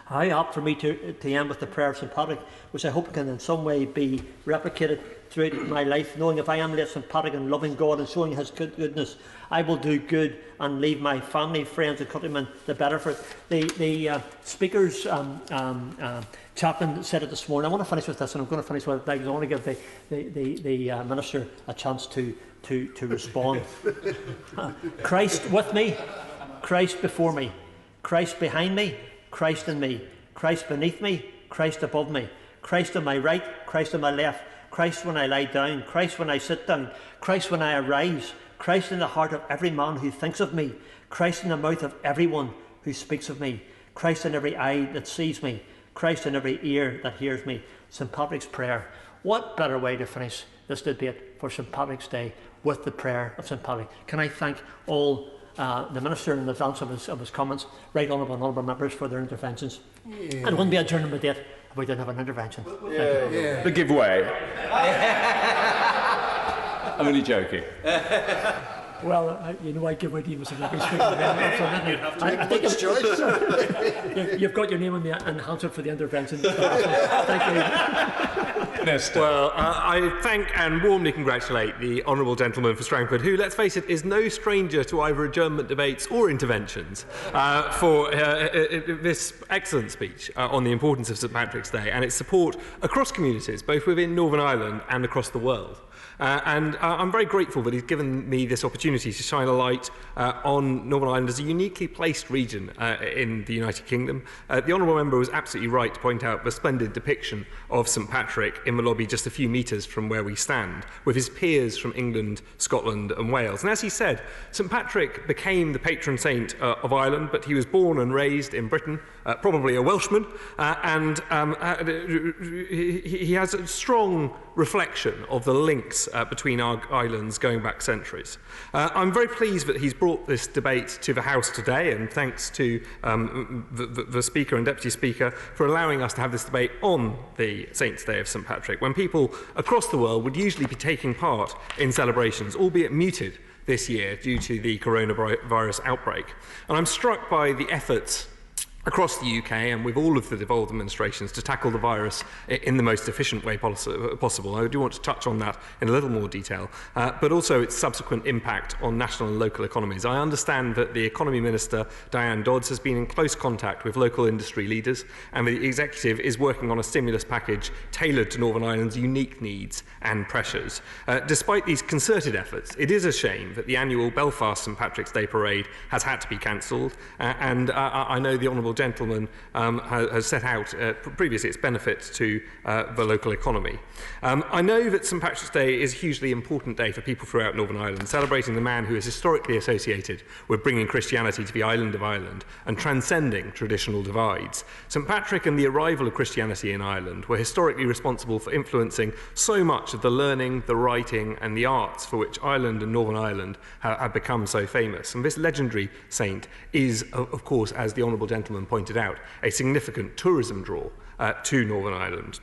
Speaker 17: I opt for me to end with the prayer of St Patrick, which I hope can in some way be replicated throughout my life, knowing if I emulate St Patrick and loving God and showing his goodness, I will do good and leave my family, friends and countrymen the better for it. The Speaker's chaplain said it this morning. I want to finish with this, and I'm going to finish with it because I want to give the Minister a chance to respond. Christ with me, Christ before me, Christ behind me, Christ in me, Christ beneath me, Christ above me, Christ on my right, Christ on my left, Christ when I lie down, Christ when I sit down, Christ when I arise, Christ in the heart of every man who thinks of me, Christ in the mouth of everyone who speaks of me, Christ in every eye that sees me, Christ in every ear that hears me. St Patrick's Prayer. What better way to finish this debate for St Patrick's Day with the prayer of St Patrick? Can I thank all the Minister in advance of his comments, right honourable members for their interventions. It wouldn't be a journey debate if we didn't have an intervention.
Speaker 6: The giveaway. I'm only joking.
Speaker 17: Well, you know I give away to you, Mr Deputy Speaker. You've got your name on the enhancer for the intervention. Thank you.
Speaker 12: Well, I thank and warmly congratulate the honourable gentleman for Strangford, who, let's face it, is no stranger to either adjournment debates or interventions, for this excellent speech on the importance of St Patrick's Day and its support across communities, both within Northern Ireland and across the world. And I'm very grateful that he's given me this opportunity to shine a light on Northern Ireland as a uniquely placed region in the United Kingdom. The honourable member was absolutely right to point out the splendid depiction of St Patrick in in the lobby just a few metres from where we stand, with his peers from England, Scotland and Wales. And as he said, St Patrick became the patron saint of Ireland, but he was born and raised in Britain, probably a Welshman, and he has a strong reflection of the links between our islands going back centuries. I'm very pleased that he's brought this debate to the House today, and thanks to the Speaker and Deputy Speaker for allowing us to have this debate on the Saints' Day of St Patrick, when people across the world would usually be taking part in celebrations, albeit muted this year due to the coronavirus outbreak. And I'm struck by the efforts across the UK and with all of the devolved administrations to tackle the virus in the most efficient way possible. I do want to touch on that in a little more detail, but also its subsequent impact on national and local economies. I understand that the Economy Minister, Diane Dodds, has been in close contact with local industry leaders, and the Executive is working on a stimulus package tailored to Northern Ireland's unique needs and pressures. Despite these concerted efforts, it is a shame that the annual Belfast St Patrick's Day Parade has had to be cancelled, and I know the Honourable Gentleman has set out previously its benefits to the local economy. I know that St Patrick's Day is a hugely important day for people throughout Northern Ireland, celebrating the man who is historically associated with bringing Christianity to the island of Ireland and transcending traditional divides. St Patrick and the arrival of Christianity in Ireland were historically responsible for influencing so much of the learning, the writing and the arts for which Ireland and Northern Ireland have become so famous. And this legendary saint is, of course, as the Honourable Gentleman pointed out, a significant tourism draw to Northern Ireland.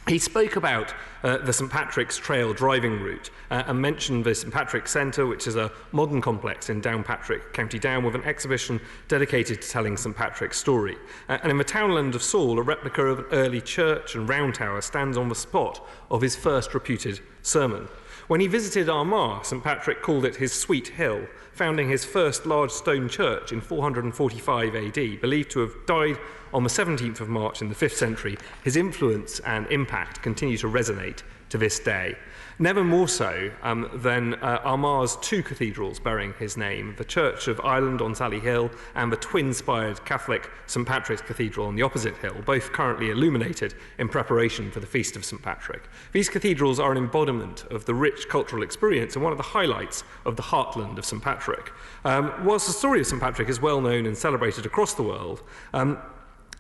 Speaker 12: He spoke about the St Patrick's Trail driving route and mentioned the St Patrick's Centre, which is a modern complex in Downpatrick, County Down, with an exhibition dedicated to telling St Patrick's story. And in the townland of Saul, a replica of an early church and round tower stands on the spot of his first reputed sermon. When he visited Armagh, St Patrick called it his Sweet Hill, founding his first large stone church in 445 AD, believed to have died on the 17th of March in the 5th century. His influence and impact continue to resonate to this day. Never more so than Armagh's two cathedrals bearing his name, the Church of Ireland on Sally Hill and the twin-spired Catholic St Patrick's Cathedral on the opposite hill, both currently illuminated in preparation for the Feast of St Patrick. These cathedrals are an embodiment of the rich cultural experience and one of the highlights of the heartland of St Patrick. Whilst the story of St Patrick is well known and celebrated across the world,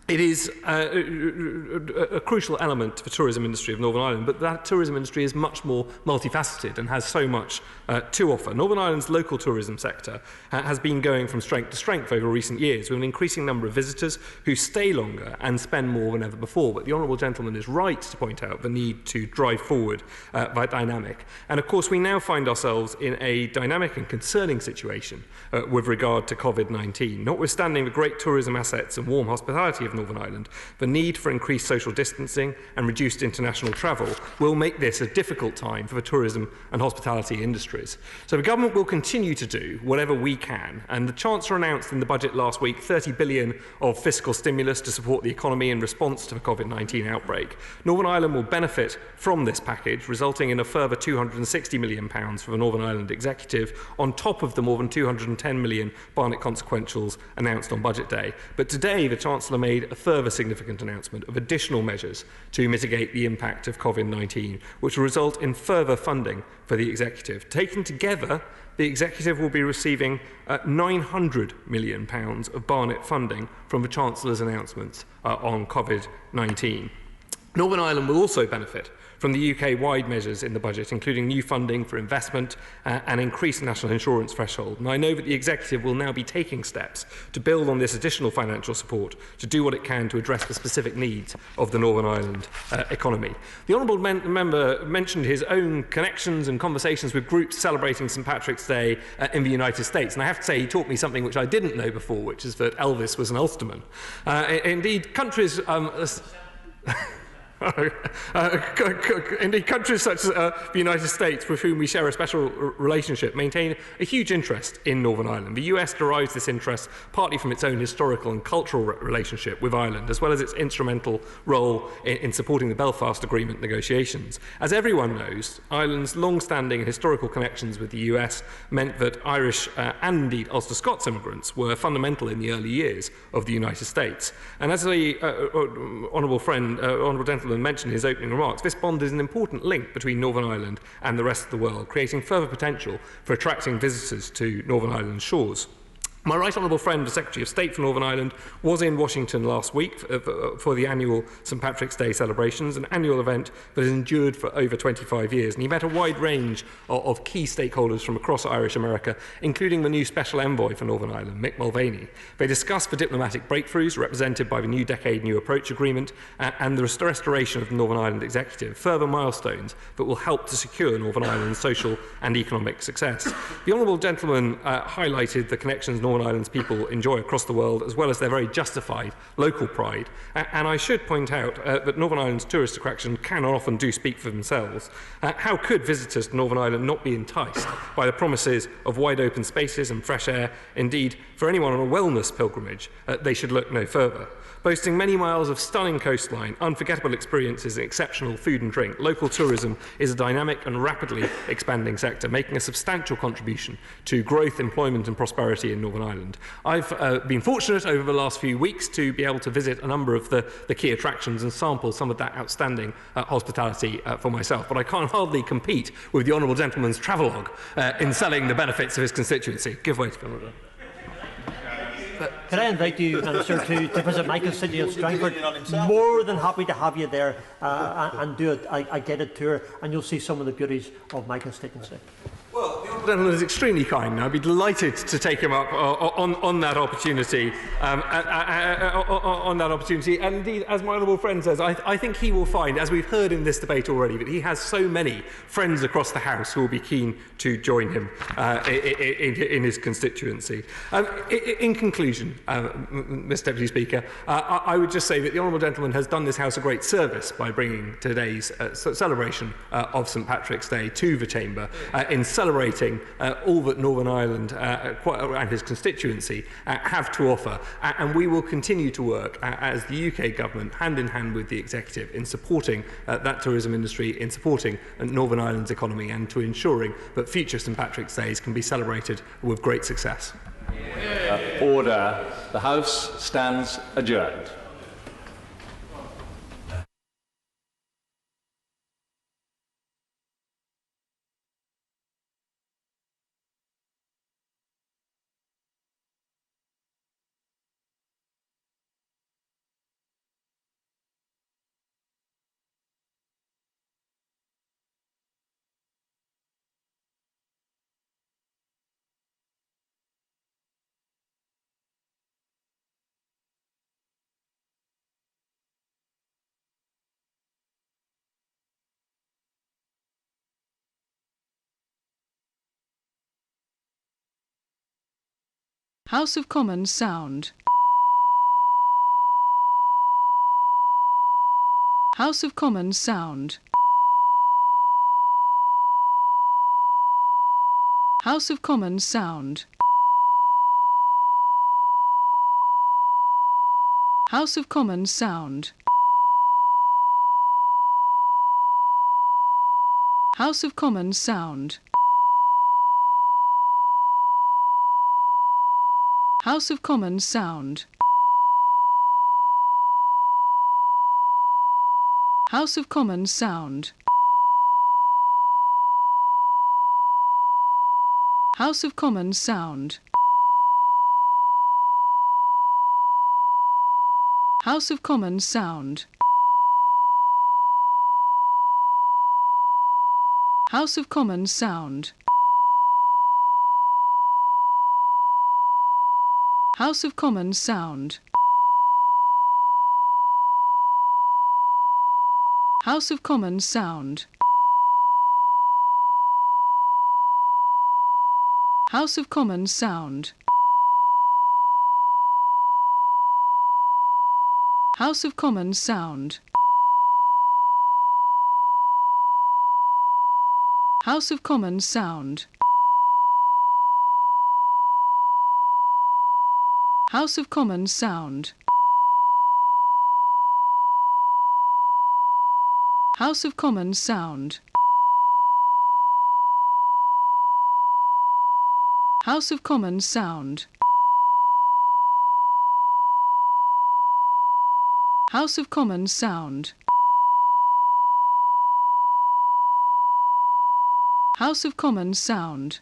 Speaker 12: it is a crucial element to the tourism industry of Northern Ireland, but that tourism industry is much more multifaceted and has so much to offer. Northern Ireland's local tourism sector has been going from strength to strength over recent years, with an increasing number of visitors who stay longer and spend more than ever before. But the Honourable Gentleman is right to point out the need to drive forward that dynamic. And of course, we now find ourselves in a dynamic and concerning situation with regard to COVID-19. Notwithstanding the great tourism assets and warm hospitality of Northern Ireland, the need for increased social distancing and reduced international travel will make this a difficult time for the tourism and hospitality industries. So the government will continue to do whatever we can, and the Chancellor announced in the budget last week $30 billion of fiscal stimulus to support the economy in response to the COVID-19 outbreak. Northern Ireland will benefit from this package, resulting in a further £260 million for the Northern Ireland Executive, on top of the more than £210 million Barnett consequentials announced on budget day. But today the Chancellor made a further significant announcement of additional measures to mitigate the impact of COVID-19, which will result in further funding for the Executive. Taken together, the Executive will be receiving £900 million of Barnett funding from the Chancellor's announcements on COVID-19. Northern Ireland will also benefit from the UK-wide measures in the budget, including new funding for investment and increased national insurance threshold. And I know that the Executive will now be taking steps to build on this additional financial support to do what it can to address the specific needs of the Northern Ireland economy. The Honourable Member mentioned his own connections and conversations with groups celebrating St Patrick's Day in the United States. And I have to say, he taught me something which I didn't know before, which is that Elvis was an Ulsterman. Indeed, countries... Indeed, countries such as the United States, with whom we share a special relationship, maintain a huge interest in Northern Ireland. The US derives this interest partly from its own historical and cultural relationship with Ireland, as well as its instrumental role in supporting the Belfast Agreement negotiations. As everyone knows, Ireland's long-standing historical connections with the US meant that Irish and indeed Ulster Scots immigrants were fundamental in the early years of the United States. And as the honourable gentleman Gentleman mentioned in his opening remarks, this bond is an important link between Northern Ireland and the rest of the world, creating further potential for attracting visitors to Northern Ireland's shores. My right honourable friend, the Secretary of State for Northern Ireland, was in Washington last week for the annual St Patrick's Day celebrations, an annual event that has endured for over 25 years. And he met a wide range of key stakeholders from across Irish America, including the new Special Envoy for Northern Ireland, Mick Mulvaney. They discussed the diplomatic breakthroughs represented by the New Decade New Approach Agreement and the restoration of the Northern Ireland Executive, further milestones that will help to secure Northern Ireland's social and economic success. The honourable gentleman highlighted the connections Northern Ireland's people enjoy across the world, as well as their very justified local pride. And I should point out that Northern Ireland's tourist attraction can and often do speak for themselves. How could visitors to Northern Ireland not be enticed by the promises of wide open spaces and fresh air? Indeed, for anyone on a wellness pilgrimage, they should look no further. Boasting many miles of stunning coastline, unforgettable experiences and exceptional food and drink, local tourism is a dynamic and rapidly expanding sector, making a substantial contribution to growth, employment and prosperity in Northern Ireland. I've been fortunate over the last few weeks to be able to visit a number of the key attractions and sample some of that outstanding hospitality for myself, but I can't hardly compete with the honourable gentleman's travelogue in selling the benefits of his constituency. Give way to the honourable.
Speaker 17: Can I invite you, Minister, to visit my constituency of Strangford? More than happy to have you there and do a guided tour, and you'll see some of the beauties of my constituency.
Speaker 12: Well, the honourable gentleman is extremely kind, and I'd be delighted to take him up on that opportunity. On that opportunity, and indeed, as my honourable friend says, I think he will find, as we've heard in this debate already, that he has so many friends across the House who will be keen to join him in his constituency. In conclusion, Mr Deputy Speaker, I would just say that the honourable gentleman has done this House a great service by bringing today's celebration of St Patrick's Day to the Chamber in celebrating all that Northern Ireland and his constituency have to offer. And we will continue to work as the UK government, hand in hand with the executive, in supporting that tourism industry, in supporting Northern Ireland's economy, and to ensuring that future St Patrick's Days can be celebrated with great success.
Speaker 6: Order. The House stands adjourned.
Speaker 16: House of Commons sound. House of Commons sound. House of Commons sound. House of Commons sound. House of Commons sound. House of Commons sound. House of Commons sound. House of Commons sound. House of Commons sound. House of Commons sound. House of Commons sound. House of Commons sound. House of Commons sound. House of Commons sound. House of Commons sound. House of Commons sound. House of Commons sound. House of Commons sound. House of Commons sound. House of Commons sound.